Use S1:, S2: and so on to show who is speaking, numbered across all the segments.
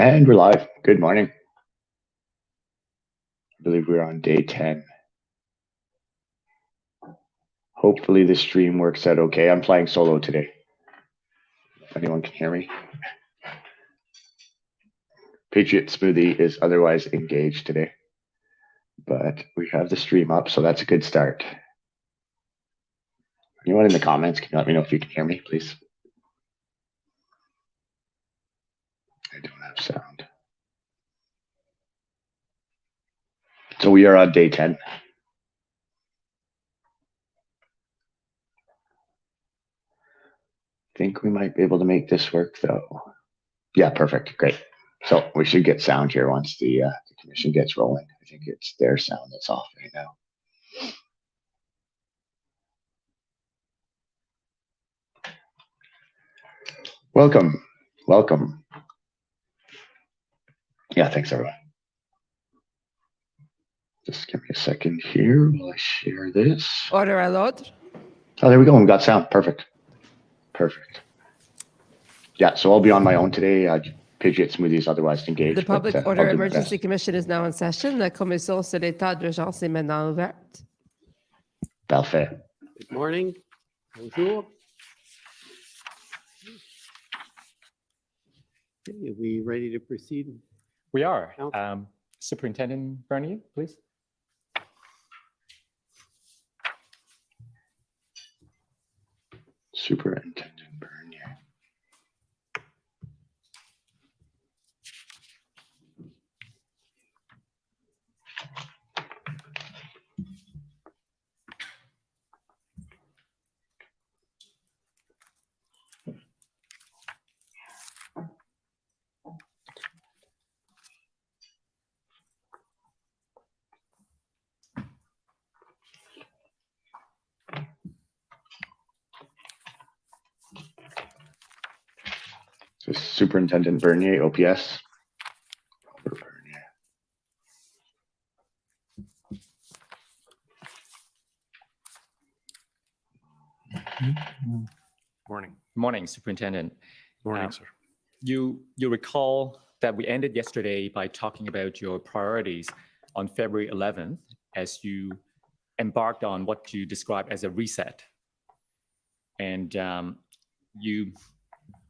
S1: And we're live. Good morning. I believe we're on day 10. Hopefully the stream works out okay. I'm flying solo today. If anyone can hear me. Patriot Smoothie is otherwise engaged today. But we have the stream up, so that's a good start. Anyone in the comments, can you let me know if you can hear me, please? I don't have sound. So we are on day 10. I think we might be able to make this work though. Yeah, perfect, great. So we should get sound here once the commission gets rolling. I think it's their sound that's off right now. Welcome, welcome. Yeah, thanks everyone. Just give me a second here while I share this.
S2: Order à l'ordre.
S1: Oh, there we go. We got sound. Perfect. Perfect. Yeah, so I'll be on my own today. Patriot Smoothie is otherwise engaged.
S2: The Public Order Emergency Commission is now in session. La commission sur l'état d'urgence est maintenant ouverte.
S1: Parfait.
S3: Good morning. Bonjour. Okay, are we ready to proceed?
S4: We are.
S3: Council.
S4: Superintendent Bernier, please.
S1: Superintendent Bernier. So Superintendent Bernier, OPS. Robert Bernier.
S5: Morning.
S4: Morning, Superintendent.
S5: Morning, sir.
S4: You recall that we ended yesterday by talking about your priorities on February 11th as you embarked on what you described as a reset. And you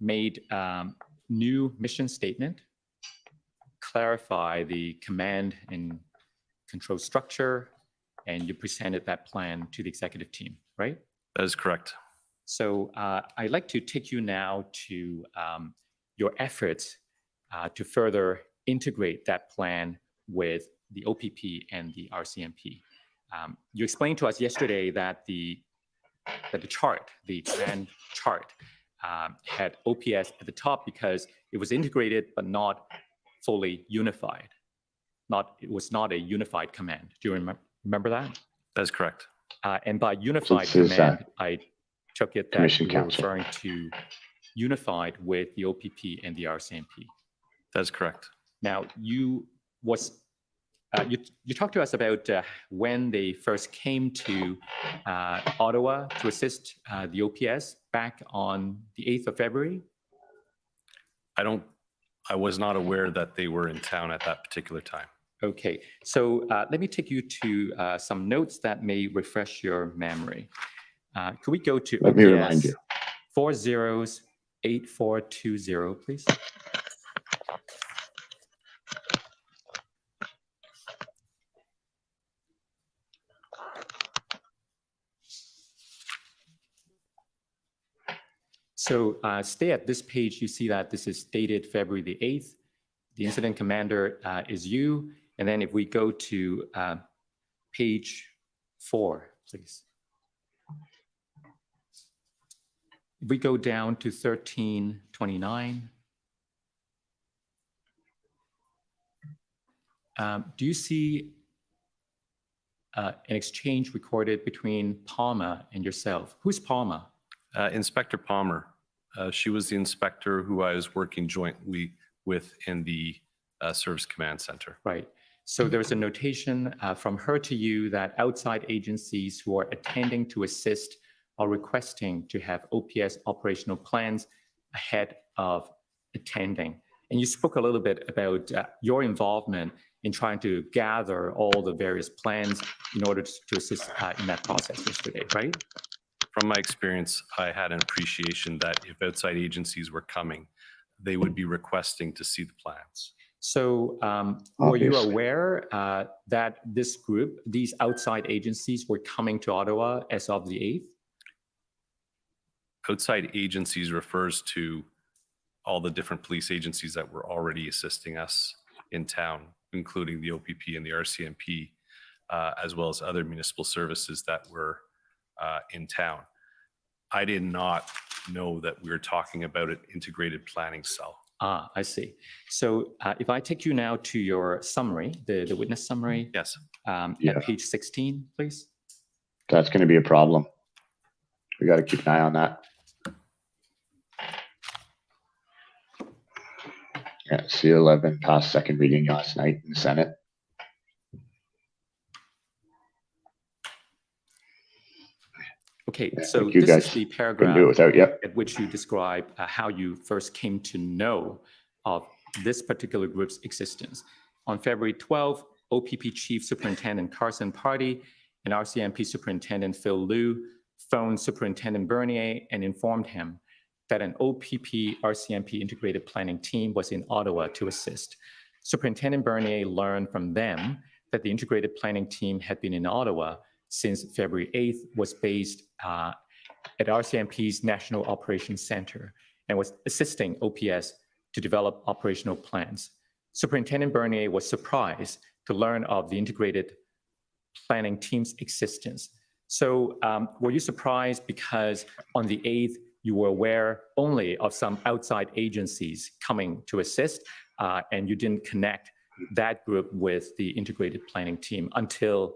S4: made new mission statement, clarify the command and control structure, and you presented that plan to the executive team, right?
S5: That is correct.
S4: So I'd like to take you now to your efforts to further integrate that plan with the OPP and the RCMP. You explained to us yesterday that the chart, the plan chart, had OPS at the top because it was integrated but not fully unified. It was not a unified command. Do you remember that?
S5: That is correct.
S4: And by unified command, I took it that you were referring to unified with the OPP and the RCMP.
S5: That is correct.
S4: Now, you talked to us about when they first came to Ottawa to assist the OPS back on the 8th of February.
S5: I was not aware that they were in town at that particular time.
S4: Okay, so let me take you to some notes that may refresh your memory. Could we go to
S1: Let me remind you.
S4: 408420, please? So stay at this page. You see that this is dated February the 8th. The incident commander is you. And then if we go to page 4, please. If we go down to 1329. Do you see an exchange recorded between Palma and yourself? Who's Palma?
S5: Inspector Palmer. She was the inspector who I was working jointly with in the Service Command Center.
S4: Right. So there's a notation from her to you that outside agencies who are attending to assist are requesting to have OPS operational plans ahead of attending. And you spoke a little bit about your involvement in trying to gather all the various plans in order to assist in that process yesterday, right?
S5: From my experience, I had an appreciation that if outside agencies were coming, they would be requesting to see the plans.
S4: So were you
S1: Obviously.
S4: aware that this group, these outside agencies, were coming to Ottawa as of the 8th?
S5: Outside agencies refers to all the different police agencies that were already assisting us in town, including the OPP and the RCMP, as well as other municipal services that were in town. I did not know that we were talking about an integrated planning cell.
S4: Ah, I see. So if I take you now to your summary, the witness summary,
S5: Yes.
S1: Yeah.
S4: at page 16, please.
S1: That's going to be a problem. We got to keep an eye on that. Yeah, C11 passed second reading last night in the Senate.
S4: Okay,
S1: Yeah,
S4: so
S1: you
S4: this
S1: guys
S4: is the
S1: couldn't do it
S4: paragraph
S1: without you.
S4: at which you describe how you first came to know of this particular group's existence. On February 12th, OPP Chief Superintendent Carson Party and RCMP Superintendent Phil Liu phoned Superintendent Bernier and informed him that an OPP RCMP integrated planning team was in Ottawa to assist. Superintendent Bernier learned from them that the integrated planning team had been in Ottawa since February 8th, was based at RCMP's National Operations Center and was assisting OPS to develop operational plans. Superintendent Bernier was surprised to learn of the integrated planning team's existence. So were you surprised because on the 8th, you were aware only of some outside agencies coming to assist, and you didn't connect that group with the integrated planning team until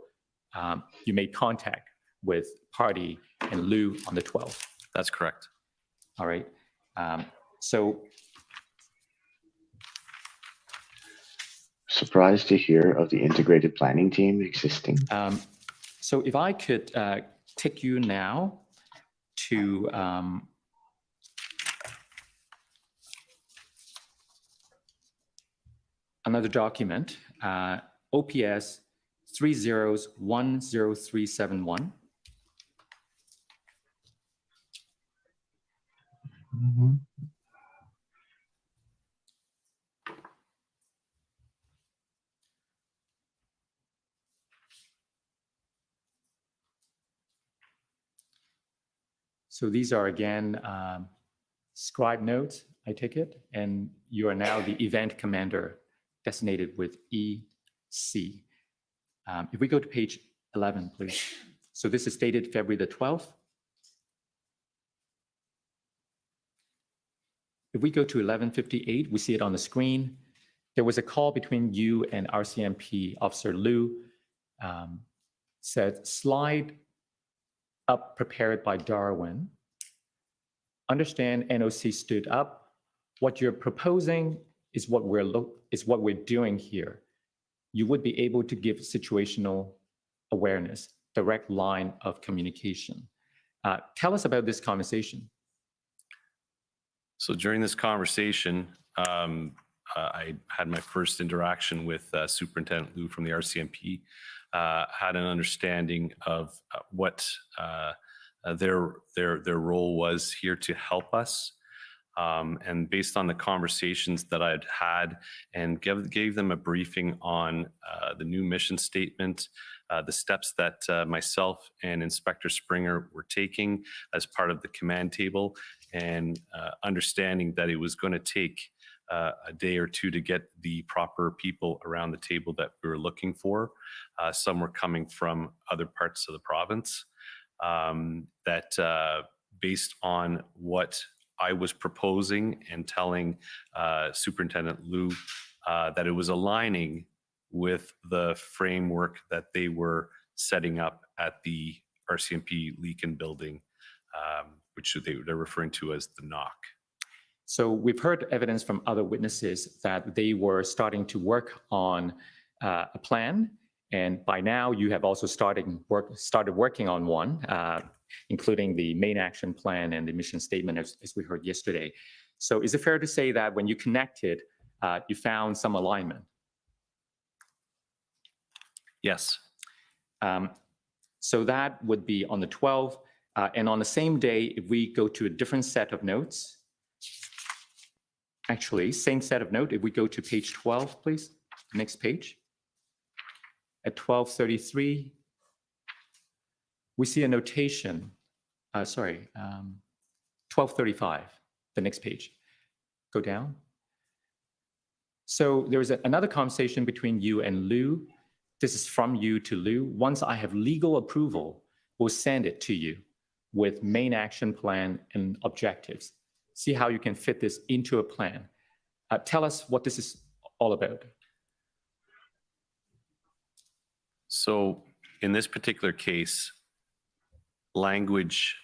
S4: you made contact with Party and Liu on the 12th?
S5: That's correct.
S4: All right. So
S1: Surprised to hear of the integrated planning team existing.
S4: so if I could take you now to another document, OPS 30-10371. So these are again scribe notes, I take it, and you are now the event commander designated with EC. If we go to page 11, please. So this is dated February the 12th. If we go to 11:58, we see it on the screen. There was a call between you and RCMP Officer Liu. Said, slide up prepared by Darwin. Understand NOC stood up. What you're proposing is what we're doing here. You would be able to give situational awareness, direct line of communication. Tell us about this conversation.
S5: So during this conversation, I had my first interaction with Superintendent Liu from the RCMP, had an understanding of what their role was here to help us. And based on the conversations that I'd had and gave them a briefing on the new mission statement, the steps that myself and Inspector Springer were taking as part of the command table, and understanding that it was going to take a day or two to get the proper people around the table that we were looking for. Some were coming from other parts of the province. Based on what I was proposing and telling Superintendent Liu that it was aligning with the framework that they were setting up at the RCMP Leakin building, which they're referring to as the NOC.
S4: So we've heard evidence from other witnesses that they were starting to work on a plan, and by now you have also started working on one, including the main action plan and the mission statement, as we heard yesterday. So is it fair to say that when you connected you found some alignment.
S5: Yes.
S4: So that would be on the 12th. And on the same day, if we go to a different set of notes, actually, same set of note, if we go to page 12, please, next page. At 12:33, we see a notation, 12:35, the next page. Go down. So there was another conversation between you and Lou. This is from you to Lou. Once I have legal approval, we'll send it to you with main action plan and objectives. See how you can fit this into a plan. Tell us what this is all about.
S5: So in this particular case, language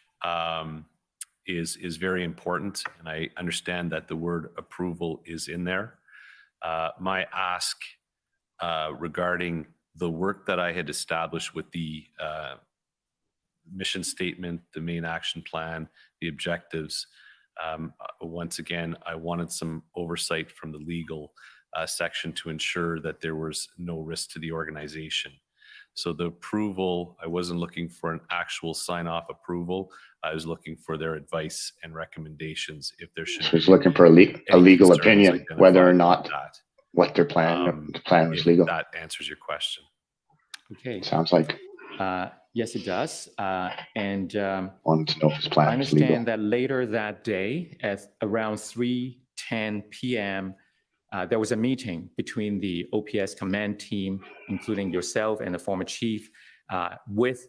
S5: is very important, and I understand that the word approval is in there. My ask regarding the work that I had established with the mission statement, the main action plan, the objectives, once again, I wanted some oversight from the legal section to ensure that there was no risk to the organization. So the approval, I wasn't looking for an actual sign-off approval. I was looking for their advice and recommendations if there should.
S1: So he's looking for a legal opinion, whether or not what their plan was legal.
S5: That answers your question.
S4: Okay.
S1: Sounds like.
S4: Yes, it does. And
S1: Wanted to know if his plan
S4: I
S1: was legal.
S4: understand that later that day, at around 3:10 p.m., there was a meeting between the OPS command team, including yourself and the former chief, with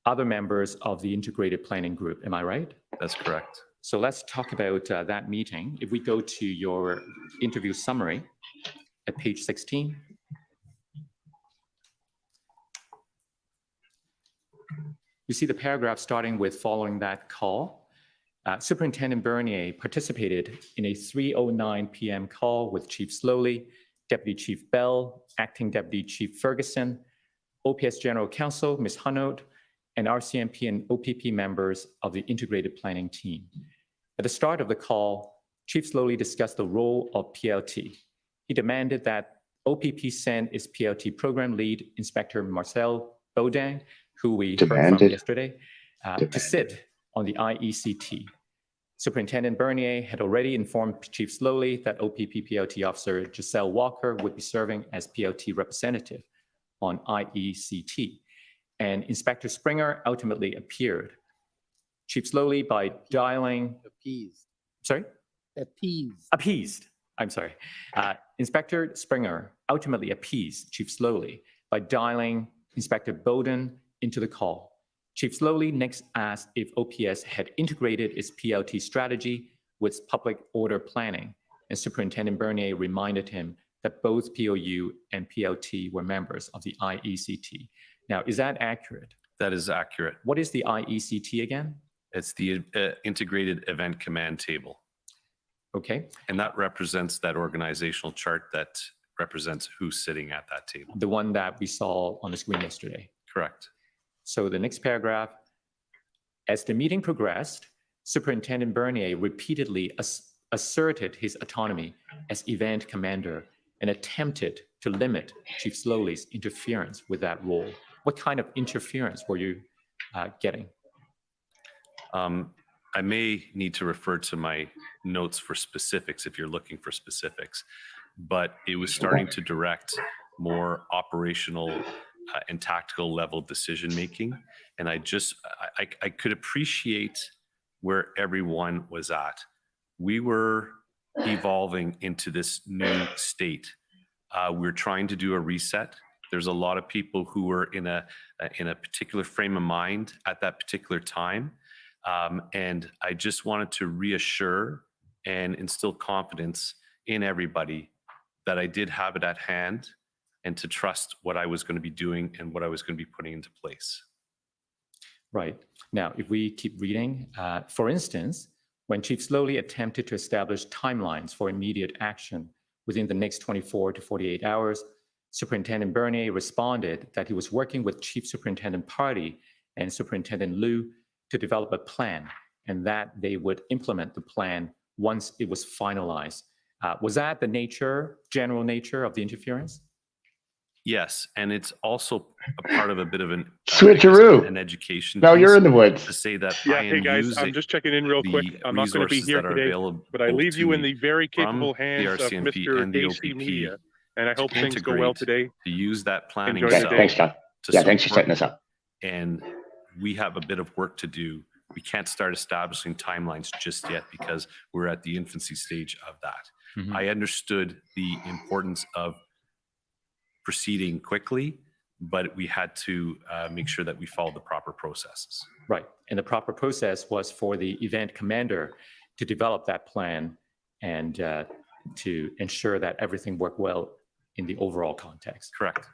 S4: other members of the integrated planning group. Am I right?
S5: That's correct.
S4: So let's talk about that meeting. If we go to your interview summary at page 16. You see the paragraph starting with following that call. Superintendent Bernier participated in a 3:09 p.m. call with Chief Sloly, Deputy Chief Bell, Acting Deputy Chief Ferguson, OPS General Counsel, Ms. Hunnot, and RCMP and OPP members of the integrated planning team. At the start of the call, Chief Sloly discussed the role of PLT. He demanded that OPP send its PLT program lead, Inspector Marcel Baudin, who we heard from yesterday, to sit on the IECT. Superintendent Bernier had already informed Chief Sloly that OPP PLT officer Giselle Walker would be serving as PLT representative on IECT. And Inspector Springer ultimately appeared. Chief Sloly, by dialing...
S3: Appeased.
S4: Sorry?
S3: Appeased.
S4: Appeased. I'm sorry. Inspector Springer ultimately appeased Chief Sloly by dialing Inspector Bowden into the call. Chief Sloly next asked if OPS had integrated its PLT strategy with public order planning, and Superintendent Bernier reminded him that both POU and PLT were members of the IECT. Now, is that accurate?
S5: That is accurate.
S4: What is the IECT again?
S5: It's the Integrated Event Command Table.
S4: Okay.
S5: And that represents that organizational chart that represents who's sitting at that table.
S4: The one that we saw on the screen yesterday.
S5: Correct.
S4: So the next paragraph, as the meeting progressed, Superintendent Bernier repeatedly asserted his autonomy as event commander and attempted to limit Chief Sloly's interference with that role. What kind of interference were you getting?
S5: I may need to refer to my notes for specifics if you're looking for specifics, but it was starting to direct more operational and tactical level decision making. And I could appreciate where everyone was at. We were evolving into this new state. We're trying to do a reset. There's a lot of people who were in a particular frame of mind at that particular time. And I just wanted to reassure and instill confidence in everybody that I did have it at hand and to trust what I was going to be doing and what I was going to be putting into place.
S4: Right. Now, if we keep reading, for instance, when Chief Sloly attempted to establish timelines for immediate action within the next 24 to 48 hours, Superintendent Bernier responded that he was working with Chief Superintendent Party and Superintendent Liu to develop a plan, and that they would implement the plan once it was finalized. Was that the general nature of the interference?
S5: Yes, and it's also a part of a bit of an
S1: Switcheroo.
S5: an education.
S1: Now you're
S5: piece
S1: in the
S5: to
S1: woods.
S5: say that
S6: Yeah,
S5: I am
S6: hey guys,
S5: using
S6: I'm just checking in real quick.
S5: the
S6: I'm not going to be
S5: resources
S6: here
S5: that are
S6: today,
S5: available
S6: but I leave
S5: to
S6: you in
S5: me
S6: the very
S5: from
S6: capable
S5: the
S6: hands of
S5: RCMP
S6: Mr.
S5: and the
S6: AC
S5: OPP
S6: Media, and I hope
S5: to
S6: things go well
S5: integrate,
S6: today.
S5: to use that planning
S6: Enjoy the
S5: cell
S6: day.
S1: Thanks, John.
S5: to
S1: Yeah, thanks for
S5: support
S1: setting this up.
S5: and we have a bit of work to do. We can't start establishing timelines just yet because we're at the infancy stage of that.
S4: Mhm.
S5: I understood the importance of proceeding quickly, but we had to make sure that we followed the proper processes.
S4: Right. And the proper process was for the event commander to develop that plan and to ensure that everything worked well in the overall context.
S5: Correct.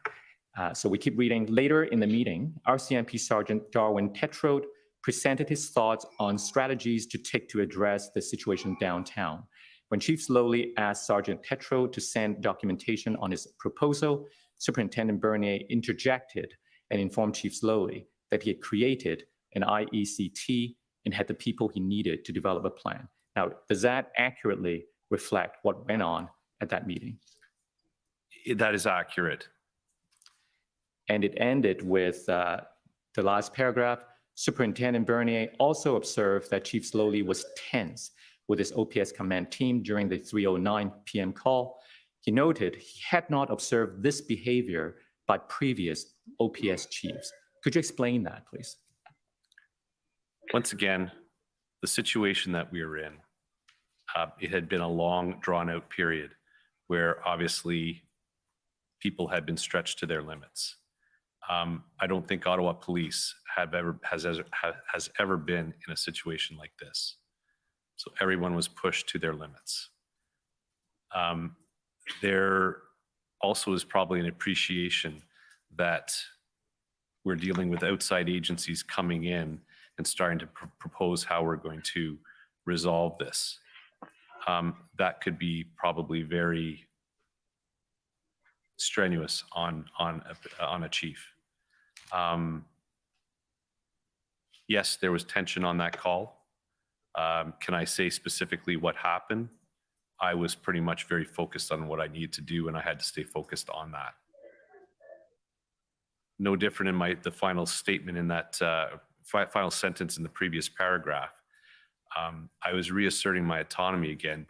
S4: So we keep reading. Later in the meeting, RCMP Sergeant Darwin Tetrode presented his thoughts on strategies to take to address the situation downtown. When Chief Sloly asked Sergeant Tetrode to send documentation on his proposal, Superintendent Bernier interjected and informed Chief Sloly that he had created an IECT and had the people he needed to develop a plan. Now, does that accurately reflect what went on at that meeting?
S5: That is accurate.
S4: And it ended with the last paragraph. Superintendent Bernier also observed that Chief Sloly was tense with his OPS command team during the 3:09 p.m. call. He noted he had not observed this behavior by previous OPS chiefs. Could you explain that, please?
S5: Once again, the situation that we are in, it had been a long, drawn-out period where obviously people had been stretched to their limits. I don't think Ottawa Police has ever been in a situation like this. So everyone was pushed to their limits. There also is probably an appreciation that we're dealing with outside agencies coming in and starting to propose how we're going to resolve this. That could be probably very strenuous on a chief. Yes, there was tension on that call. Can I say specifically what happened? I was pretty much very focused on what I needed to do, and I had to stay focused on that. No different in the final statement in that final sentence in the previous paragraph. I was reasserting my autonomy again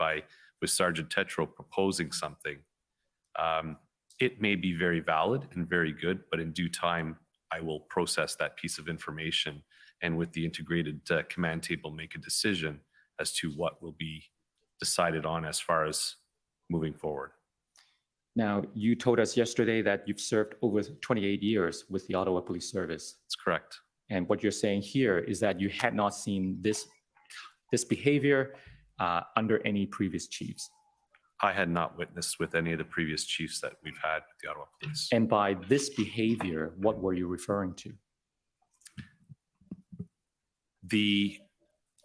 S5: with Sergeant Tetrode proposing something. It may be very valid and very good, but in due time, I will process that piece of information and with the integrated command table, make a decision as to what will be decided on as far as moving forward.
S4: Now, you told us yesterday that you've served over 28 years with the Ottawa Police Service.
S5: That's correct.
S4: And what you're saying here is that you had not seen this behavior under any previous chiefs.
S5: I had not witnessed with any of the previous chiefs that we've had with the Ottawa Police.
S4: And by this behavior, what were you referring to?
S5: The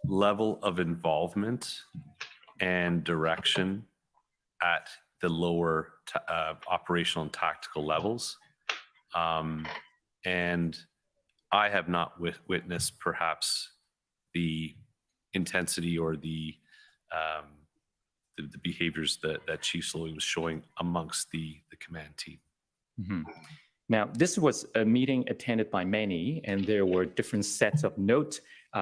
S5: level of involvement and direction at the lower operational and tactical levels. And I have not witnessed perhaps the intensity or the behaviors that Chief Sloly was showing amongst the command team.
S4: Mm-hmm. Now, this was a meeting attended by many, and there were different sets of notes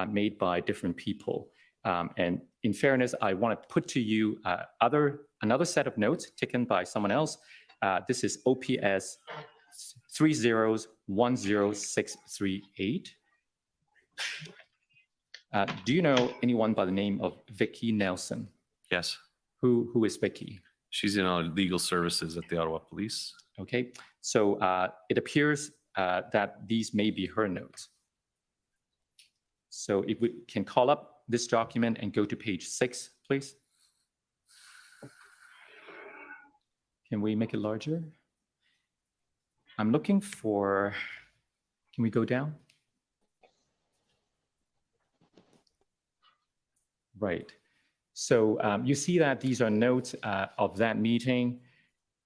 S4: made by different people. And in fairness, I want to put to you another set of notes taken by someone else. This is OPS 3010638. Do you know anyone by the name of Vicky Nelson?
S5: Yes.
S4: Who is Vicky?
S5: She's in our legal services at the Ottawa Police.
S4: Okay, so it appears that these may be her notes. So if we can call up this document and go to page 6, please. Can we make it larger? I'm looking for, can we go down? Right. So you see that these are notes of that meeting.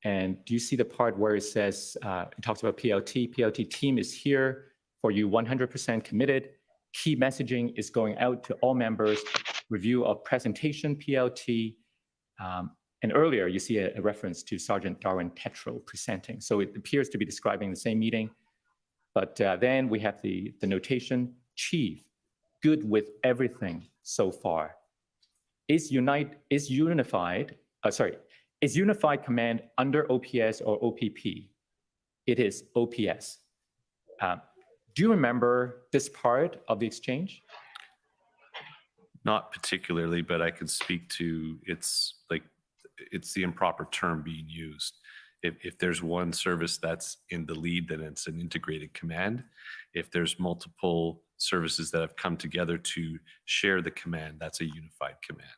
S4: And do you see the part where it says, it talks about PLT? PLT team is here for you, 100% committed. Key messaging is going out to all members. Review of presentation PLT. And earlier, you see a reference to Sergeant Darwin Tetreault presenting. So it appears to be describing the same meeting. But then we have the notation, Chief, good with everything so far. Is Unified Command under OPS or OPP? It is OPS. Do you remember this part of the exchange?
S5: Not particularly, but I can speak to it's the improper term being used. If there's one service that's in the lead, then it's an integrated command. If there's multiple services that have come together to share the command, that's a unified command.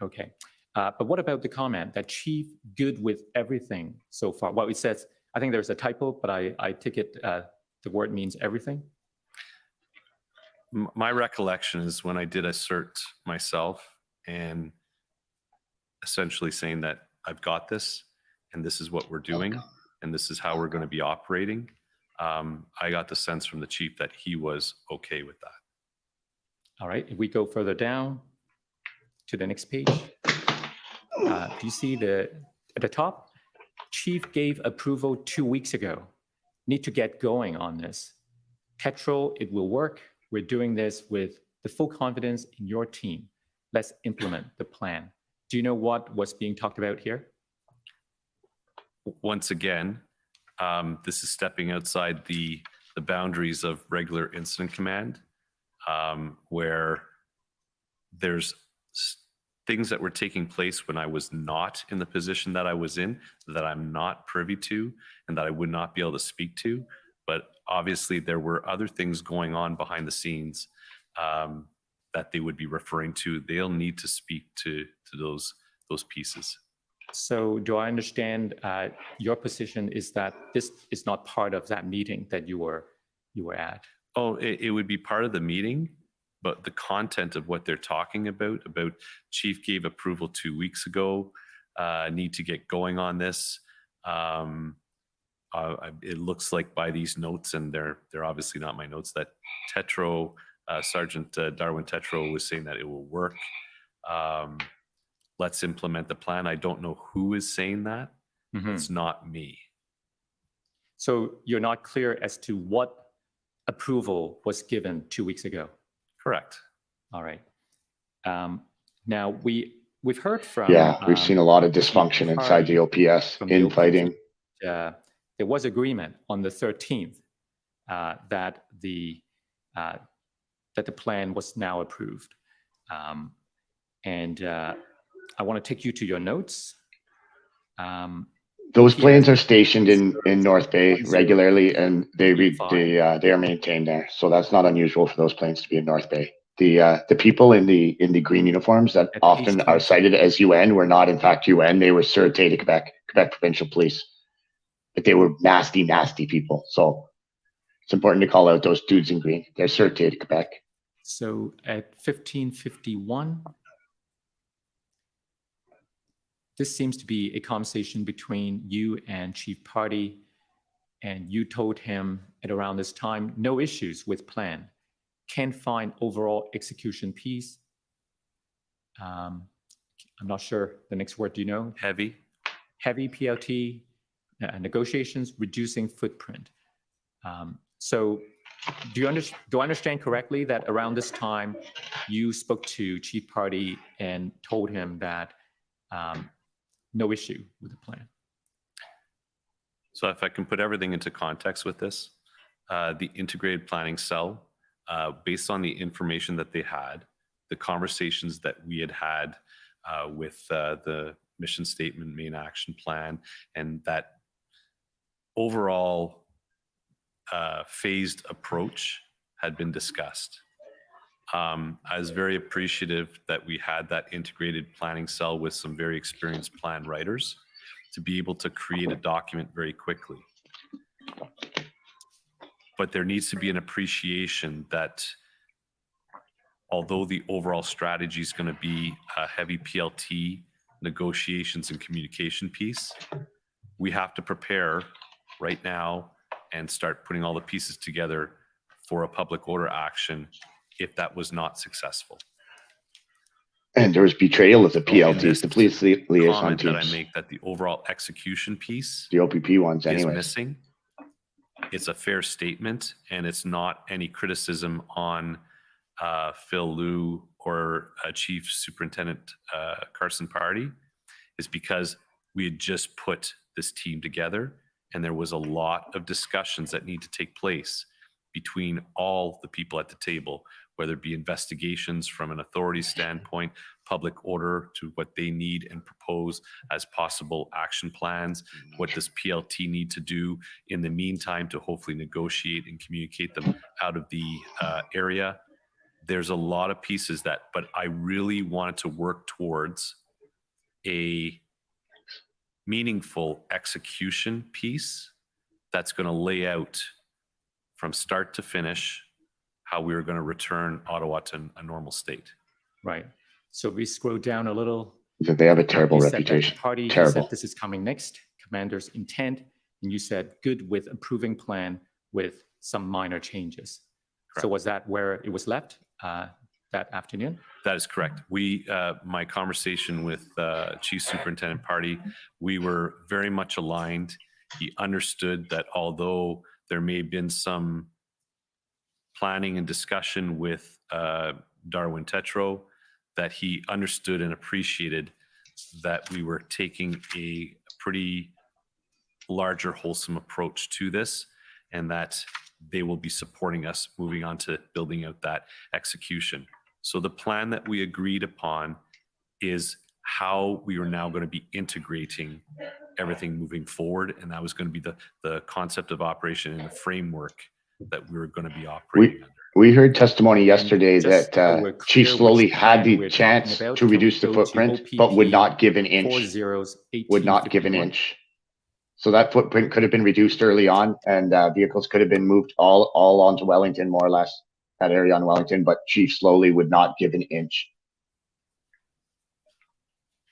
S4: Okay. But what about the comment that Chief good with everything so far? Well, it says, I think there's a typo, but I take it the word means everything.
S5: My recollection is when I did assert myself and essentially saying that I've got this and this is what we're doing and this is how we're going to be operating. I got the sense from the chief that he was okay with that.
S4: All right, if we go further down to the next page, do you see at the top? Chief gave approval 2 weeks ago. Need to get going on this. Tetreault, it will work. We're doing this with the full confidence in your team. Let's implement the plan. Do you know what was being talked about here?
S5: Once again, this is stepping outside the boundaries of regular incident command, where there's things that were taking place when I was not in the position that I was in, that I'm not privy to, and that I would not be able to speak to. But obviously, there were other things going on behind the scenes that they would be referring to. They'll need to speak to those pieces.
S4: So do I understand your position is that this is not part of that meeting that you were at?
S5: Oh, it would be part of the meeting, but the content of what they're talking about Chief gave approval 2 weeks ago, need to get going on this. It looks like by these notes, and they're obviously not my notes, that Tetreault, Sergeant Darwin Tetreault was saying that it will work. Let's implement the plan. I don't know who is saying that. Mm-hmm. It's not me.
S4: So you're not clear as to what approval was given 2 weeks ago?
S5: Correct.
S4: All right. Now we've heard from...
S1: Yeah, we've seen a lot of dysfunction inside the OPS, infighting.
S4: There was agreement on the 13th that the plan was now approved. I want to take you to your notes.
S1: Those planes are stationed in North Bay regularly, and they are maintained there. So that's not unusual for those planes to be in North Bay. The people in the green uniforms that often are cited as UN were not in fact UN. They were Sûreté de Quebec Provincial Police, but they were nasty, nasty people. So it's important to call out those dudes in green. They're Sûreté de Quebec.
S4: So at 1551. This seems to be a conversation between you and Chief Party, and you told him at around this time, no issues with plan, can find overall execution piece. I'm not sure the next word, do you know?
S5: Heavy
S4: PLT, negotiations, reducing footprint. So do I understand correctly that around this time you spoke to Chief Party and told him that no issue with the plan?
S5: So if I can put everything into context with this, the integrated planning cell, based on the information that they had, the conversations that we had with the mission statement, main action plan, and that overall phased approach had been discussed. I was very appreciative that we had that integrated planning cell with some very experienced plan writers to be able to create a document very quickly. But there needs to be an appreciation that although the overall strategy is going to be a heavy PLT, negotiations and communication piece, we have to prepare right now and start putting all the pieces together for a public order action if that was not successful.
S1: And there was betrayal of the
S5: So in
S1: PLTs,
S5: this
S1: the police liaison
S5: comment that I
S1: teams,
S5: make that the overall execution piece
S1: the OPP ones
S5: is
S1: anyways.
S5: missing. It's a fair statement, and it's not any criticism on Phil Liu or Chief Superintendent Carson Party. It's because we had just put this team together, and there was a lot of discussions that need to take place between all the people at the table, whether it be investigations from an authority standpoint, public order to what they need and propose as possible action plans, what does PLT need to do in the meantime to hopefully negotiate and communicate them out of the area. There's a lot of pieces but I really wanted to work towards a meaningful execution piece that's going to lay out from start to finish how we were going to return Ottawa to a normal state.
S4: Right. So we scroll down a little.
S1: They have a terrible
S4: You said that
S1: reputation.
S4: the party, you
S1: Terrible.
S4: said this is coming next, commander's intent, and you said good with approving plan with some minor changes. So
S5: Correct.
S4: was that where it was left that afternoon?
S5: That is correct. My conversation with Chief Superintendent Party, we were very much aligned. He understood that although there may have been some planning and discussion with Darwin Tetro, that he understood and appreciated that we were taking a pretty larger, wholesome approach to this, and that they will be supporting us moving on to building out that execution. So the plan that we agreed upon is how we are now going to be integrating everything moving forward, and that was going to be the concept of operation and the framework that we were going to be operating under.
S1: We heard testimony yesterday
S4: just so
S1: that
S4: we're
S1: Chief
S4: clear
S1: Sloly
S4: which
S1: had
S4: plan
S1: the
S4: we're
S1: chance
S4: talking about,
S1: to
S4: can we
S1: reduce the
S4: go to
S1: footprint, but would not give an inch.
S4: 401851?
S1: Would not give an inch. So that footprint could have been reduced early on, and vehicles could have been moved all onto Wellington, more or less, that area on Wellington, but Chief Sloly would not give an inch.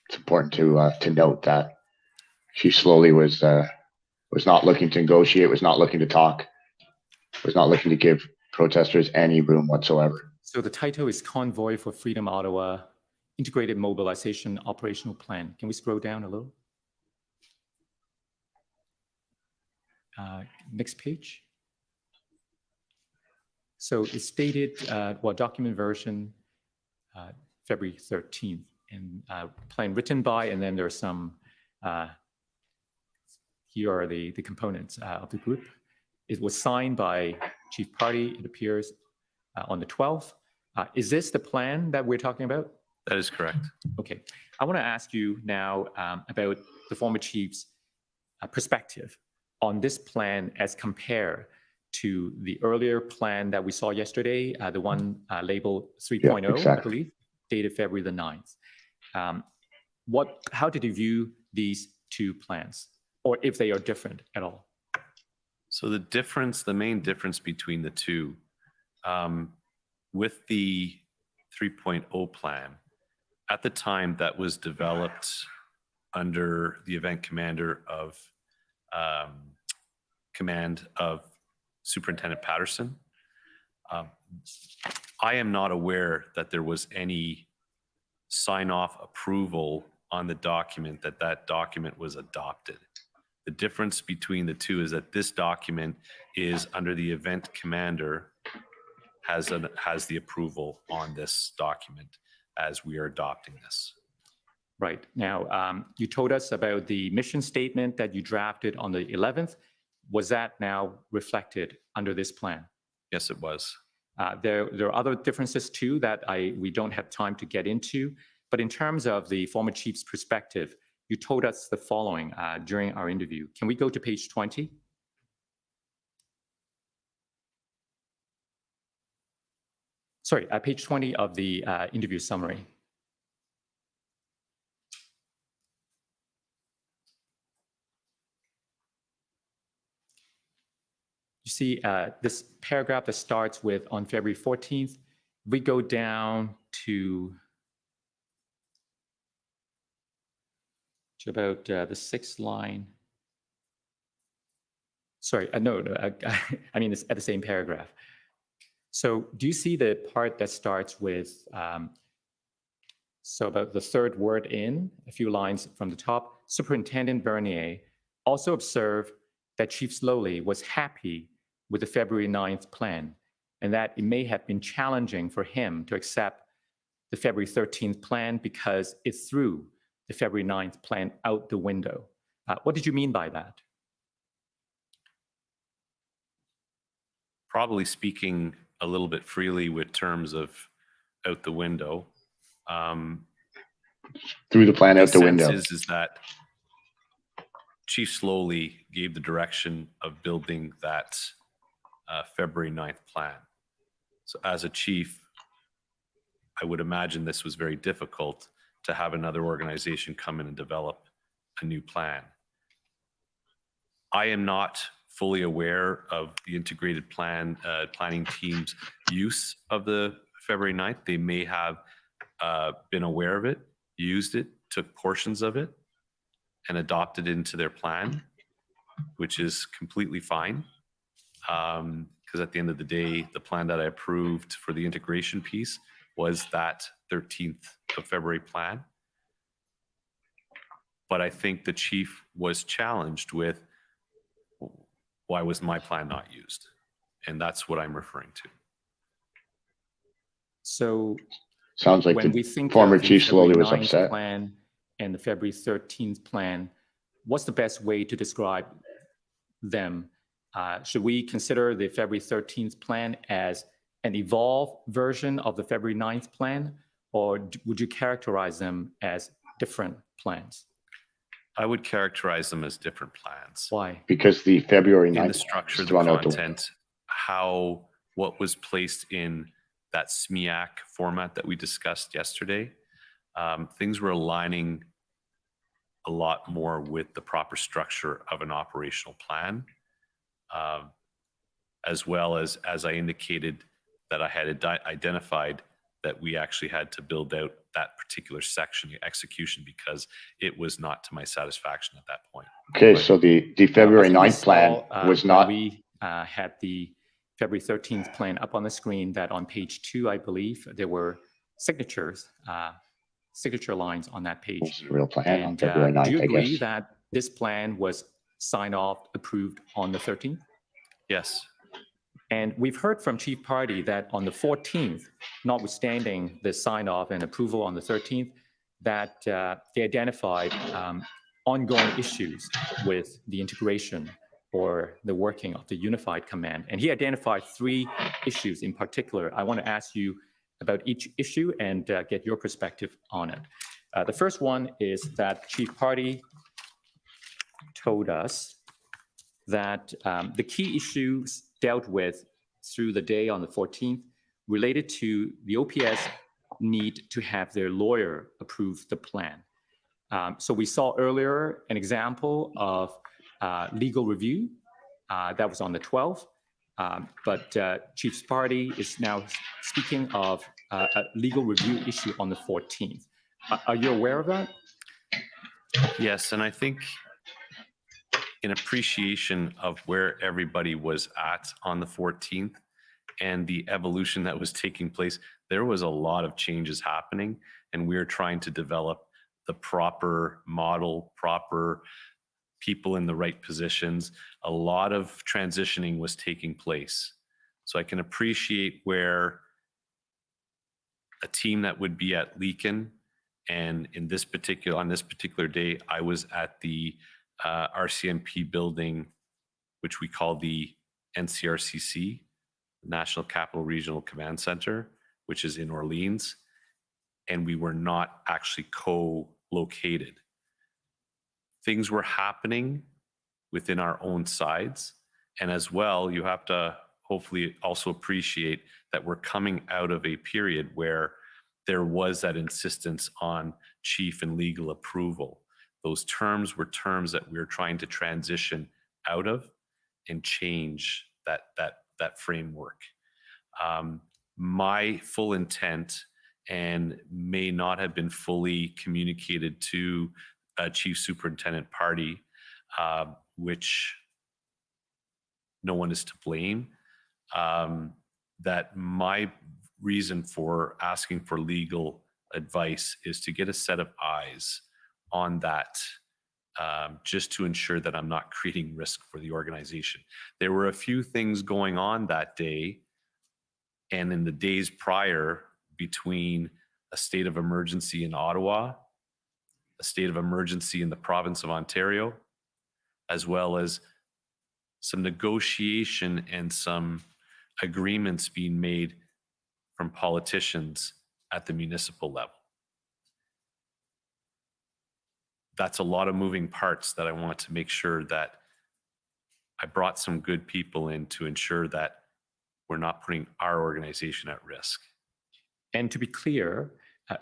S1: It's important to note that Chief Sloly was not looking to negotiate, was not looking to talk, was not looking to give protesters any room whatsoever.
S4: So the title is Convoy for Freedom Ottawa, Integrated Mobilization Operational Plan. Can we scroll down a little? Next page. So it's stated, document version, February 13th, and plan written by, and then there's some, here are the components of the group. It was signed by Chief Party, it appears, on the 12th. Is this the plan that we're talking about?
S5: That is correct.
S4: Okay. I want to ask you now about the former chief's perspective on this plan as compared to the earlier plan that we saw yesterday, the one labeled 3.0,
S1: Yeah, exactly.
S4: I believe, dated February the 9th. How did you view these two plans, or if they are different at all?
S5: So the main difference between the two, with the 3.0 plan, at the time that was developed under the event commander of command of Superintendent Patterson, I am not aware that there was any sign-off approval on the document that document was adopted. The difference between the two is that this document is under the event commander has the approval on this document as we are adopting this.
S4: Right. Now, you told us about the mission statement that you drafted on the 11th. Was that now reflected under this plan?
S5: Yes, it was.
S4: There are other differences too that we don't have time to get into. But in terms of the former chief's perspective, you told us the following during our interview. Can we go to page 20? Sorry, page 20 of the interview summary. You see this paragraph that starts with on February 14th. We go down to about the 6th line. Sorry, no, I mean, it's at the same paragraph. So do you see the part that starts with So the third word in, a few lines from the top, Superintendent Bernier also observed that Chief Sloly was happy with the February 9th plan and that it may have been challenging for him to accept the February 13th plan because it threw the February 9th plan out the window. What did you mean by that?
S5: Probably speaking a little bit freely with terms of out the window.
S1: Threw the plan out the window.
S5: Is that Chief Sloly gave the direction of building that February 9th plan. So as a chief, I would imagine this was very difficult to have another organization come in and develop a new plan. I am not fully aware of the integrated planning team's use of the February 9th. They may have been aware of it, used it, took portions of it, and adopted it into their plan, which is completely fine. Because at the end of the day, the plan that I approved for the integration piece was that 13th of February plan. But I think the chief was challenged with, why was my plan not used? And that's what I'm referring to.
S4: So
S1: Sounds like
S4: when we
S1: the
S4: think
S1: former
S4: of the
S1: Chief
S4: February
S1: Sloly was
S4: 9th
S1: upset.
S4: plan and the February 13th plan, what's the best way to describe them? Should we consider the February 13th plan as an evolved version of the February 9th plan, or would you characterize them as different plans?
S5: I would characterize them as different plans.
S4: Why?
S1: Because the February
S5: In the
S1: 9th
S5: structure,
S1: was
S5: the
S1: thrown out the window.
S5: content, what was placed in that SMEAC format that we discussed yesterday, things were aligning a lot more with the proper structure of an operational plan, as well as I indicated that I had identified that we actually had to build out that particular section, the execution, because it was not to my satisfaction at that point.
S1: Okay, so the February 9th plan was not.
S4: We had the February 13th plan up on the screen, that on page 2, I believe, there were signatures, signature lines on that page.
S1: Was the real plan on
S4: And
S1: February 9th,
S4: do you
S1: I
S4: agree
S1: guess.
S4: that this plan was signed off, approved on the 13th?
S5: Yes.
S4: And we've heard from Chief Party that on the 14th, notwithstanding the sign off and approval on the 13th, that they identified ongoing issues with the integration or the working of the unified command. And he identified 3 issues in particular. I want to ask you about each issue and get your perspective on it. The first one is that Chief Party told us that the key issues dealt with through the day on the 14th related to the OPS need to have their lawyer approve the plan. So we saw earlier an example of legal review that was on the 12th, but Chief's Party is now speaking of a legal review issue on the 14th. Are you aware of that?
S5: Yes, and I think in appreciation of where everybody was at on the 14th and the evolution that was taking place, there was a lot of changes happening, and we were trying to develop the proper model, proper people in the right positions. A lot of transitioning was taking place. So I can appreciate where a team that would be at Leakin, and on this particular day, I was at the RCMP building, which we call the NCRCC, National Capital Regional Command Center, which is in Orleans, and we were not actually co-located. Things were happening within our own sides, and as well, you have to hopefully also appreciate that we're coming out of a period where there was that insistence on chief and legal approval. Those terms were terms that we were trying to transition out of and change that framework. My full intent, and may not have been fully communicated to Chief Superintendent Party, which no one is to blame, that my reason for asking for legal advice is to get a set of eyes on that, just to ensure that I'm not creating risk for the organization. There were a few things going on that day and in the days prior between a state of emergency in Ottawa, a state of emergency in the province of Ontario, as well as some negotiation and some agreements being made from politicians at the municipal level. That's a lot of moving parts that I want to make sure that I brought some good people in to ensure that we're not putting our organization at risk.
S4: And to be clear,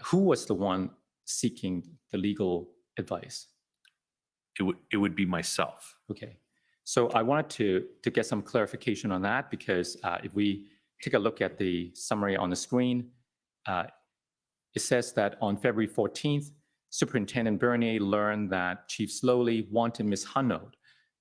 S4: who was the one seeking the legal advice?
S5: It would be myself.
S4: Okay. So I wanted to get some clarification on that, because if we take a look at the summary on the screen, it says that on February 14th, Superintendent Bernier learned that Chief Sloly wanted Ms. Hanaud,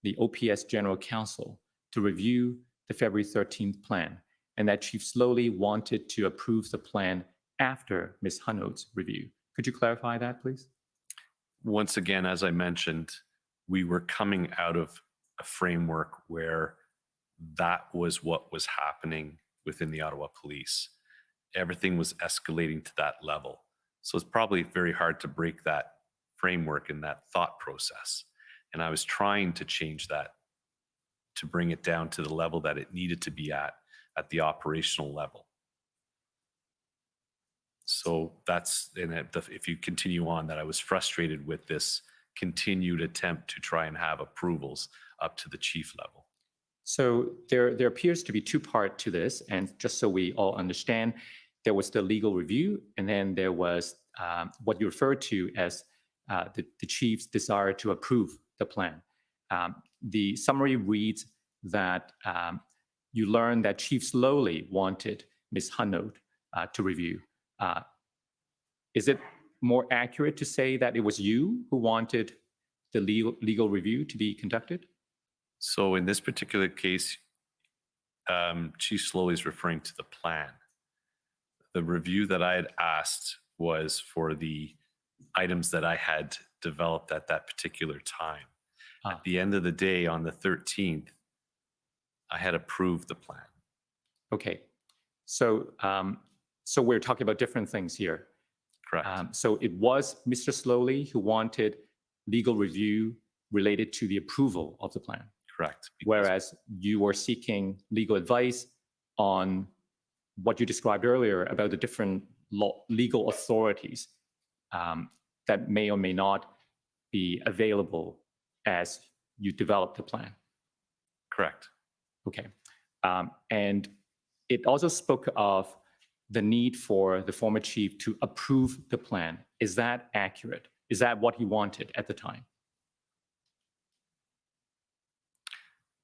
S4: the OPS General Counsel, to review the February 13th plan, and that Chief Sloly wanted to approve the plan after Ms. Hanaud's review. Could you clarify that, please?
S5: Once again, as I mentioned, we were coming out of a framework where that was what was happening within the Ottawa Police. Everything was escalating to that level. So it's probably very hard to break that framework and that thought process. And I was trying to change that to bring it down to the level that it needed to be at the operational level. So that's, and if you continue on, that I was frustrated with this continued attempt to try and have approvals up to the chief level.
S4: So there appears to be two parts to this, and just so we all understand, there was the legal review, and then there was what you referred to as the chief's desire to approve the plan. The summary reads that you learned that Chief Sloly wanted Ms. Hanaud to review. Is it more accurate to say that it was you who wanted the legal review to be conducted?
S5: So in this particular case, Chief Sloly is referring to the plan. The review that I had asked was for the items that I had developed at that particular time. At the end of the day, on the 13th, I had approved the plan.
S4: Okay, so so we're talking about different things here.
S5: Correct.
S4: So it was Mr. Sloly who wanted legal review related to the approval of the plan.
S5: Correct.
S4: Whereas you were seeking legal advice on what you described earlier about the different legal authorities that may or may not be available as you develop the plan.
S5: Correct.
S4: Okay. And it also spoke of the need for the former chief to approve the plan. Is that accurate? Is that what he wanted at the time?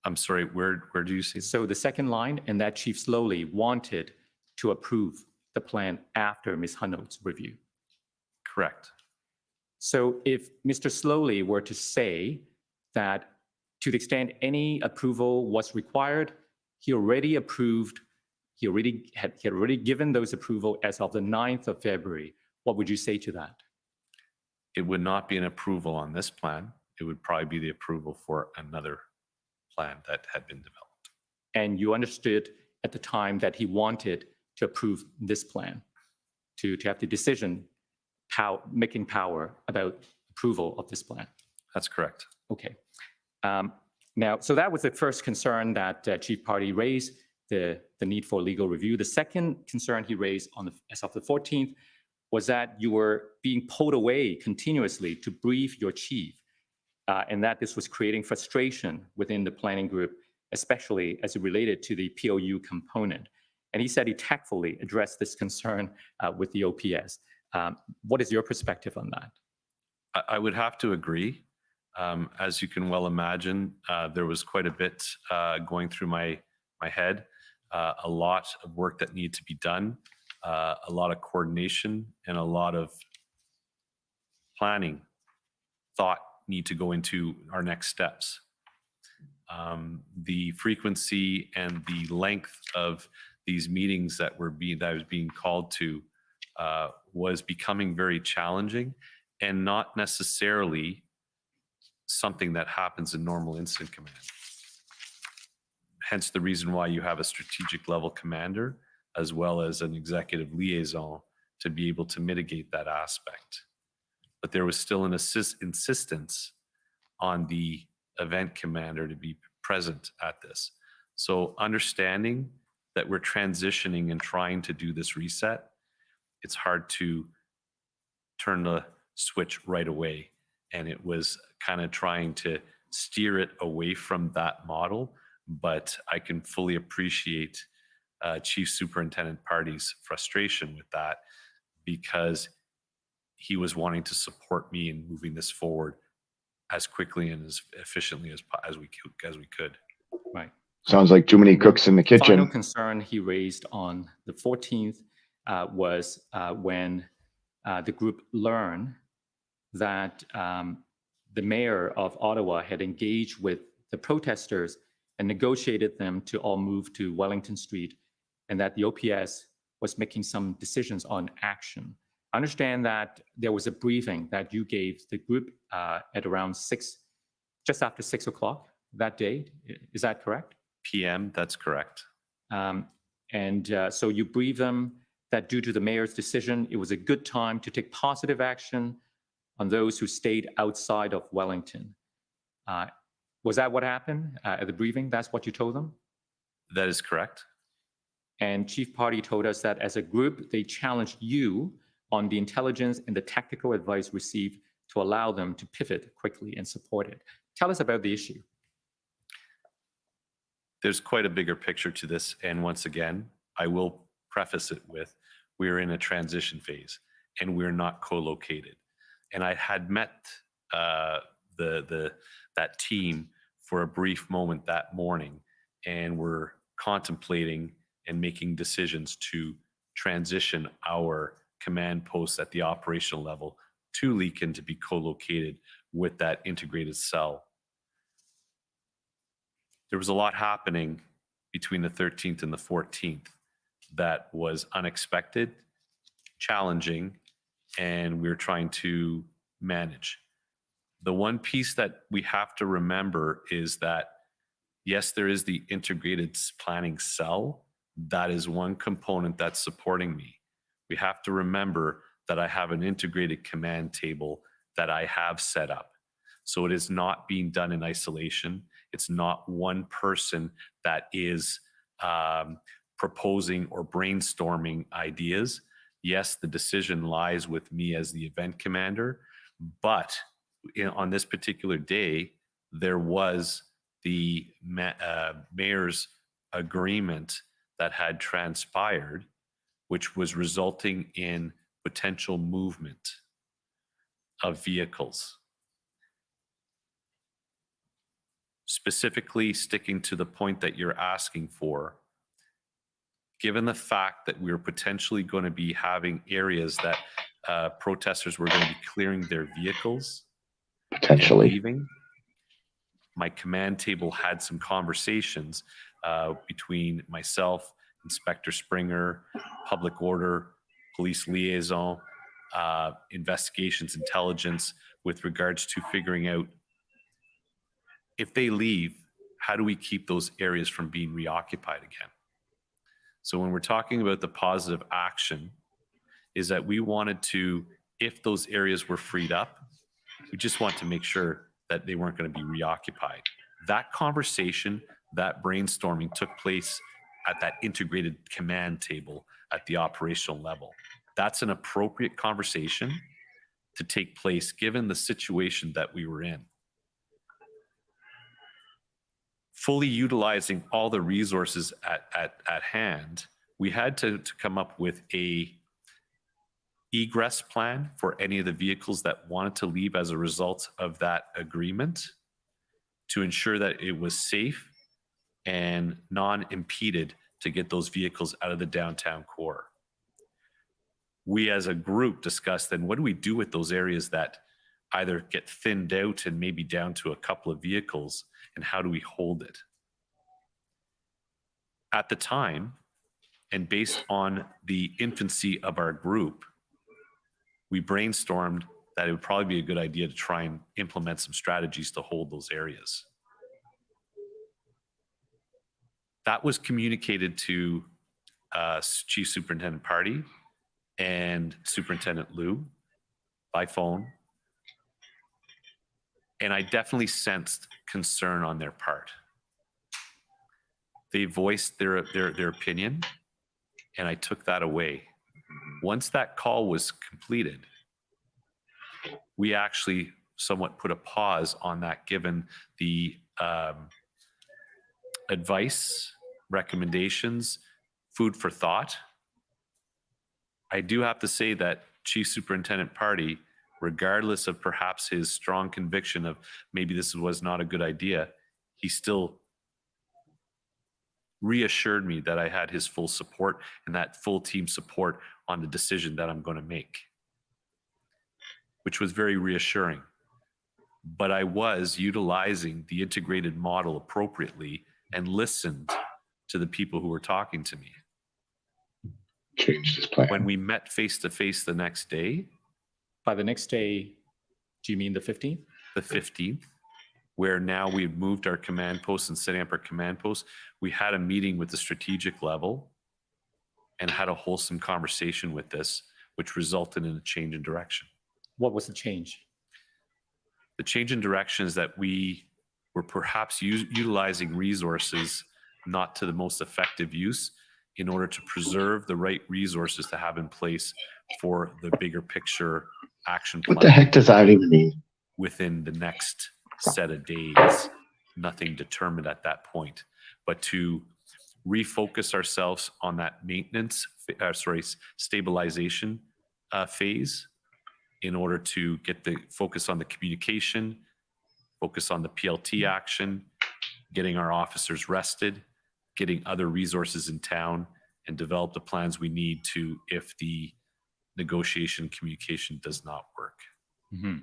S5: I'm sorry, where do you see?
S4: So the second line, and that Chief Sloly wanted to approve the plan after Ms. Hanaud's review.
S5: Correct.
S4: So if Mr. Sloly were to say that to the extent any approval was required, he already approved, he had already given those approval as of the 9th of February, what would you say to that?
S5: It would not be an approval on this plan. It would probably be the approval for another plan that had been developed.
S4: And you understood at the time that he wanted to approve this plan, to have the decision making power about approval of this plan.
S5: That's correct.
S4: Okay. Now, so that was the first concern that Chief Party raised, the need for legal review. The second concern he raised as of the 14th was that you were being pulled away continuously to brief your chief, and that this was creating frustration within the planning group, especially as it related to the POU component. And he said he tactfully addressed this concern with the OPS. What is your perspective on that?
S5: I would have to agree. As you can well imagine, there was quite a bit going through my head, a lot of work that needed to be done, a lot of coordination, and a lot of planning, thought need to go into our next steps. The frequency and the length of these meetings that I was being called to was becoming very challenging and not necessarily something that happens in normal incident command. Hence the reason why you have a strategic level commander as well as an executive liaison to be able to mitigate that aspect. But there was still an insistence on the event commander to be present at this. So understanding that we're transitioning and trying to do this reset, it's hard to turn the switch right away. And it was kind of trying to steer it away from that model. But I can fully appreciate Chief Superintendent Party's frustration with that, because he was wanting to support me in moving this forward as quickly and as efficiently as we could.
S4: Right.
S1: Sounds like too many cooks in the
S4: Final
S1: kitchen.
S4: concern he raised on the 14th was when the group learned that the mayor of Ottawa had engaged with the protesters and negotiated them to all move to Wellington Street, and that the OPS was making some decisions on action. I understand that there was a briefing that you gave the group at around just after 6 o'clock that day. Is that correct?
S5: PM, that's correct.
S4: So you briefed them that due to the mayor's decision, it was a good time to take positive action on those who stayed outside of Wellington. Was that what happened at the briefing? That's what you told them?
S5: That is correct.
S4: And Chief Party told us that as a group, they challenged you on the intelligence and the tactical advice received to allow them to pivot quickly and support it. Tell us about the issue.
S5: There's quite a bigger picture to this. And once again, I will preface it with, we're in a transition phase and we're not co-located. And I had met that team for a brief moment that morning, and we're contemplating and making decisions to transition our command posts at the operational level to Leakin to be co-located with that integrated cell. There was a lot happening between the 13th and the 14th that was unexpected, challenging, and we're trying to manage. The one piece that we have to remember is that, yes, there is the integrated planning cell. That is one component that's supporting me. We have to remember that I have an integrated command table that I have set up. So it is not being done in isolation. It's not one person that is proposing or brainstorming ideas. Yes, the decision lies with me as the event commander, but on this particular day, there was the mayor's agreement that had transpired, which was resulting in potential movement of vehicles. Specifically sticking to the point that you're asking for, given the fact that we're potentially going to be having areas that protesters were going to be clearing their vehicles,
S1: Potentially.
S5: and leaving, my command table had some conversations between myself, Inspector Springer, public order, police liaison, investigations, intelligence, with regards to figuring out, if they leave, how do we keep those areas from being reoccupied again? So when we're talking about the positive action, is that we wanted to, if those areas were freed up, we just want to make sure that they weren't going to be reoccupied. That conversation, that brainstorming took place at that integrated command table at the operational level. That's an appropriate conversation to take place given the situation that we were in. Fully utilizing all the resources at hand, we had to come up with a egress plan for any of the vehicles that wanted to leave as a result of that agreement, to ensure that it was safe and non-impeded to get those vehicles out of the downtown core. We as a group discussed then, what do we do with those areas that either get thinned out and maybe down to a couple of vehicles, and how do we hold it? At the time, and based on the infancy of our group, we brainstormed that it would probably be a good idea to try and implement some strategies to hold those areas. That was communicated to Chief Superintendent Party and Superintendent Liu by phone. And I definitely sensed concern on their part. They voiced their opinion, and I took that away. Once that call was completed, we actually somewhat put a pause on that, given the advice, recommendations, food for thought. I do have to say that Chief Superintendent Party, regardless of perhaps his strong conviction of maybe this was not a good idea, he still reassured me that I had his full support and that full team support on the decision that I'm going to make, which was very reassuring. But I was utilizing the integrated model appropriately and listened to the people who were talking to me.
S1: Changed his plan.
S5: When we met face to face the next day,
S4: By the next day, do you mean the 15th?
S5: the 15th, where now we've moved our command posts and setting up our command posts, we had a meeting with the strategic level and had a wholesome conversation with this, which resulted in a change in direction.
S4: What was the change?
S5: The change in direction is that we were perhaps utilizing resources not to the most effective use in order to preserve the right resources to have in place for the bigger picture action plan.
S1: What the heck does that even mean?
S5: Within the next set of days, nothing determined at that point, but to refocus ourselves on that maintenance, stabilization phase in order to get the focus on the communication, focus on the PLT action, getting our officers rested, getting other resources in town, and develop the plans we need to if the negotiation communication does not work.
S4: Mm-hmm.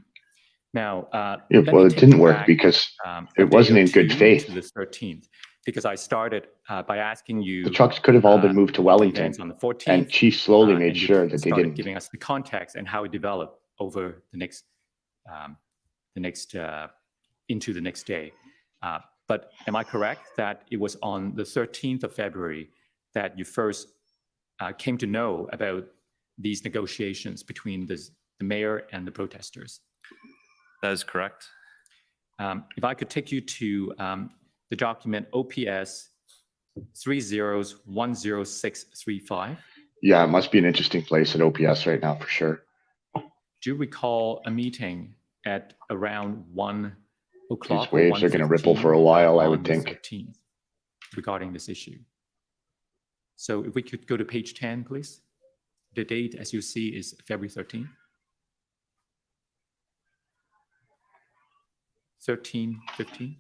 S4: Now,
S1: Well, it didn't work because it wasn't in good faith.
S4: To the 13th, because I started by asking you.
S1: The trucks could have all been moved to Wellington,
S4: events on the 14th,
S1: and Chief Sloly made
S4: and you
S1: sure that they
S4: started
S1: didn't.
S4: giving us the context and how it developed over the next into the next day. But am I correct that it was on the 13th of February that you first came to know about these negotiations between the mayor and the protesters?
S5: That is correct.
S4: If I could take you to the document OPS 30-10635.
S1: Yeah, it must be an interesting place at OPS right now for sure.
S4: Do you recall a meeting at around 1 o'clock?
S1: These waves are going to ripple for a while, I would think.
S4: 13th, regarding this issue. So if we could go to page 10, please. The date, as you see, is February 13th. 13:15.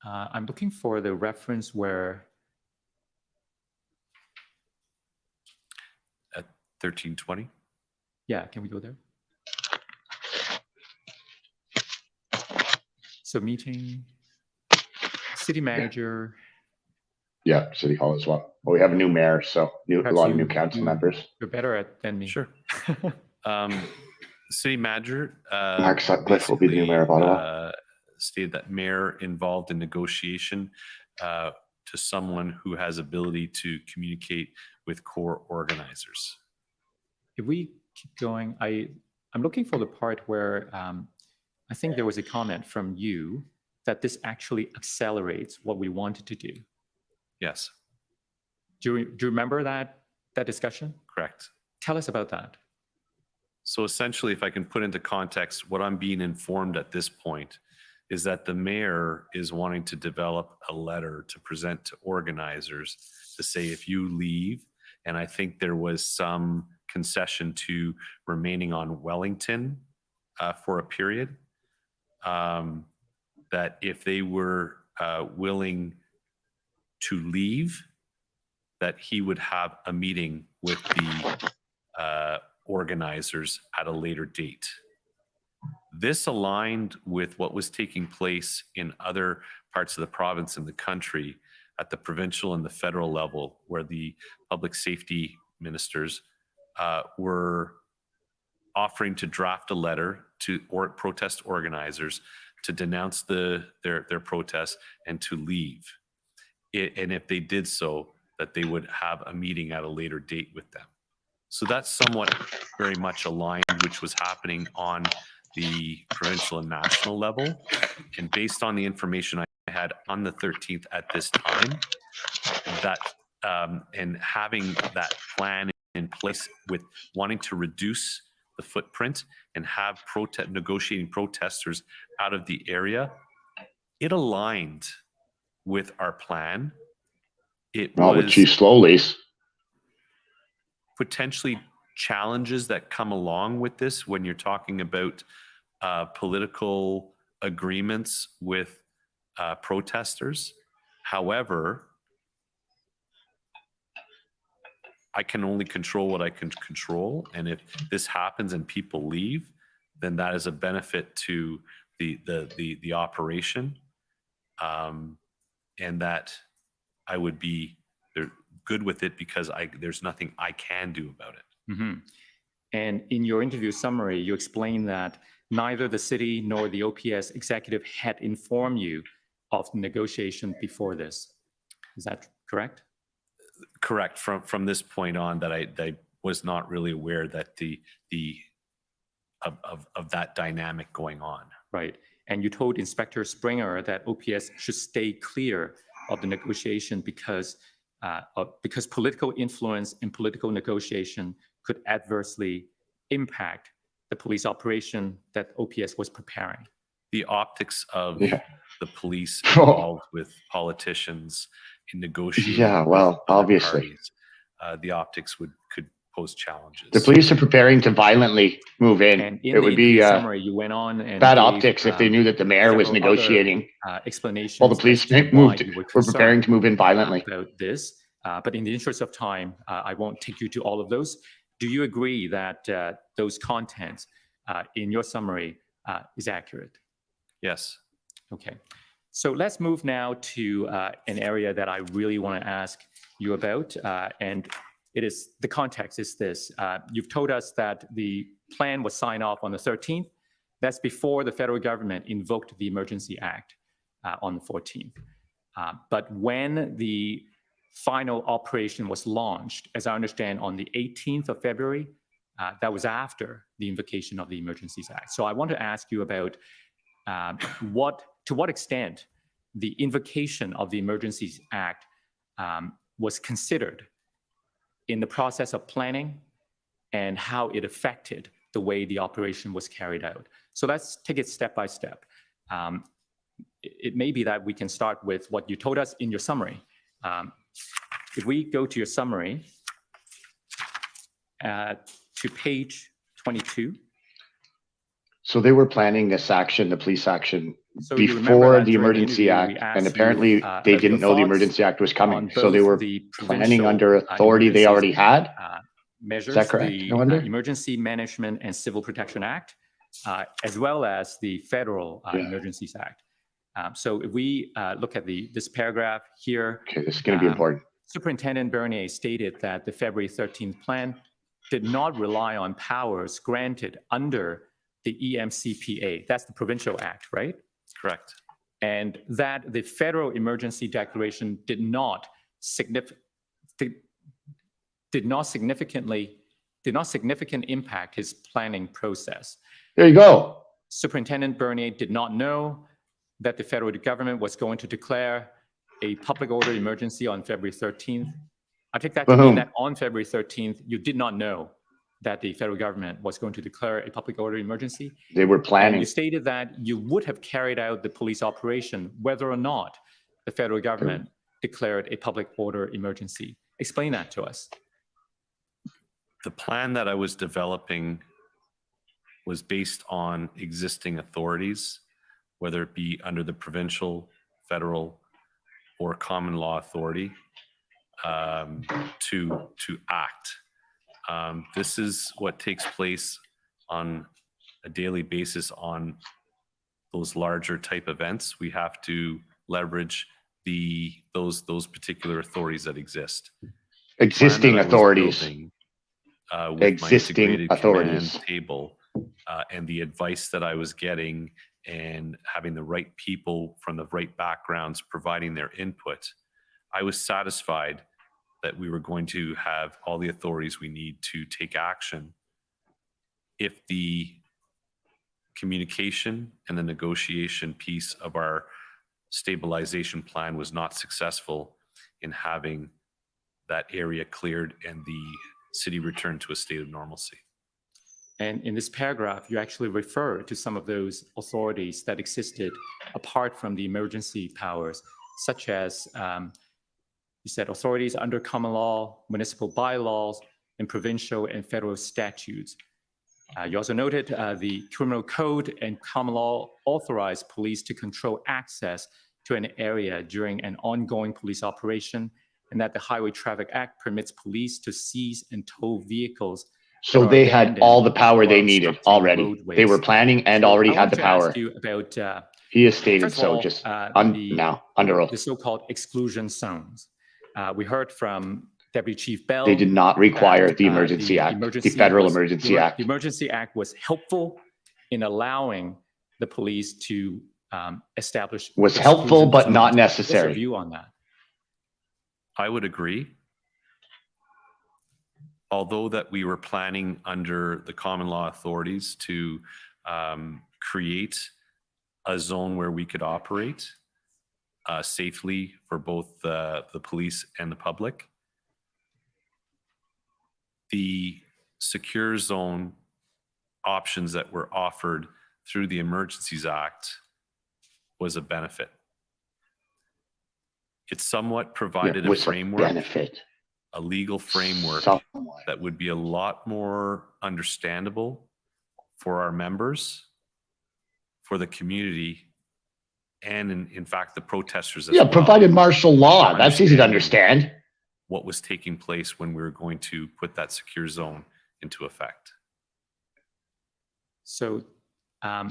S4: I'm looking for the reference where
S5: At 13:20.
S4: Yeah, can we go there? So meeting, city manager.
S1: Yeah, City Hall as well. Well, we have a new mayor, so a
S4: Perhaps
S1: lot of new
S4: you-
S1: council
S4: you-
S1: members.
S4: You're better than me.
S5: Sure. City manager.
S1: Mark Sutcliffe will be the new mayor of Ottawa.
S5: Stated that mayor involved in negotiation to someone who has ability to communicate with core organizers.
S4: If we keep going, I'm looking for the part where I think there was a comment from you that this actually accelerates what we wanted to do.
S5: Yes,
S4: Do you remember that discussion?
S5: correct.
S4: Tell us about that.
S5: So essentially, if I can put into context, what I'm being informed at this point is that the mayor is wanting to develop a letter to present to organizers to say, if you leave, and I think there was some concession to remaining on Wellington for a period, that if they were willing to leave, that he would have a meeting with the organizers at a later date. This aligned with what was taking place in other parts of the province and the country at the provincial and the federal level, where the public safety ministers were offering to draft a letter to protest organizers to denounce their protests and to leave. And if they did so, that they would have a meeting at a later date with them. So that's somewhat very much aligned, which was happening on the provincial and national level. And based on the information I had on the 13th at this time, that and having that plan in place with wanting to reduce the footprint and have negotiating protesters out of the area, it aligned with our plan. It
S1: Not with
S5: was
S1: Chief Sloly's.
S5: potentially challenges that come along with this when you're talking about political agreements with protesters. However, I can only control what I can control, and if this happens and people leave, then that is a benefit to the operation, and that I would be good with it because there's nothing I can do about it.
S4: Mm-hmm. And in your interview summary, you explained that neither the city nor the OPS executive had informed you of the negotiation before this. Is that correct?
S5: Correct. From this point on, that I was not really aware that of that dynamic going on.
S4: Right. And you told Inspector Springer that OPS should stay clear of the negotiation because political influence and political negotiation could adversely impact the police operation that OPS was preparing.
S5: The optics of
S1: Yeah.
S5: the police involved with politicians in negotiating.
S1: Yeah, well,
S5: with other
S1: obviously.
S5: parties, the optics could pose challenges.
S1: The police are preparing to violently move in.
S4: And in
S1: It
S4: the
S1: would be
S4: interview summary, you went on and
S1: bad
S4: gave,
S1: optics if they knew that the mayor was
S4: several other,
S1: negotiating
S4: explanations
S1: while the police
S4: as to why
S1: moved.
S4: you
S1: Were preparing to move in violently.
S4: about this. But in the interest of time, I won't take you to all of those. Do you agree that those contents in your summary is accurate?
S5: Yes.
S4: Okay. So let's move now to an area that I really want to ask you about. And it is, the context is this. You've told us that the plan was signed off on the 13th. That's before the federal government invoked the Emergency Act on the 14th. But when the final operation was launched, as I understand, on the 18th of February, that was after the invocation of the Emergencies Act. So I want to ask you about to what extent the invocation of the Emergencies Act was considered in the process of planning and how it affected the way the operation was carried out. So let's take it step by step. It may be that we can start with what you told us in your summary. If we go to your summary, to page 22.
S1: So they were planning this action, the police action,
S4: So you remember
S1: before
S4: that
S1: the
S4: during
S1: Emergency
S4: interview, we
S1: Act,
S4: asked
S1: and
S4: you,
S1: apparently they
S4: about
S1: didn't
S4: your
S1: know the
S4: thoughts
S1: Emergency Act was coming.
S4: on
S1: So they
S4: both
S1: were
S4: the
S1: planning
S4: provincial,
S1: under authority they already had.
S4: Measures,
S1: Is that correct?
S4: the
S1: I wonder?
S4: Emergency Management and Civil Protection Act, as well as the Federal
S1: Yeah.
S4: Emergencies Act. So if we look at this paragraph here,
S1: Okay, this is going to be important.
S4: Superintendent Bernier stated that the February 13th plan did not rely on powers granted under the EMCPA. That's the Provincial Act, right?
S5: Correct.
S4: And that the Federal Emergency Declaration did not significantly impact his planning process.
S1: There you go.
S4: Superintendent Bernier did not know that the federal government was going to declare a public order emergency on February 13th. I take that to mean
S1: Boom.
S4: that on February 13th, you did not know that the federal government was going to declare a public order emergency.
S1: They were
S4: And
S1: planning.
S4: you stated that you would have carried out the police operation whether or not the federal government declared a public order emergency. Explain that to us.
S5: The plan that I was developing was based on existing authorities, whether it be under the provincial, federal, or common law authority, to act. This is what takes place on a daily basis on those larger type events. We have to leverage those particular authorities that exist.
S1: Existing
S5: Plan that I was
S1: authorities.
S5: building, with my
S1: Existing
S5: integrated
S1: authorities.
S5: command table, and the advice that I was getting and having the right people from the right backgrounds providing their input, I was satisfied that we were going to have all the authorities we need to take action if the communication and the negotiation piece of our stabilization plan was not successful in having that area cleared and the city returned to a state of normalcy.
S4: And in this paragraph, you actually refer to some of those authorities that existed apart from the emergency powers, such as, you said, authorities under common law, municipal bylaws, and provincial and federal statutes. You also noted the criminal code and common law authorize police to control access to an area during an ongoing police operation, and that the Highway Traffic Act permits police to seize and tow vehicles.
S1: So
S4: that are
S1: they had
S4: abandoned
S1: all the power they
S4: or
S1: needed
S4: obstructing
S1: already.
S4: roadways.
S1: They were planning and
S4: So
S1: already
S4: I
S1: had
S4: want
S1: the
S4: to ask
S1: power.
S4: you about
S1: He has stated
S4: first of
S1: so
S4: all,
S1: just
S4: the
S1: now, under oath.
S4: the so-called exclusion zones. We heard from Deputy Chief Bell.
S1: They did not require
S4: that,
S1: the Emergency Act, the Federal Emergency Act.
S4: The Emergency Act was helpful in allowing the police to establish.
S1: Was helpful,
S4: exclusion
S1: but not
S4: zones. What's your
S1: necessary.
S4: view on that?
S5: I would agree. Although that we were planning under the common law authorities to create a zone where we could operate safely for both the police and the public, the secure zone options that were offered through the Emergencies Act was a benefit. It somewhat provided a
S1: was
S5: framework,
S1: benefit.
S5: a legal framework
S1: Somewhat.
S5: that would be a lot more understandable for our members, for the community, and in fact, the protesters as
S1: Yeah,
S5: well.
S1: provided martial law. That's easy to understand.
S5: What was taking place when we were going to put that secure zone into effect.
S4: So,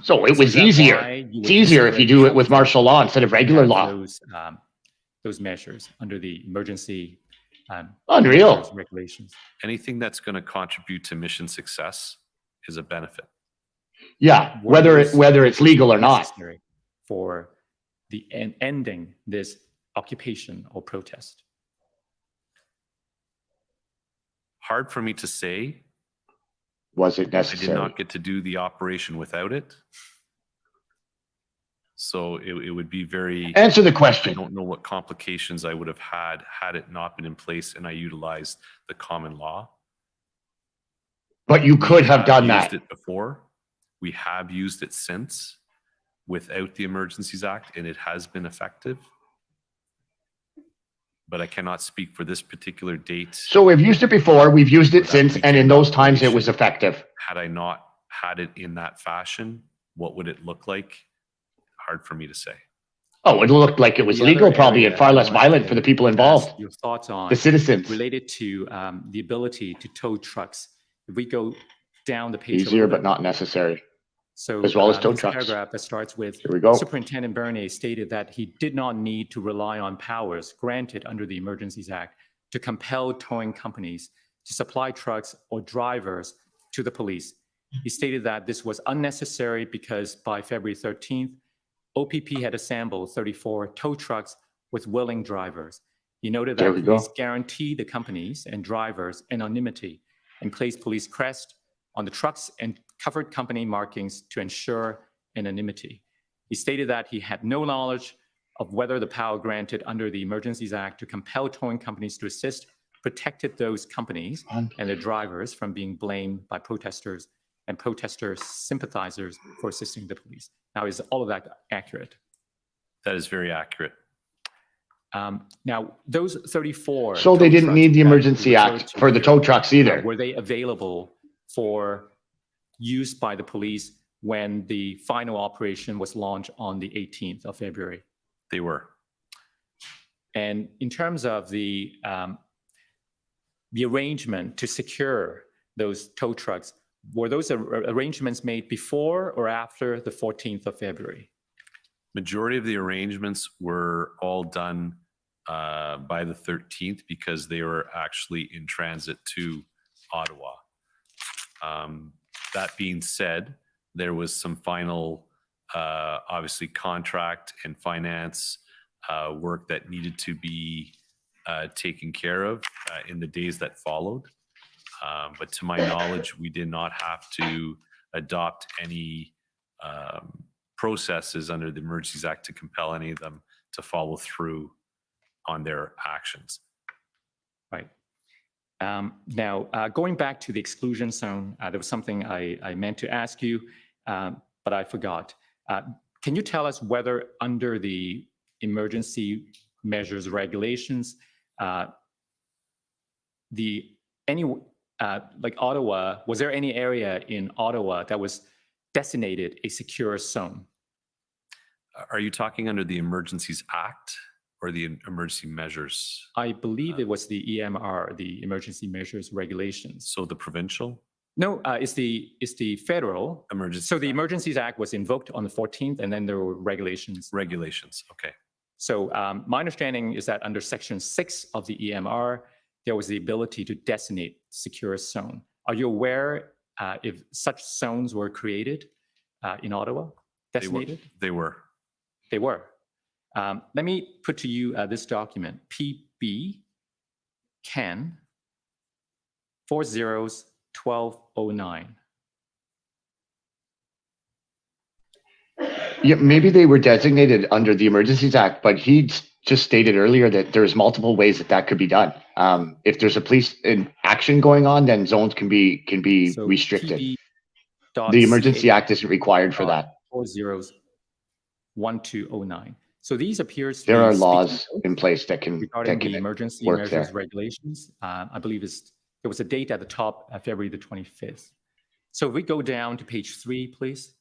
S1: So it
S4: is
S1: was
S4: that
S1: easier.
S4: why you
S1: It's
S4: would
S1: easier if you
S4: consider
S1: do it with
S4: helpful
S1: martial law instead of
S4: to
S1: regular
S4: have
S1: law.
S4: those measures under the emergency
S1: Unreal.
S4: measures, regulations?
S5: Anything that's going to contribute to mission success is a benefit.
S1: Yeah,
S4: Were
S1: whether
S4: those
S1: it's legal or not.
S4: necessary for the ending this occupation or protest?
S5: Hard for me to say.
S1: Was it
S5: I did
S1: necessary?
S5: not get to do the operation without it. So it would be very,
S1: Answer the
S5: I
S1: question.
S5: don't know what complications I would have had it not been in place and I utilized the common law.
S1: But you could
S5: We
S1: have done
S5: used
S1: that.
S5: it before. We have used it since without the Emergencies Act, and it has been effective. But I cannot speak for this particular date.
S1: So we've used it before, we've used it
S5: That
S1: since, and in
S5: weekend
S1: those times it was
S5: operation.
S1: effective.
S5: Had I not had it in that fashion, what would it look like? Hard for me to say.
S1: Oh, it looked like it was
S4: The
S1: legal
S4: other
S1: probably and
S4: area
S1: far
S4: I
S1: less
S4: wanted
S1: violent
S4: to
S1: for the people
S4: ask
S1: involved,
S4: your thoughts on
S1: the citizens.
S4: related to the ability to tow trucks. If we go down the page a
S1: Easier,
S4: little
S1: but
S4: bit,
S1: not necessary.
S4: so
S1: as well as tow
S4: this
S1: trucks.
S4: paragraph that starts with
S1: Here we go.
S4: Superintendent Bernier stated that he did not need to rely on powers granted under the Emergencies Act to compel towing companies to supply trucks or drivers to the police. He stated that this was unnecessary because by February 13th, OPP had assembled 34 tow trucks with willing drivers. He noted
S1: There
S4: that
S1: we go.
S4: police guaranteed the companies and drivers anonymity and placed police crest on the trucks and covered company markings to ensure anonymity. He stated that he had no knowledge of whether the power granted under the Emergencies Act to compel towing companies to assist protected those companies and their drivers from being blamed by protesters and protester sympathizers for assisting the police. Now, is all of that accurate?
S5: That is very accurate.
S4: Now, those 34.
S1: So they
S4: tow
S1: didn't
S4: trucks
S1: need the
S4: that
S1: Emergency
S4: you referred
S1: Act
S4: to
S1: for the
S4: here,
S1: tow trucks either.
S4: were they available for use by the police when the final operation was launched on the 18th of February?
S5: They were.
S4: And in terms of the arrangement to secure those tow trucks, were those arrangements made before or after the 14th of February?
S5: Majority of the arrangements were all done by the 13th because they were actually in transit to Ottawa. That being said, there was some final, obviously, contract and finance work that needed to be taken care of in the days that followed. But to my knowledge, we did not have to adopt any processes under the Emergencies Act to compel any of them to follow through on their actions.
S4: Right. Now, going back to the exclusion zone, there was something I meant to ask you, but I forgot. Can you tell us whether under the emergency measures regulations, like Ottawa, was there any area in Ottawa that was designated a secure zone?
S5: Are you talking under the Emergencies Act or the emergency measures?
S4: I believe it was the EMR, the Emergency Measures Regulations.
S5: So the provincial?
S4: No, it's the federal.
S5: Emergency.
S4: So the Emergencies Act was invoked on the 14th, and then there were regulations.
S5: Regulations, okay.
S4: So my understanding is that under Section 6 of the EMR, there was the ability to designate secure zone. Are you aware if such zones were created in Ottawa, designated?
S5: They were.
S4: They were. Let me put to you this document, PB CAN 40/1209.
S1: Yeah, maybe they were designated under the Emergencies Act, but he just stated earlier that there's multiple ways that could be done. If there's a police in action going on, then zones can be
S4: So
S1: restricted.
S4: PB.
S1: The Emergency Act isn't required for that.
S4: 40/1209. So these appears to
S1: There
S4: be
S1: are
S4: speaking
S1: laws
S4: notes
S1: in place that can
S4: regarding the emergency
S1: work
S4: measures
S1: there.
S4: regulations. I believe there was a date at the top, February the 25th. So if we go down to page 3, please.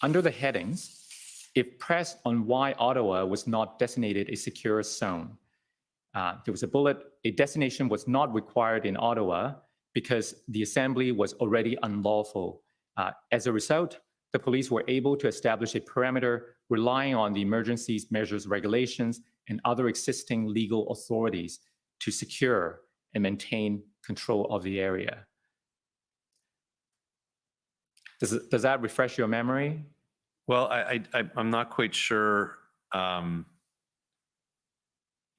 S4: Under the headings, if pressed on why Ottawa was not designated a secure zone, there was a bullet, a designation was not required in Ottawa because the assembly was already unlawful. As a result, the police were able to establish a perimeter relying on the emergency measures regulations and other existing legal authorities to secure and maintain control of the area. Does that refresh your memory?
S5: Well, I'm not quite sure,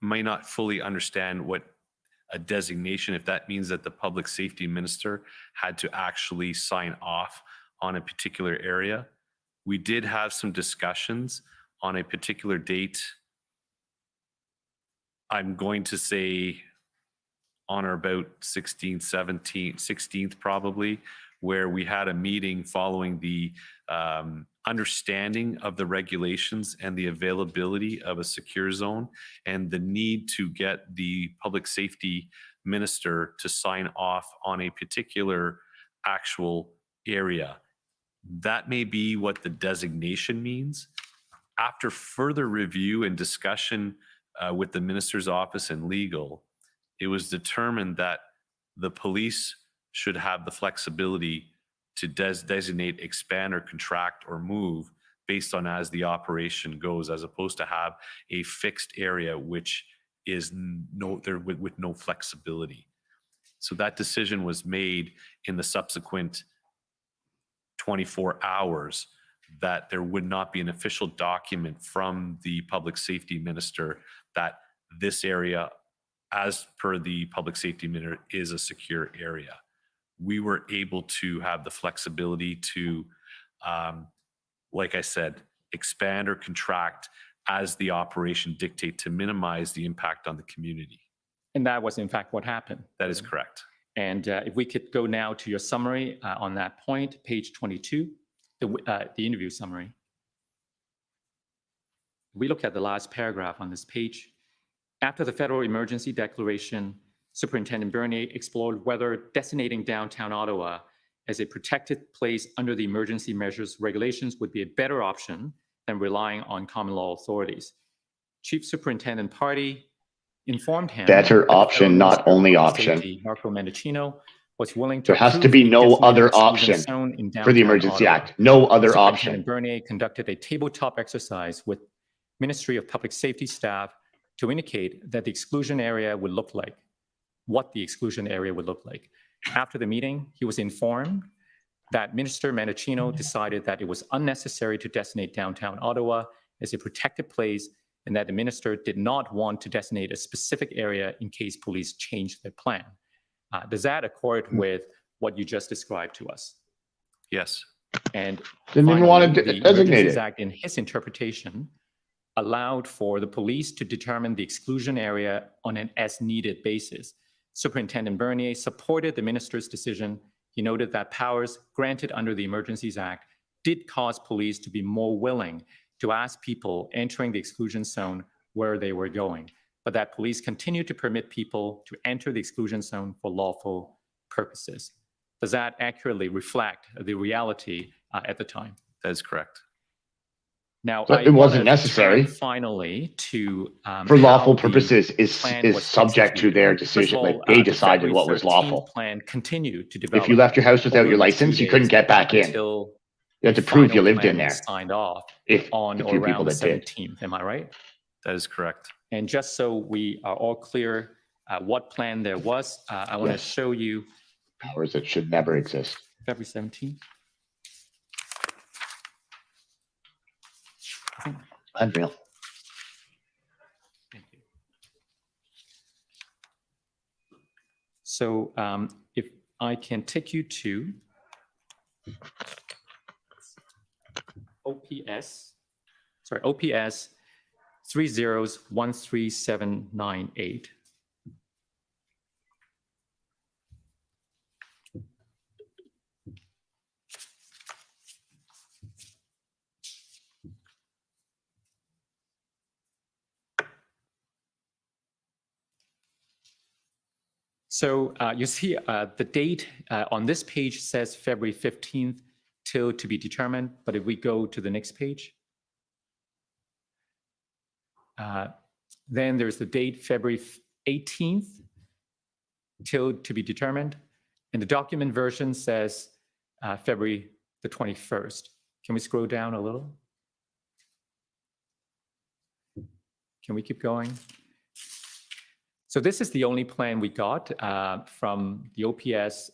S5: may not fully understand what a designation, if that means that the public safety minister had to actually sign off on a particular area. We did have some discussions on a particular date. I'm going to say on or about 16th, 17th, 16th probably, where we had a meeting following the understanding of the regulations and the availability of a secure zone and the need to get the public safety minister to sign off on a particular actual area. That may be what the designation means. After further review and discussion with the minister's office and legal, it was determined that the police should have the flexibility to designate, expand, or contract or move based on as the operation goes, as opposed to have a fixed area which is with no flexibility. So that decision was made in the subsequent 24 hours that there would not be an official document from the public safety minister that this area, as per the public safety minister, is a secure area. We were able to have the flexibility to, like I said, expand or contract as the operation dictate to minimize the impact on the community.
S4: And that was in fact what happened.
S5: That is correct.
S4: And if we could go now to your summary on that point, page 22, the interview summary. We look at the last paragraph on this page. After the federal emergency declaration, Superintendent Bernier explored whether designating downtown Ottawa as a protected place under the emergency measures regulations would be a better option than relying on common law authorities. Chief Superintendent Party informed him.
S1: Better option, not only option.
S4: Marco Mendocino was willing to
S1: There has to
S4: approve
S1: be
S4: the
S1: no
S4: designated
S1: other
S4: exclusion
S1: option
S4: zone in
S1: for the
S4: downtown
S1: Emergency
S4: Ottawa.
S1: Act. No other
S4: Superintendent
S1: option.
S4: Bernier conducted a tabletop exercise with Ministry of Public Safety staff to indicate that the exclusion area would look like, what the exclusion area would look like. After the meeting, he was informed that Minister Mendocino decided that it was unnecessary to designate downtown Ottawa as a protected place and that the minister did not want to designate a specific area in case police changed their plan. Does that accord with what you just described to us?
S5: Yes.
S4: And
S1: Didn't even
S4: finally,
S1: want to
S4: the
S1: designate
S4: Emergencies
S1: it.
S4: Act, in his interpretation, allowed for the police to determine the exclusion area on an as-needed basis. Superintendent Bernier supported the minister's decision. He noted that powers granted under the Emergencies Act did cause police to be more willing to ask people entering the exclusion zone where they were going, but that police continued to permit people to enter the exclusion zone for lawful purposes. Does that accurately reflect the reality at the time?
S5: That is correct.
S4: Now,
S1: But
S4: I
S1: it wasn't
S4: wanna
S1: necessary.
S4: turn finally to
S1: For lawful
S4: how the
S1: purposes
S4: plan
S1: is
S4: was
S1: subject to their
S4: executed. First
S1: decision.
S4: of
S1: Like
S4: all,
S1: they
S4: the
S1: decided
S4: February
S1: what was
S4: 13th
S1: lawful.
S4: Plan continued to develop.
S1: If you left your house without
S4: over
S1: your
S4: the next 2
S1: license, you couldn't
S4: days
S1: get back in.
S4: until
S1: You had to
S4: the
S1: prove you
S4: final
S1: lived in
S4: plan
S1: there.
S4: was signed off
S1: If
S4: on
S1: the
S4: or
S1: few
S4: around
S1: people
S4: the
S1: that did.
S4: 17th. Am I right?
S5: That is correct.
S4: And just so we are all clear what plan there was, I want to
S1: Yes.
S4: show you
S1: Powers that should never exist.
S4: February 17th.
S1: Unreal.
S4: Thank you. So if I can take you to OPS 30133798. So you see the date on this page says February 15th till to be determined. But if we go to the next page, then there's the date February 18th till to be determined. And the document version says February the 21st. Can we scroll down a little? Can we keep going? So this is the only plan we got from the OPS,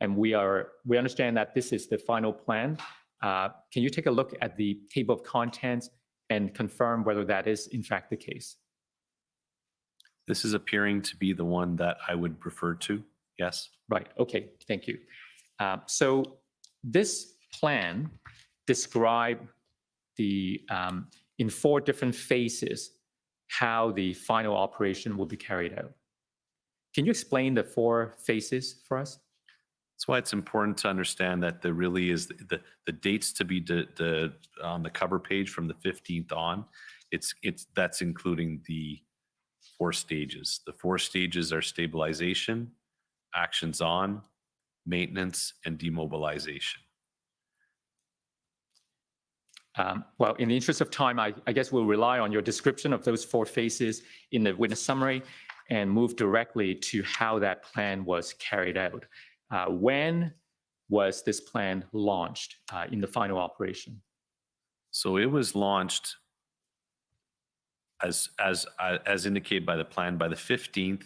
S4: and we understand that this is the final plan. Can you take a look at the table of contents and confirm whether that is in fact the case?
S5: This is appearing to be the one that I would refer to. Yes.
S4: Right. Okay. Thank you. So this plan described the in 4 different phases how the final operation will be carried out. Can you explain the 4 phases for us?
S5: That's why it's important to understand that there really is the dates to be on the cover page from the 15th on. That's including the 4 stages. The 4 stages are stabilization, actions on, maintenance, and demobilization.
S4: Well, in the interest of time, I guess we'll rely on your description of those 4 phases in the witness summary and move directly to how that plan was carried out. When was this plan launched in the final operation?
S5: So it was launched as indicated by the plan by the 15th.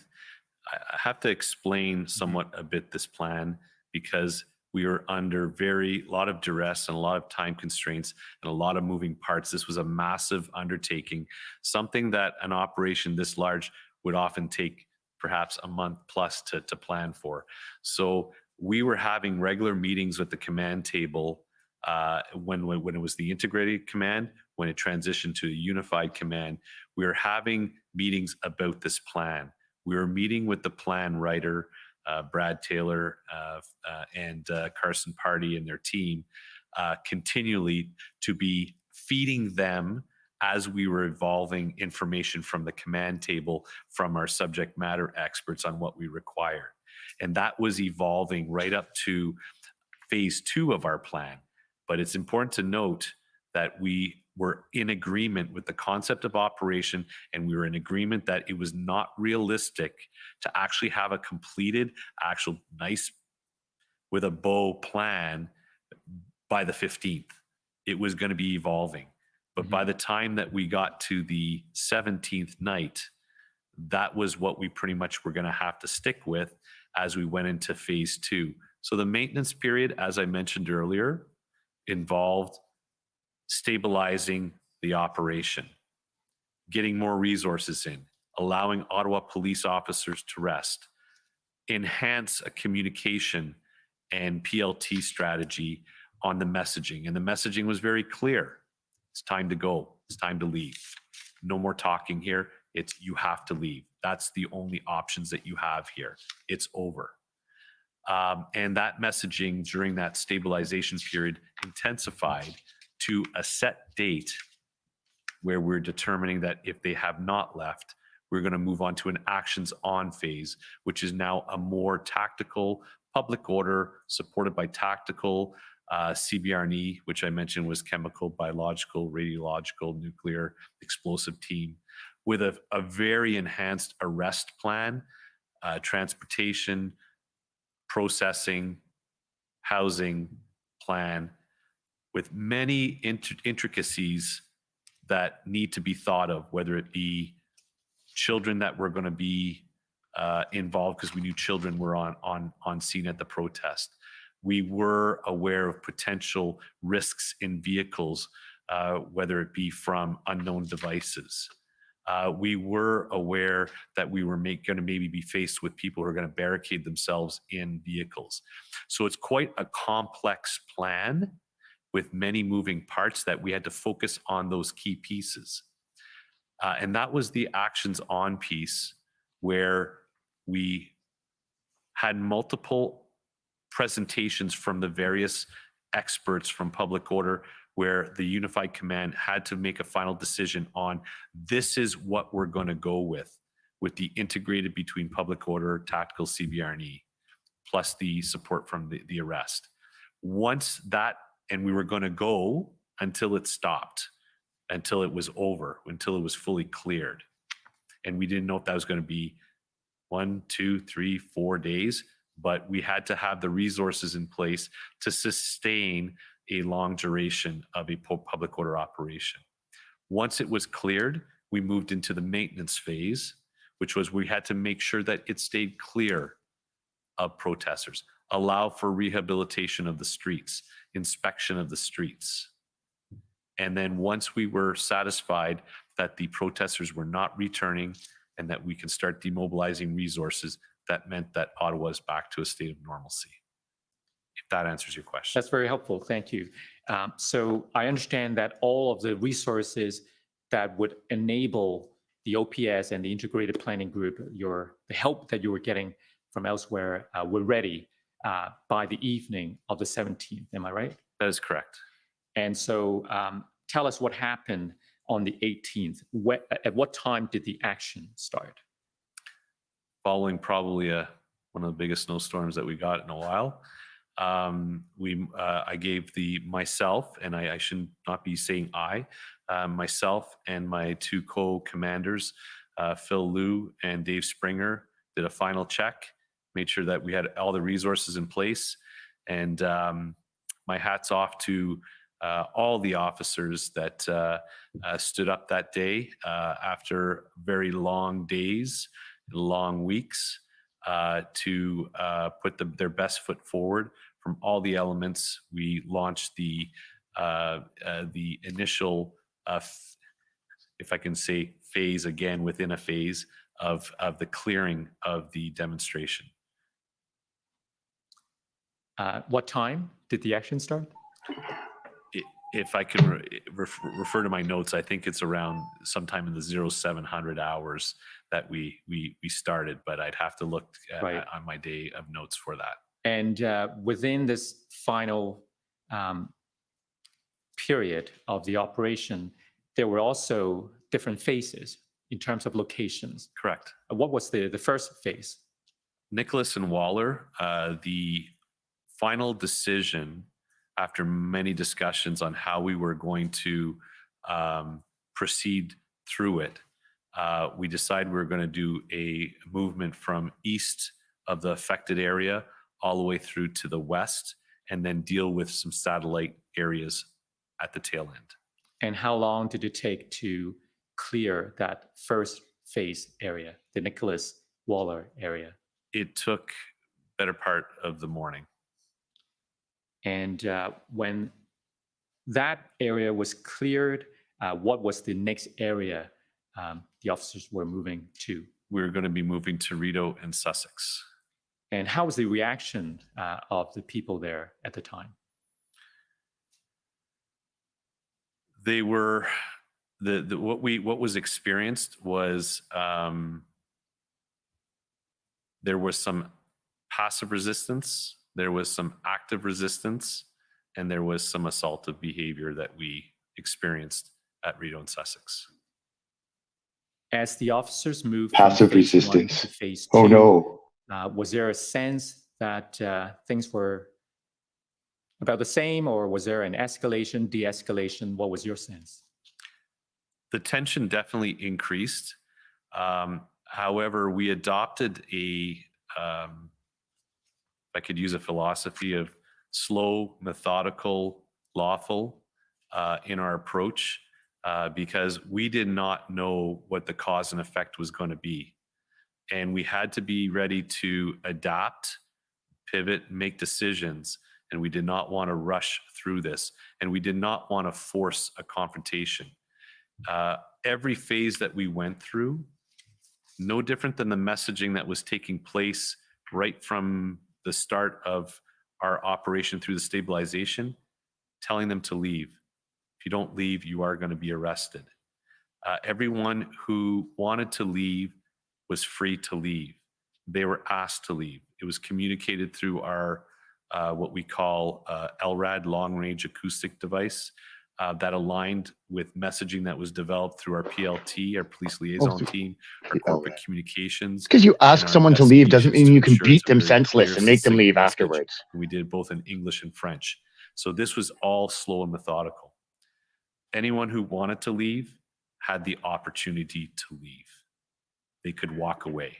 S5: I have to explain somewhat a bit this plan because we were under a lot of duress and a lot of time constraints and a lot of moving parts. This was a massive undertaking, something that an operation this large would often take perhaps a month plus to plan for. So we were having regular meetings with the command table when it was the integrated command, when it transitioned to a unified command. We were having meetings about this plan. We were meeting with the plan writer, Brad Taylor and Carson Party and their team continually to be feeding them as we were evolving information from the command table from our subject matter experts on what we required. And that was evolving right up to phase 2 of our plan. But it's important to note that we were in agreement with the concept of operation, and we were in agreement that it was not realistic to actually have a completed, actual nice with a bow plan by the 15th. It was going to be evolving. But by the time that we got to the 17th night, that was what we pretty much were going to have to stick with as we went into phase 2. So the maintenance period, as I mentioned earlier, involved stabilizing the operation, getting more resources in, allowing Ottawa police officers to rest, enhance a communication and PLT strategy on the messaging. And the messaging was very clear. It's time to go. It's time to leave. No more talking here. It's you have to leave. That's the only options that you have here. It's over. And that messaging during that stabilization period intensified to a set date where we're determining that if they have not left, we're going to move on to an actions on phase, which is now a more tactical public order supported by tactical CBRNE, which I mentioned was chemical, biological, radiological, nuclear, explosive team, with a very enhanced arrest plan, transportation, processing, housing plan, with many intricacies that need to be thought of, whether it be children that were going to be involved, because we knew children were on scene at the protest. We were aware of potential risks in vehicles, whether it be from unknown devices. We were aware that we were going to maybe be faced with people who are going to barricade themselves in vehicles. So it's quite a complex plan with many moving parts that we had to focus on those key pieces. And that was the actions on piece, where we had multiple presentations from the various experts from public order, where the unified command had to make a final decision on this is what we're going to go with the integrated between public order, tactical CBRNE, plus the support from the arrest. Once that, and we were going to go until it stopped, until it was over, until it was fully cleared. And we didn't know if that was going to be 1, 2, 3, 4 days, but we had to have the resources in place to sustain a long duration of a public order operation. Once it was cleared, we moved into the maintenance phase, which was we had to make sure that it stayed clear of protesters, allow for rehabilitation of the streets, inspection of the streets. And then once we were satisfied that the protesters were not returning and that we can start demobilizing resources, that meant that Ottawa is back to a state of normalcy. If that answers your question.
S4: That's very helpful. Thank you. So I understand that all of the resources that would enable the OPS and the integrated planning group, the help that you were getting from elsewhere were ready by the evening of the 17th. Am I right?
S5: That is correct.
S4: And so tell us what happened on the 18th. At what time did the action start?
S5: Following probably one of the biggest snowstorms that we got in a while. I gave myself, and I should not be saying myself and my 2 co-commanders, Phil Liu and Dave Springer, did a final check, made sure that we had all the resources in place. And my hat's off to all the officers that stood up that day after very long days, long weeks, to put their best foot forward from all the elements. We launched the initial, if I can say, phase again within a phase of the clearing of the demonstration.
S4: What time did the action start?
S5: If I can refer to my notes, I think it's around sometime in the 0700 hours that we started, but I'd have to look on my day of notes for that.
S4: And within this final period of the operation, there were also different phases in terms of locations.
S5: Correct.
S4: What was the first phase?
S5: Nicholas and Waller, the final decision after many discussions on how we were going to proceed through it, we decided we were going to do a movement from east of the affected area all the way through to the west, and then deal with some satellite areas at the tail end.
S4: And how long did it take to clear that first phase area, the Nicholas Waller area?
S5: It took better part of the morning.
S4: And when that area was cleared, what was the next area the officers were moving to?
S5: We were going to be moving to Rideau and Sussex.
S4: And how was the reaction of the people there at the time?
S5: They were what was experienced was there was some passive resistance, there was some active resistance, and there was some assaultive behavior that we experienced at Rideau and Sussex.
S4: As the officers moved
S1: Passive
S4: from phase one
S1: resistance.
S4: to phase two,
S1: Oh no.
S4: Was there a sense that things were about the same, or was there an escalation, de-escalation? What was your sense?
S5: The tension definitely increased. However, we adopted if I could use a philosophy of slow, methodical, lawful in our approach, because we did not know what the cause and effect was going to be. And we had to be ready to adapt, pivot, make decisions. And we did not want to rush through this. And we did not want to force a confrontation. Every phase that we went through, no different than the messaging that was taking place right from the start of our operation through the stabilization, telling them to leave. If you don't leave, you are going to be arrested. Everyone who wanted to leave was free to leave. They were asked to leave. It was communicated through our what we call LRAD, long range acoustic device, that aligned with messaging that was developed through our PLT, our police liaison team, our corporate communications.
S1: Because you ask
S5: and our
S1: someone to leave doesn't mean you can
S5: investigations to
S1: beat them
S5: ensure it's a very
S1: senseless and make them
S5: clear,
S1: leave
S5: succinct message.
S1: afterwards.
S5: And we did both in English and French. So this was all slow and methodical. Anyone who wanted to leave had the opportunity to leave. They could walk away.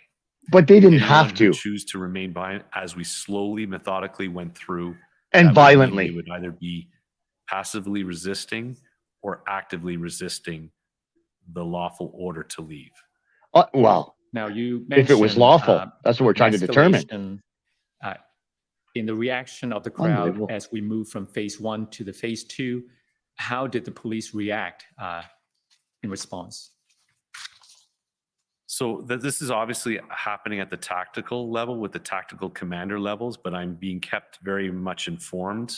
S1: But they didn't
S5: Anyone
S1: have
S5: who
S1: to.
S5: choose to remain behind, as we slowly, methodically went through,
S1: And
S5: that would mean
S1: violently.
S5: they would either be passively resisting or actively resisting the lawful order to leave.
S1: Well,
S4: Now, you
S1: if it was
S4: mentioned,
S1: lawful, that's what we're trying to determine.
S4: escalation, in the reaction of the crowd
S1: Unbelievable.
S4: as we moved from phase one to the phase two, how did the police react in response?
S5: So this is obviously happening at the tactical level with the tactical commander levels, but I'm being kept very much informed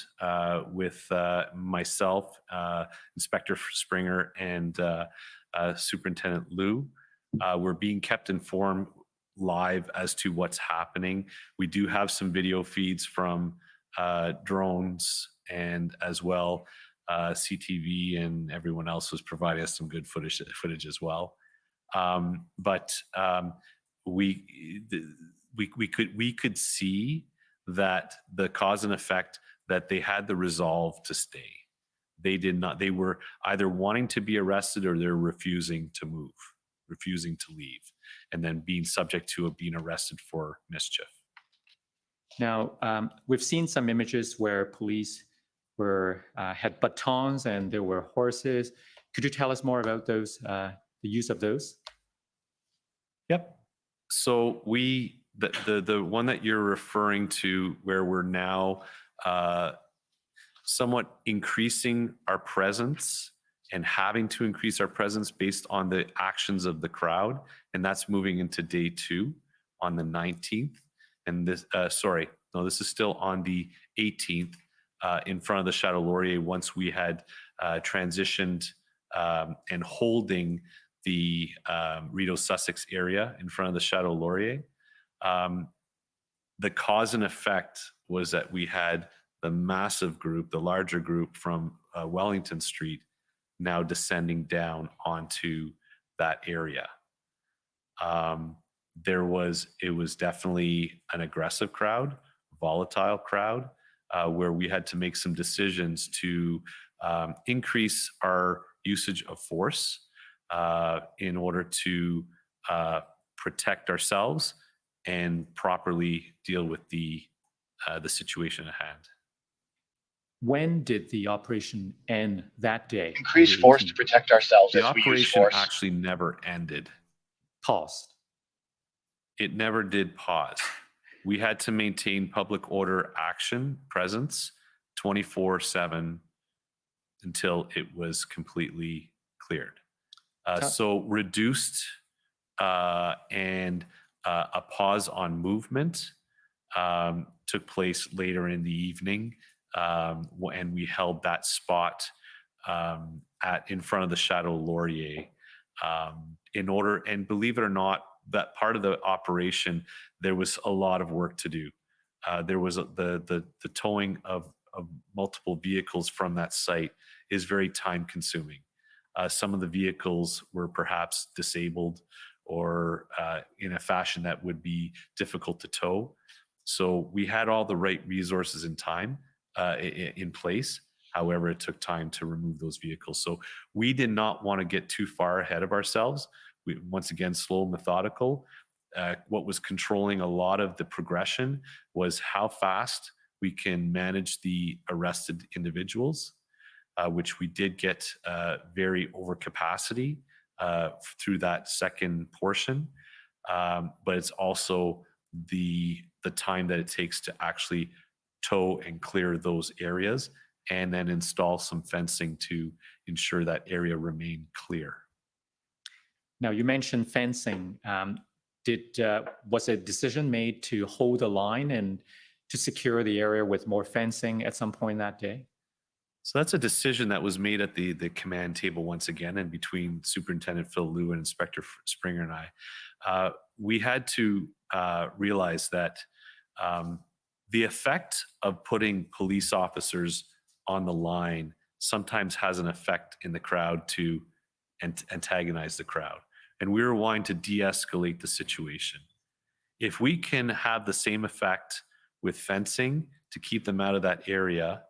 S5: with myself, Inspector Springer, and Superintendent Liu. We're being kept informed live as to what's happening. We do have some video feeds from drones, and as well CTV and everyone else was providing us some good footage as well. But we could see that the cause and effect, that they had the resolve to stay. They did not. They were either wanting to be arrested or they're refusing to move, refusing to leave, and then being subject to being arrested for mischief.
S4: Now, we've seen some images where police had batons and there were horses. Could you tell us more about those? The use of those?
S5: Yep. So the one that you're referring to, where we're now somewhat increasing our presence and having to increase our presence based on the actions of the crowd, and that's moving into day 2 on the 19th. And this, this is still on the 18th in front of the Chateau Laurier, once we had transitioned and holding the Rideau Sussex area in front of the Chateau Laurier. The cause and effect was that we had the massive group, the larger group from Wellington Street, now descending down onto that area. It was definitely an aggressive crowd, volatile crowd, where we had to make some decisions to increase our usage of force in order to protect ourselves and properly deal with the situation at hand.
S4: When did the operation end that day?
S1: Increase
S4: the
S1: force to
S4: 18th?
S1: protect ourselves
S5: The
S1: as we use
S5: operation
S1: force.
S5: actually never ended.
S4: Paused.
S5: It never did pause. We had to maintain public order action presence 24/7 until it was completely cleared. So reduced and a pause on movement took place later in the evening, and we held that spot in front of the Chateau Laurier in order, and believe it or not, that part of the operation, there was a lot of work to do. There was the towing of multiple vehicles from that site is very time consuming. Some of the vehicles were perhaps disabled or in a fashion that would be difficult to tow. So we had all the right resources and time in place. However, it took time to remove those vehicles. So we did not want to get too far ahead of ourselves. We, once again, slow, methodical. What was controlling a lot of the progression was how fast we can manage the arrested individuals, which we did get very over capacity through that second portion. But it's also the time that it takes to actually tow and clear those areas and then install some fencing to ensure that area remained clear.
S4: Now, you mentioned fencing. Was a decision made to hold the line and to secure the area with more fencing at some point that day?
S5: So that's a decision that was made at the command table once again, and between Superintendent Phil Liu and Inspector Springer and I. We had to realize that the effect of putting police officers on the line sometimes has an effect in the crowd to antagonize the crowd. And we were wanting to de-escalate the situation. If we can have the same effect with fencing to keep them out of that area,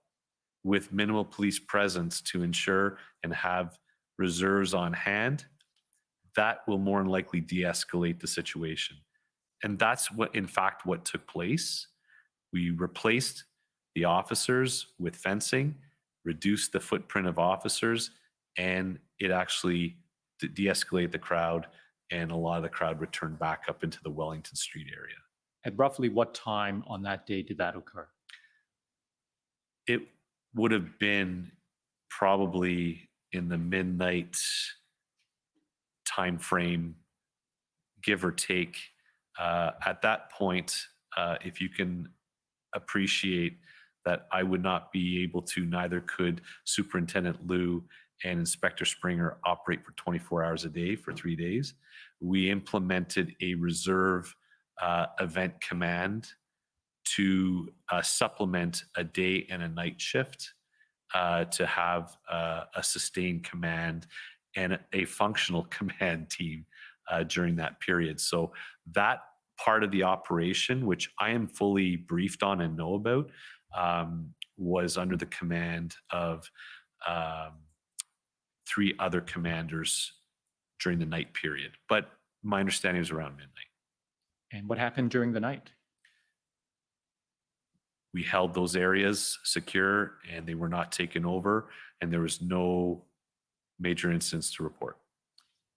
S5: with minimal police presence to ensure and have reserves on hand, that will more than likely de-escalate the situation. And that's what, in fact, what took place. We replaced the officers with fencing, reduced the footprint of officers, and it actually de-escalated the crowd, and a lot of the crowd returned back up into the Wellington Street area.
S4: At roughly what time on that day did that occur?
S5: It would have been probably in the midnight time frame, give or take. At that point, if you can appreciate that I would not be able to, neither could Superintendent Liu and Inspector Springer operate for 24 hours a day for 3 days. We implemented a reserve event command to supplement a day and a night shift to have a sustained command and a functional command team during that period. So that part of the operation, which I am fully briefed on and know about, was under the command of 3 other commanders during the night period. But my understanding was around midnight.
S4: And what happened during the night?
S5: We held those areas secure and they were not taken over, and there was no major incidents to report.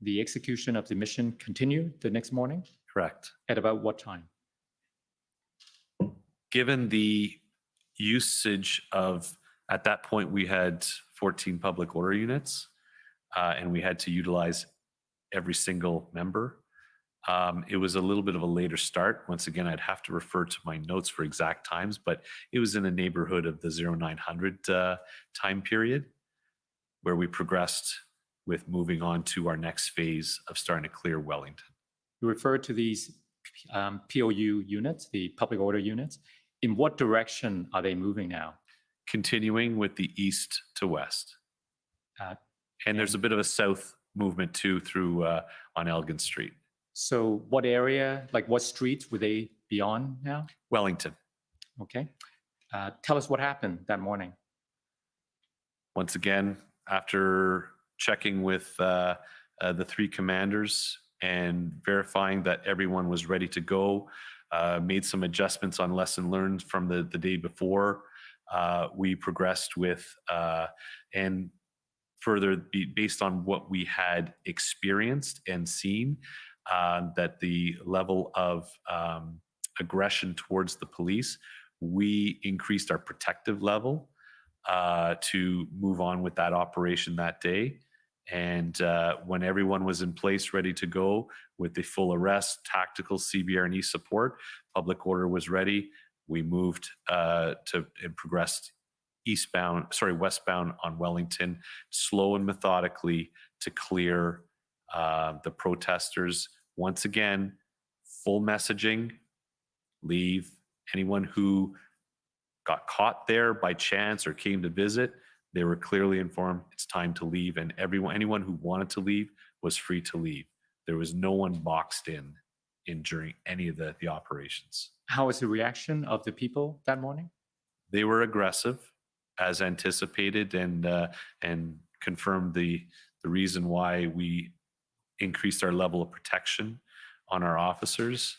S4: The execution of the mission continued the next morning?
S5: Correct.
S4: At about what time?
S5: Given the usage of, at that point, we had 14 public order units, and we had to utilize every single member. It was a little bit of a later start. Once again, I'd have to refer to my notes for exact times, but it was in the neighborhood of the 0900 time period where we progressed with moving on to our next phase of starting to clear Wellington.
S4: You referred to these POU units, the public order units. In what direction are they moving now?
S5: Continuing with the east to west. And there's a bit of a south movement too through on Elgin Street.
S4: So what area, like what streets would they be on now?
S5: Wellington.
S4: Okay. Tell us what happened that morning.
S5: Once again, after checking with the three commanders and verifying that everyone was ready to go. Made some adjustments on lesson learned from the day before. We progressed with and further based on what we had experienced and seen, that the level of aggression towards the police, we increased our protective level to move on with that operation that day. And when everyone was in place, ready to go with the full arrest, tactical CBR&E support, public order was ready. We moved and progressed westbound on Wellington, slow and methodically to clear the protesters. Once again, full messaging, leave. Anyone who got caught there by chance or came to visit, they were clearly informed it's time to leave, and anyone who wanted to leave was free to leave. There was no one boxed in during any of the operations.
S4: How was the reaction of the people that morning?
S5: They were aggressive, as anticipated, and confirmed the reason why we increased our level of protection on our officers.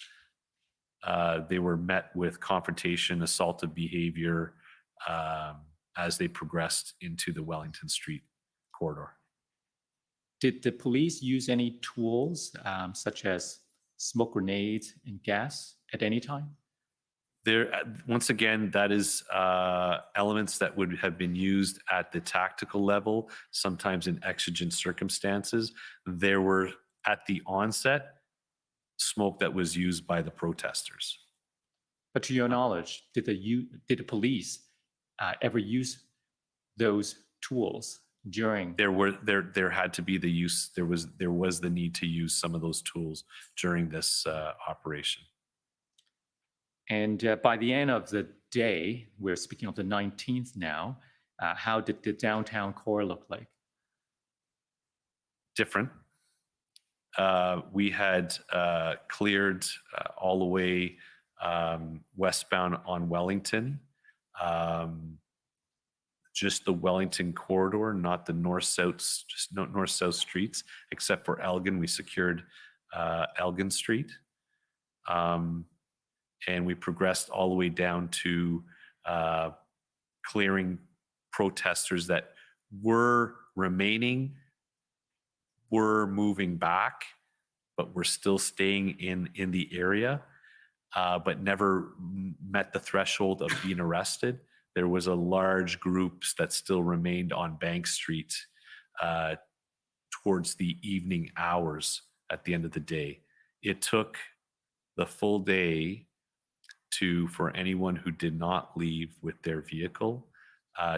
S5: They were met with confrontation, assaultive behavior, as they progressed into the Wellington Street corridor.
S4: Did the police use any tools such as smoke grenades and gas at any time?
S5: There, once again, that is elements that would have been used at the tactical level, sometimes in exigent circumstances. There were, at the onset, smoke that was used by the protesters.
S4: But to your knowledge, did the police ever use those tools during?
S5: There had to be the use. There was the need to use some of those tools during this operation.
S4: And by the end of the day, we're speaking of the 19th now, how did the downtown core look like?
S5: Different. We had cleared all the way westbound on Wellington, just the Wellington corridor, not the north-south, just north-south streets, except for Elgin. We secured Elgin Street. And we progressed all the way down to clearing protesters that were remaining, were moving back, but were still staying in the area, but never met the threshold of being arrested. There was a large group that still remained on Bank Street towards the evening hours at the end of the day. It took the full day for anyone who did not leave with their vehicle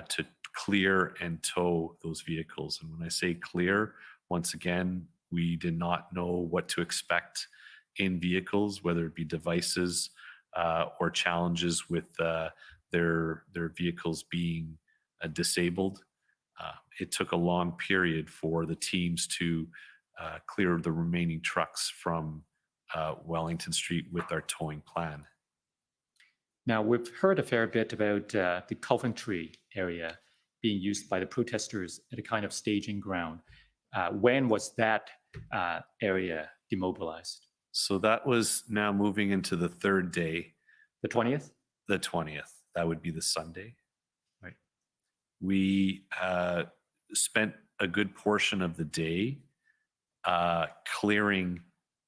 S5: to clear and tow those vehicles. And when I say clear, once again, we did not know what to expect in vehicles, whether it be devices or challenges with their vehicles being disabled. It took a long period for the teams to clear the remaining trucks from Wellington Street with our towing plan.
S4: Now, we've heard a fair bit about the Coventry area being used by the protesters at a kind of staging ground. When was that area demobilized?
S5: So that was now moving into the third day.
S4: The 20th?
S5: The 20th. That would be the Sunday.
S4: Right.
S5: We spent a good portion of the day clearing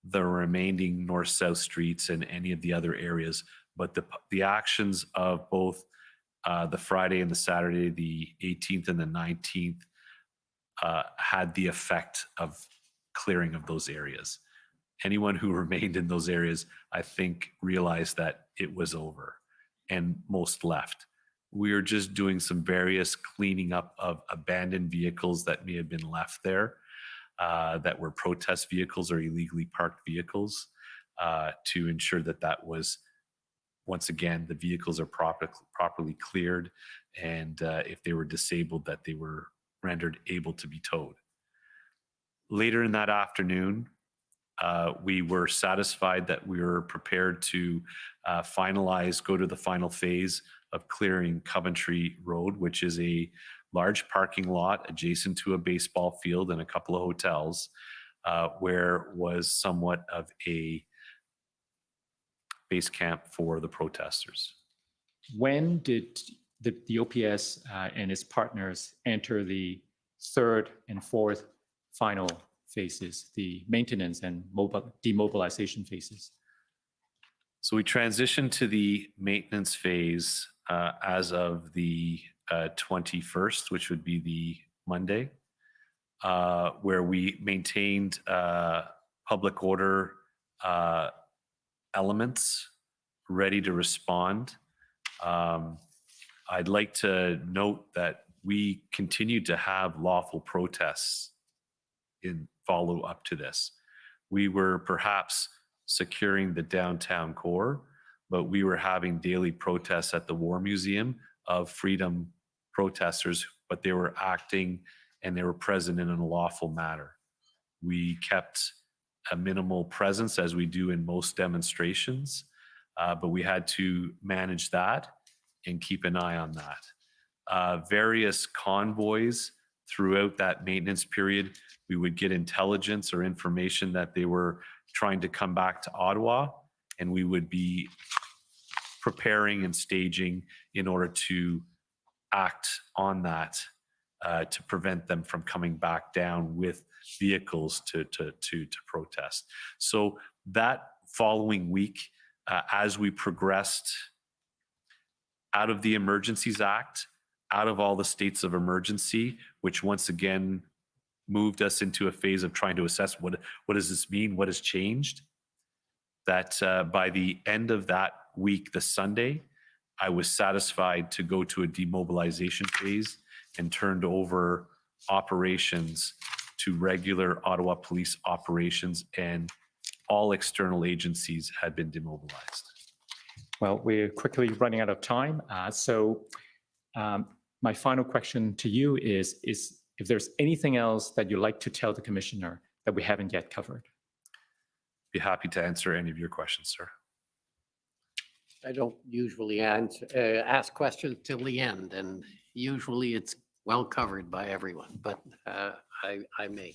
S5: the remaining north-south streets and any of the other areas. But the actions of both the Friday and the Saturday, the 18th and the 19th, had the effect of clearing of those areas. Anyone who remained in those areas, I think, realized that it was over, and most left. We are just doing some various cleaning up of abandoned vehicles that may have been left there, that were protest vehicles or illegally parked vehicles, to ensure that was, once again, the vehicles are properly cleared, and if they were disabled, that they were rendered able to be towed. Later in that afternoon, we were satisfied that we were prepared to go to the final phase of clearing Coventry Road, which is a large parking lot adjacent to a baseball field and a couple of hotels, where was somewhat of a base camp for the protesters.
S4: When did the OPS and its partners enter the third and fourth final phases, the maintenance and demobilization phases?
S5: So we transitioned to the maintenance phase as of the 21st, which would be the Monday, where we maintained public order elements ready to respond. I'd like to note that we continued to have lawful protests in follow up to this. We were perhaps securing the downtown core, but we were having daily protests at the War Museum of freedom protesters, but they were acting and they were present in a lawful manner. We kept a minimal presence as we do in most demonstrations, but we had to manage that and keep an eye on that. Various convoys throughout that maintenance period, we would get intelligence or information that they were trying to come back to Ottawa, and we would be preparing and staging in order to act on that to prevent them from coming back down with vehicles to protest. So that following week, as we progressed out of the Emergencies Act, out of all the states of emergency, which once again moved us into a phase of trying to assess what does this mean, what has changed, that by the end of that week, the Sunday, I was satisfied to go to a demobilization phase and turned over operations to regular Ottawa Police operations, and all external agencies had been demobilized.
S4: Well, we're quickly running out of time. My final question to you is if there's anything else that you'd like to tell the commissioner that we haven't yet covered.
S5: Be happy to answer any of your questions, sir.
S3: I don't usually ask questions till the end, and usually it's well covered by everyone, but I may.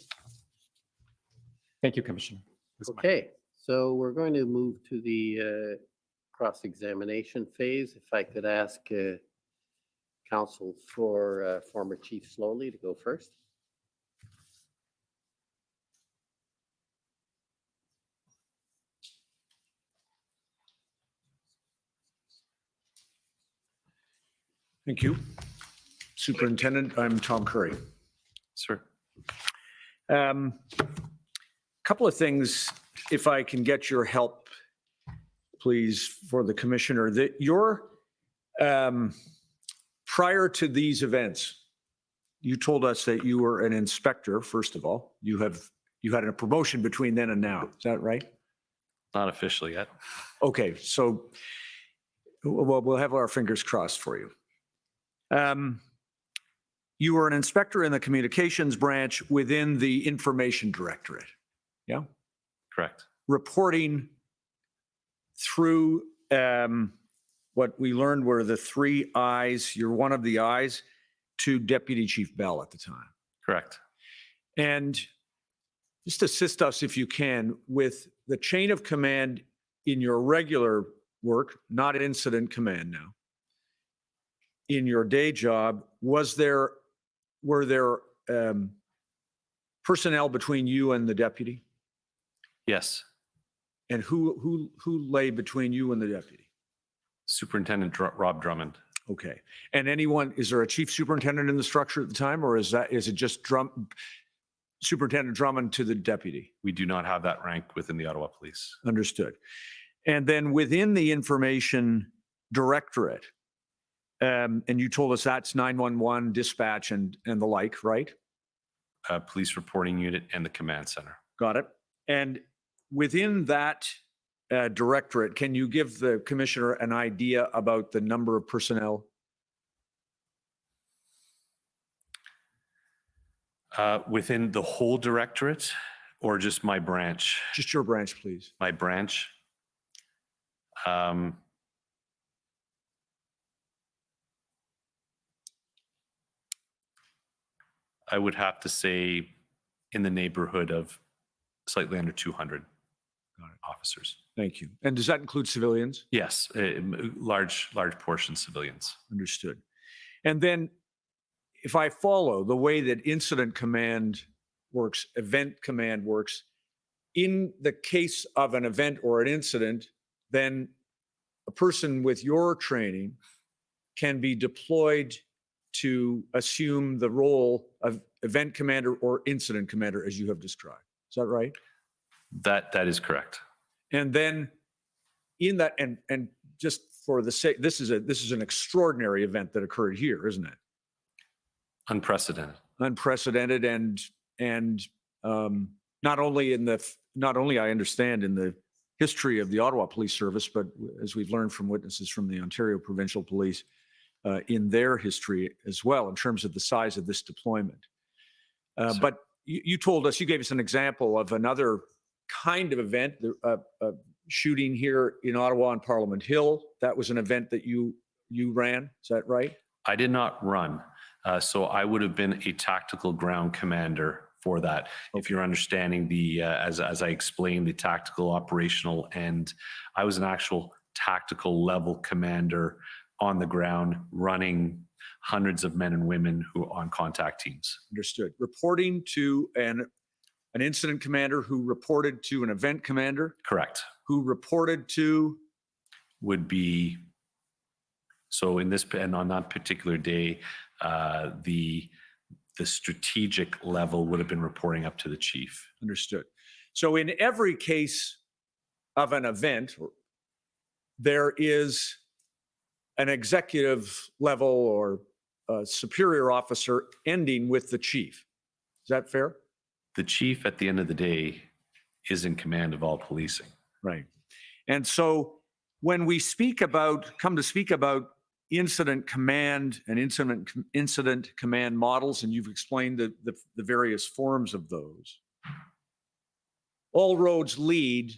S4: Thank you, Commissioner.
S3: Okay, so we're going to move to the cross-examination phase. If I could ask counsel for former Chief Sloly to go first.
S7: Thank you. Superintendent, I'm Tom Curry.
S5: Sir.
S7: Couple of things, if I can get your help, please, for the commissioner. That your prior to these events, you told us that you were an inspector. First of all, you had a promotion between then and now. Is that right?
S5: Not officially yet.
S7: Okay, so we'll have our fingers crossed for you. You were an inspector in the communications branch within the information directorate. Yeah?
S5: Correct.
S7: Reporting through what we learned were the three eyes. You're one of the eyes to Deputy Chief Bell at the time.
S5: Correct.
S7: And just assist us, if you can, with the chain of command in your regular work, not incident command now. In your day job, were there personnel between you and the deputy?
S5: Yes.
S7: And who lay between you and the deputy?
S5: Superintendent Rob Drummond.
S7: Okay. And is there a chief superintendent in the structure at the time, or is it just Superintendent Drummond to the deputy?
S5: We do not have that rank within the Ottawa Police.
S7: Understood. And then within the information directorate, and you told us that's 911, dispatch, and the like, right?
S5: Police reporting unit and the command center.
S7: Got it. And within that directorate, can you give the commissioner an idea about the number of personnel?
S5: Within the whole directorate or just my branch?
S7: Just your branch, please.
S5: My branch. I would have to say in the neighborhood of slightly under 200 officers.
S7: Thank you. And does that include civilians?
S5: Yes, large portion civilians.
S7: Understood. And then if I follow the way that incident command works, event command works, in the case of an event or an incident, then a person with your training can be deployed to assume the role of event commander or incident commander, as you have described. Is that right?
S5: That is correct.
S7: And then in that, and just for the sake, this is an extraordinary event that occurred here, isn't it?
S5: Unprecedented.
S7: Unprecedented, and not only I understand in the history of the Ottawa Police Service, but as we've learned from witnesses from the Ontario Provincial Police, in their history as well, in terms of the size of this deployment. But you told us, you gave us an example of another kind of event, a shooting here in Ottawa on Parliament Hill. That was an event that you ran, is that right?
S5: I did not run. So I would have been a tactical ground commander for that. Okay. If you're understanding the, as I explained, the tactical operational end, I was an actual tactical level commander on the ground running hundreds of men and women who are on contact teams.
S7: Understood. Reporting to an incident commander who reported to an event commander?
S5: Correct.
S7: Who reported to?
S5: Would be, so in this, and on that particular day, the strategic level would have been reporting up to the chief.
S7: Understood. So in every case of an event, there is an executive level or a superior officer ending with the chief. Is that fair?
S5: The chief at the end of the day is in command of all policing.
S7: Right. And so when we come to speak about incident command and incident command models, and you've explained the various forms of those, all roads lead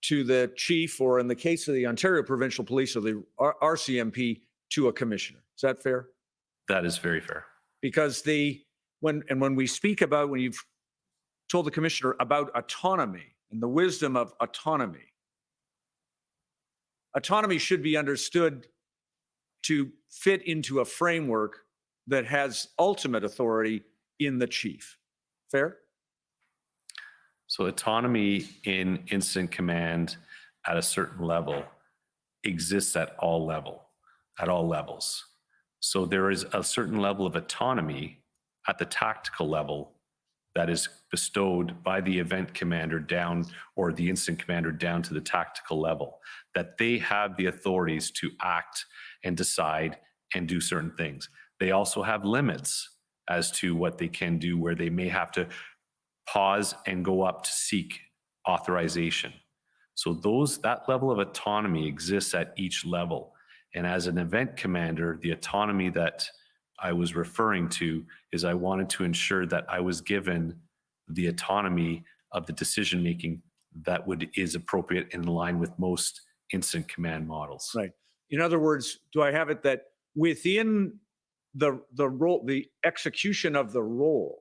S7: to the chief, or in the case of the Ontario Provincial Police or the RCMP, to a commissioner. Is that fair?
S5: That is very fair.
S7: Because when you've told the commissioner about autonomy and the wisdom of autonomy should be understood to fit into a framework that has ultimate authority in the chief. Fair?
S5: So autonomy in incident command at a certain level exists at all levels. So there is a certain level of autonomy at the tactical level that is bestowed by the event commander down, or the incident commander down to the tactical level, that they have the authorities to act and decide and do certain things. They also have limits as to what they can do, where they may have to pause and go up to seek authorization. So that level of autonomy exists at each level. And as an event commander, the autonomy that I was referring to is I wanted to ensure that I was given the autonomy of the decision-making that is appropriate in line with most incident command models.
S7: Right. In other words, do I have it that within the role, the execution of the role,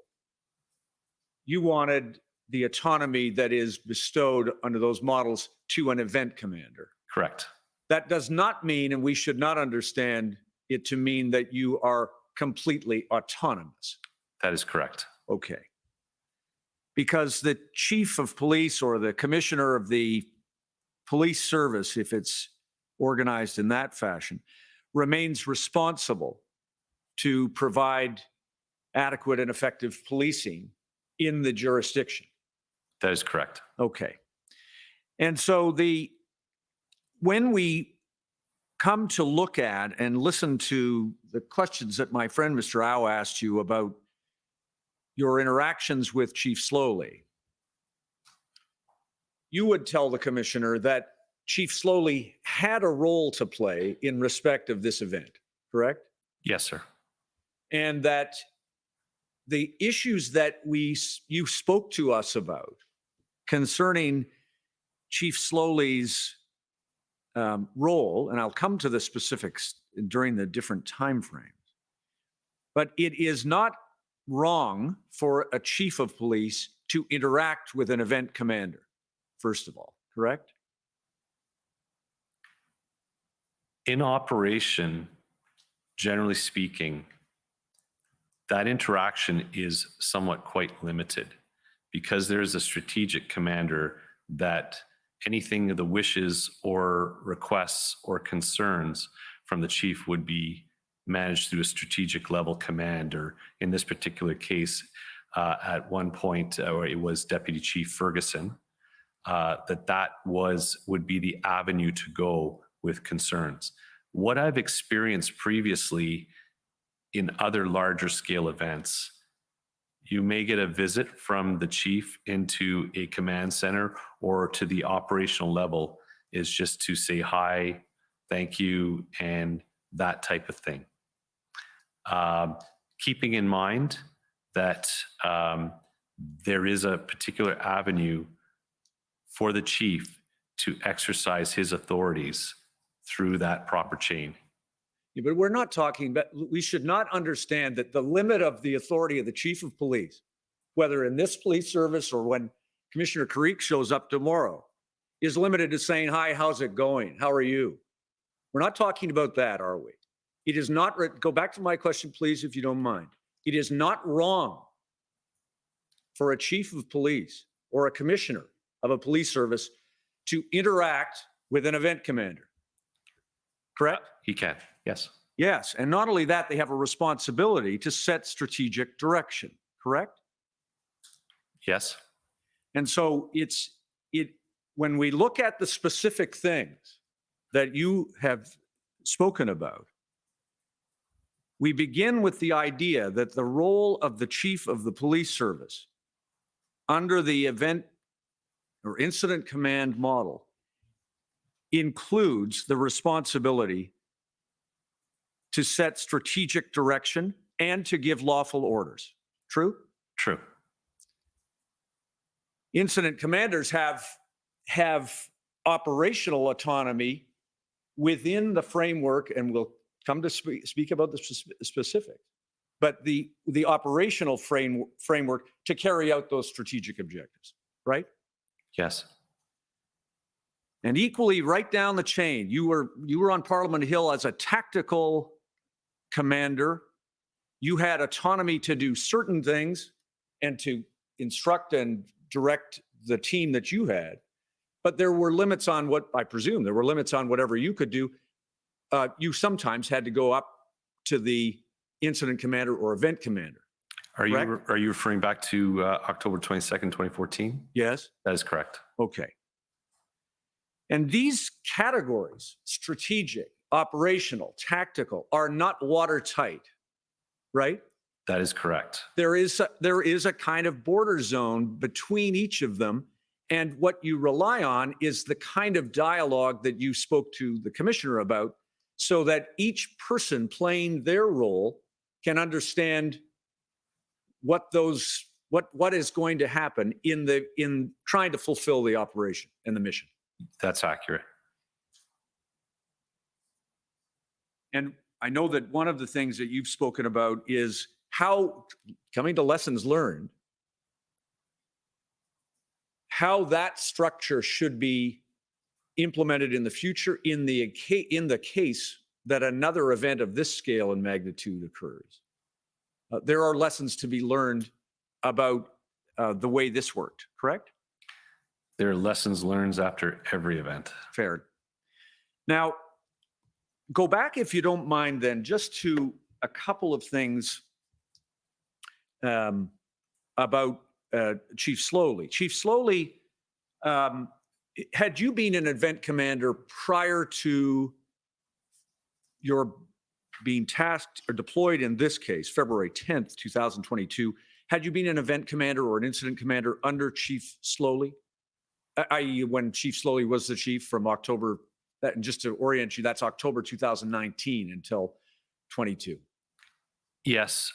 S7: you wanted the autonomy that is bestowed under those models to an event commander?
S5: Correct.
S7: That does not mean, and we should not understand it to mean, that you are completely autonomous.
S5: That is correct.
S7: Okay. Because the chief of police or the commissioner of the police service, if it's organized in that fashion, remains responsible to provide adequate and effective policing in the jurisdiction.
S5: That is correct.
S7: Okay. And so when we come to look at and listen to the questions that my friend Mr. Au asked you about your interactions with Chief Sloly, you would tell the commissioner that Chief Sloly had a role to play in respect of this event, correct?
S5: Yes, sir.
S7: And that the issues that you spoke to us about concerning Chief Sloly's role, and I'll come to the specifics during the different time frames, but it is not wrong for a chief of police to interact with an event commander, first of all, correct?
S5: In operation, generally speaking, that interaction is somewhat quite limited because there is a strategic commander that anything of the wishes or requests or concerns from the chief would be managed through a strategic level commander. In this particular case, at one point, or it was Deputy Chief Ferguson, that would be the avenue to go with concerns. What I've experienced previously in other larger scale events, you may get a visit from the chief into a command center or to the operational level is just to say hi, thank you, and that type of thing. Keeping in mind that there is a particular avenue for the chief to exercise his authorities through that proper chain.
S7: Yeah, but we're not talking about, we should not understand that the limit of the authority of the chief of police, whether in this police service or when Commissioner Carrique shows up tomorrow, is limited to saying, hi, how's it going? How are you? We're not talking about that, are we? It is not, go back to my question, please, if you don't mind. It is not wrong for a chief of police or a commissioner of a police service to interact with an event commander. Correct?
S5: He can, yes.
S7: Yes, and not only that, they have a responsibility to set strategic direction, correct?
S5: Yes.
S7: And so when we look at the specific things that you have spoken about, we begin with the idea that the role of the chief of the police service under the event or incident command model includes the responsibility to set strategic direction and to give lawful orders. True?
S5: True.
S7: Incident commanders have operational autonomy within the framework, and we'll come to speak about the specific, but the operational framework to carry out those strategic objectives, right?
S5: Yes.
S7: And equally, right down the chain, you were on Parliament Hill as a tactical commander. You had autonomy to do certain things and to instruct and direct the team that you had. But there were limits on what, I presume, there were limits on whatever you could do. You sometimes had to go up to the incident commander or event commander.
S5: Are you referring back to October 22nd, 2014?
S7: Yes.
S5: That is correct.
S7: Okay. And these categories, strategic, operational, tactical, are not watertight, right?
S5: That is correct.
S7: There is a kind of border zone between each of them. And what you rely on is the kind of dialogue that you spoke to the commissioner about, so that each person playing their role can understand what is going to happen in trying to fulfill the operation and the mission.
S5: That's accurate.
S7: And I know that one of the things that you've spoken about is how, coming to lessons learned, how that structure should be implemented in the future in the case that another event of this scale and magnitude occurs. There are lessons to be learned about the way this worked, correct?
S5: There are lessons learned after every event.
S7: Fair. Now, go back, if you don't mind, then, just to a couple of things about Chief Sloly. Chief Sloly, had you been an event commander prior to your being tasked or deployed in this case, February 10th, 2022, had you been an event commander or an incident commander under Chief Sloly, i.e. when Chief Sloly was the chief from October, and just to orient you, that's October 2019 until 22?
S5: Yes,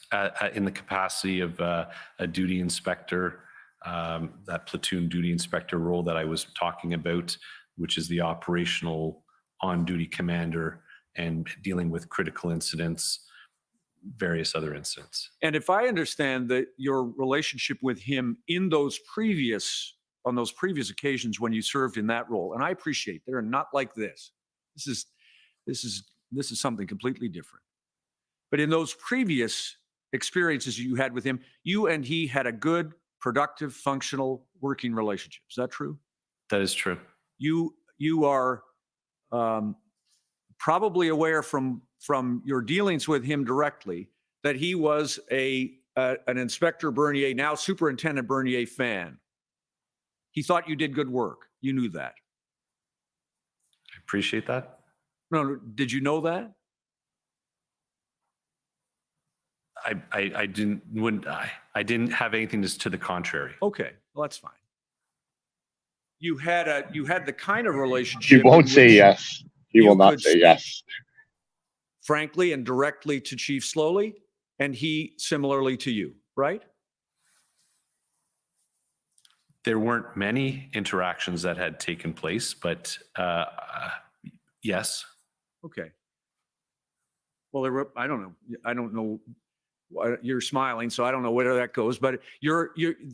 S5: in the capacity of a duty inspector, that platoon duty inspector role that I was talking about, which is the operational on-duty commander and dealing with critical incidents. various other incidents.
S7: And if I understand that your relationship with him on those previous occasions when you served in that role, and I appreciate they're not like this. This is something completely different. But in those previous experiences you had with him, you and he had a good, productive, functional working relationship. Is that true?
S5: That is true.
S7: You are probably aware from your dealings with him directly that he was an Inspector Bernier, now Superintendent Bernier fan. He thought you did good work. You knew that.
S5: I appreciate that.
S7: No, did you know that?
S5: I didn't have anything to the contrary.
S7: Okay, well, that's fine. You had the kind of relationship.
S1: He won't
S7: in
S1: say
S7: which
S1: yes. He
S7: you
S1: will not
S7: could
S1: say
S7: speak
S1: yes.
S7: frankly and directly to Chief Sloly, and he similarly to you, right?
S5: There weren't many interactions that had taken place, but yes.
S7: Okay. Well, I don't know. You're smiling, so I don't know where that goes. But you're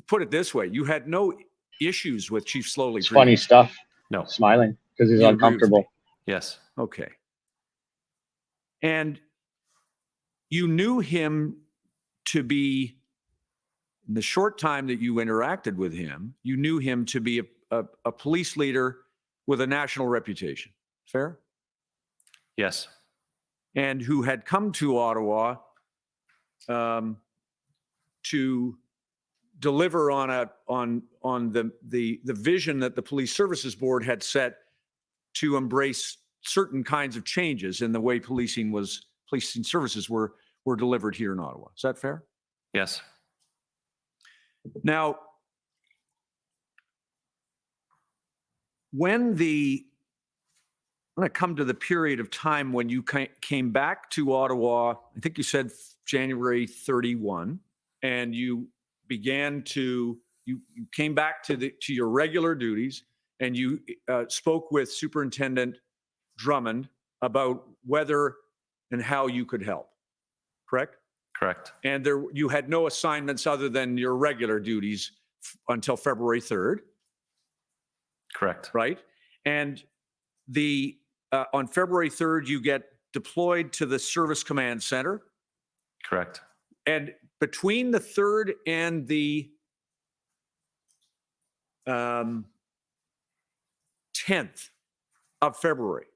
S7: put it this way: you had no issues with Chief Sloly.
S1: It's funny stuff.
S5: No.
S1: Smiling because he's
S7: You agree with
S1: uncomfortable.
S7: me?
S5: Yes.
S7: Okay. And you knew him to be, in the short time that you interacted with him, you knew him to be a police leader with a national reputation. Fair?
S5: Yes.
S7: And who had come to Ottawa to deliver on the vision that the Police Services Board had set to embrace certain kinds of changes in the way policing services were delivered here in Ottawa. Is that fair?
S5: Yes.
S7: Now, when I'm going to come to the period of time when you came back to Ottawa, I think you said January 31, and you came back to your regular duties, and you spoke with Superintendent Drummond about whether and how you could help, correct?
S5: Correct.
S7: And you had no assignments other than your regular duties until February 3rd.
S5: Correct.
S7: Right? And on February 3rd, you get deployed to the Service Command Center.
S5: Correct.
S7: And between the 3rd and the 10th of February,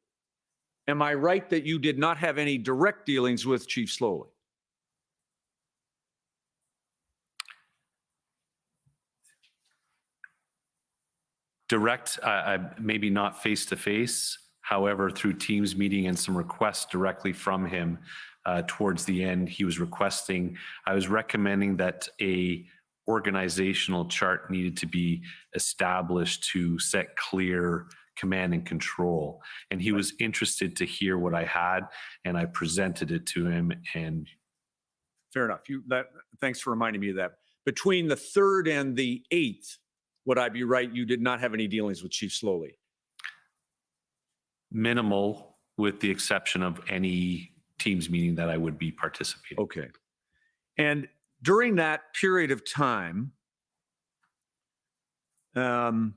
S7: am I right that you did not have any direct dealings with Chief Sloly?
S5: Direct, maybe not face to face. However, through Teams meeting and some requests directly from him towards the end, I was recommending that a organizational chart needed to be established to set clear command and control. And he was interested to hear what I had, and I presented it to him. And
S7: fair enough. Thanks for reminding me of that. Between the 3rd and the 8th, would I be right? You did not have any dealings with Chief Sloly?
S5: Minimal, with the exception of any Teams meeting that I would be participating.
S7: Okay. And during that period of time, the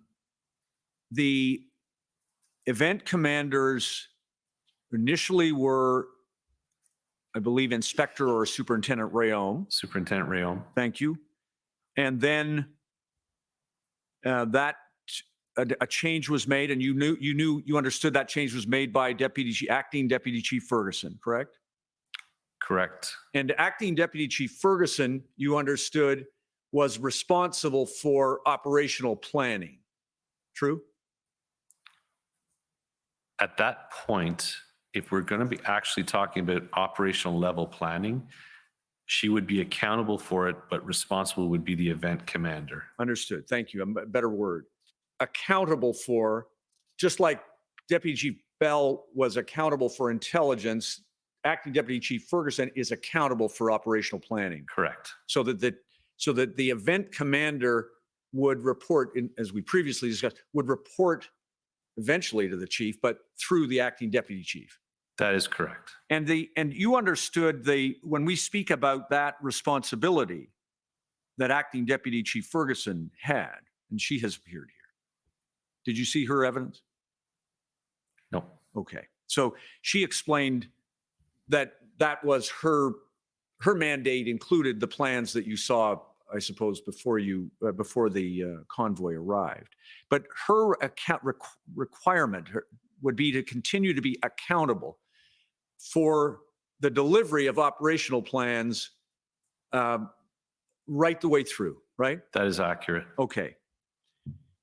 S7: event commanders initially were, I believe, Inspector or Superintendent Rayom.
S5: Superintendent Rayom.
S7: Thank you. And then a change was made, and you understood that change was made by Acting Deputy Chief Ferguson, correct?
S5: Correct.
S7: And Acting Deputy Chief Ferguson, you understood, was responsible for operational planning. True?
S5: At that point, if we're going to be actually talking about operational level planning, she would be accountable for it, but responsible would be the event commander.
S7: Understood. Thank you. A better word. Accountable for, just like Deputy Chief Bell was accountable for intelligence, Acting Deputy Chief Ferguson is accountable for operational planning.
S5: Correct.
S7: So that the event commander would report, as we previously discussed, would report eventually to the chief, but through the acting deputy chief.
S5: That is correct.
S7: And you understood when we speak about that responsibility that Acting Deputy Chief Ferguson had, and she has appeared here. Did you see her evidence?
S5: No.
S7: Okay. So she explained that that was her mandate included the plans that you saw, I suppose, before the convoy arrived. But her requirement would be to continue to be accountable for the delivery of operational plans right the way through, right?
S5: That is accurate.
S7: Okay.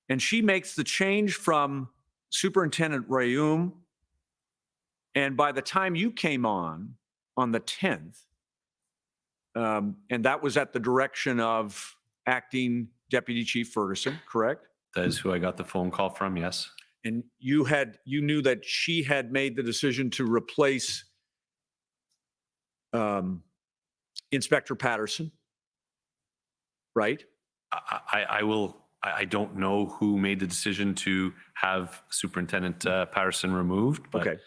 S7: And she makes the change from Superintendent Rayum, and by the time you came on the 10th, and that was at the direction of Acting Deputy Chief Ferguson, correct?
S5: That is who I got the phone call from, yes.
S7: And you knew that she had made the decision to replace Inspector Patterson, right?
S5: I don't know who made the decision to have Superintendent Patterson removed, but
S7: Okay.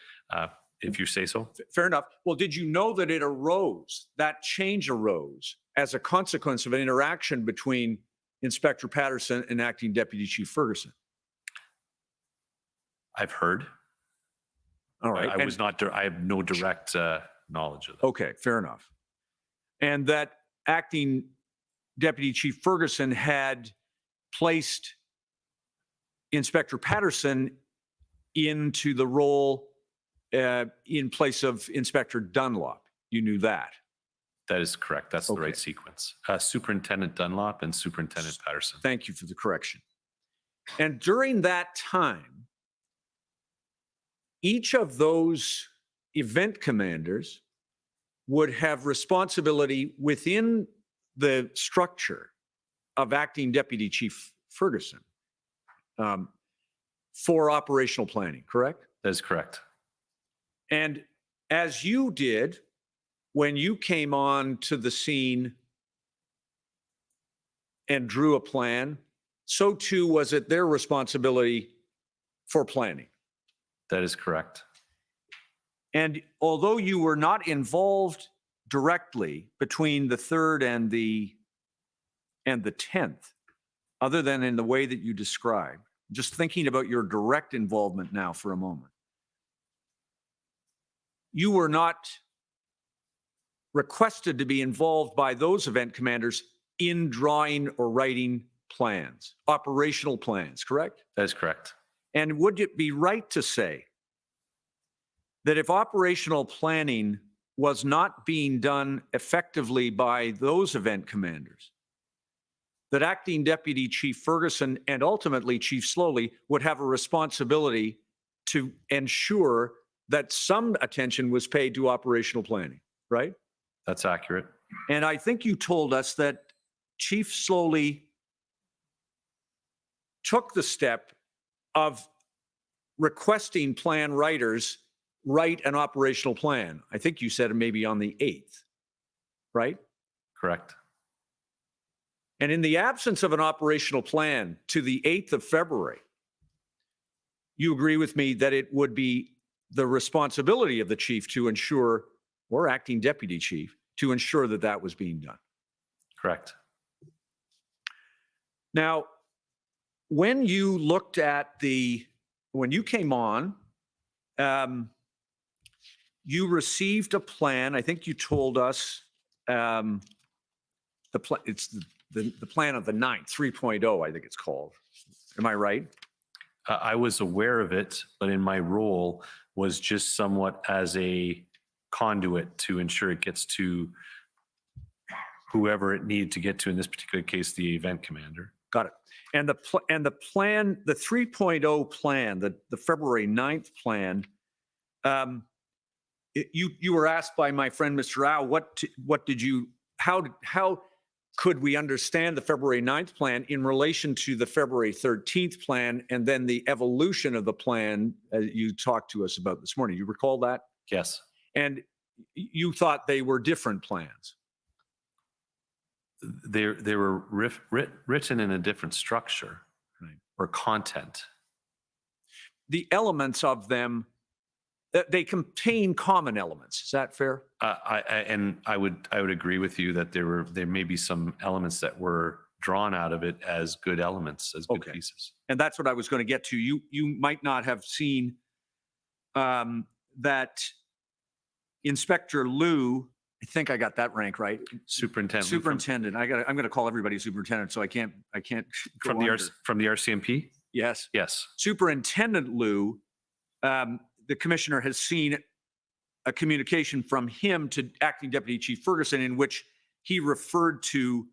S5: If you say so.
S7: Fair enough. Well, did you know that that change arose as a consequence of an interaction between Inspector Patterson and Acting Deputy Chief Ferguson?
S5: I've heard.
S7: All right.
S5: I have no direct knowledge of that.
S7: Okay, fair enough. And that Acting Deputy Chief Ferguson had placed Inspector Patterson into the role in place of Inspector Dunlop. You knew that.
S5: That is correct. That's the
S7: Okay.
S5: right sequence. Superintendent Dunlop and Superintendent Patterson.
S7: Thank you for the correction. And during that time, each of those event commanders would have responsibility within the structure of Acting Deputy Chief Ferguson for operational planning, correct?
S5: That is correct.
S7: And as you did when you came on to the scene and drew a plan, so too was it their responsibility for planning.
S5: That is correct.
S7: And although you were not involved directly between the 3rd and the 10th, other than in the way that you described, just thinking about your direct involvement now for a moment, you were not requested to be involved by those event commanders in drawing or writing plans, operational plans, correct?
S5: That is correct.
S7: And would it be right to say that if operational planning was not being done effectively by those event commanders, that Acting Deputy Chief Ferguson and ultimately Chief Sloly would have a responsibility to ensure that some attention was paid to operational planning, right?
S5: That's accurate.
S7: And I think you told us that Chief Sloly took the step of requesting plan writers write an operational plan. I think you said maybe on the 8th, right?
S5: Correct.
S7: And in the absence of an operational plan to the 8th of February, you agree with me that it would be the responsibility of the chief to ensure, or acting deputy chief, to ensure that that was being done.
S5: Correct.
S7: Now, when you looked at when you came on, you received a plan. I think you told us it's the plan of the 9th, 3.0, I think it's called. Am I right?
S5: I was aware of it, but in my role was just somewhat as a conduit to ensure it gets to whoever it needed to get to, in this particular case, the event commander.
S7: Got it. And the plan, the 3.0 plan, the February 9th plan, you were asked by my friend, Mr. Rao, how could we understand the February 9th plan in relation to the February 13th plan and then the evolution of the plan you talked to us about this morning? You recall that?
S5: Yes.
S7: And you thought they were different plans.
S5: They were written in a different structure,
S7: right,
S5: or content.
S7: The elements of them they contain common elements. Is that fair?
S5: I would agree with you that there may be some elements that were drawn out of it as good elements, as good
S7: Okay.
S5: pieces.
S7: And that's what I was going to get to. You might not have seen that Inspector Lou, I think I got that rank right.
S5: Superintendent.
S7: Superintendent. I'm going to call everybody superintendent, so I can't go
S5: From the
S7: under.
S5: from the RCMP?
S7: Yes.
S5: Yes.
S7: Superintendent Lou, the commissioner has seen a communication from him to Acting Deputy Chief Ferguson in which he referred to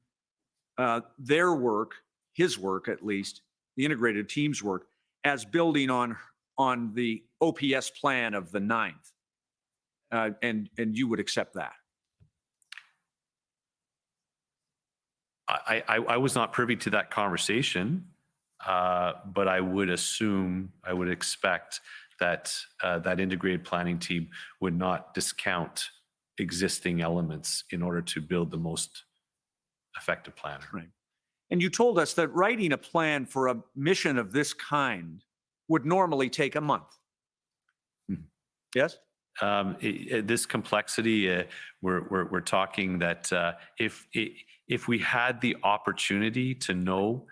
S7: their work, his work at least, the integrated team's work, as building on the OPS plan of the 9th. And you would accept that?
S5: I was not privy to that conversation, but I would expect that that integrated planning team would not discount existing elements in order to build the most effective plan.
S7: Right. And you told us that writing a plan for a mission of this kind would normally take a month.
S5: Mhm.
S7: Yes?
S5: This complexity, we're talking that if we had the opportunity to know,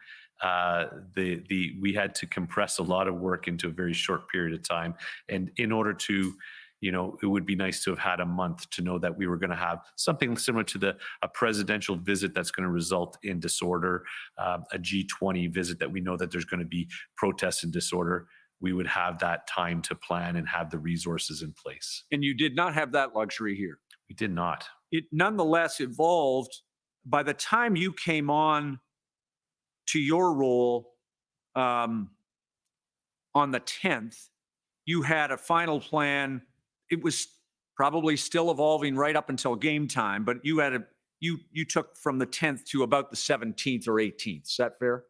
S5: we had to compress a lot of work into a very short period of time, and in order to, it would be nice to have had a month to know that we were going to have something similar to a presidential visit that's going to result in disorder, a G20 visit that we know that there's going to be protests and disorder. We would have that time to plan and have the resources in place.
S7: And you did not have that luxury here.
S5: We did not.
S7: It nonetheless evolved. By the time you came on to your role on the 10th, you had a final plan. It was probably still evolving right up until game time, but you had you took from the 10th to about the 17th or 18th. Is that fair?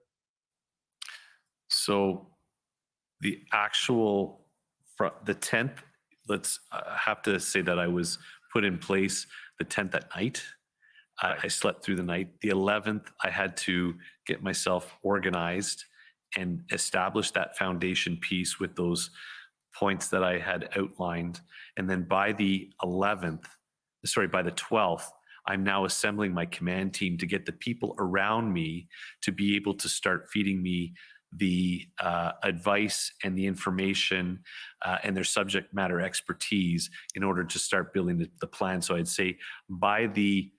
S5: So the 10th, let's have to say that I was put in place the 10th at night. I slept through the night. The 11th, I had to get myself organized and establish that foundation piece with those points that I had outlined. And then by the 12th, I'm now assembling my command team to get the people around me to be able to start feeding me the advice and the information and their subject matter expertise in order to start building the plan. So I'd say by the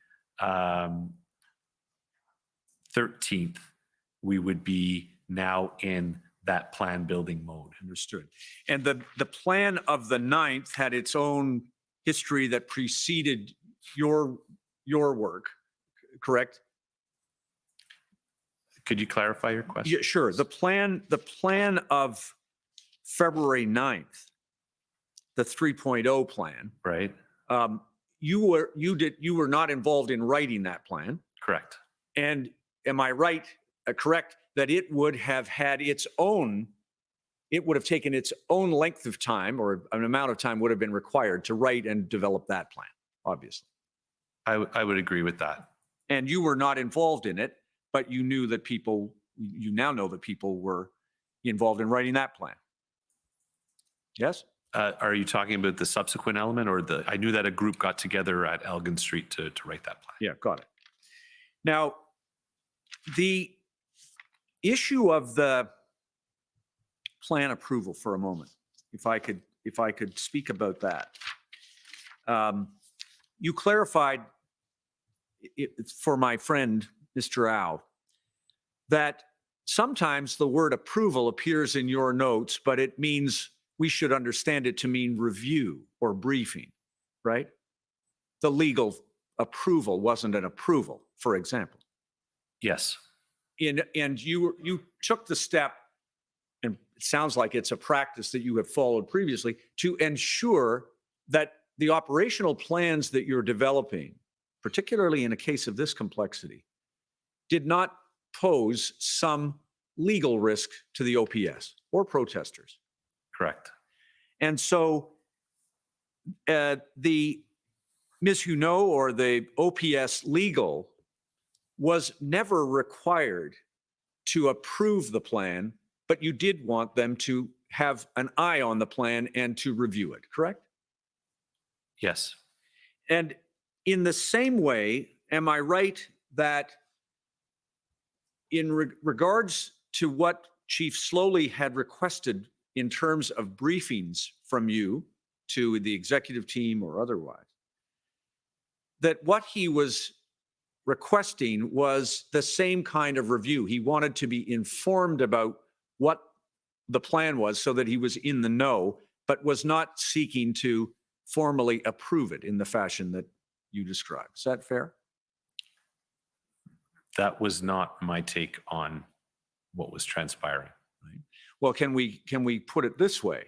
S5: 13th, we would be now in that plan building mode.
S7: Understood. And the plan of the 9th had its own history that preceded your work, correct?
S5: Could you clarify your question?
S7: Yeah, sure. The plan of February 9th, the 3.0 plan,
S5: Right.
S7: you were not involved in writing that plan.
S5: Correct.
S7: And am I right, correct, that it would have taken its own length of time, or an amount of time would have been required to write and develop that plan, obviously.
S5: I would agree with that.
S7: And you were not involved in it, but you knew that you now know that people were involved in writing that plan. Yes?
S5: Are you talking about the subsequent element, or I knew that a group got together at Elgin Street to write that plan.
S7: Yeah, got it. Now, the issue of the plan approval for a moment, if I could speak about that. You clarified for my friend, Mr. Au, that sometimes the word approval appears in your notes, but it means we should understand it to mean review or briefing, right? The legal approval wasn't an approval, for example.
S5: Yes.
S7: And you took the step, and it sounds like it's a practice that you have followed previously, to ensure that the operational plans that you're developing, particularly in a case of this complexity, did not pose some legal risk to the OPS or protesters.
S5: Correct.
S7: And so the Ms. Huneau or the OPS legal was never required to approve the plan, but you did want them to have an eye on the plan and to review it, correct?
S5: Yes.
S7: And in the same way, am I right that in regards to what Chief Sloly had requested in terms of briefings from you to the executive team or otherwise, that what he was requesting was the same kind of review? He wanted to be informed about what the plan was so that he was in the know, but was not seeking to formally approve it in the fashion that you described. Is that fair?
S5: That was not my take on what was transpiring.
S7: Right. Well, can we put it this way,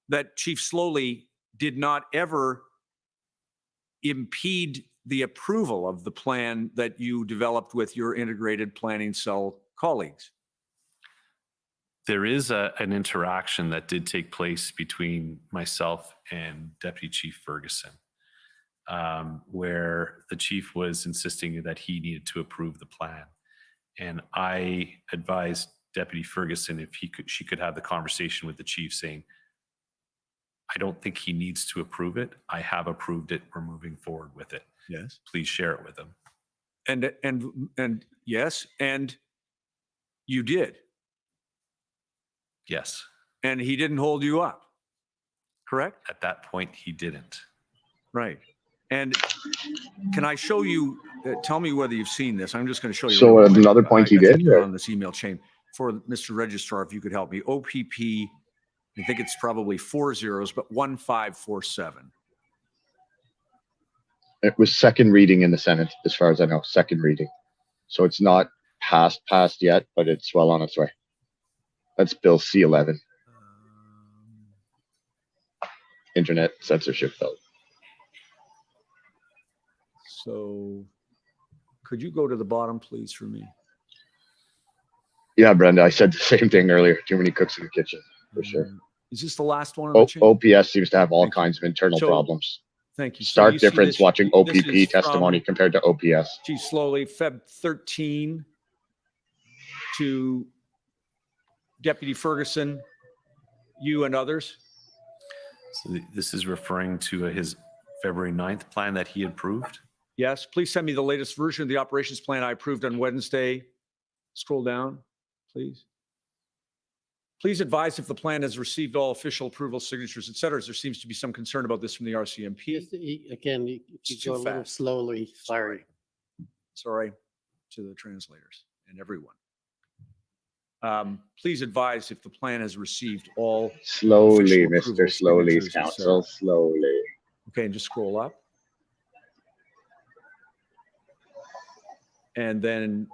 S7: that Chief Sloly did not ever impede the approval of the plan that you developed with your integrated planning cell colleagues?
S5: There is an interaction that did take place between myself and Deputy Chief Ferguson, where the chief was insisting that he needed to approve the plan. And I advised Deputy Ferguson if she could have the conversation with the chief saying, I don't think he needs to approve it. I have approved it. We're moving forward with it.
S7: Yes.
S5: Please share it with him.
S7: And yes, and you did.
S5: Yes.
S7: And he didn't hold you up, correct?
S5: At that point, he didn't.
S7: Right. And can I show you, tell me whether you've seen this. I'm just going to show you.
S1: So another point he
S7: I think
S1: did,
S7: it's
S1: or-
S7: on this email chain for Mr. Registrar, if you could help me. OPP, I think it's probably 4 zeros, but 1547.
S1: It was second reading in the Senate, as far as I know, second reading. So it's not passed yet, but it's well on its way. That's Bill C-11, Internet Censorship Bill.
S7: So could you go to the bottom, please, for me?
S1: Yeah, Brenda, I said the same thing earlier. Too many cooks in the kitchen, for sure.
S7: Is this the last one on the chain?
S1: OPS seems to have all
S7: Thank you.
S1: kinds of internal
S7: So,
S1: problems.
S7: Thank you. So
S1: Stark
S7: you see
S1: difference
S7: this-
S1: watching
S7: this
S1: OPP
S7: is from
S1: testimony compared to OPS.
S7: Chief Sloly, Feb 13 to Deputy Ferguson, you and others.
S5: So this is referring to his February 9th plan that he approved.
S7: Yes, please send me the latest version of the operations plan I approved on Wednesday. Scroll down, please. Please advise if the plan has received all official approval signatures, et cetera, as there seems to be some concern about this from the RCMP.
S3: Again, if
S7: It's
S3: you
S7: too
S3: go a little
S7: fast.
S3: slowly, sorry.
S7: Sorry to the translators and everyone. Please advise if the plan has received all.
S1: Slowly,
S7: Official
S1: Mr.
S7: approval
S1: Slowly's
S7: signatures, et
S1: counsel, slowly.
S7: Okay, and just scroll up. And then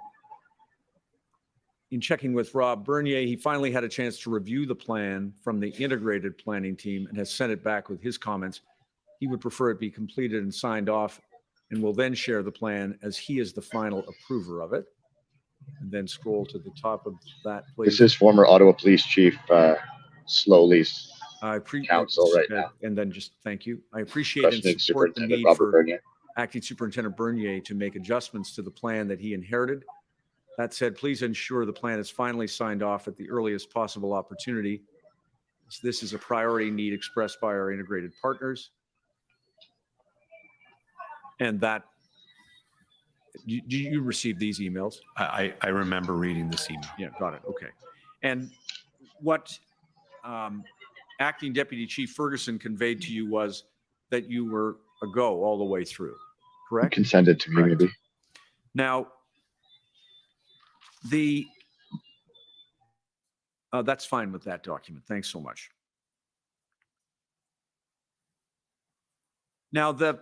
S7: in checking with Rob Bernier, he finally had a chance to review the plan from the integrated planning team and has sent it back with his comments. He would prefer it be completed and signed off and will then share the plan as he is the final approver of it. And then scroll to the top of that, please.
S1: This is former Ottawa Police Chief Sloly's counsel right now.
S7: And then just thank you. I appreciate and
S1: questioning
S7: support the
S1: Superintendent
S7: need
S1: Robert
S7: for
S1: Bernier.
S7: Acting Superintendent Bernier to make adjustments to the plan that he inherited. That said, please ensure the plan is finally signed off at the earliest possible opportunity. This is a priority need expressed by our integrated partners. And that, you received these emails?
S5: I remember reading this email.
S7: Yeah, got it. Okay. And what Acting Deputy Chief Ferguson conveyed to you was that you were a go all the way through,
S1: You
S7: correct?
S1: can send it to me,
S7: Correct.
S1: maybe.
S7: Now, that's fine with that document. Thanks so much. Now, the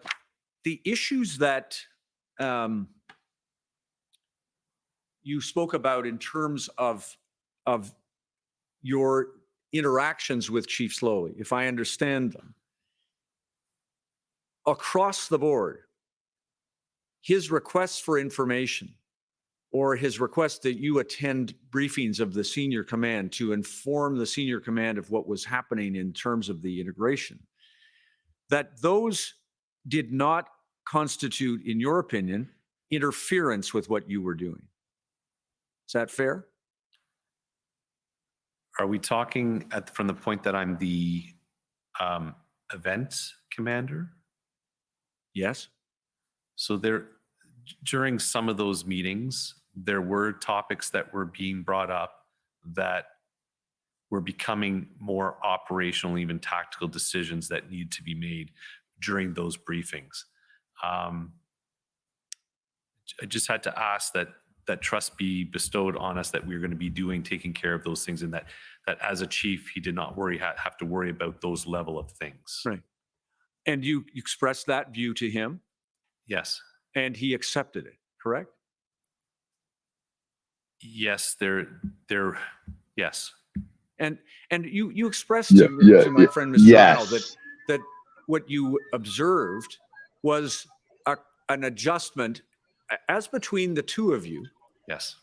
S7: issues that you spoke about in terms of your interactions with Chief Sloly, if I understand them, across the board, his requests for information or his request that you attend briefings of the senior command to inform the senior command of what was happening in terms of the integration, that those did not constitute, in your opinion, interference with what you were doing. Is that fair?
S5: Are we talking from the point that I'm the event commander?
S7: Yes?
S5: So during some of those meetings, there were topics that were being brought up that were becoming more operational, even tactical decisions that need to be made during those briefings. I just had to ask that trust be bestowed on us, that we're going to be taking care of those things, and that as a chief, he did not have to worry about those level of things.
S7: Right. And you expressed that view to him,
S5: Yes.
S7: and he accepted it, correct?
S5: Yes, yes.
S7: And you expressed to my friend Mr. Rao that what you observed was an adjustment as between the two of you.
S5: Yes.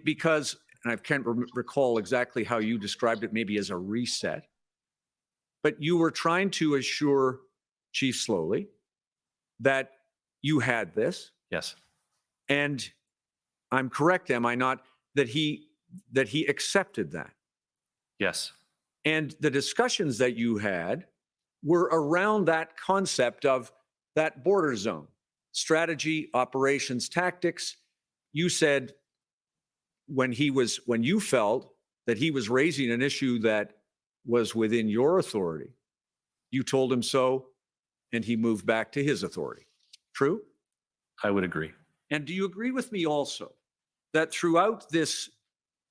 S7: Because, and I can't recall exactly how you described it, maybe as a reset, but you were trying to assure Chief Sloly that you had this.
S5: Yes.
S7: And I'm correct, am I not, that he accepted that?
S5: Yes.
S7: And the discussions that you had were around that concept of that border zone, strategy, operations, tactics. You said when you felt that he was raising an issue that was within your authority, you told him so, and he moved back to his authority. True?
S5: I would agree.
S7: And do you agree with me also that throughout this,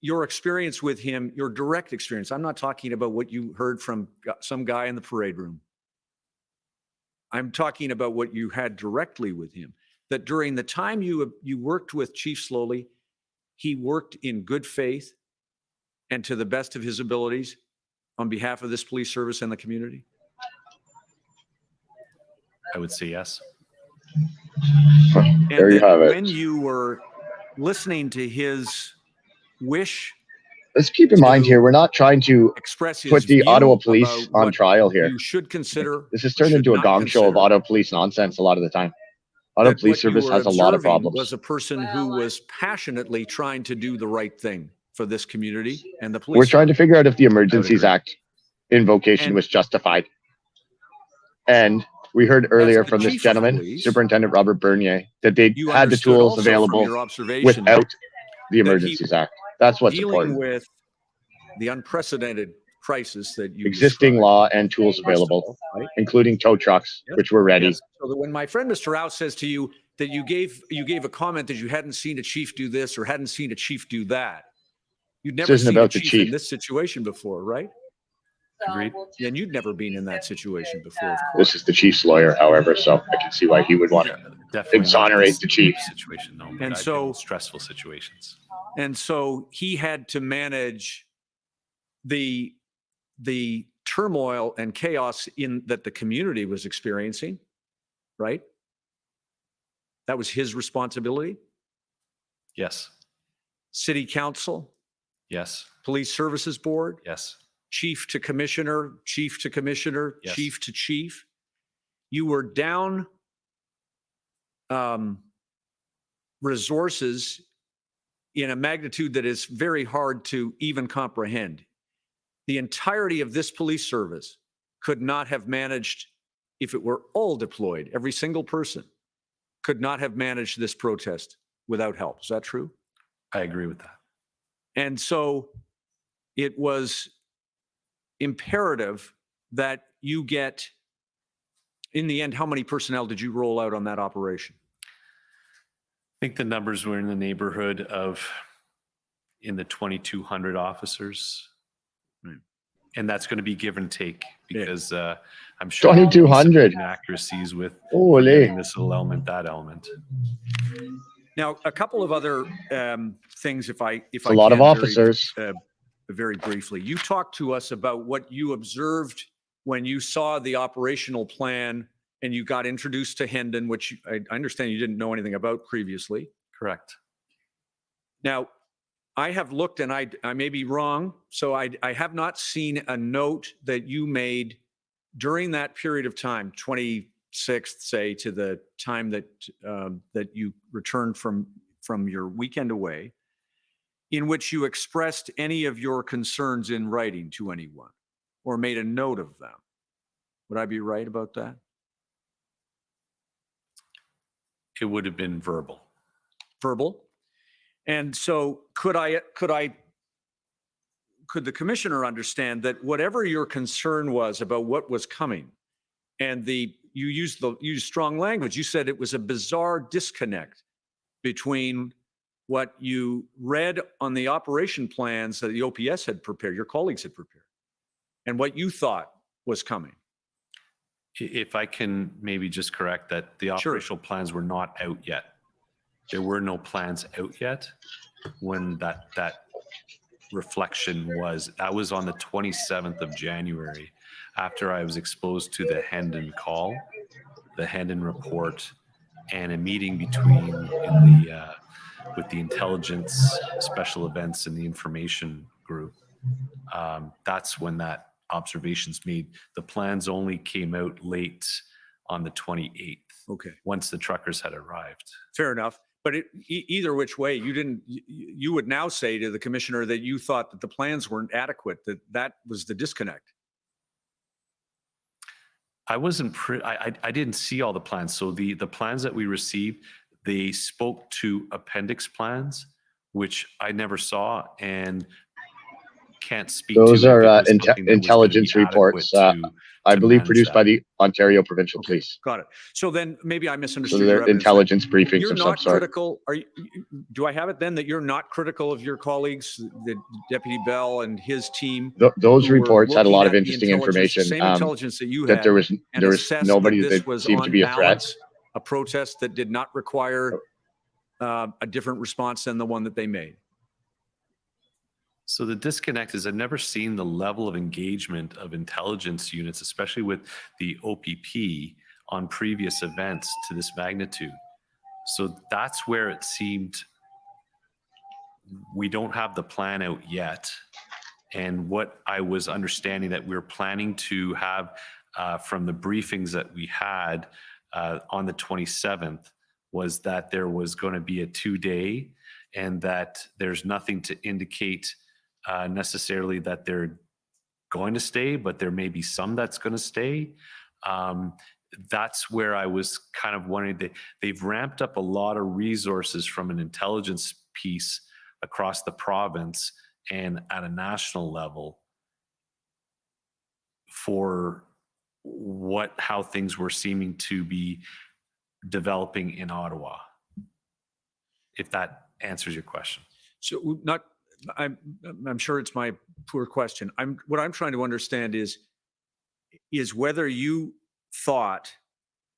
S7: your experience with him, your direct experience, I'm not talking about what you heard from some guy in the parade room. I'm talking about what you had directly with him, that during the time you worked with Chief Sloly, he worked in good faith and to the best of his abilities on behalf of this police service and the community?
S5: I would say yes.
S1: There you have it.
S7: When you were listening to his wish,
S1: Let's keep in mind here, we're not trying to
S7: express his
S1: put the
S7: view
S1: Ottawa Police
S7: about
S1: on
S7: what
S1: trial here.
S7: you should consider.
S1: This has
S7: or
S1: turned
S7: should
S1: into a
S7: not
S1: gong show of
S7: consider,
S1: Ottawa Police nonsense a lot of the time. Ottawa
S7: that
S1: Police
S7: what you
S1: Service
S7: were
S1: has a lot of
S7: observing
S1: problems.
S7: was a person who was passionately trying to do the right thing for this community and the police.
S1: We're trying to figure out if the Emergencies
S5: agree.
S1: Act invocation
S7: And-
S1: was justified. And we heard earlier
S7: the
S1: from this
S7: chief of
S1: gentleman,
S7: police,
S1: Superintendent Robert Bernier, that they
S7: You
S1: had the
S7: understood
S1: tools
S7: also from
S1: available
S7: your observation
S1: without the
S7: he
S1: Emergencies Act. That's what's
S7: dealing
S1: important.
S7: with the unprecedented crisis that you
S1: Existing
S7: described.
S1: law and tools available,
S7: First of all, right?
S1: including tow trucks,
S7: Yes.
S1: which were ready.
S5: Yes.
S7: So that when my friend Mr. Rao says to you that you gave a comment that you hadn't seen a chief do this or hadn't seen a chief do that, you'd never
S1: isn't
S7: seen a
S1: about the
S7: chief
S1: chief.
S7: in this situation before, right?
S5: Agreed.
S7: And you'd never been in that situation before, of course.
S1: This is the chief's lawyer, however, so I can see why he would want to.
S5: Definitely not
S1: Exonerate
S5: this
S1: the chief.
S5: Situation, no.
S7: And
S5: I've been
S7: so-
S5: in stressful situations.
S7: And so he had to manage the turmoil and chaos that the community was experiencing, right? That was his responsibility.
S5: Yes.
S7: City council,
S5: Yes.
S7: police services board,
S5: Yes.
S7: chief to commissioner, chief to commissioner,
S5: Yes.
S7: chief to chief. You were down resources in a magnitude that is very hard to even comprehend. The entirety of this police service could not have managed, if it were all deployed, every single person could not have managed this protest without help. Is that true?
S5: I agree with that.
S7: And so it was imperative that you get, in the end, how many personnel did you roll out on that operation?
S5: I think the numbers were in the neighborhood of in the 2,200 officers.
S7: Right.
S5: And that's going to be give and take
S7: Yeah.
S5: because I'm sure there'll be some
S1: 2,200.
S5: inaccuracies with
S1: Holy.
S5: getting this little element, that element.
S7: Now, a couple of other things, if I
S1: It's a lot of
S7: can,
S1: officers.
S7: very briefly. You talked to us about what you observed when you saw the operational plan and you got introduced to Hendon, which I understand you didn't know anything about previously.
S5: Correct.
S7: Now, I have looked, and I may be wrong, so I have not seen a note that you made during that period of time, 26th, say, to the time that that you returned from your weekend away, in which you expressed any of your concerns in writing to anyone or made a note of them. Would I be right about that?
S5: It would have been verbal.
S7: Verbal. And so could the commissioner understand that whatever your concern was about what was coming, and you used strong language, you said it was a bizarre disconnect between what you read on the operation plans that the OPS had prepared, your colleagues had prepared, and what you thought was coming.
S5: If I can maybe just correct that, the
S7: Sure.
S5: operational plans were not out yet. There were no plans out yet when that reflection was. That was on the 27th of January, after I was exposed to the Hendon call, the Hendon report, and a meeting with the intelligence, special events, and the information group. That's when that observations made. The plans only came out late on the 28th.
S7: Okay.
S5: Once the truckers had arrived.
S7: Fair enough. But either which way, you would now say to the commissioner that you thought that the plans weren't adequate, that was the disconnect.
S5: I wasn't, I didn't see all the plans. So the plans that we received, they spoke to appendix plans, which I never saw and can't speak to.
S1: Those
S5: if
S1: are
S5: it was something that was gonna be
S1: intelligence
S5: adequate
S1: reports, I
S5: to
S1: believe
S5: manage
S1: produced
S5: that.
S1: by the Ontario Provincial
S7: Okay,
S1: Police.
S7: got it. So then maybe I
S1: So
S7: misunderstood your
S1: they're
S7: evidence.
S1: intelligence briefings
S7: You're
S1: of some
S7: not
S1: sort.
S7: critical. Do I have it then that you're not critical of your colleagues, the Deputy Bell and his team?
S1: Those
S7: who were
S1: reports had a lot
S7: looking
S1: of
S7: at the
S1: interesting
S7: intelligence, the
S1: information.
S7: Same intelligence that you
S1: That
S7: had.
S1: there was
S7: and assessed
S1: nobody
S7: that this
S1: that
S7: was
S1: seemed to
S7: on
S1: be a threat.
S7: balance a protest that did not require a different response than the one that they made.
S5: So the disconnect is I've never seen the level of engagement of intelligence units, especially with the OPP, on previous events to this magnitude. So that's where it seemed we don't have the plan out yet. And what I was understanding that we're planning to have from the briefings that we had on the 27th was that there was going to be a 2-day and that there's nothing to indicate necessarily that they're going to stay, but there may be some that's going to stay. That's where I was kind of wondering that they've ramped up a lot of resources from an intelligence piece across the province and at a national level for how things were seeming to be developing in Ottawa. If that answers your question.
S7: So I'm sure it's my poor question. What I'm trying to understand is whether you thought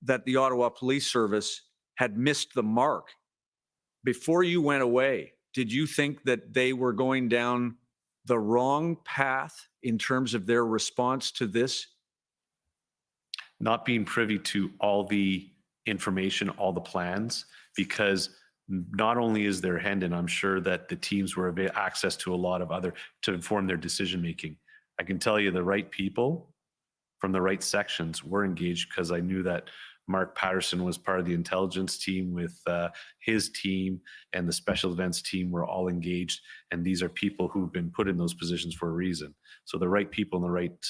S7: that the Ottawa Police Service had missed the mark before you went away. Did you think that they were going down the wrong path in terms of their response to this?
S5: Not being privy to all the information, all the plans, because not only is there Hendon, I'm sure that the teams were access to a lot of other to inform their decision making. I can tell you the right people from the right sections were engaged because I knew that Mark Patterson was part of the intelligence team with his team, and the special events team were all engaged. And these are people who've been put in those positions for a reason. So the right people in the right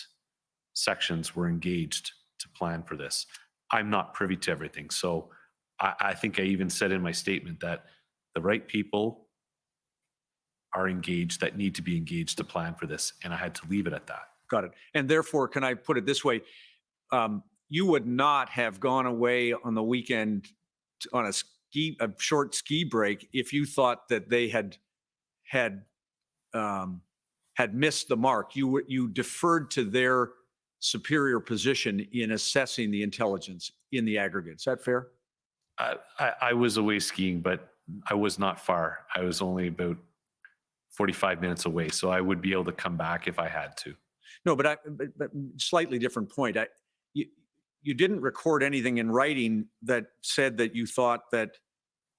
S5: sections were engaged to plan for this. I'm not privy to everything. So I think I even said in my statement that the right people are engaged that need to be engaged to plan for this. And I had to leave it at that.
S7: Got it. And therefore, can I put it this way? You would not have gone away on the weekend on a short ski break if you thought that they had missed the mark. You deferred to their superior position in assessing the intelligence in the aggregate. Is that fair?
S5: I was away skiing, but I was not far. I was only about 45 minutes away, so I would be able to come back if I had to.
S7: No, but slightly different point. You didn't record anything in writing that said that you thought that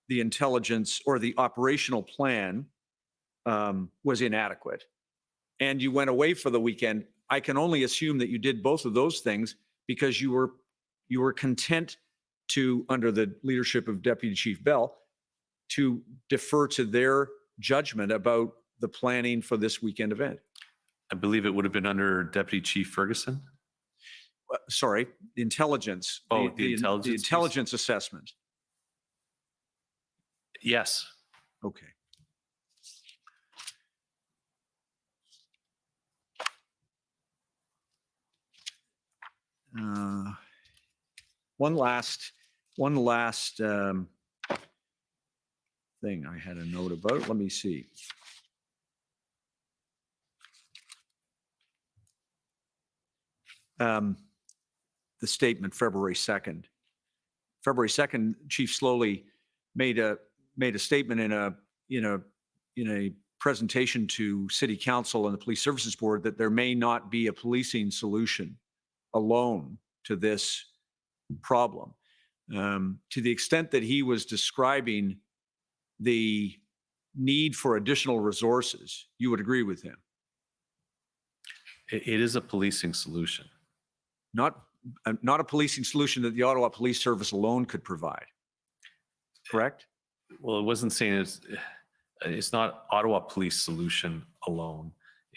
S7: the intelligence or the operational plan was inadequate, and you went away for the weekend. I can only assume that you did both of those things because you were content to, under the leadership of Deputy Chief Bell, to defer to their judgment about the planning for this weekend event?
S5: I believe it would have been under Deputy Chief Ferguson.
S7: Sorry, intelligence.
S5: Oh, the intelligence
S7: The
S5: piece?
S7: intelligence assessment.
S5: Yes.
S7: Okay. One last thing I had a note about. Let me see. The statement February 2nd. February 2nd, Chief Sloly made a statement in a presentation to City Council and the Police Services Board that there may not be a policing solution alone to this problem. To the extent that he was describing the need for additional resources, you would agree with him?
S5: It is a policing solution.
S7: Not a policing solution that the Ottawa Police Service alone could provide, correct?
S5: Well, it wasn't saying it's not Ottawa Police solution alone.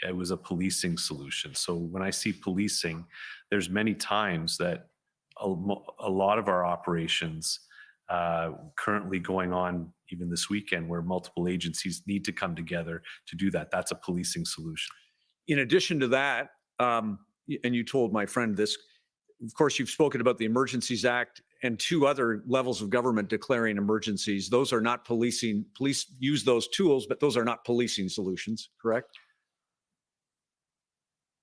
S5: It was a policing solution. So when I see policing, there's many times that a lot of our operations currently going on even this weekend where multiple agencies need to come together to do that. That's a policing solution.
S7: In addition to that, and you told my friend this, of course, you've spoken about the Emergencies Act and 2 other levels of government declaring emergencies. Those are not policing. Police use those tools, but those are not policing solutions, correct?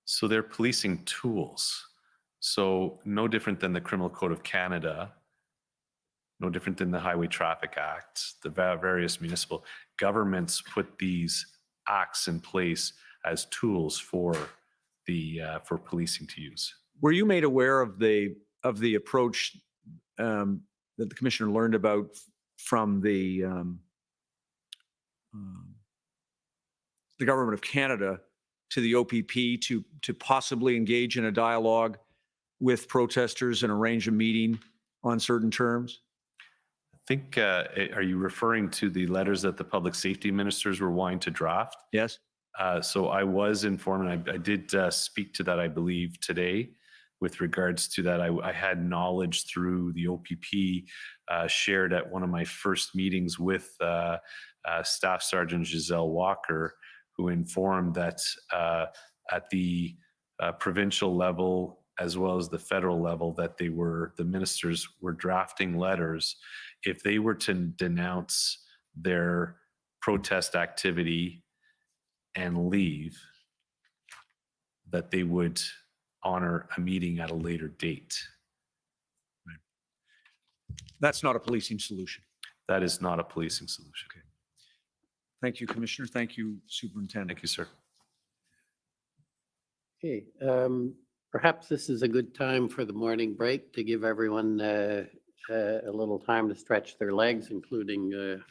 S5: So they're policing tools. So no different than the Criminal Code of Canada, no different than the Highway Traffic Act, the various municipal governments put these acts in place as tools for policing to use.
S7: Were you made aware of the approach that the commissioner learned about from the government of Canada to the OPP to possibly engage in a dialogue with protesters and arrange a meeting on certain terms?
S5: I think, are you referring to the letters that the public safety ministers were wanting to draft?
S7: Yes.
S5: So I was informed, and I did speak to that, I believe, today with regards to that. I had knowledge through the OPP shared at one of my first meetings with Staff Sergeant Giselle Walker, who informed that at the provincial level as well as the federal level that the ministers were drafting letters if they were to denounce their protest activity and leave, that they would honor a meeting at a later date.
S7: Right. That's not a policing solution.
S5: That is not a policing solution.
S7: Okay. Thank you, Commissioner. Thank you, Superintendent.
S5: Thank you, sir.
S3: Okay, perhaps this is a good time for the morning break to give everyone a little time to stretch their legs, including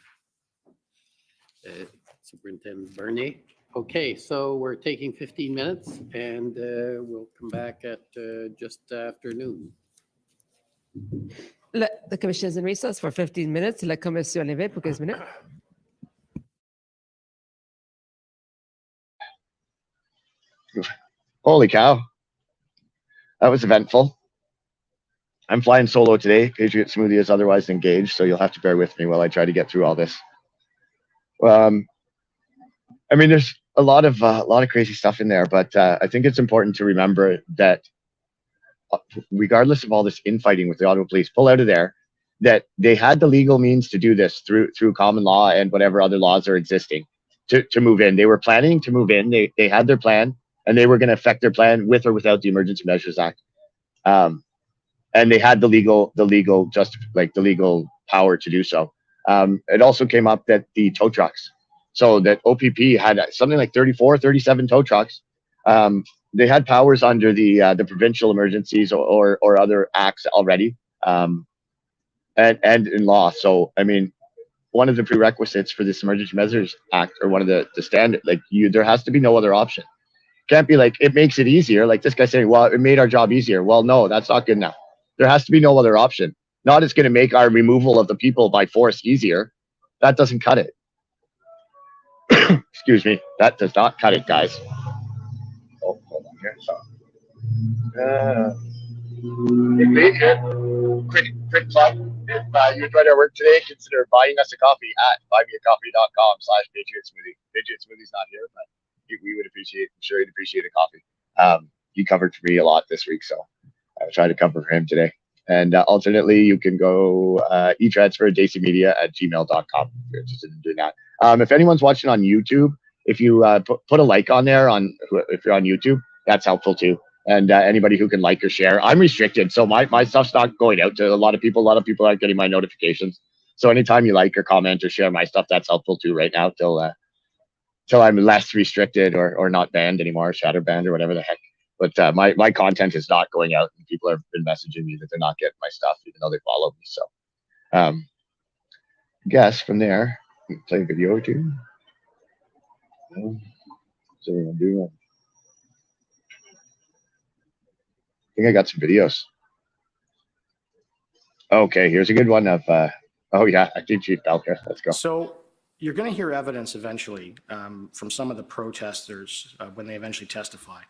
S3: Superintendent Bernier. Okay, so we're taking 15 minutes and we'll come back at just after noon.
S2: The commission is in recess for 15 minutes. La commission est levée pour 15 minutes.
S1: Holy cow. That was eventful. I'm flying solo today. Patriot Smoothie is otherwise engaged, so you'll have to bear with me while I try to get through all this. I mean, there's a lot of crazy stuff in there, but I think it's important to remember that regardless of all this infighting with the Ottawa Police, pull out of there, that they had the legal means to do this through common law and whatever other laws are existing to move in. They were planning to move in. They had their plan, and they were going to affect their plan with or without the Emergency Measures Act. And they had the legal power to do so. It also came up that the tow trucks, so that OPP had something like 34, 37 tow trucks. They had powers under the provincial emergencies or other acts already, and in law. So, I mean, one of the prerequisites for this Emergency Measures Act, or one of the standard, there has to be no other option. Can't be like, it makes it easier. Like this guy saying, well, it made our job easier. Well, no, that's not good enough. There has to be no other option. Not it's going to make our removal of the people by force easier. That doesn't cut it. Excuse me. That does not cut it, guys. Oh, hold on here. So, quick plug. If you enjoyed our work today, consider buying us a coffee at buymeacoffee.com/Patriot Smoothie. Patriot Smoothie's not here, but we would appreciate, I'm sure he'd appreciate a coffee. He covered for me a lot this week, so I'll try to cover for him today. And alternately, you can go e-transfer dacmedia@gmail.com if you're interested in doing that. If anyone's watching on YouTube, if you put a like on there if you're on YouTube, that's helpful too. And anybody who can like or share, I'm restricted, so my stuff's not going out to a lot of people. A lot of people aren't getting my notifications. So anytime you like or comment or share my stuff, that's helpful too. Right now, till I'm less restricted or not banned anymore, shadow banned or whatever the heck. But my content is not going out, and people have been messaging me that they're not getting my stuff, even though they follow me. So, I guess from there, we can play a video or two. So we're gonna do. I think I got some videos. Okay, here's a good one of. Oh yeah, I think Chief Bell here. Let's go.
S8: So you're going to hear evidence eventually from some of the protesters when they eventually testify.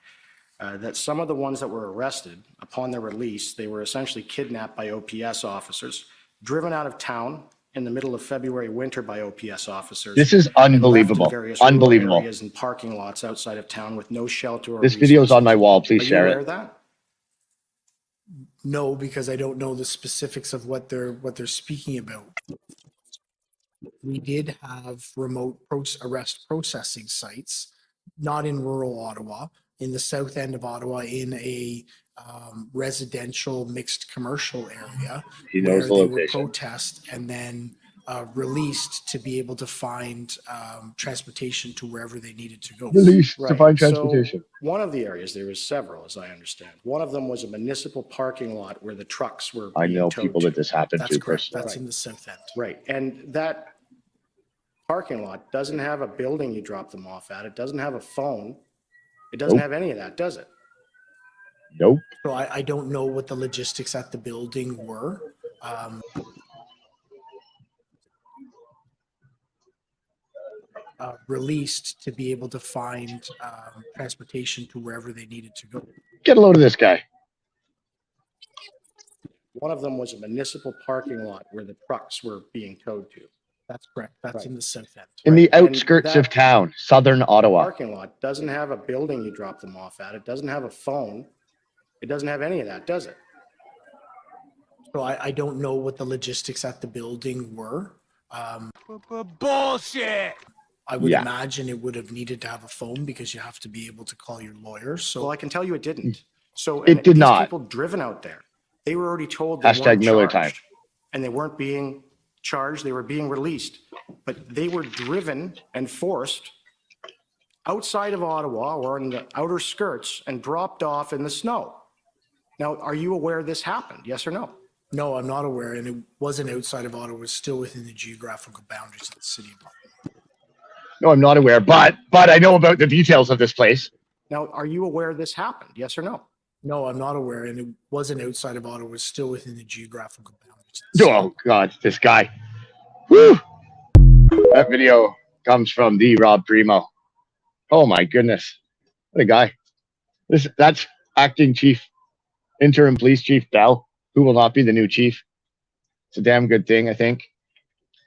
S8: That some of the ones that were arrested upon their release, they were essentially kidnapped by OPS officers, driven out of town in the middle of February winter by OPS officers.
S1: This is unbelievable. Unbelievable.
S8: Areas and parking lots outside of town with no shelter or
S1: This video is on my wall. Please share
S8: Are you aware
S1: it.
S8: of that?
S9: No, because I don't know the specifics of what they're speaking about. We did have remote arrest processing sites, not in rural Ottawa, in the south end of Ottawa, in a residential mixed commercial area.
S1: He knows the
S9: where they would
S1: location.
S9: protest and then released to be able to find transportation to wherever they needed to go.
S1: Release to
S8: Right.
S1: find
S8: So
S1: transportation.
S8: one of the areas, there was several, as I understand. One of them was a municipal parking lot where the trucks were
S1: I
S8: being
S1: know
S8: towed
S1: people
S8: to.
S1: that this happened
S9: That's
S1: to
S9: correct.
S1: personally.
S9: That's in the south end.
S8: Right, and that parking lot doesn't have a building you drop them off at. It doesn't have a phone. It doesn't
S1: Nope.
S8: have any of that, does it?
S1: Nope.
S9: So I don't know what the logistics at the building were. Released to be able to find transportation to wherever they needed to go.
S1: Get a load of this guy.
S8: One of them was a municipal parking lot where the trucks were being towed to.
S9: That's correct. That's
S8: Right.
S9: in the south end.
S1: In the
S8: Right, and
S1: outskirts
S8: that
S1: of town, southern Ottawa.
S8: Parking lot doesn't have a building you drop them off at. It doesn't have a phone. It doesn't have any of that, does it?
S9: So I don't know what the logistics at the building were.
S7: Bullshit.
S9: I would
S1: Yeah.
S9: imagine it would have needed to have a phone because you have to be able to call your lawyer.
S8: Well,
S9: So
S8: I can tell you it didn't. So
S1: It
S8: and
S1: did
S8: these
S1: not.
S8: People driven out there, they were already told they
S1: Hashtag
S8: weren't
S1: Miller
S8: charged,
S1: time.
S8: and they weren't being charged. They were being released, but they were driven and forced outside of Ottawa or in the outer skirts and dropped off in the snow. Now, are you aware this happened? Yes or no?
S9: no, I'm not aware. And it wasn't outside of Ottawa. It was still within the geographical boundaries of the city of Ottawa.
S1: No, I'm not aware, but I know about the details of this place.
S8: Now, are you aware this happened? Yes or no?
S9: No, I'm not aware. And it wasn't outside of Ottawa. It was still within the geographical boundaries. Of the city.
S1: Oh God, this guy. Woo! That video comes from the Rob Primo. Oh my goodness, what a guy! That's acting chief, interim police chief Bell, who will not be the new chief. It's a damn good thing, I think.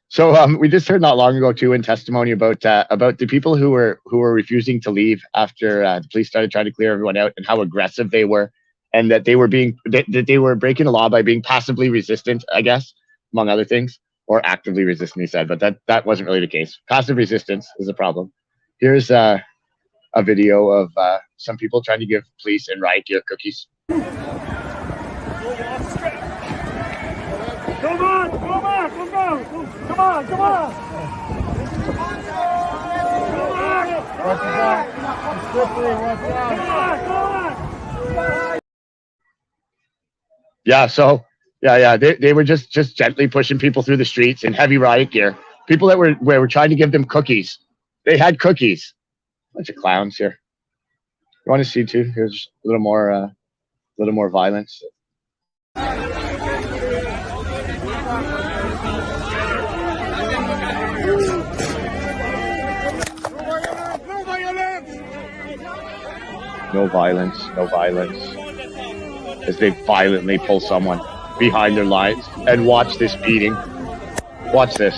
S1: So we just heard not long ago too in testimony about the people who were refusing to leave after the police started trying to clear everyone out, and how aggressive they were, and that they were breaking the law by being passively resistant, I guess, among other things, or actively resistant, he said, but that wasn't really the case. Passive resistance is a problem. Here's a video of some people trying to give police in riot gear cookies.
S6: Come on, come on, come on, come on, come on.
S1: Yeah, so they were just gently pushing people through the streets in heavy riot gear. People that were trying to give them cookies. They had cookies. Bunch of clowns here. You want to see too? Here's a little more violence. No violence, no violence. As they violently pull someone behind their lines. And watch this beating. Watch this.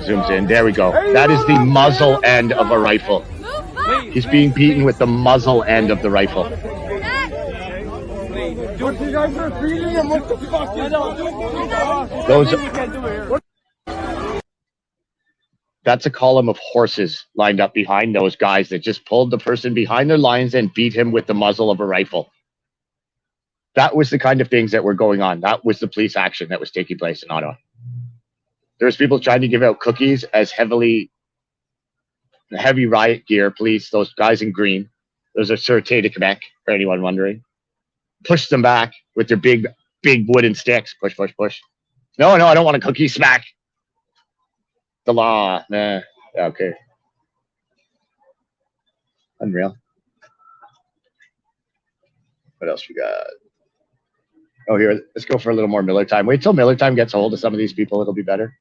S1: Zooms in. There we go. That is the muzzle end of a rifle. He's being beaten with the muzzle end of the rifle. That's a column of horses lined up behind those guys that just pulled the person behind their lines and beat him with the muzzle of a rifle. That was the kind of things that were going on. That was the police action that was taking place in Ottawa. There was people trying to give out cookies as heavy riot gear police, those guys in green. Those are Sûreté de Quebec, for anyone wondering. Pushed them back with their big wooden sticks. Push, push, push. No, I don't want a cookie. Smack. The law. Nah. Okay. Unreal. What else we got? Oh, here. Let's go for a little more Miller time. Wait till Miller time gets a hold of some of these people. It'll be better.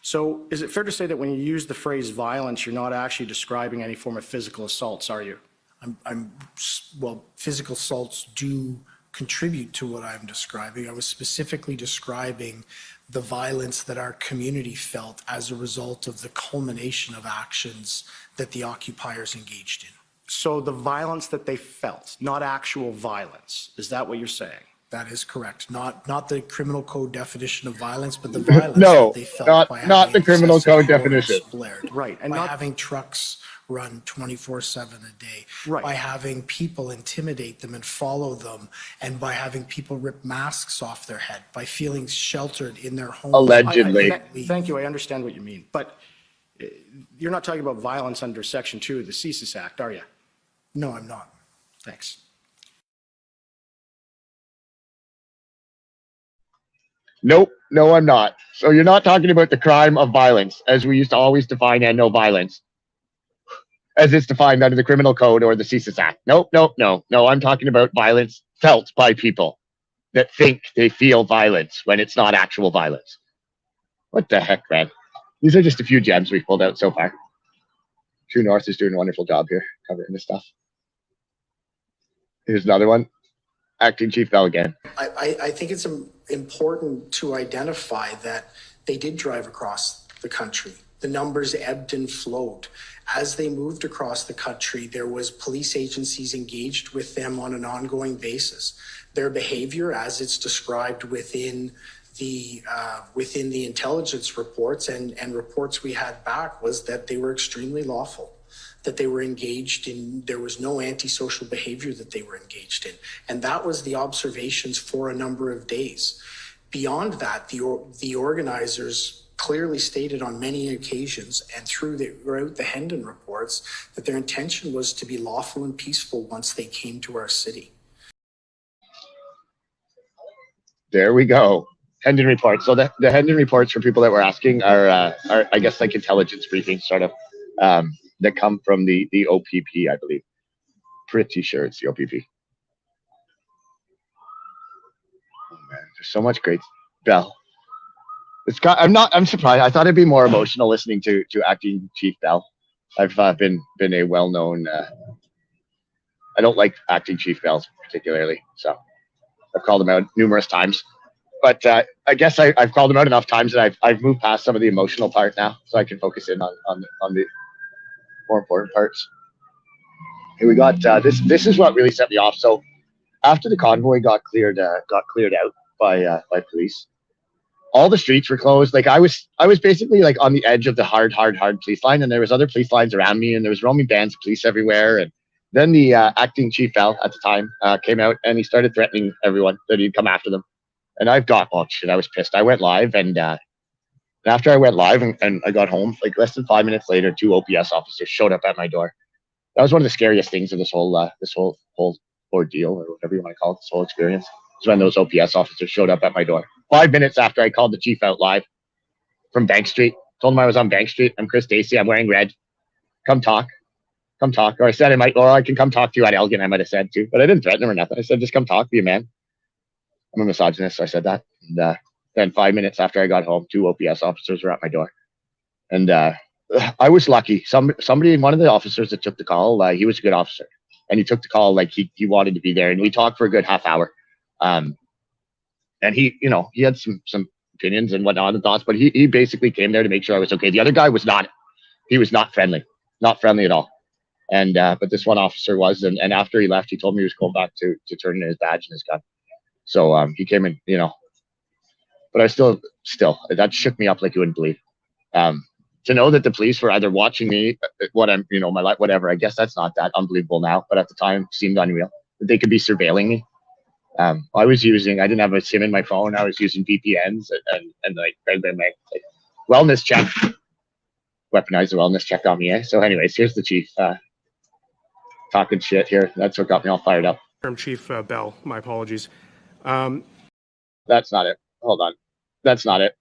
S8: So is it fair to say that when you use the phrase violence, you're not actually describing any form of physical assaults, are you?
S9: Well, physical assaults do contribute to what I'm describing. I was specifically describing the violence that our community felt as a result of the culmination of actions that the occupiers engaged in.
S8: So the violence that they felt, not actual violence. Is that what you're saying?
S9: That is correct. Not the criminal code definition of violence, but the violence
S1: No,
S9: that they felt by
S1: not
S9: having
S1: the criminal
S9: excessive
S1: code
S9: horns
S1: definition.
S9: blared,
S8: Right, and
S9: by
S8: not-
S9: having trucks run 24/7 a day,
S8: Right.
S9: by having people intimidate them and follow them, and by having people rip masks off their head, by feeling sheltered in their homes.
S1: Allegedly.
S8: Thank you. I understand what you mean. But you're not talking about violence under Section 2 of the CSIS Act, are you?
S9: No, I'm not.
S8: Thanks.
S1: Nope. No, I'm not. So you're not talking about the crime of violence, as we used to always define and no violence, as it's defined under the criminal code or the CSIS Act. Nope. No. I'm talking about violence felt by people that think they feel violence when it's not actual violence. What the heck, man? These are just a few gems we've pulled out so far. True North is doing a wonderful job here covering this stuff. Here's another one. Acting Chief Bell again.
S9: I think it's important to identify that they did drive across the country. The numbers ebbed and flowed. As they moved across the country, there was police agencies engaged with them on an ongoing basis. Their behavior, as it's described within the intelligence reports and reports we had back, was that they were extremely lawful, that they were engaged in, there was no antisocial behavior that they were engaged in. And that was the observations for a number of days. Beyond that, the organizers clearly stated on many occasions and throughout the Hendon reports that their intention was to be lawful and peaceful once they came to our city.
S1: There we go. Hendon reports. So the Hendon reports, for people that were asking, are I guess like intelligence briefings, sort of, that come from the OPP, I believe. Pretty sure it's the OPP. Oh man, there's so much great. Bell. I'm surprised. I thought it'd be more emotional listening to Acting Chief Bell. I've been a well-known. I don't like Acting Chief Bell particularly, so I've called him out numerous times. But I guess I've called him out enough times that I've moved past some of the emotional part now, so I can focus in on the more important parts. Here we got this is what really set me off. So after the convoy got cleared out by police, all the streets were closed. Like I was basically like on the edge of the hard police line, and there was other police lines around me, and there was roaming bands of police everywhere. And then the acting chief Bell at the time came out, and he started threatening everyone that he'd come after them. And I was pissed. I went live, and after I went live and I got home, like less than 5 minutes later, 2 OPS officers showed up at my door. That was one of the scariest things of this whole ordeal, or whatever you want to call it, this whole experience. Is when those OPS officers showed up at my door. 5 minutes after I called the chief out live from Bank Street, told him I was on Bank Street. I'm Chris Dacey. I'm wearing red. Come talk. Or I said I can come talk to you at Elgin. I might have said too, but I didn't threaten him or nothing. I said just come talk, be a man. I'm a misogynist, so I said that. And then 5 minutes after I got home, 2 OPS officers were at my door. And I was lucky. Somebody, one of the officers that took the call, he was a good officer, and he took the call like he wanted to be there, and we talked for a good half hour. And he, you know, he had some opinions and whatnot and thoughts, but he basically came there to make sure I was okay. The other guy was not. He was not friendly at all. And but this one officer was, and after he left, he told me he was going back to turn in his badge and his gun. So he came in, you know. But I still that shook me up like you wouldn't believe. To know that the police were either watching me, what I'm, you know, my life, whatever. I guess that's not that unbelievable now, but at the time it seemed unreal that they could be surveilling me. I didn't have a SIM in my phone. I was using VPNs and like wellness check, weaponized the wellness check on me. So anyways, here's the chief talking shit here. That's what got me all fired up.
S10: Chief Bell, my apologies.
S1: That's not it. Hold on. That's not it.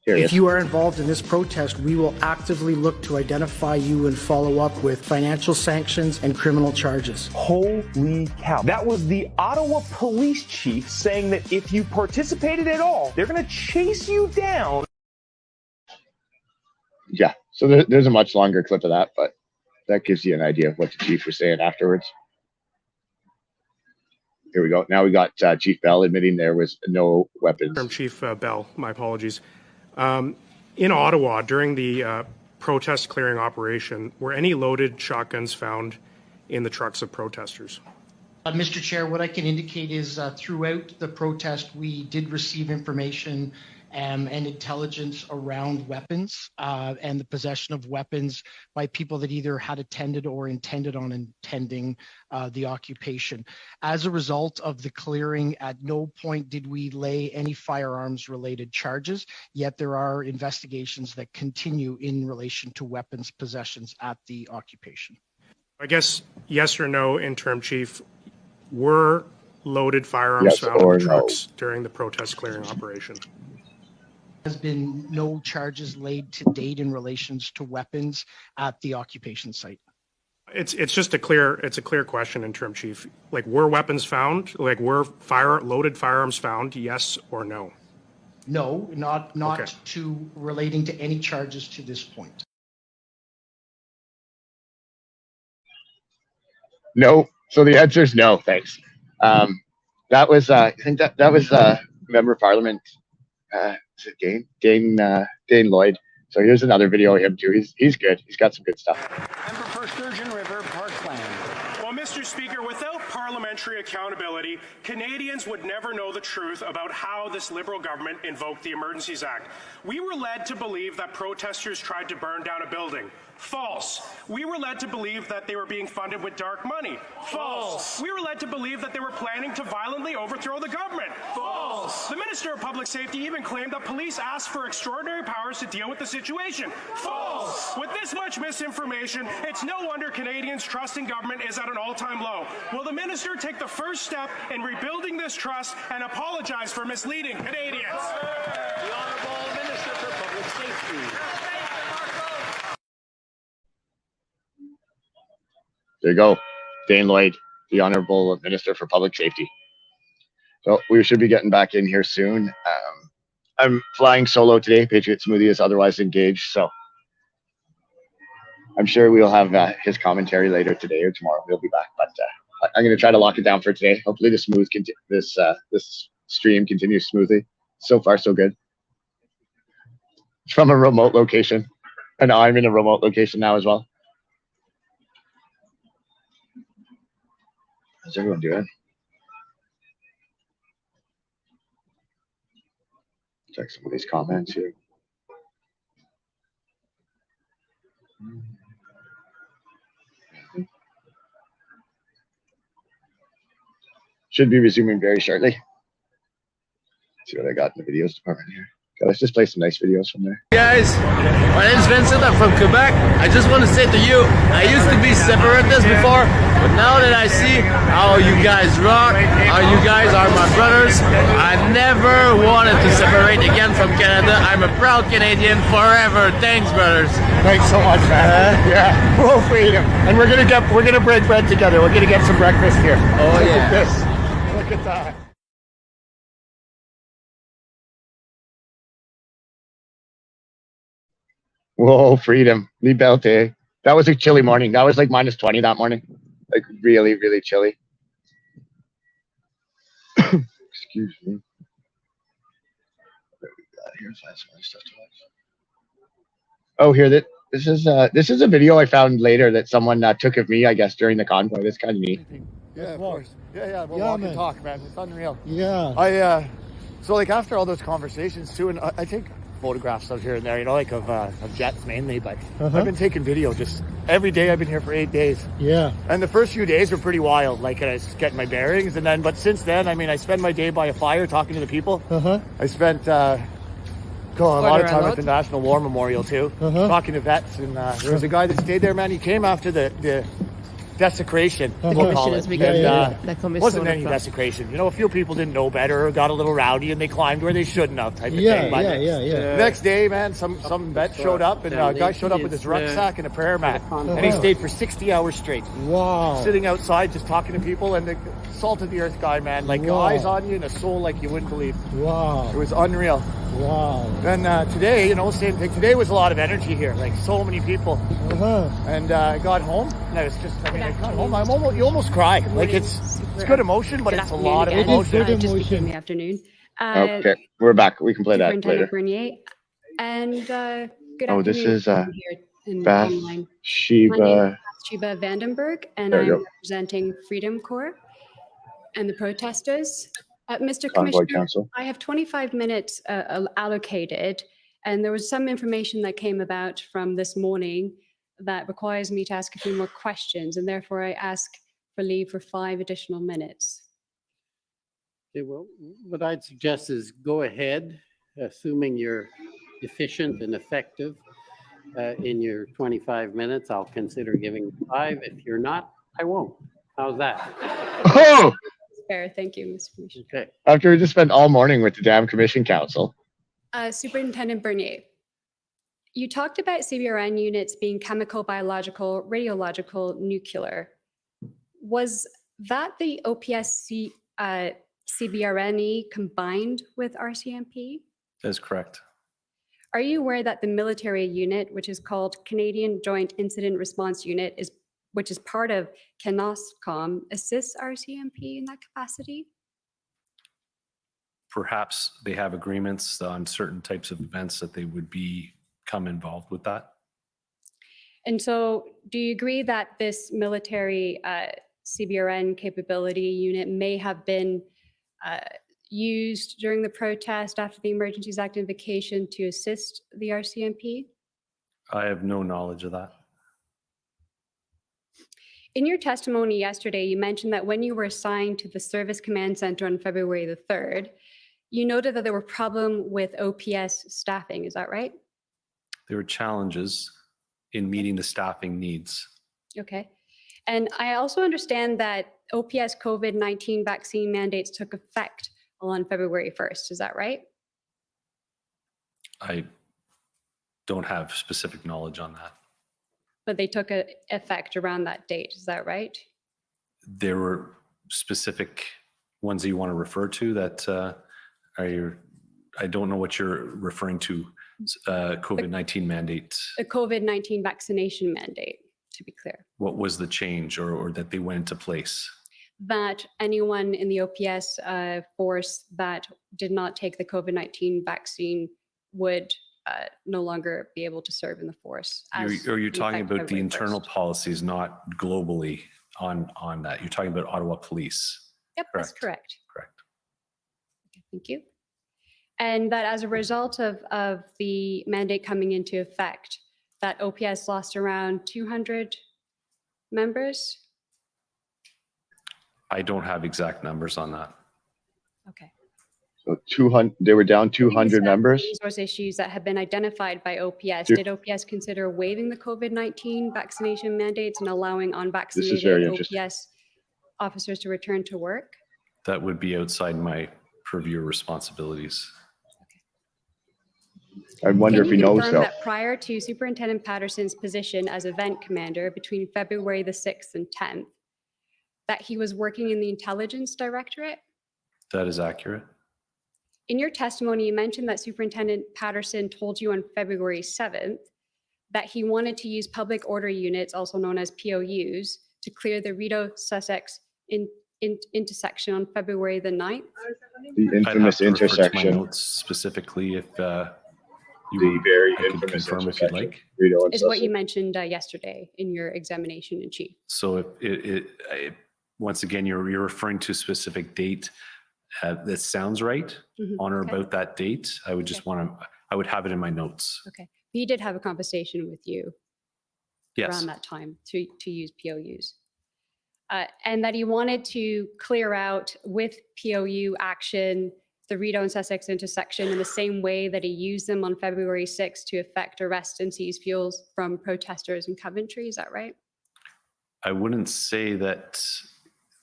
S1: Here
S9: If you are involved in this protest, we will actively look to identify you and follow up with financial sanctions and criminal charges.
S11: Holy cow. That was the Ottawa Police chief saying that if you participated at all, they're going to chase you down.
S1: Yeah, so there's a much longer clip of that, but that gives you an idea of what the chief was saying afterwards. Here we go. Now we got Chief Bell admitting there was no weapons.
S10: Chief Bell, my apologies. In Ottawa, during the protest clearing operation, were any loaded shotguns found in the trucks of protesters?
S12: Mr. Chair, what I can indicate is throughout the protest, we did receive information and intelligence around weapons and the possession of weapons by people that either had attended or intended on attending the occupation. As a result of the clearing, at no point did we lay any firearms related charges, yet there are investigations that continue in relation to weapons possessions at the occupation.
S10: I guess yes or no, Interim Chief, were loaded firearms found in the trucks during the protest clearing operation?
S12: Has been no charges laid to date in relations to weapons at the occupation site.
S10: It's just a clear question, Interim Chief. Like, were weapons found? Like, were loaded firearms found? Yes or no?
S12: No, not
S10: Okay.
S12: to relating to any charges to this point.
S1: No. So the answer is no, thanks. That was I think that was Member of Parliament. Is it Dane Lloyd? So here's another video of him too. He's good. He's got some good stuff.
S13: Member for Sturgeon River, Parkland.
S10: Well, Mr. Speaker, without parliamentary accountability, Canadians would never know the truth about how this Liberal government invoked the Emergencies Act. We were led to believe that protesters tried to burn down a building. False. We were led to believe that they were being funded with dark money. False. We were led to believe that they were planning to violently overthrow the government. False. The Minister of Public Safety even claimed that police asked for extraordinary powers to deal with the situation. False. With this much misinformation, it's no wonder Canadians' trust in government is at an all-time low. Will the Minister take the first step in rebuilding this trust and apologize for misleading Canadians?
S13: The Honourable Minister for Public Safety.
S1: There you go. Dane Lloyd, the Honourable Minister for Public Safety. So we should be getting back in here soon. I'm flying solo today. Patriot Smoothie is otherwise engaged, so I'm sure we'll have his commentary later today or tomorrow. We'll be back, but I'm going to try to lock it down for today. Hopefully this stream continues smoothly. So far, so good. It's from a remote location, and I'm in a remote location now as well. How's everyone doing? Check some of these comments here. Should be resuming very shortly. Let's see what I got in the videos department here. Okay, let's just play some nice videos from there.
S14: Guys, my name is Vincent. I'm from Quebec. I just want to say to you, I used to be separatist before, but now that I see how you guys rock, how you guys are my brothers, I never wanted to separate again from Canada. I'm a proud Canadian forever. Thanks, brothers.
S1: Thanks so much, man. Yeah, full freedom. And we're gonna break bread together. We're gonna get some breakfast here.
S14: Oh
S1: Look
S14: yeah.
S1: at this. Look at that. Whoa, freedom. Liberté. That was a chilly morning. That was like -20 that morning. Like really, really chilly. Excuse me. Here's last one stuff to watch. Oh, here this is a video I found later that someone took of me, I guess, during the convoy. This kind of neat.
S15: Yeah, of course. Yeah. We'll
S9: Yeah,
S15: walk
S9: man.
S15: and talk, man. It's unreal.
S9: Yeah.
S15: So like after all those conversations too, and I take photographs out here and there, you know, like of jets mainly, but I've been taking video just every day. I've been here for 8 days.
S9: Yeah.
S15: And the first few days were pretty wild. Like I was getting my bearings, and then, but since then, I mean, I spend my day by a fire talking to the people. I spent a lot of time at the National War Memorial too, talking to vets. And there was a guy that stayed there, man. He came after the desecration, we'll call it. And, wasn't any desecration. You know, a few people didn't know better or got a little rowdy and they climbed where they shouldn't have type of thing. But next day, man, some vet showed up and a guy showed up with his rucksack and a prayer mat. And he stayed for 60 hours straight.
S9: Wow.
S15: Sitting outside just talking to people, and the salt of the earth guy, man, like eyes on you and a soul like you wouldn't believe.
S9: Wow.
S15: It was unreal.
S9: Wow.
S15: And today, you know, same thing. Today was a lot of energy here, like so many people. And I got home, and I was just, I got home, you almost cry. Like it's good emotion, but it's a lot of emotion.
S16: Just became the afternoon.
S1: Okay, we're back. We can play that later.
S16: Superintendent Bernier. And good
S1: Oh,
S16: afternoon.
S1: this is
S16: here in online.
S1: Shiva.
S16: My name is Shiva Vandenberg, and
S1: There you
S16: I'm
S1: go.
S16: representing Freedom Corps and the protesters. Mr.
S1: Convoy
S16: Commissioner,
S1: Council.
S16: I have 25 minutes allocated, and there was some information that came about from this morning that requires me to ask a few more questions, and therefore I ask for leave for 5 additional minutes.
S3: Okay, well, what I'd suggest is go ahead, assuming you're efficient and effective in your 25 minutes. I'll consider giving 5. If you're not, I won't. How's that?
S1: Oh!
S16: Fair, thank you, Mr. Commissioner.
S3: Okay.
S1: After we just spent all morning with the damn Commission Council.
S16: Superintendent Bernier, you talked about CBRN units being chemical, biological, radiological, nuclear. Was that the OPS CBRNE combined with RCMP?
S5: That is correct.
S16: Are you aware that the military unit, which is called Canadian Joint Incident Response Unit, which is part of CANOSCOM, assists RCMP in that capacity?
S5: Perhaps they have agreements on certain types of events that they would become involved with that.
S16: And so do you agree that this military CBRN capability unit may have been used during the protest after the Emergencies Act invocation to assist the RCMP?
S5: I have no knowledge of that.
S16: In your testimony yesterday, you mentioned that when you were assigned to the Service Command Center on February the 3rd, you noted that there were problems with OPS staffing. Is that right?
S5: There were challenges in meeting the staffing needs.
S16: Okay. And I also understand that OPS COVID-19 vaccine mandates took effect on February 1st. Is that right?
S5: I don't have specific knowledge on that.
S16: But they took effect around that date. Is that right?
S5: There were specific ones that you want to refer to that I don't know what you're referring to, COVID-19 mandate.
S16: The COVID-19 vaccination mandate, to be clear.
S5: What was the change or that they went into place?
S16: That anyone in the OPS force that did not take the COVID-19 vaccine would no longer be able to serve in the force.
S5: You're talking about the internal policies, not globally on that. You're talking about Ottawa Police.
S16: Yep,
S5: correct?
S16: That's correct.
S5: Correct.
S16: Okay, thank you. And that as a result of the mandate coming into effect, that OPS lost around 200 members?
S5: I don't have exact numbers on that.
S16: Okay.
S1: So 200, they were down 200 members.
S16: Resource issues that have been identified by OPS.
S1: Sure.
S16: Did OPS consider waiving the COVID-19 vaccination mandates and allowing
S1: very
S16: unvaccinated
S1: interesting.
S16: OPS officers to return to work?
S5: That would be outside my purview or responsibilities.
S1: I wonder if he knows
S16: Confirm
S1: though.
S16: that prior to Superintendent Patterson's position as event commander between February the 6th and 10th, that he was working in the Intelligence Directorate?
S5: That is accurate.
S16: In your testimony, you mentioned that Superintendent Patterson told you on February 7th that he wanted to use public order units, also known as POUs, to clear the Rideau-Sussex intersection on February the 9th.
S1: The infamous
S5: I'd have to refer to my
S1: intersection.
S5: notes specifically if
S1: The very
S5: I could
S1: infamous
S5: confirm if you'd
S1: intersection.
S5: like.
S1: Rideau and
S16: Is what you
S1: Sussex.
S16: mentioned yesterday in your examination in chief.
S5: So if once again, you're referring to a specific date that sounds right on or
S16: Okay.
S5: about that date. I would just want to, I would have it in my notes.
S16: Okay. He did have a conversation with you
S5: Yes.
S16: around that time to use POUs. And that he wanted to clear out with POU action the Rideau and Sussex intersection in the same way that he used them on February 6th to effect arrest and seize fuels from protesters in Coventry. Is that right?
S5: I wouldn't say that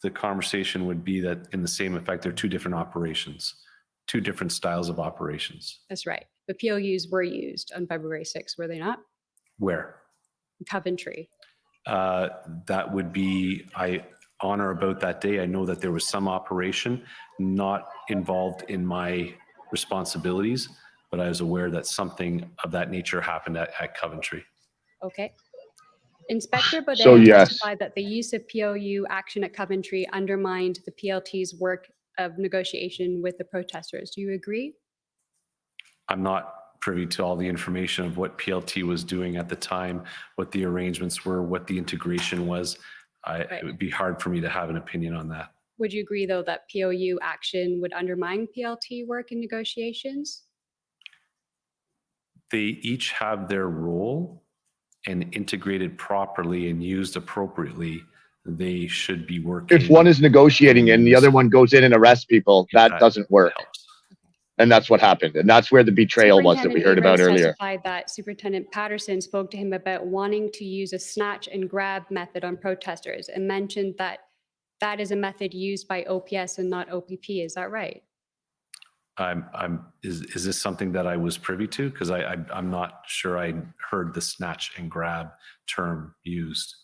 S5: the conversation would be that in the same effect, they're two different operations, two different styles of operations.
S16: That's right. The POUs were used on February 6th, were they not?
S5: Where?
S16: Coventry.
S5: That would be, on or about that day, I know that there was some operation not involved in my responsibilities, but I was aware that something of that nature happened at Coventry.
S16: Okay. Inspector Baudet
S1: So, yes.
S16: testified that the use of POU action at Coventry undermined the PLT's work of negotiation with the protesters. Do you agree?
S5: I'm not privy to all the information of what PLT was doing at the time, what the arrangements were, what the integration was. It would be hard for me to have an opinion on that.
S16: Would you agree, though, that POU action would undermine PLT work in negotiations?
S5: They each have their role, and integrated properly and used appropriately, they should be working.
S1: If one is negotiating and the other one goes in and arrests people, that doesn't work.
S5: Helps.
S1: And that's what happened. And that's where the betrayal was that we heard about
S16: Superintendent
S1: earlier.
S16: Abrams testified that Superintendent Patterson spoke to him about wanting to use a snatch and grab method on protesters and mentioned that that is a method used by OPS and not OPP. Is that right?
S5: Is this something that I was privy to? Because I'm not sure I heard the snatch and grab term used.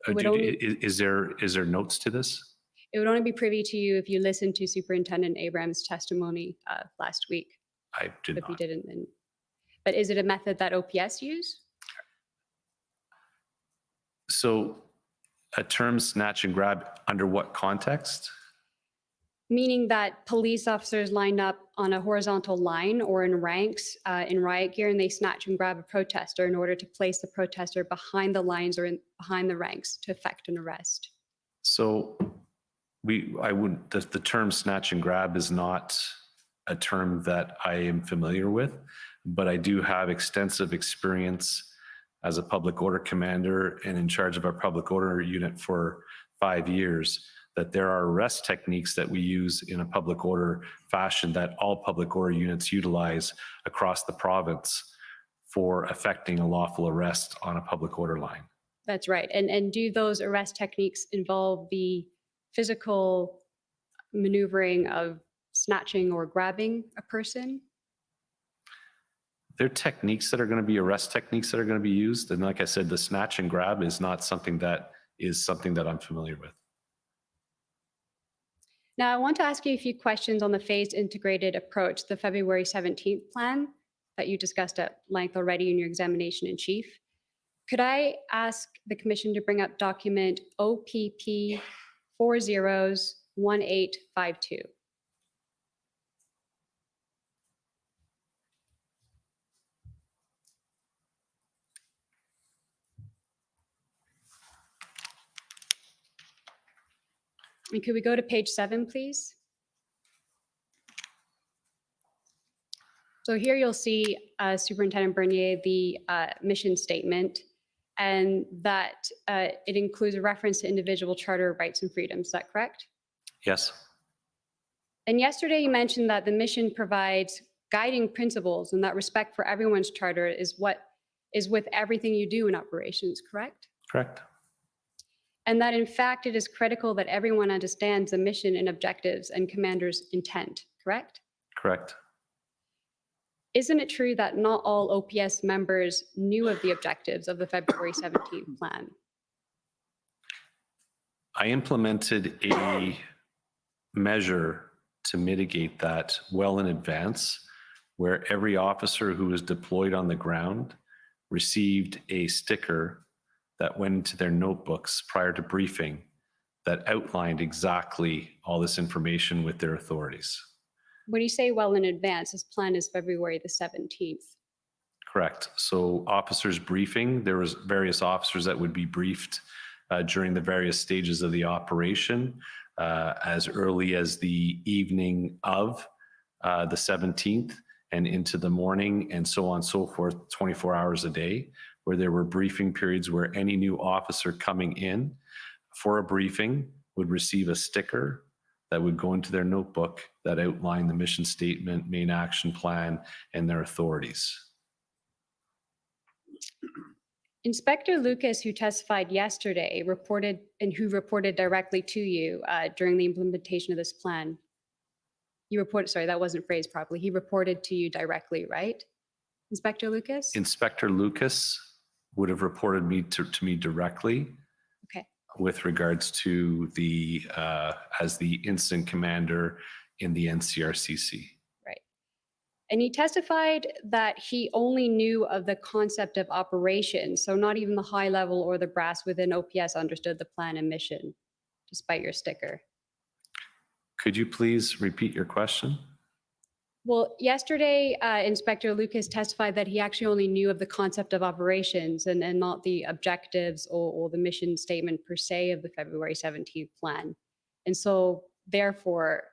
S5: Is there notes to this?
S16: It would only be privy to you if you listened to Superintendent Abrams' testimony last week.
S5: I did
S16: If you
S5: not.
S16: didn't, then. But is it a method that OPS use?
S5: So a term snatch and grab under what context?
S16: Meaning that police officers line up on a horizontal line or in ranks in riot gear, and they snatch and grab a protester in order to place the protester behind the lines or behind the ranks to effect an arrest.
S5: So the term snatch and grab is not a term that I am familiar with, but I do have extensive experience as a public order commander and in charge of our public order unit for 5 years, that there are arrest techniques that we use in a public order fashion that all public order units utilize across the province for effecting a lawful arrest on a public order line.
S16: That's right. And do those arrest techniques involve the physical maneuvering of snatching or grabbing a person?
S5: There are techniques that are going to be arrest techniques that are going to be used. And like I said, the snatch and grab is not something that I'm familiar with.
S16: Now, I want to ask you a few questions on the phased integrated approach, the February 17th plan that you discussed at length already in your examination in chief. Could I ask the commission to bring up document OPP 401852? And could we go to page 7, please? So here you'll see Superintendent Bernier, the mission statement, and that it includes a reference to individual charter rights and freedoms. Is that correct?
S5: Yes.
S16: And yesterday you mentioned that the mission provides guiding principles and that respect for everyone's charter is what is with everything you do in operations, correct?
S5: Correct.
S16: And that in fact, it is critical that everyone understands the mission and objectives and commander's intent, correct?
S5: Correct.
S16: Isn't it true that not all OPS members knew of the objectives of the February 17th plan?
S5: I implemented a measure to mitigate that well in advance, where every officer who was deployed on the ground received a sticker that went into their notebooks prior to briefing that outlined exactly all this information with their authorities.
S16: When you say well in advance, this plan is February the 17th.
S5: Correct. So officers briefing, there was various officers that would be briefed during the various stages of the operation as early as the evening of the 17th and into the morning and so on and so forth, 24 hours a day, where there were briefing periods where any new officer coming in for a briefing would receive a sticker that would go into their notebook that outlined the mission statement, main action plan, and their authorities.
S16: Inspector Lucas, who testified yesterday, reported directly to you during the implementation of this plan. Sorry, that wasn't phrased properly. He reported to you directly, right? Inspector Lucas?
S5: Inspector Lucas would have reported to me directly.
S16: Okay.
S5: With regards to the, as the incident commander in the NCRCC.
S16: Right. And he testified that he only knew of the concept of operations, so not even the high level or the brass within OPS understood the plan and mission, despite your sticker.
S5: Could you please repeat your question?
S16: Well, yesterday, Inspector Lucas testified that he actually only knew of the concept of operations and not the objectives or the mission statement per se of the February 17th plan. And so therefore,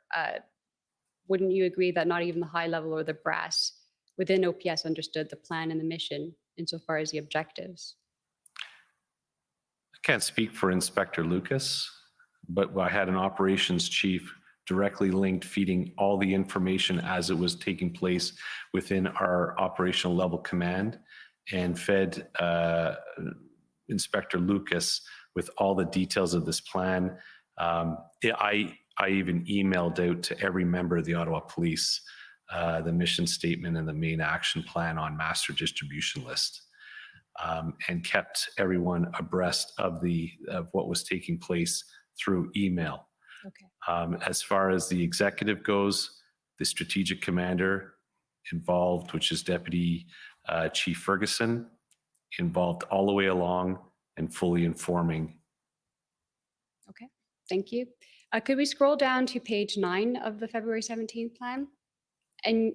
S16: wouldn't you agree that not even the high level or the brass within OPS understood the plan and the mission insofar as the objectives?
S5: I can't speak for Inspector Lucas, but I had an operations chief directly linked, feeding all the information as it was taking place within our operational level command, and fed Inspector Lucas with all the details of this plan. I even emailed out to every member of the Ottawa Police the mission statement and the main action plan on master distribution list, and kept everyone abreast of what was taking place through email.
S16: Okay.
S5: As far as the executive goes, the strategic commander involved, which is Deputy Chief Ferguson, involved all the way along and fully informing.
S16: Okay, thank you. Could we scroll down to page 9 of the February 17th plan? And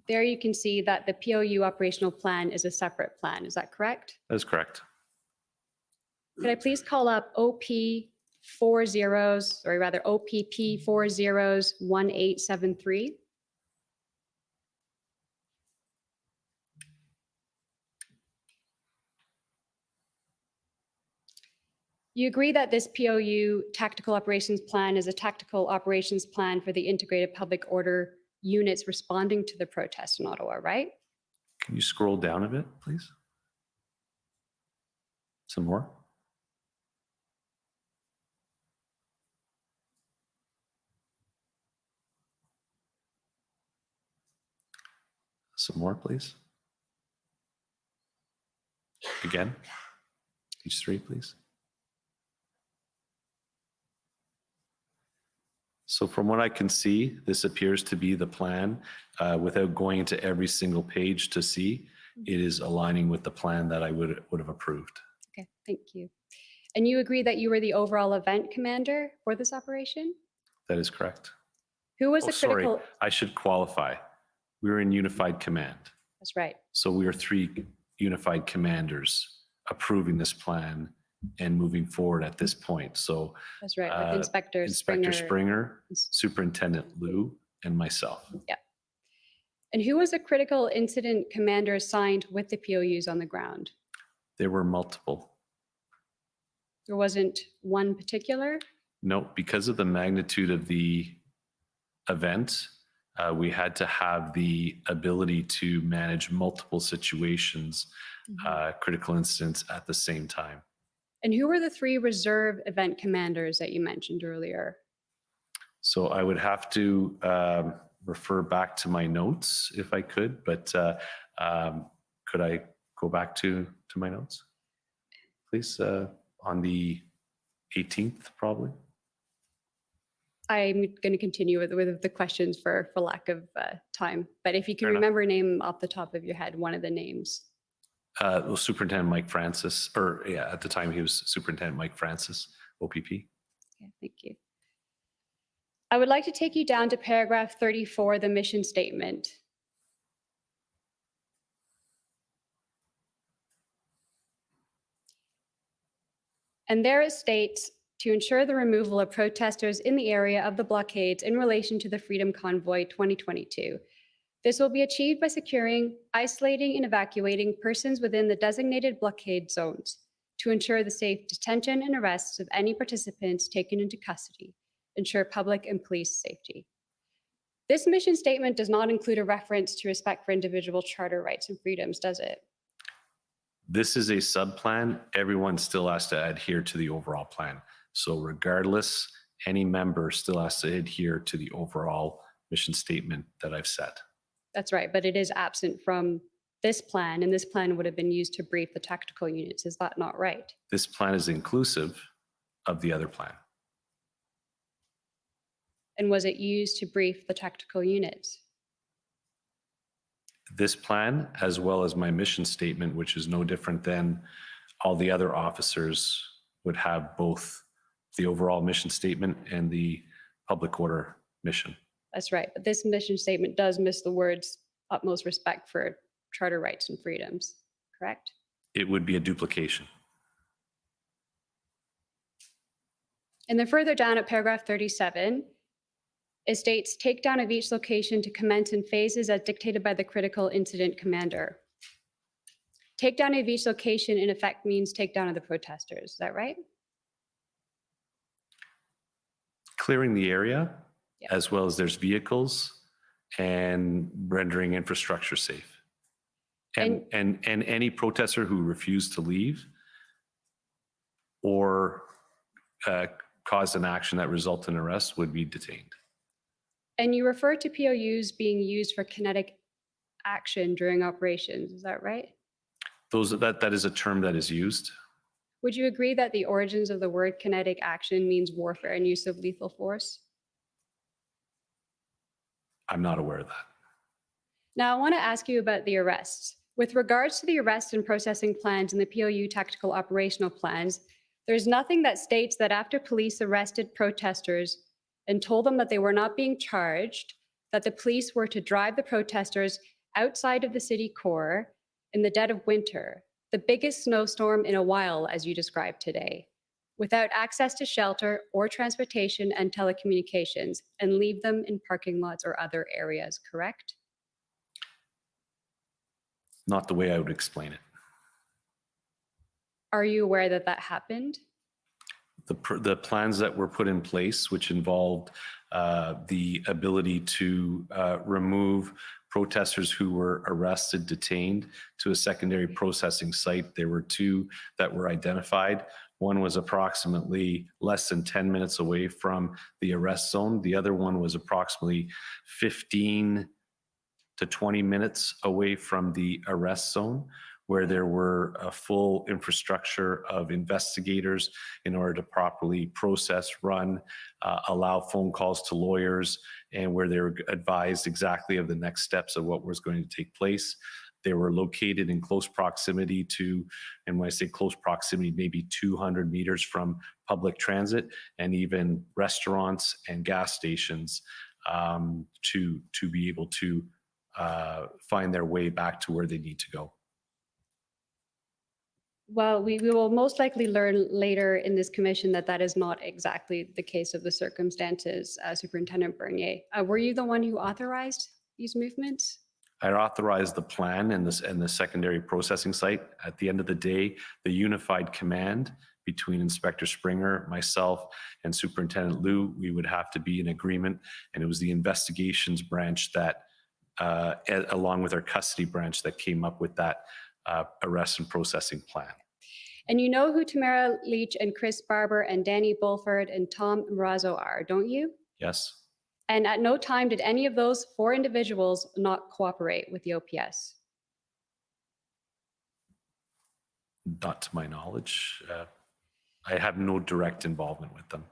S16: there you can see that the POU operational plan is a separate plan. Is that correct?
S5: That is correct.
S16: Could I please call up OPP 401873? You agree that this POU tactical operations plan is a tactical operations plan for the integrated public order units responding to the protests in Ottawa, right?
S5: Can you scroll down a bit, please? Some more. Some more, please. Again. Page 3, please. So from what I can see, this appears to be the plan. Without going into every single page to see, it is aligning with the plan that I would have approved.
S16: Okay, thank you. And you agree that you were the overall event commander for this operation?
S5: That is correct.
S16: Who was the critical?
S5: Sorry, I should qualify. We were in unified command.
S16: That's right.
S5: So we are 3 unified commanders approving this plan and moving forward at this point. So
S16: that's right, with Inspector
S5: Springer, Superintendent Liu, and myself.
S16: Yeah. And who was the critical incident commander assigned with the POUs on the ground?
S5: There were multiple.
S16: There wasn't one particular?
S5: No, because of the magnitude of the event, we had to have the ability to manage multiple situations, critical incidents at the same time.
S16: And who were the 3 reserve event commanders that you mentioned earlier?
S5: So I would have to refer back to my notes if I could, but could I go back to my notes, please? On the 18th, probably.
S16: I'm going to continue with the questions for lack of time. But if you can
S5: Fair enough.
S16: remember a name off the top of your head, one of the names.
S5: Well, Superintendent Mike Francis, or yeah, at the time he was Superintendent Mike Francis, OPP.
S16: Okay, thank you. I would like to take you down to paragraph 34, the mission statement. And there it states, to ensure the removal of protesters in the area of the blockades in relation to the Freedom Convoy 2022. This will be achieved by securing, isolating, and evacuating persons within the designated blockade zones to ensure the safe detention and arrests of any participants taken into custody, ensure public and police safety. This mission statement does not include a reference to respect for individual charter rights and freedoms, does it?
S5: This is a sub-plan. Everyone still has to adhere to the overall plan. So regardless, any member still has to adhere to the overall mission statement that I've set.
S16: That's right, but it is absent from this plan, and this plan would have been used to brief the tactical units. Is that not right?
S5: This plan is inclusive of the other plan.
S16: And was it used to brief the tactical units?
S5: This plan, as well as my mission statement, which is no different than all the other officers, would have both the overall mission statement and the public order mission.
S16: That's right, but this mission statement does miss the words utmost respect for charter rights and freedoms, correct?
S5: It would be a duplication.
S16: And then further down at paragraph 37, it states takedown of each location to commence in phases as dictated by the critical incident commander. Takedown of each location in effect means takedown of the protesters, is that right?
S5: Clearing the area,
S16: Yeah.
S5: as well as there's vehicles and rendering infrastructure safe. And any protester who refused to leave or caused an action that resulted in arrest would be detained.
S16: And you refer to POUs being used for kinetic action during operations, is that right?
S5: That is a term that is used.
S16: Would you agree that the origins of the word kinetic action means warfare and use of lethal force?
S5: I'm not aware of that.
S16: Now, I want to ask you about the arrests. With regards to the arrest and processing plans and the POU tactical operational plans, there's nothing that states that after police arrested protesters and told them that they were not being charged, that the police were to drive the protesters outside of the city core in the dead of winter, the biggest snowstorm in a while, as you described today, without access to shelter or transportation and telecommunications, and leave them in parking lots or other areas, correct?
S5: Not the way I would explain it.
S16: Are you aware that that happened?
S5: The plans that were put in place, which involved the ability to remove protesters who were arrested, detained to a secondary processing site. There were two that were identified. One was approximately less than 10 minutes away from the arrest zone. The other one was approximately 15 to 20 minutes away from the arrest zone, where there were a full infrastructure of investigators in order to properly process, run, allow phone calls to lawyers, and where they were advised exactly of the next steps of what was going to take place. They were located in close proximity to, and when I say close proximity, maybe 200 meters from public transit and even restaurants and gas stations to be able to find their way back to where they need to go.
S16: Well, we will most likely learn later in this commission that that is not exactly the case of the circumstances, Superintendent Bernier. Were you the one who authorized these movements?
S5: I authorized the plan and the secondary processing site. At the end of the day, the unified command between Inspector Springer, myself, and Superintendent Liu, we would have to be in agreement. And it was the investigations branch that, along with our custody branch, that came up with that arrest and processing plan.
S16: And you know who Tamara Leach and Chris Barber and Danny Bulford and Tom Marazzo are, don't you?
S5: Yes.
S16: And at no time did any of those 4 individuals not cooperate with the OPS?
S5: Not to my knowledge. I have no direct involvement with them.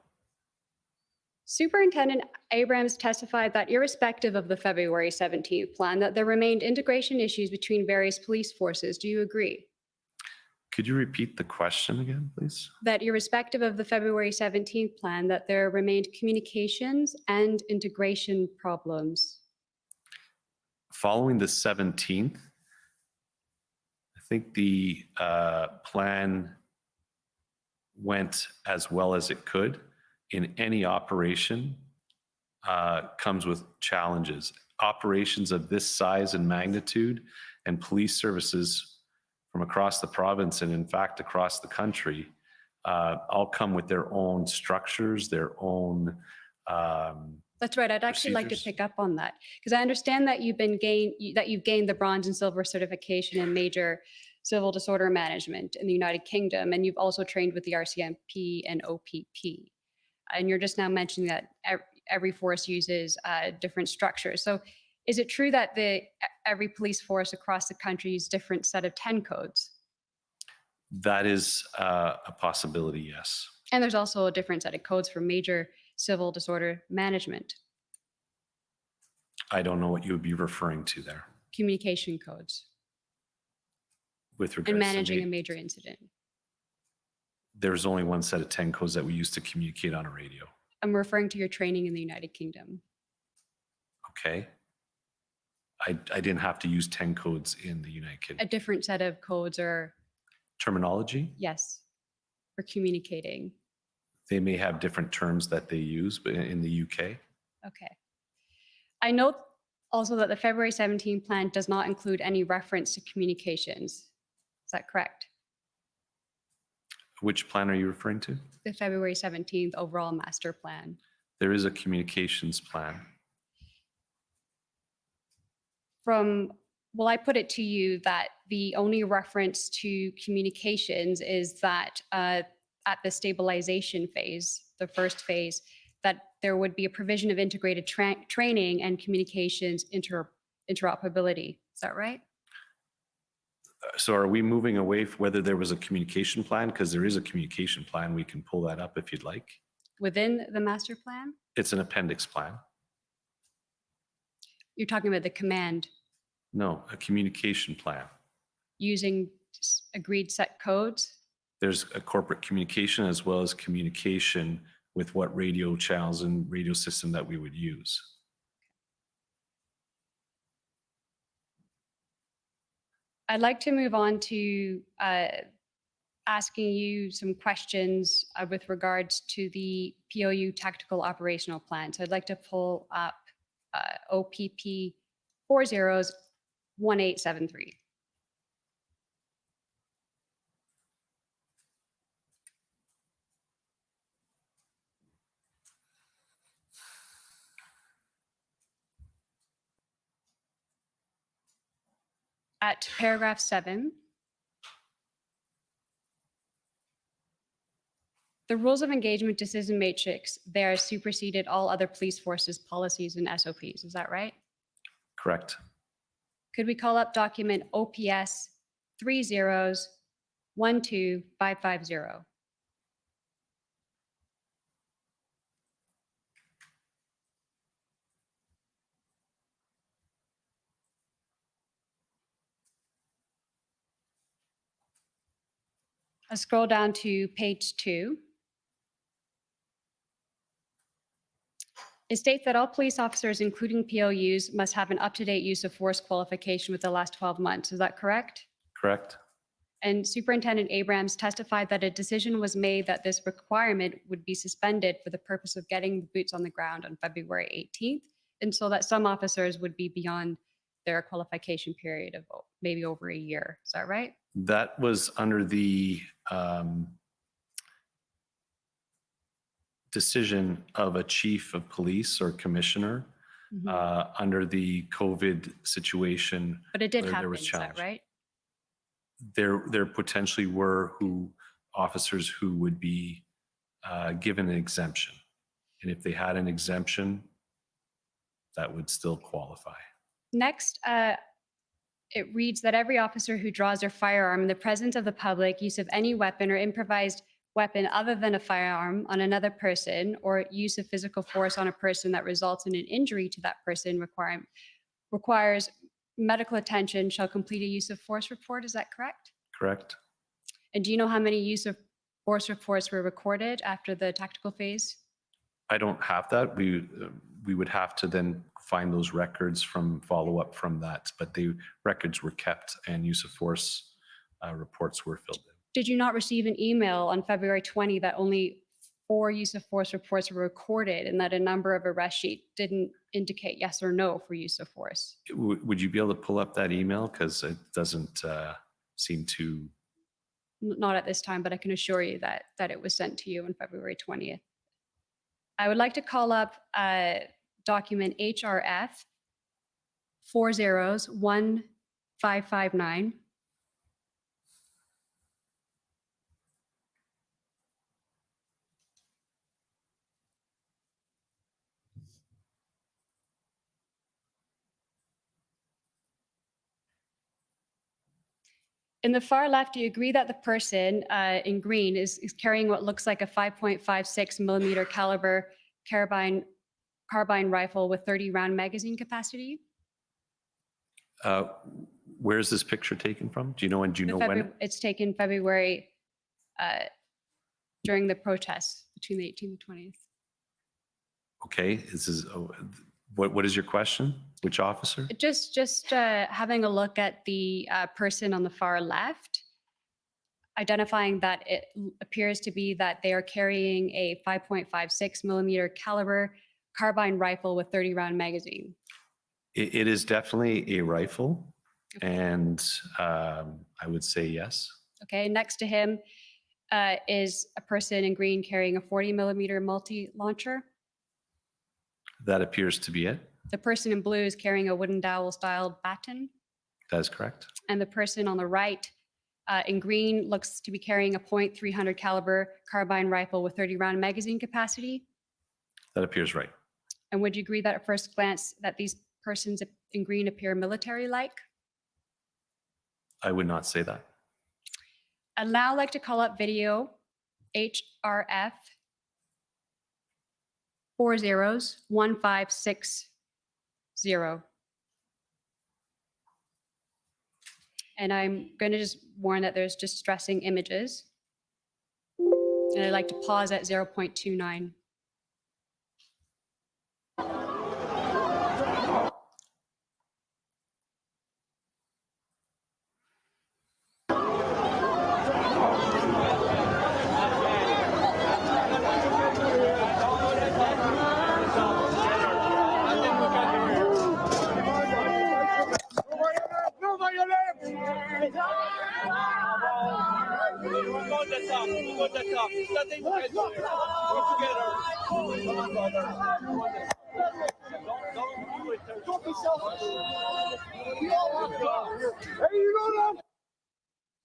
S16: Superintendent Abrams testified that irrespective of the February 17th plan, that there remained integration issues between various police forces. Do you agree?
S5: Could you repeat the question again, please?
S16: That irrespective of the February 17th plan, that there remained communications and integration problems.
S5: Following the 17th, I think the plan went as well as it could. In any operation comes with challenges. Operations of this size and magnitude and police services from across the province and in fact across the country all come with their own structures, their own
S16: That's right. I'd actually like to pick up on that because I understand that you've gained the bronze and silver certification in major civil disorder management in the United Kingdom, and you've also trained with the RCMP and OPP. And you're just now mentioning that every force uses different structures. So is it true that every police force across the country uses different set of 10 codes?
S5: That is a possibility, yes.
S16: And there's also a different set of codes for major civil disorder management.
S5: I don't know what you would be referring to there.
S16: Communication codes.
S5: With regards
S16: and
S5: to
S16: managing a major incident.
S5: There's only one set of 10 codes that we use to communicate on a radio.
S16: I'm referring to your training in the United Kingdom.
S5: Okay. I didn't have to use 10 codes in the United Kingdom.
S16: A different set of codes or...
S5: Terminology?
S16: Yes, for communicating.
S5: They may have different terms that they use, but in the UK.
S16: Okay. I note also that the February 17 plan does not include any reference to communications. Is that correct?
S5: Which plan are you referring to?
S16: The February 17th overall master plan.
S5: There is a communications plan.
S16: Well, I put it to you that the only reference to communications is that at the stabilization phase, the first phase, that there would be a provision of integrated training and communications interoperability. Is that right?
S5: So are we moving away from whether there was a communication plan? Because there is a communication plan. We can pull that up if you'd like.
S16: Within the master plan?
S5: It's an appendix plan.
S16: You're talking about the command.
S5: No, a communication plan.
S16: Using agreed set codes?
S5: There's a corporate communication as well as communication with what radio channels and radio system that we would use.
S16: I'd like to move on to asking you some questions with regards to the POU tactical operational plan. So I'd like to pull up OPP 401873. At paragraph 7, the rules of engagement decision matrix there superseded all other police forces, policies, and SOPs. Is that right?
S5: Correct.
S16: Could we call up document OPS 3012550? I'll scroll down to page 2. It states that all police officers, including POUs, must have an up-to-date use of force qualification with the last 12 months. Is that correct?
S5: Correct.
S16: And Superintendent Abrams testified that a decision was made that this requirement would be suspended for the purpose of getting the boots on the ground on February 18th, and so that some officers would be beyond their qualification period of maybe over a year. Is that right?
S5: That was under the decision of a chief of police or commissioner under the COVID situation.
S16: But it did happen, is that right?
S5: There potentially were officers who would be given an exemption. And if they had an exemption, that would still qualify.
S16: Next, it reads that every officer who draws their firearm in the presence of the public, use of any weapon or improvised weapon other than a firearm on another person or use of physical force on a person that results in an injury to that person requires medical attention shall complete a use of force report. Is that correct?
S5: Correct.
S16: And do you know how many use of force reports were recorded after the tactical phase?
S5: I don't have that. We would have to then find those records from follow-up from that, but the records were kept and use of force reports were filled in.
S16: Did you not receive an email on February 20 that only 4 use of force reports were recorded and that a number of arrest sheet didn't indicate yes or no for use of force?
S5: Would you be able to pull up that email? Because it doesn't seem to.
S16: Not at this time, but I can assure you that it was sent to you on February 20th. I would like to call up document HRF 401559. In the far left, do you agree that the person in green is carrying what looks like a 5.56 millimeter caliber carbine rifle with 30 round magazine capacity?
S5: Where is this picture taken from? Do you know when? Do you know when?
S16: It's taken February during the protests between the 18th and 20th.
S5: Okay, this is what is your question? Which officer?
S16: Just having a look at the person on the far left, identifying that it appears to be that they are carrying a 5.56 millimeter caliber carbine rifle with 30 round magazine.
S5: It is definitely a rifle, okay. And I would say yes.
S16: Okay, next to him is a person in green carrying a 40 millimeter multi-launcher.
S5: That appears to be it.
S16: The person in blue is carrying a wooden dowel style baton.
S5: That is correct.
S16: And the person on the right in green looks to be carrying a .300 caliber carbine rifle with 30 round magazine capacity.
S5: That appears right.
S16: And would you agree that at first glance that these persons in green appear military-like?
S5: I would not say that.
S16: I'd now like to call up video HRF 401560. And I'm going to just warn that there's distressing images. And I'd like to pause at 0.29.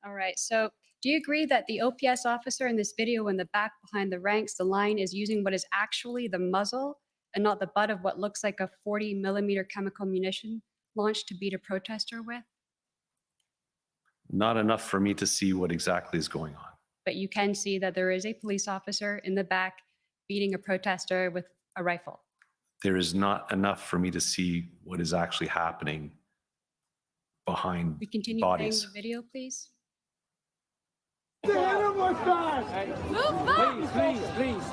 S16: All right, so do you agree that the OPS officer in this video in the back behind the ranks, the line is using what is actually the muzzle and not the butt of what looks like a 40 millimeter chemical munition launched to beat a protester with?
S5: Not enough for me to see what exactly is going on.
S16: But you can see that there is a police officer in the back beating a protester with a rifle.
S5: There is not enough for me to see what is actually happening behind
S16: We continue
S5: bodies.
S16: playing the video, please.
S6: Move back! Please.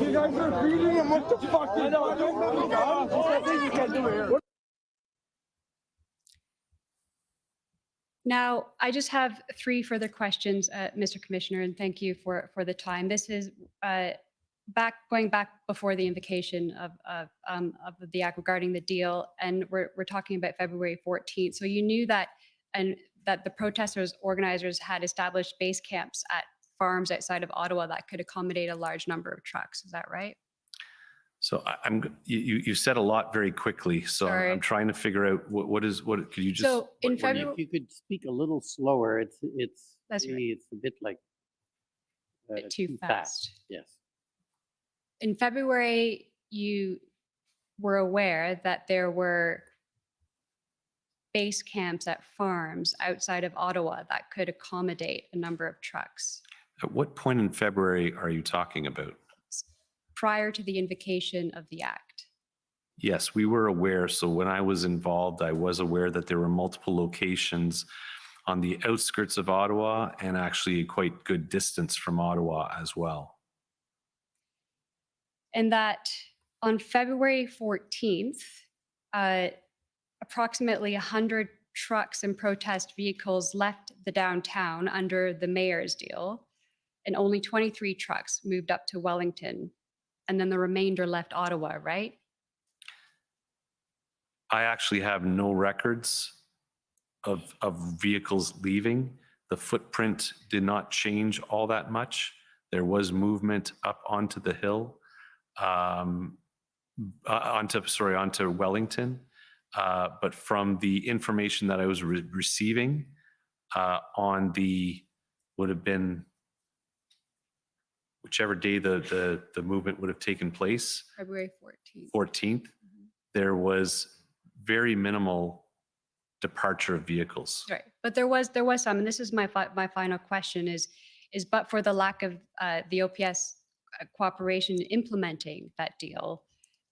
S6: You guys are beating him. What the fuck? I think you can do it here.
S16: Now, I just have 3 further questions, Mr. Commissioner, and thank you for the time. This is going back before the invocation of the act regarding the deal, and we're talking about February 14th. So you knew that the protesters organizers had established base camps at farms outside of Ottawa that could accommodate a large number of trucks. Is that right?
S5: So you said a lot very quickly. So
S16: Sorry.
S5: I'm trying to figure out what could you just.
S16: So in February,
S3: If you could speak a little slower, it's
S16: That's right.
S3: maybe it's a bit like
S16: too fast.
S3: Yes.
S16: In February, you were aware that there were base camps at farms outside of Ottawa that could accommodate a number of trucks
S5: At what point in February are you talking about?
S16: prior to the invocation of the Act.
S5: Yes, we were aware. So when I was involved, I was aware that there were multiple locations on the outskirts of Ottawa and actually a quite good distance from Ottawa as well.
S16: And that on February 14th, approximately 100 trucks and protest vehicles left the downtown under the mayor's deal, and only 23 trucks moved up to Wellington, and then the remainder left Ottawa, right?
S5: I actually have no records of vehicles leaving. The footprint did not change all that much. There was movement up onto the hill, onto Wellington. But from the information that I was receiving on the, would have been whichever day the movement would have taken place,
S16: February 14th.
S5: 14th, there was very minimal departure of vehicles.
S16: Right, but there was some, and this is my final question is but for the lack of the OPS cooperation in implementing that deal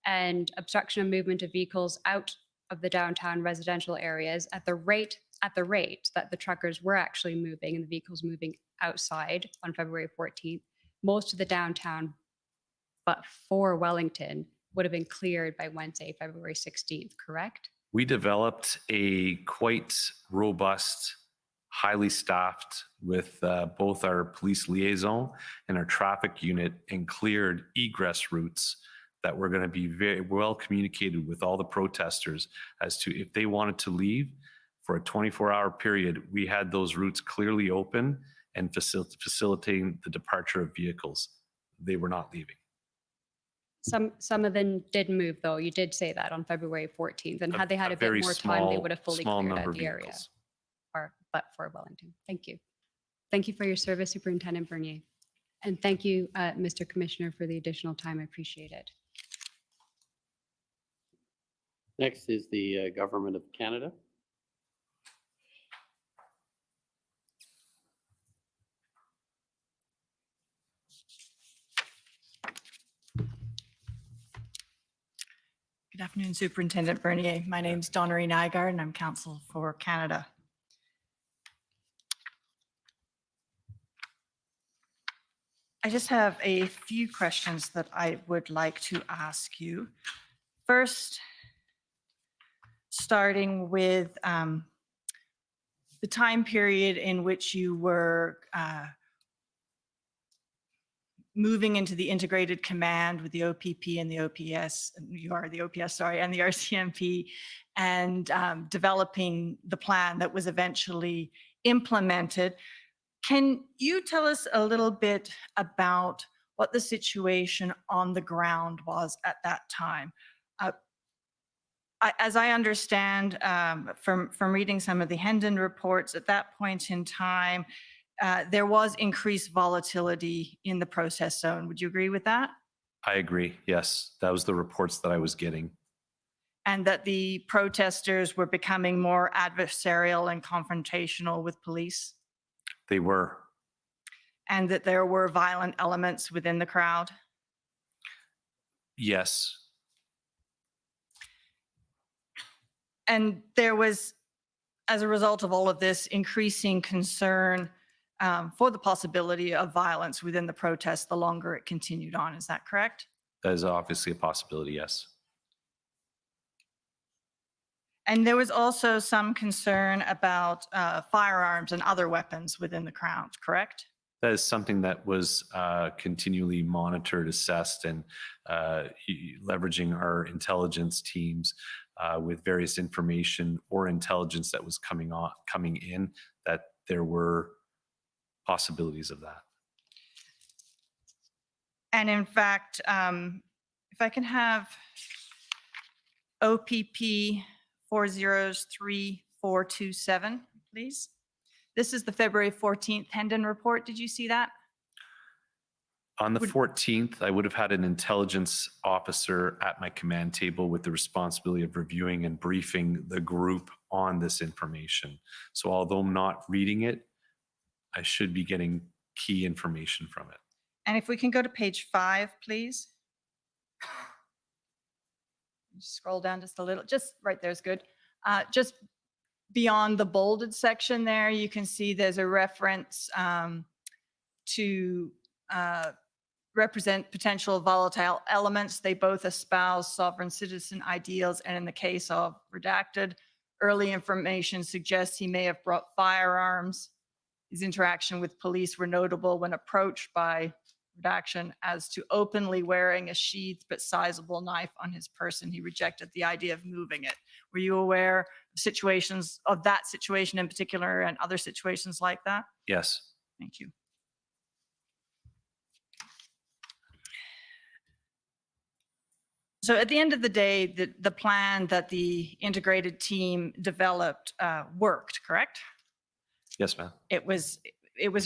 S16: and obstruction of movement of vehicles out of the downtown residential areas at the rate that the truckers were actually moving and the vehicles moving outside on February 14th, most of the downtown, but for Wellington, would have been cleared by Wednesday, February 16th, correct?
S5: We developed a quite robust, highly staffed with both our police liaison and our traffic unit, and cleared egress routes that were going to be very well communicated with all the protesters as to if they wanted to leave for a 24-hour period. We had those routes clearly open and facilitating the departure of vehicles. They were not leaving.
S16: Some of them did move, though. You did say that on February 14th. And had they had a bit more time, they would have fully cleared out the area. But for Wellington. Thank you. Thank you for your service, Superintendent Bernier. And thank you, Mr. Commissioner, for the additional time. I appreciate it.
S3: Next is the Government of Canada.
S17: Good afternoon, Superintendent Bernier. My name's Donnery Nygaard, and I'm counsel for Canada. I just have a few questions that I would like to ask you. First, starting with the time period in which you were moving into the integrated command with the OPP and the OPS, you are the OPS, sorry, and the RCMP, and developing the plan that was eventually implemented. Can you tell us a little bit about what the situation on the ground was at that time? As I understand from reading some of the Hendon reports, at that point in time, there was increased volatility in the process zone. Would you agree with that?
S5: I agree. Yes, that was the reports that I was getting.
S17: And that the protesters were becoming more adversarial and confrontational with police?
S5: They were.
S17: And that there were violent elements within the crowd?
S5: Yes.
S17: And there was, as a result of all of this, increasing concern for the possibility of violence within the protest the longer it continued on. Is that correct?
S5: That is obviously a possibility, yes.
S17: And there was also some concern about firearms and other weapons within the crowd, correct?
S5: That is something that was continually monitored, assessed, and leveraging our intelligence teams with various information or intelligence that was coming in, that there were possibilities of that.
S17: And in fact, if I can have OPP 403427, please. This is the February 14th Hendon report. Did you see that?
S5: On the 14th, I would have had an intelligence officer at my command table with the responsibility of reviewing and briefing the group on this information. So although I'm not reading it, I should be getting key information from it.
S17: And if we can go to page 5, please. Just scroll down just a little, just right there is good. Just beyond the bolded section there, you can see there's a reference to represent potential volatile elements. They both espouse sovereign citizen ideals, and in the case of redacted, early information suggests he may have brought firearms. His interaction with police were notable when approached by redaction as to openly wearing a sheathed but sizable knife on his person. He rejected the idea of moving it. Were you aware of situations, of that situation in particular and other situations like that?
S5: Yes.
S17: Thank you. So at the end of the day, the plan that the integrated team developed worked, correct?
S5: Yes, ma'am.
S17: It was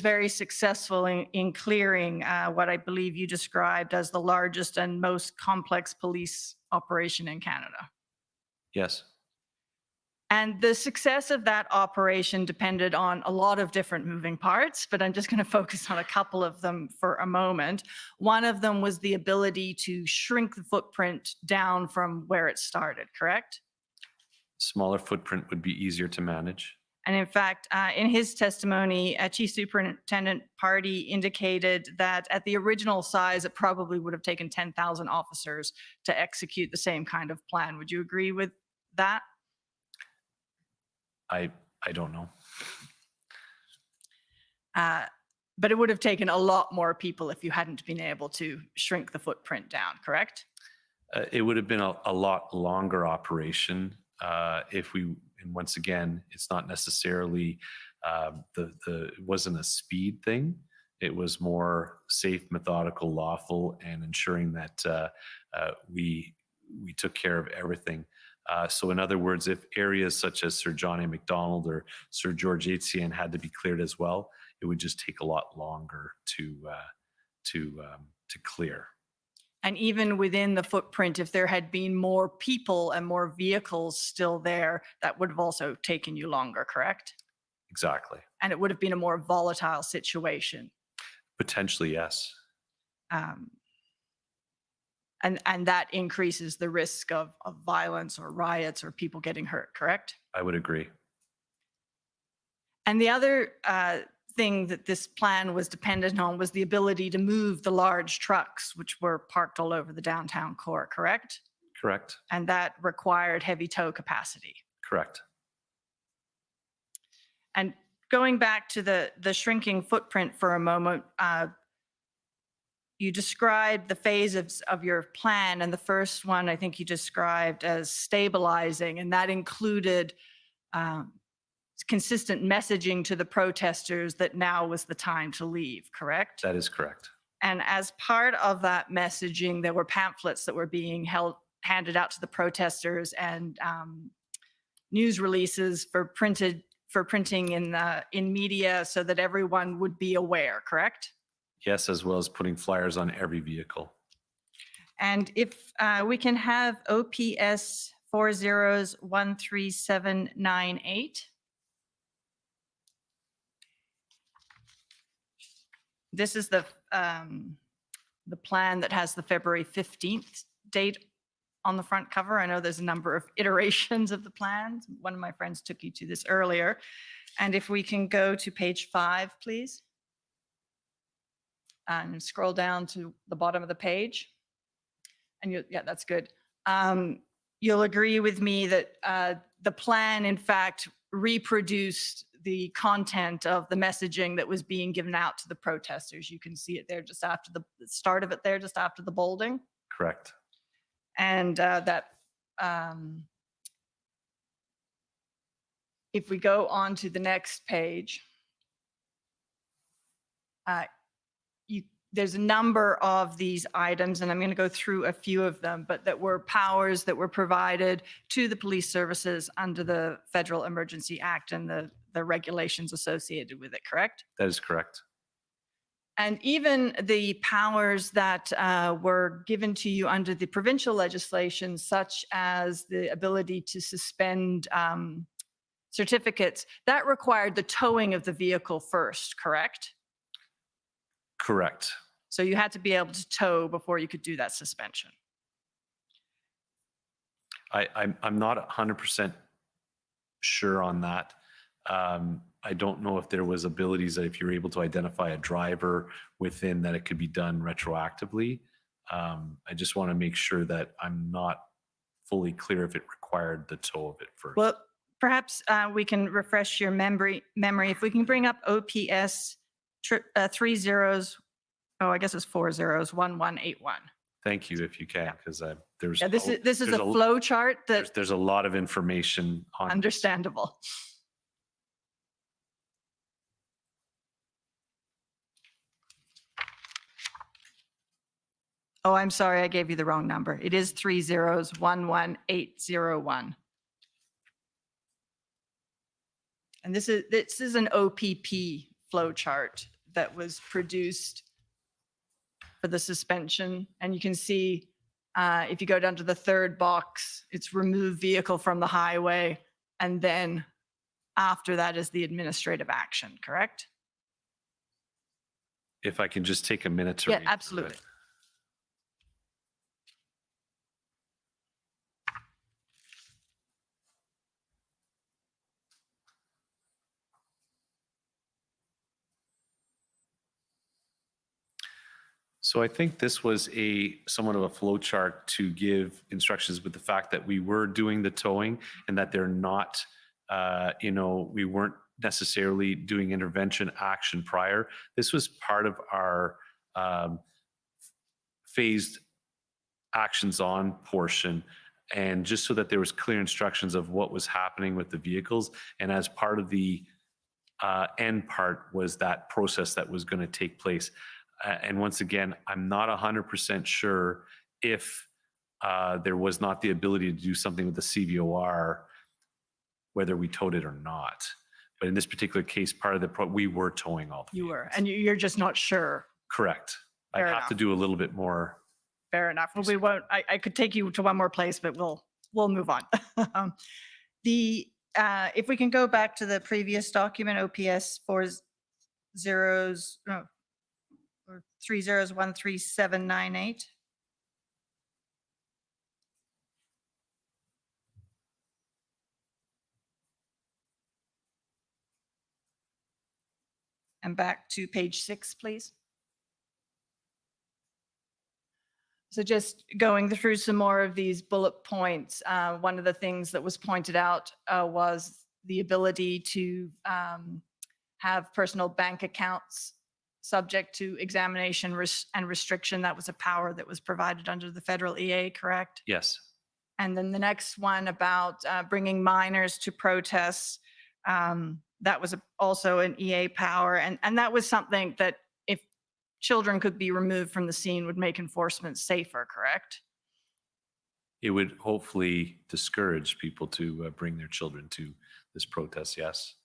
S17: very successful in clearing what I believe you described as the largest and most complex police operation in Canada.
S5: Yes.
S17: And the success of that operation depended on a lot of different moving parts, but I'm just going to focus on a couple of them for a moment. One of them was the ability to shrink the footprint down from where it started, correct?
S5: Smaller footprint would be easier to manage.
S17: And in fact, in his testimony, Chief Superintendent Party indicated that at the original size, it probably would have taken 10,000 officers to execute the same kind of plan. Would you agree with that?
S5: I don't know.
S17: But it would have taken a lot more people if you hadn't been able to shrink the footprint down, correct?
S5: It would have been a lot longer operation if we, and once again, it's not necessarily it wasn't a speed thing. It was more safe, methodical, lawful, and ensuring that we took care of everything. So in other words, if areas such as Sir John A. Macdonald or Sir George Etienne had to be cleared as well, it would just take a lot longer to clear.
S17: And even within the footprint, if there had been more people and more vehicles still there, that would have also taken you longer, correct?
S5: Exactly.
S17: And it would have been a more volatile situation.
S5: Potentially, yes.
S17: And that increases the risk of violence or riots or people getting hurt, correct?
S5: I would agree.
S17: And the other thing that this plan was dependent on was the ability to move the large trucks, which were parked all over the downtown core, correct?
S5: Correct.
S17: And that required heavy tow capacity.
S5: Correct.
S17: And going back to the shrinking footprint for a moment, you described the phases of your plan, and the first one I think you described as stabilizing, and that included consistent messaging to the protesters that now was the time to leave, correct?
S5: That is correct.
S17: And as part of that messaging, there were pamphlets that were being handed out to the protesters and news releases for printing in media so that everyone would be aware, correct?
S5: Yes, as well as putting flyers on every vehicle.
S17: And if we can have OPS 40-13798. This is the plan that has the February 15th date on the front cover. I know there's a number of iterations of the plans. One of my friends took you to this earlier. And if we can go to page 5, please. And scroll down to the bottom of the page. And yeah, that's good. You'll agree with me that the plan, in fact, reproduced the content of the messaging that was being given out to the protesters. You can see it there just after the start of it there, just after the bolding.
S5: Correct.
S17: And if we go on to the next page, there's a number of these items, and I'm going to go through a few of them, but that were powers that were provided to the police services under the Federal Emergency Act and the regulations associated with it, correct?
S5: That is correct.
S17: And even the powers that were given to you under the provincial legislation, such as the ability to suspend certificates, that required the towing of the vehicle first, correct?
S5: Correct.
S17: So you had to be able to tow before you could do that suspension.
S5: I'm not 100% sure on that. I don't know if there was abilities that if you're able to identify a driver within that it could be done retroactively. I just want to make sure that I'm not fully clear if it required the tow of it first.
S17: Well, perhaps we can refresh your memory. If we can bring up OPS 30, I guess it's 401181.
S5: Thank you, if you can, because there's
S17: Yeah, this is a flow chart that
S5: there's a lot of information on this.
S17: understandable. Oh, I'm sorry, I gave you the wrong number. It is 3011801. And this is an OPP flow chart that was produced for the suspension. And you can see if you go down to the third box, it's remove vehicle from the highway. And then after that is the administrative action, correct?
S5: If I can just take a minute to
S17: Yeah,
S5: read through
S17: absolutely.
S5: it. So I think this was somewhat of a flow chart to give instructions with the fact that we were doing the towing and that they're not, we weren't necessarily doing intervention action prior. This was part of our phased actions on portion, and just so that there was clear instructions of what was happening with the vehicles. And as part of the end part was that process that was going to take place. And once again, I'm not 100% sure if there was not the ability to do something with the CVOR, whether we towed it or not. But in this particular case, part of we were towing all the
S17: You were, and you're just not sure.
S5: Correct.
S17: Fair
S5: I have
S17: enough.
S5: to do a little bit more.
S17: Fair enough. Well, we won't. I could take you to one more place, but we'll move on. If we can go back to the previous document, OPS 301378. And back to page 6, please. So just going through some more of these bullet points, one of the things that was pointed out was the ability to have personal bank accounts subject to examination and restriction. That was a power that was provided under the federal EA, correct?
S5: Yes.
S17: And then the next one about bringing minors to protests, that was also an EA power. And that was something that if children could be removed from the scene would make enforcement safer, correct?
S5: It would hopefully discourage people to bring their children to this protest, yes.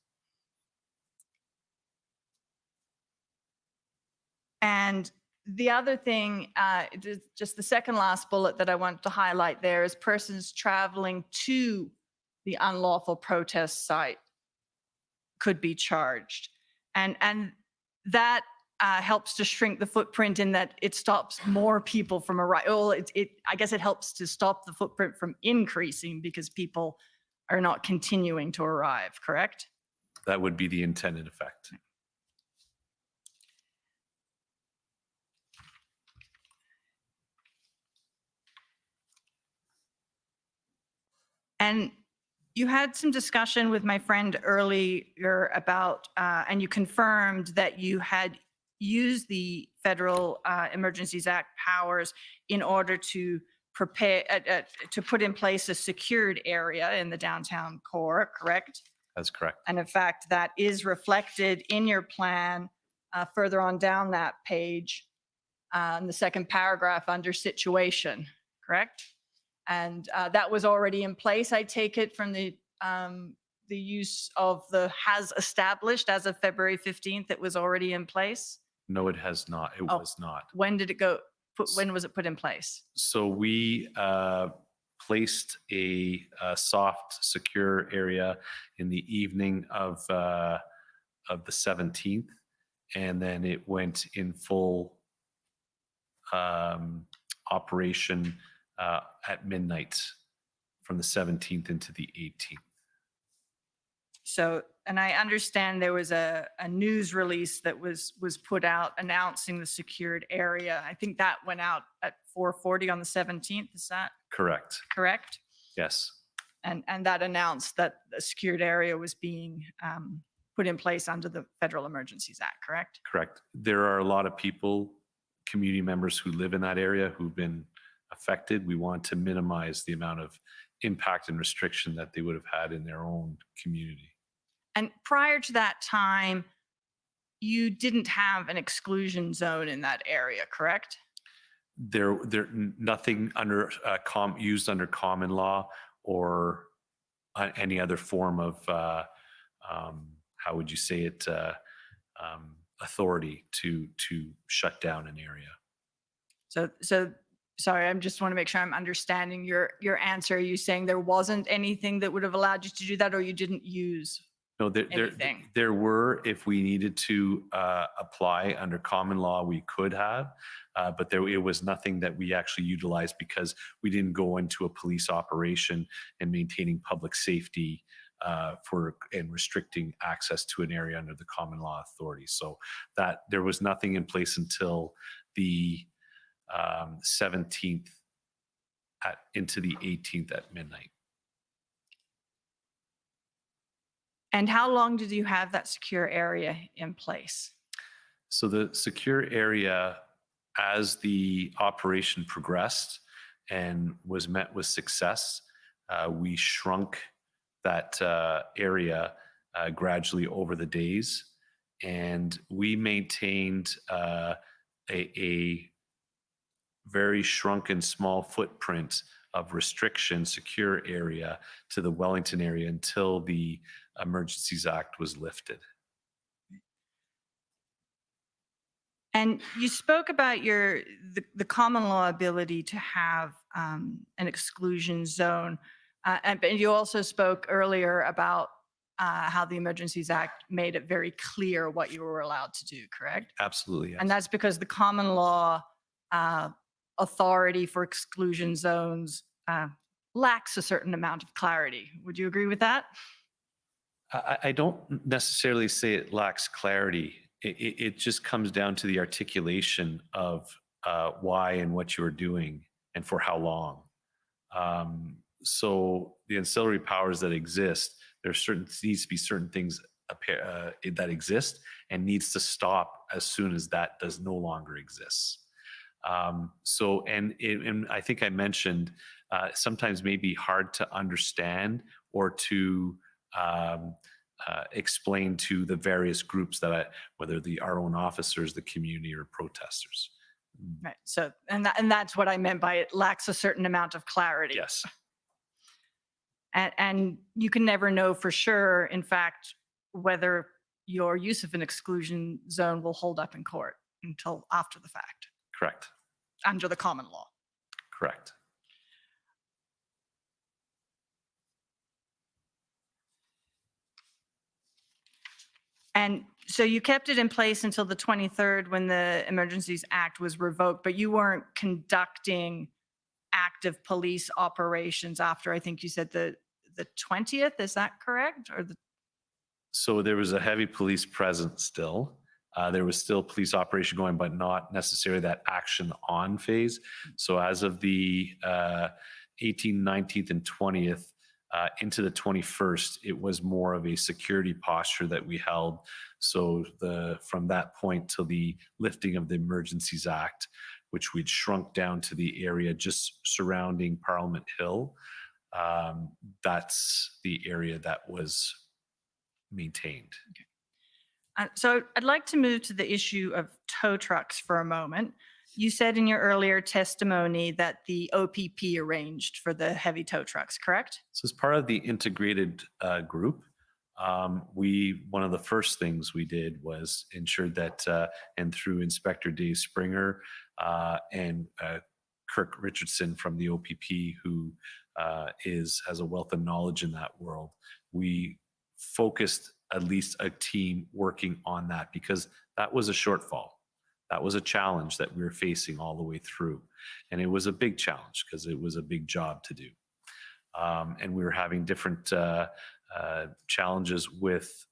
S17: And the other thing, just the second last bullet that I want to highlight there is persons traveling to the unlawful protest site could be charged. And that helps to shrink the footprint in that it stops more people from arriving. Well, I guess it helps to stop the footprint from increasing because people are not continuing to arrive, correct?
S5: That would be the intended effect.
S17: And you had some discussion with my friend earlier about, and you confirmed that you had used the Federal Emergencies Act powers in order to prepare, to put in place a secured area in the downtown core, correct?
S5: That's correct.
S17: And in fact, that is reflected in your plan further on down that page, in the second paragraph under situation, correct? And that was already in place, I take it, from the use of the has established as of February 15th, it was already in place?
S5: No, it has not. It
S17: Oh.
S5: was not.
S17: When did it when was it put in place?
S5: So we placed a soft, secure area in the evening of the 17th, and then it went in full operation at midnight from the 17th into the 18th.
S17: So, and I understand there was a news release that was put out announcing the secured area. I think that went out at 4:40 on the 17th. Is that
S5: Correct.
S17: correct?
S5: Yes.
S17: And that announced that the secured area was being put in place under the Federal Emergencies Act, correct?
S5: Correct. There are a lot of people, community members who live in that area who've been affected. We want to minimize the amount of impact and restriction that they would have had in their own community.
S17: And prior to that time, you didn't have an exclusion zone in that area, correct?
S5: There nothing under used under common law or any other form of how would you say it, authority to shut down an area.
S17: So sorry, I just want to make sure I'm understanding your answer. Are you saying there wasn't anything that would have allowed you to do that, or you didn't use?
S5: No, there were, if we needed to apply under common law, we could have, but it was nothing that we actually utilized because we didn't go into a police operation and maintaining public safety and restricting access to an area under the common law authority. So that there was nothing in place until the 17th into the 18th at midnight.
S17: And how long did you have that secure area in place?
S5: So the secure area, as the operation progressed and was met with success, we shrunk that area gradually over the days, and we maintained a very shrunken small footprint of restriction secure area to the Wellington area until the Emergencies Act was lifted.
S17: And you spoke about the common law ability to have an exclusion zone. And you also spoke earlier about how the Emergencies Act made it very clear what you were allowed to do, correct?
S5: Absolutely, yes.
S17: And that's because the common law authority for exclusion zones lacks a certain amount of clarity. Would you agree with that?
S5: I don't necessarily say it lacks clarity. It just comes down to the articulation of why and what you're doing and for how long. So the ancillary powers that exist, needs to be certain things that exist and needs to stop as soon as that does no longer exist. And I think I mentioned sometimes may be hard to understand or to explain to the various groups whether our own officers, the community, or protesters.
S17: Right. So, and that's what I meant by it lacks a certain amount of clarity.
S5: Yes.
S17: And you can never know for sure, in fact, whether your use of an exclusion zone will hold up in court until after the fact.
S5: Correct.
S17: Under the common law.
S5: Correct.
S17: And so you kept it in place until the 23rd when the Emergencies Act was revoked, but you weren't conducting active police operations after, I think you said the 20th, is that correct?
S5: So there was a heavy police presence still. There was still police operation going, but not necessarily that action on phase. So as of the 18th, 19th, and 20th, into the 21st, it was more of a security posture that we held. So from that point till the lifting of the Emergencies Act, which we'd shrunk down to the area just surrounding Parliament Hill, that's the area that was maintained.
S17: Okay. So I'd like to move to the issue of tow trucks for a moment. You said in your earlier testimony that the OPP arranged for the heavy tow trucks, correct?
S5: So as part of the integrated group, One of the first things we did was ensure that, and through Inspector Dave Springer and Kirk Richardson from the OPP, who has a wealth of knowledge in that world, we focused at least a team working on that, because that was a shortfall. That was a challenge that we were facing all the way through. And it was a big challenge because it was a big job to do. And we were having different challenges with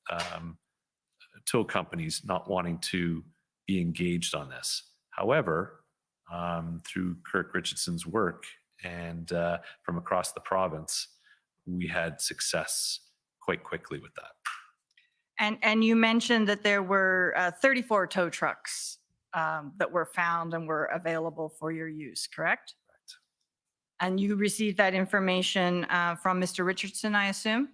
S5: tow companies not wanting to be engaged on this. However, through Kirk Richardson's work and from across the province, we had success quite quickly with that.
S17: And you mentioned that there were 34 tow trucks that were found and were available for your use, correct?
S5: Correct.
S17: And you received that information from Mr. Richardson, I assume?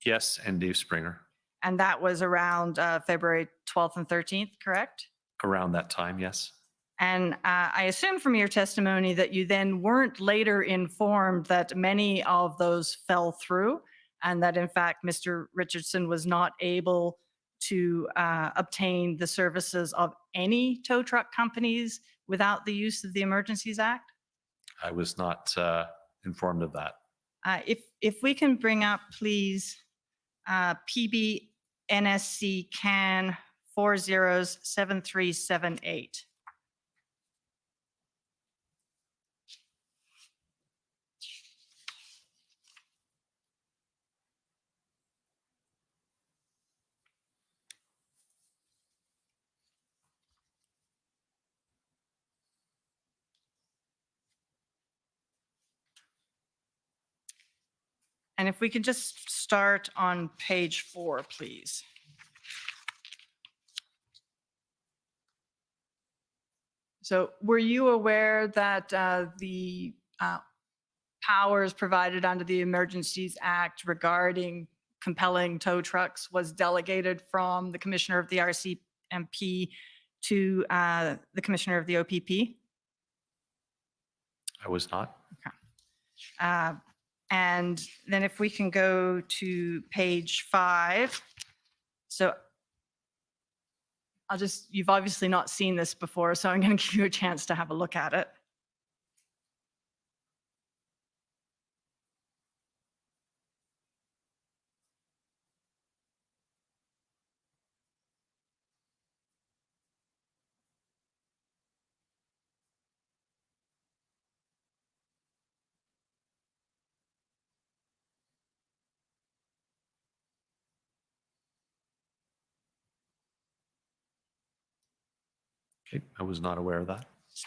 S5: Yes, and Dave Springer.
S17: And that was around February 12th and 13th, correct?
S5: Around that time, yes.
S17: And I assume from your testimony that you then weren't later informed that many of those fell through, and that in fact Mr. Richardson was not able to obtain the services of any tow truck companies without the use of the Emergencies Act?
S5: I was not informed of that.
S17: If we can bring up, please, PB NSC CAN 407378. And if we could just start on page 4, please. So were you aware that the powers provided under the Emergencies Act regarding compelling tow trucks was delegated from the Commissioner of the RCMP to the Commissioner of the OPP?
S5: I was not.
S17: Okay. And then if we can go to page 5. So you've obviously not seen this before, so I'm going to give you a chance to have a look at it.
S5: Okay, I was not aware of that.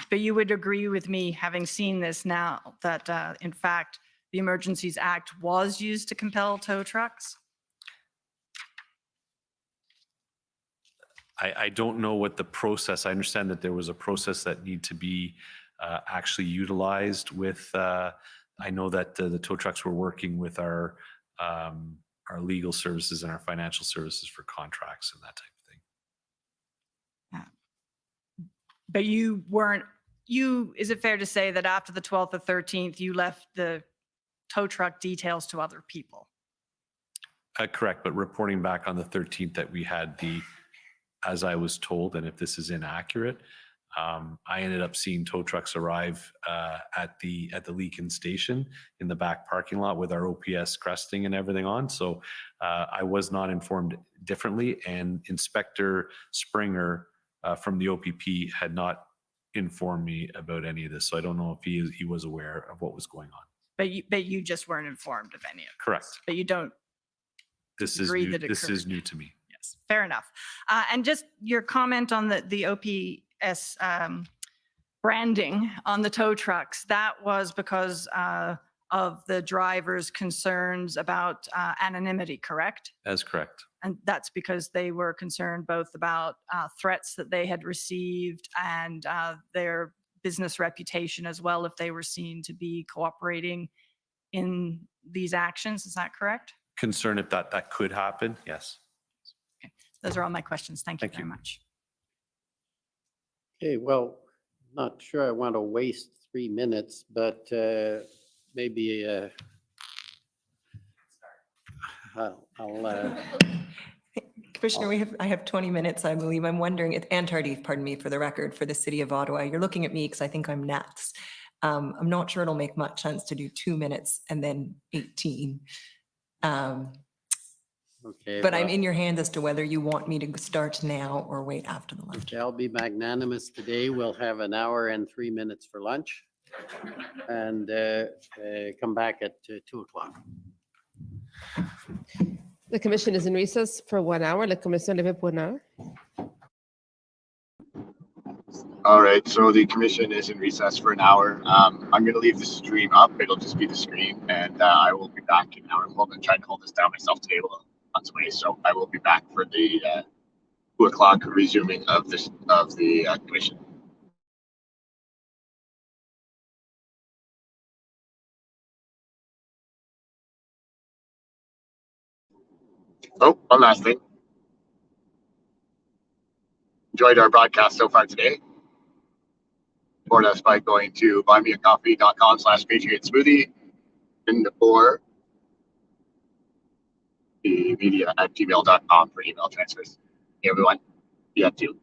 S17: But you would agree with me, having seen this now, that in fact, the Emergencies Act was used to compel tow trucks?
S5: I don't know what the process, I understand that there was a process that need to be actually utilized with, I know that the tow trucks were working with our legal services and our financial services for contracts and that type of thing.
S17: But you weren't, is it fair to say that after the 12th or 13th, you left the tow truck details to other people?
S5: Correct, but reporting back on the 13th that we had as I was told, and if this is inaccurate, I ended up seeing tow trucks arrive at the Leakin station in the back parking lot with our OPS cresting and everything on. So I was not informed differently, and Inspector Springer from the OPP had not informed me about any of this. So I don't know if he was aware of what was going on.
S17: But you just weren't informed of any of it.
S5: Correct.
S17: But you don't agree that it
S5: This is
S17: occurred.
S5: new to me.
S17: Yes, fair enough. And just your comment on the OPS branding on the tow trucks, that was because of the driver's concerns about anonymity, correct?
S5: That's correct.
S17: And that's because they were concerned both about threats that they had received and their business reputation as well, if they were seen to be cooperating in these actions. Is that correct?
S5: Concerned if that could happen, yes.
S17: Okay. Those are all my questions. Thank you very much.
S3: Okay, well, not sure I want to waste 3 minutes, but maybe I'll
S18: Commissioner, I have 20 minutes, I believe. I'm wondering, it's Ann Tardif, pardon me, for the record, for the city of Ottawa. You're looking at me because I think I'm nuts. I'm not sure it'll make much sense to do 2 minutes and then 18.
S3: Okay.
S18: But I'm in your hands as to whether you want me to start now or wait after the lunch.
S3: Okay, I'll be magnanimous today. We'll have an hour and 3 minutes for lunch and come back at 2 o'clock.
S2: The commission is in recess for 1 hour. La commission levée pour 1 heure.
S1: All right, so the commission is in recess for an hour. I'm going to leave the stream up. It'll just be the screen, and I will be back in an hour. I'm trying to hold this down myself today on some way, so I will be back for the 2 o'clock resuming of the commission. Oh, one last thing. Enjoyed our broadcast so far today. Support us by going to buymeacoffee.com/patriotsmoothie or the media@gmail.com for email transfers. Hey, everyone, you have to.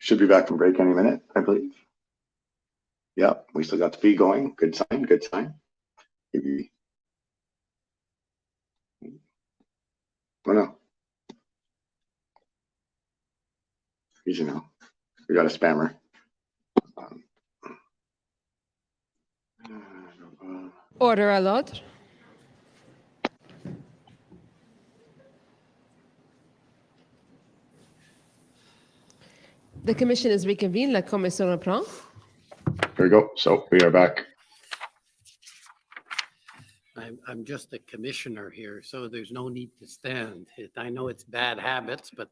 S1: Should be back from break any minute, I believe. Yeah, we still got the feed going. Good sign, good sign. Maybe. Oh no. Easy now. We got a spammer.
S2: Order à l'ordre. The commission is reconvened. La commission reprend.
S1: Here we go. So we are back.
S3: I'm just a commissioner here, so there's no need to stand. I know it's bad habits, but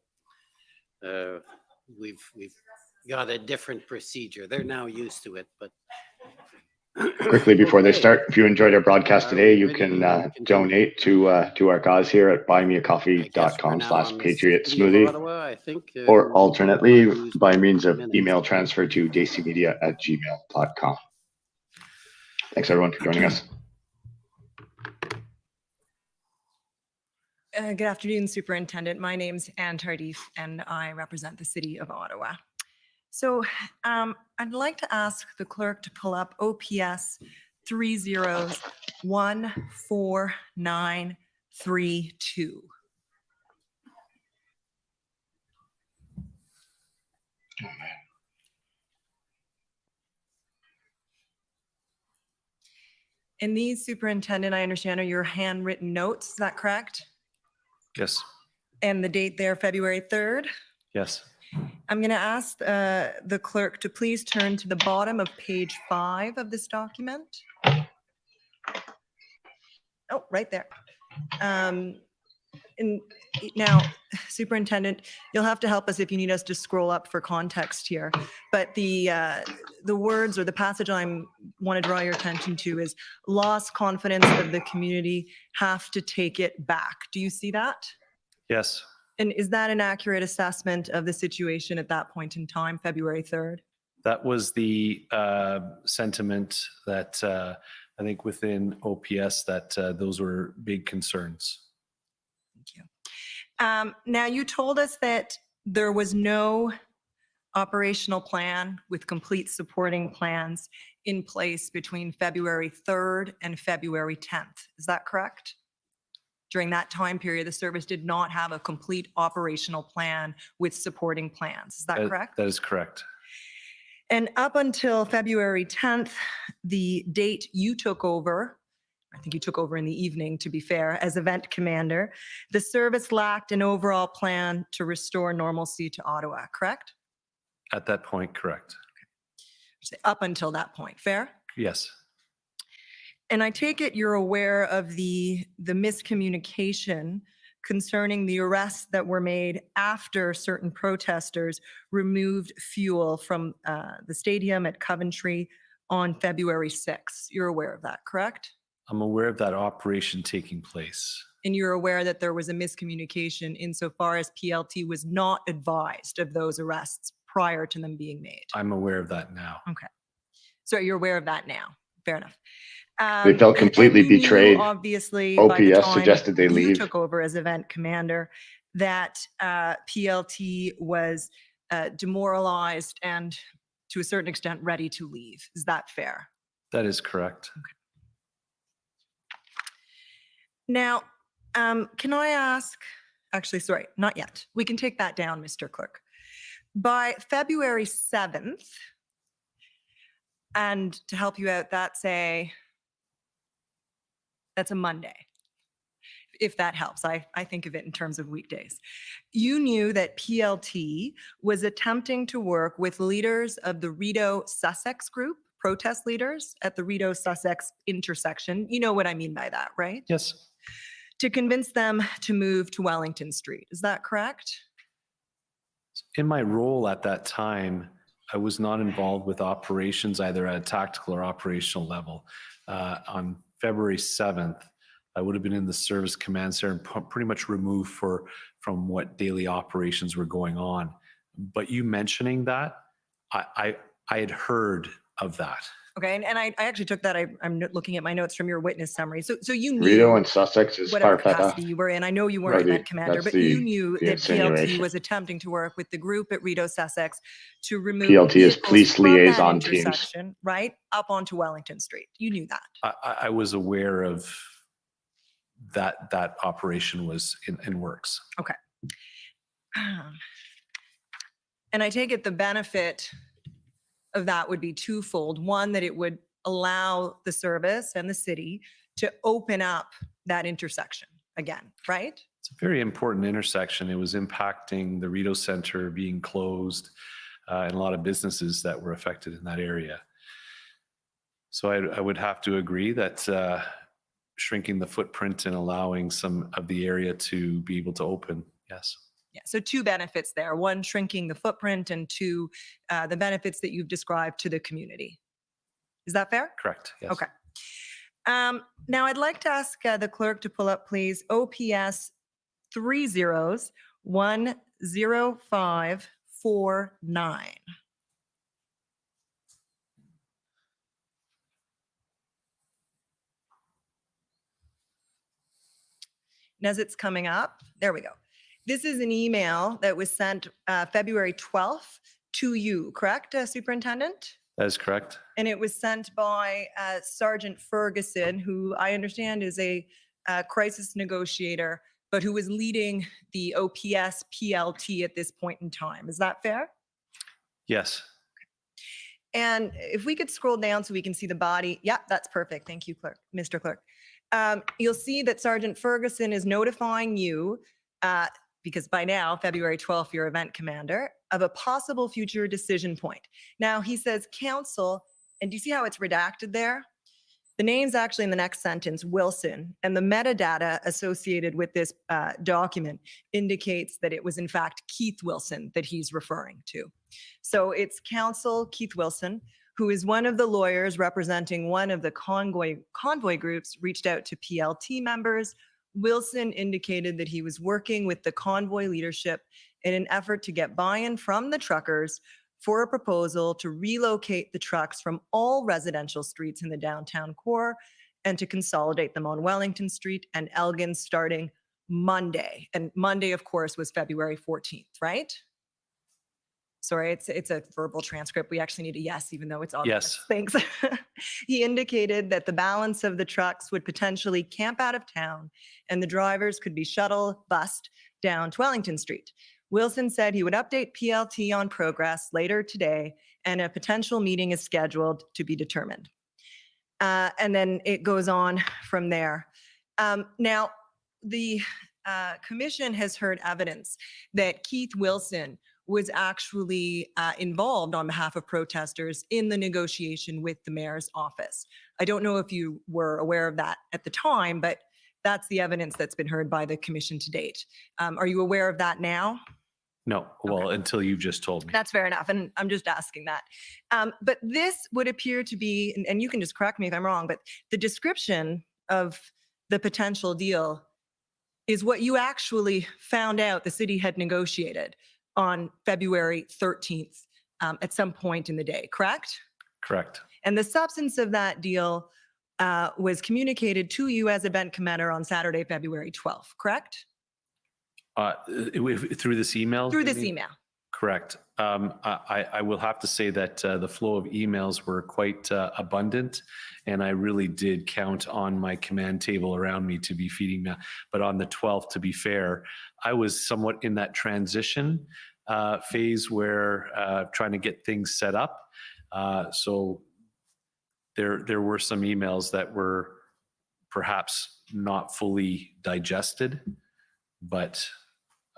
S3: we've got a different procedure. They're now used to it, but
S1: Quickly before they start, if you enjoyed our broadcast today, you can donate to our cause here at buymeacoffee.com/patriotsmoothie, or alternately by means of email transfer to dcmedia@gmail.com. Thanks everyone for joining us.
S18: Good afternoon, Superintendent. My name's Anne Tardif, and I represent the City of Ottawa. So I'd like to ask the clerk to pull up OPS 301492. And these, Superintendent, I understand are your handwritten notes, is that correct?
S5: Yes.
S18: And the date there, February 3rd?
S5: Yes.
S18: I'm going to ask the clerk to please turn to the bottom of page 5 of this document. Oh, right there. And now, Superintendent, you'll have to help us if you need us to scroll up for context here. But the words or the passage I want to draw your attention to is lost confidence of the community, have to take it back. Do you see that?
S5: Yes.
S18: And is that an accurate assessment of the situation at that point in time, February 3rd?
S5: That was the sentiment that I think within OPS that those were big concerns.
S18: Thank you. Now, you told us that there was no operational plan with complete supporting plans in place between February 3rd and February 10th. Is that correct? During that time period, the service did not have a complete operational plan with supporting plans. Is that correct?
S5: That is correct.
S18: And up until February 10th, the date you took over, I think you took over in the evening, to be fair, as event commander, the service lacked an overall plan to restore normalcy to Ottawa, correct?
S5: At that point, correct.
S18: Okay. Up until that point, fair?
S5: Yes.
S18: And I take it you're aware of the miscommunication concerning the arrests that were made after certain protesters removed fuel from the stadium at Coventry on February 6th. You're aware of that, correct?
S5: I'm aware of that operation taking place.
S18: And you're aware that there was a miscommunication insofar as PLT was not advised of those arrests prior to them being made.
S5: I'm aware of that now.
S18: Okay. So you're aware of that now. Fair enough.
S1: They felt completely
S18: and you knew,
S1: betrayed.
S18: obviously, by the
S1: OPS
S18: time
S1: suggested they
S18: you
S1: leave.
S18: took over as event commander, that PLT was demoralized and to a certain extent ready to leave. Is that fair?
S5: That is correct.
S18: Okay. Now, can I ask, actually, sorry, not yet. We can take that down, Mr. Clerk. By February 7th, and to help you out, that's a Monday, if that helps. I think of it in terms of weekdays. You knew that PLT was attempting to work with leaders of the Rideau-Sussex group, protest leaders at the Rideau-Sussex intersection. You know what I mean by that, right?
S5: Yes.
S18: To convince them to move to Wellington Street. Is that correct?
S5: In my role at that time, I was not involved with operations either at a tactical or operational level. On February 7th, I would have been in the service command center and pretty much removed from what daily operations were going on. But you mentioning that, I had heard of that.
S18: Okay, and I actually took that, I'm looking at my notes from your witness summary. So you knew.
S1: Rito and Sussex is
S18: whatever
S1: Sparpeta.
S18: capacity you were in. I know you weren't event commander,
S1: that's
S18: but you
S1: the-
S18: knew
S1: the
S18: that PLT
S1: insinuation.
S18: was attempting to work with the group at Rito Sussex to remove
S1: PLT is
S18: vehicles
S1: police
S18: from that
S1: liaison teams.
S18: intersection, right, up onto Wellington Street. You knew that.
S5: I was aware of that operation was in works.
S18: Okay. And I take it the benefit of that would be twofold. One, that it would allow the service and the city to open up that intersection again, right?
S5: It's a very important intersection. It was impacting the Rito Center being closed and a lot of businesses that were affected in that area. So I would have to agree that shrinking the footprint and allowing some of the area to be able to open, yes.
S18: Yeah, so two benefits there. One, shrinking the footprint, and two, the benefits that you've described to the community. Is that fair?
S5: Correct, yes.
S18: Okay. Now I'd like to ask the clerk to pull up, please, OPS 30-10549. And as it's coming up, there we go. This is an email that was sent February 12th to you, correct, Superintendent?
S5: That is correct.
S18: And it was sent by Sergeant Ferguson, who I understand is a crisis negotiator, but who was leading the OPS PLT at this point in time. Is that fair?
S5: Yes.
S18: And if we could scroll down so we can see the body. Yeah, that's perfect. Thank you, Clerk, Mr. Clerk. You'll see that Sergeant Ferguson is notifying you, because by now, February 12th, you're event commander, of a possible future decision point. Now, he says council, and do you see how it's redacted there? The name's actually in the next sentence, Wilson, and the metadata associated with this document indicates that it was in fact Keith Wilson that he's referring to. So it's Council Keith Wilson, who is one of the lawyers representing one of the convoy groups, reached out to PLT members. Wilson indicated that he was working with the convoy leadership in an effort to get buy-in from the truckers for a proposal to relocate the trucks from all residential streets in the downtown core and to consolidate them on Wellington Street and Elgin starting Monday. And Monday, of course, was February 14th, right? Sorry, it's a verbal transcript. We actually need a yes, even though it's obvious.
S5: Yes.
S18: Thanks. He indicated that the balance of the trucks would potentially camp out of town and the drivers could be shuttle bused down to Wellington Street. Wilson said he would update PLT on progress later today and a potential meeting is scheduled to be determined. And then it goes on from there. Now, the commission has heard evidence that Keith Wilson was actually involved on behalf of protesters in the negotiation with the mayor's office. I don't know if you were aware of that at the time, but that's the evidence that's been heard by the commission to date. Are you aware of that now?
S5: No, well, until you just told me.
S18: That's fair enough, and I'm just asking that. But this would appear to be, and you can just correct me if I'm wrong, but the description of the potential deal is what you actually found out the city had negotiated on February 13th at some point in the day, correct?
S5: Correct.
S18: And the substance of that deal was communicated to you as event commander on Saturday, February 12th, correct?
S5: Through this email?
S18: Through this email.
S5: Correct. I will have to say that the flow of emails were quite abundant, and I really did count on my command table around me to be feeding me. But on the 12th, to be fair, I was somewhat in that transition phase where trying to get things set up. So there were some emails that were perhaps not fully digested, but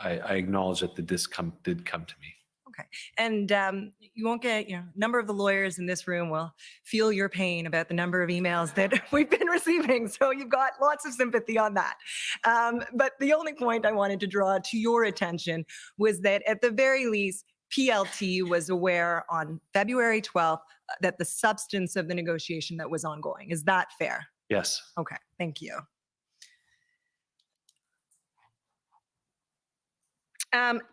S5: I acknowledge that this did come to me.
S18: Okay. And you won't get, a number of the lawyers in this room will feel your pain about the number of emails that we've been receiving. So you've got lots of sympathy on that. But the only point I wanted to draw to your attention was that at the very least, PLT was aware on February 12th that the substance of the negotiation that was ongoing. Is that fair?
S5: Yes.
S18: Okay. Thank you.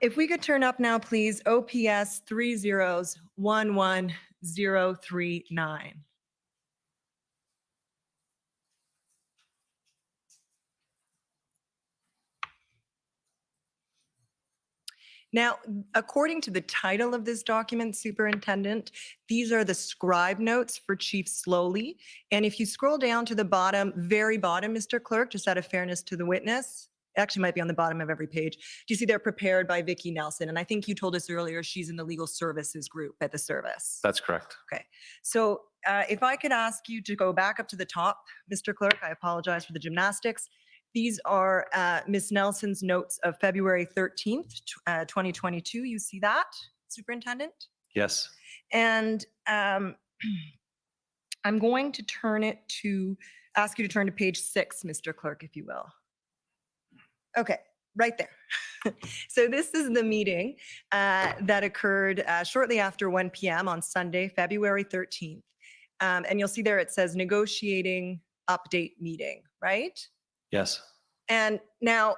S18: If we could turn up now, please, OPS 30-11039. Now, according to the title of this document, Superintendent, these are the scribe notes for Chief Sloly. And if you scroll down to the bottom, very bottom, Mr. Clerk, just out of fairness to the witness, it actually might be on the bottom of every page. Do you see they're prepared by Vicki Nelson? And I think you told us earlier she's in the legal services group at the service.
S5: That's correct.
S18: Okay. So if I could ask you to go back up to the top, Mr. Clerk, I apologize for the gymnastics. These are Ms. Nelson's notes of February 13th, 2022. You see that, Superintendent?
S5: Yes.
S18: And I'm going to ask you to turn to page 6, Mr. Clerk, if you will. Okay, right there. So this is the meeting that occurred shortly after 1 p.m. on Sunday, February 13th. And you'll see there it says negotiating update meeting, right?
S5: Yes.
S18: And now,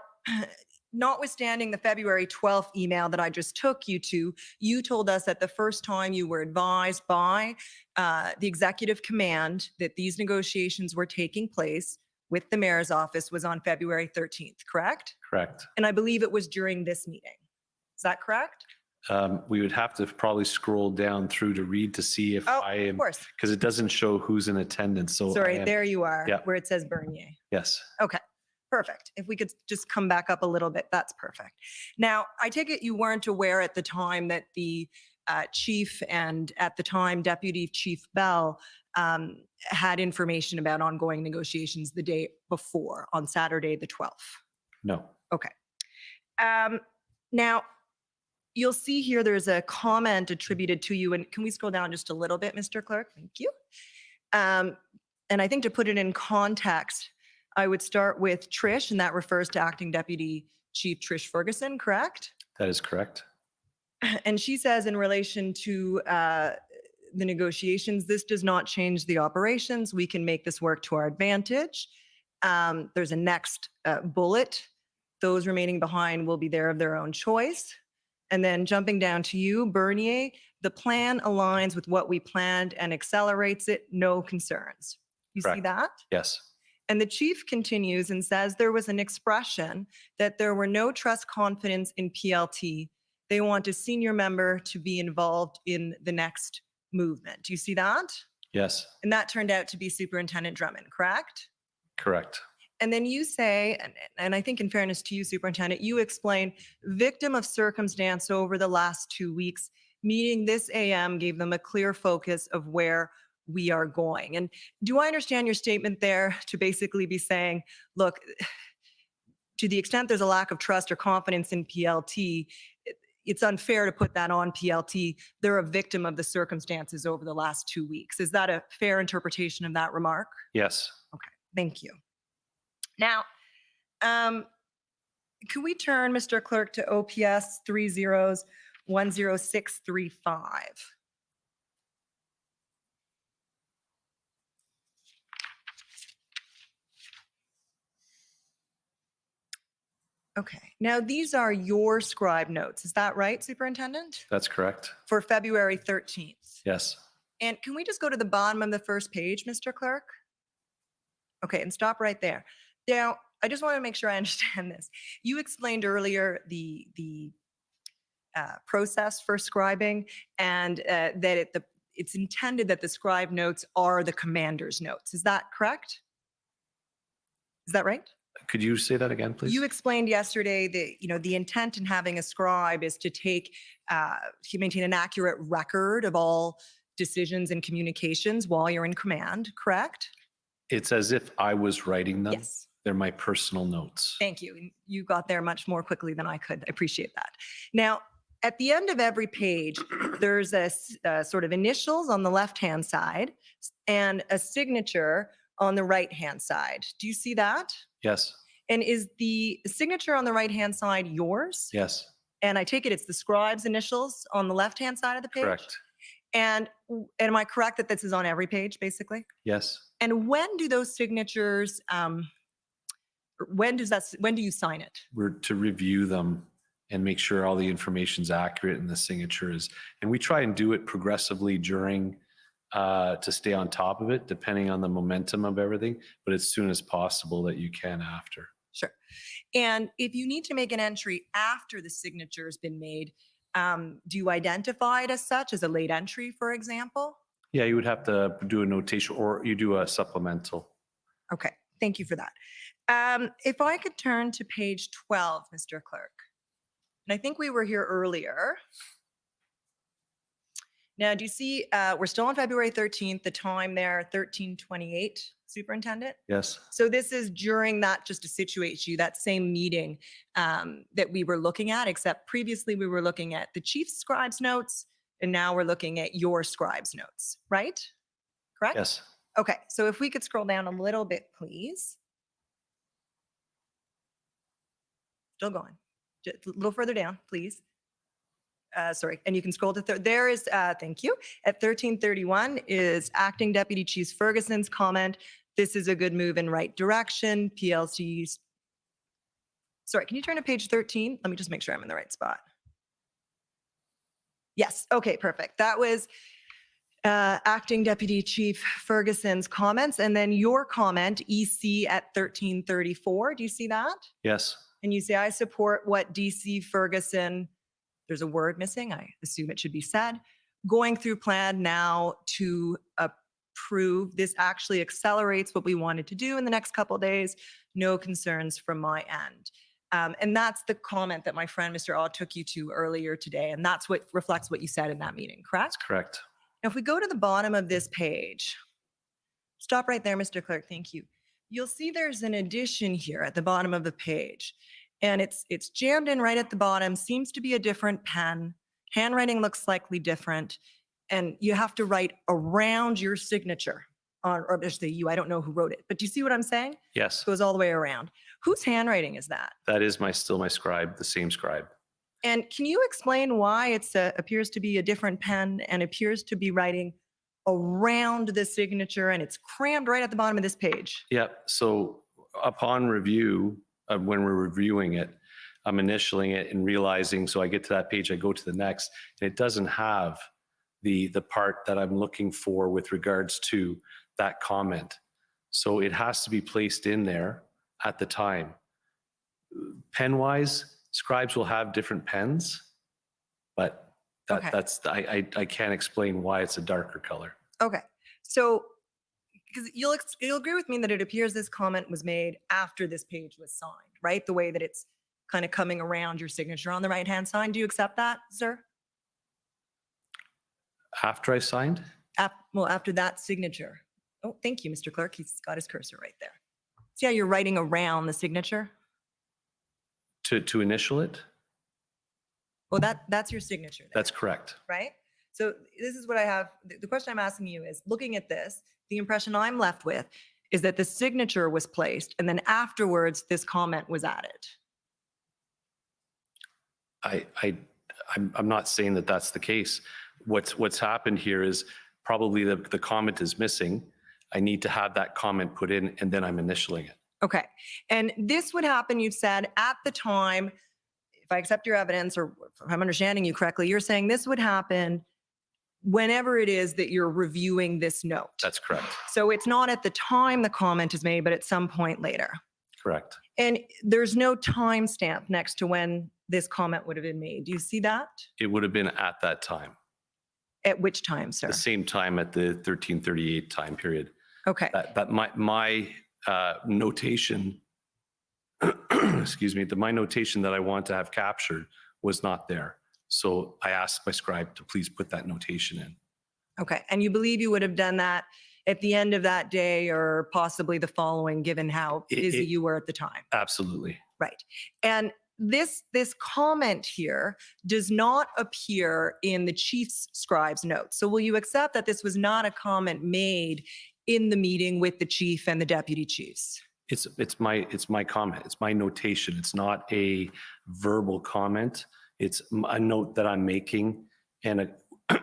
S18: notwithstanding the February 12th email that I just took you to, you told us that the first time you were advised by the executive command that these negotiations were taking place with the mayor's office was on February 13th, correct?
S5: Correct.
S18: And I believe it was during this meeting. Is that correct?
S5: We would have to probably scroll down through to read to see if I am,
S18: of course.
S5: because it doesn't show who's in attendance. So
S18: Sorry, there you are,
S5: Yeah.
S18: where it says Bernier.
S5: Yes.
S18: Okay, perfect. If we could just come back up a little bit, that's perfect. Now, I take it you weren't aware at the time that the chief and at the time Deputy Chief Bell had information about ongoing negotiations the day before, on Saturday, the 12th.
S5: No.
S18: Okay. Now, you'll see here there's a comment attributed to you, and can we scroll down just a little bit, Mr. Clerk? Thank you. And I think to put it in context, I would start with Trish, and that refers to Acting Deputy Chief Trish Ferguson, correct?
S5: That is correct.
S18: And she says in relation to the negotiations, this does not change the operations. We can make this work to our advantage. There's a next bullet. Those remaining behind will be there of their own choice. And then jumping down to you, Bernier, the plan aligns with what we planned and accelerates it. No concerns. You see
S5: Correct.
S18: that?
S5: Yes.
S18: And the chief continues and says there was an expression that there were no trust confidence in PLT. They want a senior member to be involved in the next movement. Do you see that?
S5: Yes.
S18: And that turned out to be Superintendent Drummond, correct?
S5: Correct.
S18: And then you say, and I think in fairness to you, Superintendent, you explain victim of circumstance over the last 2 weeks, meeting this AM gave them a clear focus of where we are going. And do I understand your statement there to basically be saying, look, to the extent there's a lack of trust or confidence in PLT, it's unfair to put that on PLT. They're a victim of the circumstances over the last 2 weeks. Is that a fair interpretation of that remark?
S5: Yes.
S18: Okay, thank you. Now, can we turn, Mr. Clerk, to OPS 30-10635? Okay, now these are your scribe notes. Is that right, Superintendent?
S5: That's correct.
S18: For February 13th.
S5: Yes.
S18: And can we just go to the bottom of the first page, Mr. Clerk? Okay, and stop right there. Now, I just want to make sure I understand this. You explained earlier the process for scribing and that it's intended that the scribe notes are the commander's notes. Is that correct? Is that right?
S5: Could you say that again, please?
S18: You explained yesterday that the intent in having a scribe is to maintain an accurate record of all decisions and communications while you're in command, correct?
S5: It's as if I was writing them.
S18: Yes.
S5: They're my personal notes.
S18: Thank you. You got there much more quickly than I could. I appreciate that. Now, at the end of every page, there's a sort of initials on the left-hand side and a signature on the right-hand side. Do you see that?
S5: Yes.
S18: And is the signature on the right-hand side yours?
S5: Yes.
S18: And I take it it's the scribe's initials on the left-hand side of the page?
S5: Correct.
S18: And am I correct that this is on every page, basically?
S5: Yes.
S18: And when do those signatures, when do you sign it?
S5: We're to review them and make sure all the information's accurate and the signature is, and we try and do it progressively during to stay on top of it, depending on the momentum of everything, but as soon as possible that you can after.
S18: Sure. And if you need to make an entry after the signature has been made, do you identify it as such, as a late entry, for example?
S5: Yeah, you would have to do a notation or you do a supplemental.
S18: Okay, thank you for that. If I could turn to page 12, Mr. Clerk. And I think we were here earlier. Now, do you see, we're still on February 13th, the time there, 13:28, Superintendent?
S5: Yes.
S18: So this is during that, just to situate you, that same meeting that we were looking at, except previously we were looking at the chief's scribe's notes, and now we're looking at your scribe's notes, right? Correct?
S5: Yes.
S18: Okay, so if we could scroll down a little bit, please. Still going. Just a little further down, please. Sorry, and you can scroll to there is, thank you. At 13:31 is Acting Deputy Chief Ferguson's comment. This is a good move in right direction. PLC's. Sorry, can you turn to page 13? Let me just make sure I'm in the right spot. Yes, okay, perfect. That was Acting Deputy Chief Ferguson's comments. And then your comment, EC at 13:34. Do you see that?
S5: Yes.
S18: And you say, I support what DC Ferguson, there's a word missing, I assume it should be said, going through plan now to approve. This actually accelerates what we wanted to do in the next couple of days. No concerns from my end. And that's the comment that my friend, Mr. Aw, took you to earlier today. And that's what reflects what you said in that meeting, correct?
S5: That's correct.
S18: Now, if we go to the bottom of this page, stop right there, Mr. Clerk, thank you. You'll see there's an addition here at the bottom of the page. And it's jammed in right at the bottom, seems to be a different pen. Handwriting looks slightly different. And you have to write around your signature. Or just the you, I don't know who wrote it. But do you see what I'm saying?
S5: Yes.
S18: It goes all the way around. Whose handwriting is that?
S5: That is still my scribe, the same scribe.
S18: And can you explain why it appears to be a different pen and appears to be writing around the signature and it's crammed right at the bottom of this page?
S5: Yeah. So upon review, when we're reviewing it, I'm initialing it and realizing, so I get to that page, I go to the next, and it doesn't have the part that I'm looking for with regards to that comment. So it has to be placed in there at the time. Pen-wise, scribes will have different pens, but I can't explain why it's a darker color.
S18: Okay. So because you'll agree with me that it appears this comment was made after this page was signed, right? The way that it's kind of coming around your signature on the right-hand side. Do you accept that, sir?
S5: After I signed?
S18: Well, after that signature. Oh, thank you, Mr. Clerk. He's got his cursor right there. See how you're writing around the signature?
S5: To initial it?
S18: Well, that's your signature there,
S5: That's correct.
S18: right? So this is what I have. The question I'm asking you is, looking at this, the impression I'm left with is that the signature was placed and then afterwards this comment was added.
S5: I'm not saying that that's the case. What's happened here is probably the comment is missing. I need to have that comment put in and then I'm initialing it.
S18: Okay. And this would happen, you've said, at the time, if I accept your evidence or if I'm understanding you correctly, you're saying this would happen whenever it is that you're reviewing this note.
S5: That's correct.
S18: So it's not at the time the comment is made, but at some point later.
S5: Correct.
S18: And there's no timestamp next to when this comment would have been made. Do you see that?
S5: It would have been at that time.
S18: At which time, sir?
S5: The same time at the 1338 time period.
S18: Okay.
S5: That my notation, excuse me, my notation that I want to have captured was not there. So I asked my scribe to please put that notation in.
S18: Okay. And you believe you would have done that at the end of that day or possibly the following, given how busy you were at the time?
S5: Absolutely.
S18: Right. And this comment here does not appear in the chief's scribe's notes. So will you accept that this was not a comment made in the meeting with the chief and the deputy chiefs?
S5: It's my comment. It's my notation. It's not a verbal comment. It's a note that I'm making and an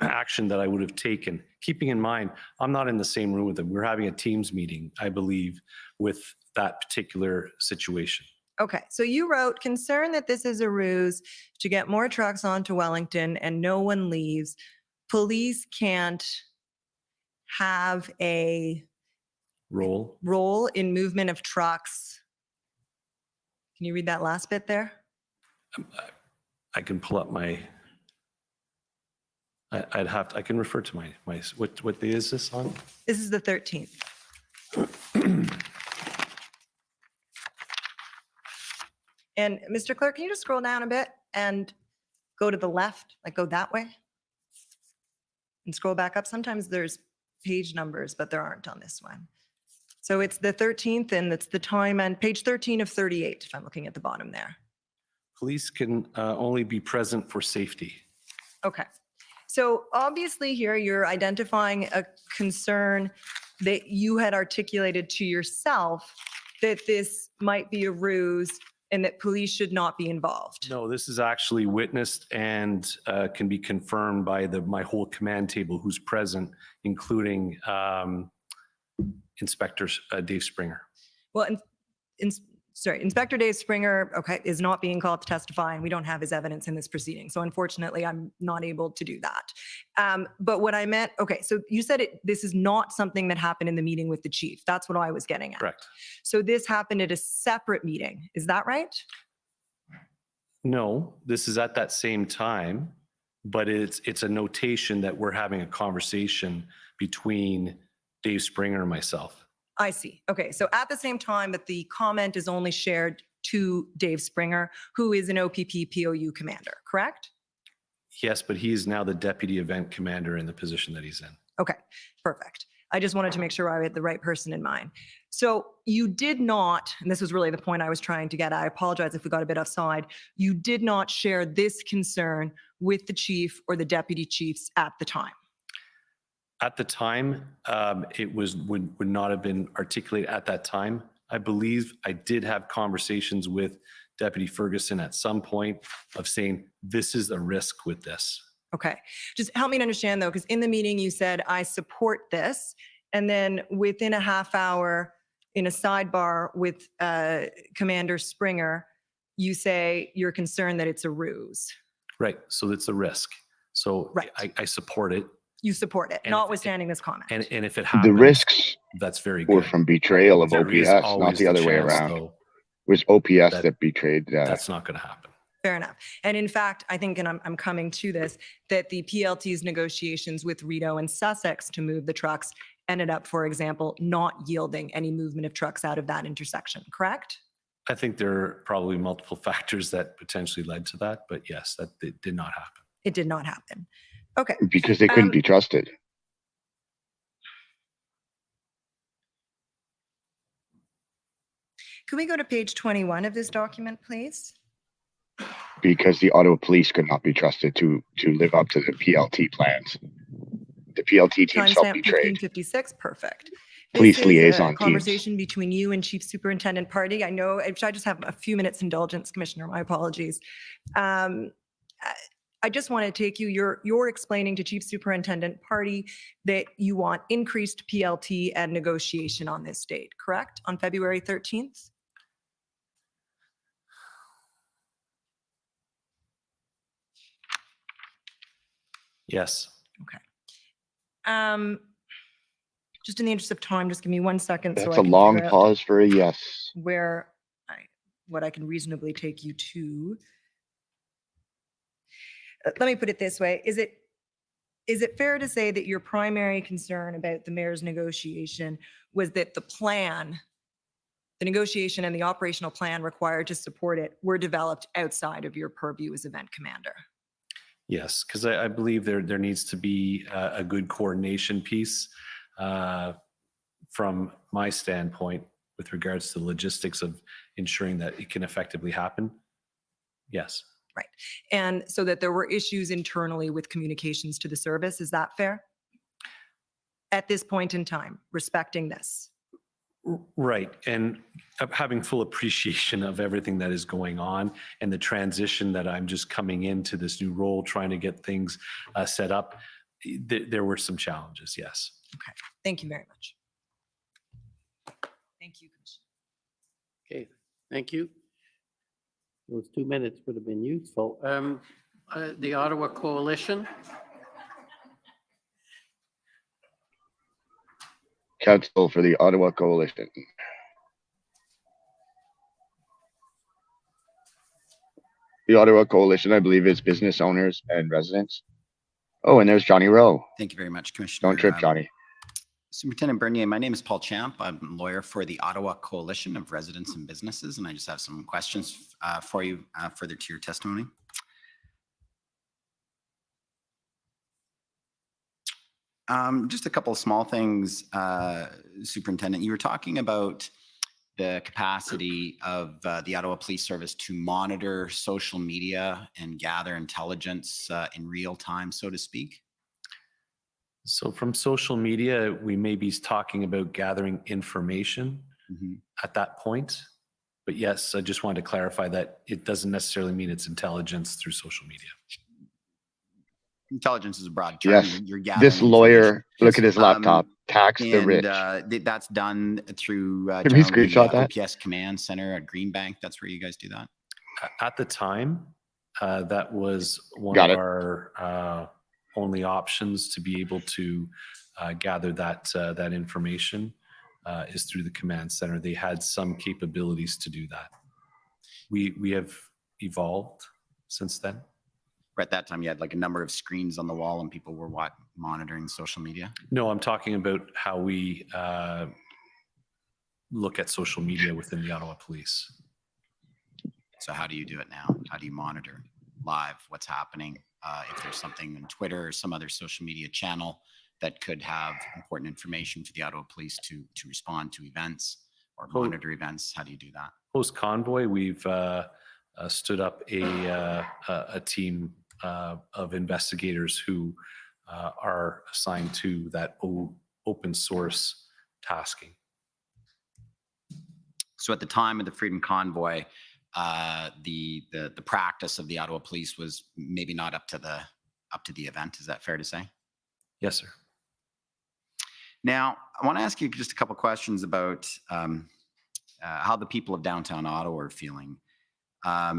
S5: action that I would have taken. Keeping in mind, I'm not in the same room with them. We're having a Teams meeting, I believe, with that particular situation.
S18: Okay, so you wrote, concerned that this is a ruse to get more trucks onto Wellington and no one leaves. Police can't have a
S5: role
S18: in movement of trucks Can you read that last bit there?
S5: I can pull up my, I can refer to my, what day is this on?
S18: This is the 13th. And Mr. Clerk, can you just scroll down a bit and go to the left, like go that way? And scroll back up. Sometimes there's page numbers, but there aren't on this one. So it's the 13th and it's the time and page 13 of 38, if I'm looking at the bottom there.
S5: Police can only be present for safety.
S18: Okay. So obviously here you're identifying a concern that you had articulated to yourself that this might be a ruse and that police should not be involved.
S5: No, this is actually witnessed and can be confirmed by my whole command table who's present, including Inspector Dave Springer.
S18: Well, Inspector Dave Springer, okay, is not being called to testify, and we don't have his evidence in this proceeding. So unfortunately, I'm not able to do that. But what I meant, okay, so you said this is not something that happened in the meeting with the chief. That's what I was getting at.
S5: Correct.
S18: So this happened at a separate meeting. Is that right?
S5: No, this is at that same time, but it's a notation that we're having a conversation between Dave Springer and myself.
S18: I see. Okay, so at the same time, but the comment is only shared to Dave Springer, who is an OPP POU commander, correct?
S5: Yes, but he is now the deputy event commander in the position that he's in.
S18: Okay, perfect. I just wanted to make sure I had the right person in mind. So you did not, and this was really the point I was trying to get at, I apologize if we got a bit offside, you did not share this concern with the chief or the deputy chiefs at the time.
S5: At the time, it would not have been articulated at that time. I believe I did have conversations with Deputy Ferguson at some point of saying, this is a risk with this.
S18: Okay, just help me to understand though, because in the meeting you said, I support this. And then within a half hour in a sidebar with Commander Springer, you say you're concerned that it's a ruse.
S5: Right, so it's a risk. So
S18: right.
S5: I support it.
S18: You support it, notwithstanding this comment.
S5: And if it happens,
S1: the risks
S5: that's very good.
S1: were from betrayal of
S5: There is
S1: OPS, not
S5: always
S1: the other way
S5: chance,
S1: around.
S5: though,
S1: It was OPS that betrayed.
S5: That's not going to happen.
S18: Fair enough. And in fact, I think, and I'm coming to this, that the PLT's negotiations with Rideau and Sussex to move the trucks ended up, for example, not yielding any movement of trucks out of that intersection, correct?
S5: I think there are probably multiple factors that potentially led to that, but yes, that did not happen.
S18: It did not happen. Okay.
S1: Because they couldn't be trusted.
S18: Can we go to page 21 of this document, please?
S1: Because the Ottawa Police could not be trusted to live up to the PLT plans. The PLT team
S18: Timestamp
S1: self-betrayed.
S18: 1556, perfect.
S1: Police
S18: This is
S1: liaison
S18: a
S1: teams.
S18: conversation between you and Chief Superintendent Party. I know, I just have a few minutes indulgence, Commissioner, my apologies. I just want to take you, you're explaining to Chief Superintendent Party that you want increased PLT and negotiation on this date, correct? On February 13th?
S5: Yes.
S18: Okay. Just in the interest of time, just give me 1 second.
S1: That's
S18: so I
S1: a
S18: can
S1: long
S18: figure out
S1: pause for a yes.
S18: what I can reasonably take you to. Let me put it this way. Is it fair to say that your primary concern about the mayor's negotiation was that the plan, the negotiation and the operational plan required to support it were developed outside of your purview as event commander?
S5: Yes, because I believe there needs to be a good coordination piece from my standpoint with regards to the logistics of ensuring that it can effectively happen. Yes.
S18: Right. And so that there were issues internally with communications to the service. Is that fair? At this point in time, respecting this.
S5: Right. And having full appreciation of everything that is going on and the transition that I'm just coming into this new role, trying to get things set up, there were some challenges, yes.
S18: Okay. Thank you very much. Thank you, Commissioner.
S3: Okay, thank you. Those 2 minutes would have been useful. The Ottawa Coalition.
S1: Council for the Ottawa Coalition. The Ottawa Coalition, I believe, is business owners and residents. Oh, and there's Johnny Rowe.
S19: Thank you very much, Commissioner.
S1: Don't trip, Johnny.
S19: Superintendent Bernier, my name is Paul Champ. I'm a lawyer for the Ottawa Coalition of Residents and Businesses, and I just have some questions for you further to your testimony. Just a couple of small things, Superintendent. You were talking about the capacity of the Ottawa Police Service to monitor social media and gather intelligence in real time, so to speak.
S5: So from social media, we may be talking about gathering information at that point. But yes, I just wanted to clarify that it doesn't necessarily mean it's intelligence through social media.
S19: Intelligence is a broad term.
S1: Yes.
S19: You're gathering
S1: This lawyer, look at his
S19: information.
S1: laptop. Tax the rich.
S19: That's done through
S1: Can we screenshot that?
S19: OPS Command Center at Greenbank. That's where you guys do that?
S5: At the time, that was one
S1: Got
S5: of
S1: it.
S5: our only options to be able to gather that information is through the command center. They had some capabilities to do that. We have evolved since then.
S19: At that time, you had like a number of screens on the wall and people were monitoring social media?
S5: No, I'm talking about how we look at social media within the Ottawa Police.
S19: So how do you do it now? How do you monitor live what's happening? If there's something on Twitter or some other social media channel that could have important information for the Ottawa Police to respond to events or monitor events, how do you do that?
S5: Post convoy, we've stood up a team of investigators who are assigned to that open source tasking.
S19: So at the time of the Freedom Convoy, the practice of the Ottawa Police was maybe not up to the event. Is that fair to say?
S5: Yes, sir.
S19: Now, I want to ask you just a couple questions about how the people of downtown Ottawa are feeling. I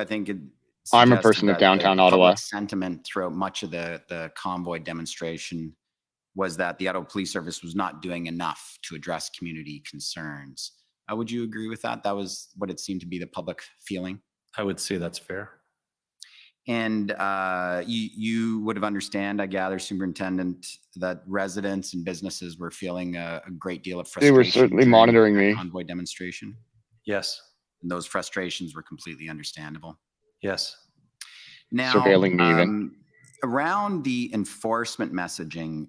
S19: think
S1: I'm a person of downtown Ottawa.
S19: Public sentiment throughout much of the convoy demonstration was that the Ottawa Police Service was not doing enough to address community concerns. Would you agree with that? That was what it seemed to be the public feeling?
S5: I would say that's fair.
S19: And you would have understand, I gather, Superintendent, that residents and businesses were feeling a great deal of frustration.
S1: They were certainly
S19: during
S1: monitoring
S19: that
S1: me.
S19: convoy demonstration.
S5: Yes.
S19: And those frustrations were completely understandable.
S5: Yes.
S19: Now,
S1: Surveilling me even.
S19: Around the enforcement messaging,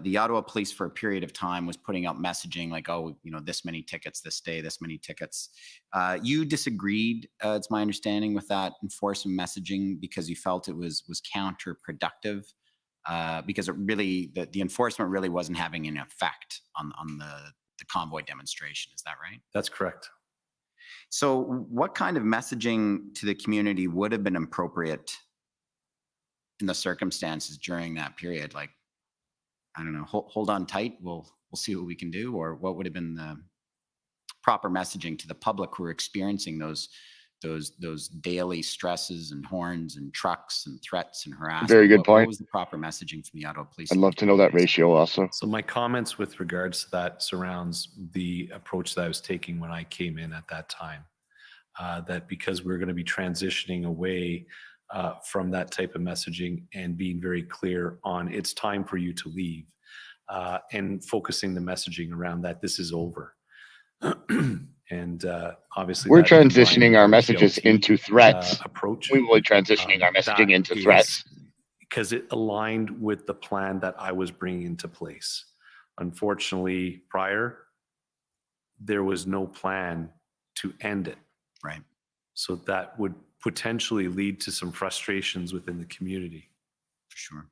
S19: the Ottawa Police for a period of time was putting out messaging like, oh, this many tickets this day, this many tickets. You disagreed, it's my understanding, with that enforcement messaging because you felt it was counterproductive because it really, the enforcement really wasn't having an effect on the convoy demonstration. Is that right?
S5: That's correct.
S19: So what kind of messaging to the community would have been appropriate in the circumstances during that period? Like, I don't know, hold on tight, we'll see what we can do, or what would have been the proper messaging to the public who are experiencing those daily stresses and horns and trucks and threats and harassment?
S1: Very good point.
S19: What was the proper messaging from the Ottawa Police?
S1: I'd love to know that ratio also.
S5: So my comments with regards to that surrounds the approach that I was taking when I came in at that time. That because we're going to be transitioning away from that type of messaging and being very clear on it's time for you to leave and focusing the messaging around that this is over. And obviously
S1: we're transitioning our messages into threats.
S5: Approach.
S1: We will be transitioning our messaging into threats.
S5: Because it aligned with the plan that I was bringing into place. Unfortunately, prior, there was no plan to end it.
S19: Right.
S5: So that would potentially lead to some frustrations within the community.
S19: For sure.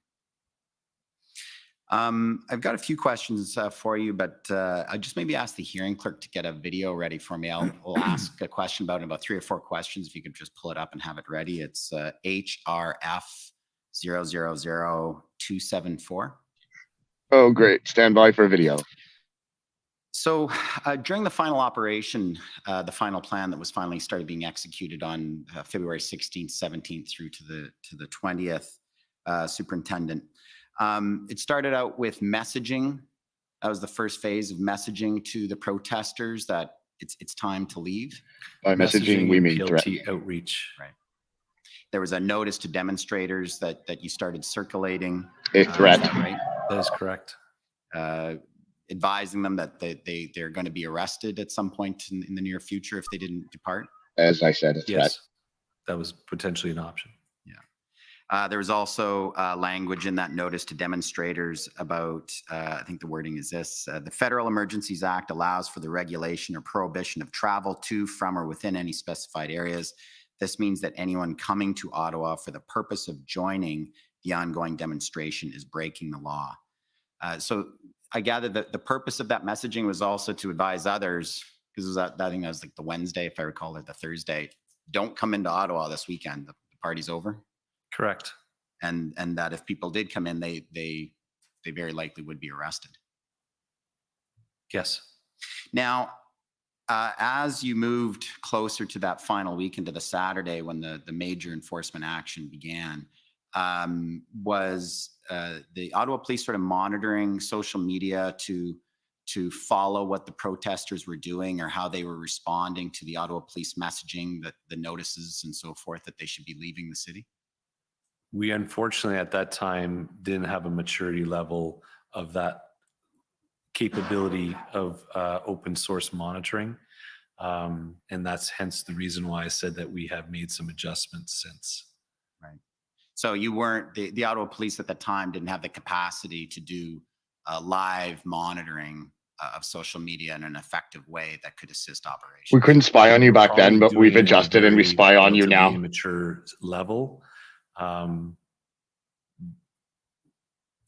S19: I've got a few questions for you, but I just maybe ask the hearing clerk to get a video ready for me. I'll ask a question about 3 or 4 questions. If you could just pull it up and have it ready. It's HRF 000274.
S1: Oh, great. Stand by for a video.
S19: So during the final operation, the final plan that was finally started being executed on February 16th, 17th through to the 20th, Superintendent, it started out with messaging. That was the first phase of messaging to the protesters that it's time to leave.
S1: By messaging, we mean threat.
S5: PLT outreach.
S19: Right. There was a notice to demonstrators that you started circulating.
S1: A threat.
S19: Is that right?
S5: That is correct.
S19: Advising them that they're going to be arrested at some point in the near future if they didn't depart.
S1: As I said, a threat.
S5: Yes, that was potentially an option.
S19: There was also language in that notice to demonstrators about, I think the wording is this, the Federal Emergencies Act allows for the regulation or prohibition of travel to, from, or within any specified areas. This means that anyone coming to Ottawa for the purpose of joining the ongoing demonstration is breaking the law. So I gather that the purpose of that messaging was also to advise others, because I think that was like the Wednesday, if I recall, or the Thursday, don't come into Ottawa this weekend. The party's over.
S5: Correct.
S19: And that if people did come in, they very likely would be arrested.
S5: Yes.
S19: Now, as you moved closer to that final week into the Saturday when the major enforcement action began, was the Ottawa Police sort of monitoring social media to follow what the protesters were doing or how they were responding to the Ottawa Police messaging, that the notices and so forth that they should be leaving the city?
S5: We unfortunately at that time didn't have a maturity level of that capability of open source monitoring. And that's hence the reason why I said that we have made some adjustments since.
S19: Right. So you weren't, the Ottawa Police at the time didn't have the capacity to do live monitoring of social media in an effective way that could assist operations.
S1: We couldn't spy on you back then, but we've
S5: Doing it at a
S1: adjusted and we
S5: very
S1: spy on you now.
S5: relatively mature level.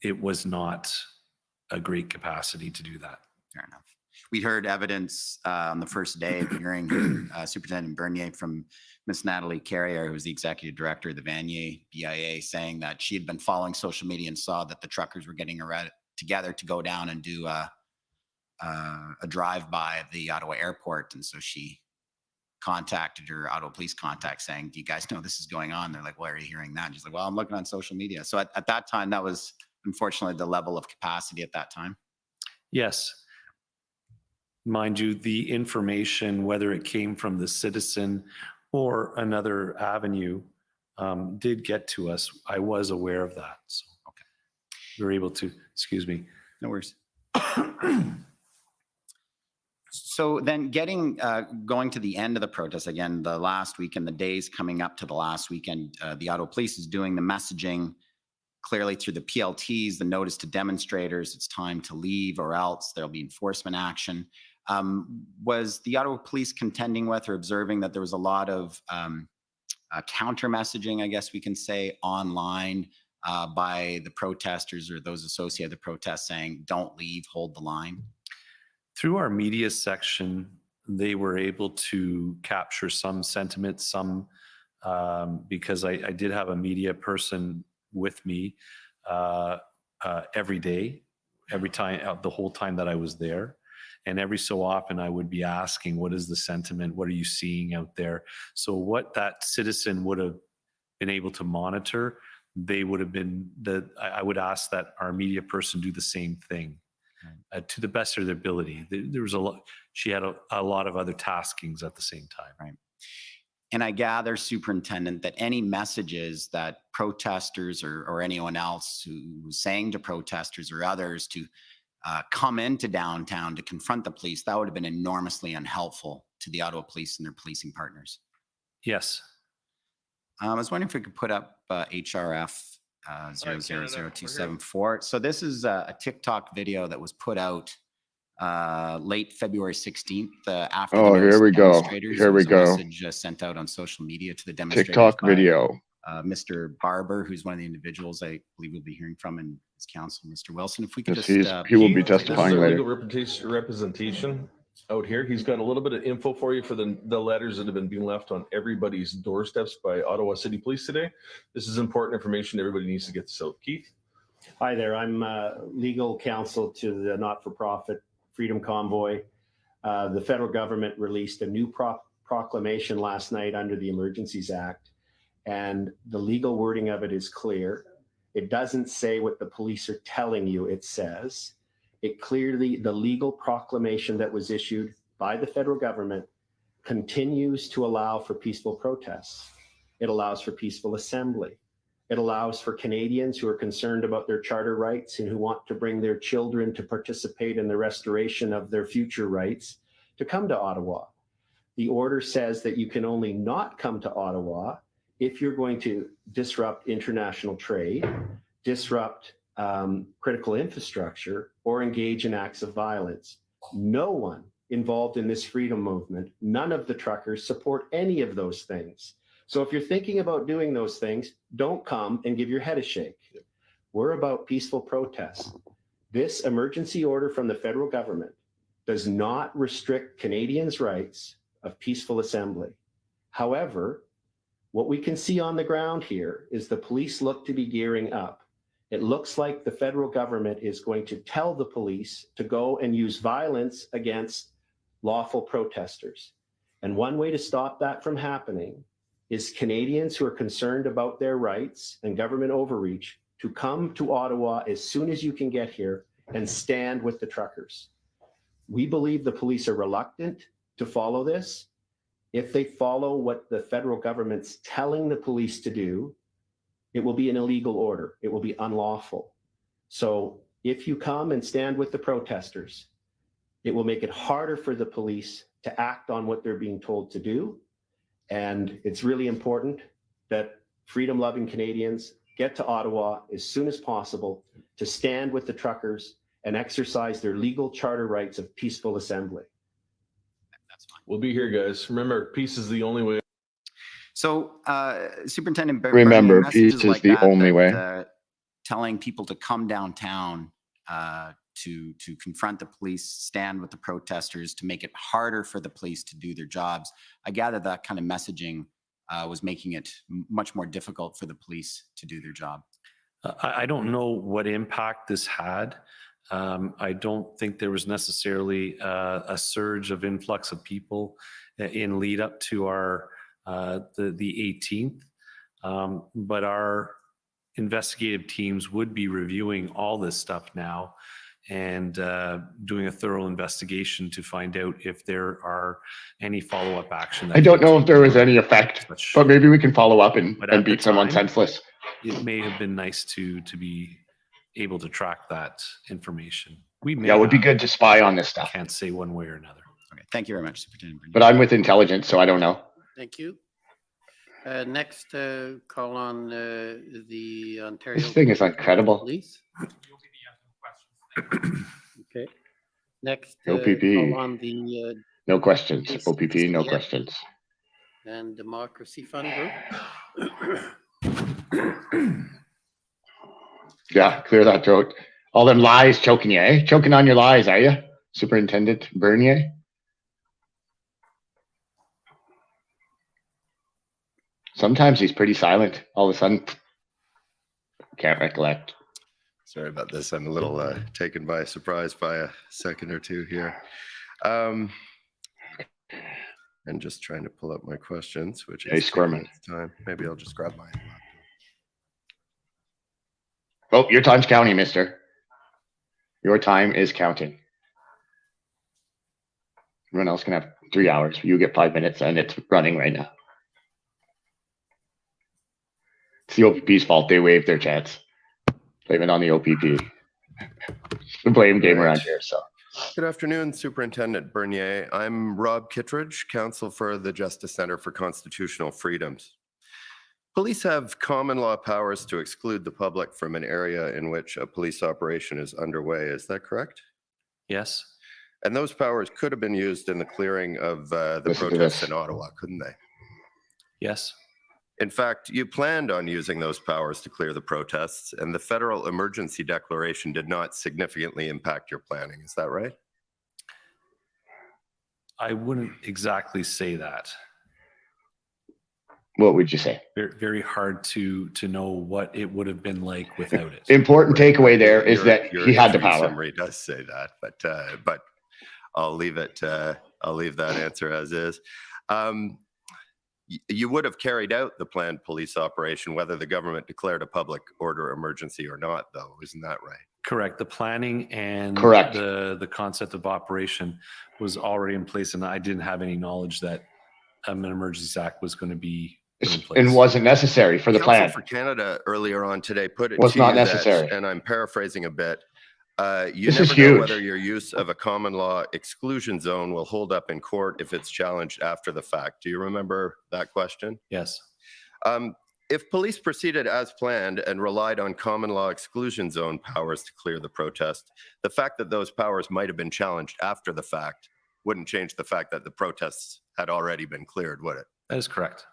S5: It was not a great capacity to do that.
S19: Fair enough. We heard evidence on the first day of the hearing, Superintendent Bernier from Miss Natalie Carrier, who was the executive director of the Vanier BIA, saying that she had been following social media and saw that the truckers were getting together to go down and do a drive-by of the Ottawa airport. And so she contacted her Ottawa Police contact saying, do you guys know this is going on? They're like, well, are you hearing that? And she's like, well, I'm looking on social media. So at that time, that was unfortunately the level of capacity at that time.
S5: Yes. Mind you, the information, whether it came from the citizen or another avenue, did get to us. I was aware of that. So okay. We were able to, excuse me.
S19: No worries. So then going to the end of the protest, again, the last weekend, the days coming up to the last weekend, the Ottawa Police is doing the messaging clearly through the PLTs, the notice to demonstrators, it's time to leave or else there'll be enforcement action. Was the Ottawa Police contending with or observing that there was a lot of counter messaging, I guess we can say, online by the protesters or those associated with the protest saying, don't leave, hold the line?
S5: Through our media section, they were able to capture some sentiment, some because I did have a media person with me every day, every time, the whole time that I was there. And every so often I would be asking, what is the sentiment? What are you seeing out there? So what that citizen would have been able to monitor, they would have been, I would ask that our media person do the same thing. To the best of their ability. There was a lot, she had a lot of other taskings at the same time.
S19: Right. And I gather, Superintendent, that any messages that protesters or anyone else who's saying to protesters or others to come into downtown to confront the police, that would have been enormously unhelpful to the Ottawa Police and their policing partners.
S5: Yes.
S19: I was wondering if we could put up HRF 000274. So this is a TikTok video that was put out late February 16th after
S1: Oh, here we go.
S19: demonstrators.
S1: Here we
S19: There was a
S1: go.
S19: message sent out on social media to the demonstrators.
S1: TikTok
S19: by,
S1: video.
S19: Mr. Barber, who's one of the individuals I believe we'll be hearing from in his counsel, Mr. Wilson. If we could
S1: Yes,
S19: just...
S1: he will be testifying later.
S20: Legal representation out here. He's got a little bit of info for you for the letters that have been being left on everybody's doorsteps by Ottawa City Police today. This is important information everybody needs to get this out. Keith?
S21: Hi there. I'm legal counsel to the not-for-profit Freedom Convoy. The federal government released a new proclamation last night under the Emergencies Act, and the legal wording of it is clear. It doesn't say what the police are telling you it says. It clearly, the legal proclamation that was issued by the federal government continues to allow for peaceful protests. It allows for peaceful assembly. It allows for Canadians who are concerned about their charter rights and who want to bring their children to participate in the restoration of their future rights to come to Ottawa. The order says that you can only not come to Ottawa if you're going to disrupt international trade, disrupt critical infrastructure, or engage in acts of violence. No one involved in this freedom movement, none of the truckers support any of those things. So if you're thinking about doing those things, don't come and give your head a shake. We're about peaceful protests. This emergency order from the federal government does not restrict Canadians' rights of peaceful assembly. However, what we can see on the ground here is the police look to be gearing up. It looks like the federal government is going to tell the police to go and use violence against lawful protesters. And one way to stop that from happening is Canadians who are concerned about their rights and government overreach to come to Ottawa as soon as you can get here and stand with the truckers. We believe the police are reluctant to follow this. If they follow what the federal government's telling the police to do, it will be an illegal order. It will be unlawful. So if you come and stand with the protesters, it will make it harder for the police to act on what they're being told to do. And it's really important that freedom-loving Canadians get to Ottawa as soon as possible to stand with the truckers and exercise their legal charter rights of peaceful assembly.
S20: We'll be here, guys. Remember, peace is the only way.
S19: So, Superintendent Bernier,
S1: Remember,
S19: messages
S1: peace is
S19: like
S1: the only way.
S19: telling people to come downtown to confront the police, stand with the protesters, to make it harder for the police to do their jobs. I gather that kind of messaging was making it much more difficult for the police to do their job.
S5: I don't know what impact this had. I don't think there was necessarily a surge of influx of people in lead up to our the 18th, but our investigative teams would be reviewing all this stuff now and doing a thorough investigation to find out if there are any follow-up action.
S1: I don't know if there was any effect, but maybe we can follow up and beat someone senseless.
S5: It may have been nice to be able to track that information. We may
S1: Yeah, it would be good to spy on this stuff.
S5: Can't say one way or another.
S19: Okay, thank you very much, Superintendent Bernier.
S1: But I'm with intelligence, so I don't know.
S3: Thank you. Next, call on the Ontario.
S1: This thing is incredible.
S3: Police. Okay. Next,
S1: OPP.
S3: call on the
S1: No questions. OPP, no questions.
S3: and Democracy Fund Group.
S1: Yeah, clear that throat. All them lies choking you, eh? Choking on your lies, are you, Superintendent Bernier? Sometimes he's pretty silent. All of a sudden, can't recollect.
S4: Sorry about this. I'm a little taken by surprise by a second or two here. And just trying to pull up my questions, which is
S1: squirming.
S4: time. Maybe I'll just grab my laptop.
S1: Oh, your time's counting, mister. Your time is counting. Everyone else can have 3 hours. You get 5 minutes, and it's running right now. It's the OPP's fault. They waived their chance. Blame it on the OPP. The blame game around here, so.
S4: Good afternoon, Superintendent Bernier. I'm Rob Kittredge, counsel for the Justice Center for Constitutional Freedoms. Police have common law powers to exclude the public from an area in which a police operation is underway. Is that correct?
S5: Yes.
S4: And those powers could have been used in the clearing of the protests in Ottawa, couldn't they?
S5: Yes.
S4: In fact, you planned on using those powers to clear the protests, and the federal emergency declaration did not significantly impact your planning. Is that right?
S5: I wouldn't exactly say that.
S1: What would you say?
S4: Very
S5: hard to know what it would have been like without it.
S1: Important takeaway there is that he had the power.
S4: Summary does say that, but I'll leave it. I'll leave that answer as is. You would have carried out the planned police operation, whether the government declared a public order emergency or not, though. Isn't that right?
S5: Correct. The planning and
S1: Correct.
S5: the concept of operation was already in place, and I didn't have any knowledge that an Emergencies Act was going to be put in place.
S1: And wasn't necessary for the plan.
S4: Counsel for Canada earlier on today put it
S1: Was
S4: to
S1: not
S4: you
S1: necessary.
S4: that, and I'm paraphrasing a bit, you
S1: This
S4: never
S1: is
S4: know
S1: huge.
S4: whether your use of a common law exclusion zone will hold up in court if it's challenged after the fact. Do you remember that question?
S5: Yes.
S4: If police proceeded as planned and relied on common law exclusion zone powers to clear the protest, the fact that those powers might have been challenged after the fact wouldn't change the fact that the protests had already been cleared, would it?
S5: That is correct.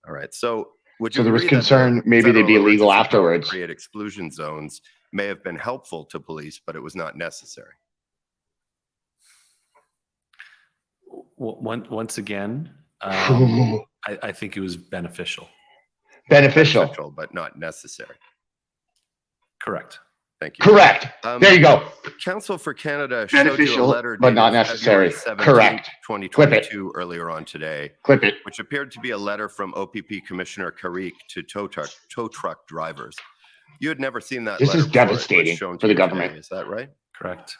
S4: All right. So would you
S1: So there was
S4: agree that
S1: concern
S4: the
S1: maybe they'd be
S4: federal
S1: illegal
S4: emergency power to
S1: afterwards.
S4: create exclusion zones may have been helpful to police, but it was not necessary?
S5: Once again, I think it was beneficial.
S1: Beneficial.
S4: But not necessary.
S5: Correct.
S4: Thank you.
S1: Correct. There you go.
S4: Counsel for Canada showed you a
S1: Beneficial,
S4: letter
S1: but
S4: dated
S1: not necessary.
S4: February 17th,
S1: Correct.
S4: 2022 earlier on today,
S1: Clip it.
S4: which appeared to be a letter from OPP Commissioner Karik to tow truck drivers. You had never seen that
S1: This
S4: letter
S1: is
S4: before. It was
S1: devastating
S4: shown to
S1: for the
S4: you today,
S1: government.
S4: Is that right?
S5: Correct.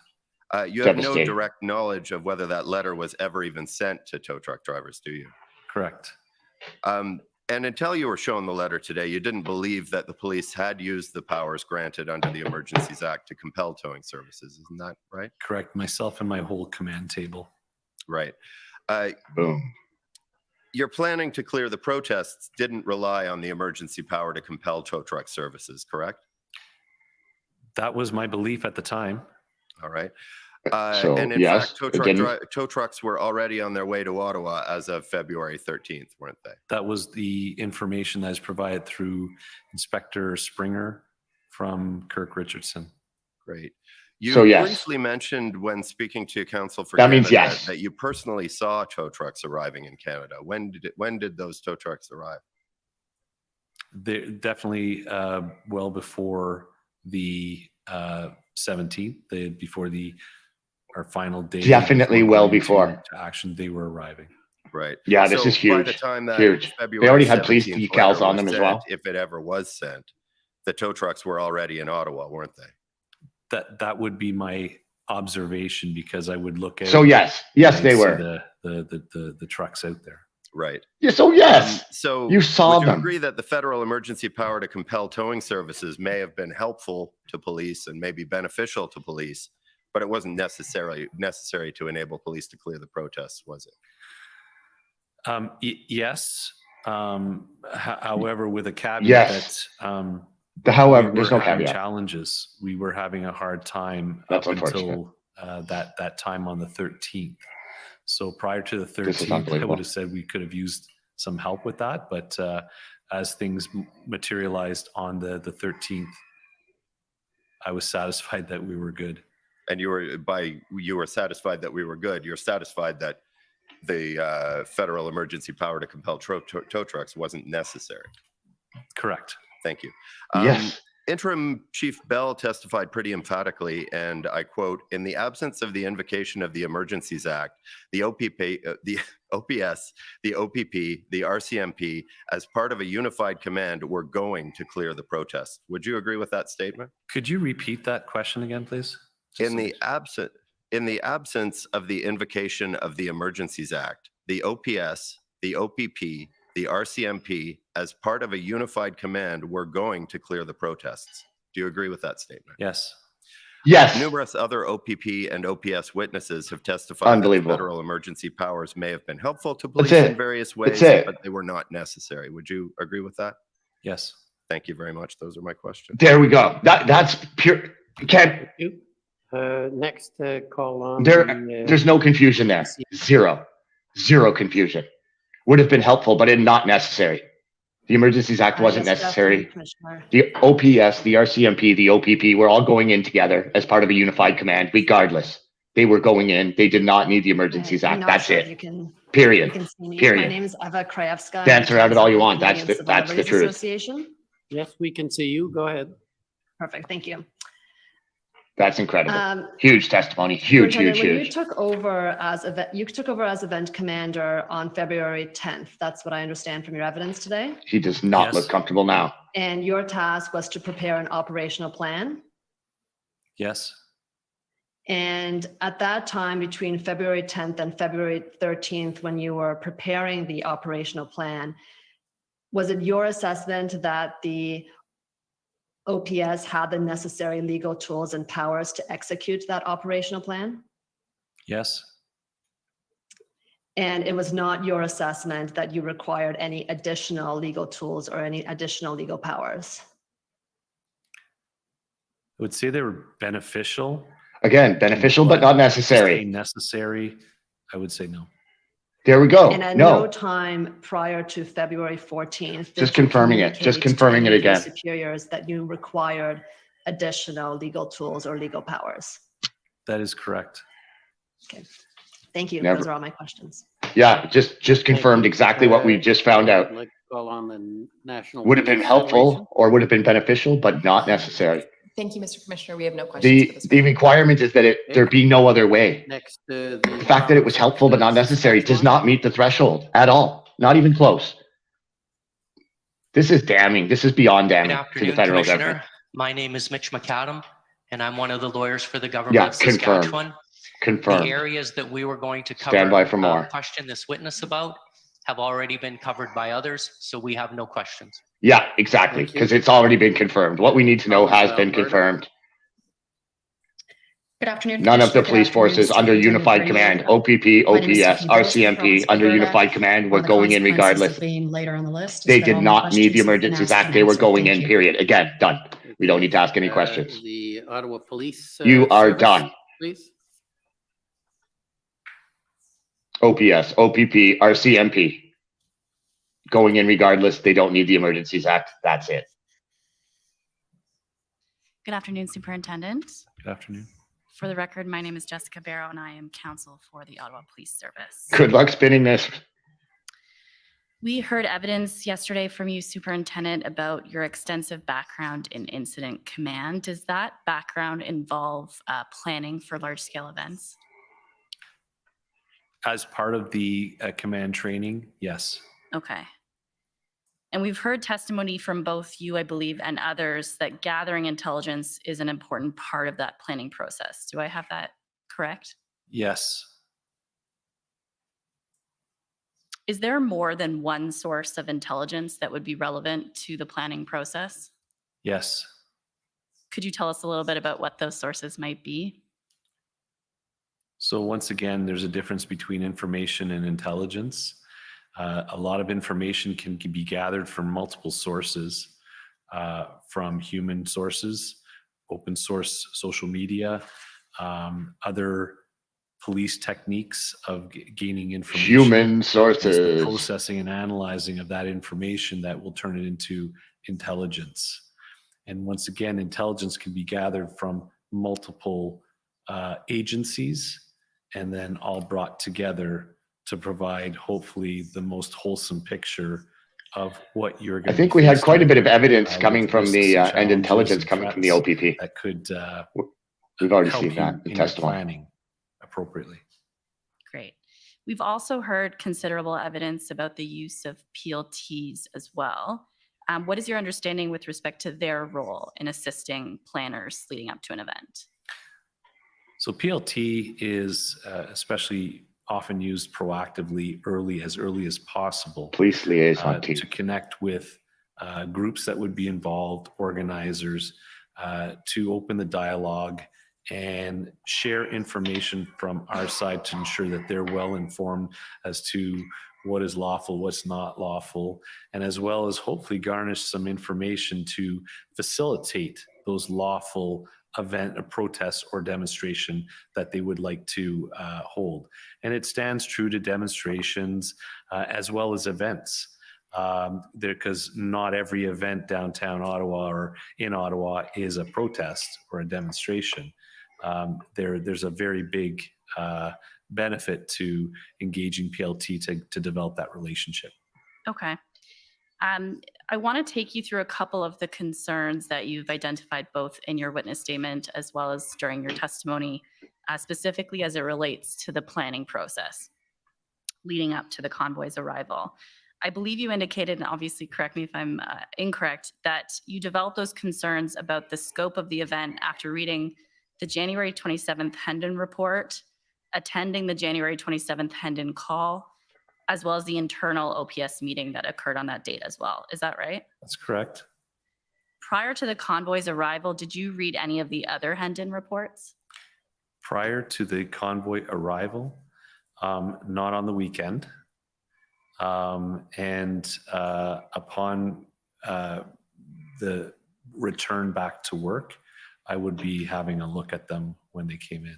S4: You have no
S1: Devastating.
S4: direct knowledge of whether that letter was ever even sent to tow truck drivers, do you?
S5: Correct.
S4: And until you were shown the letter today, you didn't believe that the police had used the powers granted under the Emergencies Act to compel towing services. Isn't that right?
S5: Correct. Myself and my whole command table.
S4: Right.
S1: Boom.
S4: Your planning to clear the protests didn't rely on the emergency power to compel tow truck services, correct?
S5: That was my belief at the time.
S4: All right.
S1: So,
S4: and in
S1: yes,
S4: fact, tow trucks were already on their way to Ottawa as of February 13th, weren't they?
S5: That was the information that is provided through Inspector Springer from Kirk Richardson.
S4: Great. You
S1: So, yes.
S4: briefly mentioned when speaking to Counsel for
S1: That
S4: Canada
S1: means yes.
S4: that you personally saw tow trucks arriving in Canada. When did those tow trucks arrive?
S5: They're definitely well before the 17th, before our final day.
S1: Definitely
S5: before
S1: well
S5: going into
S1: before.
S5: to action, they were arriving.
S4: Right.
S1: Yeah, this is
S4: By
S1: huge.
S4: the time that
S1: Huge.
S4: February
S1: They already had police
S4: 17th
S1: decals
S4: letter
S1: on
S4: was
S1: them as
S4: sent,
S1: well.
S4: if it ever was sent, the tow trucks were already in Ottawa, weren't they?
S5: That would be my observation, because I would look at.
S1: So yes, yes, they were.
S5: The trucks out there.
S4: Right.
S1: Yeah, so yes.
S4: So
S1: You saw
S4: would you
S1: them.
S4: agree that the federal emergency power to compel towing services may have been helpful to police and maybe beneficial to police, but it wasn't necessary to enable police to clear the protests, was it?
S5: Yes. However, with a caveat
S1: Yes.
S5: that
S1: However,
S5: we
S1: there's
S5: were
S1: no
S5: having
S1: caveat.
S5: challenges. We were having a hard time
S1: That's
S5: up
S1: unfortunate.
S5: until that time on the 13th. So prior to the
S1: This is
S5: 13th, I
S1: unbelievable.
S5: would have said we could have used some help with that. But as things materialized on the 13th, I was satisfied that we were good.
S4: And you were satisfied that we were good. You're satisfied that the federal emergency power to compel tow trucks wasn't necessary.
S5: Correct.
S4: Thank you.
S1: Yes.
S4: Interim Chief Bell testified pretty emphatically, and I quote, "In the absence of the invocation of the Emergencies Act, the OPP, the OPS, the OPP, the RCMP, as part of a unified command, were going to clear the protests." Would you agree with that statement?
S5: Could you repeat that question again, please?
S4: In the absence of the invocation of the Emergencies Act, the OPS, the OPP, the RCMP, as part of a unified command, were going to clear the protests. Do you agree with that statement?
S5: Yes.
S1: Yes.
S4: Numerous other OPP and OPS witnesses have testified that
S1: Unbelievable.
S4: federal emergency powers may have been helpful to police
S1: it.
S4: in various ways,
S1: That's it.
S4: but they were not necessary. Would you agree with that?
S5: Yes.
S4: Thank you very much. Those are my questions.
S1: There we go. That's pure. Can't.
S3: Next call on.
S1: There's no confusion there. Zero confusion. Would have been helpful, but not necessary. The Emergencies Act wasn't
S17: Yes,
S1: necessary.
S17: definitely, Commissioner.
S1: The OPS, the RCMP, the OPP were all going in together as part of a unified command, regardless. They were going in. They did not need the Emergencies
S7: I'm
S1: Act.
S7: not
S1: That's
S7: sure
S1: it.
S7: if you can,
S1: Period.
S7: You can see me.
S1: Period.
S7: My name is Eva Krajewska.
S1: Dance around it all you want. That's the truth.
S7: Association.
S3: Yes, we can see you. Go ahead.
S7: Perfect. Thank you.
S1: That's incredible. Huge testimony. Huge.
S7: When you took over as event commander on February 10th. That's what I understand from your evidence today.
S1: He does not look comfortable now.
S7: And your task was to prepare an operational plan.
S5: Yes.
S7: And at that time, between February 10th and February 13th, when you were preparing the operational plan, was it your assessment that the OPS had the necessary legal tools and powers to execute that operational plan?
S5: Yes.
S7: And it was not your assessment that you required any additional legal tools or any additional legal powers?
S5: I would say they were beneficial.
S1: Again, beneficial, but not
S5: Say
S1: necessary.
S5: necessary, I would say no.
S1: There we go.
S7: And at no
S1: No,
S7: time prior to February 14th.
S1: just
S7: did you
S1: confirming it. Just
S7: communicate to
S1: confirming it
S7: any of your
S1: again.
S7: Superiors that you required additional legal tools or legal powers.
S5: That is correct.
S7: Okay, thank you.
S1: Never.
S7: Those are all my questions.
S1: Yeah, just confirmed exactly what we just found out.
S3: Like call on the National.
S1: Would have been
S3: Police
S1: helpful
S3: Federation.
S1: or would have been beneficial, but not necessary.
S18: Thank you, Mr. Commissioner. We have no questions for this.
S1: The requirement is that there be no other way.
S3: Next, the
S1: The fact that it was helpful but not necessary does not meet the threshold at all. Not even close. This is damning. This is beyond
S8: Good
S1: damning to the
S8: afternoon,
S1: federal
S8: Commissioner.
S1: government.
S8: My name is Mitch McAdam, and I'm one of the lawyers for the government
S1: Yeah,
S8: of Saskatchewan.
S1: confirmed.
S8: The areas that we were going to cover,
S1: Stand by for more.
S8: question this witness about have already been covered by others, so we have no questions.
S1: Yeah, exactly, because it's already been confirmed. What we need to know has been confirmed.
S22: Good afternoon.
S1: None of the
S22: Commissioner.
S1: police
S22: Good afternoon,
S1: forces under
S22: Superintendent
S1: unified
S22: Bernier.
S1: command, OPP,
S22: My name is
S1: OPS,
S22: Sophie Billis from
S1: RCMP, under
S22: Alberta.
S1: unified command were
S22: The
S1: going in
S22: consequences
S1: regardless.
S22: of being later on the list is
S1: They
S22: that
S1: did
S22: all my
S1: not need the
S22: questions have been
S1: Emergencies
S22: asked
S1: Act.
S22: and
S1: They were
S22: answered.
S1: going
S22: Thank
S1: in,
S22: you.
S1: period. Again, done. We don't need to ask any questions.
S3: The Ottawa Police.
S1: You are
S3: Service,
S1: done.
S3: Please.
S1: OPS, OPP, RCMP. Going in regardless. They don't need the Emergencies Act. That's it.
S23: Good afternoon, Superintendent.
S5: Good afternoon.
S23: For the record, my name is Jessica Barrow and I am counsel for the Ottawa Police Service.
S1: Good luck spinning this.
S23: We heard evidence yesterday from you, Superintendent, about your extensive background in incident command. Does that background involve planning for large-scale events?
S5: As part of the command training, yes.
S23: Okay. And we've heard testimony from both you, I believe, and others that gathering intelligence is an important part of that planning process. Do I have that correct?
S5: Yes.
S23: Is there more than one source of intelligence that would be relevant to the planning process?
S5: Yes.
S23: Could you tell us a little bit about what those sources might be?
S5: So once again, there's a difference between information and intelligence. A lot of information can be gathered from multiple sources, from human sources, open source social media, other police techniques of gaining information.
S1: Human
S5: It's
S1: sources.
S5: the processing and analyzing of that information that will turn it into intelligence. And once again, intelligence can be gathered from multiple agencies and then all brought together to provide hopefully the most wholesome picture of what you're going
S1: I think we had quite a bit of evidence coming from the, and intelligence coming from the OPP.
S5: that could
S1: We've already
S5: help
S1: seen
S5: you
S1: that in
S5: in your
S1: testimony.
S5: planning appropriately.
S23: Great. We've also heard considerable evidence about the use of PLTs as well. What is your understanding with respect to their role in assisting planners leading up to an event?
S5: So PLT is especially often used proactively as early as possible.
S1: Police liaison team.
S5: To connect with groups that would be involved, organizers, to open the dialogue and share information from our side to ensure that they're well informed as to what is lawful, what's not lawful, and as well as hopefully garnish some information to facilitate those lawful event, a protest or demonstration that they would like to hold. And it stands true to demonstrations as well as events. Because not every event downtown Ottawa or in Ottawa is a protest or a demonstration. There's a very big benefit to engaging PLT to develop that relationship.
S23: Okay. I want to take you through a couple of the concerns that you've identified both in your witness statement as well as during your testimony, specifically as it relates to the planning process leading up to the convoy's arrival. I believe you indicated, and obviously correct me if I'm incorrect, that you developed those concerns about the scope of the event after reading the January 27th Hendon report, attending the January 27th Hendon call, as well as the internal OPS meeting that occurred on that date as well. Is that right?
S5: That's correct.
S23: Prior to the convoy's arrival, did you read any of the other Hendon reports?
S5: Prior to the convoy arrival, not on the weekend. And upon the return back to work, I would be having a look at them when they came in.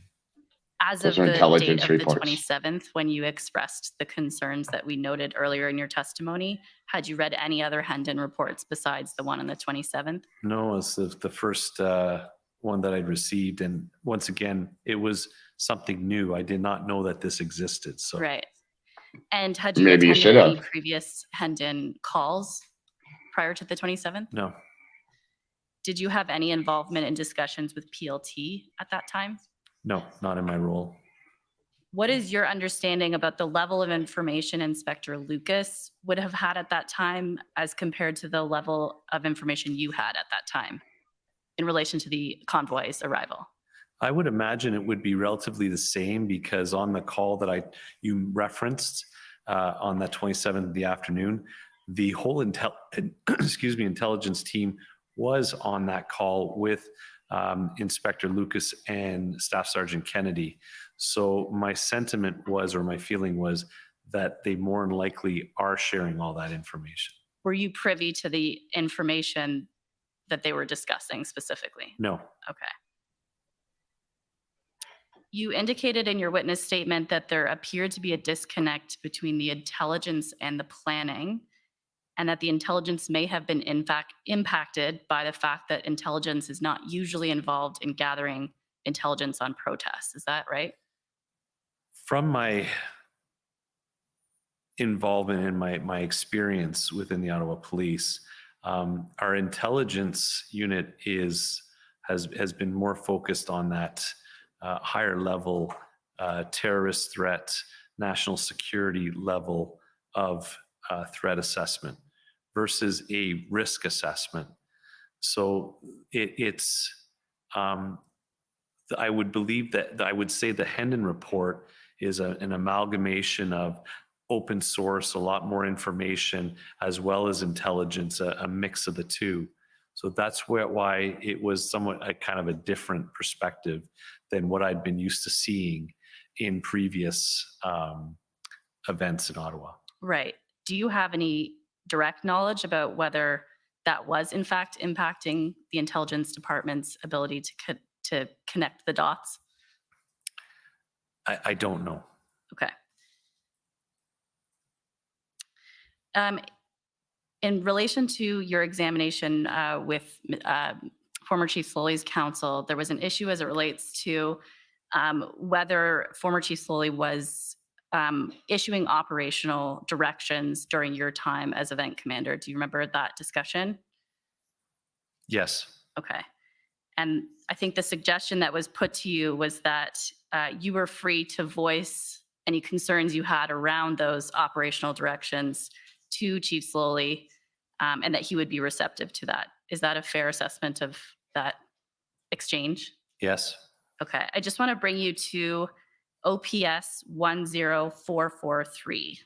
S23: As
S1: Those
S23: of
S1: are
S23: the
S1: intelligence
S23: date of
S1: reports.
S23: the 27th, when you expressed the concerns that we noted earlier in your testimony, had you read any other Hendon reports besides the one on the 27th?
S5: No, it's the first one that I'd received. And once again, it was something new. I did not know that this existed. So
S23: Right. And had you
S1: Maybe you
S23: attended
S1: should
S23: any
S1: have.
S23: previous Hendon calls prior to the 27th?
S5: no,
S23: Did you have any involvement in discussions with PLT at that time?
S5: no, not in my role.
S23: What is your understanding about the level of information Inspector Lucas would have had at that time as compared to the level of information you had at that time in relation to the convoy's arrival?
S5: I would imagine it would be relatively the same because on the call that you referenced on that 27th of the afternoon, the whole intelligence team was on that call with Inspector Lucas and Staff Sergeant Kennedy. So my sentiment was, or my feeling was, that they more than likely are sharing all that information.
S23: Were you privy to the information that they were discussing specifically?
S5: No.
S23: Okay. You indicated in your witness statement that there appeared to be a disconnect between the intelligence and the planning, and that the intelligence may have been in fact impacted by the fact that intelligence is not usually involved in gathering intelligence on protests. Is that right?
S5: From my involvement in my experience within the Ottawa Police, our intelligence unit has been more focused on that higher level terrorist threat, national security level of threat assessment versus a risk assessment. So I would believe that I would say the Hendon report is an amalgamation of open source, a lot more information, as well as intelligence, a mix of the two. So that's why it was somewhat a kind of a different perspective than what I'd been used to seeing in previous events in Ottawa.
S23: Right. Do you have any direct knowledge about whether that was in fact impacting the intelligence department's ability to connect the dots?
S5: I don't know.
S23: Okay. In relation to your examination with former Chief Sloly's counsel, there was an issue as it relates to whether former Chief Sloly was issuing operational directions during your time as event commander. Do you remember that discussion?
S5: Yes.
S23: Okay. And I think the suggestion that was put to you was that you were free to voice any concerns you had around those operational directions to Chief Sloly, and that he would be receptive to that. Is that a fair assessment of that exchange?
S5: Yes.
S23: Okay. I just want to bring you to OPS 10443.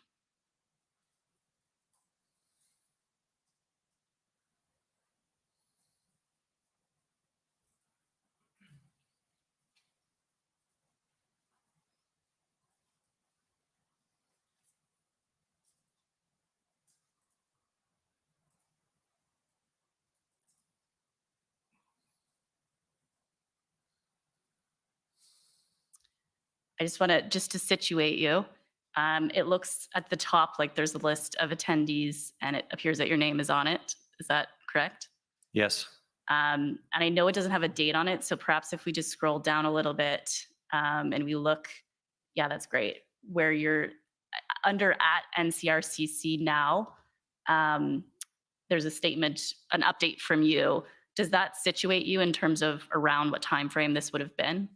S23: I just want to situate you. It looks at the top like there's a list of attendees and it appears that your name is on it. Is that correct?
S5: Yes.
S23: And I know it doesn't have a date on it, so perhaps if we just scroll down a little bit and we look, yeah, that's great. Where you're under at NCRCC now, there's a statement, an update from you. Does that situate you in terms of around what time frame this would have been?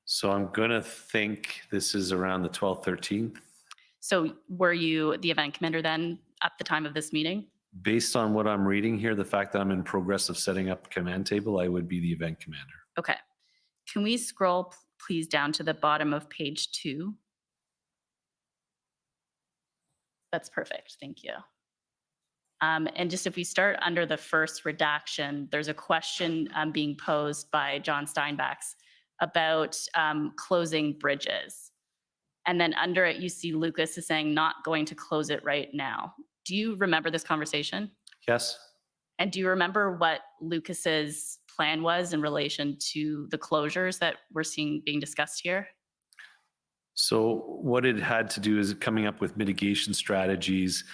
S5: So I'm going to think this is around the 12th, 13th.
S23: So were you the event commander then at the time of this meeting?
S5: Based on what I'm reading here, the fact that I'm in progress of setting up a command table, I would be the event commander.
S23: Okay. Can we scroll please down to the bottom of page 2? That's perfect. Thank you. And just if we start under the first redaction, there's a question being posed by John Steinbachs about closing bridges. And then under it, you see Lucas is saying not going to close it right now. Do you remember this conversation?
S5: Yes.
S23: And do you remember what Lucas's plan was in relation to the closures that we're seeing being discussed here?
S5: So what it had to do is coming up with mitigation strategies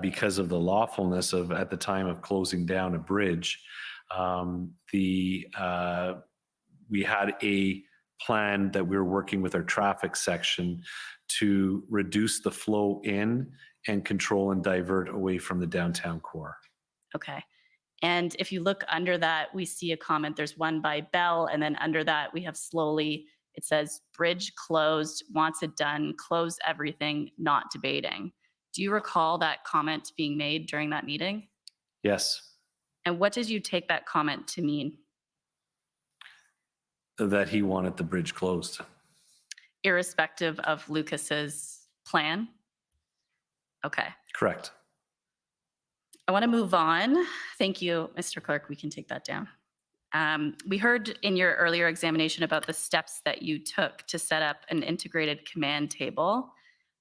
S5: because of the lawfulness of, at the time of closing down a bridge. We had a plan that we were working with our traffic section to reduce the flow in and control and divert away from the downtown core.
S23: Okay. And if you look under that, we see a comment. There's one by Bell, and then under that we have Sloly. It says, bridge closed, wants it done, close everything, not debating. Do you recall that comment being made during that meeting?
S5: Yes.
S23: And what did you take that comment to mean?
S5: That he wanted the bridge closed.
S23: Irrespective of Lucas's plan? Okay.
S5: Correct.
S23: I want to move on. Thank you, Mr. Clerk. We can take that down. We heard in your earlier examination about the steps that you took to set up an integrated command table.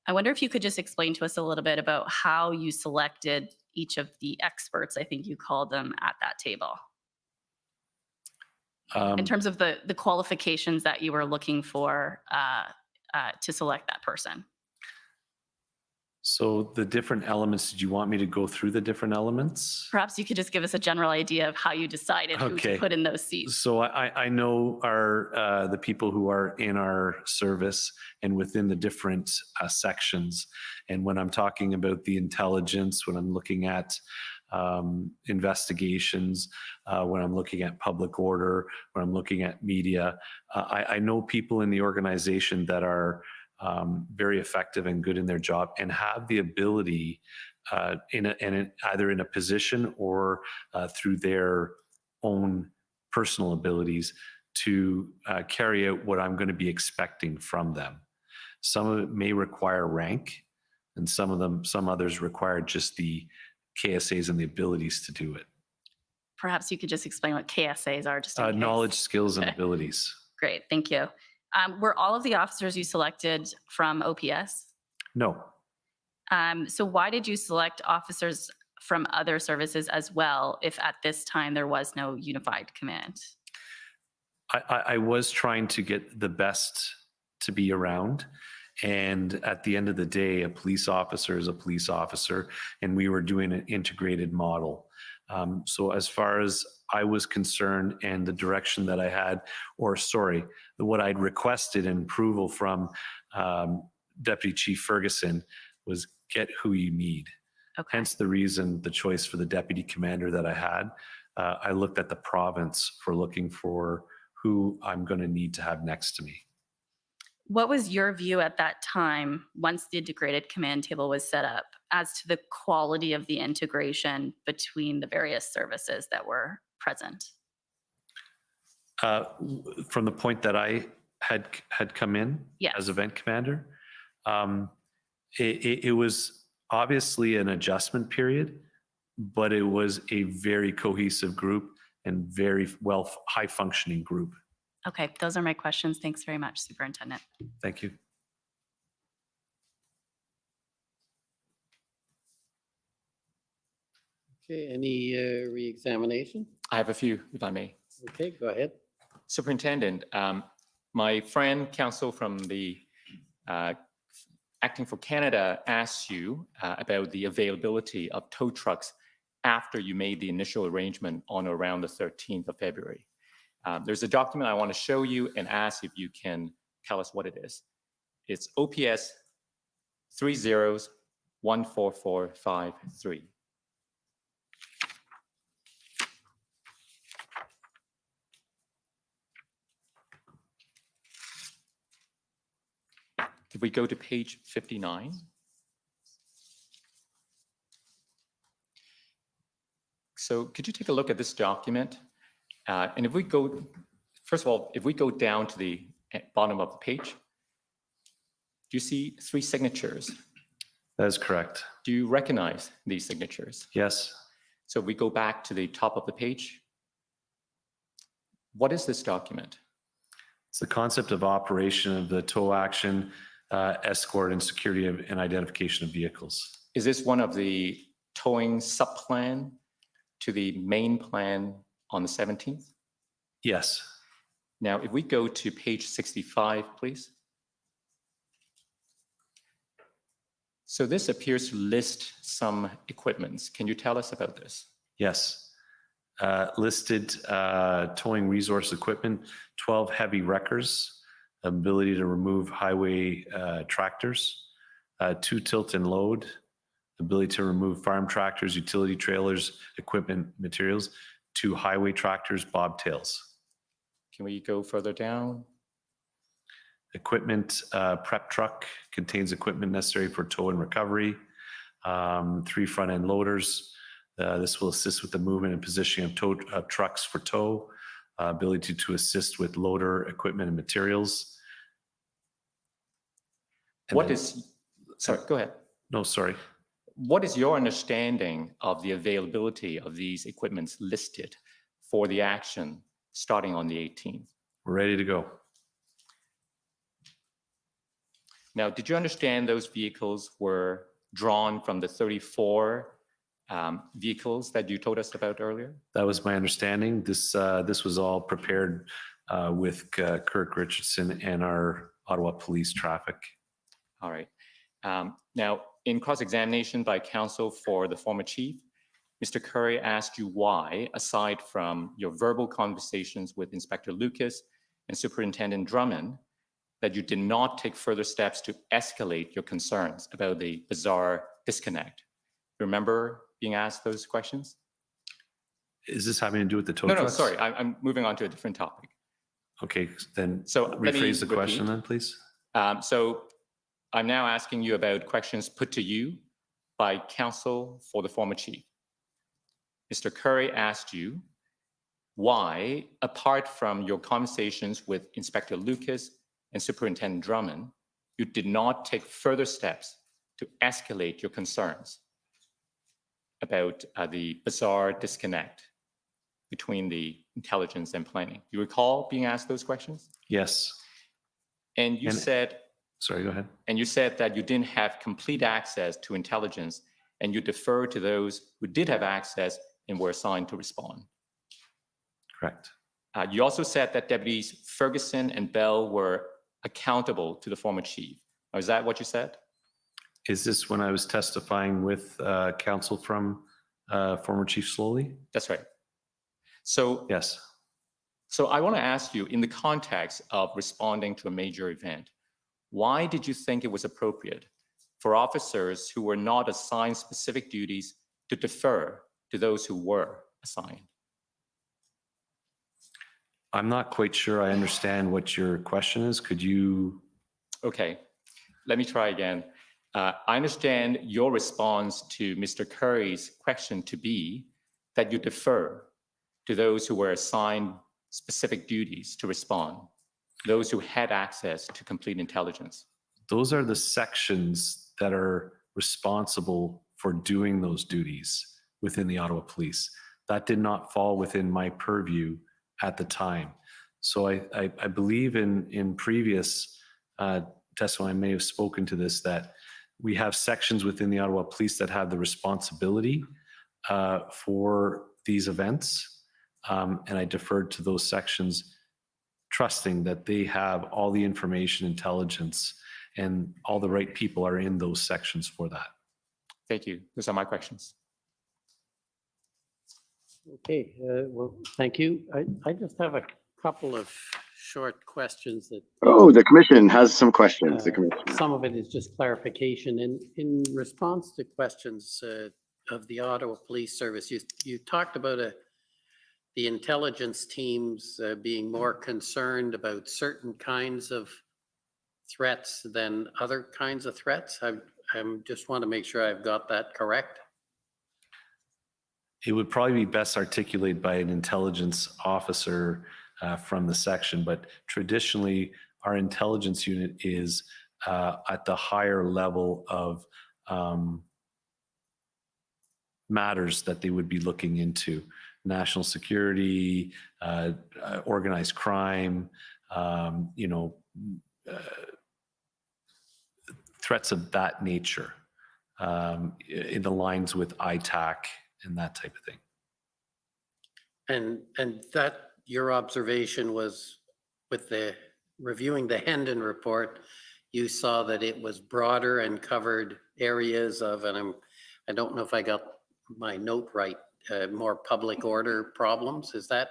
S23: I wonder if you could just explain to us a little bit about how you selected each of the experts, I think you called them, at that table. In terms of the qualifications that you were looking for to select that person.
S5: So the different elements, did you want me to go through the different elements?
S23: Perhaps you could just give us a general idea of how you decided who to put in those seats.
S5: So I know the people who are in our service and within the different sections. And when I'm talking about the intelligence, when I'm looking at investigations, when I'm looking at public order, when I'm looking at media, I know people in the organization that are very effective and good in their job and have the ability either in a position or through their own personal abilities to carry out what I'm going to be expecting from them. Some of it may require rank, and some others require just the KSAs and the abilities to do it.
S23: Perhaps you could just explain what KSAs are. Just
S5: knowledge, skills, and abilities.
S23: Great, thank you. Were all of the officers you selected from OPS?
S5: No.
S23: So why did you select officers from other services as well if at this time there was no unified command?
S5: I was trying to get the best to be around. And at the end of the day, a police officer is a police officer, and we were doing an integrated model. So as far as I was concerned and the direction that I had, what I'd requested in approval from Deputy Chief Ferguson was get who you need.
S23: Okay.
S5: Hence the reason, the choice for the deputy commander that I had. I looked at the province for looking for who I'm going to need to have next to me.
S23: What was your view at that time, once the integrated command table was set up, as to the quality of the integration between the various services that were present?
S5: From the point that I had come in as event commander, it was obviously an adjustment period, but it was a very cohesive group and very high functioning group.
S23: Okay, those are my questions. Thanks very much, Superintendent.
S5: Thank you.
S3: Okay, any re-examination?
S11: I have a few, if I may.
S3: Okay, go ahead.
S11: Superintendent, my friend, counsel from the Acting for Canada asked you about the availability of tow trucks after you made the initial arrangement on or around the 13th of February. There's a document I want to show you and ask if you can tell us what it is. It's OPS 30-14453. If we go to page 59. So could you take a look at this document? And if we go First of all, if we go down to the bottom of the page, do you see 3 signatures?
S5: That is correct.
S11: Do you recognize these signatures?
S5: Yes.
S11: So we go back to the top of the page. What is this document?
S5: It's the concept of operation of the tow action, escort, and security and identification of vehicles.
S11: Is this one of the towing sub-plan to the main plan on the 17th?
S5: Yes.
S11: Now, if we go to page 65, please. So this appears to list some equipments. Can you tell us about this?
S5: Yes. Listed towing resource equipment, 12 heavy wreckers, ability to remove highway tractors, 2 tilt and load, ability to remove farm tractors, utility trailers, equipment materials, 2 highway tractors, bobtails.
S11: Can we go further down?
S5: Equipment prep truck contains equipment necessary for tow and recovery, 3 front end loaders. This will assist with the movement and positioning of trucks for tow, ability to assist with loader equipment and materials. And
S11: sorry, go ahead.
S5: No, sorry.
S11: What is your understanding of the availability of these equipments listed for the action starting on the 18th?
S5: We're ready to go.
S11: Now, did you understand those vehicles were drawn from the 34 vehicles that you told us about earlier?
S5: That was my understanding. This was all prepared with Kirk Richardson and our Ottawa Police traffic.
S11: All right. Now, in cross-examination by counsel for the former chief, Mr. Curry asked you why, aside from your verbal conversations with Inspector Lucas and Superintendent Drummond, that you did not take further steps to escalate your concerns about the bizarre disconnect. Remember being asked those questions?
S5: Is this having to do with the tow
S11: No,
S5: trucks?
S11: no, sorry. I'm moving on to a different topic.
S5: Okay, then
S11: So let me
S5: rephrase the question
S11: repeat.
S5: then, please.
S11: So I'm now asking you about questions put to you by counsel for the former chief. Mr. Curry asked you why, apart from your conversations with Inspector Lucas and Superintendent Drummond, you did not take further steps to escalate your concerns about the bizarre disconnect between the intelligence and planning. You recall being asked those questions?
S5: Yes.
S11: And you said,
S5: sorry, go ahead.
S11: And you said that you didn't have complete access to intelligence and you deferred to those who did have access and were assigned to respond.
S5: Correct.
S11: You also said that Deputies Ferguson and Bell were accountable to the former chief. Now, is that what you said?
S5: Is this when I was testifying with counsel from former Chief Sloly?
S11: That's right. So
S5: yes.
S11: So I want to ask you, in the context of responding to a major event, why did you think it was appropriate for officers who were not assigned specific duties to defer to those who were assigned?
S5: I'm not quite sure I understand what your question is. Could you?
S11: Okay, let me try again. I understand your response to Mr. Curry's question to be that you defer to those who were assigned specific duties to respond, those who had access to complete intelligence.
S5: Those are the sections that are responsible for doing those duties within the Ottawa Police. That did not fall within my purview at the time. So I believe in previous testimony, I may have spoken to this, that we have sections within the Ottawa Police that have the responsibility for these events. And I deferred to those sections, trusting that they have all the information, intelligence, and all the right people are in those sections for that.
S11: Thank you. Those are my questions.
S3: Okay, well, thank you. I just have a couple of short questions that.
S1: Oh, the commission has some questions. The commission.
S3: Some of it is just clarification. In response to questions of the Ottawa Police Service, you talked about the intelligence teams being more concerned about certain kinds of threats than other kinds of threats. I just want to make sure I've got that correct.
S5: It would probably be best articulated by an intelligence officer from the section, but traditionally our intelligence unit is at the higher level of matters that they would be looking into: national security, organized crime, threats of that nature, in the lines with ITAC and that type of thing.
S3: And that your observation was with the reviewing the Hendon report, you saw that it was broader and covered areas of, and I don't know if I got my note right, more public order problems. Is that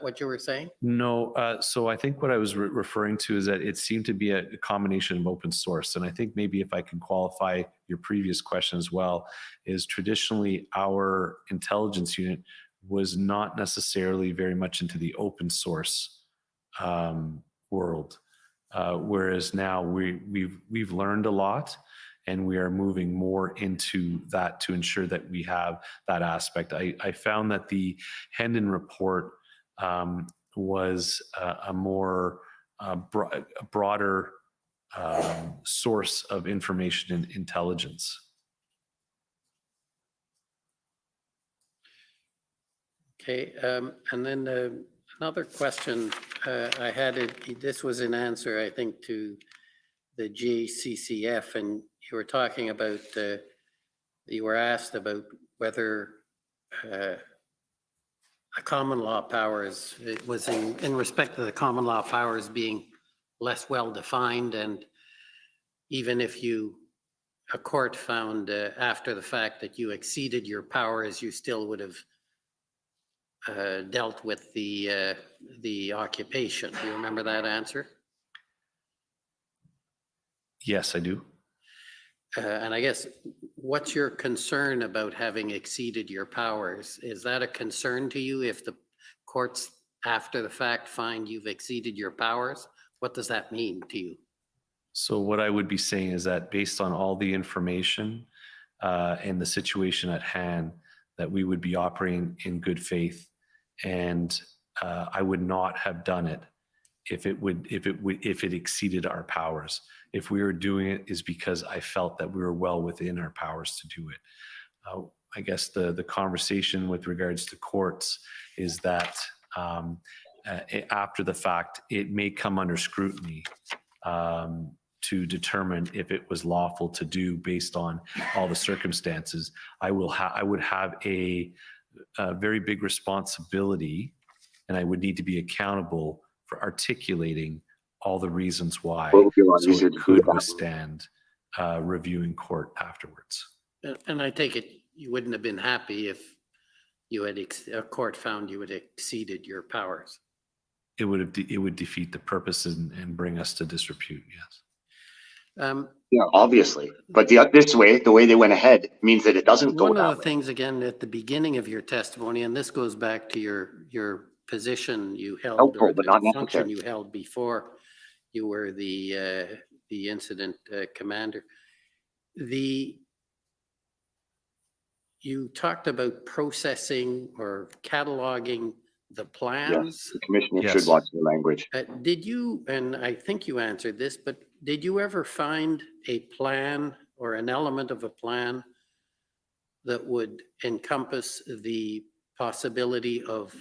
S3: what you were saying?
S5: No, so I think what I was referring to is that it seemed to be a combination of open source. And I think maybe if I can qualify your previous question as well, is traditionally our intelligence unit was not necessarily very much into the open source world, whereas now we've learned a lot, and we are moving more into that to ensure that we have that aspect. I found that the Hendon report was a more broader source of information and intelligence.
S3: Okay, and then another question I had, this was an answer, I think, to the GCCF, and you were talking about, you were asked about whether a common law powers, it was in respect to the common law powers being less well defined, and even if a court found after the fact that you exceeded your powers, you still would have dealt with the occupation. Do you remember that answer?
S5: Yes, I do.
S3: And I guess, what's your concern about having exceeded your powers? Is that a concern to you if the courts after the fact find you've exceeded your powers? What does that mean to you?
S5: So what I would be saying is that based on all the information and the situation at hand, that we would be operating in good faith, and I would not have done it if it exceeded our powers. If we were doing it is because I felt that we were well within our powers to do it. I guess the conversation with regards to courts is that after the fact, it may come under scrutiny to determine if it was lawful to do based on all the circumstances. I would have a very big responsibility, and I would need to be accountable for articulating all the reasons why, so it could withstand review in court afterwards.
S3: And I take it you wouldn't have been happy if you had a court found you had exceeded your powers.
S5: It would defeat the purpose and bring us to disrepute. Yes.
S1: Yeah, obviously, but the way they went ahead means that it doesn't go that way.
S3: One of the things, again, at the beginning of your testimony, and this goes back to your position you held, or the function you held before you were the incident commander. You talked about processing or cataloging the plans.
S1: Yes, the commissioner should watch the language.
S3: Did you, and I think you answered this, but did you ever find a plan or an element of a plan that would encompass the possibility of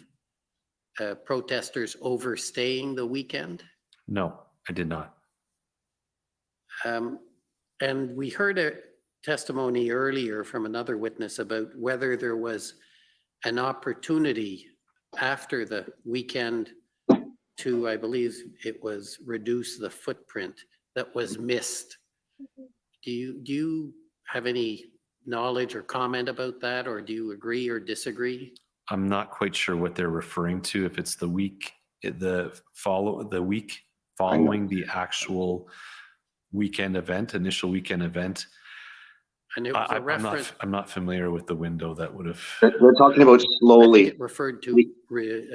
S3: protesters overstaying the weekend?
S5: No, I did not.
S3: And we heard a testimony earlier from another witness about whether there was an opportunity after the weekend to, I believe it was, reduce the footprint that was missed. Do you have any knowledge or comment about that, or do you agree or disagree?
S5: I'm not quite sure what they're referring to. If it's the week following the actual weekend event, initial weekend event.
S3: And it was a reference.
S5: I'm not familiar with the window that would have.
S1: We're talking about Sloly.
S3: I think it referred to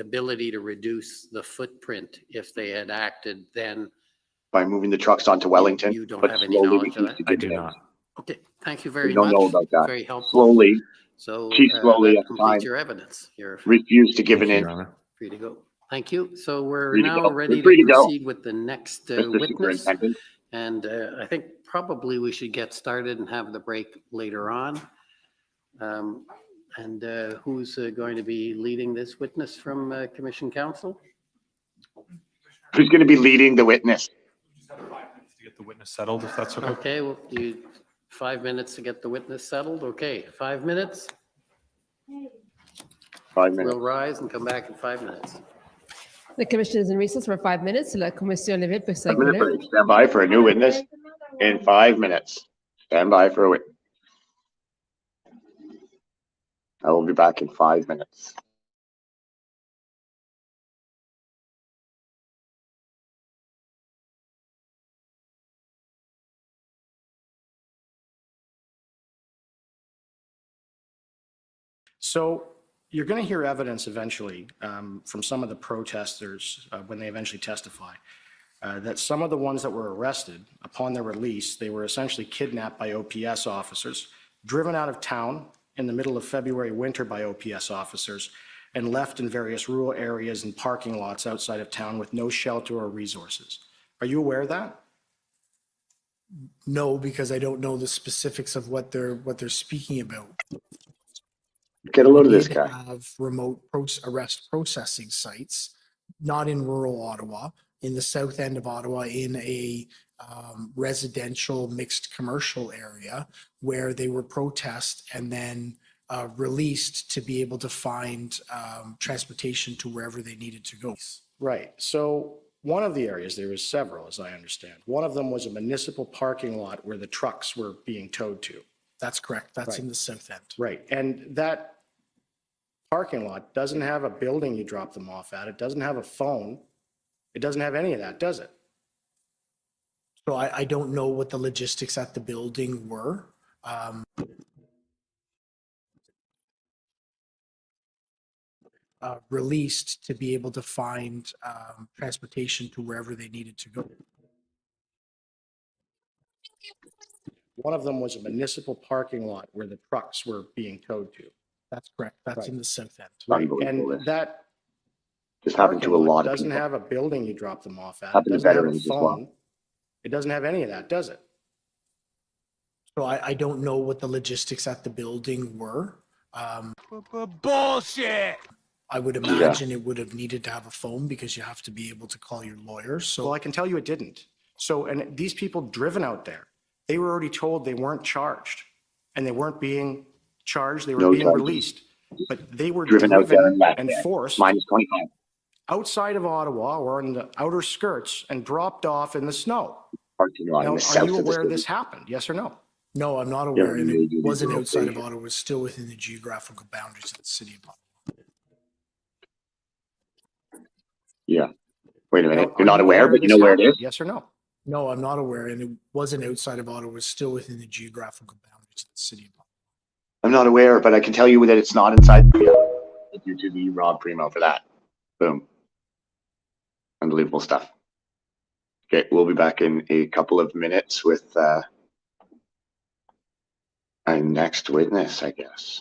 S3: ability to reduce the footprint if they had acted then.
S1: By moving the trucks onto Wellington.
S3: You don't have any knowledge of that?
S5: I do not.
S3: Okay, thank you very
S1: much.
S3: much.
S1: We don't know about that.
S3: Very helpful.
S1: Chief Sloly
S3: that
S1: at the time
S3: your evidence. You're
S1: refused to give an in.
S3: free to go. Thank you. So we're
S1: Free to
S3: now
S1: go.
S3: ready
S1: You're free
S3: to
S1: to go,
S3: proceed with the next
S1: Mr.
S3: witness.
S1: Superintendent.
S3: And I think probably we should get started and have the break later on. Who's going to be leading this witness from Commission Council?
S1: Who's going to be leading the witness?
S10: To get the witness settled, if that's okay.
S3: Okay, well, 5 minutes to get the witness settled. Okay, 5 minutes.
S1: 5 minutes.
S3: We'll rise and come back in 5 minutes.
S2: The commission is in recess for 5 minutes. La commission levée pour 5
S1: 5 minute
S2: minutes.
S1: break. Stand by for a new witness in 5 minutes. Stand by for a witness. I will be back in 5 minutes.
S9: So you're going to hear evidence eventually from some of the protesters when they eventually testify that some of the ones that were arrested upon their release, they were essentially kidnapped by OPS officers, driven out of town in the middle of February winter by OPS officers, and left in various rural areas and parking lots outside of town with no shelter or resources. Are you aware of that? No, because I don't know the specifics of what they're speaking about.
S1: Get a load of this
S9: We
S1: guy.
S9: have remote arrest processing sites, not in rural Ottawa, in the south end of Ottawa, in a residential mixed commercial area where they were protest and then released to be able to find transportation to wherever they needed to go. Right. So one of the areas, there was several, as I understand. One of them was a municipal parking lot where the trucks were being towed to. That's correct. That's in the south end. Right. And that parking lot doesn't have a building you drop them off at. It doesn't have a phone. It doesn't have any of that, does it? So I don't know what the logistics at the building were. Released to be able to find transportation to wherever they needed to go. One of them was a municipal parking lot where the trucks were being towed to. That's correct. That's in the south end. Right.
S1: Unbelievable.
S9: And that
S1: Just happened to a lot of
S9: doesn't
S1: people.
S9: have a building you drop them off at. It
S1: Happened to
S9: doesn't have a
S1: veterans as well.
S9: phone. It doesn't have any of that, does it? So I don't know what the logistics at the building were.
S6: Bullshit!
S9: I would imagine it would have needed to have a phone because you have to be able to call your lawyer. So well, I can tell you it didn't. So, and these people driven out there, they were already told they weren't charged and they weren't being charged. They were being released, but they were driven
S1: out there
S9: and forced
S1: minus 25
S9: outside of Ottawa or in the outer skirts and dropped off in the snow.
S1: parking lot in
S9: Now,
S1: the south
S9: are you
S1: of the
S9: aware
S1: city.
S9: this happened? Yes or no? No, I'm not aware. And
S1: maybe
S9: it wasn't
S1: you're
S9: outside
S1: okay.
S9: of Ottawa. It was still within the geographical boundaries of the city of Ottawa.
S1: Yeah. Wait a minute.
S9: Now,
S1: You're
S9: are
S1: not
S9: you
S1: aware, but you
S9: this
S1: know where it
S9: happened?
S1: is?
S9: Yes or no? No, I'm not aware. And it wasn't outside of Ottawa. It was still within the geographical boundaries of the city of Ottawa.
S1: I'm not aware, but I can tell you that it's not inside the due to the Rob Primo for that. Boom. Unbelievable stuff. Okay, we'll be back in a couple of minutes with our next witness, I guess.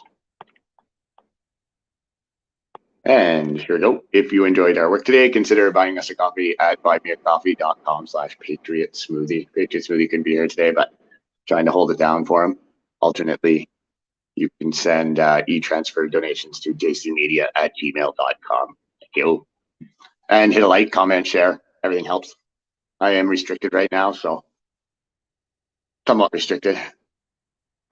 S1: And here we go. If you enjoyed our work today, consider buying us a coffee at buymeacoffee.com/Patriot Smoothie. Patriot Smoothie couldn't be here today, but trying to hold it down for him. Alternately, you can send e-transfer donations to jcmedia@gmail.com. Thank you. And hit a like, comment, share. Everything helps. I am restricted right now, so somewhat restricted.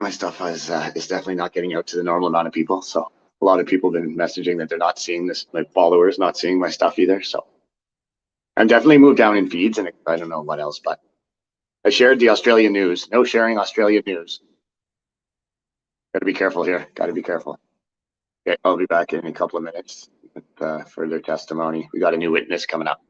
S1: My stuff is definitely not getting out to the normal amount of people. So a lot of people have been messaging that they're not seeing this, my followers not seeing my stuff either. So I'm definitely moved down in feeds, and I don't know what else, but I shared the Australian news. No sharing Australian news. Got to be careful here. Got to be careful. Okay, I'll be back in a couple of minutes with further testimony. We got a new witness coming up.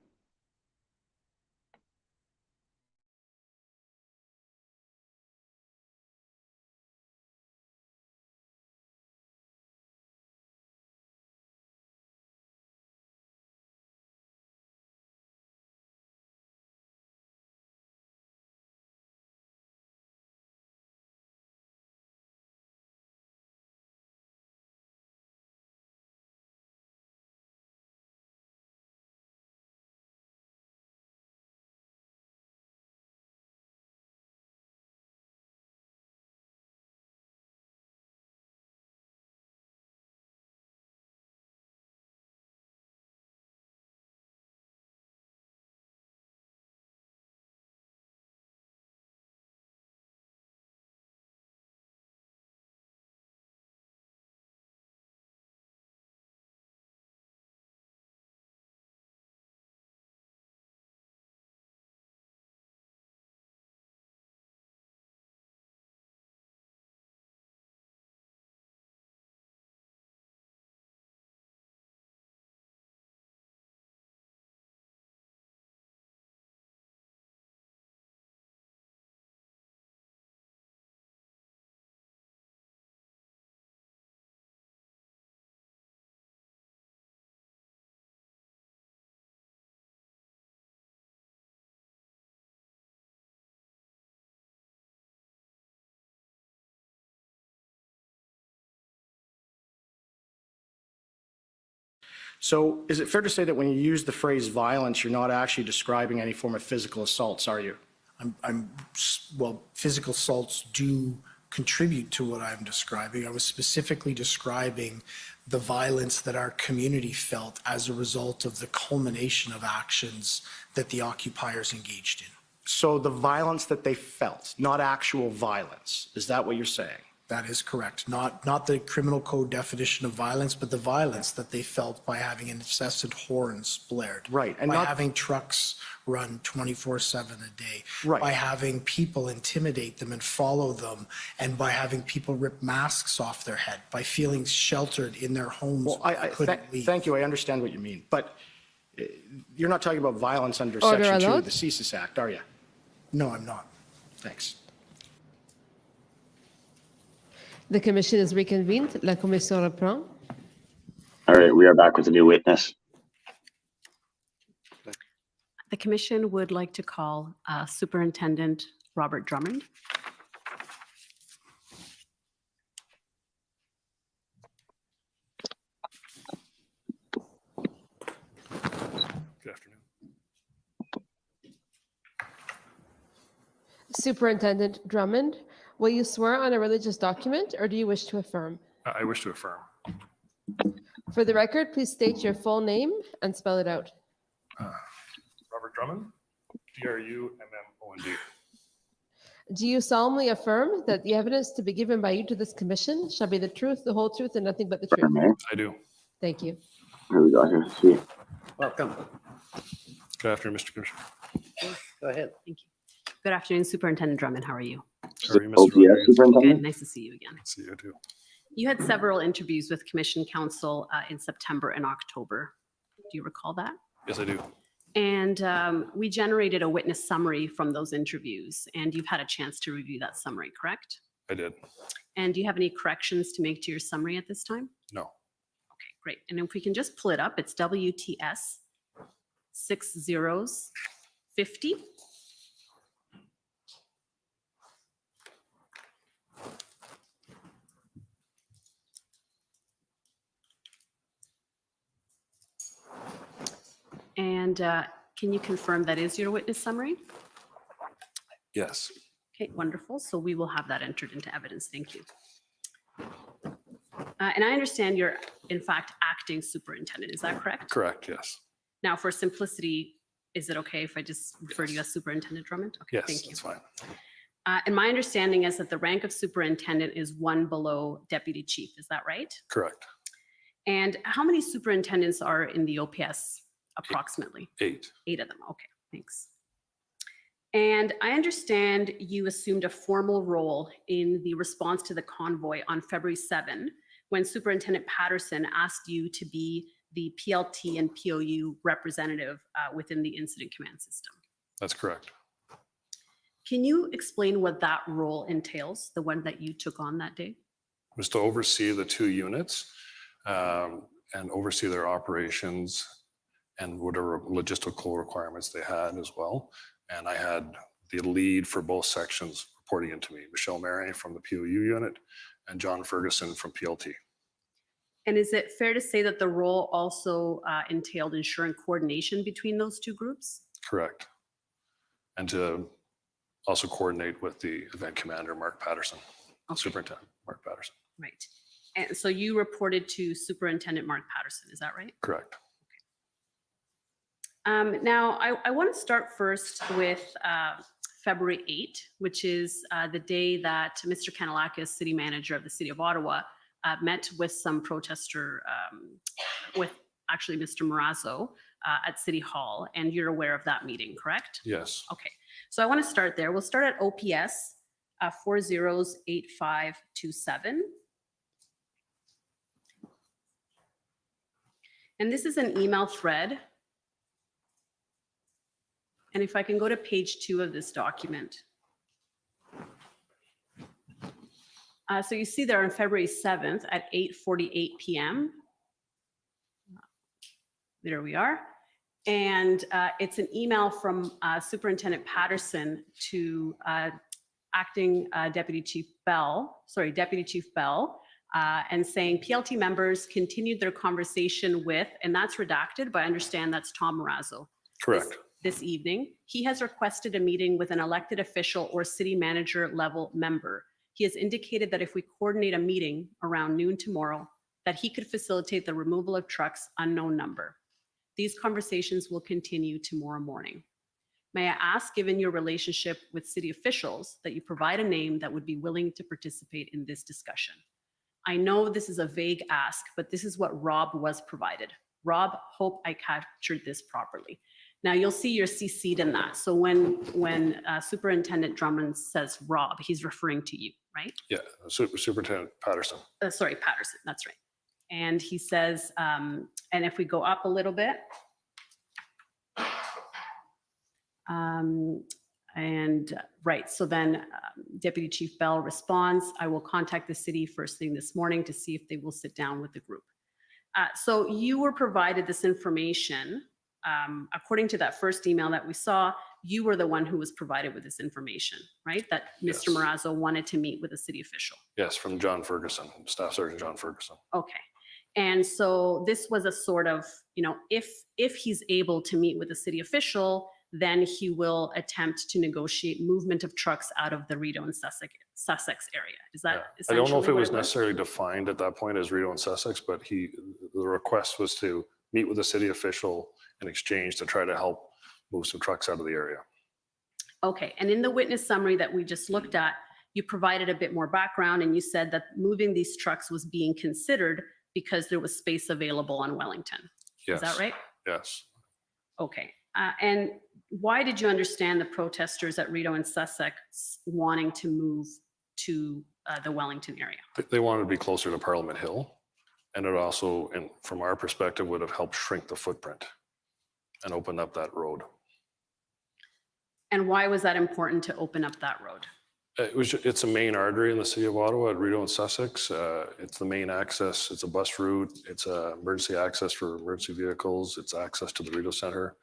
S12: So is it fair to say that when you use the phrase violence, you're not actually describing any form of physical assaults, are you?
S9: Well, physical assaults do contribute to what I'm describing. I was specifically describing the violence that our community felt as a result of the culmination of actions that the occupiers engaged in.
S12: So the violence that they felt, not actual violence, is that what you're saying?
S9: That is correct. Not the criminal code definition of violence, but the violence that they felt by having incessant horns blared.
S12: Right. And
S9: by having trucks run 24/7 a day.
S12: Right.
S9: By having people intimidate them and follow them, and by having people rip masks off their head, by feeling sheltered in their homes.
S12: Well, thank you. I understand what you mean. But you're not talking about violence under
S2: Order
S12: Section 2
S2: allowed?
S12: of the CSIS Act, are you?
S9: No, I'm not.
S12: Thanks.
S2: The commission is reconvened. La commission reprend.
S1: All right, we are back with a new witness.
S13: The commission would like to call Superintendent Robert Drummond.
S10: Good afternoon.
S2: Superintendent Drummond, will you swear on a religious document or do you wish to affirm?
S10: I wish to affirm.
S2: For the record, please state your full name and spell it out.
S10: Robert Drummond, D-R-U-M-M-O-N-D.
S2: Do you solemnly affirm that the evidence to be given by you to this commission shall be the truth, the whole truth, and nothing but the truth?
S10: I do.
S2: Thank you.
S1: Here we go. Here. See.
S3: Welcome.
S10: Good afternoon, Mr. Commissioner.
S3: Go ahead.
S13: Thank you. Good afternoon, Superintendent Drummond. How are you?
S10: How are you, Mr.
S1: OPS
S10: Rodriguez?
S1: Superintendent?
S13: Good. Nice to see you again.
S10: See you too.
S13: You had several interviews with Commission Council in September and October. Do you recall that?
S10: Yes, I do.
S13: And we generated a witness summary from those interviews, and you've had a chance to review that summary, correct?
S10: I did.
S13: And do you have any corrections to make to your summary at this time?
S10: No.
S13: Okay, great. And if we can just pull it up, it's WTS 6050. And can you confirm that is your witness summary?
S10: Yes.
S13: Okay, wonderful. So we will have that entered into evidence. Thank you. And I understand you're, in fact, acting superintendent. Is that correct?
S10: Correct, yes.
S13: Now, for simplicity, is it okay if I just refer to you as Superintendent Drummond? Okay,
S10: Yes,
S13: thank you.
S10: that's fine.
S13: And my understanding is that the rank of superintendent is one below deputy chief. Is that right?
S10: Correct.
S13: And how many superintendents are in the OPS approximately?
S10: 8.
S13: 8 of them. Okay, thanks. And I understand you assumed a formal role in the response to the convoy on February 7, when Superintendent Patterson asked you to be the PLT and POU representative within the incident command system.
S10: That's correct.
S13: Can you explain what that role entails, the one that you took on that day?
S10: Was to oversee the 2 units and oversee their operations and whatever logistical requirements they had as well. And I had the lead for both sections reporting into me, Michelle Mary from the POU unit and John Ferguson from PLT.
S13: And is it fair to say that the role also entailed ensuring coordination between those 2 groups?
S10: Correct. And to also coordinate with the event commander, Mark Patterson, Superintendent Mark Patterson.
S13: Right. And so you reported to Superintendent Mark Patterson, is that right?
S10: Correct.
S13: Now, I want to start first with February 8, which is the day that Mr. Kanalakis, city manager of the city of Ottawa, met with some protester, with actually Mr. Marazzo at City Hall, and you're aware of that meeting, correct?
S10: Yes.
S13: Okay, so I want to start there. We'll start at OPS 408527. And this is an email thread. And if I can go to page 2 of this document. So you see there on February 7th at 8:48 p.m. There we are. And it's an email from Superintendent Patterson to Acting Deputy Chief Bell, and saying PLT members continued their conversation with, and that's redacted, but I understand that's Tom Marazzo.
S10: Correct.
S13: This evening, he has requested a meeting with an elected official or city manager level member. He has indicated that if we coordinate a meeting around noon tomorrow, that he could facilitate the removal of trucks unknown number. These conversations will continue tomorrow morning. May I ask, given your relationship with city officials, that you provide a name that would be willing to participate in this discussion? I know this is a vague ask, but this is what Rob was provided. Rob, hope I captured this properly. Now you'll see you're CC'd in that. So when Superintendent Drummond says Rob, he's referring to you, right?
S10: Yeah, Superintendent Patterson.
S13: Sorry, Patterson, that's right. And he says, and if we go up a little bit, right, so then Deputy Chief Bell responds, I will contact the city first thing this morning to see if they will sit down with the group. So you were provided this information. According to that first email that we saw, you were the one who was provided with this information, right? That Mr. Marazzo wanted to meet with a city official.
S10: Yes, from John Ferguson, Staff Sergeant John Ferguson.
S13: Okay. And so this was a sort of, you know, if he's able to meet with a city official, then he will attempt to negotiate movement of trucks out of the Rideau and Sussex area. Is that
S10: I don't know if it
S13: essentially
S10: was
S13: what
S10: necessarily defined at that point as Rideau and Sussex, but the request was to meet with a city official in exchange to try to help move some trucks out of the area.
S13: Okay, and in the witness summary that we just looked at, you provided a bit more background and you said that moving these trucks was being considered because there was space available on Wellington.
S10: Yes.
S13: Is that right?
S10: Yes.
S13: Okay, and why did you understand the protesters at Rideau and Sussex wanting to move to the Wellington area?
S10: They wanted to be closer to Parliament Hill, and it also, and from our perspective, would have helped shrink the footprint and open up that road.
S13: And why was that important to open up that road?
S10: It's a main artery in the city of Ottawa at Rideau and Sussex. It's the main access. It's a bus route. It's a emergency access for emergency vehicles. It's access to the Rideau Center.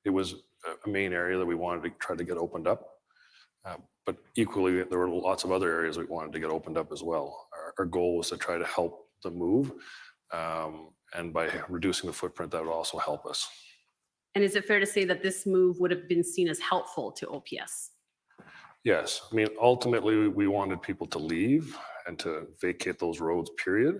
S10: It was a main area that we wanted to try to get opened up. But equally, there were lots of other areas we wanted to get opened up as well. Our goal was to try to help the move. And by reducing the footprint, that would also help us.
S13: And is it fair to say that this move would have been seen as helpful to OPS?
S10: Yes, I mean, ultimately, we wanted people to leave and to vacate those roads, period.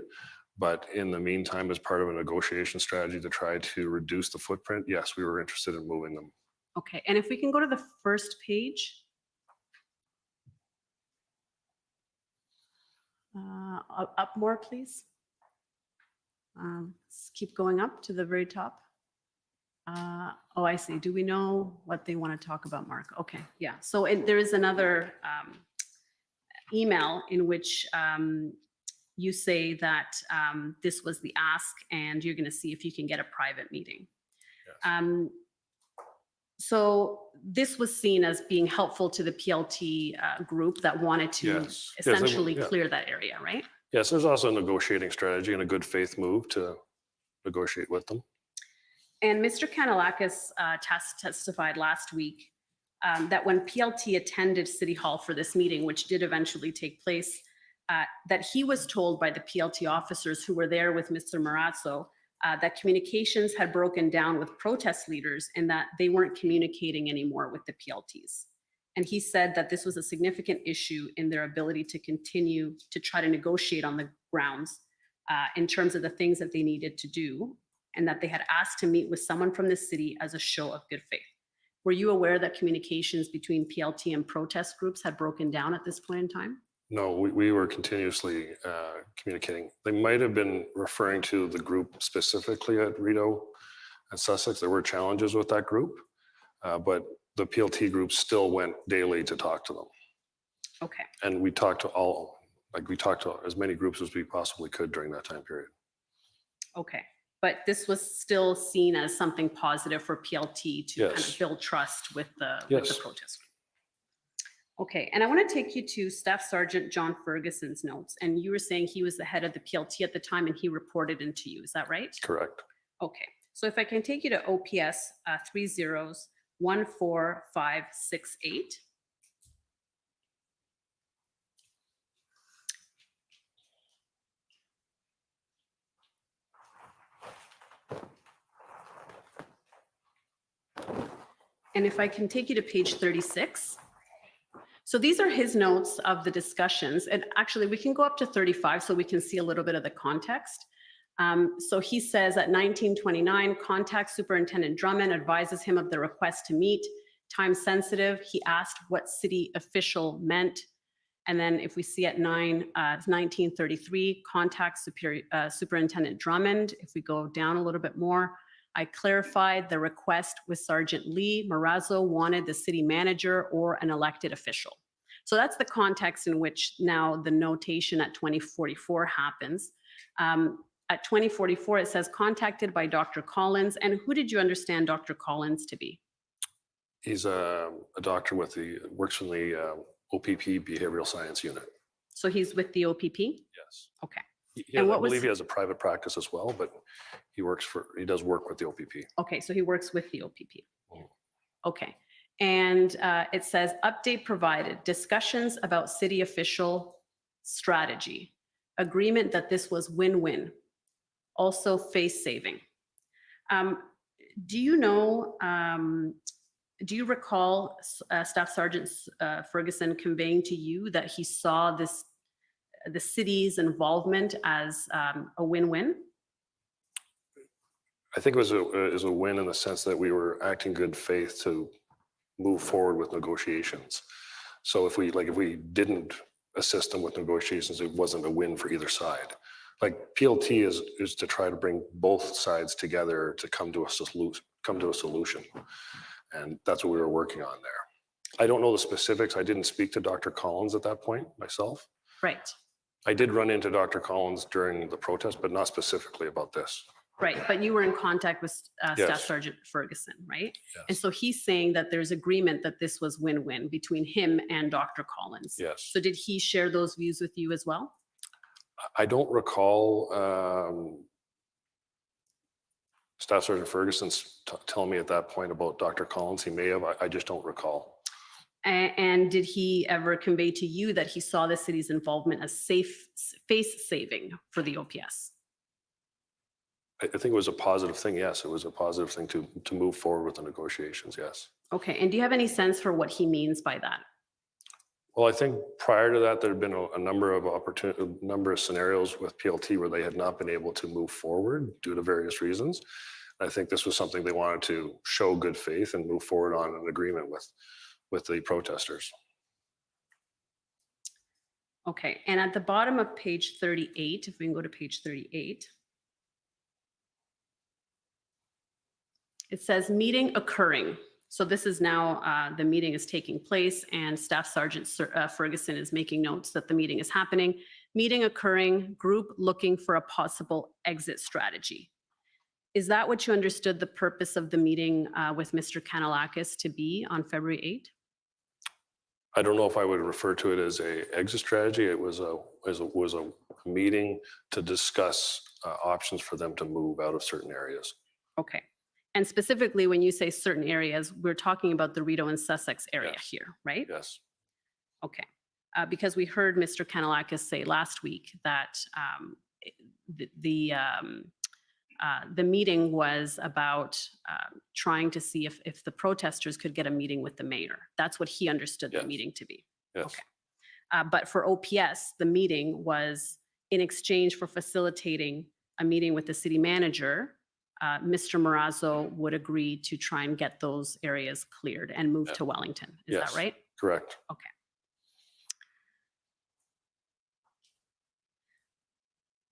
S10: But in the meantime, as part of a negotiation strategy to try to reduce the footprint, yes, we were interested in moving them.
S13: Okay, and if we can go to the first page. Up more, please. Let's keep going up to the very top. Oh, I see. Do we know what they want to talk about, Mark? Okay, yeah. So there is another email in which you say that this was the ask and you're going to see if you can get a private meeting. Yes. So this was seen as being helpful to the PLT group that wanted to essentially clear that area, right?
S10: Yes, there's also a negotiating strategy and a good faith move to negotiate with them.
S13: And Mr. Kanellakis testified last week that when PLT attended City Hall for this meeting, which did eventually take place, that he was told by the PLT officers who were there with Mr. Marazzo that communications had broken down with protest leaders and that they weren't communicating anymore with the PLTs. And he said that this was a significant issue in their ability to continue to try to negotiate on the grounds in terms of the things that they needed to do, and that they had asked to meet with someone from the city as a show of good faith. Were you aware that communications between PLT and protest groups had broken down at this point in time?
S10: No, we were continuously communicating. They might have been referring to the group specifically at Rideau and Sussex. There were challenges with that group, but the PLT group still went daily to talk to them.
S13: Okay.
S10: And we talked to we talked to as many groups as we possibly could during that time period.
S13: Okay. But this was still seen as something positive for PLT to kind of build trust with the protest group. Okay, and I want to take you to Staff Sergeant John Ferguson's notes. And you were saying he was the head of the PLT at the time and he reported into you. Is that right?
S10: Correct.
S13: Okay, so if I can take you to OPS 3014568. And if I can take you to page 36. So these are his notes of the discussions. And actually, we can go up to 35 so we can see a little bit of the context. So he says at 1929, contact Superintendent Drummond, advises him of the request to meet. Time sensitive, he asked what city official meant. And then if we see at 1933, contact Superintendent Drummond. If we go down a little bit more, I clarified the request with Sergeant Lee. Marazzo wanted the city manager or an elected official. So that's the context in which now the notation at 2044 happens. At 2044, it says contacted by Dr. Collins. And who did you understand Dr. Collins to be?
S10: He's a doctor works in the OPP Behavioral Science Unit.
S13: So he's with the OPP?
S10: Yes.
S13: Okay.
S10: I believe he has a private practice as well, but he does work with the OPP.
S13: Okay, so he works with the OPP.
S10: Mm.
S13: Okay. And it says update provided, discussions about city official strategy, agreement that this was win-win, also face saving. Do you know, do you recall Staff Sergeant Ferguson conveying to you that he saw the city's involvement as a win-win?
S10: I think it was a win in the sense that we were acting good faith to move forward with negotiations. So if we didn't assist them with negotiations, it wasn't a win for either side. Like PLT is to try to bring both sides together to come to a solution. And that's what we were working on there. I don't know the specifics. I didn't speak to Dr. Collins at that point myself.
S13: Right.
S10: I did run into Dr. Collins during the protest, but not specifically about this.
S13: Right, but you were in contact with Staff
S10: Yes.
S13: Sergeant Ferguson, right?
S10: Yes.
S13: And so he's saying that there's agreement that this was win-win between him and Dr. Collins.
S10: Yes.
S13: So did he share those views with you as well?
S10: I don't recall Staff Sergeant Ferguson telling me at that point about Dr. Collins. He may have, I just don't recall.
S13: And did he ever convey to you that he saw the city's involvement as face saving for the OPS?
S10: I think it was a positive thing, yes. It was a positive thing to move forward with the negotiations, yes.
S13: Okay, and do you have any sense for what he means by that?
S10: Well, I think prior to that, there had been a number of scenarios with PLT where they had not been able to move forward due to various reasons. I think this was something they wanted to show good faith and move forward on an agreement with the protesters.
S13: Okay, and at the bottom of page 38, if we can go to page 38, it says meeting occurring. So this is now, the meeting is taking place and Staff Sergeant Ferguson is making notes that the meeting is happening. Meeting occurring, group looking for a possible exit strategy. Is that what you understood the purpose of the meeting with Mr. Kanellakis to be on February 8?
S10: I don't know if I would refer to it as a exit strategy. It was a meeting to discuss options for them to move out of certain areas.
S13: Okay. And specifically, when you say certain areas, we're talking about the Rideau and Sussex area here, right?
S10: Yes.
S13: Okay. Because we heard Mr. Kanellakis say last week that the meeting was about trying to see if the protesters could get a meeting with the mayor. That's what he understood the meeting to be.
S10: Yes.
S13: Okay. But for OPS, the meeting was in exchange for facilitating a meeting with the city manager. Mr. Marazzo would agree to try and get those areas cleared and move to Wellington. Is
S10: Yes,
S13: that right?
S10: correct.
S13: Okay.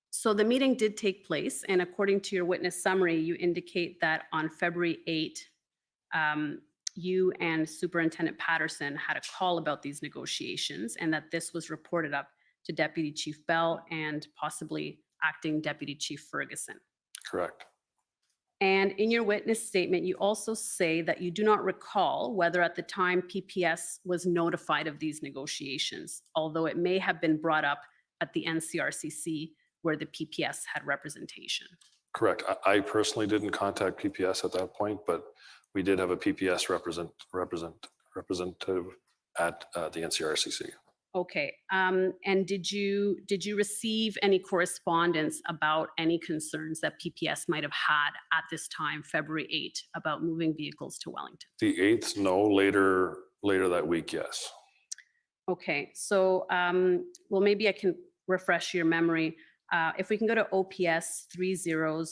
S13: So the meeting did take place, and according to your witness summary, you indicate that on February 8, you and Superintendent Patterson had a call about these negotiations and that this was reported up to Deputy Chief Bell and possibly Acting Deputy Chief Ferguson.
S10: Correct.
S13: And in your witness statement, you also say that you do not recall whether at the time PPS was notified of these negotiations, although it may have been brought up at the NCRCC where the PPS had representation.
S10: Correct. I personally didn't contact PPS at that point, but we did have a PPS representative at the NCRCC.
S13: Okay, and did you receive any correspondence about any concerns that PPS might have had at this time, February 8, about moving vehicles to Wellington?
S10: The 8th, no. Later that week, yes.
S13: Okay, so well, maybe I can refresh your memory. If we can go to OPS 30,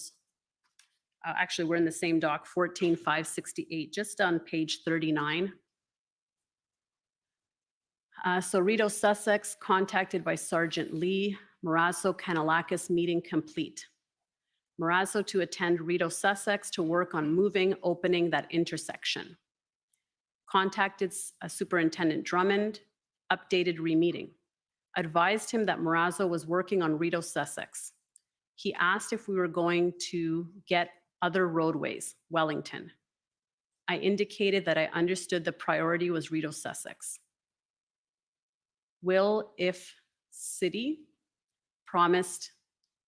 S13: actually we're in the same doc, 14568, just on page 39. So Rito Sussex contacted by Sergeant Lee, Marazzo Kanalakis meeting complete. Marazzo to attend Rito Sussex to work on opening that intersection. Contacted Superintendent Drummond, updated re-meeting. Advised him that Marazzo was working on Rito Sussex. He asked if we were going to get other roadways, Wellington. I indicated that I understood the priority was Rito Sussex. Will, if city, promised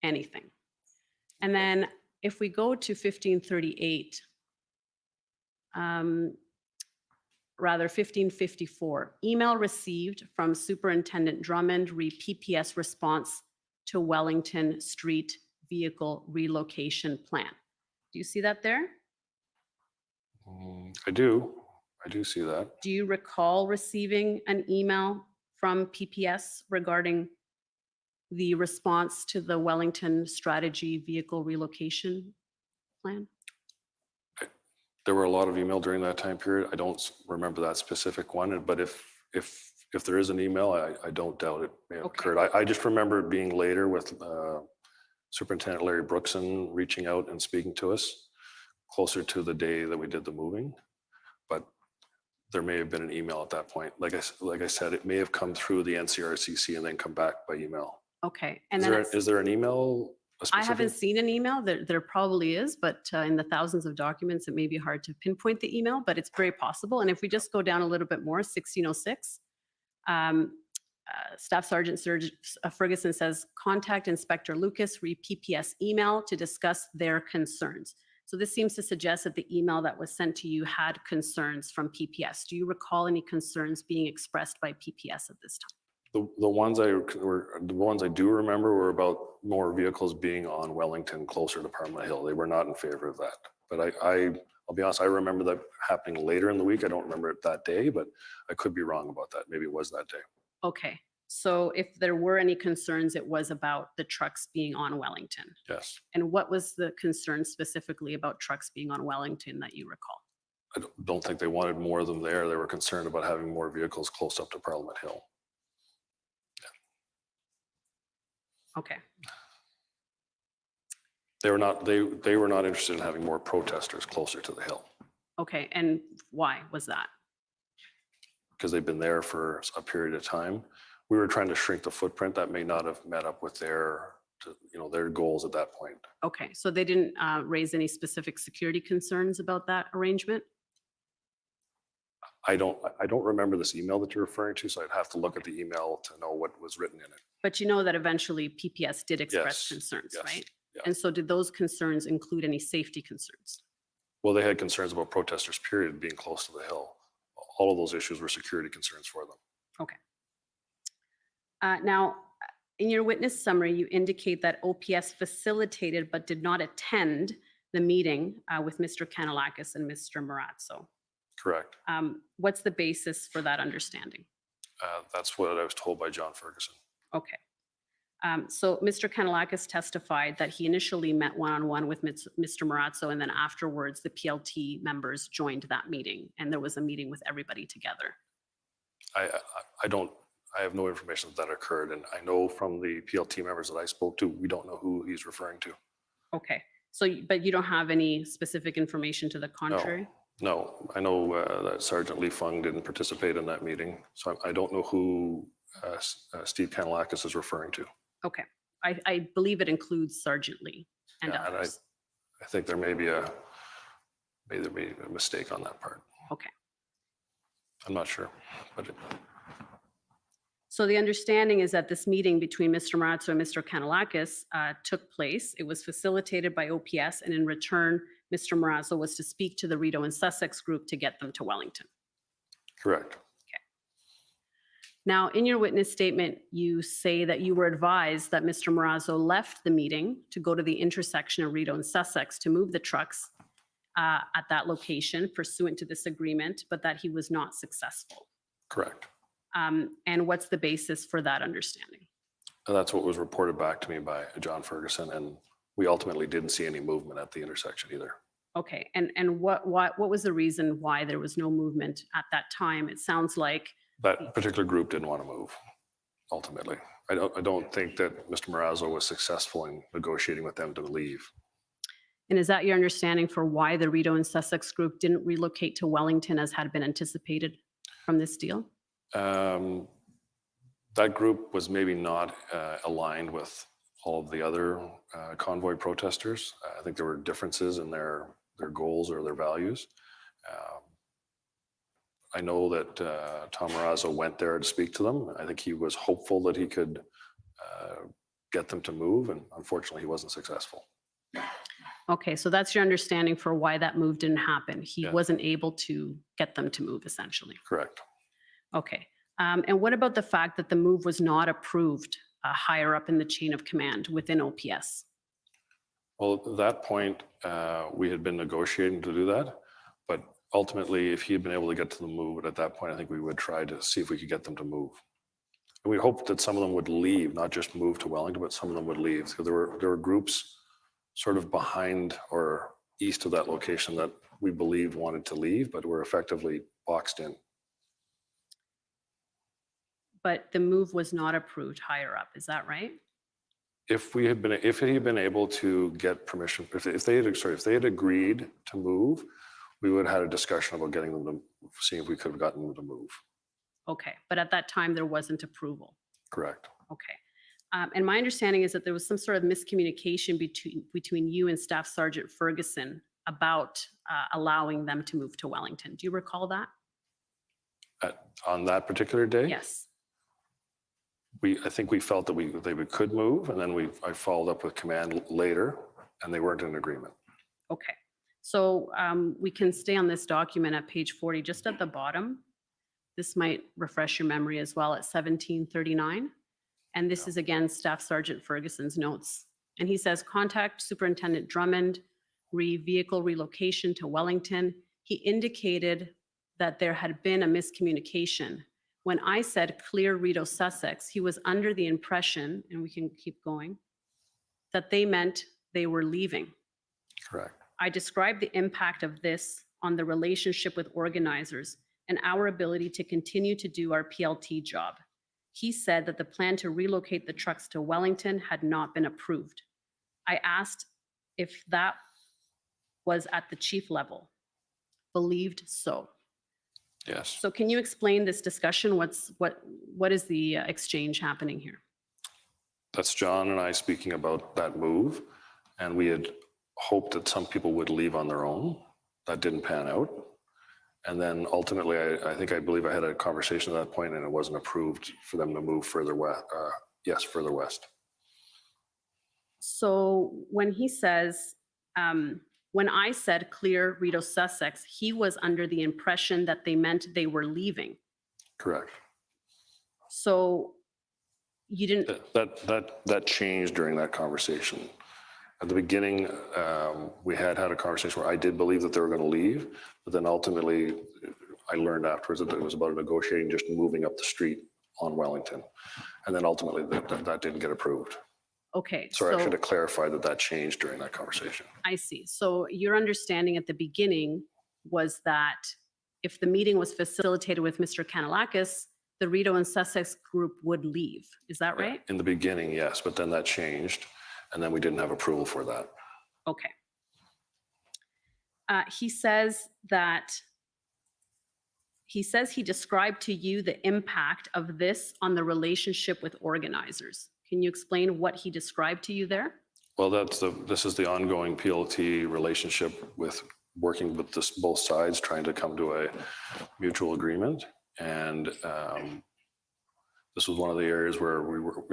S13: anything. And then if we go to 1538, rather 1554, email received from Superintendent Drummond re PPS response to Wellington Street vehicle relocation plan. Do you see that there?
S10: I do see that.
S13: Do you recall receiving an email from PPS regarding the response to the Wellington strategy vehicle relocation plan?
S10: There were a lot of email during that time period. I don't remember that specific one, but if there is an email, I don't doubt it may have occurred. I just remember it being later with Superintendent Larry Brookson reaching out and speaking to us closer to the day that we did the moving, but there may have been an email at that point. Like I said, it may have come through the NCRCC and then come back by email.
S13: Okay. And
S10: Is there an email?
S13: I haven't seen an email. There probably is, but in the thousands of documents, it may be hard to pinpoint the email, but it's very possible. And if we just go down a little bit more, 1606, Staff Sergeant Ferguson says, contact Inspector Lucas, re PPS email to discuss their concerns. So this seems to suggest that the email that was sent to you had concerns from PPS. Do you recall any concerns being expressed by PPS at this time?
S10: The ones I do remember were about more vehicles being on Wellington closer to Parliament Hill. They were not in favor of that. But I'll be honest, I remember that happening later in the week. I don't remember it that day, but I could be wrong about that. Maybe it was that day.
S13: Okay. So if there were any concerns, it was about the trucks being on Wellington.
S10: Yes.
S13: And what was the concern specifically about trucks being on Wellington that you recall?
S10: I don't think they wanted more of them there. They were concerned about having more vehicles close up to Parliament Hill.
S13: Okay.
S10: They were not interested in having more protesters closer to the hill.
S13: Okay. And why was that?
S10: Because they've been there for a period of time. We were trying to shrink the footprint. That may not have met up with their goals at that point.
S13: Okay. So they didn't raise any specific security concerns about that arrangement?
S10: I don't remember this email that you're referring to, so I'd have to look at the email to know what was written in it.
S13: But you know that eventually PPS did express concerns,
S10: yes,
S13: right?
S10: yeah.
S13: And so did those concerns include any safety concerns?
S10: Well, they had concerns about protesters, period, being close to the hill. All of those issues were security concerns for them.
S13: Okay. Now, in your witness summary, you indicate that OPS facilitated but did not attend the meeting with Mr. Kanalakis and Mr. Marazzo.
S10: Correct.
S13: What's the basis for that understanding?
S10: That's what I was told by John Ferguson.
S13: Okay. So Mr. Kanalakis testified that he initially met one-on-one with Mr. Marazzo, and then afterwards the PLT members joined that meeting, and there was a meeting with everybody together.
S10: I have no information that occurred, and I know from the PLT members that I spoke to, we don't know who he's referring to.
S13: Okay. So, but you don't have any specific information to the contrary?
S10: No, I know that Sergeant Lee Fung didn't participate in that meeting, so I don't know who Steve Kanalakis is referring to.
S13: Okay. I believe it includes Sergeant Lee and others.
S10: I think there may be a mistake on that part.
S13: Okay.
S10: I'm not sure, but
S13: so the understanding is that this meeting between Mr. Marazzo and Mr. Kanalakis took place. It was facilitated by OPS, and in return, Mr. Marazzo was to speak to the Rito and Sussex group to get them to Wellington.
S10: Correct.
S13: Now, in your witness statement, you say that you were advised that Mr. Marazzo left the meeting to go to the intersection of Rideau and Sussex to move the trucks at that location pursuant to this agreement, but that he was not successful.
S10: Correct.
S13: And what's the basis for that understanding?
S10: And that's what was reported back to me by John Ferguson, and we ultimately didn't see any movement at the intersection either.
S13: Okay, and what was the reason why there was no movement at that time? It sounds like
S10: That particular group didn't want to move, ultimately. I don't think that Mr. Marazzo was successful in negotiating with them to leave.
S13: And is that your understanding for why the Rideau and Sussex group didn't relocate to Wellington as had been anticipated from this deal?
S10: That group was maybe not aligned with all of the other convoy protesters. I think there were differences in their goals or their values. I know that Tom Marazzo went there to speak to them. I think he was hopeful that he could get them to move, and unfortunately he wasn't successful.
S13: Okay, so that's your understanding for why that move didn't happen. He wasn't able to get them to move, essentially.
S10: Correct.
S13: Okay, and what about the fact that the move was not approved higher up in the chain of command within OPS?
S10: Well, at that point, we had been negotiating to do that, but ultimately, if he had been able to get to the move, at that point, I think we would try to see if we could get them to move. And we hoped that some of them would leave, not just move to Wellington, but some of them would leave. So there were groups sort of behind or east of that location that we believed wanted to leave, but were effectively boxed in.
S13: But the move was not approved higher up, is that right?
S10: If he had been able to get permission, if they had agreed to move, we would have had a discussion about getting them to see if we could have gotten them to move.
S13: Okay, but at that time there wasn't approval.
S10: Correct.
S13: Okay. And my understanding is that there was some sort of miscommunication between you and Staff Sergeant Ferguson about allowing them to move to Wellington. Do you recall that?
S10: On that particular day?
S13: Yes.
S10: I think we felt that they could move, and then I followed up with command later, and they weren't in agreement.
S13: Okay. So we can stay on this document at page 40, just at the bottom. This might refresh your memory as well at 1739. And this is again Staff Sergeant Ferguson's notes. And he says, contact Superintendent Drummond, vehicle relocation to Wellington. He indicated that there had been a miscommunication. When I said clear Rideau Sussex, he was under the impression, and we can keep going, that they meant they were leaving.
S10: Correct.
S13: I described the impact of this on the relationship with organizers and our ability to continue to do our PLT job. He said that the plan to relocate the trucks to Wellington had not been approved. I asked if that was at the chief level. Believed so.
S10: Yes.
S13: So can you explain this discussion? What is the exchange happening here?
S10: That's John and I speaking about that move, and we had hoped that some people would leave on their own. That didn't pan out. And then ultimately, I believe I had a conversation at that point, and it wasn't approved for them to move further west. Further west.
S13: So when he says, when I said clear Rideau Sussex, he was under the impression that they meant they were leaving.
S10: Correct.
S13: So you didn't.
S10: That changed during that conversation. At the beginning, we had a conversation where I did believe that they were going to leave, but then ultimately I learned afterwards that it was about negotiating just moving up the street on Wellington. And then ultimately that didn't get approved.
S13: Okay.
S10: So I should have clarified that changed during that conversation.
S13: I see. So your understanding at the beginning was that if the meeting was facilitated with Mr. Kanalakis, the Rideau and Sussex group would leave. Is that right?
S10: In the beginning, yes, but then that changed. And then we didn't have approval for that.
S13: Okay. He says he described to you the impact of this on the relationship with organizers. Can you explain what he described to you there?
S10: Well, this is the ongoing PLT relationship with working with both sides, trying to come to a mutual agreement. And this was one of the areas where we were,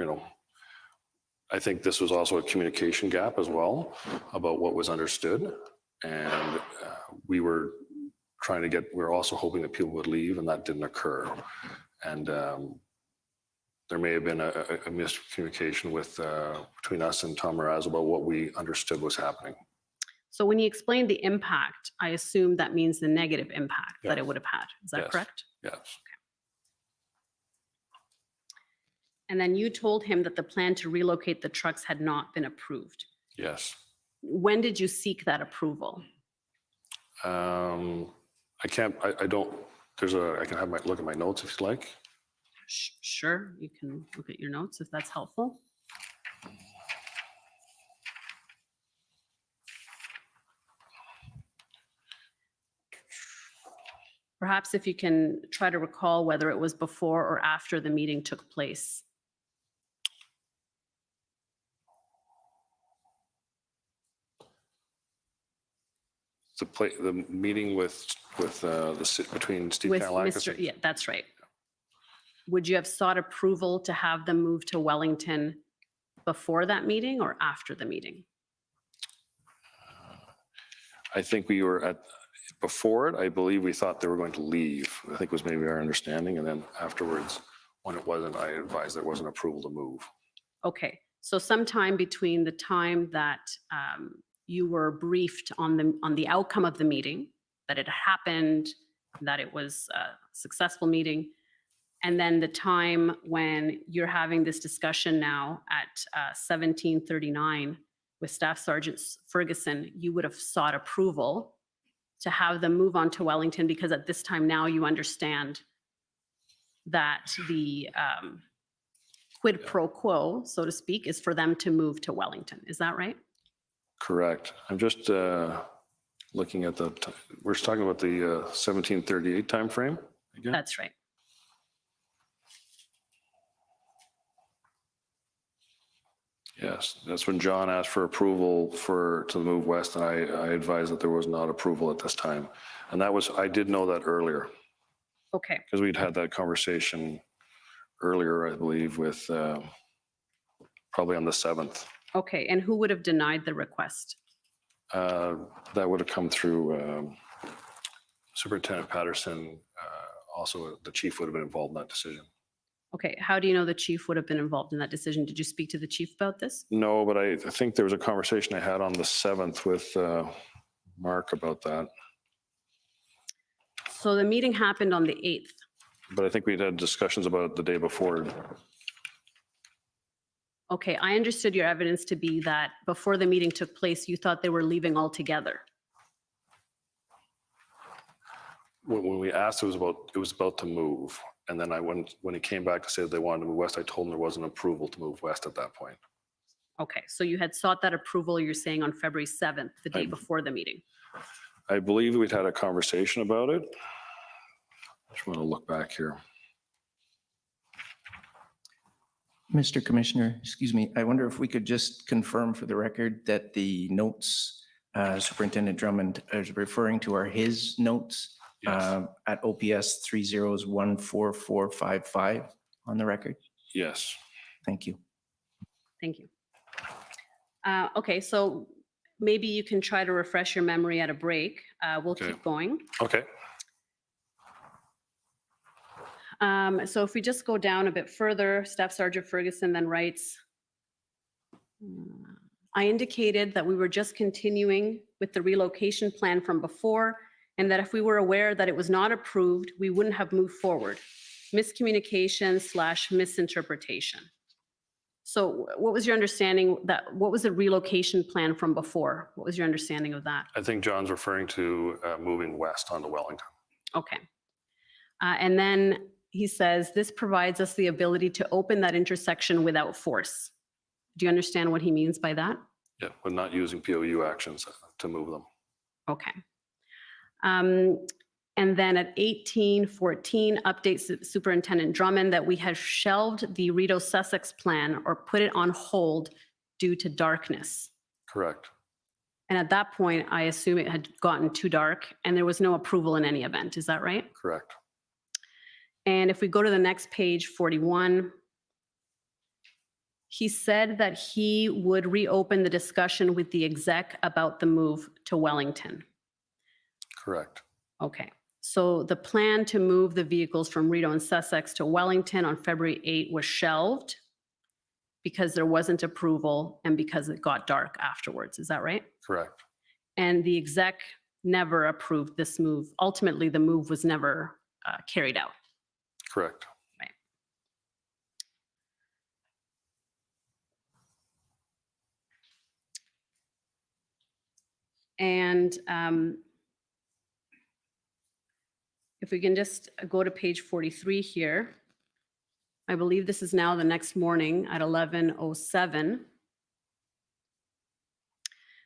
S10: I think this was also a communication gap as well about what was understood. And we were also hoping that people would leave, and that didn't occur. And there may have been a miscommunication with, between us and Tom Mraz about what we understood was happening.
S13: So when you explained the impact, I assume that means the negative impact that it
S10: Yes.
S13: would have had. Is that
S10: Yes.
S13: correct?
S10: Yes.
S13: And then you told him that the plan to relocate the trucks had not been approved.
S10: Yes.
S13: When did you seek that approval?
S10: I can't, I don't, I can have look at my notes if you'd like.
S13: Sure, you can look at your notes if that's helpful. Perhaps if you can try to recall whether it was before or after the meeting took place.
S10: The meeting between Steve
S13: With
S10: Kanellakis
S13: Mr.
S10: and
S13: Yeah, that's right. Would you have sought approval to have them move to Wellington before that meeting or after the meeting?
S10: I think we were before it, I believe we thought they were going to leave. I think was maybe our understanding. And then afterwards, when it wasn't, I advised there wasn't approval to move.
S13: Okay, so sometime between the time that you were briefed on the outcome of the meeting, that it happened, that it was a successful meeting, and then the time when you're having this discussion now at 17:39 with Staff Sergeant Ferguson, you would have sought approval to have them move on to Wellington, because at this time now you understand that the quid pro quo, so to speak, is for them to move to Wellington. Is that right?
S10: Correct. I'm just looking at we're talking about the 1738 timeframe again?
S13: That's right.
S10: Yes, that's when John asked for approval to move west, and I advised that there was not approval at this time. And I did know that earlier.
S13: Okay.
S10: Because we'd had that conversation earlier, I believe, with probably on the 7th.
S13: Okay, and who would have denied the request?
S10: That would have come through Superintendent Patterson. Also, the chief would have been involved in that decision.
S13: Okay, how do you know the chief would have been involved in that decision? Did you speak to the chief about this?
S10: No, but I think there was a conversation I had on the 7th with Mark about that.
S13: So the meeting happened on the 8th.
S10: But I think we'd had discussions about it the day before.
S13: Okay, I understood your evidence to be that before the meeting took place, you thought they were leaving altogether.
S10: When we asked, it was about to move. And then when he came back to say that they wanted to move west, I told him there wasn't approval to move west at that point.
S13: Okay, so you had sought that approval, you're saying, on February 7th, the day before the meeting.
S10: I believe we'd had a conversation about it. I just want to look back here.
S14: Mr. Commissioner, excuse me, I wonder if we could just confirm for the record that the notes Superintendent Drummond is referring to are his notes at OPS 30s14455 on the record?
S10: Yes.
S14: Thank you.
S13: Thank you. Okay, so maybe you can try to refresh your memory at a break. We'll keep going.
S10: Okay.
S13: So if we just go down a bit further, Staff Sergeant Ferguson then writes, I indicated that we were just continuing with the relocation plan from before, and that if we were aware that it was not approved, we wouldn't have moved forward. Miscommunication/misinterpretation. So what was your understanding what was the relocation plan from before? What was your understanding of that?
S10: I think John's referring to moving west onto Wellington.
S13: Okay. And then he says, this provides us the ability to open that intersection without force. Do you understand what he means by that?
S10: Yeah, we're not using POU actions to move them.
S13: Okay. And then at 18:14, updates Superintendent Drummond that we have shelved the Rideau Sussex plan or put it on hold due to darkness.
S10: Correct.
S13: And at that point, I assume it had gotten too dark and there was no approval in any event. Is that right?
S10: Correct.
S13: And if we go to the next page, 41, he said that he would reopen the discussion with the exec about the move to Wellington.
S10: Correct.
S13: Okay. So the plan to move the vehicles from Rideau and Sussex to Wellington on February 8 was shelved because there wasn't approval and because it got dark afterwards. Is that right?
S10: Correct.
S13: And the exec never approved this move. Ultimately, the move was never carried out.
S10: Correct.
S13: And if we can just go to page 43 here, I believe this is now the next morning at 11:07.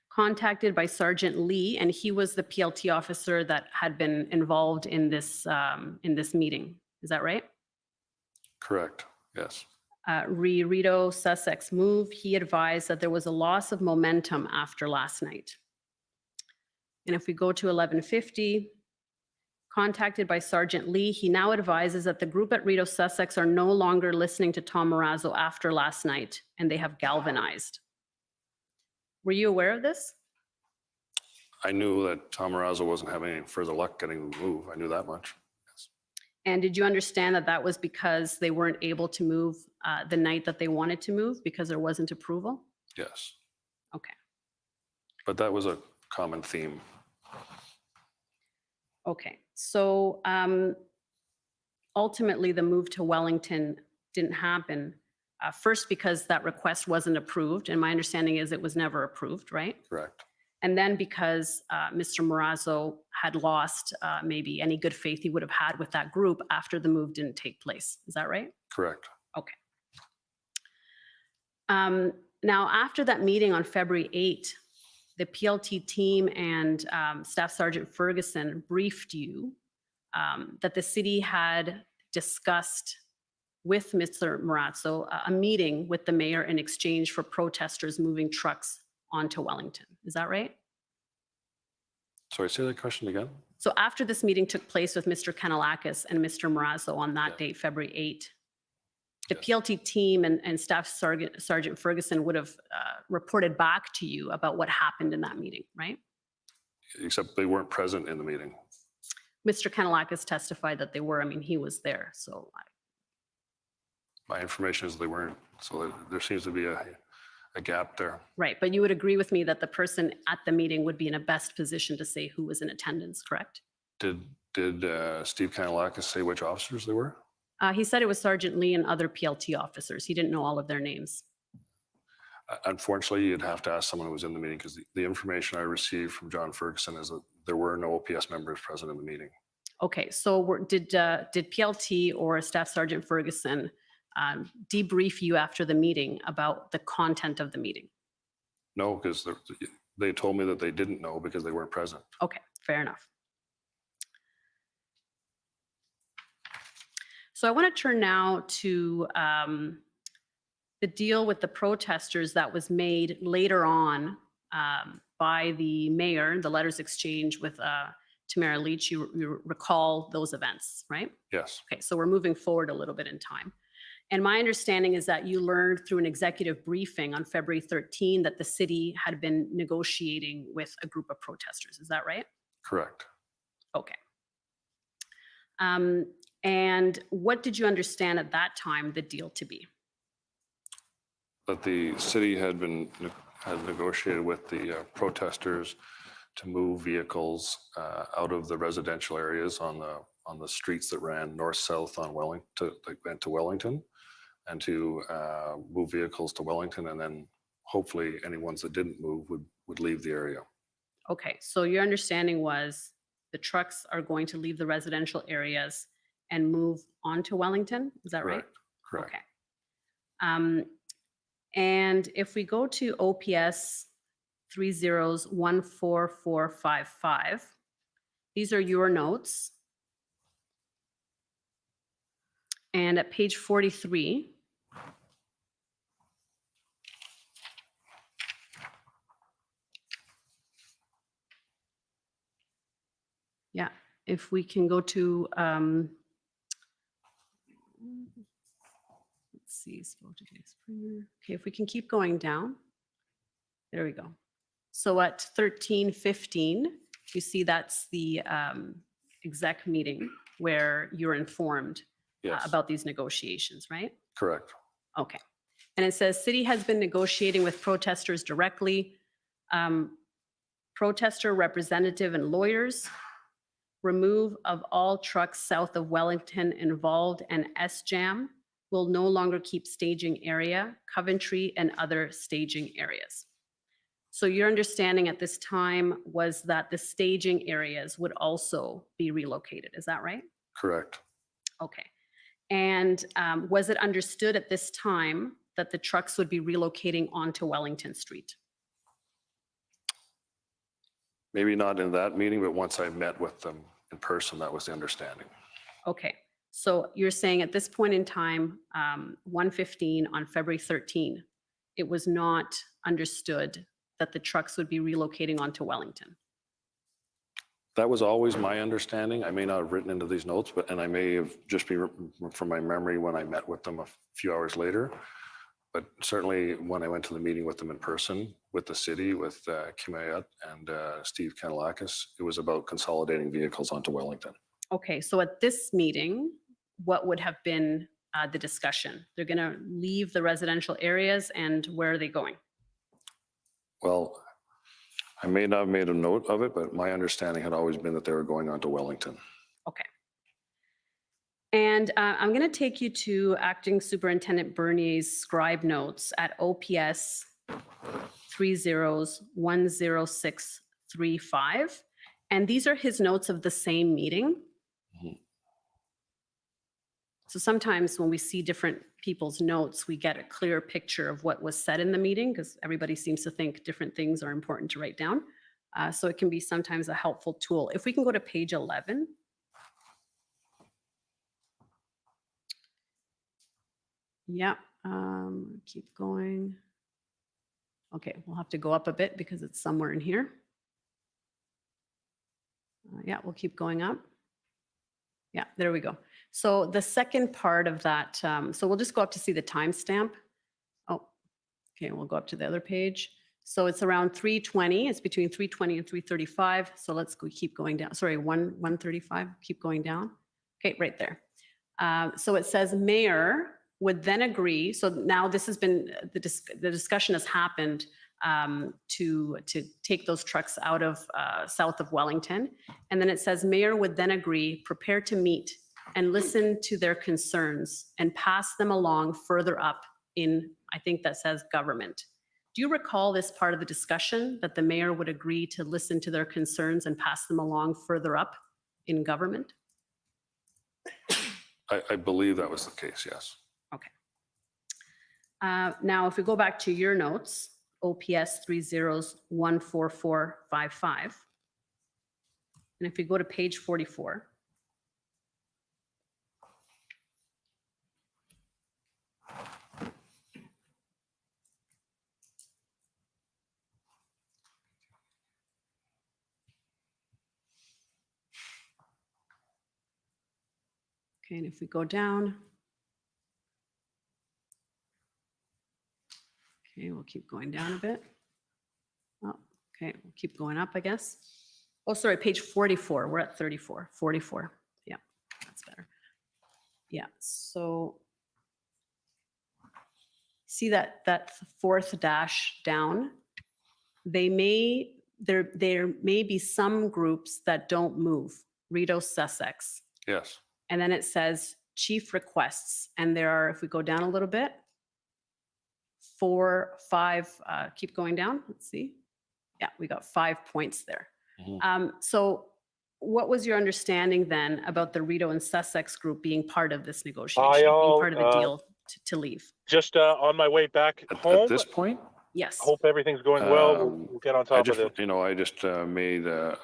S13: Contacted by Sergeant Lee, and he was the PLT officer that had been involved in this meeting. Is that right?
S10: Correct. Yes.
S13: Rideau Sussex move, he advised that there was a loss of momentum after last night. And if we go to 11:50, contacted by Sergeant Lee, he now advises that the group at Rideau Sussex are no longer listening to Tom Marazzo after last night, and they have galvanized. Were you aware of this?
S10: I knew that Tom Marazzo wasn't having any further luck getting the move. I knew that much.
S13: And did you understand that that was because they weren't able to move the night that they wanted to move because there wasn't approval?
S10: Yes.
S13: Okay.
S10: But that was a common theme.
S13: Okay. So ultimately, the move to Wellington didn't happen. First, because that request wasn't approved, and my understanding is it was never approved, right?
S10: Correct.
S13: And then because Mr. Marazzo had lost maybe any good faith he would have had with that group after the move didn't take place. Is that right?
S10: Correct.
S13: Okay. Now, after that meeting on February 8, the PLT team and Staff Sergeant Ferguson briefed you that the city had discussed with Mr. Marazzo a meeting with the mayor in exchange for protesters moving trucks onto Wellington. Is that right?
S10: Sorry, say that question again.
S13: So after this meeting took place with Mr. Kanalakis and Mr. Marazzo on that date, February 8, the PLT team and Staff Sergeant Ferguson would have reported back to you about what happened in that meeting, right?
S10: Except they weren't present in the meeting.
S13: Mr. Kanalakis testified that they were. I mean, he was there, so.
S10: My information is they weren't. So there seems to be a gap there.
S13: Right, but you would agree with me that the person at the meeting would be in a best position to say who was in attendance, correct?
S10: Did Steve Kanalakis say which officers they were?
S13: He said it was Sergeant Lee and other PLT officers. He didn't know all of their names.
S10: Unfortunately, you'd have to ask someone who was in the meeting because the information I received from John Ferguson is that there were no OPS members present in the meeting.
S13: Okay, so did PLT or Staff Sergeant Ferguson debrief you after the meeting about the content of the meeting?
S10: No, because they told me that they didn't know because they weren't present.
S13: Okay, fair enough. So I want to turn now to the deal with the protesters that was made later on by the mayor, the letters exchange with Tamara Leach. You recall those events, right?
S10: Yes.
S13: Okay, so we're moving forward a little bit in time. And my understanding is that you learned through an executive briefing on February 13 that the city had been negotiating with a group of protesters. Is that right?
S10: Correct.
S13: Okay. And what did you understand at that time the deal to be?
S10: That the city had negotiated with the protesters to move vehicles out of the residential areas on the streets that ran north-south on Wellington, that went to Wellington, and to move vehicles to Wellington, and then hopefully any ones that didn't move would leave the area.
S13: Okay, so your understanding was the trucks are going to leave the residential areas and move on to Wellington, is that right?
S10: Correct.
S13: Okay. And if we go to OPS 30-14455, these are your notes. And at page 43, yeah, if we can go to, let's see, okay, if we can keep going down, there we go. So at 13:15, you see that's the exec meeting where you're informed
S10: Yes.
S13: about these negotiations, right?
S10: Correct.
S13: Okay. And it says city has been negotiating with protesters directly. Protester representative and lawyers. Remove of all trucks south of Wellington involved, and SJAM will no longer keep staging area, Coventry and other staging areas. So your understanding at this time was that the staging areas would also be relocated. Is that right?
S10: Correct.
S13: Okay. And was it understood at this time that the trucks would be relocating onto Wellington Street?
S10: Maybe not in that meeting, but once I met with them in person, that was the understanding.
S13: Okay. So you're saying at this point in time, 1:15 on February 13, it was not understood that the trucks would be relocating onto Wellington.
S10: That was always my understanding. I may not have written into these notes, and I may have just been from my memory when I met with them a few hours later. But certainly when I went to the meeting with them in person, with the city, with Kim Ayat and Steve Kanalakis, it was about consolidating vehicles onto Wellington.
S13: Okay, so at this meeting, what would have been the discussion? They're going to leave the residential areas, and where are they going?
S10: Well, I may not have made a note of it, but my understanding had always been that they were going on to Wellington.
S13: Okay. And I'm going to take you to Acting Superintendent Bernier's scribe notes at OPS 30-10635. And these are his notes of the same meeting. So sometimes when we see different people's notes, we get a clear picture of what was said in the meeting, because everybody seems to think different things are important to write down. So it can be sometimes a helpful tool. If we can go to page 11. Yeah, keep going. Okay, we'll have to go up a bit because it's somewhere in here. Yeah, we'll keep going up. Yeah, there we go. So the second part of that, so we'll just go up to see the timestamp. Oh, okay, we'll go up to the other page. So it's around 3:20. It's between 3:20 and 3:35. So let's go, keep going down. Sorry, 1:35. Keep going down. Okay, right there. So it says mayor would then agree. So now this has been the discussion has happened to take those trucks out of south of Wellington, and then it says mayor would then agree, prepare to meet and listen to their concerns and pass them along further up in, I think that says government. Do you recall this part of the discussion, that the mayor would agree to listen to their concerns and pass them along further up in government?
S10: I believe that was the case, yes.
S13: Okay. Now, if we go back to your notes, OPS 30-14455, and if you go to page 44, okay, and if we go down, okay, we'll keep going down a bit. Oh, okay, we'll keep going up, I guess. Oh, sorry, page 44. We're at 34, 44. Yeah, that's better. Yeah, so see that fourth dash down? There may be some groups that don't move. Rideau, Sussex.
S10: Yes.
S13: And then it says chief requests. And there are, if we go down a little bit, 4, 5, keep going down. Let's see. Yeah, we got 5 points there. So what was your understanding then about the Rideau and Sussex group being part of this negotiation, being part of the deal to leave?
S15: Just on my way back home.
S10: At this point?
S13: Yes.
S15: Hope everything's going well. We'll get on top of it.
S10: I just made that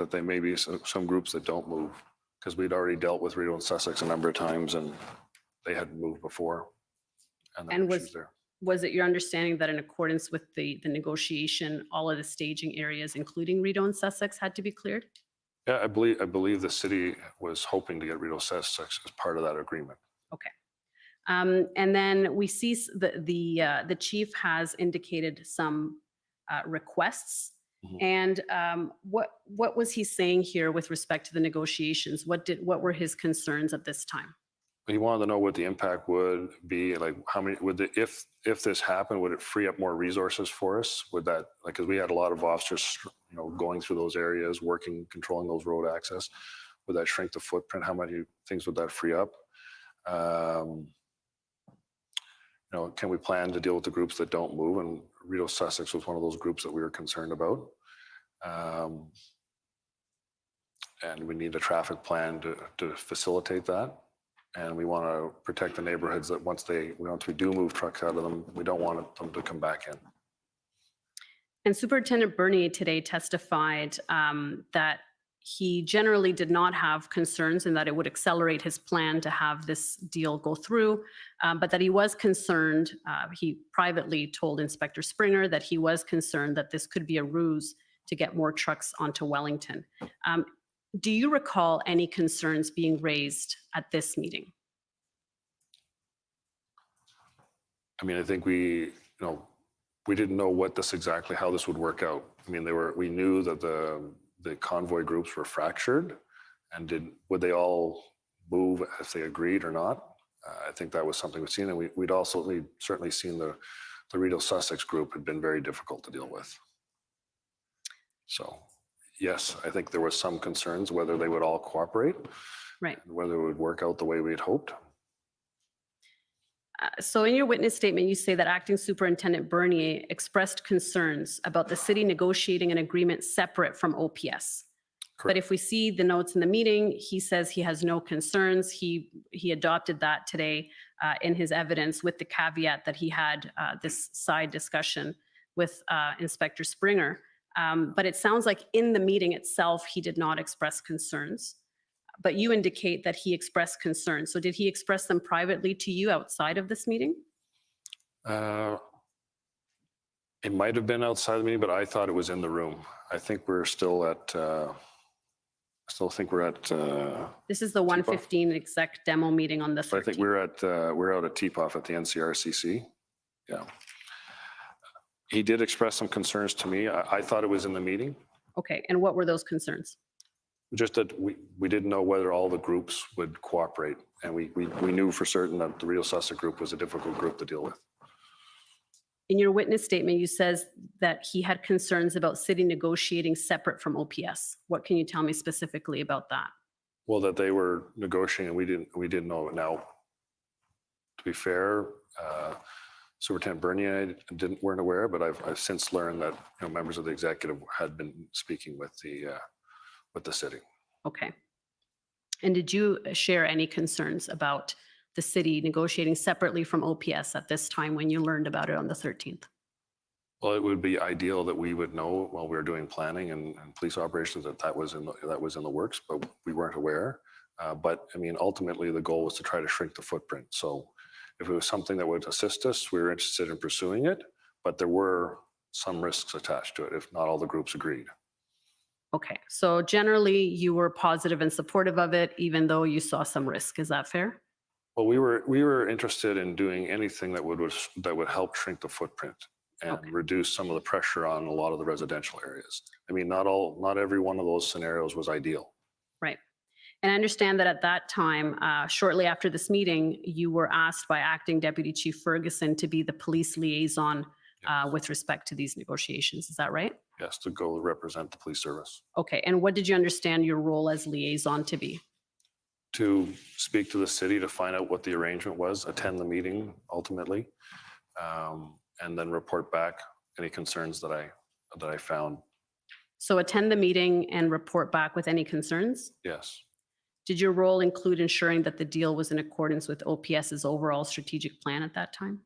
S10: there may be some groups that don't move, because we'd already dealt with Rideau and Sussex a number of times, and they hadn't moved before.
S13: And was it your understanding that in accordance with the negotiation, all of the staging areas, including Rideau and Sussex, had to be cleared?
S10: Yeah, I believe the city was hoping to get Rideau Sussex as part of that agreement.
S13: Okay. And then we see the chief has indicated some requests. And what was he saying here with respect to the negotiations? What were his concerns at this time?
S10: He wanted to know what the impact would be, like how many if this happened, would it free up more resources for us? Would that, like, because we had a lot of officers, going through those areas, working, controlling those road access. Would that shrink the footprint? How many things would that free up? Can we plan to deal with the groups that don't move? And Rideau Sussex was one of those groups that we were concerned about. And we need a traffic plan to facilitate that. And we want to protect the neighborhoods that once we do move trucks out of them, we don't want them to come back in.
S13: And Superintendent Bernier today testified that he generally did not have concerns and that it would accelerate his plan to have this deal go through, but that he was concerned. He privately told Inspector Springer that he was concerned that this could be a ruse to get more trucks onto Wellington. Do you recall any concerns being raised at this meeting?
S10: I mean, I think we didn't know how this would work out. I mean, we knew that the convoy groups were fractured, and would they all move if they agreed or not? I think that was something we've seen, and we'd certainly seen the Rideau Sussex group had been very difficult to deal with. So, yes, I think there was some concerns whether they would all cooperate,
S13: right?
S10: And whether it would work out the way we had hoped.
S13: So in your witness statement, you say that Acting Superintendent Bernier expressed concerns about the city negotiating an agreement separate from OPS. Correct. But if we see the notes in the meeting, he says he has no concerns. He adopted that today in his evidence with the caveat that he had this side discussion with Inspector Springer. But it sounds like in the meeting itself, he did not express concerns. But you indicate that he expressed concerns. So did he express them privately to you outside of this meeting?
S10: It might have been outside the meeting, but I thought it was in the room. I think we're still at, I still think we're at.
S13: This is the 1:15 exec demo meeting on the 13th.
S10: I think we're out at TPOF at the NCRCC. Yeah. He did express some concerns to me. I thought it was in the meeting.
S13: Okay, and what were those concerns?
S10: Just that we didn't know whether all the groups would cooperate. And we knew for certain that the Rideau Sussex group was a difficult group to deal with.
S13: In your witness statement, you says that he had concerns about city negotiating separate from OPS. What can you tell me specifically about that?
S10: Well, that they were negotiating and we didn't know it. Now, to be fair, Superintendent Bernier weren't aware, but I've since learned that members of the executive had been speaking with the city.
S13: Okay. And did you share any concerns about the city negotiating separately from OPS at this time when you learned about it on the 13th?
S10: Well, it would be ideal that we would know while we were doing planning and police operations that was in the works, but we weren't aware. But I mean, ultimately, the goal was to try to shrink the footprint. So if it was something that would assist us, we were interested in pursuing it, but there were some risks attached to it if not all the groups agreed.
S13: Okay, so generally you were positive and supportive of it, even though you saw some risk. Is that fair?
S10: Well, we were interested in doing anything that would help shrink the footprint and reduce some of the pressure on a lot of the residential areas. I mean, not every one of those scenarios was ideal.
S13: Right. And I understand that at that time, shortly after this meeting, you were asked by Acting Deputy Chief Ferguson to be the police liaison with respect to these negotiations. Is that right?
S10: Yes, to go represent the police service.
S13: Okay, and what did you understand your role as liaison to be?
S10: To speak to the city to find out what the arrangement was, attend the meeting ultimately, and then report back any concerns that I found.
S13: So attend the meeting and report back with any concerns?
S10: Yes.
S13: Did your role include ensuring that the deal was in accordance with OPS's overall strategic plan at that time?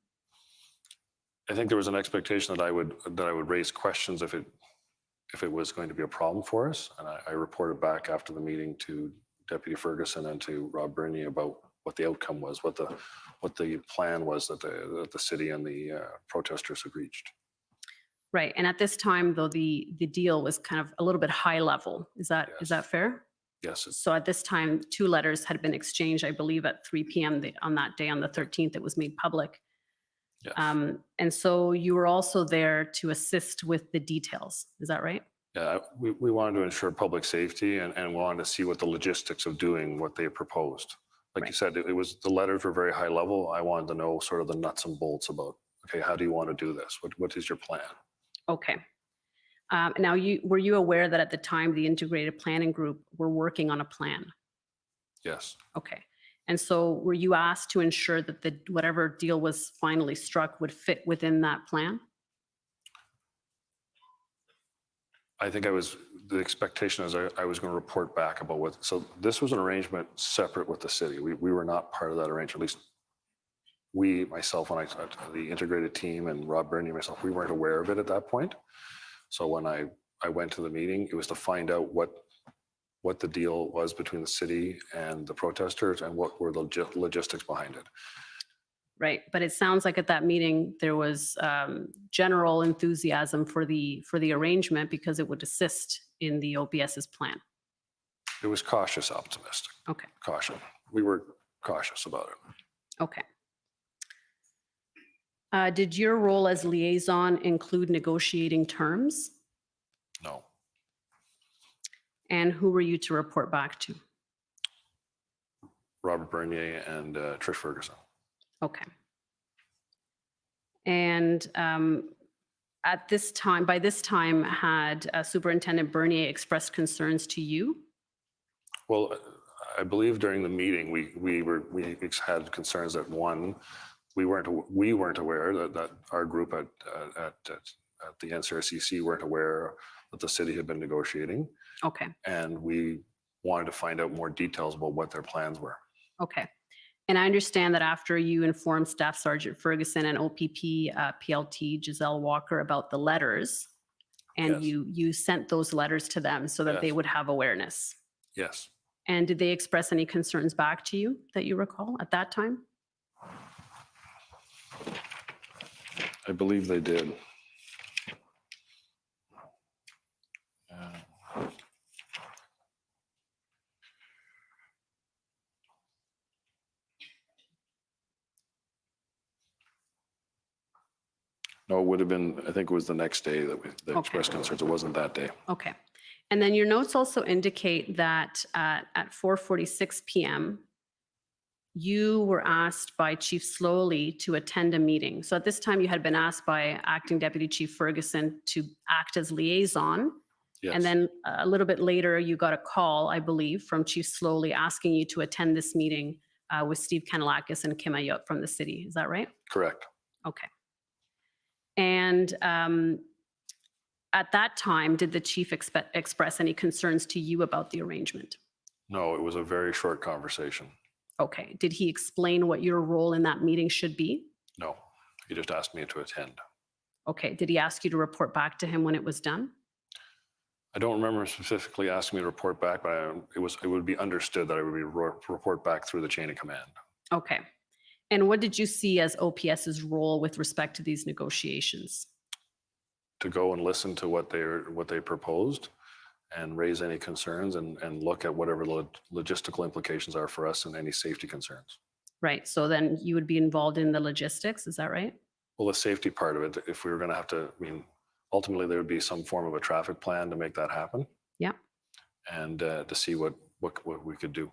S10: I think there was an expectation that I would raise questions if it was going to be a problem for us, and I reported back after the meeting to Deputy Ferguson and to Rob Bernier about what the outcome was, what the plan was that the city and the protesters had reached.
S13: Right, and at this time, though, the deal was kind of a little bit high level. Is that fair?
S10: Yes.
S13: So at this time, 2 letters had been exchanged, I believe, at 3 p.m. on that day, on the 13th. It was made public.
S10: Yes.
S13: And so you were also there to assist with the details. Is that right?
S10: Yeah, we wanted to ensure public safety and wanted to see what the logistics of doing what they proposed. Like you said, it was, the letters were very high level. I wanted to know sort of the nuts and bolts about, okay, how do you want to do this? What is your plan?
S13: Okay. Now, were you aware that at the time the integrated planning group were working on a plan?
S10: Yes.
S13: Okay. And so were you asked to ensure that whatever deal was finally struck would fit within that plan?
S10: I think the expectation is I was going to report back about what, so this was an arrangement separate with the city. We were not part of that arrangement, at least myself, when the integrated team and Rob Bernier, myself, we weren't aware of it at that point. So when I went to the meeting, it was to find out what the deal was between the city and the protesters and what were the logistics behind it.
S13: Right. But it sounds like at that meeting, there was general enthusiasm for the arrangement because it would assist in the OPS's plan.
S10: It was cautious optimistic.
S13: Okay.
S10: Caution. We were cautious about it.
S13: Okay. Did your role as liaison include negotiating terms?
S10: No.
S13: And who were you to report back to?
S10: Robert Bernier and Trish Ferguson.
S13: Okay. And by this time, had Superintendent Bernier expressed concerns to you?
S10: Well, I believe during the meeting, we had concerns that one, we weren't aware that our group at the NCRCC weren't aware that the city had been negotiating.
S13: Okay.
S10: And we wanted to find out more details about what their plans were.
S13: Okay. And I understand that after you informed Staff Sergeant Ferguson and OPP PLT Giselle Walker about the letters, and
S10: Yes.
S13: you sent those letters to them so that they
S10: Yes.
S13: would have awareness.
S10: Yes.
S13: And did they express any concerns back to you that you recall at that time?
S10: I believe they did. No, it would have been, I think it was the next day that they expressed concerns. It wasn't that day.
S13: Okay. And then your notes also indicate that at 4:46 p.m., you were asked by Chief Sloly to attend a meeting. So at this time, you had been asked by Acting Deputy Chief Ferguson to act as liaison.
S10: Yes.
S13: And then a little bit later, you got a call, I believe, from Chief Sloly asking you to attend this meeting with Steve Kanalakis and Kim Ayot from the city. Is that right?
S10: Correct.
S13: Okay. And at that time, did the chief express any concerns to you about the arrangement?
S10: No, it was a very short conversation.
S13: Okay. Did he explain what your role in that meeting should be?
S10: No, he just asked me to attend.
S13: Okay. Did he ask you to report back to him when it was done?
S10: I don't remember specifically asking me to report back, but it would be understood that I would be report back through the chain of command.
S13: Okay. And what did you see as OPS's role with respect to these negotiations?
S10: To go and listen to what they proposed and raise any concerns and look at whatever logistical implications are for us and any safety concerns.
S13: Right. So then you would be involved in the logistics. Is that right?
S10: Well, the safety part of it, if we were going to have to, ultimately there would be some form of a traffic plan to make that happen.
S13: Yeah.
S10: And to see what we could do.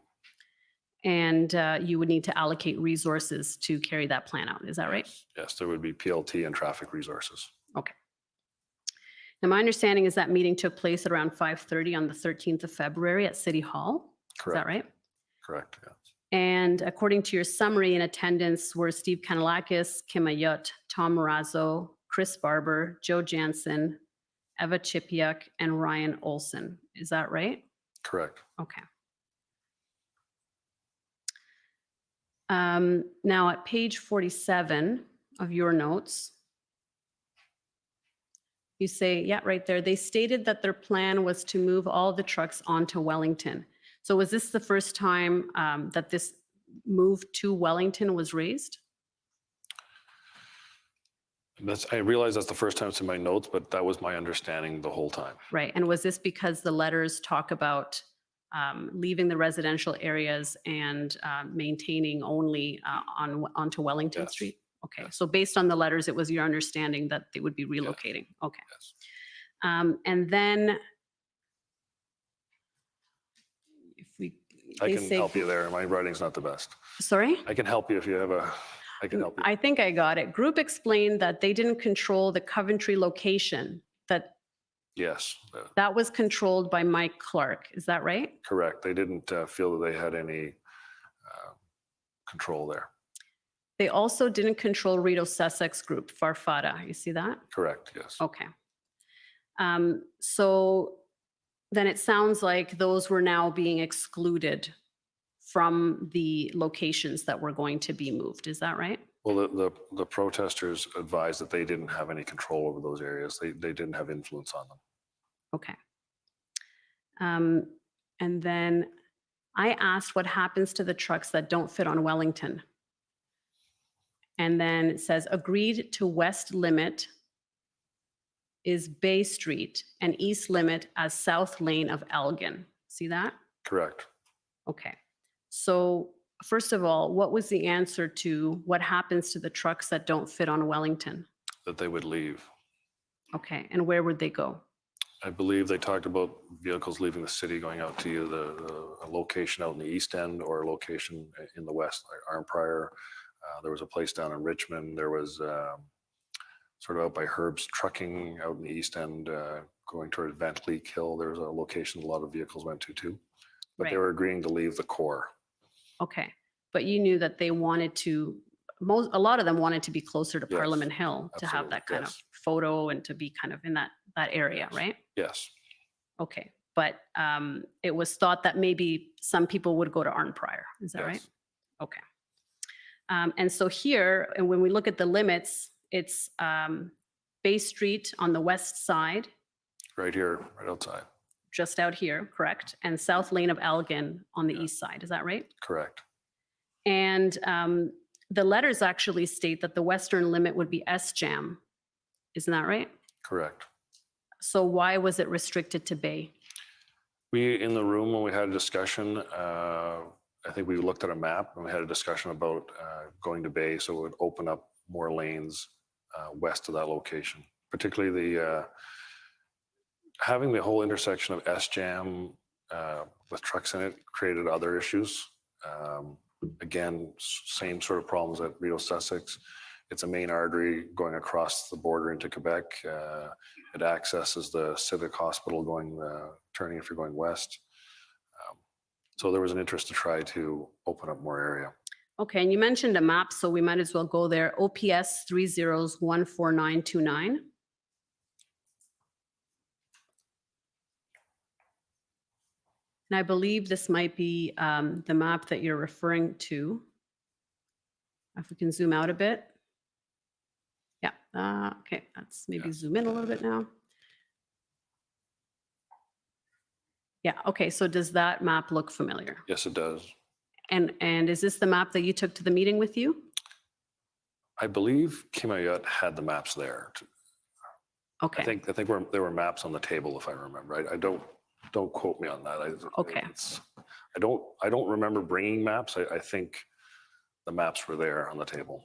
S13: And you would need to allocate resources to carry that plan out. Is that right?
S10: Yes, there would be PLT and traffic resources.
S13: Okay. Now, my understanding is that meeting took place at around 5:30 on the 13th of February at City Hall.
S10: Correct.
S13: Is that right?
S10: Correct, yes.
S13: And according to your summary, in attendance were Steve Kanalakis, Kim Ayot, Tom Marazzo, Chris Barber, Joe Jansen, Eva Chipiuk, and Ryan Olson. Is that right?
S10: Correct.
S13: Okay. Now at page 47 of your notes, you say, yeah, right there, they stated that their plan was to move all the trucks onto Wellington. So was this the first time that this move to Wellington was raised?
S10: I realize that's the first time it's in my notes, but that was my understanding the whole time.
S13: Right. And was this because the letters talk about leaving the residential areas and maintaining only onto Wellington
S10: Yes.
S13: Street? Okay, so based on the letters, it was your understanding that they would be relocating? Okay. And then if we,
S10: I
S13: they
S10: can
S13: say-
S10: help you there. My writing's not the best.
S13: Sorry?
S10: I can help you if you have a, I can help you.
S13: I think I got it. Group explained that they didn't control the Coventry location, that
S10: Yes,
S13: that was controlled by Mike Clark. Is that right?
S10: correct. They didn't feel that they had any control there.
S13: They also didn't control Rideau Sussex Group, Farfada. You see that?
S10: Correct, yes.
S13: Okay. So then it sounds like those were now being excluded from the locations that were going to be moved. Is that right?
S10: Well, the protesters advised that they didn't have any control over those areas. They didn't have influence on them.
S13: Okay. And then I asked what happens to the trucks that don't fit on Wellington. And then it says agreed to west limit is Bay Street and east limit as south lane of Elgin. See that?
S10: Correct.
S13: Okay. So first of all, what was the answer to what happens to the trucks that don't fit on Wellington?
S10: That they would leave.
S13: Okay. And where would they go?
S10: I believe they talked about vehicles leaving the city going out to either a location out in the east end or a location in the west, like Arnprior. There was a place down in Richmond. There was sort of out by Herb's Trucking out in the east end, going toward Van Leek Hill. There was a location a lot of vehicles went to too. But they
S13: Right.
S10: were agreeing to leave the core.
S13: Okay. But you knew that they wanted to, a lot of them wanted to be closer to
S10: Yes,
S13: Parliament Hill to have that kind of photo and to be kind of in that area, right?
S10: Yes.
S13: Okay. But it was thought that maybe some people would go to Arnprior. Is that right?
S10: Yes.
S13: Okay. And so here, and when we look at the limits, it's Bay Street on the west side,
S10: Right here, right outside.
S13: just out here, correct? And South Lane of Elgin on the east side. Is that right?
S10: Correct.
S13: And the letters actually state that the western limit would be S-Jam. Isn't that right?
S10: Correct.
S13: So why was it restricted to Bay?
S10: We, in the room, when we had a discussion, I think we looked at a map and we had a discussion about going to Bay, so it would open up more lanes west of that location. Particularly the having the whole intersection of S-Jam with trucks in it created other issues. Again, same sort of problems at Rideau Sussex. It's a main artery going across the border into Quebec. It accesses the Civic Hospital going, turning if you're going west. So there was an interest to try to open up more area.
S13: Okay, and you mentioned a map, so we might as well go there. OPS 3014929. And I believe this might be the map that you're referring to. If we can zoom out a bit. Yeah, okay, let's maybe zoom in a little bit now. Yeah, okay, so does that map look familiar?
S10: Yes, it does.
S13: And is this the map that you took to the meeting with you?
S10: I believe Kimayut had the maps there.
S13: Okay.
S10: I think there were maps on the table, if I remember. I don't quote me on that.
S13: Okay.
S10: I don't remember bringing maps. I think the maps were there on the table.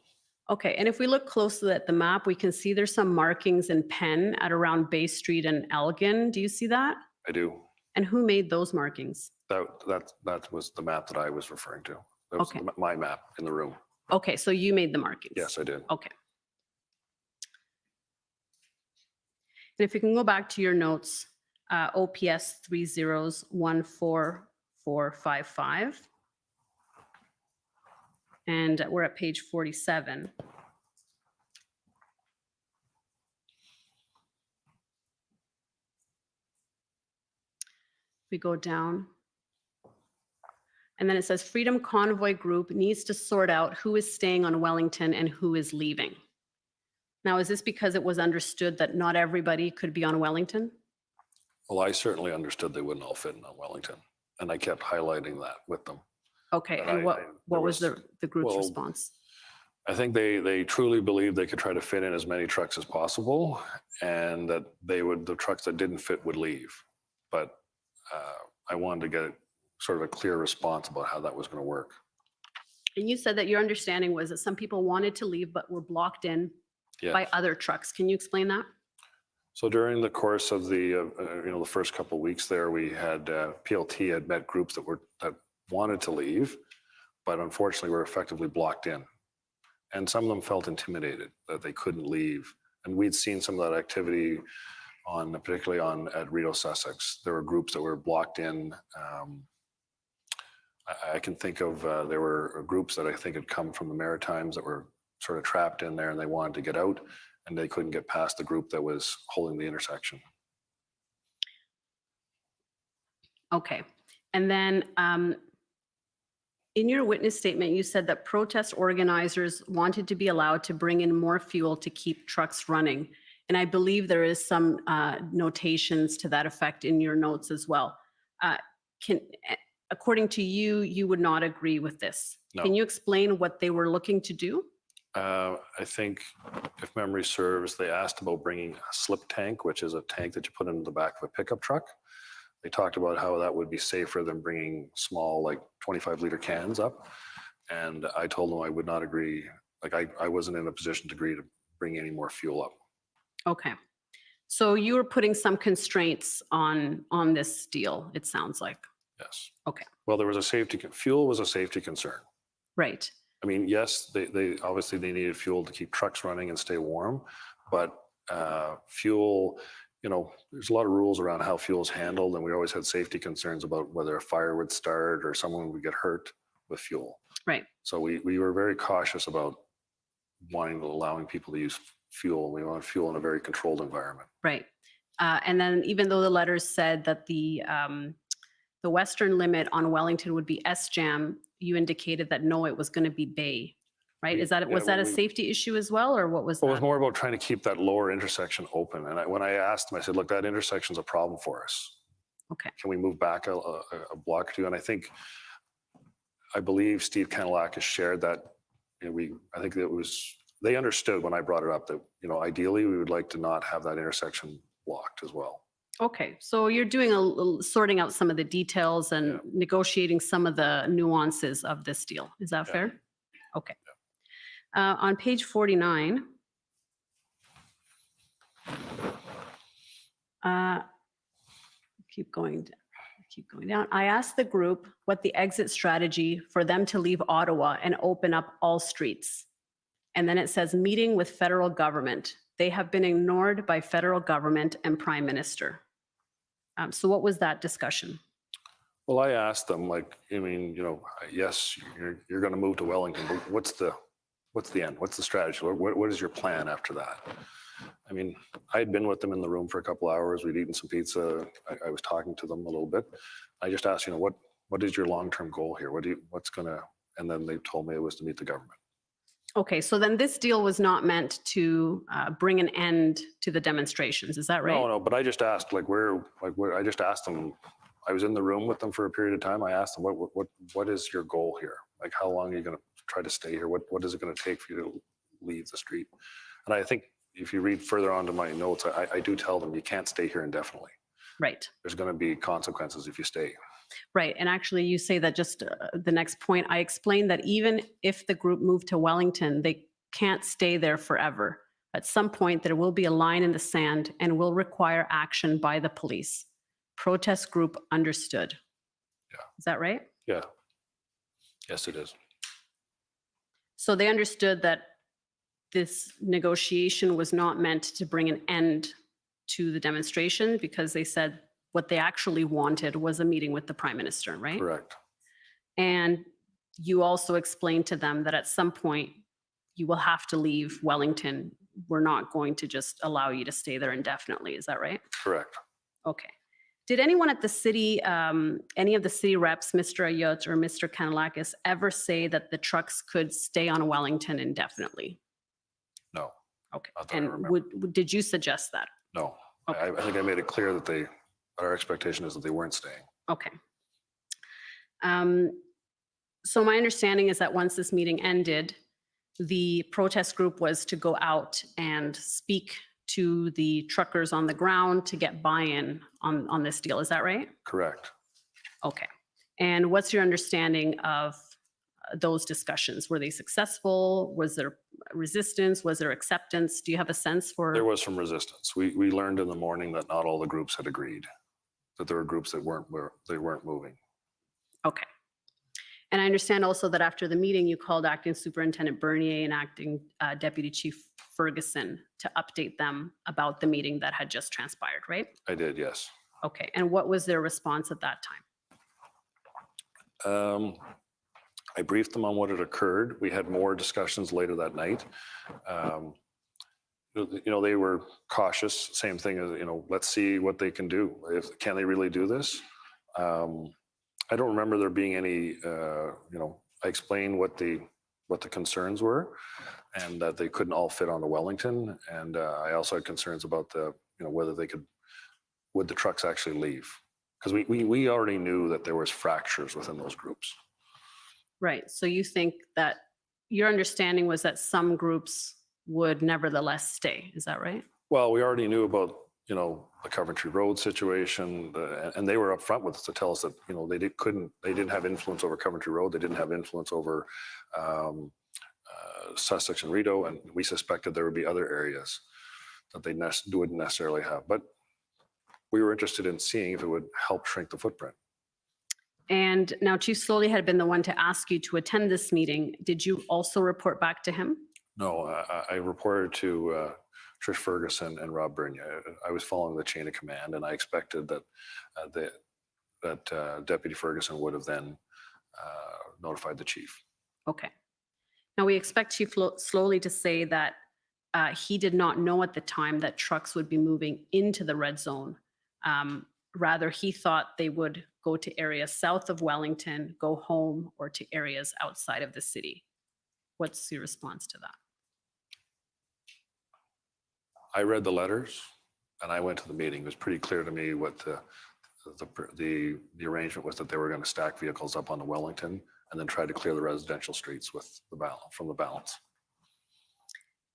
S13: Okay, and if we look closely at the map, we can see there's some markings in pen at around Bay Street and Elgin. Do you see that?
S10: I do.
S13: And who made those markings?
S10: That was the map that I was referring to. That was
S13: Okay.
S10: my map in the room.
S13: Okay, so you made the markings?
S10: Yes, I did.
S13: Okay. And if you can go back to your notes, OPS 3014455. And we're at page 47. We go down. And then it says Freedom Convoy Group needs to sort out who is staying on Wellington and who is leaving. Now, is this because it was understood that not everybody could be on Wellington?
S10: Well, I certainly understood they wouldn't all fit in on Wellington, and I kept highlighting that with them.
S13: Okay,
S10: But
S13: and what was the group's
S10: well,
S13: response?
S10: I think they truly believed they could try to fit in as many trucks as possible, and that the trucks that didn't fit would leave. But I wanted to get sort of a clear response about how that was going to work.
S13: And you said that your understanding was that some people wanted to leave but were blocked in by
S10: Yes.
S13: other trucks. Can you explain that?
S10: So during the course of the, the first couple of weeks there, we had, PLT had met groups that wanted to leave, but unfortunately were effectively blocked in. And some of them felt intimidated that they couldn't leave. And we'd seen some of that activity particularly at Rideau, Sussex. There were groups that were blocked in. I can think of, there were groups that I think had come from the Maritimes that were sort of trapped in there and they wanted to get out and they couldn't get past the group that was holding the intersection.
S13: Okay. And then in your witness statement, you said that protest organizers wanted to be allowed to bring in more fuel to keep trucks running. And I believe there is some notations to that effect in your notes as well. According to you, you would not agree with this.
S10: No.
S13: Can you explain what they were looking to do?
S10: I think, if memory serves, they asked about bringing a slip tank, which is a tank that you put into the back of a pickup truck. They talked about how that would be safer than bringing small, like 25-liter cans up. And I told them I would not agree. Like I wasn't in a position to agree to bring any more fuel up.
S13: Okay. So you were putting some constraints on this deal, it sounds like.
S10: Yes.
S13: Okay.
S10: Well, there was fuel was a safety concern.
S13: Right.
S10: I mean, yes, they obviously they needed fuel to keep trucks running and stay warm, but fuel, there's a lot of rules around how fuel is handled, and we always had safety concerns about whether a fire would start or someone would get hurt with fuel.
S13: Right.
S10: So we were very cautious about allowing people to use fuel. We want fuel in a very controlled environment.
S13: Right. And then even though the letters said that the western limit on Wellington would be SJAM, you indicated that no, it was going to be Bay, right? Was that a safety issue as well, or what was that?
S10: It was more about trying to keep that lower intersection open. And when I asked them, I said, look, that intersection's a problem for us.
S13: Okay.
S10: Can we move back a block or two? And I believe Steve Kanalakis shared that. I think they understood when I brought it up that, ideally we would like to not have that intersection blocked as well.
S13: Okay, so you're doing sorting out some of the details and negotiating some of the nuances of this deal. Is that fair? Okay. On page 49, keep going down. I asked the group what the exit strategy for them to leave Ottawa and open up all streets. And then it says meeting with federal government. They have been ignored by federal government and Prime Minister. So what was that discussion?
S10: Well, I asked them, yes, you're going to move to Wellington, but what's the end? What's the strategy? What is your plan after that? I mean, I had been with them in the room for a couple of hours. We'd eaten some pizza. I was talking to them a little bit. I just asked, what is your long-term goal here? And then they told me it was to meet the government.
S13: Okay, so then this deal was not meant to bring an end to the demonstrations, is that right?
S10: No, but I just asked, I just asked them, I was in the room with them for a period of time. I asked them, what is your goal here? Like, how long are you going to try to stay here? What is it going to take for you to leave the street? And I think if you read further on to my notes, I do tell them you can't stay here indefinitely.
S13: Right.
S10: There's going to be consequences if you stay.
S13: Right. And actually, you say that just the next point, I explained that even if the group moved to Wellington, they can't stay there forever. At some point, there will be a line in the sand and will require action by the police. Protest group understood.
S10: Yeah.
S13: Is that right?
S10: Yeah. Yes, it is.
S13: So they understood that this negotiation was not meant to bring an end to the demonstration, because they said what they actually wanted was a meeting with the Prime Minister, right?
S10: Correct.
S13: And you also explained to them that at some point you will have to leave Wellington. We're not going to just allow you to stay there indefinitely. Is that right?
S10: Correct.
S13: Okay. Did anyone at the city, any of the city reps, Mr. Ayot or Mr. Kanalakis, ever say that the trucks could stay on Wellington indefinitely?
S10: No.
S13: Okay.
S10: Not that I
S13: And
S10: remember.
S13: did you suggest that?
S10: No. I think I made it clear that our expectation is that they weren't staying.
S13: Okay. So my understanding is that once this meeting ended, the protest group was to go out and speak to the truckers on the ground to get buy-in on this deal. Is that right?
S10: Correct.
S13: Okay. And what's your understanding of those discussions? Were they successful? Was there resistance? Was there acceptance? Do you have a sense for?
S10: There was some resistance. We learned in the morning that not all the groups had agreed, that there were groups that weren't moving.
S13: Okay. And I understand also that after the meeting, you called Acting Superintendent Bernier and Acting Deputy Chief Ferguson to update them about the meeting that had just transpired, right?
S10: I did, yes.
S13: Okay. And what was their response at that time?
S10: I briefed them on what had occurred. We had more discussions later that night. They were cautious. Same thing as, let's see what they can do. Can they really do this? I don't remember there being any, I explained what the concerns were and that they couldn't all fit onto Wellington. And I also had concerns about whether would the trucks actually leave? Because we already knew that there was fractures within those groups.
S13: Right. So you think that your understanding was that some groups would nevertheless stay. Is that right?
S10: Well, we already knew about, the Coventry Road situation, and they were upfront with us to tell us that, they didn't have influence over Coventry Road. They didn't have influence over Sussex and Rideau, and we suspected there would be other areas that they wouldn't necessarily have. But we were interested in seeing if it would help shrink the footprint.
S13: And now Chief Sloly had been the one to ask you to attend this meeting. Did you also report back to him?
S10: No, I reported to Trish Ferguson and Rob Bernier. I was following the chain of command, and I expected that Deputy Ferguson would have then notified the chief.
S13: Okay. Now we expect Chief Sloly to say that he did not know at the time that trucks would be moving into the red zone. Rather, he thought they would go to areas south of Wellington, go home, or to areas outside of the city. What's your response to that?
S10: I read the letters and I went to the meeting. It was pretty clear to me what the arrangement was, that they were going to stack vehicles up onto Wellington and then try to clear the residential streets from the balance.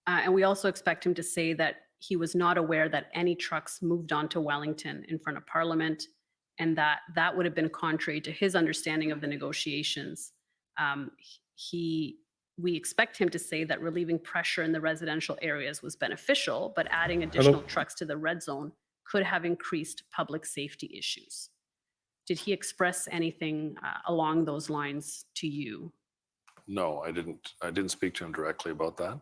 S13: And we also expect him to say that he was not aware that any trucks moved onto Wellington in front of Parliament, and that would have been contrary to his understanding of the negotiations. We expect him to say that relieving pressure in the residential areas was beneficial, but adding additional trucks to the red zone could have increased public safety issues. Did he express anything along those lines to you?
S10: No, I didn't speak to him directly about that,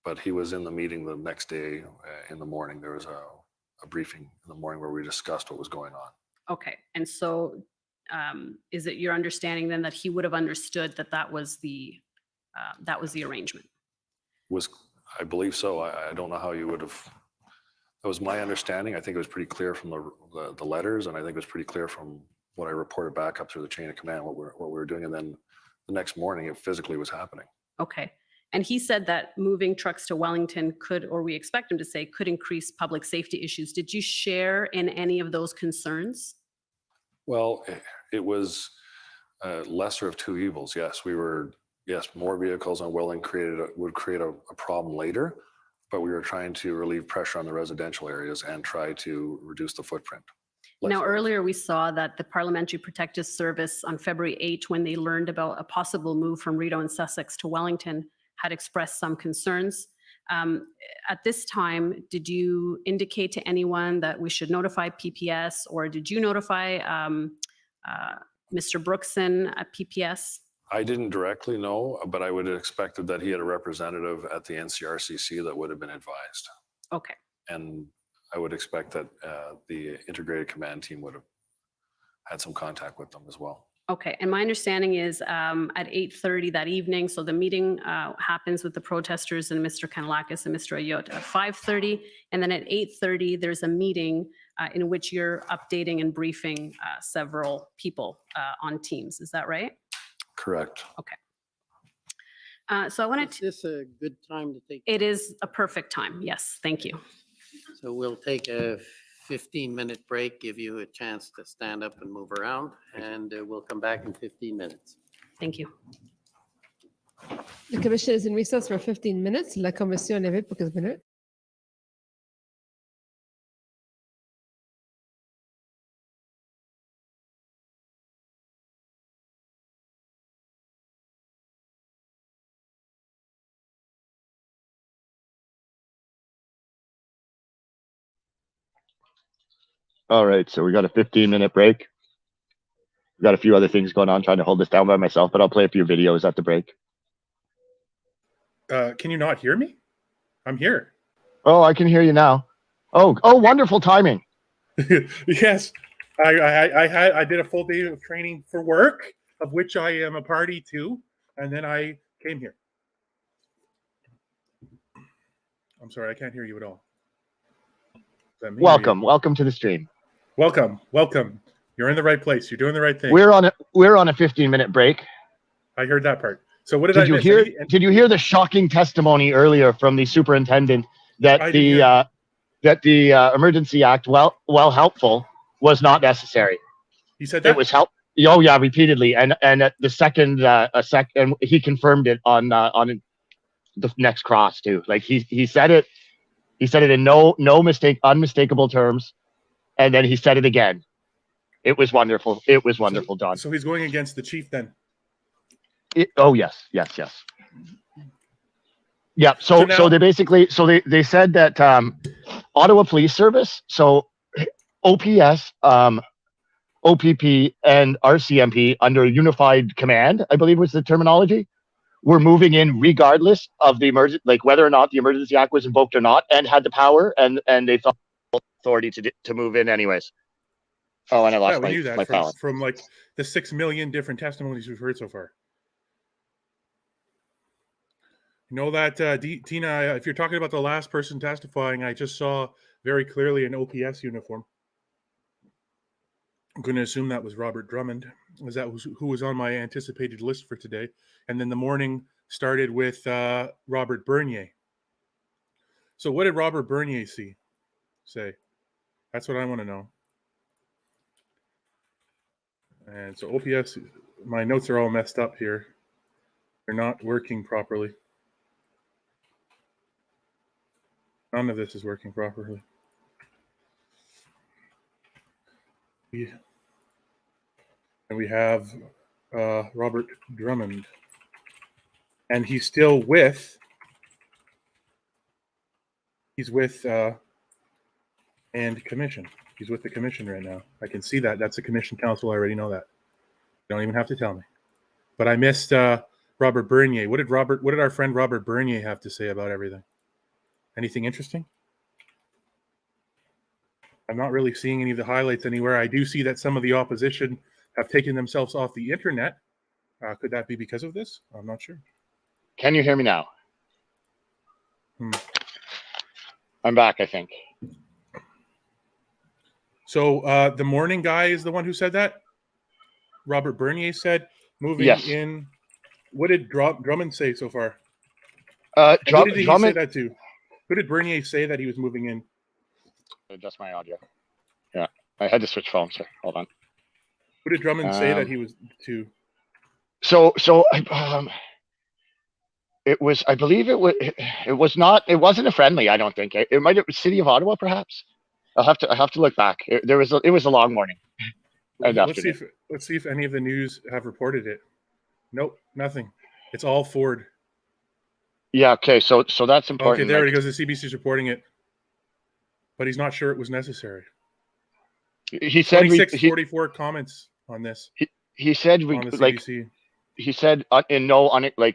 S10: but he was in the meeting the next day in the morning. There was a briefing in the morning where we discussed what was going on.
S13: Okay, and so is it your understanding then that he would have understood that that was the arrangement?
S10: I believe so. I don't know how you would have. That was my understanding. I think it was pretty clear from the letters, and I think it was pretty clear from what I reported back up through the chain of command what we were doing, and then the next morning it physically was happening.
S13: Okay, and he said that moving trucks to Wellington could, or we expect him to say, could increase public safety issues. Did you share in any of those concerns?
S10: Well, it was lesser of two evils. Yes, more vehicles on Wellington would create a problem later, but we were trying to relieve pressure on the residential areas and try to reduce the footprint.
S13: Now, earlier we saw that the Parliamentary Protective Service on February 8, when they learned about a possible move from Rideau and Sussex to Wellington, had expressed some concerns. At this time, did you indicate to anyone that we should notify PPS, or did you notify Mr. Brookson at PPS?
S10: I didn't directly know, but I would have expected that he had a representative at the NCRCC that would have been advised.
S13: Okay.
S10: And I would expect that the integrated command team would have had some contact with them as well.
S13: Okay, and my understanding is at 8:30 that evening, so the meeting happens with the protesters and Mr. Kanellakis and Mr. Ayotte at 5:30, and then at 8:30 there's a meeting in which you're updating and briefing several people on Teams. Is that right?
S10: Correct.
S13: Okay. So I wanted to.
S3: Is this a good time to take?
S13: It is a perfect time. Yes, thank you.
S3: So we'll take a 15-minute break, give you a chance to stand up and move around, and we'll come back in 15 minutes.
S13: Thank you.
S2: The commission is in recess for 15 minutes. La commission est levée pour 15 minutes.
S1: All right, so we got a 15-minute break. We got a few other things going on, trying to hold this down by myself, but I'll play a few videos at the break.
S16: Can you not hear me? I'm here.
S1: Oh, I can hear you now. Oh, wonderful timing.
S16: Yes, I did a full day of training for work, of which I am a party to, and then I came here. I'm sorry, I can't hear you at all. Is that me or
S1: Welcome,
S16: you?
S1: welcome to the stream.
S16: Welcome. You're in the right place. You're doing the right thing.
S1: We're on a 15-minute break.
S16: I heard that part. So what did I
S1: you
S16: miss?
S1: hear? Did you hear the shocking testimony earlier from the superintendent that the Emergency Act, while helpful, was not necessary?
S16: He said that?
S1: It was help. Oh yeah, repeatedly, and at the second and he confirmed it on the next cross too. Like he said it. He said it in no unmistakable terms, and then he said it again. It was wonderful. It was wonderful, Don.
S16: So he's going against the chief then.
S1: Oh yes. Yeah. So they basically they said that Ottawa Police Service, so OPS, OPP, and RCMP under unified command, I believe was the terminology, were moving in regardless of the whether or not the Emergency Act was invoked or not, and had the power and they thought authority to move in anyways. Oh, and I lost
S16: we knew that
S1: my power.
S16: from like the 6 million different testimonies we've heard so far. You know that, Tina, if you're talking about the last person testifying, I just saw very clearly an OPS uniform. I'm going to assume that was Robert Drummond, as that was who was on my anticipated list for today. And then the morning started with Robert Bernier. So what did Robert Bernier say? That's what I want to know. And so OPS, my notes are all messed up here. They're not working properly. None of this is working properly. And we have Robert Drummond. And he's still with, and commission. He's with the commission right now. I can see that. That's a commission council. I already know that. You don't even have to tell me. But I missed Robert Bernier. What did our friend Robert Bernier have to say about everything? Anything interesting? I'm not really seeing any of the highlights anywhere. I do see that some of the opposition have taken themselves off the internet. Could that be because of this? I'm not sure.
S1: Can you hear me now? I'm back, I think.
S16: So the morning guy is the one who said that? Robert Bernier said moving in. What did Drummond say so far? Who did he say that to? Who did Bernier say that he was moving in?
S1: Adjust my audio. Yeah, I had to switch phones here. Hold on.
S16: Who did Drummond say that he was to?
S1: So it was. I believe it was. It was not. It wasn't a friendly. I don't think. It might have been City of Ottawa, perhaps. I have to look back. It was a long morning.
S16: Let's see if any of the news have reported it. Nope, nothing. It's all Ford.
S1: Yeah. Okay. So that's important.
S16: Okay, there it goes. The CBC's reporting it, but he's not sure it was necessary.
S1: He said
S16: 44 comments on this.
S1: He said he said in no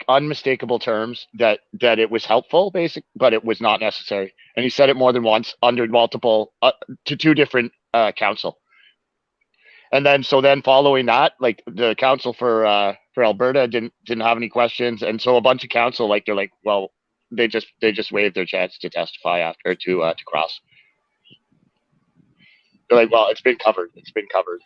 S1: unmistakable terms that it was helpful, but it was not necessary. And he said it more than once under multiple to two different council. And then following that, like the council for Alberta didn't have any questions, and so a bunch of council they're like, well, they just waived their chance to testify after to cross. They're like, well, it's been covered. It's been covered.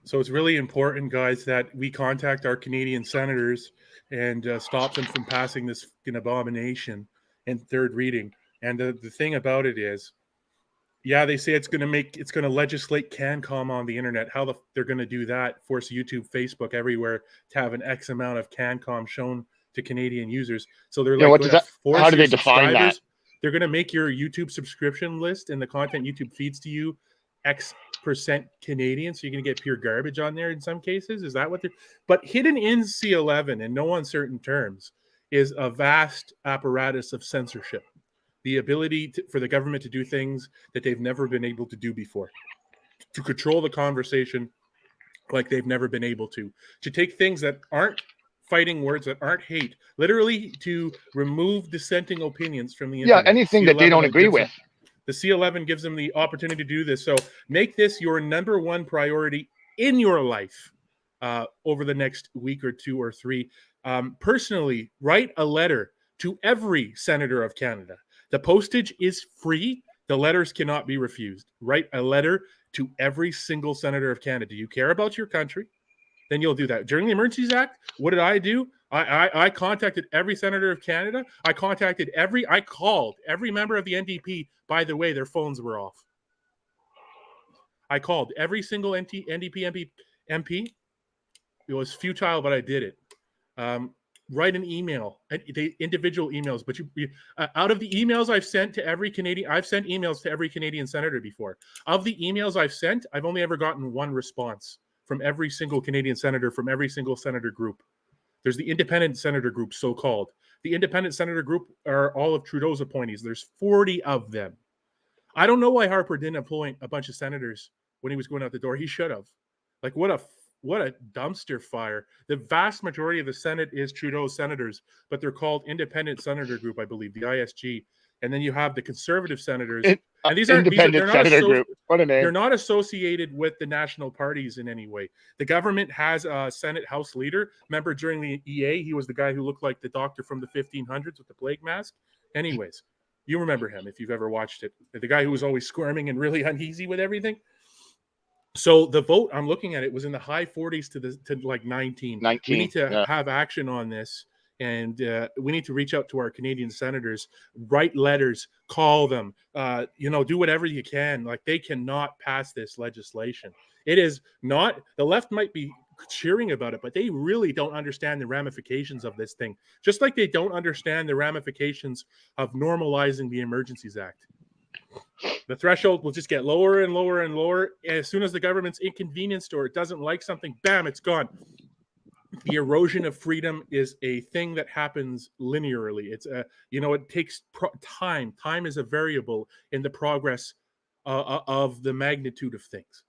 S16: So it's really important, guys, that we contact our Canadian senators and stop them from passing this abomination in third reading. And the thing about it is, yeah, they say it's going to legislate CanCom on the internet. How they're going to do that? Force YouTube, Facebook, everywhere to have an X amount of CanCom shown to Canadian users. So they're
S1: what does that? How do they define that?
S16: They're going to make your YouTube subscription list and the content YouTube feeds to you X% Canadian, so you're going to get pure garbage on there in some cases. Is that what they're? But hidden in C11 in no uncertain terms is a vast apparatus of censorship. The ability for the government to do things that they've never been able to do before. to control the conversation like they've never been able to take things that aren't fighting words, that aren't hate, literally to remove dissenting opinions from the internet.
S1: Anything that they don't agree with.
S16: The C11 gives them the opportunity to do this. So make this your number one priority in your life over the next week or two or three. Personally, write a letter to every senator of Canada. The postage is free. The letters cannot be refused. Write a letter to every single senator of Canada. Do you care about your country? Then you'll do that. During the Emergencies Act, what did I do? I contacted every senator of Canada. I called every member of the NDP. By the way, their phones were off. I called every single NDP MP. It was futile, but I did it. Write an email, individual emails. But out of the emails I've sent to every Canadian, I've sent emails to every Canadian senator before. Of the emails I've sent, I've only ever gotten one response from every single Canadian senator, from every single senator group. There's the independent senator group, so-called. The independent senator group are all of Trudeau's appointees. There's 40 of them. I don't know why Harper didn't appoint a bunch of senators when he was going out the door. He should have. Like, what a dumpster fire. The vast majority of the Senate is Trudeau's senators, but they're called independent senator group, I believe, the ISG. And then you have the conservative senators. And these aren't
S1: independent senator group. What a name.
S16: They're not associated with the national parties in any way. The government has a Senate House leader. Remember during the EA, he was the guy who looked like the doctor from the 1500s with the plague mask. Anyways, you remember him if you've ever watched it. The guy who was always squirming and really uneasy with everything. So the vote, I'm looking at it, was in the high 40s to like 19. We need to have action on this. And we need to reach out to our Canadian senators, write letters, call them, do whatever you can. Like, they cannot pass this legislation. It is not, the left might be cheering about it, but they really don't understand the ramifications of this thing. Just like they don't understand the ramifications of normalizing the Emergencies Act. The threshold will just get lower and lower and lower. As soon as the government's inconvenienced or it doesn't like something, bam, it's gone. The erosion of freedom is a thing that happens linearly. It's it takes time. Time is a variable in the progress of the magnitude of things.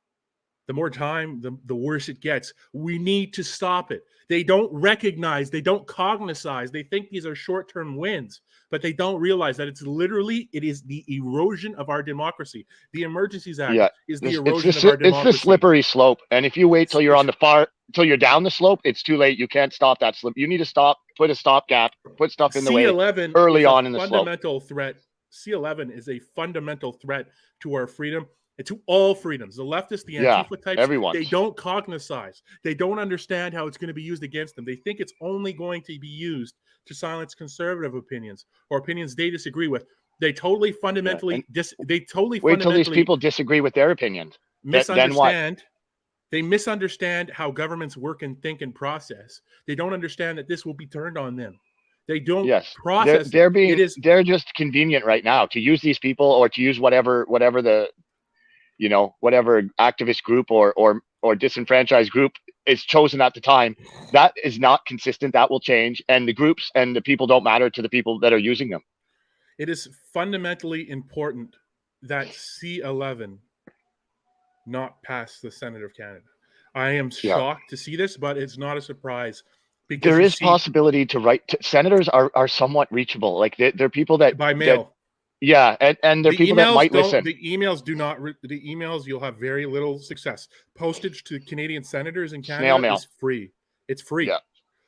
S16: The more time, the worse it gets. We need to stop it. They don't recognize, they don't cognize. They think these are short-term wins, but they don't realize that it is the erosion of our democracy. The Emergencies Act is the erosion of our democracy.
S1: It's the slippery slope. And if you wait till you're on the till you're down the slope, it's too late. You can't stop that slip. You need to stop, put a stopgap, put stuff in the way early on in the slope.
S16: C11 is a fundamental threat to our freedom and to all freedoms. The leftists, the Antifa types, they don't cognize. They don't understand how it's going to be used against them. They think it's only going to be used to silence conservative opinions or opinions they disagree with. They totally fundamentally
S1: wait till these people disagree with their opinions. Then what?
S16: They misunderstand how governments work and think and process. They don't understand that this will be turned on them. They don't process.
S1: They're just convenient right now to use these people or to use whatever the whatever activist group or disenfranchised group is chosen at the time. That is not consistent. That will change, and the groups and the people don't matter to the people that are using them.
S16: It is fundamentally important that C11 not pass the Senate of Canada. I am shocked to see this, but it's not a surprise. Because
S1: there is possibility to write. Senators are somewhat reachable. Like they're people that
S16: by mail.
S1: And they're people that might listen.
S16: The emails do not. The emails you'll have very little success. Postage to Canadian senators in Canada is free. It's free. Yeah.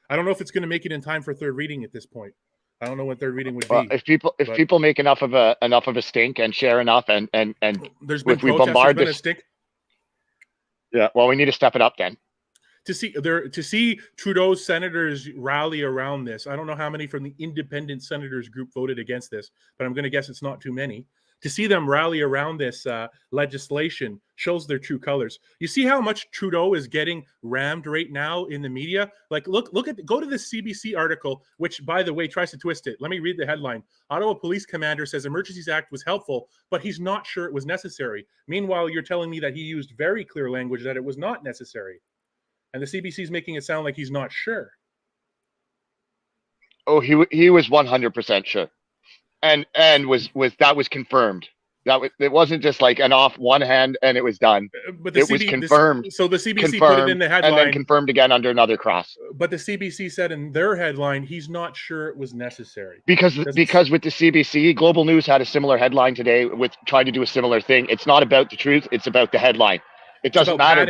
S16: I don't know if it's going to make it in time for third reading at this point. I don't know what third reading would be.
S1: If people make enough of a stink and share enough and
S16: there's been protests, bombard there's been a stink.
S1: Yeah, well, we need to step it up then.
S16: To see Trudeau's senators rally around this. I don't know how many from the independent senators group voted against this, but I'm going to guess it's not too many. To see them rally around this legislation shows their true colors. You see how much Trudeau is getting rammed right now in the media? Like, go to the CBC article, which, by the way, tries to twist it. Let me read the headline. Ottawa Police Commander says Emergencies Act was helpful, but he's not sure it was necessary. Meanwhile, you're telling me that he used very clear language that it was not necessary. And the CBC is making it sound like he's not sure.
S1: Oh, he was 100% sure. And was confirmed. It wasn't just like an off one hand and it was done.
S16: But
S1: It was confirmed.
S16: So the CBC put it
S1: confirmed,
S16: in the
S1: and then
S16: headline.
S1: confirmed again under another cross.
S16: But the CBC said in their headline, he's not sure it was necessary.
S1: Because with the CBC, Global News had a similar headline today with trying to do a similar thing. It's not about the truth; it's about the headline. It doesn't matter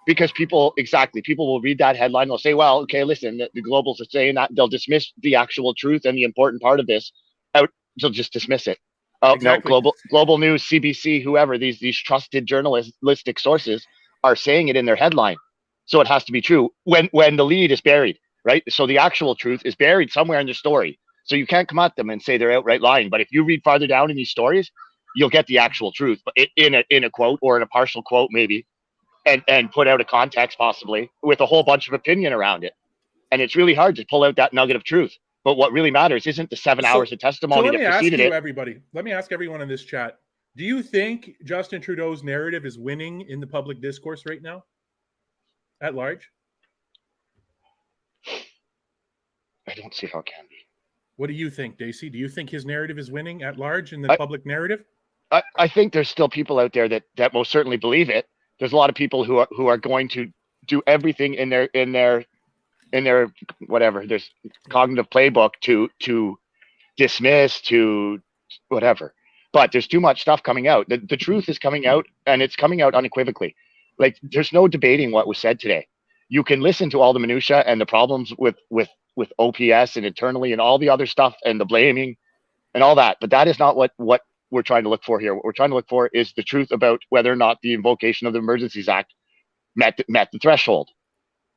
S1: because people will read that headline. They'll say, "Well, okay, listen, the Globals are saying that." They'll dismiss the actual truth and the important part of this out. They'll just dismiss it. Oh
S16: Exactly.
S1: no, Global News, CBC, whoever these trusted journalistic sources are saying it in their headline, so it has to be true. When the lead is buried, right? So the actual truth is buried somewhere in the story. So you can't come at them and say they're outright lying. But if you read farther down in these stories, you'll get the actual truth, but in a quote or in a partial quote maybe, and put out a context possibly with a whole bunch of opinion around it. And it's really hard to pull out that nugget of truth. But what really matters isn't the 7 hours of testimony that preceded it.
S16: Let me ask everyone in this chat. Do you think Justin Trudeau's narrative is winning in the public discourse right now? At large?
S1: I don't see how it can be.
S16: What do you think, Daisy? Do you think his narrative is winning at large in the public narrative?
S1: I think there's still people out there that most certainly believe it. There's a lot of people who are going to do everything in their whatever, there's cognitive playbook to dismiss, to whatever. But there's too much stuff coming out. The truth is coming out, and it's coming out unequivocally. Like, there's no debating what was said today. You can listen to all the minutia and the problems with OPS and internally and all the other stuff and the blaming and all that, but that is not what we're trying to look for here. What we're trying to look for is the truth about whether or not the invocation of the Emergencies Act met the threshold.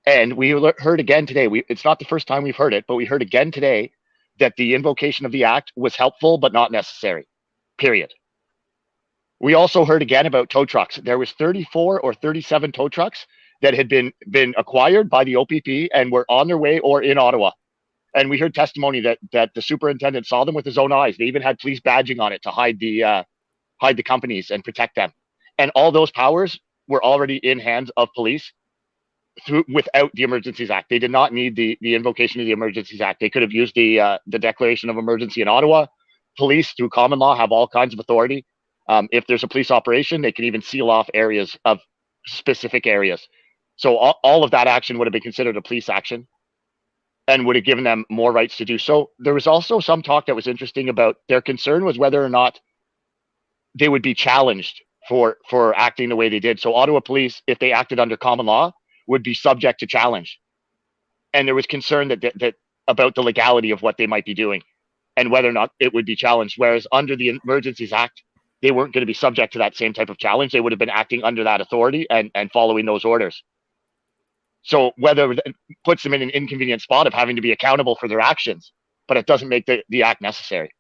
S1: And we heard again today, it's not the first time we've heard it, but we heard again today that the invocation of the act was helpful but not necessary, period. We also heard again about tow trucks. There was 34 or 37 tow trucks that had been acquired by the OPP and were on their way or in Ottawa. And we heard testimony that the superintendent saw them with his own eyes. They even had police badging on it to hide the companies and protect them. And all those powers were already in hands of police without the Emergencies Act. They did not need the invocation of the Emergencies Act. They could have used the declaration of emergency in Ottawa. Police, through common law, have all kinds of authority. If there's a police operation, they can even seal off areas of specific areas. So all of that action would have been considered a police action and would have given them more rights to do so. There was also some talk that was interesting about their concern was whether or not they would be challenged for acting the way they did. So Ottawa Police, if they acted under common law, would be subject to challenge. And there was concern that about the legality of what they might be doing and whether or not it would be challenged. Whereas under the Emergencies Act, they weren't going to be subject to that same type of challenge. They would have been acting under that authority and following those orders. So whether it puts them in an inconvenient spot of having to be accountable for their actions, but it doesn't make the act necessary.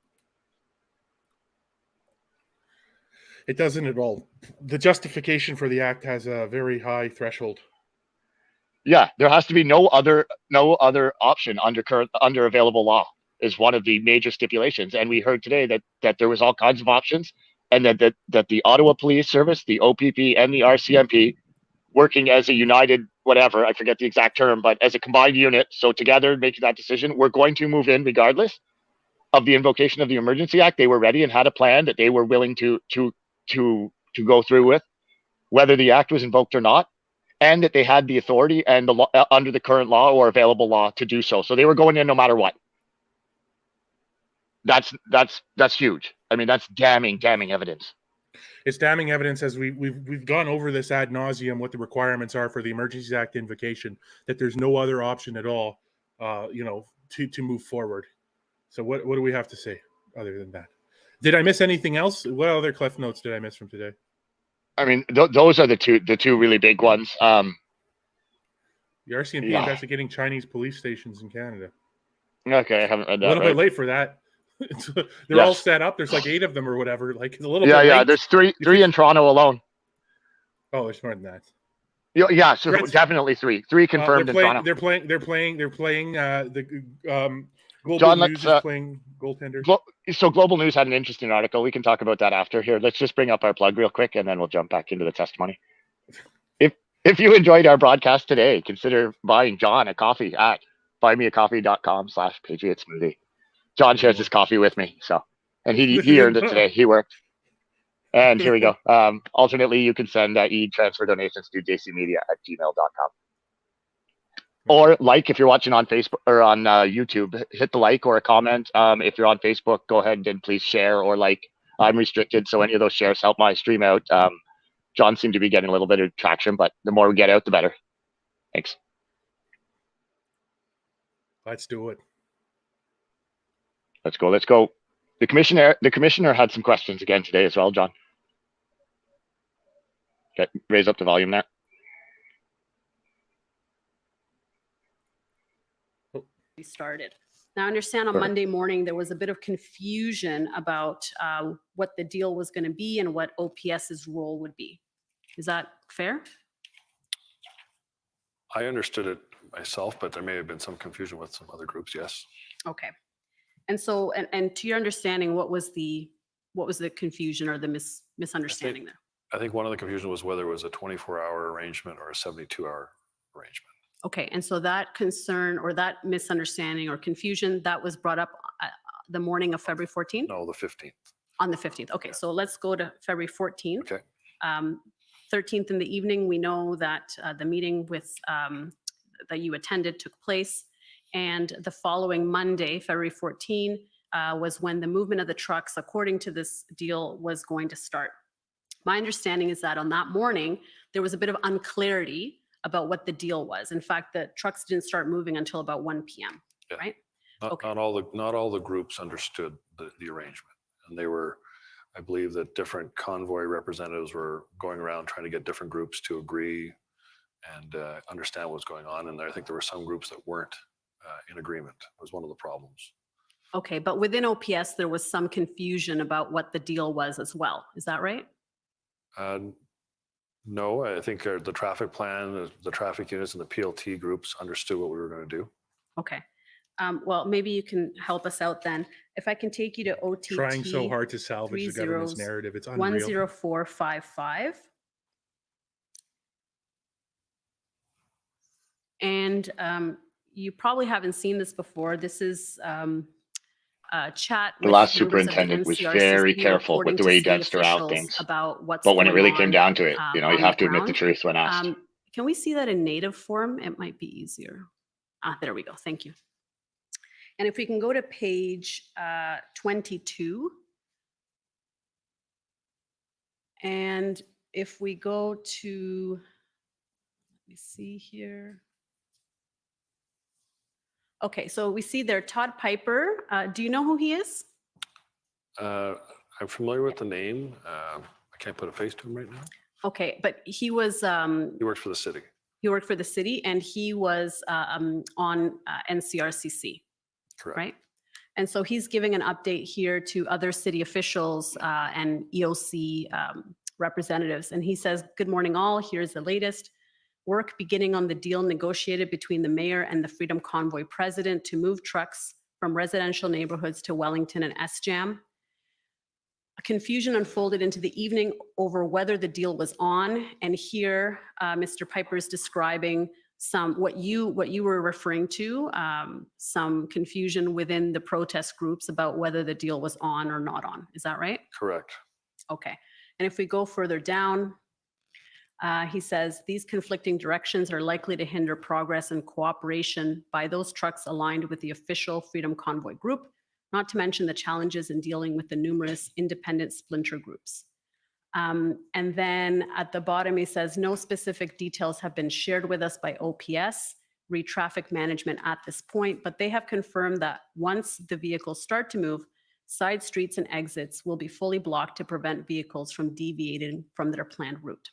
S16: It doesn't at all. The justification for the act has a very high threshold.
S1: Yeah, there has to be no other option under available law is one of the major stipulations. And we heard today that there was all kinds of options, and that the Ottawa Police Service, the OPP, and the RCMP, working as a united whatever, I forget the exact term, but as a combined unit, so together making that decision, we're going to move in regardless of the invocation of the Emergency Act. They were ready and had a plan that they were willing to go through with, whether the act was invoked or not, and that they had the authority and the law, under the current law or available law to do so. So they were going in no matter what. That's huge. I mean, that's damning evidence.
S16: It's damning evidence, as we've gone over this ad nauseum, what the requirements are for the Emergencies Act invocation, that there's no other option at all, to move forward. So what do we have to say other than that? Did I miss anything else? What other Cliff Notes did I miss from today?
S1: I mean, those are the two really big ones.
S16: The RCMP investigating Chinese police stations in Canada.
S1: Okay, I haven't read that.
S16: A little bit late for that. They're all set up. There's like 8 of them or whatever. Like it's a little bit late.
S1: Yeah. There's three in Toronto alone.
S16: Oh, there's more than that.
S1: Yeah, so definitely 3 confirmed in Toronto.
S16: They're playing. The Global News is playing goaltender.
S1: So Global News had an interesting article. We can talk about that after. Here, let's just bring up our plug real quick, and then we'll jump back into the testimony. If you enjoyed our broadcast today, consider buying John a coffee at buymeacoffee.com/PatriotSmoothie. John shares his coffee with me, and he earned it today. He worked. And here we go. Alternately, you can send e-transfer donations to jcmedia@gmail.com. Or if you're watching on Facebook or on YouTube, hit the like or a comment. If you're on Facebook, go ahead and please share or like. I'm restricted, so any of those shares help my stream out. John seemed to be getting a little bit of traction, but the more we get out, the better. Thanks.
S16: Let's do it.
S1: Let's go. Let's go. The commissioner had some questions again today as well, John. Okay, raise up the volume there.
S13: We started. Now, I understand on Monday morning there was a bit of confusion about what the deal was going to be and what OPS's role would be. Is that fair?
S10: I understood it myself, but there may have been some confusion with some other groups, yes.
S13: Okay. And so, and to your understanding, what was the confusion or the misunderstanding there?
S10: I think one of the confusion was whether it was a 24-hour arrangement or a 72-hour arrangement.
S13: Okay, and so that concern or that misunderstanding or confusion, that was brought up the morning of February 14th?
S10: No, the 15th.
S13: On the 15th. Okay, so let's go to February 14th.
S10: Okay.
S13: 13th in the evening, we know that the meeting with that you attended took place. And the following Monday, February 14, was when the movement of the trucks, according to this deal, was going to start. My understanding is that on that morning, there was a bit of unclarity about what the deal was. In fact, the trucks didn't start moving until about 1 p.m.,
S10: Yeah.
S13: right?
S10: Not all the groups understood the arrangement. And they were, I believe that different convoy representatives were going around trying to get different groups to agree and understand what was going on. And I think there were some groups that weren't in agreement. It was one of the problems.
S13: Okay, but within OPS, there was some confusion about what the deal was as well. Is that right?
S10: No, I think the traffic plan, the traffic units and the PLT groups understood what we were going to do.
S13: Okay. Well, maybe you can help us out then. If I can take you to OTT.
S16: Trying so hard to salvage the government's narrative. It's unreal.
S13: 10455. And you probably haven't seen this before. This is chat.
S1: The last superintendent was very careful with the way he danced around things.
S13: About what's
S1: but when it
S13: going
S1: really
S13: on,
S1: came down to it, you
S13: on
S1: have
S13: the
S1: to admit the
S13: ground.
S1: truth when asked.
S13: Can we see that in native form? It might be easier. There we go. Thank you. And if we can go to page 22. And if we go to, let me see here. Okay, so we see there Todd Piper. Do you know who he is?
S10: I'm familiar with the name. I can't put a face to him right now.
S13: Okay, but he was.
S10: He works for the city.
S13: He worked for the city, and he was on NCRCC.
S10: Correct.
S13: Right. And so he's giving an update here to other city officials and EOC representatives. And he says, "Good morning, all. Here's the latest. Work beginning on the deal negotiated between the mayor and the Freedom Convoy president to move trucks from residential neighborhoods to Wellington and SJAM. A confusion unfolded into the evening over whether the deal was on. And here, Mr. Piper is describing what you were referring to, some confusion within the protest groups about whether the deal was on or not on. Is that right?
S10: Correct.
S13: Okay. And if we go further down, he says these conflicting directions are likely to hinder progress and cooperation by those trucks aligned with the official Freedom Convoy group, not to mention the challenges in dealing with the numerous independent splinter groups. And then at the bottom, he says no specific details have been shared with us by OPS, traffic management at this point, but they have confirmed that once the vehicles start to move, side streets and exits will be fully blocked to prevent vehicles from deviating from their planned route.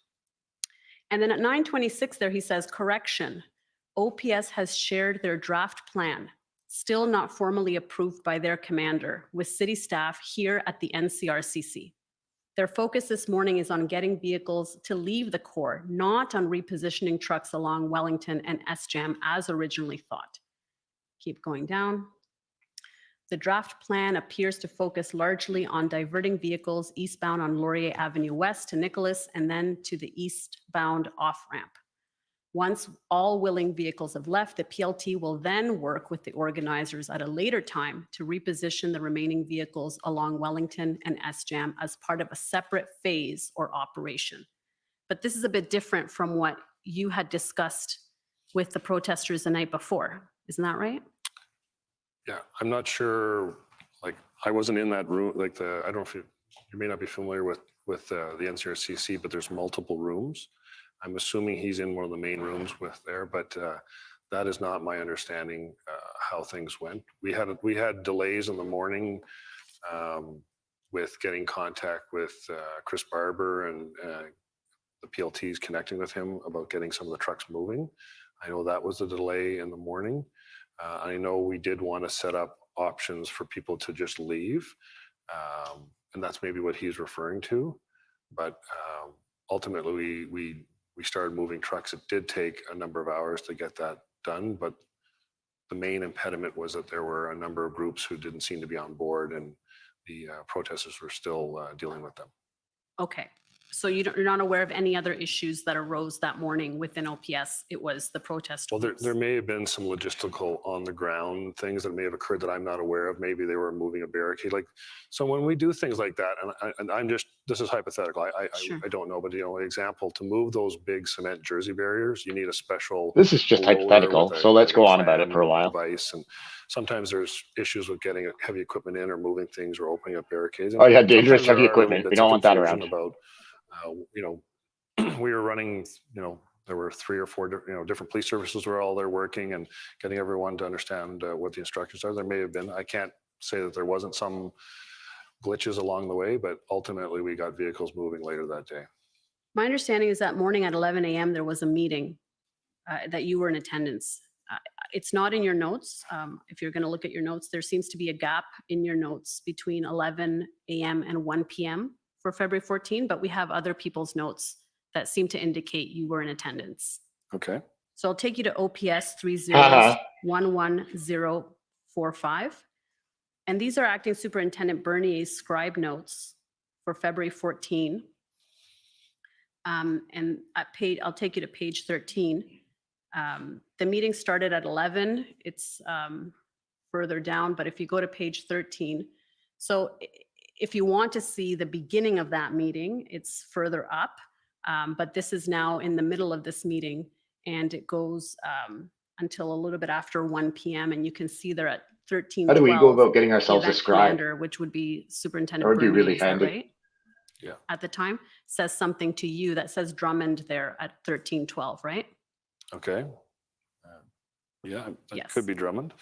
S13: And then at 9:26 there, he says, correction, OPS has shared their draft plan, still not formally approved by their commander, with city staff here at the NCRCC. Their focus this morning is on getting vehicles to leave the core, not on repositioning trucks along Wellington and SJAM as originally thought. Keep going down. The draft plan appears to focus largely on diverting vehicles eastbound on Laurier Avenue West to Nicholas and then to the eastbound off-ramp. Once all willing vehicles have left, the PLT will then work with the organizers at a later time to reposition the remaining vehicles along Wellington and SJAM as part of a separate phase or operation. But this is a bit different from what you had discussed with the protesters the night before. Isn't that right?
S10: Yeah, I'm not sure, like, I wasn't in that room, like I don't know if you may not be familiar with the NCRCC, but there's multiple rooms. I'm assuming he's in one of the main rooms with there, but that is not my understanding how things went. We had delays in the morning with getting contact with Chris Barber and the PLTs connecting with him about getting some of the trucks moving. I know that was a delay in the morning. I know we did want to set up options for people to just leave, and that's maybe what he's referring to. But ultimately, we started moving trucks. It did take a number of hours to get that done, but the main impediment was that there were a number of groups who didn't seem to be on board, and the protesters were still dealing with them.
S13: Okay. So you're not aware of any other issues that arose that morning within OPS? It was the protest.
S10: Well, there may have been some logistical on the ground things that may have occurred that I'm not aware of. Maybe they were moving a barricade. Like, so when we do things like that, and I'm just, this is hypothetical. I don't know, but example, to move those big cement jersey barriers, you need a special.
S1: This is just hypothetical. So let's go on about it for a while.
S10: Device, and sometimes there's issues with getting heavy equipment in or moving things or opening up barricades.
S1: Oh, you had dangerous heavy equipment. We don't want that around.
S10: About, we were running, there were 3 or 4 different police services were all there working and getting everyone to understand what the instructions are. There may have been, I can't say that there wasn't some glitches along the way, but ultimately we got vehicles moving later that day.
S13: My understanding is that morning at 11 a.m. there was a meeting that you were in attendance. It's not in your notes. If you're going to look at your notes, there seems to be a gap in your notes between 11 a.m. and 1 p.m. for February 14, but we have other people's notes that seem to indicate you were in attendance.
S10: Okay.
S13: So I'll take you to OPS 3011045. And these are Acting Superintendent Bernier's scribe notes for February 14. And I'll take you to page 13. The meeting started at 11. It's further down, but if you go to page 13, so if you want to see the beginning of that meeting, it's further up. But this is now in the middle of this meeting, and it goes until a little bit after 1 p.m. And you can see there at 13.
S1: How do we go about getting ourselves a scribe?
S13: Commander, which would be Superintendent
S1: That would be
S13: Bernier,
S1: really
S13: is that
S1: handy.
S13: right?
S10: Yeah.
S13: At the time, says something to you that says Drummond there at 1312, right?
S10: Okay. Yeah, that
S13: Yes.
S10: could be Drummond.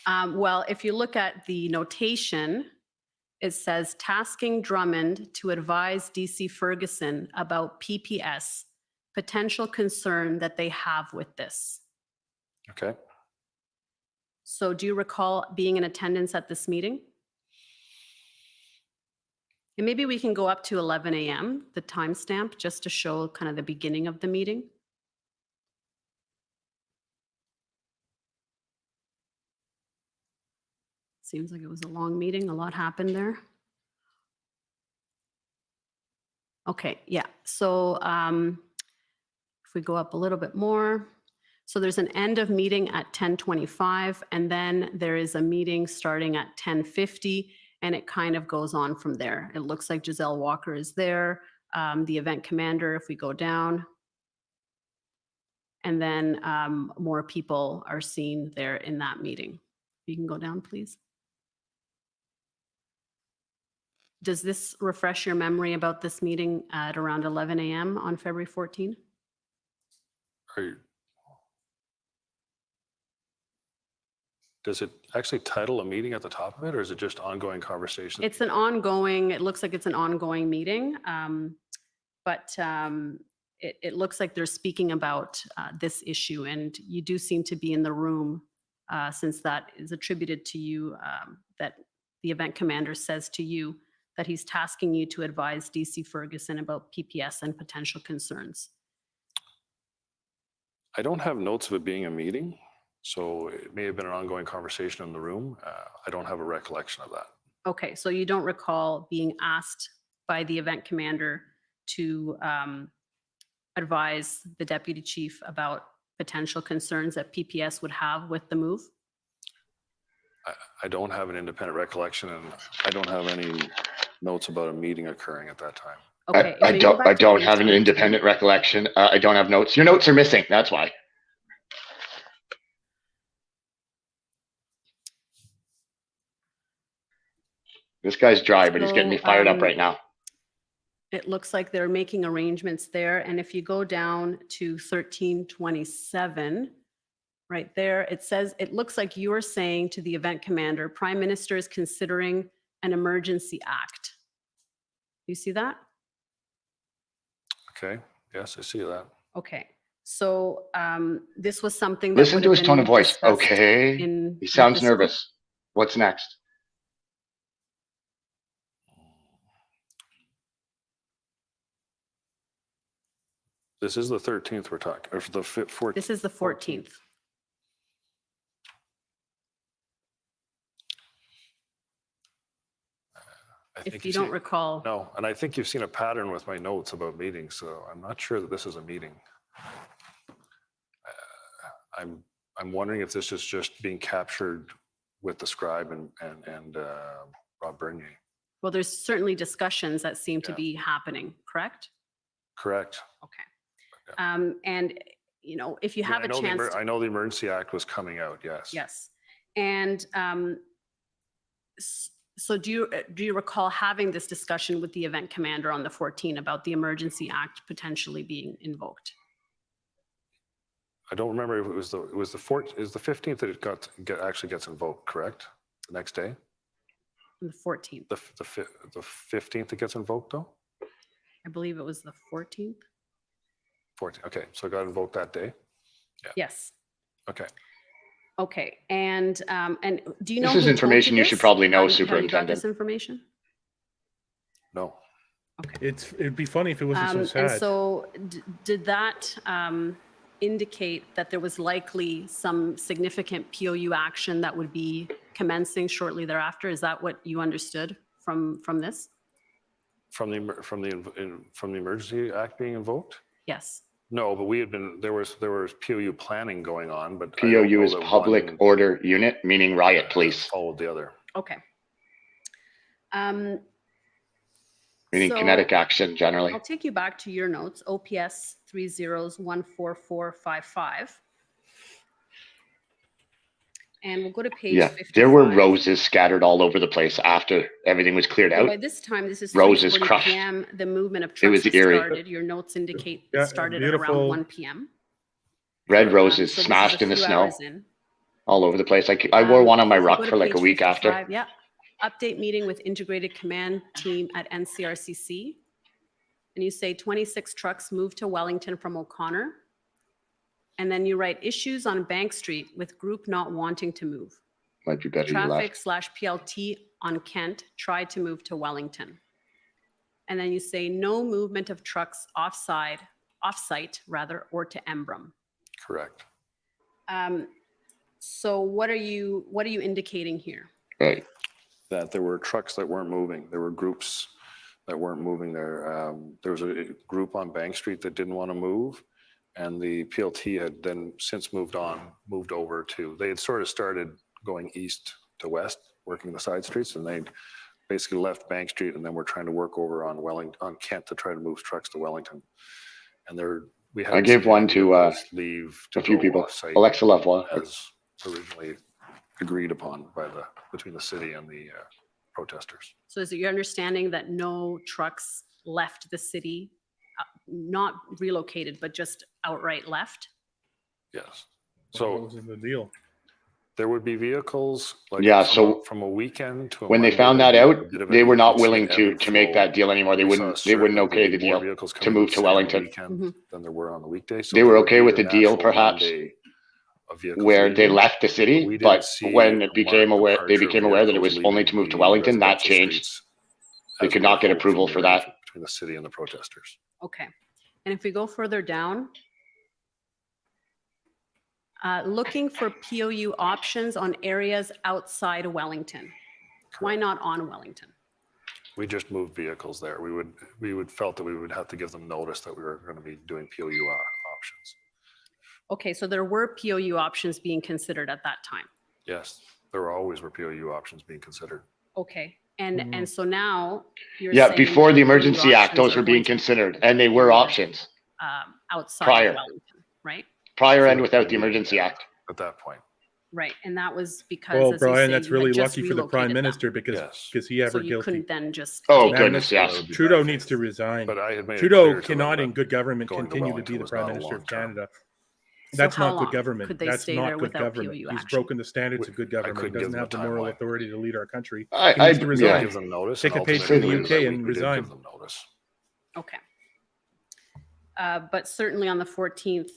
S13: Well, if you look at the notation, it says tasking Drummond to advise DC Ferguson about PPS, potential concern that they have with this.
S10: Okay.
S13: So do you recall being in attendance at this meeting? And maybe we can go up to 11 a.m., the timestamp, just to show kind of the beginning of the meeting. Seems like it was a long meeting. A lot happened there. Okay, yeah. So if we go up a little bit more, so there's an end of meeting at 10:25, and then there is a meeting starting at 10:50, and it kind of goes on from there. It looks like Giselle Walker is there, the event commander, if we go down. And then more people are seen there in that meeting. You can go down, please. Does this refresh your memory about this meeting at around 11 a.m. on February 14?
S10: Does it actually title a meeting at the top of it, or is it just ongoing conversation?
S13: It's an ongoing, it looks like it's an ongoing meeting, but it looks like they're speaking about this issue, and you do seem to be in the room since that is attributed to you, that the event commander says to you that he's tasking you to advise DC Ferguson about PPS and potential concerns.
S10: I don't have notes of it being a meeting, so it may have been an ongoing conversation in the room. I don't have a recollection of that.
S13: Okay, so you don't recall being asked by the event commander to advise the deputy chief about potential concerns that PPS would have with the move?
S10: I don't have an independent recollection, and I don't have any notes about a meeting occurring at that time.
S13: Okay,
S1: I don't have an independent recollection. I don't have notes. Your notes are missing. That's why. This guy's dry, but he's getting me fired up right now.
S13: It looks like they're making arrangements there. And if you go down to 1327, right there, it says, it looks like you're saying to the event commander, Prime Minister is considering an emergency act. You see that?
S10: Okay. Yes, I see that.
S13: Okay. So this was something that
S1: Listen
S13: would
S1: to
S13: have
S1: his tone
S13: been
S1: of voice.
S13: discussed
S1: Okay.
S13: in-
S1: He sounds
S13: with the
S1: nervous. What's next?
S10: This is the 13th we're talking, or the 14th.
S13: This is the 14th. If you don't recall.
S10: No, and I think you've seen a pattern with my notes about meetings, so I'm not sure that this is a meeting. I'm wondering if this is just being captured with the scribe and Rob Bernier.
S13: Well, there's certainly discussions that seem to be happening, correct?
S10: Correct.
S13: Okay. And, you know, if you have a chance.
S10: I know the Emergency Act was coming out, yes.
S13: Yes. And so do you recall having this discussion with the event commander on the 14th about the Emergency Act potentially being invoked?
S10: I don't remember if it was the 15th that it actually gets invoked, correct? The next day?
S13: The 14th.
S10: The 15th it gets invoked though?
S13: I believe it was the 14th.
S10: 14th. Okay, so it got invoked that day? Yeah.
S13: Yes.
S10: Okay.
S13: Okay. And do you know?
S1: This is
S13: who told
S1: information you
S13: this?
S1: should probably know,
S13: Have you got
S1: Superintendent.
S13: this information?
S10: No.
S13: Okay.
S16: It'd be funny if it wasn't so sad.
S13: And so did that indicate that there was likely some significant POU action that would be commencing shortly thereafter? Is that what you understood from this?
S10: From the Emergency Act being invoked?
S13: Yes.
S10: No, but there was POU planning going on, but
S1: POU is Public Order Unit, meaning riot police.
S10: Followed the other.
S13: Okay.
S1: Meaning
S13: So
S1: kinetic action generally.
S13: I'll take you back to your notes, OPS 30144455. And we'll go to page
S1: Yeah,
S13: 55.
S1: there were roses scattered all over the place after everything was cleared
S13: So
S1: out.
S13: by this time, this is
S1: Roses
S13: 3:40
S1: crushed.
S13: p.m. The movement of
S1: It
S13: trucks
S1: was
S13: has
S1: eerie.
S13: started. Your notes indicate
S16: Yeah,
S13: it started at
S16: beautiful.
S13: around 1 p.m.
S1: Red roses
S13: So this is
S1: smashed
S13: a
S1: in the
S13: few
S1: snow
S13: hours in.
S1: all over the place. I wore one on my
S13: If you
S1: ruck
S13: go to
S1: for like a
S13: page
S1: week after.
S13: 55, yeah. Update meeting with integrated command team at NCRCC. And you say 26 trucks moved to Wellington from O'Connor. And then you write issues on Bank Street with group not wanting to move.
S1: Might be better you left.
S13: Traffic/PLT on Kent tried to move to Wellington. And then you say no movement of trucks offsite rather, or to Embrum.
S10: Correct.
S13: So what are you indicating here?
S1: Right.
S10: That there were trucks that weren't moving. There were groups that weren't moving there. There was a group on Bank Street that didn't want to move, and the PLT had then since moved over to, they had sort of started going east to west, working the side streets, and they basically left Bank Street, and then we're trying to work over on Kent to try to move trucks to Wellington. And
S1: I gave one to
S10: leave
S1: a few people.
S10: off-site
S1: Alexa Lavoie.
S10: as originally agreed upon between the city and the protesters.
S13: So is it your understanding that no trucks left the city, not relocated, but just outright left?
S10: Yes.
S16: What
S10: So
S16: was the deal?
S10: there would be vehicles
S1: Yeah,
S10: from a weekend to a
S1: When they
S10: Monday,
S1: found that
S10: there'd
S1: out,
S10: be a bit of
S1: they were not
S10: you'd see
S1: willing
S10: an ebb
S1: to
S10: and
S1: make
S10: flow.
S1: that deal anymore. They
S10: We
S1: wouldn't
S10: saw
S1: okay
S10: certainly
S1: the
S10: more
S1: deal
S10: vehicles
S1: to
S10: coming
S1: move
S10: in
S1: to
S10: on the
S1: Wellington.
S10: weekend than there were on the weekday. So
S1: They
S10: there
S1: were
S10: would
S1: okay
S10: be
S1: with
S10: the
S1: the deal,
S10: natural
S1: perhaps,
S10: Monday of vehicles
S1: where they
S10: leaving.
S1: left the
S10: We
S1: city,
S10: didn't
S1: but
S10: see
S1: when
S10: a
S1: it became
S10: marked
S1: aware, they
S10: departure of
S1: became aware that it was
S10: vehicles
S1: only
S10: leaving
S1: to move to
S10: the
S1: Wellington, that
S10: residential
S1: changed.
S10: streets
S1: They
S10: as
S1: could
S10: we
S1: not get
S10: hoped
S1: approval
S10: from
S1: for
S10: the
S1: that.
S10: arrangement between the city and the protesters.
S13: Okay. And if we go further down, looking for POU options on areas outside of Wellington. Why not on Wellington?
S10: We just moved vehicles there. We would felt that we would have to give them notice that we were going to be doing POU options.
S13: Okay, so there were POU options being considered at that time.
S10: Yes, there always were POU options being considered.
S13: Okay, and so now you're
S1: Yeah,
S13: saying
S1: before
S13: that
S1: the
S13: POU
S1: Emergency Act,
S13: options
S1: those
S13: are
S1: were being
S13: going to be,
S1: considered, and they were options
S13: outside
S1: prior.
S13: of Wellington, right?
S1: prior and without the Emergency Act.
S10: At that point.
S13: Right, and that was because,
S16: Well,
S13: as you
S16: Brian,
S13: say,
S16: that's
S13: you had
S16: really
S13: just
S16: lucky for the Prime
S13: relocated them.
S16: Minister because he ever
S13: So you
S16: guilty.
S13: couldn't then just.
S1: Oh,
S13: take
S1: goodness,
S13: them.
S1: yes.
S16: Trudeau needs to resign.
S10: But I had made it
S16: Trudeau
S10: clear to them
S16: cannot,
S10: that
S16: in good government,
S10: going to
S16: continue to
S10: Wellington
S16: be the
S10: was
S16: Prime
S10: not a
S16: Minister of
S10: long term.
S16: Canada.
S13: So
S16: That's
S13: how
S16: not good
S13: long
S16: government.
S13: could they
S16: That's
S13: stay
S16: not
S13: there
S16: good
S13: without
S16: government.
S13: POU
S16: He's
S13: action?
S16: broken the standards of good government. He
S10: couldn't give
S16: doesn't
S10: them
S16: have the
S10: a
S16: moral
S10: timeline.
S16: authority to lead our country.
S1: I-
S16: He needs
S1: I-
S16: to
S1: yeah.
S16: resign.
S10: Give them notice.
S16: Take
S10: and
S16: a page
S10: ultimately
S16: from the
S10: we
S16: UK
S10: did
S16: and
S10: give
S16: resign.
S10: them notice.
S13: Okay. But certainly on the 14th,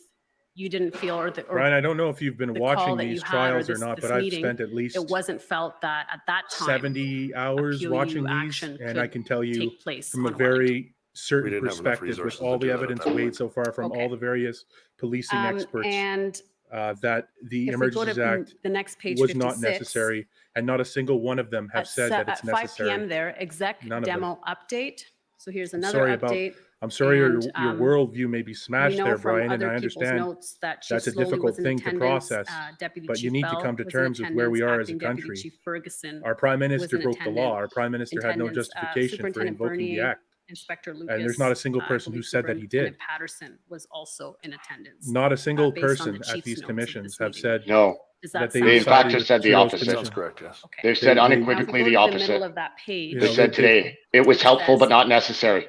S13: you didn't feel, or
S16: Brian, I don't know if you've been
S13: the call
S16: watching
S13: that you
S16: these
S13: had,
S16: trials or
S13: this-
S16: not,
S13: this
S16: but I've
S13: meeting,
S16: spent at least
S13: it wasn't felt that at that time
S16: 70 hours
S13: POU
S16: watching these,
S13: action
S16: and I
S13: could
S16: can tell you
S13: take place
S16: from a
S13: on
S16: very certain
S10: didn't have enough
S16: perspective, with
S10: resources
S16: all
S10: to
S16: the
S10: do that at
S16: evidence
S10: that
S16: weighed
S10: point.
S16: so far from all the various policing experts,
S13: And
S16: that the
S13: if we go
S16: Emergencies
S13: to
S16: Act
S13: the next page,
S16: was
S13: 56,
S16: not necessary, and not a single one of them have
S13: at
S16: said that it's
S13: at 5
S16: necessary.
S13: p.m. there, exec
S16: None of them.
S13: demo update. So here's
S16: I'm
S13: another
S16: sorry about.
S13: update.
S16: I'm sorry your
S13: And,
S16: worldview may be
S13: we
S16: smashed
S13: know
S16: there,
S13: from
S16: Brian, and
S13: other
S16: I
S13: people's
S16: understand
S13: notes that Chief
S16: that's a
S13: Sloly
S16: difficult
S13: was in
S16: thing to
S13: attendance,
S16: process.
S13: Deputy
S16: But
S13: Chief
S16: you need to
S13: Bell
S16: come to
S13: was in
S16: terms with where we
S13: attendance,
S16: are as a
S13: Acting Deputy
S16: country.
S13: Chief Ferguson
S16: Our Prime
S13: was
S16: Minister
S13: in
S16: broke the law. Our
S13: attendance.
S16: Prime Minister had no
S13: Attendance,
S16: justification for
S13: Superintendent
S16: invoking the
S13: Bernier,
S16: act.
S13: Inspector Lucas.
S16: And there's not a single
S13: I
S16: person who
S13: believe
S16: said that he did.
S13: Superintendent Patterson was also in attendance.
S16: Not a single
S13: based on the
S16: person at
S13: chief's
S16: these
S13: notes of
S16: commissions
S13: this
S16: have
S13: meeting.
S16: said
S1: No.
S13: Does
S16: that
S13: that
S16: they
S13: sound
S1: They in fact
S16: sided
S1: have
S16: with
S1: said the
S16: Trudeau's
S1: opposite.
S16: commission.
S10: Sounds correct, yes.
S13: Okay.
S1: They've said
S16: They-
S1: unequivocally the
S13: Now, if we go to the middle
S1: opposite.
S13: of that page,
S16: You
S1: They
S16: know,
S1: said today it was helpful
S13: says-
S1: but not necessary.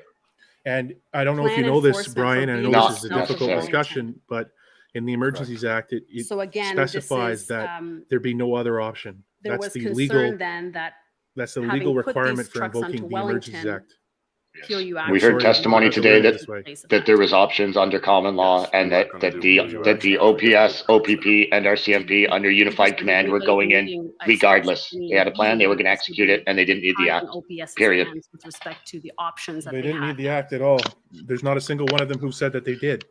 S16: And I don't know if
S13: Plan
S16: you know this,
S13: enforcement for
S16: Brian, and I know
S1: Not
S16: this is a difficult
S1: necessary.
S16: discussion, but in the Emergencies Act, it
S13: So again, this
S16: specifies
S13: is,
S16: that there be no other option.
S13: there
S16: That's
S13: was
S16: the
S13: concern
S16: legal,
S13: then that
S16: that's the
S13: having
S16: legal
S13: put these
S16: requirement for
S13: trucks
S16: invoking
S13: onto
S16: the Emergencies
S13: Wellington,
S16: Act.
S13: POU
S16: I'm
S1: We
S13: action
S1: heard
S13: would
S16: sorry,
S1: testimony
S13: not
S1: today
S16: worded
S1: that
S16: this way.
S13: place of
S1: that
S13: that.
S1: there was options under common law
S10: Yes,
S1: and
S10: we're
S1: that
S10: not
S1: that
S10: gonna
S1: the
S10: do
S1: that the
S10: POU
S1: OPS, OPP, and RCMP under unified
S13: Because
S1: command were
S13: everybody
S1: going in
S13: reading,
S1: regardless.
S13: especially
S1: They had a plan, they were
S13: you,
S1: going to
S13: this would
S1: execute it,
S13: be
S1: and they didn't need the
S13: tying
S1: act.
S13: OPS's
S1: Period.
S13: hands with respect to the options that
S16: They
S13: they
S16: didn't
S13: had.
S16: need the act at all. There's not a single one of them who said that they did.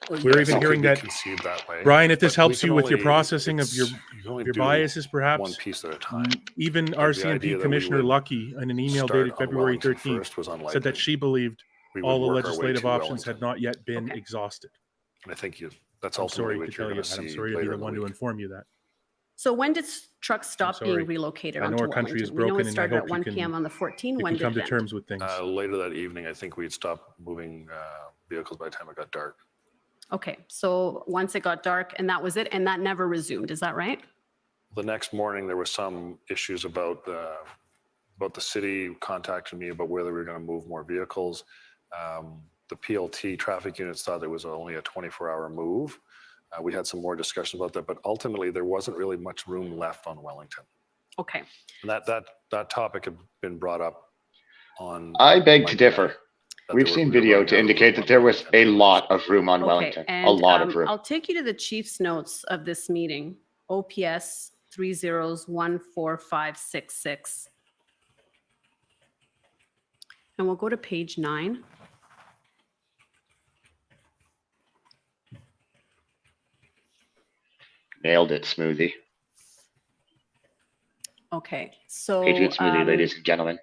S13: Well,
S16: We're
S13: yes.
S16: even
S10: It could
S16: hearing
S10: be
S16: that,
S10: conceived that way,
S16: Brian, if this
S10: but we
S16: helps
S10: can
S16: you with your
S10: only-
S16: processing of
S10: it's- you can only
S16: your
S10: do
S16: biases,
S10: one
S16: perhaps,
S10: piece at a time.
S16: even
S10: the idea
S16: RCMP
S10: that we
S16: Commissioner
S10: would
S16: Lucky, in an email
S10: start
S16: dated
S10: on
S16: February
S10: Wellington
S16: 13th,
S10: first was
S16: said
S10: unlikely.
S16: that she believed
S10: We would
S16: all the
S10: work our way
S16: legislative
S10: to
S16: options had
S10: Wellington.
S16: not yet been
S13: Okay.
S16: exhausted.
S10: And I think that's
S16: I'm
S10: ultimately
S16: sorry to
S10: what you're
S16: tell you
S10: going to
S16: that. I'm
S10: see
S16: sorry to be
S10: later
S16: the
S10: in the
S16: one to
S10: week.
S16: inform you that.
S13: So when did trucks stop
S16: sorry.
S13: being relocated
S16: I know
S13: onto
S16: our country is
S13: Wellington? We know
S16: broken,
S13: it
S16: and I
S13: started at
S16: hope
S13: 1
S16: you can-
S13: p.m. on the 14th.
S16: You
S13: When
S16: can
S13: did
S16: come
S13: it
S16: to
S13: end?
S16: terms with things.
S10: Later that evening, I think we'd stopped moving vehicles by the time it got dark.
S13: Okay, so once it got dark and that was it, and that never resumed, is that right?
S10: The next morning, there were some issues about the city contacting me about whether we were going to move more vehicles. The PLT traffic units thought it was only a 24-hour move. We had some more discussion about that, but ultimately there wasn't really much room left on Wellington.
S13: Okay.
S10: And that topic had been brought up on.
S1: I beg to
S10: Monday,
S1: differ.
S10: that
S1: We've
S10: we
S1: seen
S10: were
S1: video
S10: running
S1: to
S10: out of
S1: indicate
S10: room
S1: that
S10: on
S1: there was
S10: Wellington.
S1: a lot of room on
S13: Okay,
S1: Wellington.
S13: and
S1: A lot of room.
S13: I'll take you to the chief's notes of this meeting, OPS 30s14566. And we'll go to page 9.
S1: Nailed it, Smoothie.
S13: Okay, so
S1: Patriot Smoothie, ladies and gentlemen.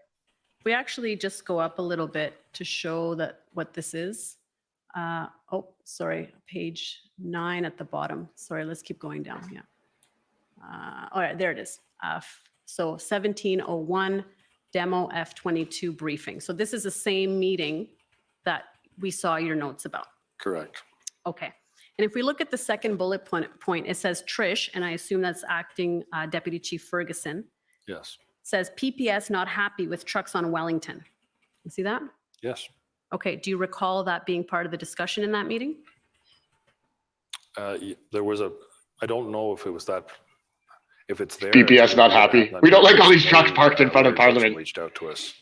S13: we actually just go up a little bit to show that what this is. Oh, sorry, page 9 at the bottom. Sorry, let's keep going down. Yeah. All right, there it is. So 1701 demo F22 briefing. So this is the same meeting that we saw your notes about.
S10: Correct.
S13: Okay. And if we look at the second bullet point, it says Trish, and I assume that's acting Deputy Chief Ferguson,
S10: Yes.
S13: says PPS not happy with trucks on Wellington. You see that?
S10: Yes.
S13: Okay. Do you recall that being part of the discussion in that meeting?
S10: There was I don't know if it was that, if it's there.
S1: PPS not happy. We don't like all these trucks parked in front of Parliament.
S10: Reached out to us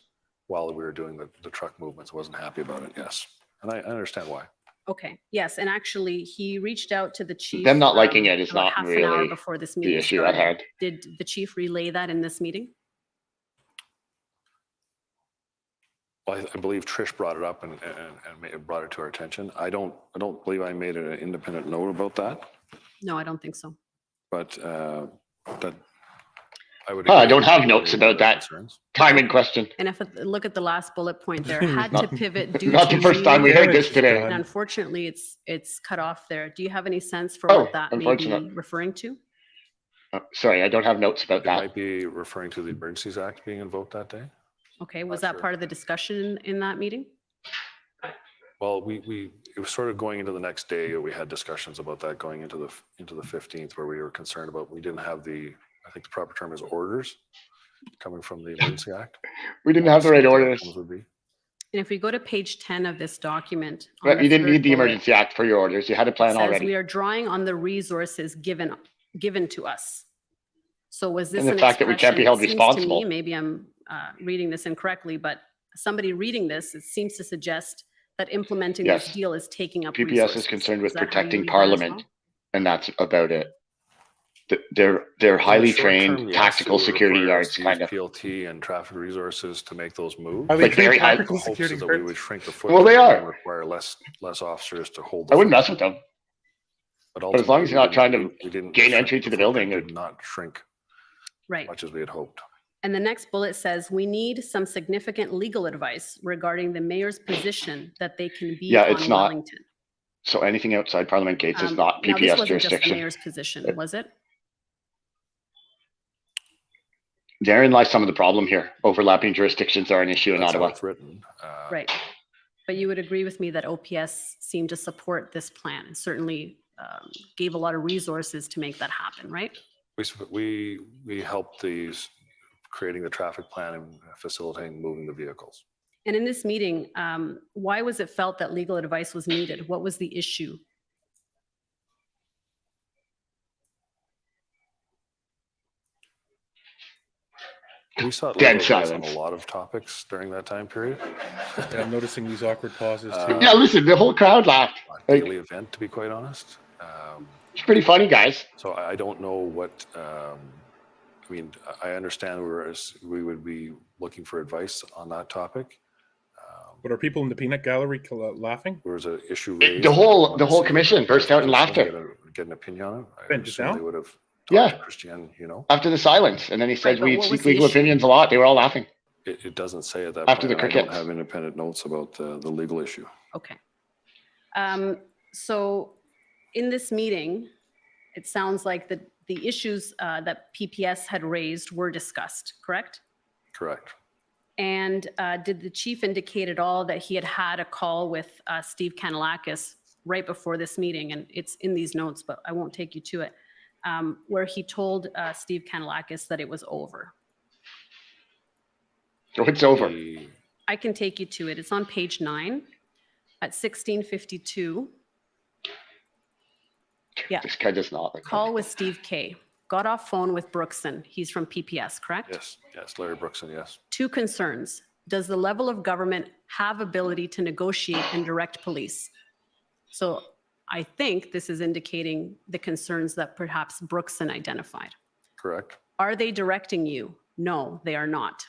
S10: while we were doing the truck movements. Wasn't happy about it. Yes. And I understand why.
S13: Okay. Yes. And actually, he reached out to the chief.
S1: Them not liking it is
S13: about
S1: not
S13: half an hour
S1: really
S13: before this
S1: the
S13: meeting
S1: issue at
S13: started.
S1: hand.
S13: Did the chief relay that in this meeting?
S10: Well, I believe Trish brought it up and brought it to our attention. I don't believe I made an independent note about that,
S13: No, I don't think so.
S10: but that
S1: I don't have notes about that timing question.
S13: And if I look at the last bullet point there, had to pivot due
S1: Not
S13: to
S1: the first time we heard this today.
S13: And unfortunately, it's cut off there. Do you have any sense for
S1: Oh,
S13: what that may
S1: unfortunate.
S13: be referring to?
S1: Sorry, I don't have notes about
S10: It
S1: that.
S10: might be referring to the Emergencies Act being invoked that day.
S13: Okay, was that part of the discussion in that meeting?
S10: Well, it was sort of going into the next day. We had discussions about that going into the 15th, where we were concerned about we didn't have I think the proper term is orders coming from the Emergency Act.
S1: We didn't have the right orders.
S13: And if we go to page 10 of this document,
S1: But you didn't need the Emergency Act for your orders. You had a plan
S13: says
S1: already.
S13: we are drawing on the resources given to us. So was this
S1: And the
S13: an
S1: fact that we can't be held
S13: expression- it seems to
S1: responsible.
S13: me, maybe I'm reading this incorrectly, but somebody reading this, it seems to suggest that implementing this
S1: Yes.
S13: deal is taking up
S1: PPS
S13: resources.
S1: is concerned with
S13: Is that how you
S1: protecting
S13: read that as
S1: Parliament,
S13: well?
S1: and that's about it. They're highly trained tactical security guards, kind of.
S10: PLT and traffic resources to make those moves.
S1: Are they Like very high-
S10: tactical security that we would shrink the footprint.
S1: Well, they are.
S10: And require less officers to hold.
S1: I wouldn't mess with them.
S10: But
S1: But as long as you're not trying to
S10: we didn't
S1: gain
S10: shrink
S1: entry to the building,
S10: footprint, did not shrink
S13: Right.
S10: much as we had hoped.
S13: And the next bullet says, we need some significant legal advice regarding the mayor's position that they can be
S1: Yeah,
S13: on
S1: it's not.
S13: Wellington.
S1: So anything outside Parliament gates is not
S13: Now, this
S1: PPS
S13: wasn't just the
S1: jurisdiction.
S13: mayor's position, was it?
S1: Therein lies some of the problem here. Overlapping jurisdictions are an issue in
S10: That's how
S1: Ottawa.
S10: it's written.
S13: Right. But you would agree with me that OPS seemed to support this plan and certainly gave a lot of resources to make that happen, right?
S10: We helped creating the traffic plan and facilitating moving the vehicles.
S13: And in this meeting, why was it felt that legal advice was needed? What was the issue?
S10: We sought
S1: Dead
S10: legal advice on
S1: silence.
S10: a lot of topics during that time period.
S16: Yeah, I'm noticing these awkward pauses too.
S1: Yeah, listen, the whole crowd laughed. Like,
S10: Daily event, to be quite honest.
S1: it's pretty funny, guys.
S10: So I don't know what, I mean, I understand we would be looking for advice on that topic.
S16: But are people in the peanut gallery laughing?
S10: There was an issue raised.
S1: The whole commission burst out in laughter.
S10: Get an opinion on it.
S16: Ben, just now?
S10: They would have
S1: Yeah.
S10: talked to Christian,
S1: After the silence, and then he said
S13: Right, but
S1: we'd
S13: what was
S1: seek
S13: the
S1: legal
S13: issue?
S1: opinions a lot. They were all laughing.
S10: It doesn't say at that
S1: After
S10: point.
S1: the
S10: and I don't
S1: crickets.
S10: have independent notes about the legal issue.
S13: Okay. So in this meeting, it sounds like the issues that PPS had raised were discussed, correct?
S10: Correct.
S13: And did the chief indicate at all that he had a call with Steve Kanalakis right before this meeting? And it's in these notes, but I won't take you to it, where he told Steve Kanalakis that it was over.
S1: So it's over.
S13: I can take you to it. It's on page 9 at 16:52. Yeah.
S1: This guy does not.
S13: Call with Steve K. Got off phone with Brookson. He's from PPS, correct?
S10: Yes, Larry Brookson, yes.
S13: 2 concerns. Does the level of government have ability to negotiate and direct police? So I think this is indicating the concerns that perhaps Brookson identified.
S10: Correct.
S13: Are they directing you? No, they are not.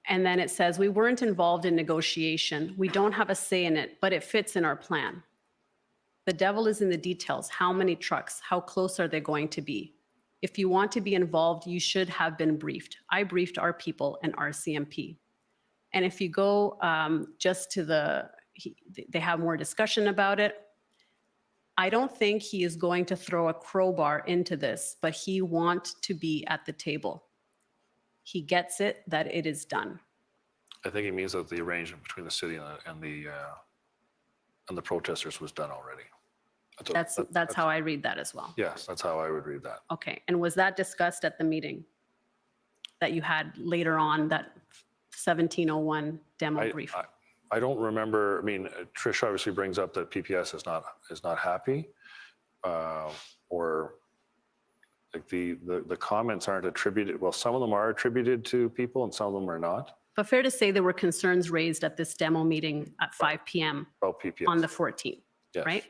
S13: And then it says, we weren't involved in negotiation. We don't have a say in it, but it fits in our plan. The devil is in the details. How many trucks? How close are they going to be? If you want to be involved, you should have been briefed. I briefed our people and RCMP. And if you go just to they have more discussion about it. I don't think he is going to throw a crowbar into this, but he wants to be at the table. He gets it that it is done.
S10: I think he means that the arrangement between the city and the protesters was done already.
S13: That's how I read that as well.
S10: Yes, that's how I would read that.
S13: Okay, and was that discussed at the meeting that you had later on, that 1701 demo brief?
S10: I don't remember. I mean, Trish obviously brings up that PPS is not happy, or like the comments aren't attributed. Well, some of them are attributed to people, and some of them are not.
S13: But fair to say there were concerns raised at this demo meeting at 5 p.m.
S10: about PPS
S13: on the 14th,
S10: Yes.
S13: right?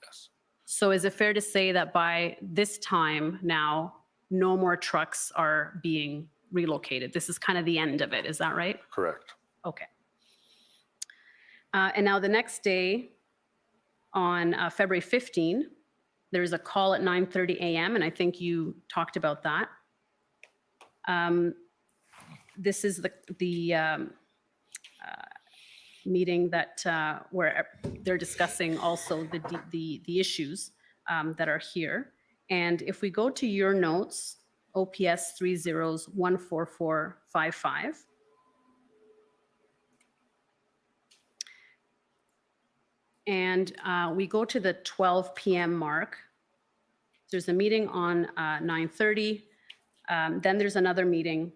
S10: Yes.
S13: So is it fair to say that by this time now, no more trucks are being relocated? This is kind of the end of it. Is that right?
S10: Correct.
S13: Okay. And now the next day, on February 15, there's a call at 9:30 a.m., and I think you talked about that. This is the meeting that where they're discussing also the issues that are here. And if we go to your notes, OPS 30s14455. And we go to the 12 p.m. mark. There's a meeting on 9:30. Then there's another meeting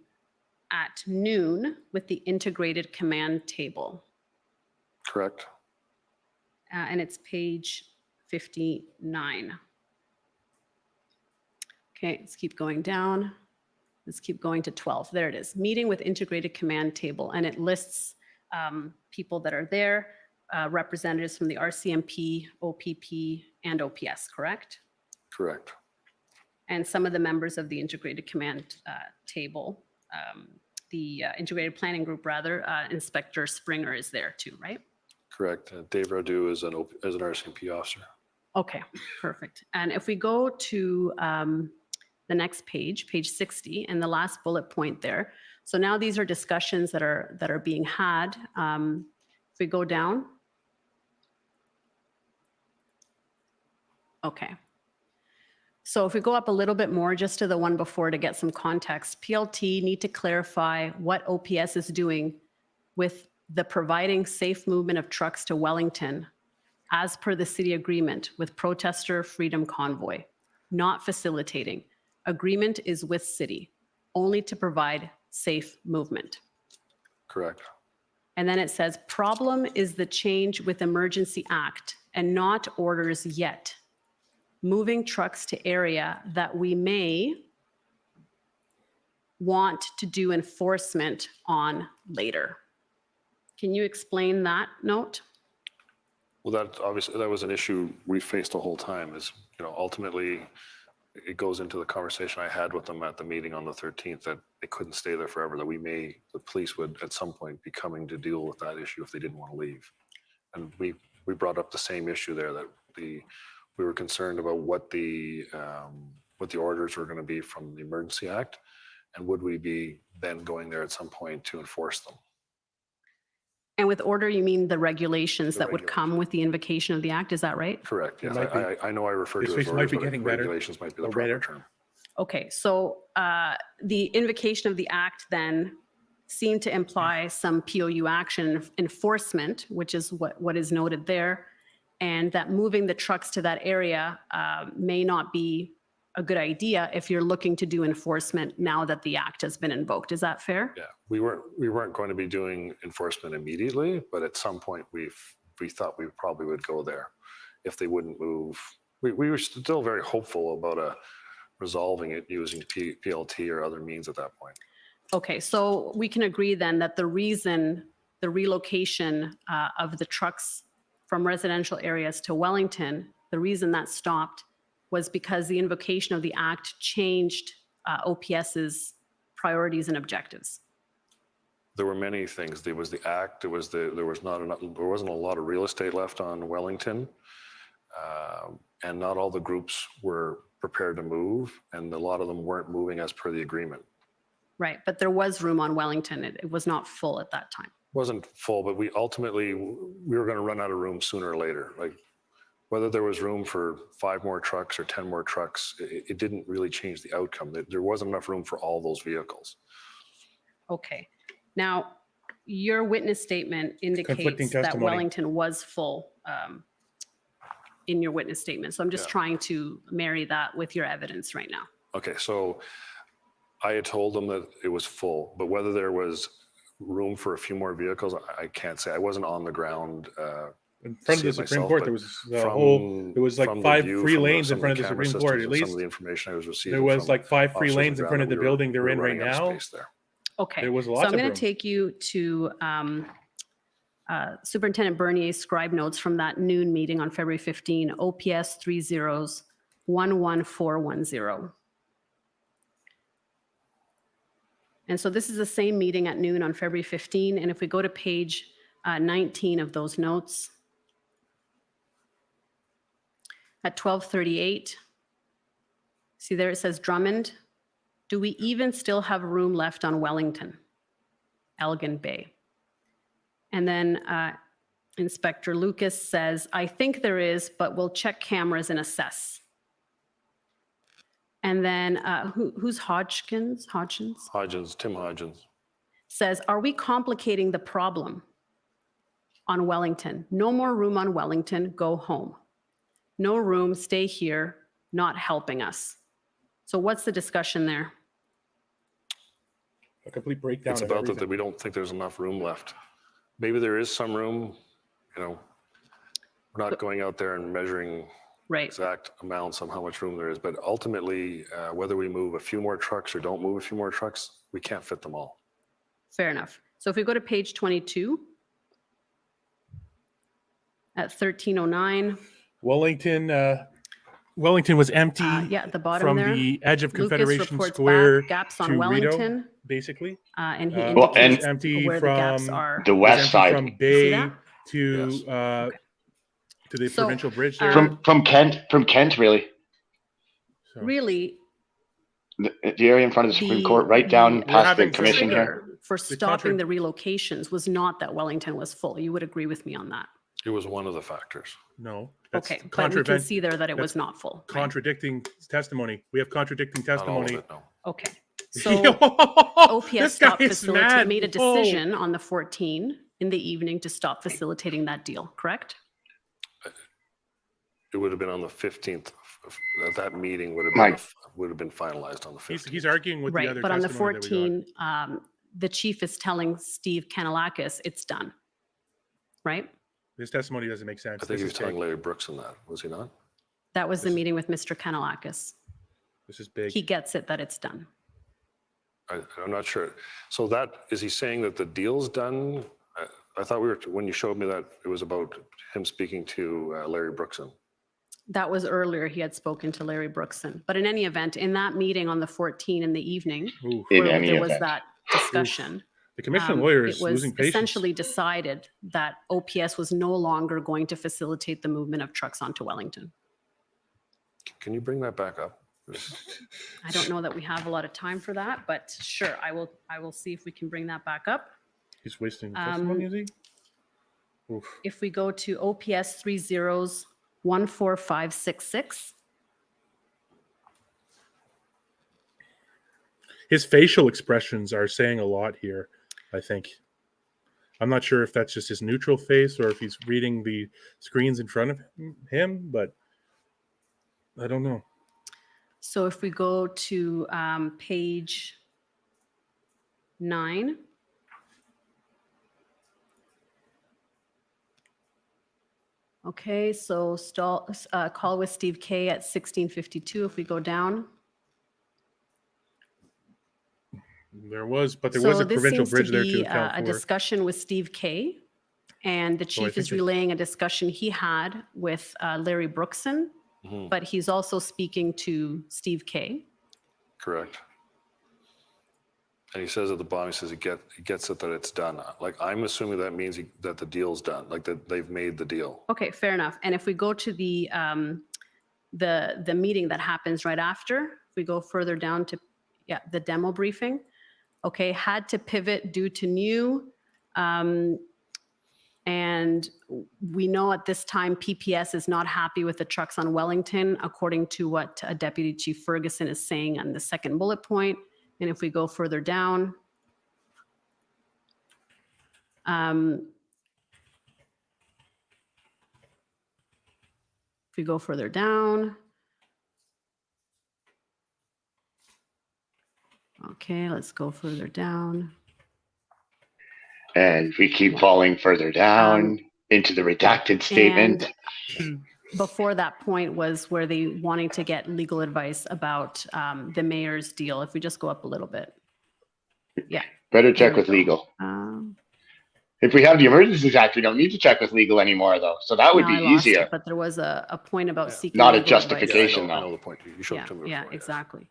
S13: at noon with the integrated command table.
S10: Correct.
S13: And it's page 59. Okay, let's keep going down. Let's keep going to 12. There it is. Meeting with integrated command table. And it lists people that are there, representatives from the RCMP, OPP, and OPS, correct?
S10: Correct.
S13: And some of the members of the integrated command table, the integrated planning group rather, Inspector Springer is there too, right?
S10: Correct. Dave Radu is an RCMP officer.
S13: Okay, perfect. And if we go to the next page, page 60, and the last bullet point there. So now these are discussions that are being had. If we go down. Okay. So if we go up a little bit more, just to the one before to get some context, PLT need to clarify what OPS is doing with the providing safe movement of trucks to Wellington as per the city agreement with Protester Freedom Convoy, not facilitating. Agreement is with city, only to provide safe movement.
S10: Correct.
S13: And then it says, problem is the change with Emergency Act and not orders yet. Moving trucks to area that we may want to do enforcement on later. Can you explain that note?
S10: Well, that obviously, that was an issue we faced the whole time is, ultimately it goes into the conversation I had with them at the meeting on the 13th that they couldn't stay there forever, that the police would at some point be coming to deal with that issue if they didn't want to leave. And we brought up the same issue there, that we were concerned about what the orders were going to be from the Emergency Act, and would we be then going there at some point to enforce them?
S13: And with order, you mean the regulations that would come with the invocation of the act, is that right?
S10: Correct, yes. I know I refer to it as orders, but regulations might be the proper term.
S13: Okay, so the invocation of the act then seemed to imply some POU action enforcement, which is what is noted there, and that moving the trucks to that area may not be a good idea if you're looking to do enforcement now that the act has been invoked. Is that fair?
S10: Yeah, we weren't going to be doing enforcement immediately, but at some point we thought we probably would go there if they wouldn't move. We were still very hopeful about resolving it using PLT or other means at that point.
S13: Okay, so we can agree then that the reason the relocation of the trucks from residential areas to Wellington, the reason that stopped was because the invocation of the act changed OPS's priorities and objectives.
S10: There were many things. There was the act. There wasn't a lot of real estate left on Wellington, and not all the groups were prepared to move, and a lot of them weren't moving as per the agreement.
S13: Right, but there was room on Wellington. It was not full at that time.
S10: Wasn't full, but we were going to run out of room sooner or later. Like whether there was room for 5 more trucks or 10 more trucks, it didn't really change the outcome. There wasn't enough room for all those vehicles.
S13: Okay. Now, your witness statement indicates that Wellington was full in your witness statement. So I'm just trying to marry that with your evidence right now.
S10: Okay, so I had told them that it was full, but whether there was room for a few more vehicles, I can't say. I wasn't on the ground.
S16: In front of the Supreme Court, there was it was like 5 free lanes in front of the Supreme Court, at least.
S10: Some of the information I was receiving.
S16: There was like 5 free lanes in front of the building they're in right now.
S13: Okay,
S16: there was
S13: so I'm going to take you to Superintendent Bernier's scribe notes from that noon meeting on February 15, OPS 30s11410. And so this is the same meeting at noon on February 15. And if we go to page 19 of those notes, at 12:38, see there it says Drummond, Do we even still have room left on Wellington, Elgin Bay? And then Inspector Lucas says, I think there is, but we'll check cameras and assess. And then who's Hodgkins?
S10: Tim Hodgins.
S13: Says, are we complicating the problem on Wellington? No more room on Wellington, go home. No room, stay here, not helping us. So what's the discussion there?
S16: A complete breakdown.
S10: It's
S16: of
S10: about
S16: everything.
S10: that we don't think there's enough room left. Maybe there is some room, we're not going out there and measuring exact amounts on how much room there is, but ultimately, whether we move a few more trucks or don't move a few more trucks, we can't fit them all.
S13: Fair enough. So if we go to page 22, at 1309.
S16: Wellington was empty.
S13: At the bottom
S16: from
S13: there.
S16: the edge of
S13: Lucas
S16: Confederation
S13: reports
S16: Square
S13: back gaps on
S16: to
S13: Wellington.
S16: Rideau, basically.
S13: And he
S1: Well,
S13: indicates
S1: and
S16: empty
S13: where the gaps
S16: from
S13: are.
S1: the west side.
S16: From
S13: See
S16: Bay
S13: that?
S16: to to the
S13: So,
S16: provincial bridge there.
S1: From Kent, really.
S13: Really,
S1: The area in front of the Supreme Court, right down past the commission here.
S13: trigger for stopping the relocations was not that Wellington was full. You would agree with me on that?
S10: It was one of the factors.
S16: No.
S13: Okay, but we can see there that it was not full.
S16: Contradicting testimony. We have contradicting testimony.
S13: Okay. So OPS stopped made a decision on the 14 in the evening to stop facilitating that deal, correct?
S10: It would have been on the 15th. That meeting would have been finalized on the 15th.
S16: He's arguing with the other
S13: but on the
S16: testimony that we
S13: 14, the chief is telling Steve Kanalakis it's done, right?
S16: This testimony doesn't make sense.
S10: I think he was telling Larry Brooks on that, was he not?
S13: That was the meeting with Mr. Kanalakis.
S16: This is big.
S13: He gets it that it's done.
S10: I'm not sure. So is he saying that the deal's done? I thought when you showed me that, it was about him speaking to Larry Brookson.
S13: That was earlier. He had spoken to Larry Brookson. But in any event, in that meeting on the 14 in the evening, where there was that discussion,
S16: the commission lawyer is
S13: it was
S16: losing patience.
S13: essentially decided that OPS was no longer going to facilitate the movement of trucks onto Wellington.
S10: Can you bring that back up?
S13: I don't know that we have a lot of time for that, but sure, I will see if we can bring that back up.
S16: He's wasting testimony, is he? Oof.
S13: If we go to OPS 3014566.
S16: His facial expressions are saying a lot here, I think. I'm not sure if that's just his neutral face or if he's reading the screens in front of him, but I don't know.
S13: So if we go to page 9. Okay, so call with Steve K at 1652 if we go down.
S16: There was a provincial bridge there to account for.
S13: A discussion with Steve K, and the chief is relaying a discussion he had with Larry Brookson, but he's also speaking to Steve K.
S10: Correct. And he says at the bottom, he says he gets it that it's done. Like, I'm assuming that means that the deal's done, like that they've made the deal.
S13: Okay, fair enough. And if we go to the meeting that happens right after, if we go further down to the demo briefing. Okay, had to pivot due to new, and we know at this time PPS is not happy with the trucks on Wellington, according to what Deputy Chief Ferguson is saying on the second bullet point. And if we go further down, if we go further down, okay, let's go further down.
S1: And we keep falling further down into the redacted statement.
S13: Before that point was where they wanting to get legal advice about the mayor's deal. If we just go up a little bit. Yeah.
S1: Better check with legal. If we have the Emergencies Act, we don't need to check with legal anymore, though. So that would be easier.
S13: But there was a point about seeking
S1: not a
S13: legal
S1: justification,
S13: advice.
S10: I know the point. You showed it to me
S13: Yeah,
S10: before,
S13: exactly.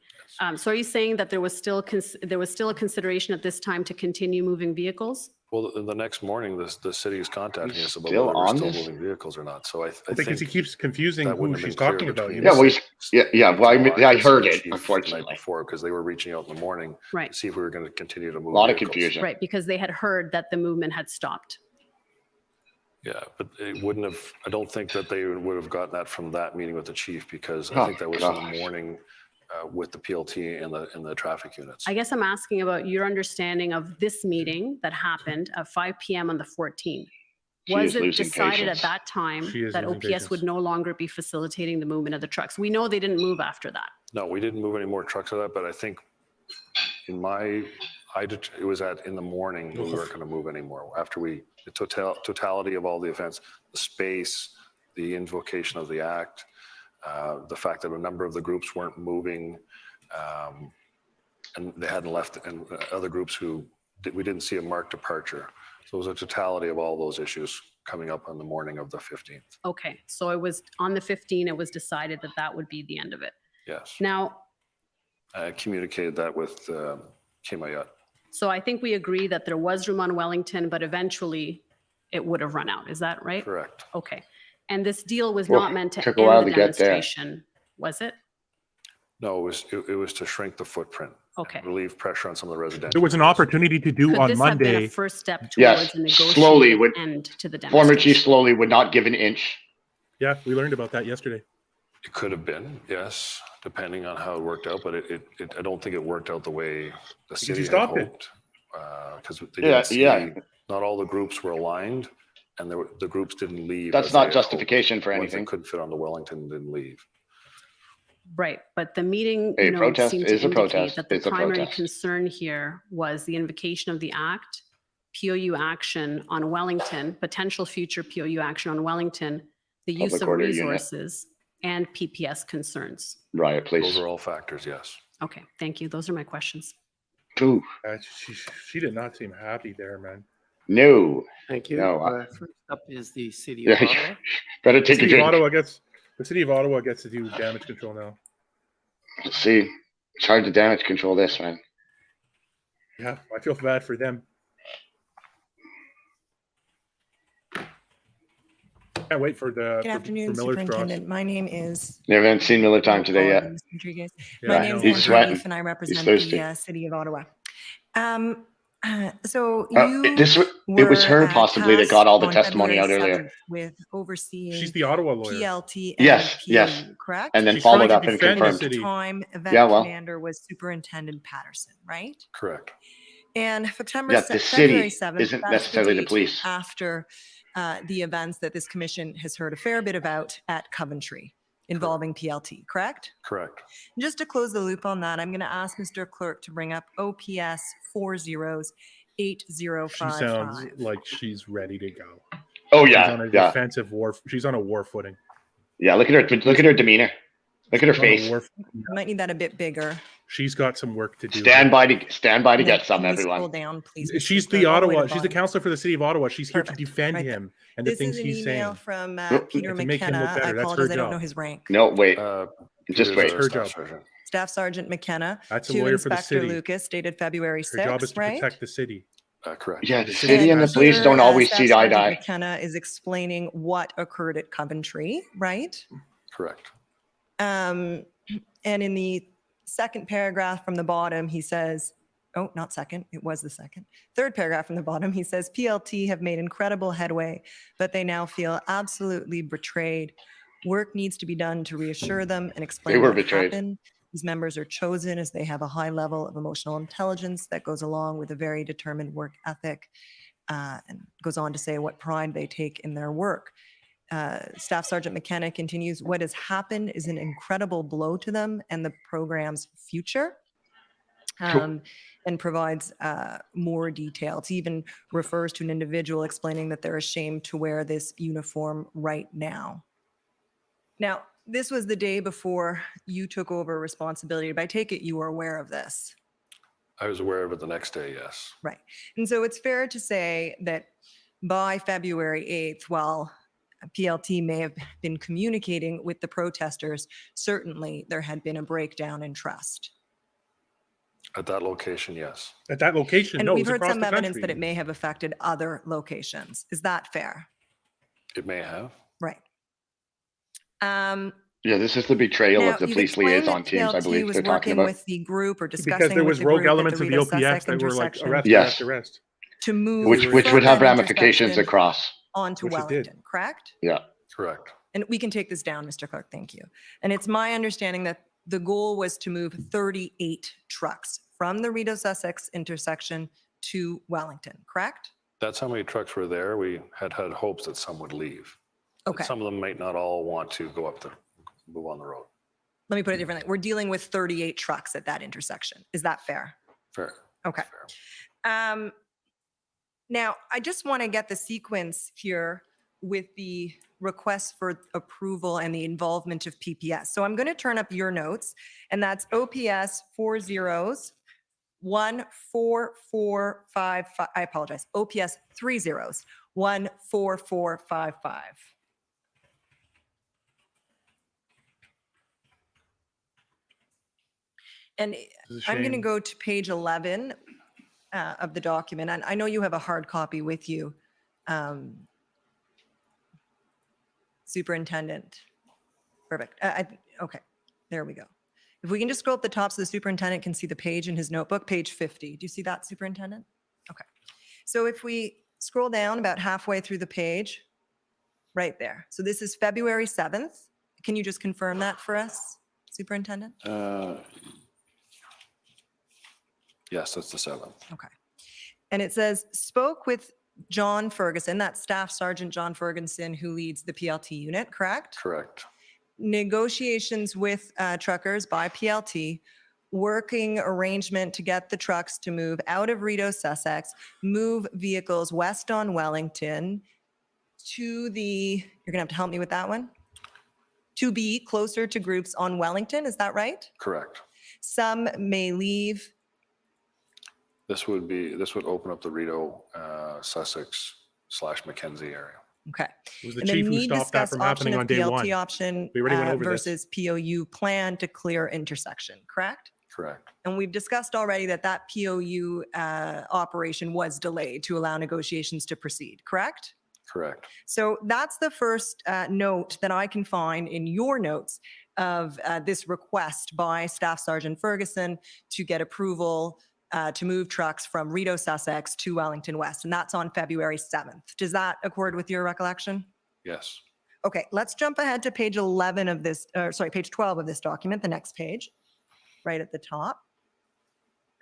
S13: So are you saying that there was still a consideration at this time to continue moving vehicles?
S10: Well, the next morning, the city is contacting us about
S1: still
S10: whether we're
S1: on
S10: still
S1: this?
S10: moving vehicles or not. So I
S16: Because he
S10: think
S16: keeps confusing
S10: that
S16: who
S10: wouldn't have
S16: she's
S10: been clear
S16: talking about.
S10: between
S16: You
S1: Yeah,
S16: know?
S1: well, yeah. Well, I
S10: Canalakis
S1: heard
S10: and the
S1: it,
S10: chief the night
S1: unfortunately.
S10: before, because they were reaching out in the morning
S13: Right.
S10: to see if we were going to continue to move.
S1: A lot of
S10: vehicles.
S1: confusion.
S13: Right, because they had heard that the movement had stopped.
S10: Yeah, but it wouldn't have. I don't think that they would have gotten that from that meeting with the chief, because I
S1: Oh,
S10: think that was in
S1: gosh.
S10: the morning with the PLT and the traffic units.
S13: I guess I'm asking about your understanding of this meeting that happened at 5 p.m. on the 14th.
S1: She
S13: Was
S1: is
S13: it
S1: losing
S13: decided
S1: patience.
S13: at that time
S16: She is
S13: that
S16: losing
S13: OPS
S16: patience.
S13: would no longer be facilitating the movement of the trucks? We know they didn't move after that.
S10: No, we didn't move any more trucks of that, but I think in my, it was in the morning we weren't going to move anymore. After the totality of all the events, the space, the invocation of the act, the fact that a number of the groups weren't moving, and they hadn't left, and other groups we didn't see a marked departure. So it was a totality of all those issues coming up on the morning of the 15th.
S13: Okay, so it was on the 15th, it was decided that that would be the end of it.
S10: Yes.
S13: Now,
S10: I communicated that with Kimayut.
S13: so I think we agree that there was room on Wellington, but eventually it would have run out. Is that right?
S10: Correct.
S13: Okay. And this deal was
S1: Well,
S13: not meant to
S1: took a while
S13: end the
S1: to get there.
S13: demonstration, was it?
S10: No, it was to shrink the footprint.
S13: Okay.
S10: Relieve pressure on some of the residential.
S16: There was an opportunity to do
S13: Could
S16: on
S13: this have been
S16: Monday.
S13: a first step towards
S1: Yes,
S13: a
S1: slowly
S13: negotiated
S1: would.
S13: end to the
S1: Former
S13: demonstration?
S1: Chief Sloly would not give an inch.
S16: Yeah, we learned about that yesterday.
S10: It could have been, yes, depending on how it worked out, but I don't think it worked out the way the city
S16: you
S10: had
S16: stopped it.
S10: hoped. Because they didn't see,
S1: yeah.
S10: not all the groups were aligned, and the groups didn't leave.
S1: That's
S10: as they
S1: not
S10: had
S1: justification for
S10: hoped. Ones that
S1: anything.
S10: couldn't fit on the Wellington didn't leave.
S13: Right, but the meeting
S1: A
S13: notes
S1: protest
S13: seem to
S1: is a
S13: indicate
S1: protest.
S13: that the
S1: It's a
S13: primary
S1: protest.
S13: concern here was the invocation of the act, POU action on Wellington, potential future POU action on Wellington, the use
S1: Public
S13: of
S1: order unit.
S13: resources, and PPS concerns.
S1: Riot police.
S10: Those are all factors, yes.
S13: Okay, thank you. Those are my questions.
S1: Ooh,
S16: She did not seem happy there, man.
S1: no.
S3: Thank you.
S1: No,
S3: First up is the city of
S1: Yeah,
S3: Ottawa.
S1: better take a
S16: City of
S1: drink.
S16: Ottawa the city of Ottawa gets to do damage control now.
S1: Let's see. It's hard to damage control this, man.
S16: Yeah, I feel bad for them. Can't wait for the
S18: Good afternoon,
S16: for Miller's Cross.
S18: Superintendent. My name is.
S1: You haven't seen Miller time today yet.
S18: Apologies, Rodriguez.
S16: Yeah,
S18: My
S16: I
S18: name
S16: know.
S18: is
S1: He's
S18: Anne
S1: sweating.
S18: Tardif, and I represent
S1: thirsty.
S18: the city of Ottawa. So
S1: It was her possibly that got all the testimony out earlier.
S18: With overseeing
S16: She's the Ottawa lawyer.
S18: PLT and
S1: Yes,
S18: POU,
S1: yes.
S18: correct?
S1: And then
S16: She's
S1: followed
S16: trying to
S1: up and
S16: defend the
S1: confirmed.
S16: city.
S18: Time event
S1: Yeah, well.
S18: commander was Superintendent Patterson, right?
S10: Correct.
S18: And September,
S1: Yeah, the
S18: February
S1: city
S18: 7th,
S1: isn't
S18: that's
S1: necessarily the
S18: date
S1: police.
S18: after the events that this commission has heard a fair bit about at Coventry involving PLT, correct?
S10: Correct.
S18: And just to close the loop on that, I'm going to ask Mr. Clerk to bring up OPS 408055.
S16: She sounds like she's ready to go.
S1: Oh
S16: She's
S1: yeah,
S16: on a
S1: yeah,
S16: defensive war. She's on a war footing.
S1: yeah. Look at her. Look at her demeanor. Look at her
S16: She's on a
S1: face.
S16: war-
S18: I might need that a bit bigger.
S16: She's got some work to do.
S1: Stand by to
S18: Then
S1: get some,
S18: can we scroll
S1: everyone.
S18: down, please?
S16: She's
S18: Mr.
S16: the
S18: Clerk, all way to
S16: Ottawa. She's the
S18: bottom.
S16: counselor for the city of Ottawa. She's here to
S18: Perfect.
S16: defend
S18: Right there.
S16: him and the
S18: This
S16: things
S18: is an
S16: he's
S18: email
S16: saying.
S18: from
S1: Yep.
S18: Peter
S16: To make him look
S18: McKenna. I
S16: better. That's her
S18: apologize, I don't
S16: job.
S18: know his rank.
S1: No, wait.
S10: Peter's
S1: Just wait.
S10: our
S16: Her
S10: staff
S16: job.
S10: sergeant.
S18: Staff Sergeant McKenna
S16: That's a
S18: to
S16: lawyer for the
S18: Inspector
S16: city.
S18: Lucas, dated February
S16: Her job is
S18: 6th,
S16: to
S18: right?
S16: protect the city.
S10: Correct.
S1: Yeah, the city and the
S16: And
S1: police
S18: Here,
S1: don't always
S18: Staff
S1: see eye to
S18: Sergeant
S1: eye.
S18: McKenna is explaining what occurred at Coventry, right?
S10: Correct.
S18: And in the second paragraph from the bottom, he says, oh, not second, it was the second. Third paragraph from the bottom, he says, PLT have made incredible headway, but they now feel absolutely betrayed. Work needs to be done to reassure them and explain
S1: were
S18: what
S1: betrayed.
S18: happened. These members are chosen as they have a high level of emotional intelligence that goes along with a very determined work ethic, and goes on to say what pride they take in their work. Staff Sergeant McKenna continues, what has happened is an incredible blow to them and the program's future, and provides more details. He even refers to an individual explaining that they're ashamed to wear this uniform right now. Now, this was the day before you took over responsibility, but I take it you were aware of this.
S10: I was aware of it the next day, yes.
S18: Right. And so it's fair to say that by February 8th, while PLT may have been communicating with the protesters, certainly there had been a breakdown in trust.
S10: At that location, yes.
S16: At that location,
S17: And
S16: no,
S17: we've
S16: it's
S17: heard
S16: across
S17: some
S16: the
S17: evidence that
S16: country.
S17: it may have affected other locations. Is that fair?
S10: It may have.
S17: Right.
S1: Yeah, this is the betrayal
S17: Now,
S1: of the
S17: you've
S1: police
S17: explained
S1: liaison
S17: that
S1: teams, I
S17: PLT
S1: believe
S17: was
S1: they're talking
S17: working
S1: about.
S17: with the group or
S16: Because
S17: discussing
S16: there
S17: with
S16: was
S17: the
S16: rogue
S17: group at the
S16: elements of the
S17: Rito
S16: OPS
S17: Sussex
S16: that were like
S17: intersection
S16: arrest,
S1: Yes.
S16: arrest.
S17: to move
S1: Which
S17: from
S1: would have
S17: that
S1: ramifications
S17: intersection
S1: across.
S17: onto
S16: Which it did.
S17: Wellington, correct?
S1: Yeah.
S10: Correct.
S17: And we can take this down, Mr. Clerk, thank you. And it's my understanding that the goal was to move 38 trucks from the Rito Sussex intersection to Wellington, correct?
S10: That's how many trucks were there. We had hopes that some would leave. But
S17: Okay.
S10: some of them might not all want to go up the, move on the road.
S17: Let me put it differently. We're dealing with 38 trucks at that intersection. Is that fair?
S10: Fair.
S17: Okay. Now, I just want to get the sequence here with the request for approval and the involvement of PPS. So I'm going to turn up your notes, and that's OPS 14455. I apologize. OPS 14455. And I'm going to
S16: shame.
S17: go to page 11 of the document. And I know you have a hard copy with you, Superintendent. Perfect. Okay, there we go. If we can just scroll up the top so the superintendent can see the page in his notebook, page 50. Do you see that, Superintendent? Okay. So if we scroll down about halfway through the page, right there. So this is February 7th. Can you just confirm that for us, Superintendent?
S10: Yes, that's the 7th.
S17: Okay. And it says, spoke with John Ferguson, that's Staff Sergeant John Ferguson, who leads the PLT unit, correct?
S10: Correct.
S17: Negotiations with truckers by PLT, working arrangement to get the trucks to move out of Rito Sussex, move vehicles west on Wellington to the, you're gonna have to help me with that one, to be closer to groups on Wellington, is that right?
S10: Correct.
S17: Some may leave.
S10: This would open up the Rito, Sussex / Mackenzie area.
S17: Okay.
S16: It was the
S17: And then
S16: chief who
S17: need
S16: stopped that
S17: discuss
S16: from
S17: option
S16: happening
S17: of
S16: on day one.
S17: PLT option
S16: We already went over this.
S17: versus POU plan to clear intersection, correct?
S10: Correct.
S17: And we've discussed already that that POU operation was delayed to allow negotiations to proceed, correct?
S10: Correct.
S17: So that's the first note that I can find in your notes of this request by Staff Sergeant Ferguson to get approval to move trucks from Rito Sussex to Wellington West. And that's on February 7th. Does that accord with your recollection?
S10: Yes.
S17: Okay, let's jump ahead to page 11 of this, page 12 of this document, the next page, right at the top.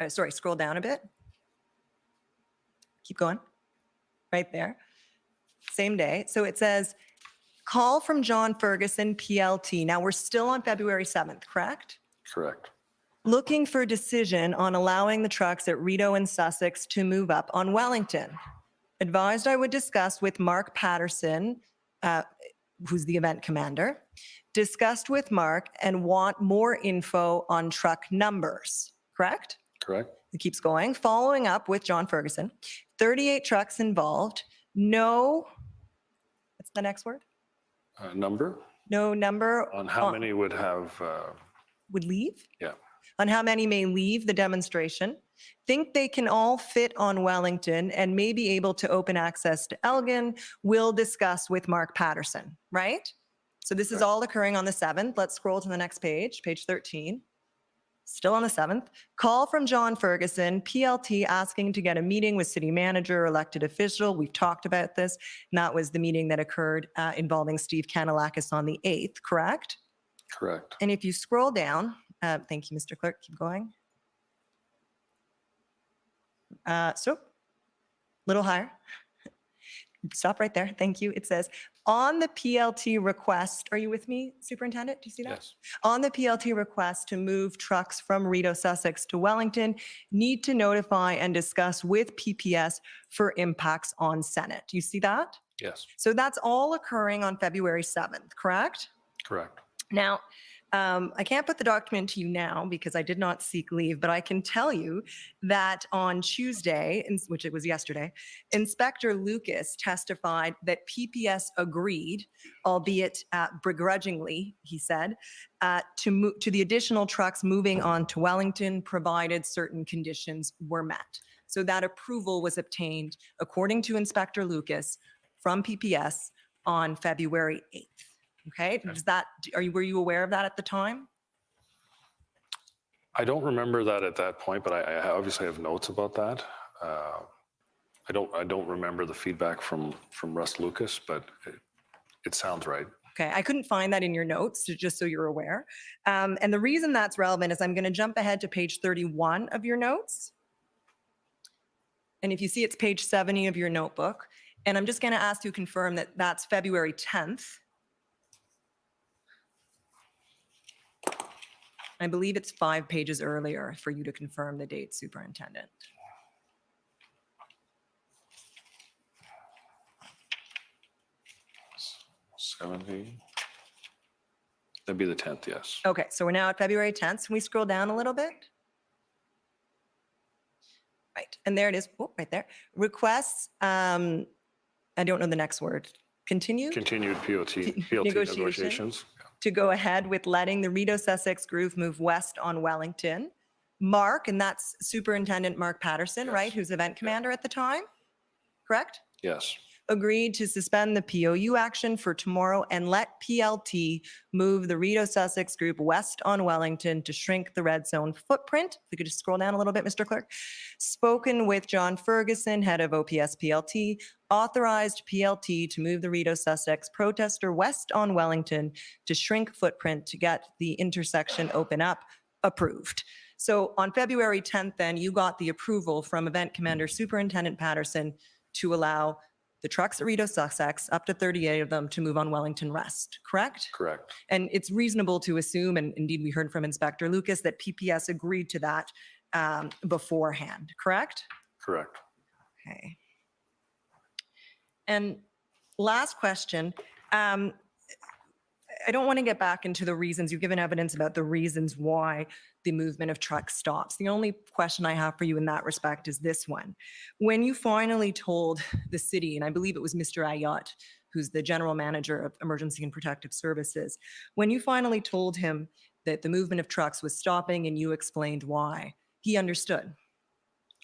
S17: Scroll down a bit. Keep going. Right there. Same day. So it says, call from John Ferguson, PLT. Now we're still on February 7th, correct?
S10: Correct.
S17: Looking for decision on allowing the trucks at Rito and Sussex to move up on Wellington. Advised I would discuss with Mark Patterson, who's the event commander, discussed with Mark and want more info on truck numbers, correct?
S10: Correct.
S17: It keeps going. Following up with John Ferguson, 38 trucks involved. No, what's the next word?
S10: Number?
S17: No number.
S10: On how many would have,
S17: would leave?
S10: yeah.
S17: On how many may leave the demonstration. Think they can all fit on Wellington and may be able to open access to Elgin. We'll discuss with Mark Patterson, right? So this is all occurring on the 7th. Let's scroll to the next page, page 13. Still on the 7th. Call from John Ferguson, PLT, asking to get a meeting with city manager, elected official. We've talked about this. And that was the meeting that occurred involving Steve Kanalakis on the 8th, correct?
S10: Correct.
S17: And if you scroll down, thank you, Mr. Clerk, keep going. Little higher. Stop right there. Thank you. It says, on the PLT request, are you with me, Superintendent? Do you see that?
S10: Yes.
S17: On the PLT request to move trucks from Rito Sussex to Wellington, need to notify and discuss with PPS for impacts on Senate. Do you see that?
S10: Yes.
S17: So that's all occurring on February 7th, correct?
S10: Correct.
S17: Now,
S18: I can't put the document to you now because I did not seek leave, but I can tell you that on Tuesday, which it was yesterday, Inspector Lucas testified that PPS agreed, albeit begrudgingly, he said, to the additional trucks moving on to Wellington, provided certain conditions were met. So that approval was obtained, according to Inspector Lucas, from PPS on February 8th. Okay, were you aware of that at the time?
S10: I don't remember that at that point, but I obviously have notes about that. I don't remember the feedback from Russ Lucas, but it sounds right.
S18: Okay, I couldn't find that in your notes, just so you're aware. And the reason that's relevant is I'm going to jump ahead to page 31 of your notes. And if you see, it's page 70 of your notebook. And I'm just going to ask you to confirm that that's February 10th. I believe it's 5 pages earlier for you to confirm the date, Superintendent.
S10: That'd be the 10th, yes.
S18: Okay, so we're now at February 10th. Can we scroll down a little bit? Right, and there it is, right there. Requests, I don't know the next word. Continued PLT negotiations. To go ahead with letting the Rideau Sussex Groove move west on Wellington. Mark, and that's Superintendent Mark Patterson, right, who's event commander at the time, correct?
S10: Yes.
S18: Agreed to suspend the POU action for tomorrow and let PLT move the Rideau Sussex Group west on Wellington to shrink the red zone footprint. If we could just scroll down a little bit, Mr. Clerk. Spoken with John Ferguson, head of OPS PLT, authorized PLT to move the Rideau Sussex protester west on Wellington to shrink footprint to get the intersection open up, approved. So on February 10th, then you got the approval from Event Commander Superintendent Patterson to allow the trucks at Rideau Sussex, up to 38 of them, to move on Wellington West, correct?
S10: Correct.
S18: And it's reasonable to assume, and indeed we heard from Inspector Lucas, that PPS agreed to that beforehand, correct?
S10: Correct.
S18: Okay. And last question. I don't want to get back into the reasons. You've given evidence about the reasons why the movement of trucks stops. The only question I have for you in that respect is this one. When you finally told the city, and I believe it was Mr. Ayotte, who's the general manager of Emergency and Protective Services, when you finally told him that the movement of trucks was stopping and you explained why, he understood?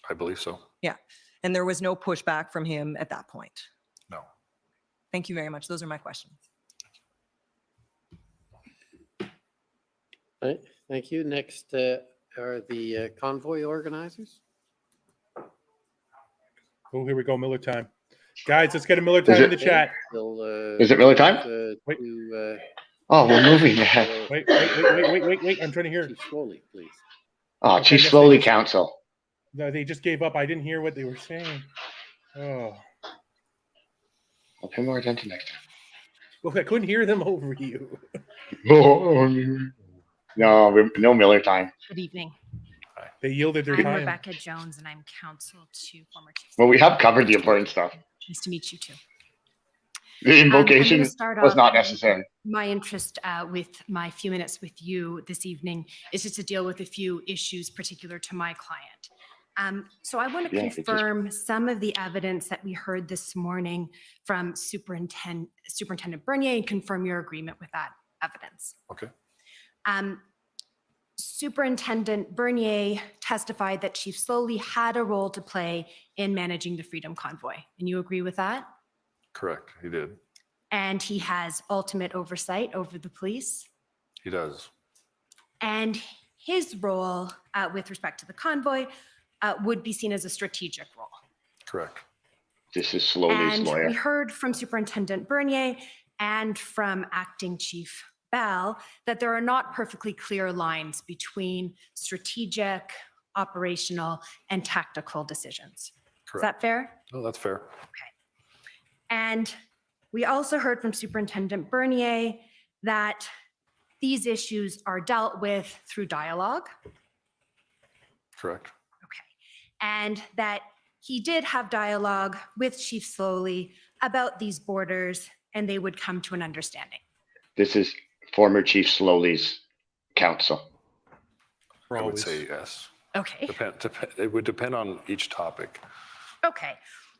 S10: I believe so.
S18: Yeah. And there was no pushback from him at that point?
S10: No.
S18: Thank you very much. Those are my questions.
S3: Thank you. Next are the convoy organizers.
S16: Oh, here we go. Miller time. Guys, let's get a Miller time in the chat.
S1: Is it Miller time?
S16: Wait.
S1: Oh, we're moving ahead.
S16: Wait. I'm trying to hear.
S3: Sloly, please.
S1: Oh,
S16: Okay,
S1: Chief Sloly Council.
S16: No, they just gave up. I didn't hear what they were saying. Oh.
S1: I'll pay more attention next time.
S16: Well, I couldn't hear them over you.
S1: No, no Miller time.
S20: Good evening.
S16: They yielded their
S20: I'm
S16: time.
S20: Rebecca Jones, and I'm counsel to former Chief.
S1: Well, we have covered the important stuff.
S20: Nice to meet you too.
S1: The invocation was not necessary.
S20: My interest with my few minutes with you this evening is just to deal with a few issues particular to my client. So I want to confirm some of the evidence that we heard this morning from Superintendent Bernier and confirm your agreement with that evidence.
S10: Okay.
S20: Superintendent Bernier testified that Chief Sloly had a role to play in managing the Freedom Convoy. And you agree with that?
S10: Correct. He did.
S20: And he has ultimate oversight over the police.
S10: He does.
S20: And his role with respect to the convoy would be seen as a strategic role.
S10: Correct.
S1: This is Sloly's
S20: And
S1: lawyer.
S20: we heard from Superintendent Bernier and from Acting Chief Bell that there are not perfectly clear lines between strategic, operational, and tactical decisions.
S10: Correct.
S20: Is that fair?
S10: No, that's fair.
S20: And we also heard from Superintendent Bernier that these issues are dealt with through dialogue.
S10: Correct.
S20: And that he did have dialogue with Chief Sloly about these borders and they would come to an understanding.
S1: This is former Chief Sloly's council.
S10: I would say yes.
S23: Okay.
S10: It would depend on each topic.
S20: Okay.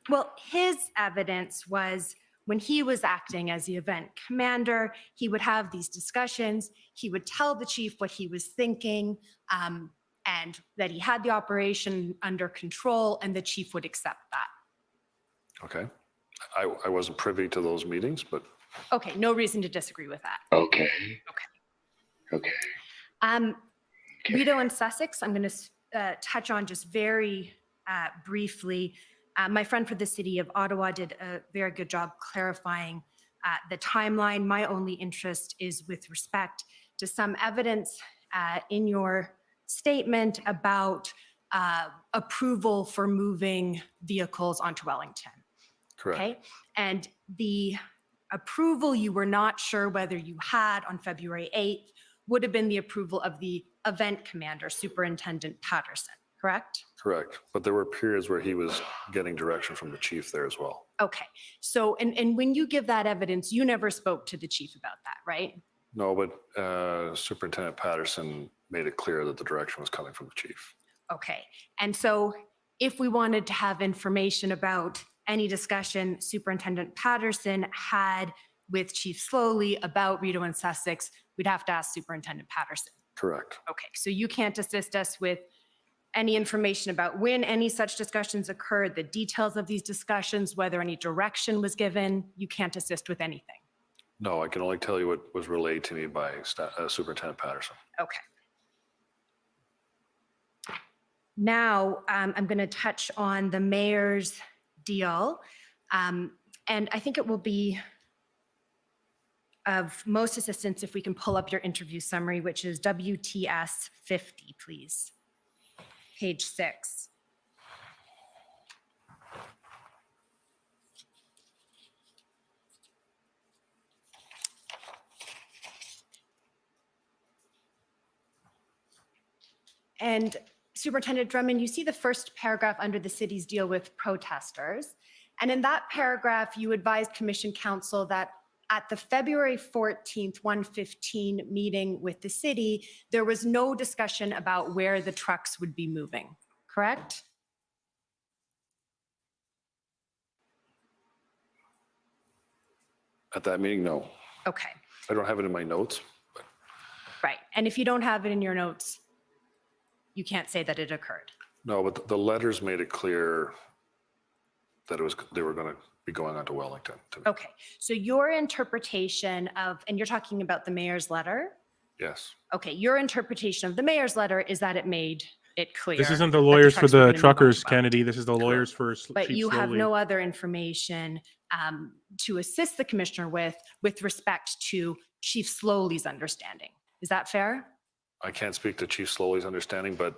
S20: Well, his evidence was when he was acting as the event commander, he would have these discussions. He would tell the chief what he was thinking, and that he had the operation under control, and the chief would accept that.
S10: Okay. I wasn't privy to those meetings, but.
S20: Okay, no reason to disagree with that.
S1: Okay. Okay.
S20: Rideau and Sussex, I'm going to touch on just very briefly. My friend for the city of Ottawa did a very good job clarifying the timeline. My only interest is with respect to some evidence in your statement about approval for moving vehicles onto Wellington.
S10: Correct.
S20: Okay. And the approval you were not sure whether you had on February 8th would have been the approval of the event commander, Superintendent Patterson, correct?
S10: Correct. But there were periods where he was getting direction from the chief there as well.
S20: Okay. So, and when you give that evidence, you never spoke to the chief about that, right?
S10: No, but Superintendent Patterson made it clear that the direction was coming from the chief.
S20: Okay. And so if we wanted to have information about any discussion Superintendent Patterson had with Chief Sloly about Rideau and Sussex, we'd have to ask Superintendent Patterson.
S10: Correct.
S20: Okay. So you can't assist us with any information about when any such discussions occurred, the details of these discussions, whether any direction was given. You can't assist with anything.
S10: No, I can only tell you what was relayed to me by Superintendent Patterson.
S20: Okay. Now, I'm going to touch on the mayor's deal. And I think it will be of most assistance if we can pull up your interview summary, which is WTS 50, please. Page 6. And Superintendent Drummond, you see the first paragraph under the city's deal with protesters. And in that paragraph, you advised Commission Council that at the February 14th, 1:15 meeting with the city, there was no discussion about where the trucks would be moving, correct?
S10: At that meeting, no.
S20: Okay,
S10: I don't have it in my notes.
S20: right. And if you don't have it in your notes, you can't say that it occurred.
S10: No, but the letters made it clear that they were going to be going on to Wellington.
S20: Okay, so your interpretation of, and you're talking about the mayor's letter?
S10: Yes.
S20: Okay, your interpretation of the mayor's letter is that it made it clear.
S16: This isn't the
S20: that
S16: lawyers for
S20: trucks were
S16: the
S20: gonna move on to
S16: truckers,
S20: Wellington.
S16: Kennedy. This is the lawyers for
S20: But
S16: Chief
S20: you have
S16: Sloly.
S20: no other information to assist the commissioner with respect to Chief Sloly's understanding. Is that fair?
S10: I can't speak to Chief Sloly's understanding, but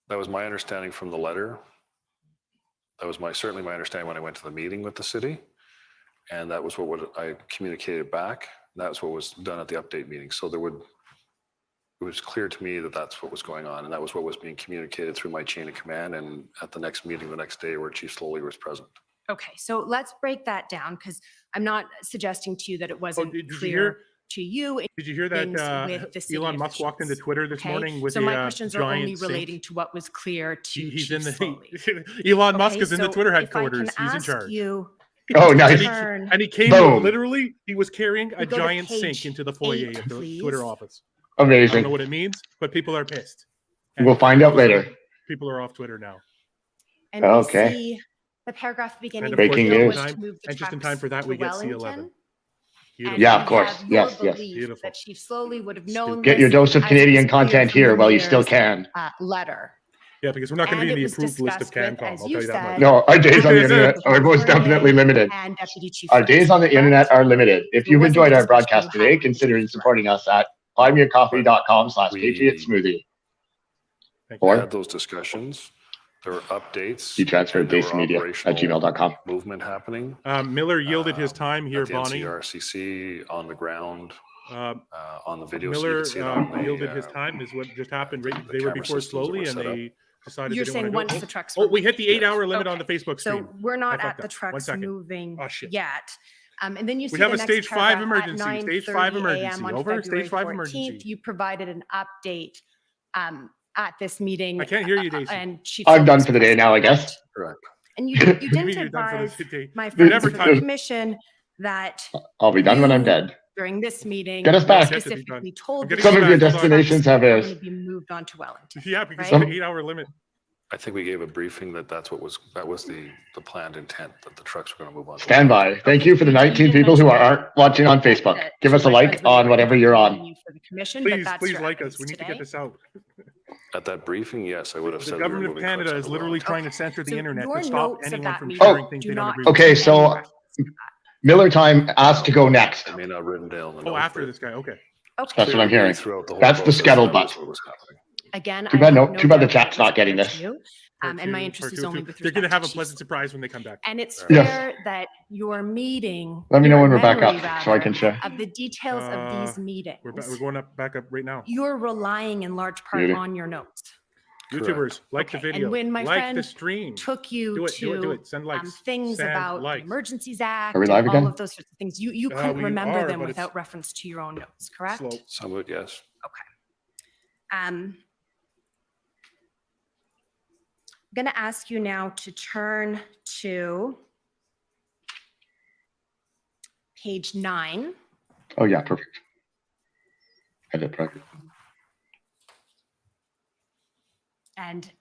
S10: that was my understanding from the letter. That was certainly my understanding when I went to the meeting with the city. And that was what I communicated back. That's what was done at the update meeting. So it was clear to me that that's what was going on. And that was what was being communicated through my chain of command and at the next meeting the next day where Chief Sloly was present.
S20: Okay, so let's break that down because I'm not suggesting to you that it wasn't
S16: did you
S20: clear
S16: hear-
S20: to you.
S16: Did you hear
S20: things
S16: that
S20: with the city
S16: Elon Musk walked into
S20: officials,
S16: Twitter this
S20: okay?
S16: morning with
S20: So
S16: a
S20: my questions are only
S16: giant sink?
S20: relating to what was clear to
S16: He's
S20: Chief
S16: in the
S20: Sloly.
S16: Elon Musk
S20: Okay,
S16: is in the
S20: so
S16: Twitter
S20: if I
S16: headquarters.
S20: can
S16: He's in
S20: ask
S16: charge.
S20: you
S1: Oh,
S20: to
S1: nice.
S20: turn-
S16: And he came
S1: Boom.
S16: literally. He was carrying a
S20: We go to
S16: giant
S20: page
S16: sink into the foyer
S20: 8,
S16: of the
S20: please.
S16: Twitter office. I don't
S1: Amazing.
S16: know what it means, but people are pissed.
S1: We'll find out later.
S16: People are off Twitter now.
S20: And we
S1: Okay.
S20: see the paragraph beginning.
S16: And of
S20: the
S16: course,
S1: Breaking
S20: deal
S1: news.
S20: was to move the
S16: And just in
S20: trucks
S16: time for that,
S20: to
S16: we get
S20: Wellington.
S16: C11.
S20: And
S1: Yeah,
S20: we
S1: of course.
S20: have your
S1: Yes, yes.
S20: belief
S16: Beautiful.
S20: That Chief Sloly would have known.
S1: Get your
S20: this
S1: dose of
S20: as
S1: Canadian
S20: it's clear
S1: content
S20: from
S1: here
S20: the
S1: while you still
S20: mayor's,
S1: can.
S20: Letter.
S16: Yeah, because we're not going to
S20: And
S16: be in
S20: it
S16: the
S20: was
S16: approved list of
S20: discussed with,
S16: CanCom.
S20: as
S16: I'll
S20: you
S16: tell you that
S20: said,
S16: much.
S1: No, our days on the
S16: Is it?
S1: internet are most definitely limited.
S20: And Deputy Chief.
S1: Our days on the internet are limited. If
S20: There
S1: you've
S20: wasn't
S1: enjoyed
S20: a
S1: our
S20: discussion
S1: broadcast
S20: you
S1: today,
S20: had.
S1: consider supporting us at buymeacoffee.com/patriotsmoothie.
S10: We
S1: Or
S10: had those discussions. There were updates.
S1: you transfer
S10: and there were
S1: basemedia@gmail.com.
S10: Movement happening.
S16: Miller yielded his time here,
S10: at the
S16: Bonnie.
S10: NCRCC on the ground. On the video, so you
S16: Miller
S10: can see it on the,
S16: yielded his time is what just happened. Right, they were
S10: camera
S16: before
S10: systems that were
S16: Sloly, and
S10: set up.
S16: they decided
S20: You're
S16: they
S20: saying
S16: didn't want
S20: once
S16: to
S20: the trucks
S16: Oh,
S20: were
S16: we hit the
S20: moving.
S16: 8-hour limit on the
S20: Okay.
S16: Facebook
S20: So
S16: stream.
S20: we're not
S16: I
S20: at
S16: fucked
S20: the
S16: up. 1
S20: trucks
S16: second.
S20: moving
S16: Oh, shit.
S20: yet. And then you see
S16: We have
S20: the
S16: a
S20: next
S16: stage 5
S20: paragraph at
S16: emergency. Stage 5
S20: 9:30
S16: emergency.
S20: a.m. on
S16: Over.
S20: February
S16: Stage 5
S20: 14th.
S16: emergency.
S20: You provided an update at this meeting.
S16: I can't hear you, Daisy.
S20: And Chief
S1: I'm
S20: Sloly
S1: done
S20: was
S1: for the day
S20: present,
S1: now, I guess.
S10: Correct.
S20: and you
S16: What do
S20: didn't
S16: mean you're done for
S20: advise
S16: the day?
S20: my
S16: You're
S20: friends
S16: never
S20: from
S16: done.
S20: the commission that
S1: I'll be done when I'm
S20: you,
S1: dead.
S20: during this meeting,
S1: Get us back.
S20: specifically told the
S16: getting
S1: Some of your
S16: back. Hold on.
S1: destinations have
S20: are
S1: airs.
S20: going to be moved on to Wellington.
S16: Yeah, because
S20: right?
S16: of the 8-hour limit.
S10: I think we gave a briefing that that was the planned intent, that the trucks were going to move on.
S1: Stand by. Thank you for the 19 people who aren't watching on Facebook. Give us a like on whatever you're on.
S20: For the commission, but
S16: Please,
S20: that's
S16: please
S20: your
S16: like
S20: evidence
S16: us. We need to
S20: today.
S16: get this out.
S10: At that briefing, yes, I would have
S16: The
S10: said we were
S16: government of
S10: moving trucks
S16: Canada
S10: on
S16: is
S10: to
S16: literally
S10: Wellington.
S16: trying to censor the
S20: So
S16: internet
S20: your
S16: to stop
S20: notes of
S16: anyone
S20: that
S16: from
S20: meeting
S16: sharing things
S20: do
S16: they don't
S20: not
S16: agree with.
S1: Okay,
S20: contain any
S1: so
S20: reference to that.
S1: Miller Time asked to go next.
S10: I may not written down the
S16: Oh,
S10: note,
S16: after
S10: but
S16: this guy. Okay.
S20: Okay.
S1: That's what I'm hearing.
S10: throughout the whole
S1: That's the
S10: process, that was
S1: scuttlebutt.
S10: what was happening.
S20: Again,
S1: Too
S20: I
S1: bad
S20: have
S1: no- too bad the
S20: doubt
S1: chat's
S20: that was
S1: not getting
S20: clear
S1: this.
S20: to you.
S16: Part
S20: And my
S16: two,
S20: interest
S16: part
S20: is
S16: two.
S20: only with
S16: They're going to
S20: respect
S16: have a
S20: to
S16: pleasant
S20: Chief.
S16: surprise when they come back.
S20: And it's
S1: Yes.
S20: fair that your meeting,
S1: Let me know
S20: your
S1: when we're back
S20: memory,
S1: up so I can share.
S20: of the details of these meetings,
S16: We're going back up right now.
S20: you're relying in large part
S1: Beauty.
S20: on your notes.
S16: YouTubers, like the
S20: Okay,
S16: video.
S20: And when my
S16: like
S20: friend
S16: the stream.
S20: took you
S16: Do it,
S20: to
S16: do it, do it. Send likes.
S20: things
S16: Send
S20: about the
S16: likes.
S20: Emergencies Act
S1: Are we
S20: and
S1: live
S20: all
S1: again?
S20: of those sorts of things, you couldn't
S16: we
S20: remember
S16: are,
S20: them
S16: but it's
S20: without reference to your own notes, correct?
S16: Slow.
S10: Some would, yes.
S20: I'm going to ask you now to turn to page 9.
S1: Oh yeah, perfect. Edit project.
S20: And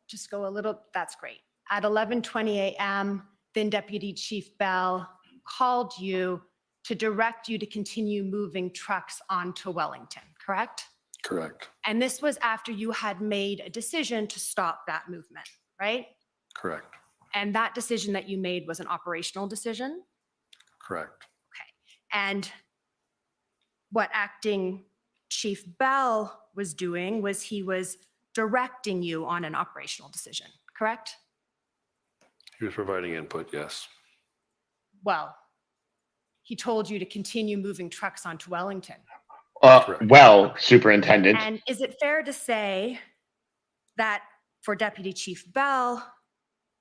S20: just go a little, that's great. At 11:20 a.m., then Deputy Chief Bell called you to direct you to continue moving trucks onto Wellington, correct?
S10: Correct.
S20: And this was after you had made a decision to stop that movement, right?
S10: Correct.
S20: And that decision that you made was an operational decision?
S10: Correct.
S20: And what Acting Chief Bell was doing was he was directing you on an operational decision, correct?
S10: He was providing input, yes.
S20: Well, he told you to continue moving trucks onto Wellington.
S1: Well, Superintendent.
S20: And is it fair to say that for Deputy Chief Bell,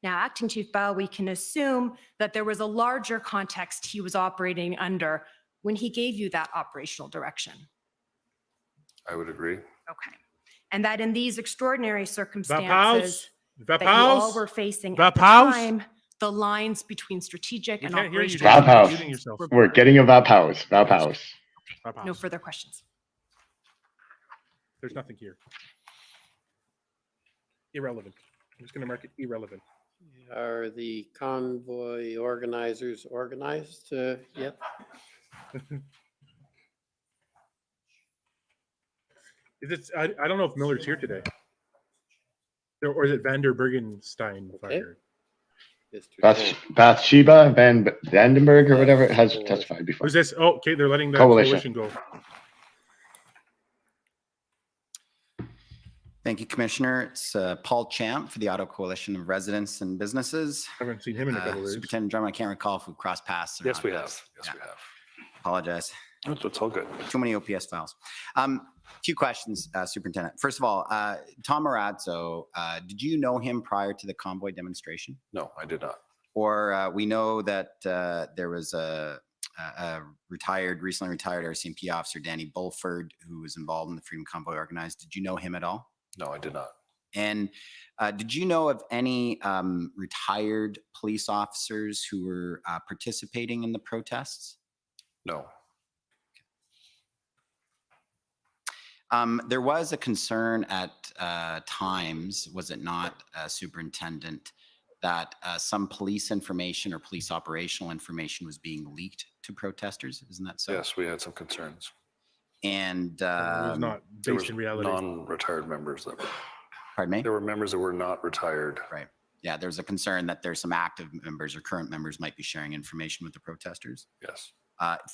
S20: now Acting Chief Bell, we can assume that there was a larger context he was operating under when he gave you that operational direction?
S10: I would agree.
S20: Okay. And that in these extraordinary circumstances that you
S16: Vapaus.
S20: all were facing at the
S16: Vapaus.
S20: time, the lines between strategic and
S16: can't hear you,
S20: operational
S16: Jason. You're
S1: Vapaus.
S16: muting yourself.
S1: We're getting a Vapaus. Vapaus.
S20: No further questions.
S16: There's nothing here. Irrelevant. I'm just going to mark it irrelevant.
S3: Are the convoy organizers organized yet?
S16: I don't know if Miller's here today. Or is it Vander Bergenstein fired?
S1: Bathsheba Van Vandenberg or whatever has testified before.
S16: Who's this? Oh, okay, they're letting the
S1: Coalition.
S16: coalition go.
S19: Thank you, Commissioner. It's Paul Champ for the Ottawa Coalition of Residents and Businesses.
S16: I haven't seen him in a couple of days.
S19: Superintendent Drummond, I can't recall if we crossed paths.
S10: Yes, we have. Yes, we have.
S19: Apologize.
S10: It's all good.
S19: Too many OPS files. Few questions, Superintendent. First of all, Tom Marazzo, did you know him prior to the convoy demonstration?
S10: No, I did not.
S19: Or we know that there was a recently retired RCMP officer, Danny Bulford, who was involved in the Freedom Convoy organized. Did you know him at all?
S10: No, I did not.
S19: And did you know of any retired police officers who were participating in the protests?
S10: No.
S19: There was a concern at times, was it not, Superintendent, that some police information or police operational information was being leaked to protesters? Isn't that so?
S10: Yes, we had some concerns.
S19: And
S16: It was not
S10: There
S16: based
S10: was
S16: in reality.
S10: non-retired members that were.
S19: Pardon me?
S10: There were members that were not retired.
S19: Right. Yeah, there's a concern that there's some active members or current members might be sharing information with the protesters.
S10: Yes.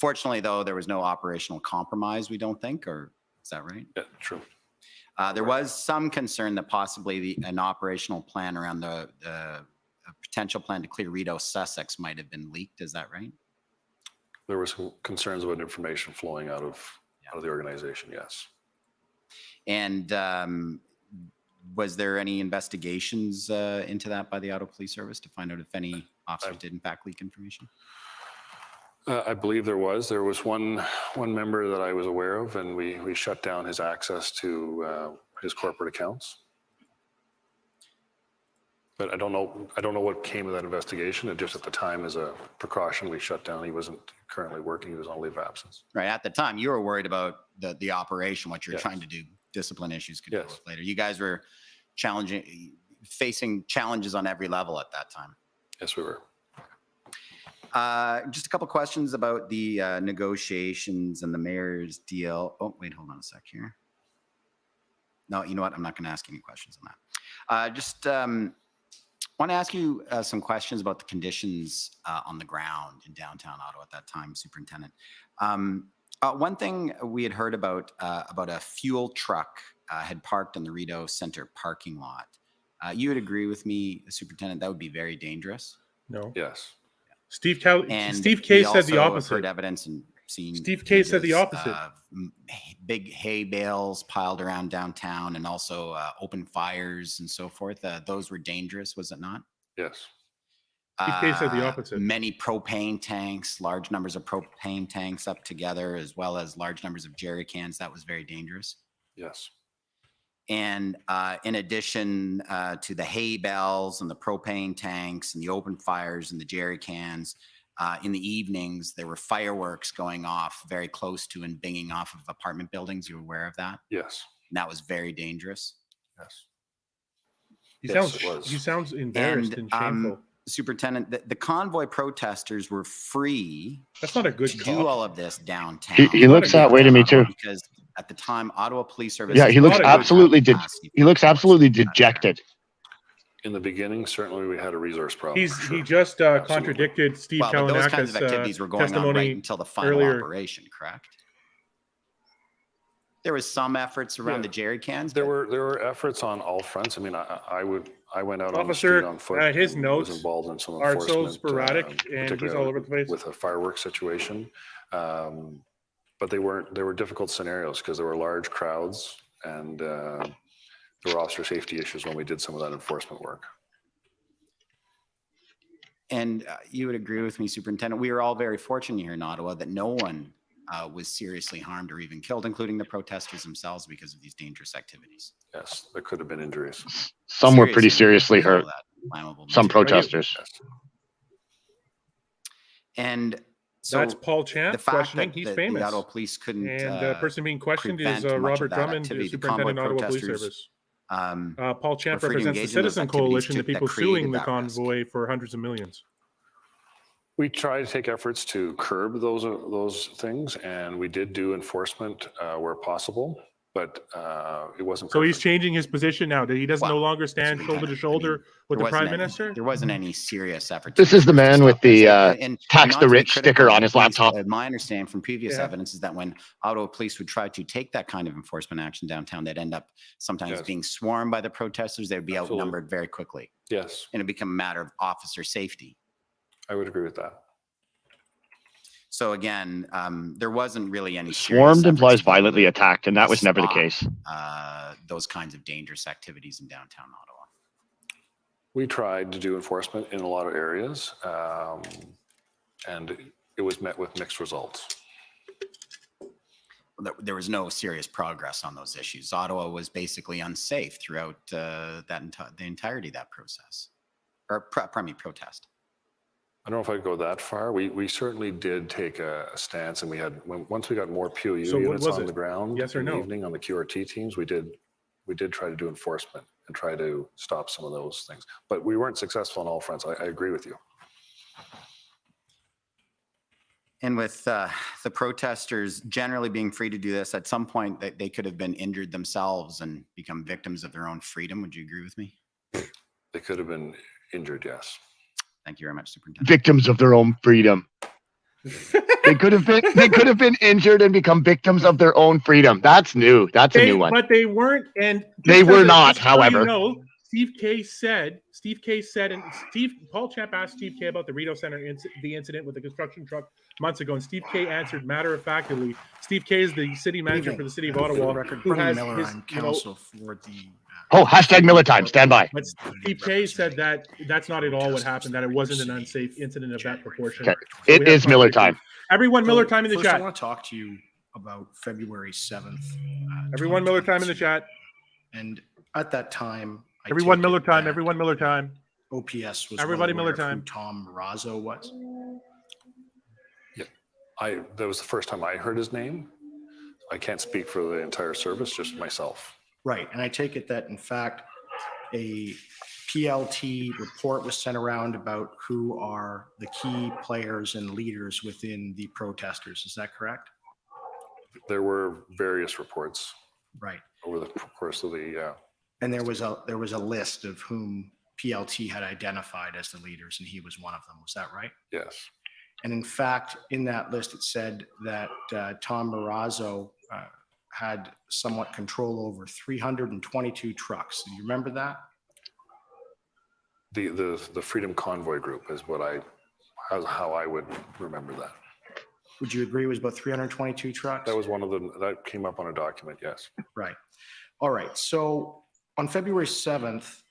S19: Fortunately, though, there was no operational compromise, we don't think, or is that right?
S10: Yeah, true.
S19: There was some concern that possibly an operational plan around the potential plan to clear Rideau Sussex might have been leaked. Is that right?
S10: There were some concerns about information flowing out of the organization, yes.
S19: And was there any investigations into that by the Ottawa Police Service to find out if any officers did in fact leak information?
S10: I believe there was. There was one member that I was aware of, and we shut down his access to his corporate accounts. But I don't know what came of that investigation. It just at the time, as a precaution, we shut down. He wasn't currently working. He was on leave of absence.
S19: Right. At the time, you were worried about the operation, what you're trying to do, discipline issues could deal with later. You guys were facing challenges on every level at that time.
S10: Yes, we were.
S19: Just a couple questions about the negotiations and the mayor's deal. Oh, wait, hold on a sec here. No, you know what? I'm not going to ask any questions on that. Just want to ask you some questions about the conditions on the ground in downtown Ottawa at that time, Superintendent. One thing we had heard about a fuel truck had parked in the Rideau Centre parking lot. You would agree with me, Superintendent, that would be very dangerous?
S16: No.
S10: Yes.
S16: Steve Kay said the opposite.
S19: Heard evidence and seen
S16: Steve Kay said the opposite.
S19: Big hay bales piled around downtown, and also open fires and so forth. Those were dangerous, was it not?
S10: Yes.
S16: Steve Kay said the opposite.
S19: Many propane tanks, large numbers of propane tanks up together, as well as large numbers of jerry cans. That was very dangerous.
S10: Yes.
S19: And in addition to the hay bales and the propane tanks and the open fires and the jerry cans, in the evenings, there were fireworks going off very close to and binging off of apartment buildings. You were aware of that?
S10: Yes.
S19: And that was very dangerous?
S10: Yes.
S16: He sounds embarrassed and shameful.
S19: Superintendent, the convoy protesters were free.
S16: That's not a good
S19: to
S16: cop.
S19: do all of this downtown.
S1: He looks that way to me too.
S19: Because at the time, Ottawa Police Service.
S1: Yeah, he looks absolutely dejected.
S10: In the beginning, certainly we had a resource problem.
S16: He just contradicted Steve
S19: Kalinakis'
S16: Kalinakis'
S19: those kinds of activities were going on right until the final operation, correct? There was some efforts around the jerry cans.
S10: There were efforts on all fronts. I mean, I went out on the
S16: Officer,
S10: street on foot.
S16: his
S10: and
S16: notes
S10: was involved in some
S16: are so
S10: enforcement,
S16: sporadic, and he's
S10: particularly
S16: all over the place.
S10: with a fireworks situation. But they were difficult scenarios because there were large crowds, and there were officer safety issues when we did some of that enforcement work.
S19: And you would agree with me, Superintendent, we are all very fortunate here in Ottawa that no one was seriously harmed or even killed, including the protesters themselves, because of these dangerous activities.
S10: Yes, there could have been injuries.
S1: Some were pretty seriously hurt. Some protesters.
S19: And so
S16: that's Paul Champ questioning. He's famous.
S19: The Ottawa Police couldn't.
S16: And the person being questioned is Robert Drummond, Superintendent Ottawa Police Service. Paul Champ represents the Citizen Coalition, the people suing the convoy for hundreds of millions.
S10: We try to take efforts to curb those things, and we did do enforcement where possible, but it wasn't.
S16: So he's changing his position now. He doesn't no longer stand shoulder to shoulder with the Prime Minister?
S19: There wasn't any serious effort.
S1: This is the man with the tax the rich sticker on his laptop.
S19: My understanding from previous evidence is that when Ottawa Police would try to take that kind of enforcement action downtown, they'd end up sometimes being swarmed by the protesters. They'd be outnumbered very quickly.
S10: Yes.
S19: And it become a matter of officer safety.
S10: I would agree with that.
S19: So again, there wasn't really any
S1: swarmed implies violently attacked, and that was never the case.
S19: Those kinds of dangerous activities in downtown Ottawa.
S10: We tried to do enforcement in a lot of areas, and it was met with mixed results.
S19: There was no serious progress on those issues. Ottawa was basically unsafe throughout the entirety of that process, or protest.
S10: I don't know if I'd go that far. We certainly did take a stance, and we had once we got more POU units on the ground
S16: yes or
S10: in the
S16: no?
S10: evening on the QRT teams, we did try to do enforcement and try to stop some of those things. But we weren't successful on all fronts. I agree with you.
S19: And with the protesters generally being free to do this, at some point they could have been injured themselves and become victims of their own freedom. Would you agree with me?
S10: They could have been injured, yes.
S19: Thank you very much, Superintendent.
S1: Victims of their own freedom. They could have been injured and become victims of their own freedom. That's new. That's a new one.
S16: But they weren't, and
S1: they were not. However,
S16: Steve Kay said, and Paul Champ asked Steve Kay about the Rideau Centre the incident with the construction truck months ago, and Steve Kay answered matter-of-factly. Steve Kay is the city manager for the city of Ottawa, who has his,
S12: counsel for the.
S1: Hashtag Miller time. Stand by.
S16: But Steve Kay said that that's not at all what happened. That it wasn't an unsafe incident of that proportion.
S1: Okay. It is Miller time.
S16: Everyone, Miller
S12: So
S16: time in the
S12: first I
S16: chat.
S12: want to talk to you about February 7th.
S16: Everyone, Miller time in the
S12: 2022.
S16: chat.
S12: And at that time, I
S16: Everyone,
S12: take
S16: Miller
S12: it
S16: time.
S12: that
S16: Everyone, Miller time.
S12: OPS was
S16: Everybody,
S12: well aware
S16: Miller
S12: of who
S16: time.
S12: Tom Marazzo was.
S10: Yeah, that was the first time I heard his name. I can't speak for the entire service, just myself.
S12: Right, and I take it that in fact, a PLT report was sent around about who are the key players and leaders within the protesters. Is that correct?
S10: There were various reports.
S12: Right.
S10: Over the course of the.
S12: And there was a list of whom PLT had identified as the leaders, and he was one of them. Was that right?
S10: Yes.
S12: And in fact, in that list, it said that Tom Marazzo had somewhat control over 322 trucks. Do you remember that?
S10: The Freedom Convoy Group is how I would remember that.
S12: Would you agree it was about 322 trucks?
S10: That was one of them that came up on a document, yes.
S12: Right. All right. So on February 7th,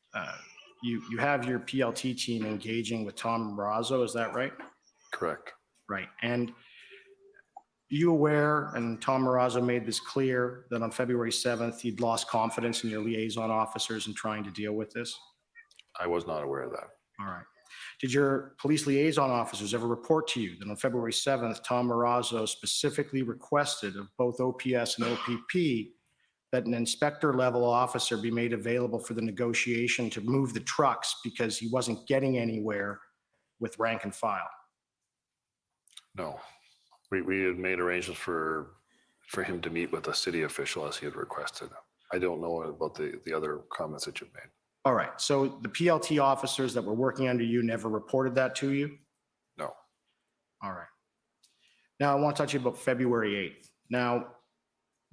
S12: you have your PLT team engaging with Tom Marazzo, is that right?
S10: Correct.
S12: Right. And you aware, and Tom Marazzo made this clear, that on February 7th, you'd lost confidence in your liaison officers in trying to deal with this?
S10: I was not aware of that.
S12: All right. Did your police liaison officers ever report to you that on February 7th, Tom Marazzo specifically requested of both OPS and OPP that an inspector level officer be made available for the negotiation to move the trucks because he wasn't getting anywhere with rank and file?
S10: No, we had made arrangements for him to meet with a city official as he had requested. I don't know about the other comments that you've made.
S12: All right. So the PLT officers that were working under you never reported that to you?
S10: No.
S12: All right. Now I want to talk to you about February 8th. Now,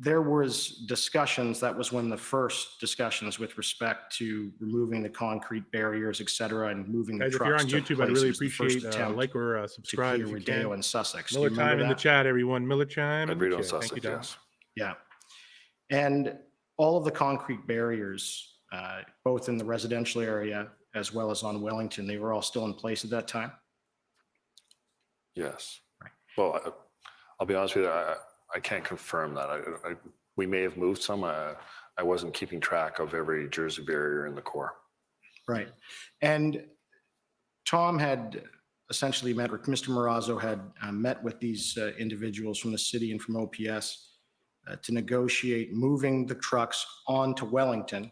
S12: there was discussions, that was when the first discussions with respect to removing the concrete barriers, et cetera, and moving the
S16: Guys, if
S12: trucks.
S16: you're on
S12: took
S16: YouTube, I'd
S12: place.
S16: really
S12: It was the first
S16: appreciate
S12: attempt
S16: like or subscribe
S12: to
S16: if
S12: clear
S16: you can.
S12: Rodeo and Sussex. Do
S16: Miller
S12: you
S16: time
S12: remember
S16: in the
S12: that?
S16: chat, everyone. Miller time. in
S10: I'd
S16: the
S10: read on
S16: chat. Thank
S10: Sussex,
S16: you, Don.
S10: yes.
S12: Yeah. And all of the concrete barriers, both in the residential area as well as on Wellington, they were all still in place at that time?
S10: Yes. Right. Well, I'll be honest with you, I can't confirm that. We may have moved some. I wasn't keeping track of every Jersey barrier in the core.
S12: Right. And Tom had essentially met, or Mr. Marazzo had met with these individuals from the city and from OPS to negotiate moving the trucks onto Wellington.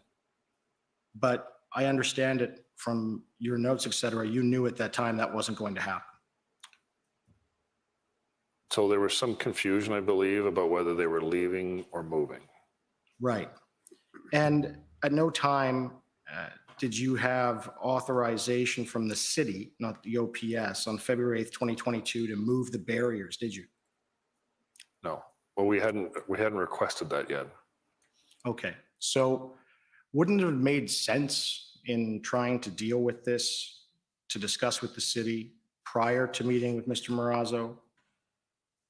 S12: But I understand it from your notes, et cetera, you knew at that time that wasn't going to happen.
S10: So there was some confusion, I believe, about whether they were leaving or moving.
S12: Right. And at no time did you have authorization from the city, not the OPS, on February 8th, 2022 to move the barriers, did you?
S10: No. Well, we hadn't requested that yet.
S12: Okay. So wouldn't it have made sense in trying to deal with this, to discuss with the city prior to meeting with Mr. Marazzo,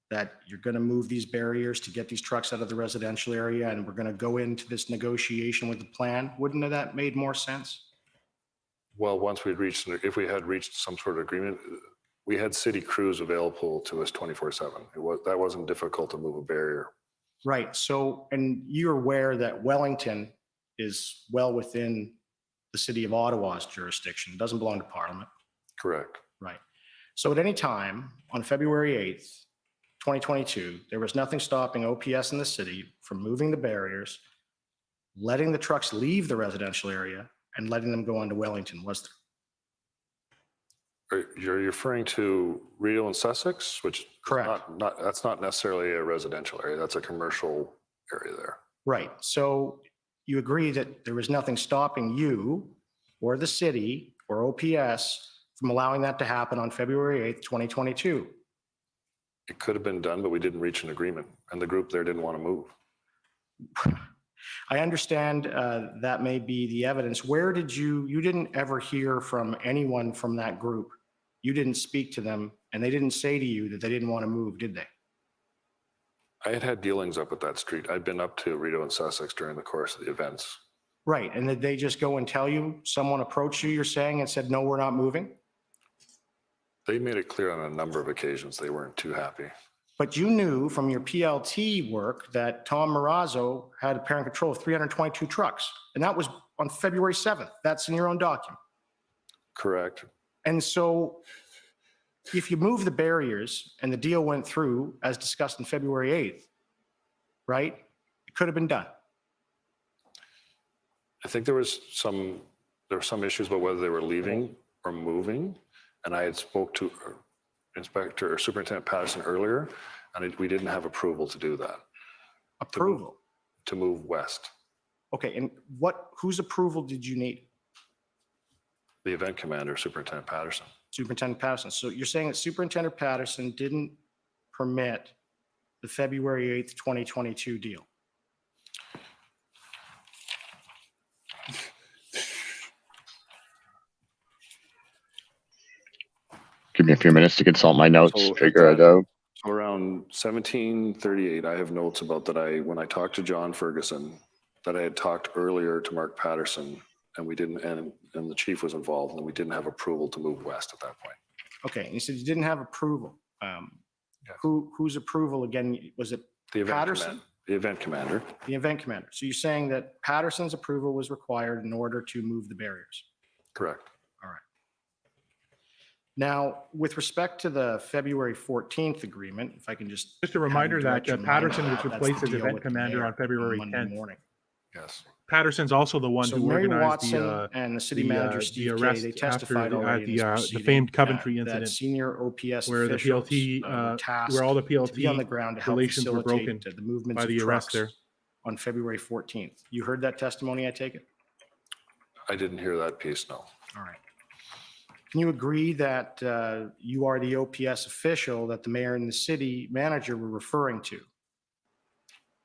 S12: that you're going to move these barriers to get these trucks out of the residential area and we're going to go into this negotiation with the plan? Wouldn't have that made more sense?
S10: Well, if we had reached some sort of agreement, we had city crews available to us 24/7. That wasn't difficult to move a barrier.
S12: Right. So, and you're aware that Wellington is well within the city of Ottawa's jurisdiction. It doesn't belong to Parliament.
S10: Correct.
S12: Right. So at any time on February 8th, 2022, there was nothing stopping OPS in the city from moving the barriers, letting the trucks leave the residential area and letting them go on to Wellington, was there?
S10: You're referring to Rideau and Sussex, which
S12: Correct.
S10: That's not necessarily a residential area. That's a commercial area there.
S12: Right. So you agree that there was nothing stopping you or the city or OPS from allowing that to happen on February 8th, 2022.
S10: It could have been done, but we didn't reach an agreement and the group there didn't want to move.
S12: I understand that may be the evidence. Where did you didn't ever hear from anyone from that group? You didn't speak to them and they didn't say to you that they didn't want to move, did they?
S10: I had dealings up at that street. I'd been up to Rideau and Sussex during the course of the events.
S12: Right. And did they just go and tell you, someone approached you, you're saying, and said, no, we're not moving?
S10: They made it clear on a number of occasions they weren't too happy.
S12: But you knew from your PLT work that Tom Marazzo had a parent control of 322 trucks, and that was on February 7th. That's in your own document.
S10: Correct.
S12: And so if you move the barriers and the deal went through as discussed on February 8th, right, it could have been done.
S10: I think there were some issues about whether they were leaving or moving, and I had spoke to Inspector or Superintendent Patterson earlier, and we didn't have approval to do that.
S12: Approval?
S10: To move west.
S12: Okay, and whose approval did you need?
S10: The event commander, Superintendent Patterson.
S12: Superintendent Patterson. So you're saying that Superintendent Patterson didn't permit the February 8th, 2022 deal?
S1: Give me a few minutes to consult my notes,
S10: So
S1: figure it out.
S10: So around 1738, I have notes about that when I talked to John Ferguson, that I had talked earlier to Mark Patterson, and we didn't, and the chief was involved, and we didn't have approval to move west at that point.
S12: Okay, and you said you didn't have approval. Whose approval again? Was it
S10: The event
S12: Patterson?
S10: commander. The event commander.
S12: The event commander. So you're saying that Patterson's approval was required in order to move the barriers?
S10: Correct.
S12: All right. Now, with respect to the February 14th agreement, if I can just
S16: a reminder that
S12: direct your mind
S16: Patterson
S12: to
S16: was
S12: that, that's
S16: replaced
S12: the
S16: as
S12: deal
S16: event
S12: with the
S16: commander
S12: mayor
S16: on February
S12: Monday
S16: 10th.
S12: morning.
S10: Yes.
S16: Patterson's also the one
S12: So
S16: who
S12: Mary
S16: organized
S12: Watson and the city manager, Steve Kay,
S16: arrest
S12: they testified
S16: after
S12: already in this
S16: the
S12: proceeding
S16: famed Coventry
S12: that
S16: incident,
S12: senior OPS
S16: where the
S12: officials
S16: PLT,
S12: were tasked
S16: where all the
S12: to be on the
S16: PLT
S12: ground to help
S16: relations were
S12: facilitate
S16: broken
S12: the movements
S16: by
S12: of
S16: the arrest
S12: trucks
S16: there.
S12: on February 14th. You heard that testimony, I take it?
S10: I didn't hear that piece, no.
S12: All right. Can you agree that you are the OPS official that the mayor and the city manager were referring to?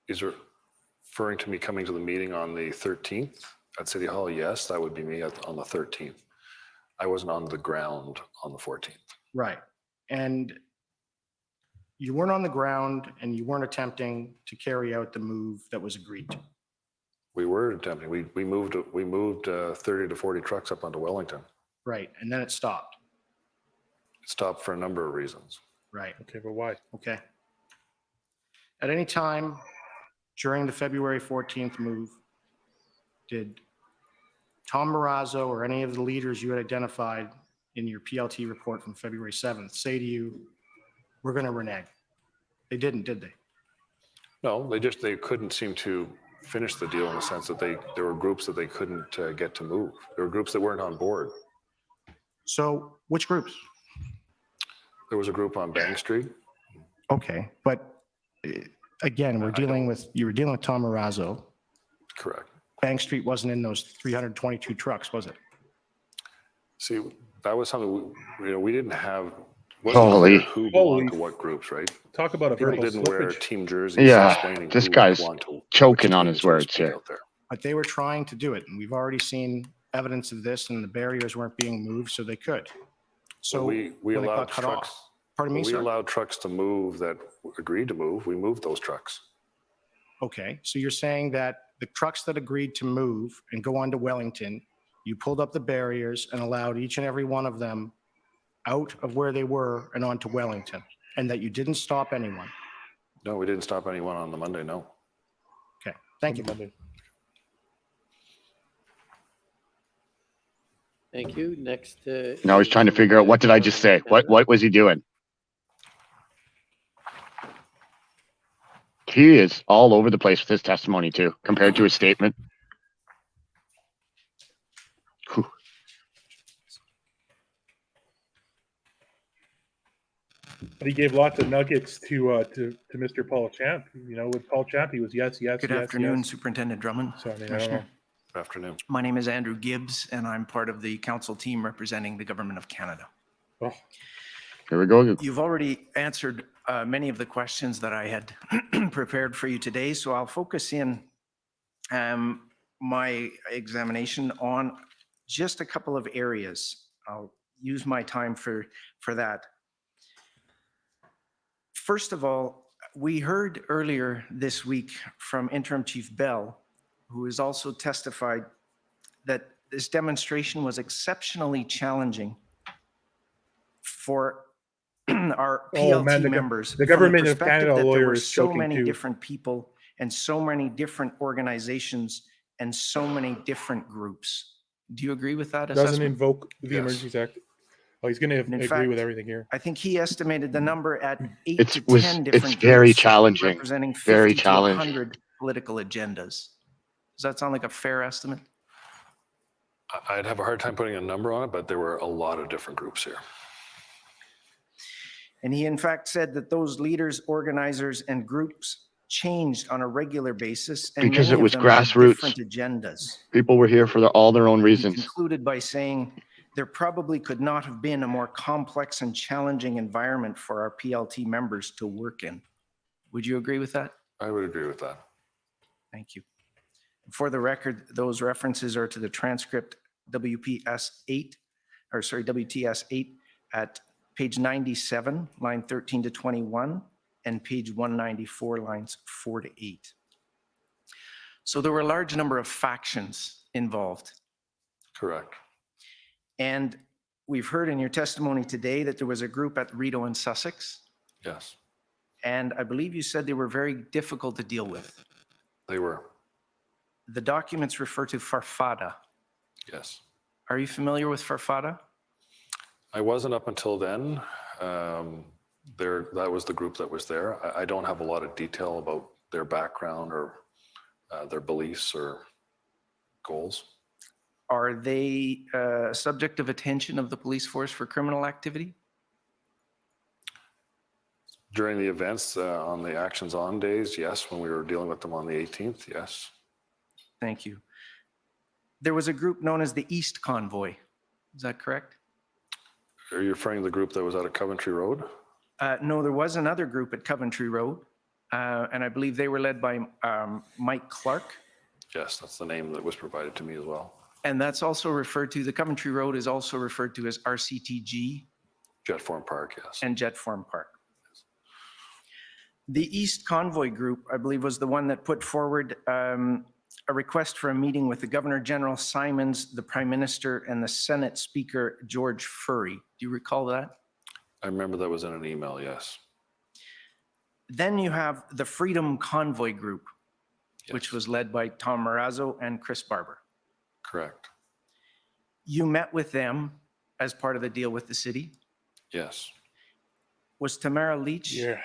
S10: He's referring to me coming to the meeting on the 13th at City Hall. Yes, that would be me on the 13th. I wasn't on the ground on the 14th.
S12: Right. And you weren't on the ground and you weren't attempting to carry out the move that was agreed to.
S10: We were attempting. We moved 30 to 40 trucks up onto Wellington.
S12: Right. And then it stopped.
S10: It stopped for a number of reasons.
S12: Right.
S16: Okay, but why?
S12: Okay. At any time during the February 14th move, did Tom Marazzo or any of the leaders you had identified in your PLT report from February 7th say to you, we're going to renege? They didn't, did they?
S10: No, they couldn't seem to finish the deal in the sense that there were groups that they couldn't get to move. There were groups that weren't on board.
S12: So which groups?
S10: There was a group on Bank Street.
S12: Okay. But again, you were dealing with Tom Marazzo.
S10: Correct.
S12: Bank Street wasn't in those 322 trucks, was it?
S10: See, that was something we didn't have.
S1: Holy.
S10: Who belonged to what groups, right?
S16: Talk about a
S10: People
S16: verbal
S10: didn't wear
S16: slippage.
S10: team jerseys.
S1: Yeah,
S10: explaining
S1: this
S10: who
S1: guy's
S10: belonged to
S1: choking
S10: which
S1: on
S10: teams,
S1: his
S10: so to
S1: words
S10: speak,
S1: here.
S10: out there.
S12: But they were trying to do it, and we've already seen evidence of this, and the barriers weren't being moved, so they could. So
S10: we
S12: when it
S10: allowed
S12: got cut off-
S10: trucks.
S12: Pardon me,
S10: We
S12: sir?
S10: allowed trucks to move that agreed to move. We moved those trucks.
S12: Okay, so you're saying that the trucks that agreed to move and go on to Wellington, you pulled up the barriers and allowed each and every one of them out of where they were and onto Wellington, and that you didn't stop anyone?
S10: No, we didn't stop anyone on the Monday, no.
S12: Okay, thank you.
S3: Thank you. Next.
S1: Now he's trying to figure out, what did I just say? What was he doing? He is all over the place with his testimony too, compared to his statement. Whew.
S16: But he gave lots of nuggets to Mr. Paul Champ. You know, with Paul Champ, he was yes.
S14: Good afternoon, Superintendent Drummond.
S16: So, I mean, I don't
S14: Commissioner.
S16: know.
S10: Good afternoon.
S14: My name is Andrew Gibbs, and I'm part of the council team representing the Government of Canada.
S16: Oh.
S1: Here we go.
S14: You've already answered many of the questions that I had prepared for you today, so I'll focus in my examination on just a couple of areas. I'll use my time for that. First of all, we heard earlier this week from Interim Chief Bell, who has also testified that this demonstration was exceptionally challenging for our
S16: Oh, man,
S14: PLT members.
S16: the
S14: from
S16: government of
S14: perspective
S16: Canada
S14: that there
S16: lawyer
S14: were
S16: is
S14: so
S16: joking
S14: many
S16: too.
S14: different people and so many different organizations and so many different groups. Do you agree with that
S16: Doesn't
S14: assessment?
S16: invoke the Emergencies Act. Oh, he's going to
S14: And in
S16: agree with
S14: fact,
S16: everything here.
S14: I think he estimated the number at 8 to 10
S1: It's
S14: different
S1: very
S14: groups
S1: challenging.
S14: representing
S1: Very
S14: 50 to
S1: challenging.
S14: 100 political agendas. Does that sound like a fair estimate?
S10: I'd have a hard time putting a number on it, but there were a lot of different groups here.
S14: And he in fact said that those leaders, organizers, and groups changed on a regular basis. And
S1: Because
S14: many
S1: it was
S14: of them had
S1: grassroots.
S14: different agendas.
S1: People were here for all their own
S14: He
S1: reasons.
S14: concluded by saying, there probably could not have been a more complex and challenging environment for our PLT members to work in. Would you agree with that?
S10: I would agree with that.
S14: Thank you. For the record, those references are to the transcript WTS 8 at page 97, line 13 to 21, and page 194, lines 4 to 8. So there were a large number of factions involved.
S10: Correct.
S14: And we've heard in your testimony today that there was a group at Rideau and Sussex.
S10: Yes,
S14: And I believe you said they were very difficult to deal with.
S10: they were.
S14: The documents refer to Farfada.
S10: Yes.
S14: Are you familiar with Farfada?
S10: I wasn't up until then. That was the group that was there. I don't have a lot of detail about their background or their beliefs or goals.
S14: Are they subject of attention of the police force for criminal activity?
S10: During the events on the actions on days, yes. When we were dealing with them on the 18th, yes.
S14: Thank you. There was a group known as the East Convoy. Is that correct?
S10: Are you referring to the group that was out of Coventry Road?
S14: No, there was another group at Coventry Road, and I believe they were led by Mike Clark.
S10: Yes, that's the name that was provided to me as well.
S14: And that's also referred to, the Coventry Road is also referred to as RCTG.
S10: Jetform Park, yes.
S14: And Jetform Park. The East Convoy Group, I believe, was the one that put forward a request for a meeting with the Governor General Simons, the Prime Minister, and the Senate Speaker George Furry. Do you recall that?
S10: I remember that was in an email, yes.
S14: Then you have the Freedom Convoy Group, which was led by Tom Marazzo and Chris Barber.
S10: Correct.
S14: You met with them as part of the deal with the city.
S10: Yes.
S14: Was Tamara Leach
S16: Yes.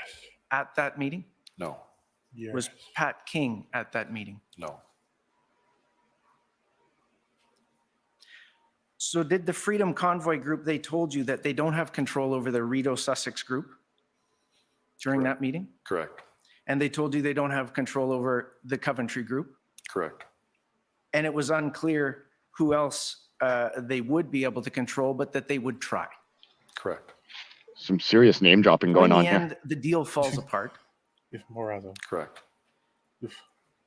S14: at that meeting?
S10: No.
S16: Yes.
S14: Was Pat King at that meeting?
S10: No.
S14: So did the Freedom Convoy Group, they told you that they don't have control over the Rideau Sussex group during that meeting?
S10: Correct.
S14: And they told you they don't have control over the Coventry group?
S10: Correct.
S14: And it was unclear who else they would be able to control, but that they would try.
S10: Correct.
S1: Some serious name dropping going on
S14: In the
S1: here.
S14: end, the deal falls apart.
S16: If more other.
S10: Correct.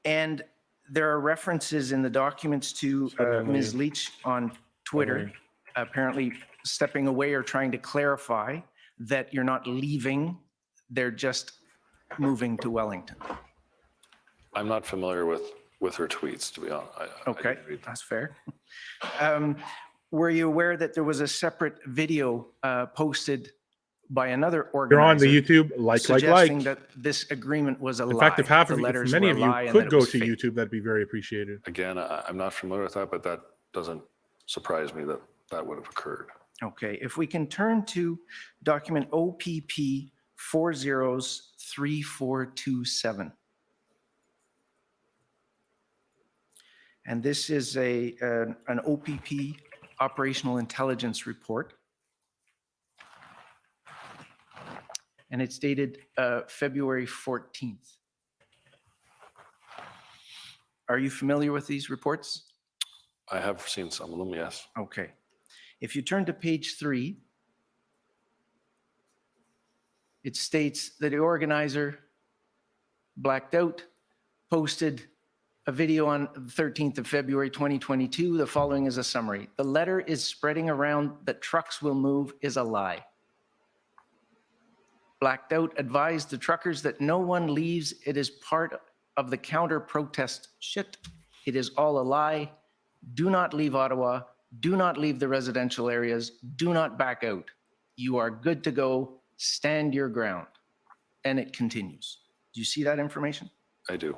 S14: And there are references in the documents to Ms. Leach on Twitter, apparently stepping away or trying to clarify that you're not leaving, they're just moving to Wellington.
S10: I'm not familiar with her tweets, to be honest.
S14: Okay, that's fair. Were you aware that there was a separate video posted by another organizer?
S16: You're on the YouTube,
S14: suggesting that this agreement was a lie?
S16: In fact, if half of
S14: the
S16: if
S14: letters
S16: many
S14: were
S16: of
S14: a
S16: you
S14: lie and
S16: could
S14: that it
S16: go
S14: was
S16: to
S14: fake.
S16: YouTube, that'd be very appreciated.
S10: Again, I'm not familiar with that, but that doesn't surprise me that that would have occurred.
S14: Okay, if we can turn to document OPP 403427. And this is an OPP operational intelligence report. And it's dated February 14th. Are you familiar with these reports?
S10: I have seen some of them, yes.
S14: Okay. If you turn to page 3, it states that the organizer blacked out, posted a video on the 13th of February 2022. The following is a summary. The letter is spreading around that trucks will move is a lie. Blacked out advised the truckers that no one leaves. It is part of the counter protest shit. It is all a lie. Do not leave Ottawa. Do not leave the residential areas. Do not back out. You are good to go. Stand your ground. And it continues. Do you see that information?
S10: I do.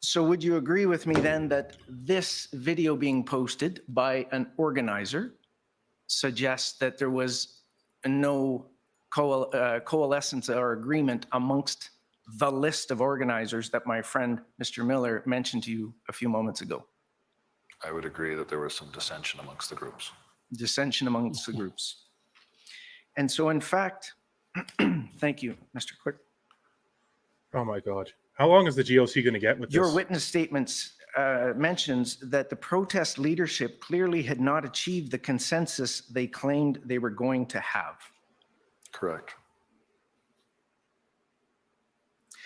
S14: So would you agree with me then that this video being posted by an organizer suggests that there was no coalescence or agreement amongst the list of organizers that my friend Mr. Miller mentioned to you a few moments ago?
S10: I would agree that there was some dissension amongst the groups.
S14: Dissension amongst the groups. And so in fact, thank you, Mr. Quick.
S16: Oh my God. How long is the GOC going to get with
S14: Your
S16: this?
S14: witness statements mentions that the protest leadership clearly had not achieved the consensus they claimed they were going to have.
S10: Correct.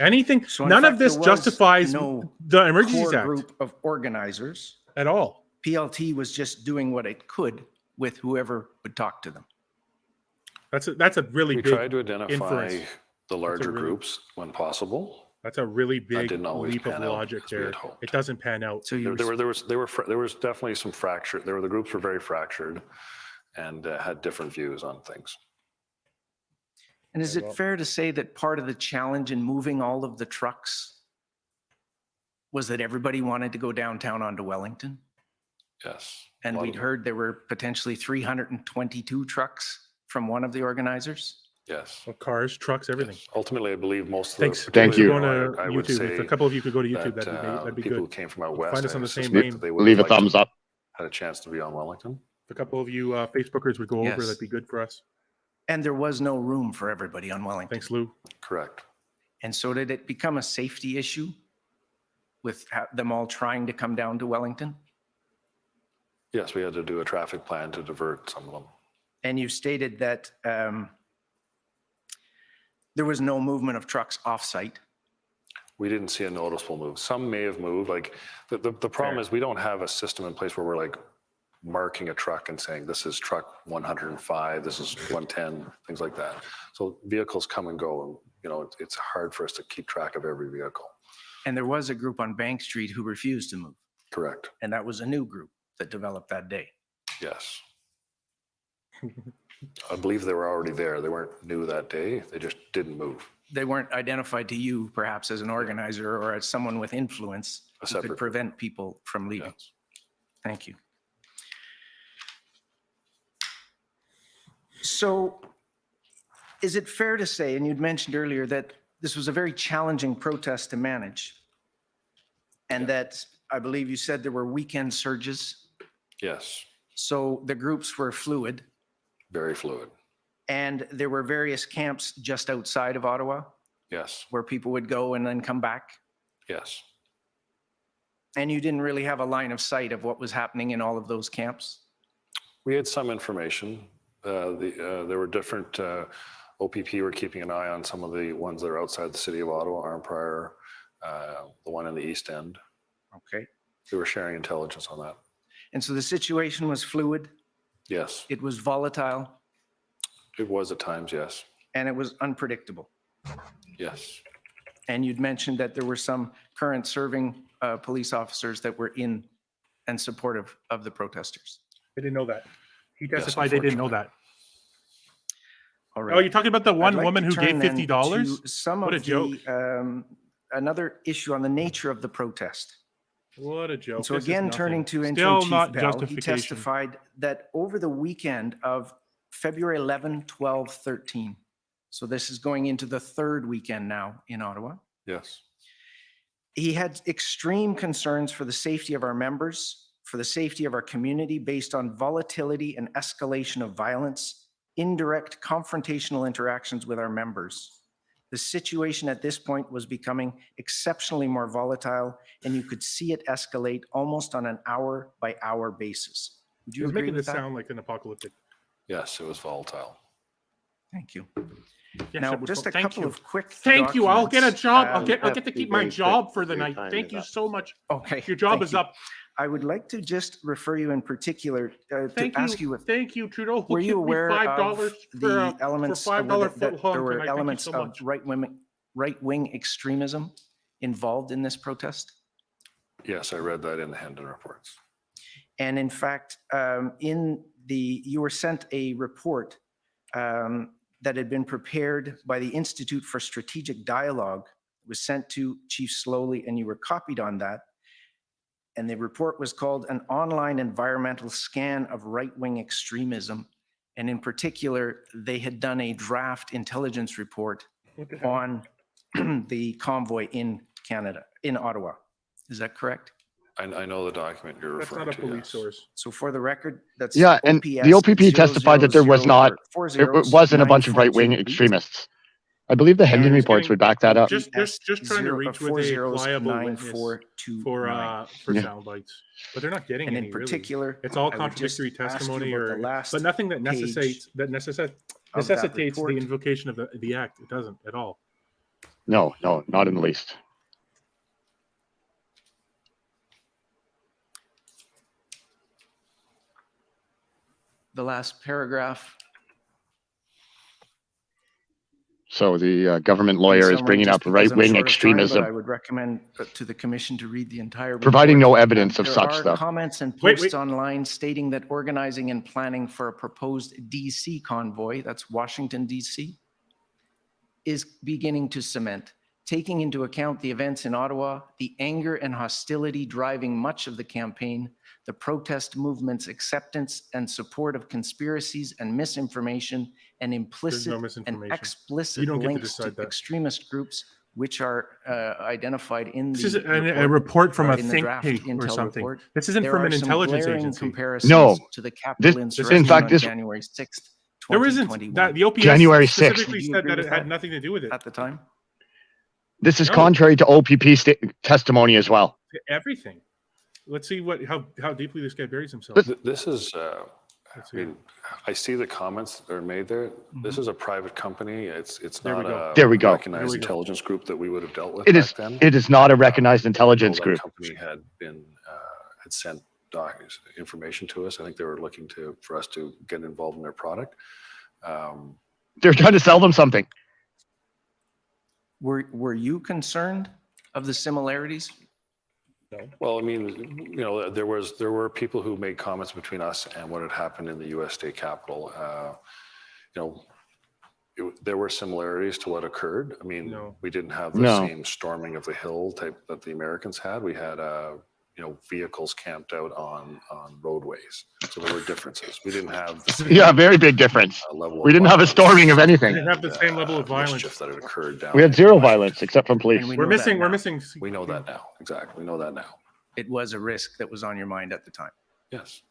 S16: Anything,
S14: So in
S16: none
S14: fact,
S16: of this
S14: there was
S16: justifies
S14: no
S16: the Emergencies
S14: core
S16: Act
S14: group of organizers
S16: at all.
S14: PLT was just doing what it could with whoever would talk to them.
S16: That's a really
S10: We
S16: big
S10: tried to identify
S16: inference.
S10: the larger
S16: really-
S10: groups when possible.
S16: That's a really big
S10: didn't always
S16: leap of
S10: pan out
S16: logic
S10: as we
S16: there.
S10: had hoped.
S16: It doesn't pan out.
S14: So
S10: There was definitely some fracture. The groups were very fractured and had different views on things.
S14: And is it fair to say that part of the challenge in moving all of the trucks was that everybody wanted to go downtown onto Wellington?
S10: Yes.
S14: And
S10: A lot
S14: we'd
S10: of-
S14: heard there were potentially 322 trucks from one of the organizers?
S10: Yes.
S16: Well, cars, trucks, everything.
S10: Ultimately, I believe most of
S16: Thanks.
S10: the.
S1: Thank you.
S16: Going to
S10: I would
S16: YouTube.
S10: say
S16: If a couple of you could go to YouTube,
S10: that,
S16: that'd be
S10: people
S16: good.
S10: who came from out west,
S16: Find us on
S10: I
S16: the same
S10: suspect
S16: vein.
S10: that they would
S1: Leave a
S10: have liked
S1: thumbs
S10: to
S1: up.
S10: had a chance to be on Wellington.
S16: If a couple of you Facebookers would go over,
S14: Yes.
S16: that'd be good for us.
S14: And there was no room for everybody on Wellington.
S16: Thanks, Lou.
S10: Correct.
S14: And so did it become a safety issue with them all trying to come down to Wellington?
S10: Yes, we had to do a traffic plan to divert some of them.
S14: And you stated that there was no movement of trucks off-site.
S10: We didn't see a noticeable move. Some may have moved. Like the problem is we don't have a system in place where we're like marking a truck and saying this is truck 105, this is 110, things like that. So vehicles come and go, and it's hard for us to keep track of every vehicle.
S14: And there was a group on Bank Street who refused to move.
S10: Correct.
S14: And that was a new group that developed that day.
S10: Yes. I believe they were already there. They weren't new that day. They just didn't move.
S14: They weren't identified to you perhaps as an organizer or as someone with influence
S10: A
S14: who could
S10: separate-
S14: prevent people from leaving.
S10: Yes.
S14: Thank you. So is it fair to say, and you'd mentioned earlier, that this was a very challenging protest to manage? And that I believe you said there were weekend surges.
S10: Yes.
S14: So the groups were fluid.
S10: Very fluid.
S14: And there were various camps just outside of Ottawa
S10: Yes.
S14: where people would go and then come back.
S10: Yes.
S14: And you didn't really have a line of sight of what was happening in all of those camps?
S10: We had some information. There were different, OPP were keeping an eye on some of the ones that are outside the city of Ottawa, Arnprior, the one in the East End.
S14: Okay.
S10: They were sharing intelligence on that.
S14: And so the situation was fluid,
S10: Yes.
S14: it was volatile,
S10: It was at times, yes.
S14: and it was unpredictable.
S10: Yes.
S14: And you'd mentioned that there were some current serving police officers that were in and supportive of the protesters.
S16: They didn't know that. He
S10: Yes,
S16: testified they didn't know that.
S14: All right.
S16: Oh, you're talking about the one
S14: I'd like
S16: woman
S14: to
S16: who gave
S14: turn then
S16: $50?
S14: to Some
S16: What a
S14: of
S16: joke.
S14: the, another issue on the nature of the protest.
S16: What a joke.
S14: And so
S16: This is
S14: again,
S16: nothing.
S14: turning to
S16: Still
S14: Interim Chief
S16: not
S14: Bell, he
S16: justification.
S14: testified that over the weekend of February 11, 12, 13, so this is going into the third weekend now in Ottawa,
S10: Yes.
S14: he had extreme concerns for the safety of our members, for the safety of our community based on volatility and escalation of violence, indirect confrontational interactions with our members. The situation at this point was becoming exceptionally more volatile, and you could see it escalate almost on an hour-by-hour basis. Would you
S16: You're
S14: agree
S16: making
S14: with
S16: this
S14: that?
S16: sound like an apocalyptic.
S10: Yes, it was volatile.
S14: Thank you.
S16: Yes,
S14: Now,
S16: it was
S14: just a
S16: thank
S14: couple
S16: you.
S14: of quick
S16: Thank you. I'll get a
S14: documents.
S16: job. I'll get
S14: Have
S16: to
S14: to be
S16: keep my
S14: very
S16: job
S14: quick.
S16: for the
S14: Your
S16: night.
S14: time
S16: Thank
S14: is
S16: you
S14: up.
S16: so much.
S14: Okay.
S16: Your job
S14: thank
S16: is
S14: you.
S16: up.
S14: I would like to just refer you in particular to ask you if
S16: Thank you, Trudeau.
S14: were you
S16: Give me
S14: aware
S16: $5
S14: of
S16: for
S14: the elements
S16: for
S14: of
S16: $5
S14: that
S16: foot long
S14: there were
S16: tonight. Thank you
S14: elements
S16: so
S14: of
S16: much.
S14: right-wing extremism involved in this protest?
S10: Yes, I read that in the Hendon reports.
S14: And in fact, in you were sent a report that had been prepared by the Institute for Strategic Dialogue. It was sent to Chief Sloly, and you were copied on that. And the report was called An Online Environmental Scan of Right-Wing Extremism. And in particular, they had done a draft intelligence report on the convoy in Canada, in Ottawa. Is that correct?
S10: I know the document you're
S16: That's
S10: referring
S16: not a
S10: to.
S16: police
S10: yes.
S16: source.
S14: So for the record, that's
S1: Yeah, and the OPP testified that there was not, it wasn't a bunch of right-wing extremists. I believe the Hendon reports would back that up.
S16: Just trying to reach with a pliable witness for
S14: Yeah.
S16: sound bites, but they're not getting
S14: And in
S16: any. Really.
S14: particular,
S16: it's all
S14: I would just
S16: contradictory
S14: ask you
S16: testimony,
S14: about the
S16: or
S14: last
S16: but nothing that
S14: page
S16: necessitates the
S14: report.
S16: invocation of the act. It doesn't at all.
S1: No, not in the least.
S14: The last paragraph.
S1: So the government lawyer is bringing up right-wing extremism,
S14: I would recommend to the commission to read the entire report.
S1: providing no evidence of
S14: There
S1: such
S14: are
S1: stuff.
S14: comments and posts online stating that organizing and planning for a proposed DC convoy, that's Washington, DC, is beginning to cement. Taking into account the events in Ottawa, the anger and hostility driving much of the campaign, the protest movement's acceptance and support of conspiracies and misinformation, and implicit and explicit links to extremist groups, which are identified in
S16: this is a report from a think tank or something.
S14: Report.
S16: This isn't
S14: There
S16: from
S14: are
S16: an
S14: some
S16: intelligence
S14: glaring
S16: agency.
S14: comparisons
S1: No,
S14: to the Capitol insurrection
S1: in fact,
S14: on January 6th,
S16: there
S14: 2021.
S16: isn't that the OPS
S1: January 6th.
S16: specifically said that it had nothing to do with it
S14: at the time.
S1: This is contrary to OPP testimony as well.
S16: Everything. Let's see how deeply this guy buries himself.
S10: This is, I mean, I see the comments that are made there. This is a private company. It's not a recognized intelligence group that we would have dealt with
S1: It
S10: back
S1: is.
S10: then.
S1: It is not a recognized intelligence
S10: That
S1: group.
S10: company had sent information to us. I think they were looking for us to get involved in their product.
S1: They're trying to sell them something.
S14: Were you concerned of the similarities?
S10: No. Well, I mean, there were people who made comments between us and what had happened in the U.S. state capitol. There were similarities to what occurred. I mean, we didn't have the same storming of the hill type that the Americans had. We had, vehicles camped out on roadways. So there were differences. We didn't have the same,
S1: very big difference.
S10: Level
S1: We didn't have a storming of anything.
S16: We didn't have the same level of violence
S10: that had occurred down.
S1: We had zero violence except from police.
S16: We're missing.
S10: We know that now. Exactly. We know that now.
S14: It was a risk that was on your mind at the time.
S10: Yes.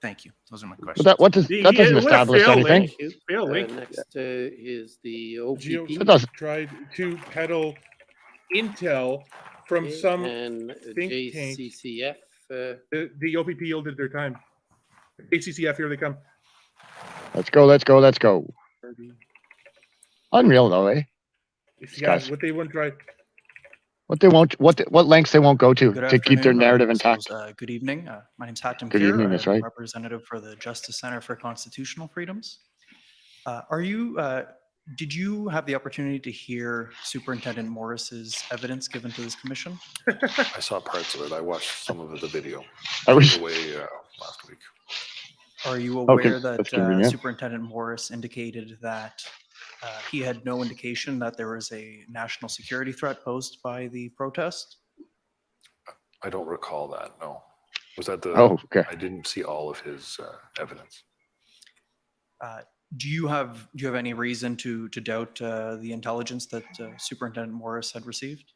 S14: Thank you. Those are my questions.
S1: But that doesn't establish anything.
S3: Next is the OPP.
S1: It doesn't.
S16: Tried to peddle intel from some
S3: and
S16: think tank.
S3: JCCF.
S16: The OPP yielded their time. ACCF, here they come.
S1: Let's go. Unreal though, eh?
S16: Yeah, what they won't try.
S1: What lengths they won't go to
S4: Good
S1: keep their
S4: afternoon.
S1: narrative intact.
S4: Good evening. My name's Hatem
S1: Good
S4: Kir.
S1: evening, that's
S4: I'm
S1: right.
S4: representative for the Justice Center for Constitutional Freedoms. Did you have the opportunity to hear Superintendent Morris's evidence given to this commission?
S10: I saw parts of it. I watched some of the video.
S1: I was
S10: away last week.
S4: Are you aware
S1: that's
S4: that
S1: convenient.
S4: Superintendent Morris indicated that he had no indication that there was a national security threat posed by the protest?
S10: I don't recall that. No. Was that the?
S1: Oh, okay.
S10: I didn't see all of his evidence.
S4: Do you have any reason to doubt the intelligence that Superintendent Morris had received?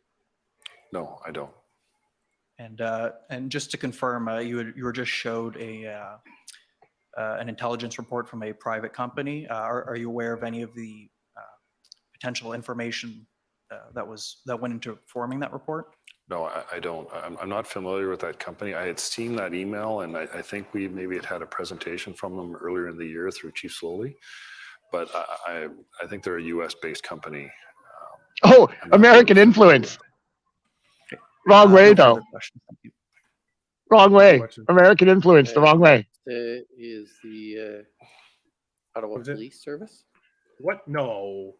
S10: No, I don't.
S4: And just to confirm, you were just showed an intelligence report from a private company. Are you aware of any of the potential information that went into forming that report?
S10: No, I don't. I'm not familiar with that company. I had seen that email, and I think we maybe had a presentation from them earlier in the year through Chief Sloly. But I think they're a U.S.-based company.
S1: Oh, American influence. Wrong way, though. Wrong way. American influence, the wrong way.
S3: Is the Ottawa Police Service?
S16: What? No.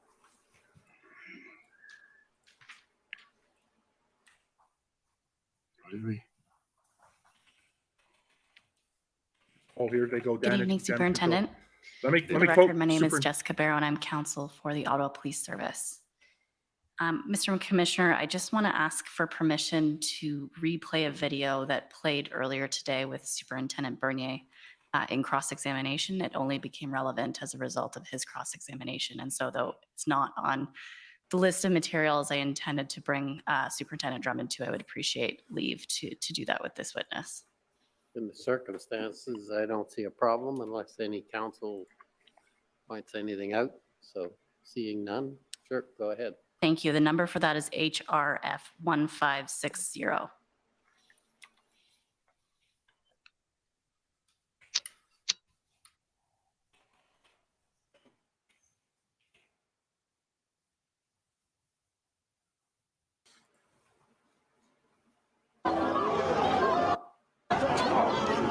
S16: Oh, here they go.
S23: Good evening, Superintendent.
S16: Let me
S23: For the
S16: quote
S23: record, my name is
S16: Super-
S23: Jessica Barrow, and I'm counsel for the Ottawa Police Service. Mr. Commissioner, I just want to ask for permission to replay a video that played earlier today with Superintendent Bernier in cross-examination. It only became relevant as a result of his cross-examination. And so though it's not on the list of materials I intended to bring Superintendent Drummond to, I would appreciate leave to do that with this witness.
S3: In the circumstances, I don't see a problem unless any council points anything out. So seeing none, sure, go ahead.
S23: Thank you. The number for that is HRF 1560.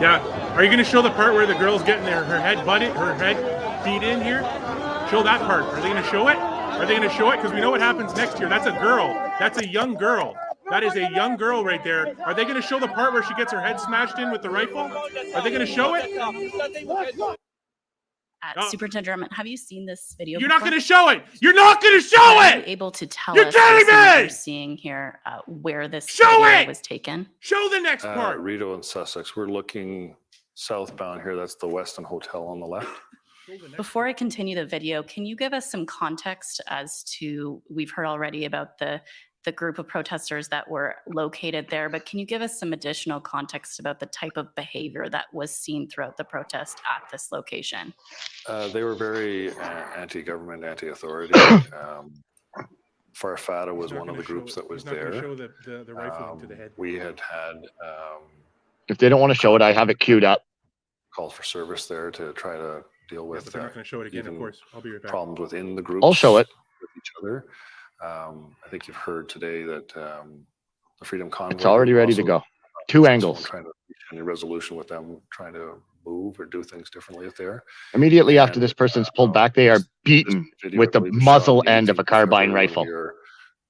S16: Yeah. Are you going to show the part where the girl's getting her head beat in here? Show that part. Are they going to show it? Are they going to show it? Because we know what happens next year. That's a girl. That's a young girl. That is a young girl right there. Are they going to show the part where she gets her head smashed in with the rifle? Are they going to show it?
S23: Superintendent Drummond, have you seen this video?
S16: You're not going to show it. You're not going to show
S23: Are
S16: it.
S23: you able to tell
S16: You're
S23: us
S16: telling
S23: based on what
S16: me!
S23: you're seeing here where this
S16: Show
S23: video
S16: it!
S23: was taken?
S16: Show the next part.
S10: Rideau and Sussex. We're looking southbound here. That's the Westin Hotel on the left.
S23: Before I continue the video, can you give us some context as to, we've heard already about the group of protesters that were located there, but can you give us some additional context about the type of behavior that was seen throughout the protest at this location?
S10: They were very anti-government, anti-authority. Farfata was one of the groups that was there.
S16: Show the rifle to the head.
S10: We had
S1: If they don't want to show it, I have it queued up.
S10: calls for service there to try to deal with
S16: But they're not going to show it again, of
S10: even
S16: course. I'll be right back.
S10: problems within the groups.
S1: I'll show it.
S10: With each other. I think you've heard today that the Freedom Convoy.
S1: It's already ready to go. Two angles.
S10: Trying to reach any resolution with them, trying to move or do things differently if there.
S1: Immediately after this person's pulled back, they are beaten with the muzzle end of a carbine rifle.
S10: You're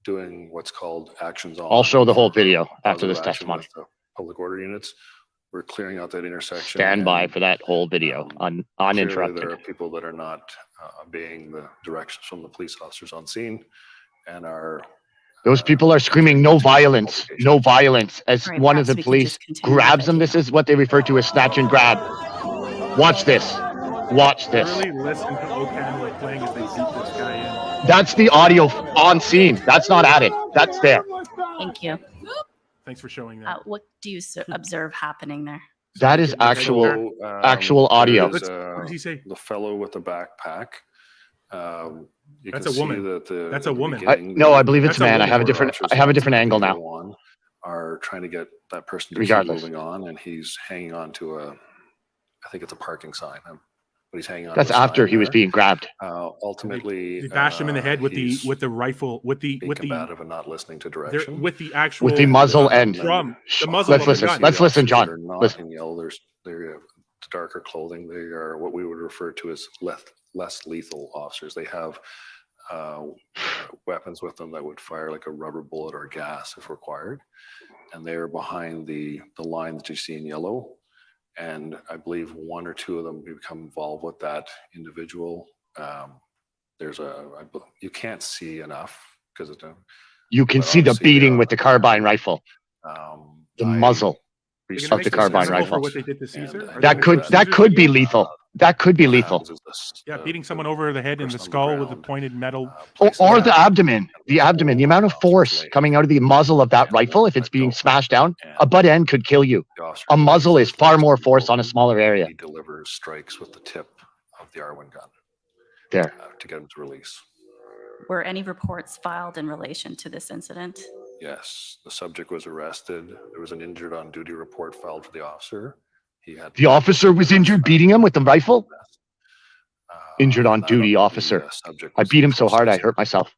S10: doing what's called actions on.
S1: I'll show the whole video after
S10: positive
S1: this
S10: action
S1: testimony.
S10: with the public order units. We're clearing out that intersection.
S1: Stand by
S10: and
S1: for that whole video,
S10: clearly
S1: uninterrupted.
S10: there are people that are not obeying the directions from the police officers on scene and are.
S1: Those people are screaming, "No violence, no violence," as
S23: Right,
S1: one of
S23: perhaps
S1: the
S23: we could
S1: police
S23: just continue
S1: grabs
S23: the
S1: them. This is what they refer to as snatch and grab. Watch this. Watch this.
S16: Really listen to O'Connell playing as they beat this guy in.
S1: That's the audio on scene. That's not added. That's there.
S23: Thank you.
S16: Thanks for showing that.
S23: What do you observe happening there?
S1: That is actual audio.
S10: There's,
S16: What does he say?
S10: The fellow with the backpack. You
S16: That's
S10: can
S16: a
S10: see
S16: woman.
S10: that the-
S16: That's a
S10: at the
S16: woman.
S10: beginning,
S1: No, I believe it's
S16: That's a
S1: man. I
S16: woman.
S1: have a different angle now.
S10: on are trying to get that person to
S1: Regardless.
S10: keep moving on, and he's hanging on to I think it's a parking sign, but he's hanging on.
S1: That's
S10: to a
S1: after
S10: sign
S1: he was
S10: there.
S1: being grabbed.
S10: Ultimately,
S16: They bashed him in the head with
S10: he's
S16: the rifle with the
S10: combative and not listening to direction.
S16: with the actual
S1: With the muzzle end.
S16: drum. The muzzle
S1: Let's
S16: of the
S1: listen.
S16: gun.
S1: Let's listen, John.
S10: They're not
S1: Listen.
S10: in yellow. They're darker clothing. They are what we would refer to as less lethal officers. They have weapons with them that would fire like a rubber bullet or gas if required. And they are behind the line that you see in yellow. And I believe one or two of them become involved with that individual. You can't see enough because
S1: You can see the beating with the carbine rifle. The muzzle of the carbine rifle.
S16: What they did to Caesar?
S1: That could be lethal. That could be lethal.
S16: Yeah, beating someone over the head in the skull with a pointed metal.
S1: Or the abdomen. The abdomen. The amount of force coming out of the muzzle of that rifle, if it's being smashed down, a butt end could kill you. A muzzle is far more force on a smaller area.
S10: He delivers strikes with the tip of the R1 gun.
S1: There.
S10: To get him to release.
S23: Were any reports filed in relation to this incident?
S10: Yes, the subject was arrested. There was an injured on duty report filed for the officer.
S1: The officer was injured beating him with the rifle? Injured on duty officer. I beat him so hard I hurt myself.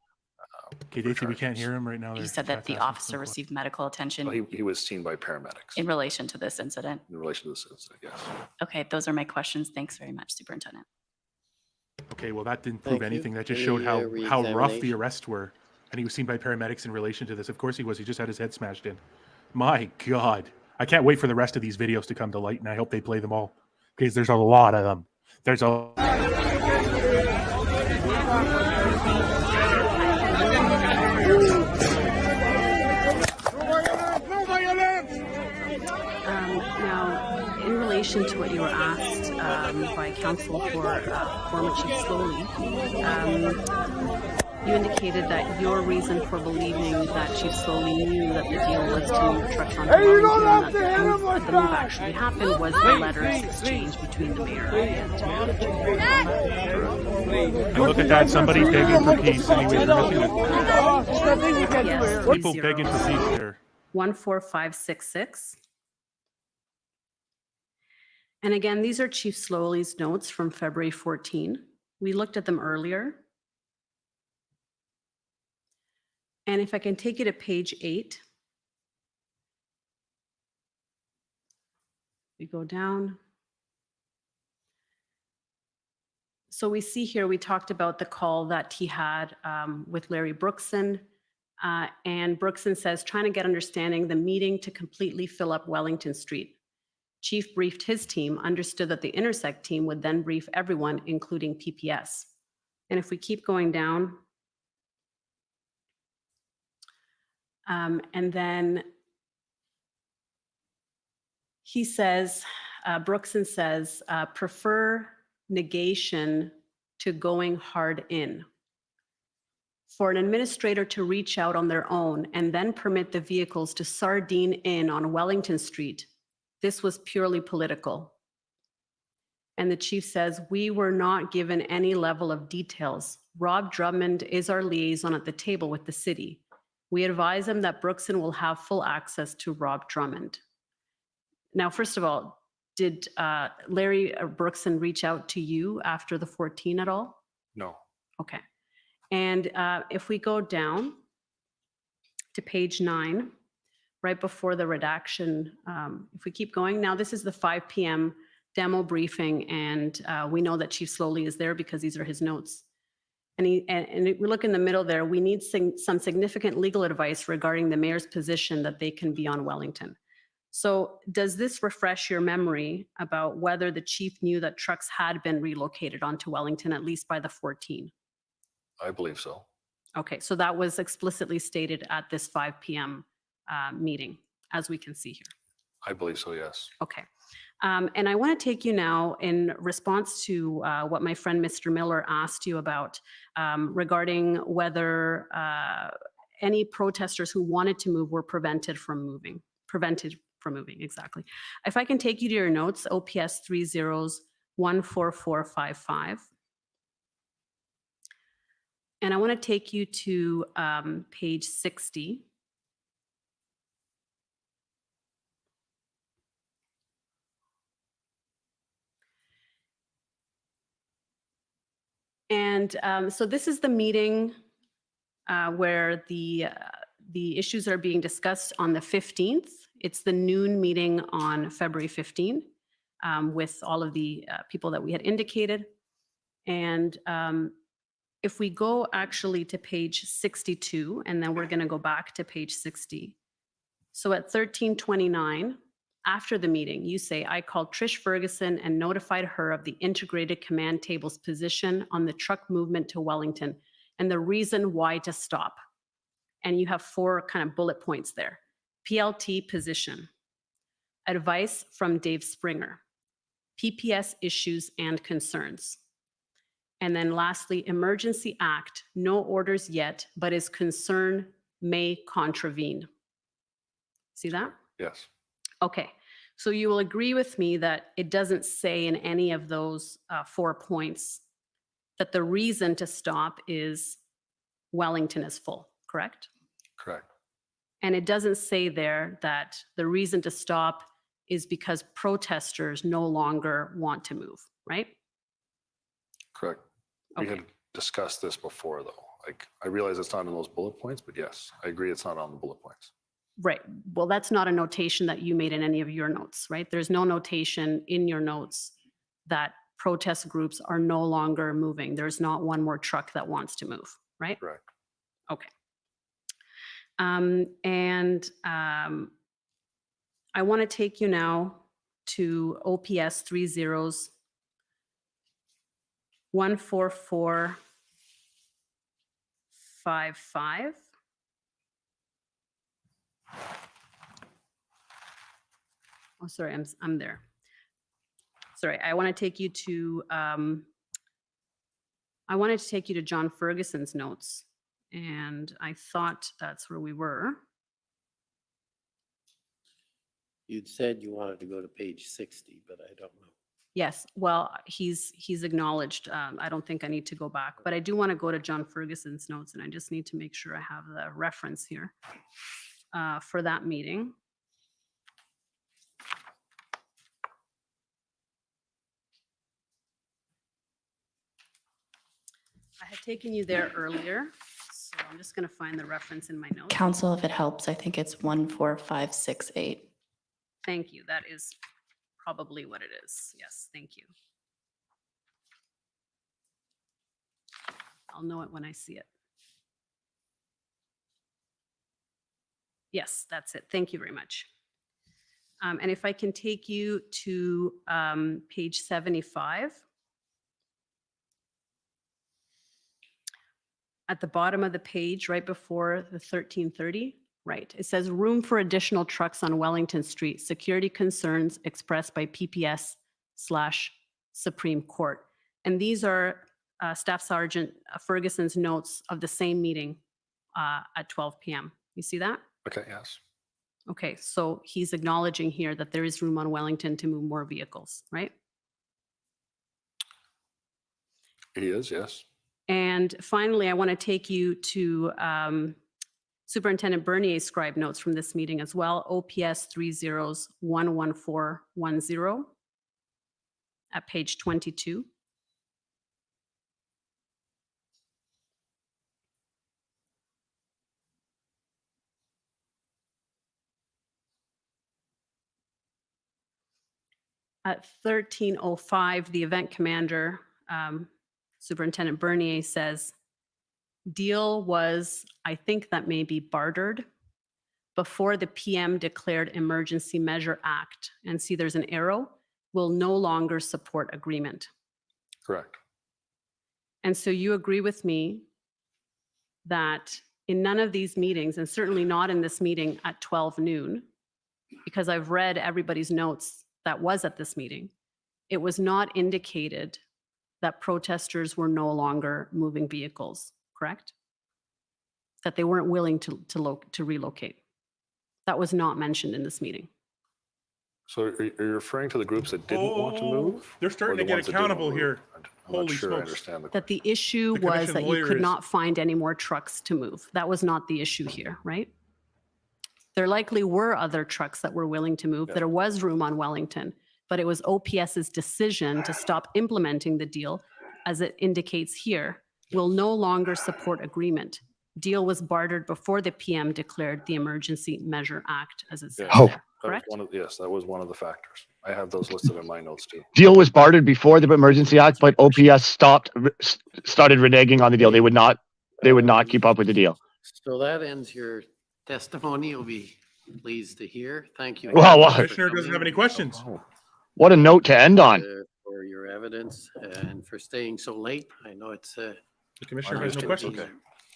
S16: Okay, Daisy, we can't hear him right now.
S23: You said that the officer received medical attention
S10: He was seen by paramedics
S23: in relation to this incident.
S10: in relation to this incident, yes.
S23: Okay, those are my questions. Thanks very much, Superintendent.
S16: Okay, well, that didn't prove
S3: Thank you.
S16: anything. That just
S3: Any,
S16: showed how rough the
S3: re-examination?
S16: arrests were. And he was seen by paramedics in relation to this. Of course he was. He just had his head smashed in. My God. I can't wait for the rest of these videos to come to light, and I hope they play them all. because there's a lot of them. There's a
S13: Now, in relation to what you were asked by counsel for former Chief Sloly, you indicated that your reason for believing that Chief Sloly knew that the deal was to move trucks onto Wellington, that the move actually happened, was the letters exchanged between the mayor and
S16: look at that. Somebody begging for peace. Anyways,
S13: yes,
S16: people begging for peace there.
S13: 14566. And again, these are Chief Sloly's notes from February 14. We looked at them earlier. And if I can take you to page 8. We go down. So we see here, we talked about the call that he had with Larry Brookson. And Brookson says, trying to get understanding the meeting to completely fill up Wellington Street. Chief briefed his team, understood that the Intersect team would then brief everyone, including PPS. And if we keep going down, and then he says, Brookson says, prefer negation to going hard in. For an administrator to reach out on their own and then permit the vehicles to sardine in on Wellington Street, this was purely political. And the chief says, we were not given any level of details. Rob Drummond is our liaison at the table with the city. We advise him that Brookson will have full access to Rob Drummond. Now, first of all, did Larry Brookson reach out to you after the 14 at all?
S10: No.
S13: Okay. And if we go down to page 9, right before the redaction, if we keep going, now this is the 5 p.m. demo briefing, and we know that Chief Sloly is there because these are his notes. And we look in the middle there, we need some significant legal advice regarding the mayor's position that they can be on Wellington. So does this refresh your memory about whether the chief knew that trucks had been relocated onto Wellington, at least by the 14?
S10: I believe so.
S13: Okay, so that was explicitly stated at this 5 p.m. Meeting, as we can see here.
S10: I believe so, yes.
S13: Okay. And I want to take you now in response to what my friend Mr. Miller asked you about regarding whether any protesters who wanted to move were prevented from moving, exactly. If I can take you to your notes, OPS 30-14455. And I want to take you to page 60. And so this is the meeting where the issues are being discussed on the 15th. It's the noon meeting on February 15 with all of the people that we had indicated. And if we go actually to page 62, and then we're going to go back to page 60. So at 1329, after the meeting, you say, I called Trish Ferguson and notified her of the integrated command table's position on the truck movement to Wellington and the reason why to stop. And you have 4 kind of bullet points there. PLT position, advice from Dave Springer, PPS issues and concerns. And then lastly, Emergency Act, no orders yet, but is concern may contravene. See that?
S10: Yes.
S13: Okay, so you will agree with me that it doesn't say in any of those 4 points that the reason to stop is Wellington is full, correct?
S10: Correct.
S13: And it doesn't say there that the reason to stop is because protesters no longer want to move, right?
S10: Correct. We had discussed this before, though. Like, I realize it's not in those bullet points, but yes, I agree it's not on the bullet points.
S13: Right. Well, that's not a notation that you made in any of your notes, right? There's no notation in your notes that protest groups are no longer moving. There's not one more truck that wants to move, right?
S10: Correct.
S13: Okay. I want to take you now to OPS 14455. Oh, sorry, I'm there. Sorry, I want to take you to I wanted to take you to John Ferguson's notes, and I thought that's where we were.
S3: You'd said you wanted to go to page 60, but I don't know.
S13: Yes, well, he's acknowledged. I don't think I need to go back, but I do want to go to John Ferguson's notes, and I just need to make sure I have the reference here for that meeting. I had taken you there earlier, so I'm just going to find the reference in my notes.
S23: Council, if it helps, I think it's 14568.
S13: Thank you. That is probably what it is. Yes, thank you. I'll know it when I see it. Yes, that's it. Thank you very much. And if I can take you to page 75. At the bottom of the page, right before the 1330, right, it says room for additional trucks on Wellington Street, security concerns expressed by PPS/Supreme Court. And these are Staff Sergeant Ferguson's notes of the same meeting at 12 p.m. You see that?
S10: Okay, yes.
S13: Okay, so he's acknowledging here that there is room on Wellington to move more vehicles, right?
S10: He is, yes.
S13: And finally, I want to take you to Superintendent Bernier's scribe notes from this meeting as well, OPS 30-11410 at page 22. At 13:05, the event commander, Superintendent Bernier, says, deal was, I think that may be bartered before the PM declared Emergency Measure Act. And see, there's an arrow, will no longer support agreement.
S10: Correct.
S13: And so you agree with me that in none of these meetings, and certainly not in this meeting at 12 noon, because I've read everybody's notes that was at this meeting, it was not indicated that protesters were no longer moving vehicles, correct? That they weren't willing to relocate. That was not mentioned in this meeting.
S10: So are you referring to the groups that didn't want to move?
S16: They're starting to get accountable here.
S10: I'm
S16: Holy
S10: not sure I
S16: smokes.
S10: understand the
S13: That the issue
S16: The
S13: was
S16: commission
S13: that you
S16: lawyer
S13: could
S16: is-
S13: not find any more trucks to move. That was not the issue here, right? There likely were other trucks that were willing to move.
S10: Yeah.
S13: There was room on Wellington, but it was OPS's decision to stop implementing the deal, as it indicates here, will no longer support agreement. Deal was bartered before the PM declared the Emergency Measure Act, as it says
S10: Yeah.
S13: there, correct?
S10: Yes, that was one of the factors. I have those listed in my notes too.
S1: Deal was bartered before the Emergency Act, but OPS started reneging on the deal. They would not keep up with the deal.
S3: So that ends your testimony. You'll be pleased to hear. Thank you.
S1: Well,
S3: for
S16: Commissioner doesn't have any questions.
S1: What a note to end on.
S3: For your evidence and for staying so late. I know it's
S16: The commissioner has no questions.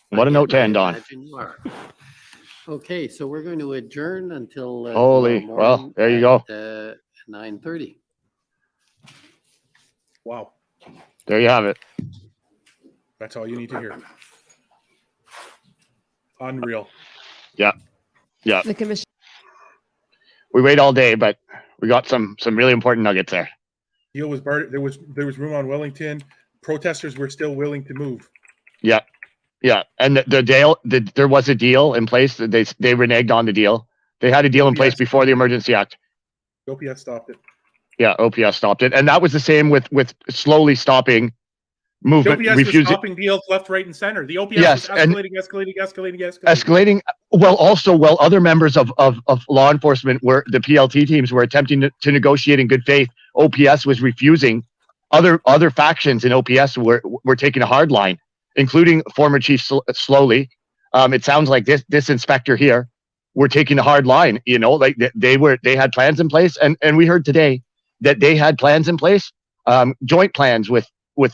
S1: What a note to end on.
S3: Imagine you are. Okay, so we're going to adjourn until
S1: Holy,
S3: tomorrow
S1: well,
S3: morning
S1: there you go.
S3: at 9:30.
S16: Wow,
S1: There you have it.
S16: that's all you need to hear. Unreal.
S1: Yeah. Yeah.
S2: The commission.
S1: We wait all day, but we got some really important nuggets there.
S16: Deal was bartered. There was room on Wellington. Protesters were still willing to move.
S1: Yeah. Yeah. And there was a deal in place. They reneged on the deal. They had a deal in place
S16: OPS.
S1: before the Emergency Act.
S16: OPS stopped it.
S1: Yeah, OPS stopped it. And that was the same with slowly stopping movement,
S16: The OPS was
S1: refusing.
S16: stopping deals left, right, and center. The OPS
S1: Yes,
S16: was
S1: and- escalating. Well, also, while other members of law enforcement the PLT teams were attempting to negotiate in good faith, OPS was refusing. Other factions in OPS were taking a hard line, including former Chief Sloly. It sounds like this inspector here were taking a hard line, you know, like they had plans in place. And we heard today that they had plans in place, joint plans with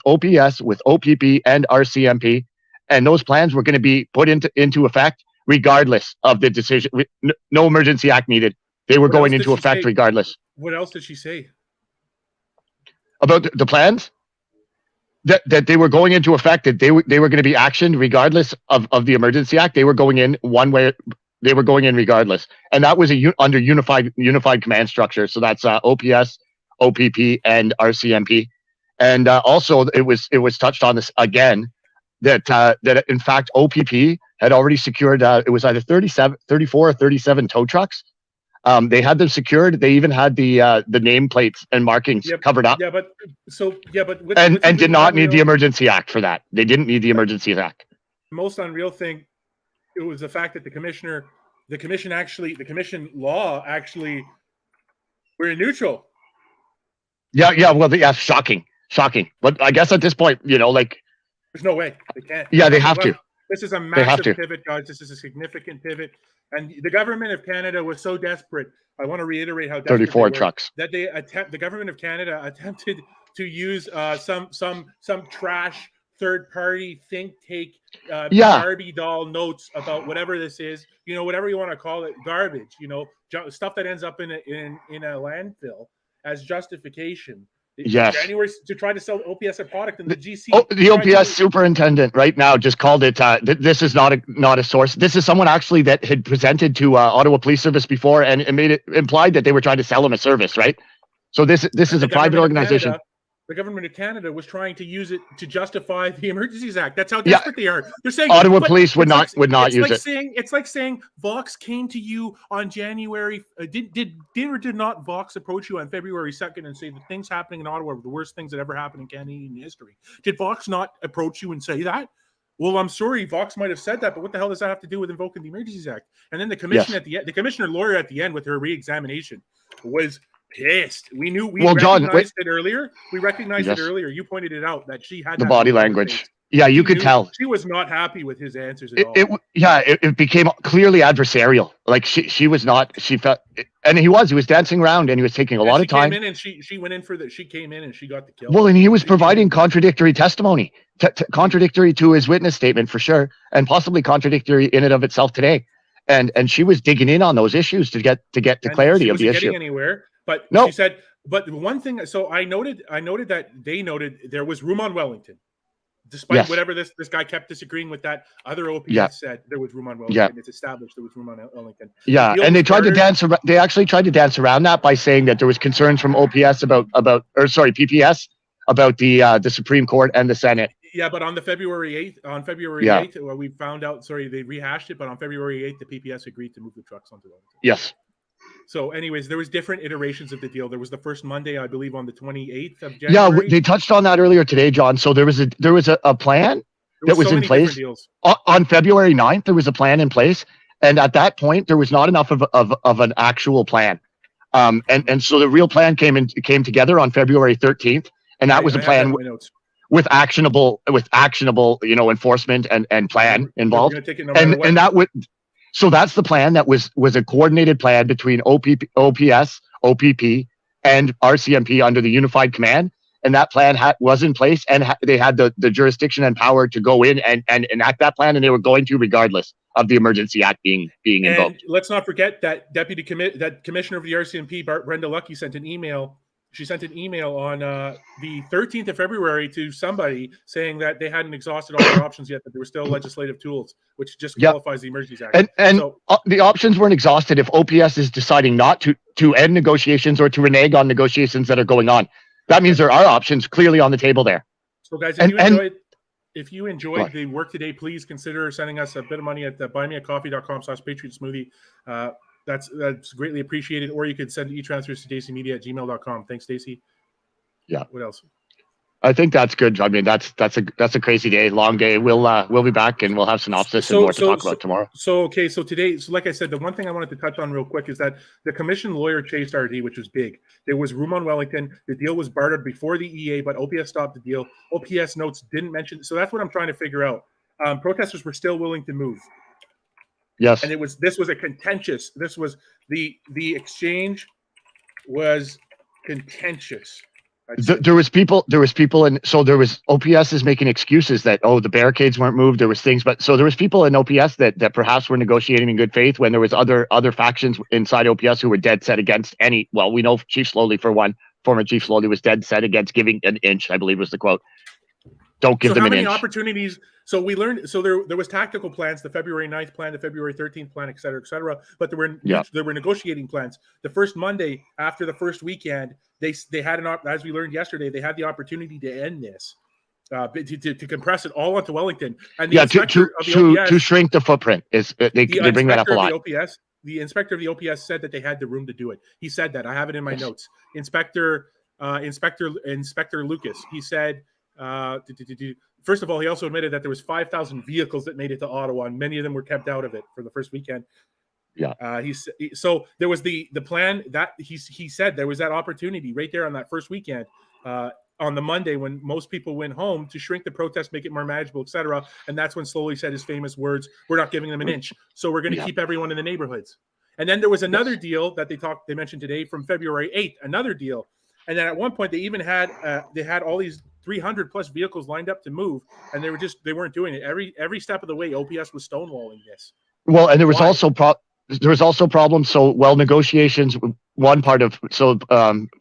S1: OPS, with OPP and RCMP. And those plans were going to be put into effect regardless of the decision. No emergency act needed. They were going into effect regardless.
S16: What else did she say?
S1: About the plans? That they were going into effect, that they were going to be actioned regardless of the Emergency Act. They were going in one way. They were going in regardless, and that was under unified command structure. So that's OPS, OPP, and RCMP. And also, it was touched on this again that in fact OPP had already secured. It was either 34 or 37 tow trucks. They had them secured. They even had the nameplates and markings covered up. And did not need the Emergency Act for that. They didn't need the Emergency Act.
S16: The most unreal thing, it was the fact that the commission law actually were neutral.
S1: Yeah. Well, shocking. But I guess at this point, you know, like,
S16: there's no way they can't.
S1: Yeah, they have to.
S16: This is a massive pivot, guys. This is a significant pivot. And the government of Canada was so desperate. I want to reiterate how desperate
S1: 34
S16: they were,
S1: trucks.
S16: That the government of Canada attempted to use some trash third-party think tank Barbie doll notes about whatever this is, you know, whatever you want to call it, garbage, you know, stuff that ends up in a landfill as justification.
S1: Yes.
S16: January to try to sell OPS a product, and the GC.
S1: The OPS superintendent right now just called it. This is not a source. This is someone actually that had presented to Ottawa Police Service before and made it implied that they were trying to sell him a service, right? So this is a private organization.
S16: The government of Canada was trying to use it to justify the Emergencies Act. That's how desperate they are. They're saying
S1: Ottawa Police would not use it.
S16: It's like saying Vox came to you on January. Did or did not Vox approach you on February 2nd and say the things happening in Ottawa were the worst things that ever happened in Canadian history? Did Vox not approach you and say that? Well, I'm sorry, Vox might have said that, but what the hell does that have to do with invoking the Emergencies Act? And then the commission at the end, the commissioner lawyer at the end with her re-examination was pissed. We recognized it earlier. We recognized it earlier. You pointed it out that she had
S1: the body language. Yeah, you could tell
S16: she was not happy with his answers at all.
S1: It became clearly adversarial. Like she was not. She felt, and he was dancing around and he was taking a lot of time.
S16: Came in and she went in for that. She came in and she got the kill.
S1: Well, and he was providing contradictory testimony, contradictory to his witness statement for sure, and possibly contradictory in and of itself today. And she was digging in on those issues to get to clarity of the issue.
S16: Anywhere. But she said, but one thing, so I noted that they noted there was room on Wellington. Despite whatever this guy kept disagreeing with that other OPS said, there was room on Wellington. It's established there was room on Wellington.
S1: Yeah, and they tried to dance. They actually tried to dance around that by saying that there was concerns from OPS PPS about the Supreme Court and the Senate.
S16: Yeah, but on February 8th, we found out. Sorry, they rehashed it, but on February 8th, the PPS agreed to move the trucks onto Wellington.
S1: Yes.
S16: So anyways, there was different iterations of the deal. There was the first Monday, I believe, on the 28th of January.
S1: Yeah, they touched on that earlier today, John. So there was a plan that was in place. On February 9th, there was a plan in place. And at that point, there was not enough of an actual plan. And so the real plan came together on February 13th. And that was a plan with actionable, you know, enforcement and plan involved. And that would. So that's the plan that was a coordinated plan between OPS, OPP, and RCMP under the unified command. And that plan was in place, and they had the jurisdiction and power to go in and enact that plan, and they were going to regardless of the Emergency Act being invoked.
S16: Let's not forget that Commissioner of the RCMP, Brenda Lucky, sent an email. She sent an email on the 13th of February to somebody saying that they hadn't exhausted all their options yet, but there were still legislative tools, which just qualifies the Emergencies Act.
S1: And the options weren't exhausted if OPS is deciding not to end negotiations or to renege on negotiations that are going on. That means there are options clearly on the table there.
S16: So guys, if you enjoyed the work today, please consider sending us a bit of money at buymeacoffee.com/patriotsmoothie. That's greatly appreciated. Or you could send e-transfers to daceymedia@gmail.com. Thanks, Stacey.
S1: Yeah.
S16: What else?
S1: I think that's good. I mean, that's a crazy day, long day. We'll be back and we'll have synopsis and more to talk about tomorrow.
S16: So today, like I said, the one thing I wanted to touch on real quick is that the commission lawyer chased RD, which was big. There was room on Wellington. The deal was bartered before the EA, but OPS stopped the deal. OPS notes didn't mention. So that's what I'm trying to figure out. Protesters were still willing to move.
S1: Yes.
S16: And this was the exchange was contentious.
S1: There was people, and so there was OPS is making excuses that, oh, the barricades weren't moved. There was things, but so there was people in OPS that perhaps were negotiating in good faith when there was other factions inside OPS who were dead set against any. Well, we know Chief Sloly, for one, former Chief Sloly, was dead set against giving an inch, I believe was the quote. Don't give them an inch.
S16: So how many opportunities? So we learned. So there was tactical plans, the February 9th plan, the February 13th plan, et cetera, et cetera. But there were negotiating plans. The first Monday after the first weekend, they had as we learned yesterday, they had the opportunity to end this, to compress it all onto Wellington. And
S1: to shrink the footprint is they bring that up a lot.
S16: The inspector of the OPS said that they had the room to do it. He said that. I have it in my notes. Inspector Lucas. He said. First of all, he also admitted that there was 5,000 vehicles that made it to Ottawa, and many of them were kept out of it for the first weekend.
S1: Yeah.
S16: So there was the plan that he said there was that opportunity right there on that first weekend, on the Monday when most people went home, to shrink the protest, make it more manageable, etc. And that's when Sloly said his famous words: "We're not giving them an inch, so we're going to keep everyone in the neighborhoods." And then there was another deal that they mentioned today from February 8th, another deal. And then at one point they even had all these 300 plus vehicles lined up to move, and they weren't doing it. Every step of the way, OPS was stonewalling this.
S1: Well, and there was also problems. So, negotiations. One part of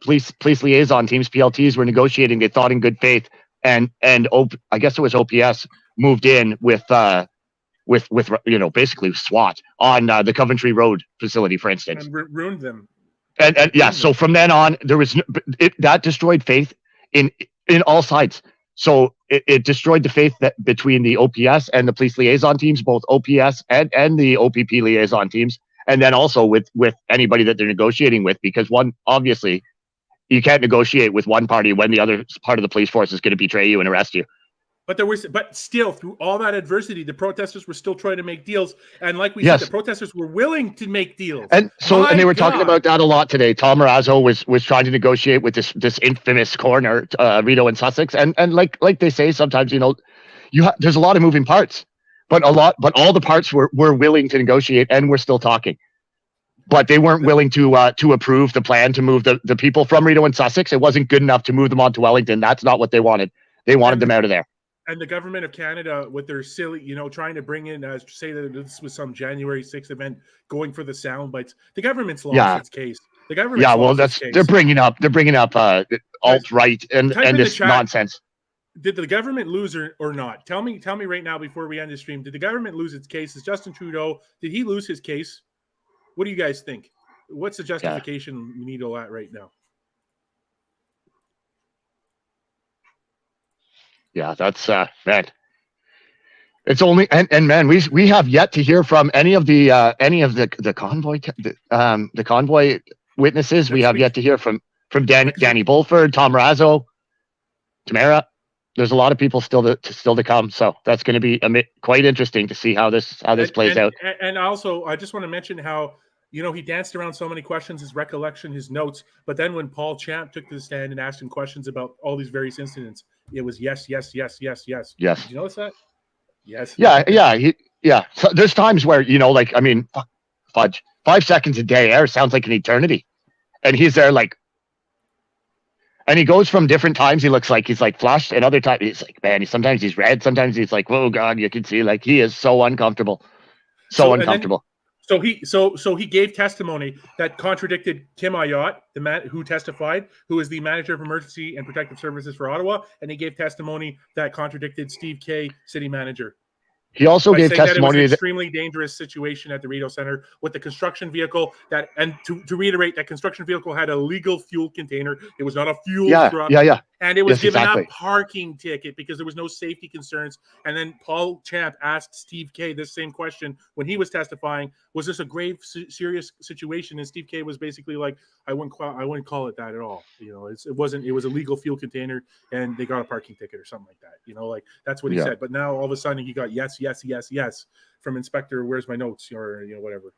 S1: police liaison teams, PLTs, were negotiating. They thought in good faith, and I guess it was OPS moved in with basically SWAT on the Coventry Road facility, for instance,
S16: and ruined them.
S1: And yeah, so from then on, there was that destroyed faith in all sides. So it destroyed the faith that between the OPS and the police liaison teams, both OPS and the OPP liaison teams, and then also with anybody that they're negotiating with, because obviously you can't negotiate with one party when the other part of the police force is going to betray you and arrest you.
S16: But still, through all that adversity, the protesters were still trying to make deals. And like we said, the protesters were willing to make deals.
S1: And they were talking about that a lot today. Tom Marazzo was trying to negotiate with this infamous coroner, Rideau and Sussex. And like they say, sometimes, there's a lot of moving parts, but all the parts were willing to negotiate, and we're still talking. But they weren't willing to approve the plan to move the people from Rideau and Sussex. It wasn't good enough to move them on to Wellington. That's not what they wanted. They wanted them out of there.
S16: And the government of Canada, with their silly, trying to bring in, say that this was some January 6th event, going for the sound bites. The government's lost its case. The government. Yeah, well,
S1: they're bringing up alt-right and this nonsense.
S16: Did the government lose or not? Tell me right now before we end the stream. Did the government lose its case? Is Justin Trudeau? Did he lose his case? What do you guys think? What's the justification we need all at right now?
S1: Yeah, that's man. It's only and man, we have yet to hear from any of the convoy witnesses. We have yet to hear from Danny Bulford, Tom Razzo, Tamara. There's a lot of people still to come. So that's going to be quite interesting to see how this plays out.
S16: And also, I just want to mention how he danced around so many questions, his recollection, his notes. But then when Paul Champ took to the stand and asked him questions about all these various incidents, it was yes, yes, yes, yes, yes.
S1: Yes.
S16: Did you notice that? Yes.
S1: Yeah. So there's times where, fudge, 5 seconds a day air sounds like an eternity. And he's there and he goes from different times. He looks like he's flushed, and other times he's like, man, sometimes he's red. Sometimes he's like, whoa, God, you can see he is so uncomfortable. So uncomfortable.
S16: So he gave testimony that contradicted Kim Ayotte, the man who testified, who is the manager of emergency and protective services for Ottawa, and he gave testimony that contradicted Steve Kay, city manager.
S1: He also gave testimony
S16: that it was an extremely dangerous situation at the Rideau Center with the construction vehicle and to reiterate, that construction vehicle had a legal fuel container. It was not a fuel truck.
S1: Yeah.
S16: And it was given a parking ticket because there was no safety concerns. And then Paul Champ asked Steve Kay this same question when he was testifying: was this a grave, serious situation? And Steve Kay was basically like, I wouldn't call it that at all. It wasn't. It was a legal fuel container, and they got a parking ticket or something like that. That's what he said. But now all of a sudden he got yes from Inspector. Where's my notes? Or whatever.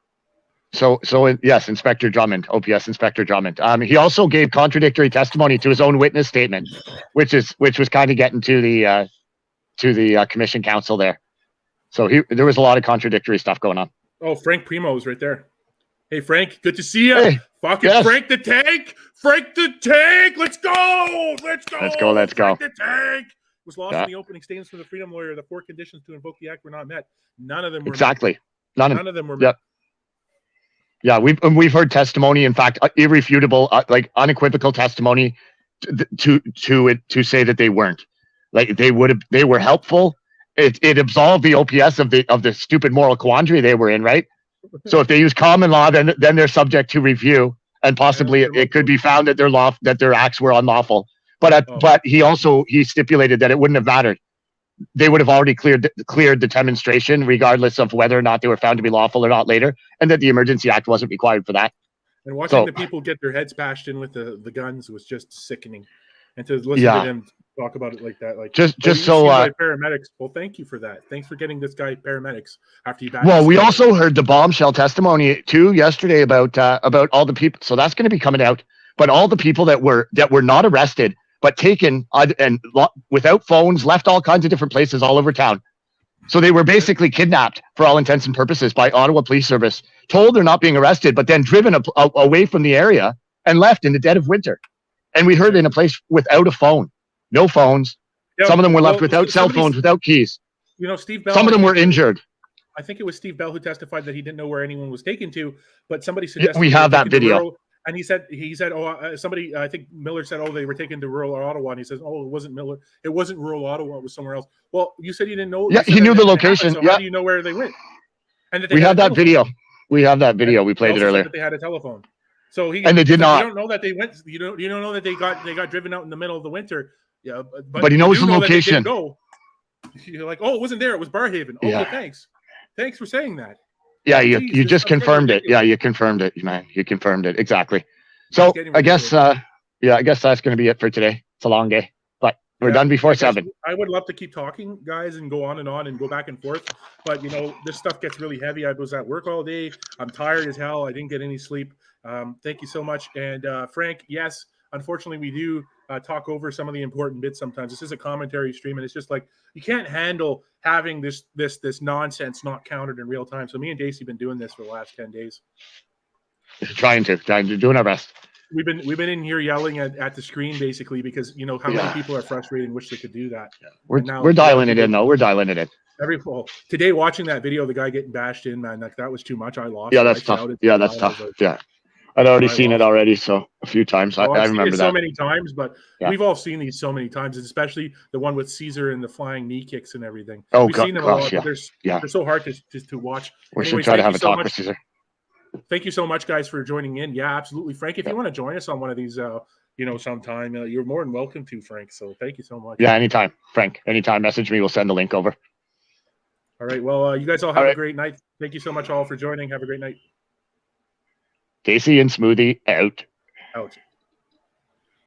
S1: So yes, Inspector Drummond, OPS Inspector Drummond. He also gave contradictory testimony to his own witness statement, which was kind of getting to the commission council there. So there was a lot of contradictory stuff going on.
S16: Oh, Frank Primo's right there. Hey, Frank, good to see you.
S1: Hey,
S16: Fucking
S1: yes.
S16: Frank the Tank. Frank the Tank. Let's go. Let's go.
S1: Let's go. Let's go.
S16: Frank the Tank was lost
S1: Yeah.
S16: in the opening statements from the Freedom Lawyer. The 4 conditions to invoke the act were not met. None of them were
S1: Exactly.
S16: met. None of them were met.
S1: Yep. Yeah, we've heard testimony. In fact, irrefutable, like unequivocal testimony to say that they weren't. Like they were helpful. It absolved the OPS of the stupid moral quandary they were in, right? So if they use common law, then they're subject to review, and possibly it could be found that their acts were unlawful. But he stipulated that it wouldn't have mattered. They would have already cleared the demonstration, regardless of whether or not they were found to be lawful or not later, and that the Emergency Act wasn't required for that.
S16: And watching the people get their heads bashed in with the guns was just sickening. And to listen to them talk about it like that, like
S1: just
S16: you
S1: so
S16: paramedics. Well, thank you for that. Thanks for getting this guy paramedics after you.
S1: Well, we also heard the bombshell testimony too yesterday about all the people. So that's going to be coming out. But all the people that were not arrested, but taken without phones, left all kinds of different places all over town. So they were basically kidnapped for all intents and purposes by Ottawa Police Service, told they're not being arrested, but then driven away from the area and left in the dead of winter. And we heard in a place without a phone, no phones.
S16: Yeah,
S1: some of them were left without cell phones, without keys.
S16: You know, Steve Bell.
S1: Some of them were injured.
S16: I think it was Steve Bell who testified that he didn't know where anyone was taken to, but somebody suggested
S1: we have that video.
S16: And he said, somebody, I think Miller said, they were taken to rural Ottawa. And he says, it wasn't Miller. It wasn't rural Ottawa. It was somewhere else. Well, you said you didn't know.
S1: Yeah, he knew the location.
S16: So how do you know where they went? And
S1: we have that video. We have that video. We played it earlier.
S16: They had a telephone. So
S1: and they did not.
S16: You don't know that they went. You don't know that they got driven out in the middle of the winter. Yeah,
S1: but he knows the location.
S16: You're like, it wasn't there. It was Barhaven. Oh, well, thanks. Thanks for saying that.
S1: Yeah, you just confirmed it. Yeah, you confirmed it, man. You confirmed it exactly. So I guess that's going to be it for today. It's a long day, but we're done before 7.
S16: I would love to keep talking, guys, and go on and go back and forth. But this stuff gets really heavy. I was at work all day. I'm tired as hell. I didn't get any sleep. Thank you so much. And Frank, yes, unfortunately, we do talk over some of the important bits sometimes. This is a commentary stream, and it's just like you can't handle having this nonsense not counted in real time. So me and Daisy have been doing this for the last 10 days.
S1: Trying to doing our best.
S16: We've been in here yelling at the screen basically because how many people are frustrated and wish they could do that.
S1: We're dialing it in though. We're dialing it in.
S16: Today watching that video, the guy getting bashed in, man, like that was too much. I lost.
S1: Yeah, that's tough. Yeah, that's tough. Yeah. I'd already seen it already, so a few times. I remember that
S16: so many times, but we've all seen these so many times, especially the one with Caesar and the flying knee kicks and everything.
S1: Oh,
S16: we've seen them a lot,
S1: yeah.
S16: but they're so hard to watch.
S1: We should try to have a talk with Caesar.
S16: Thank you so much, guys, for joining in. Yeah, absolutely, Frank. If you want to join us on one of these, sometime, you're more than welcome to, Frank. So thank you so much.
S1: Yeah, anytime, Frank. Anytime, message me. We'll send the link over.
S16: All right. Well, you guys all have a great night. Thank you so much all for joining. Have a great night.
S1: Casey and Smoothie out.
S16: Out.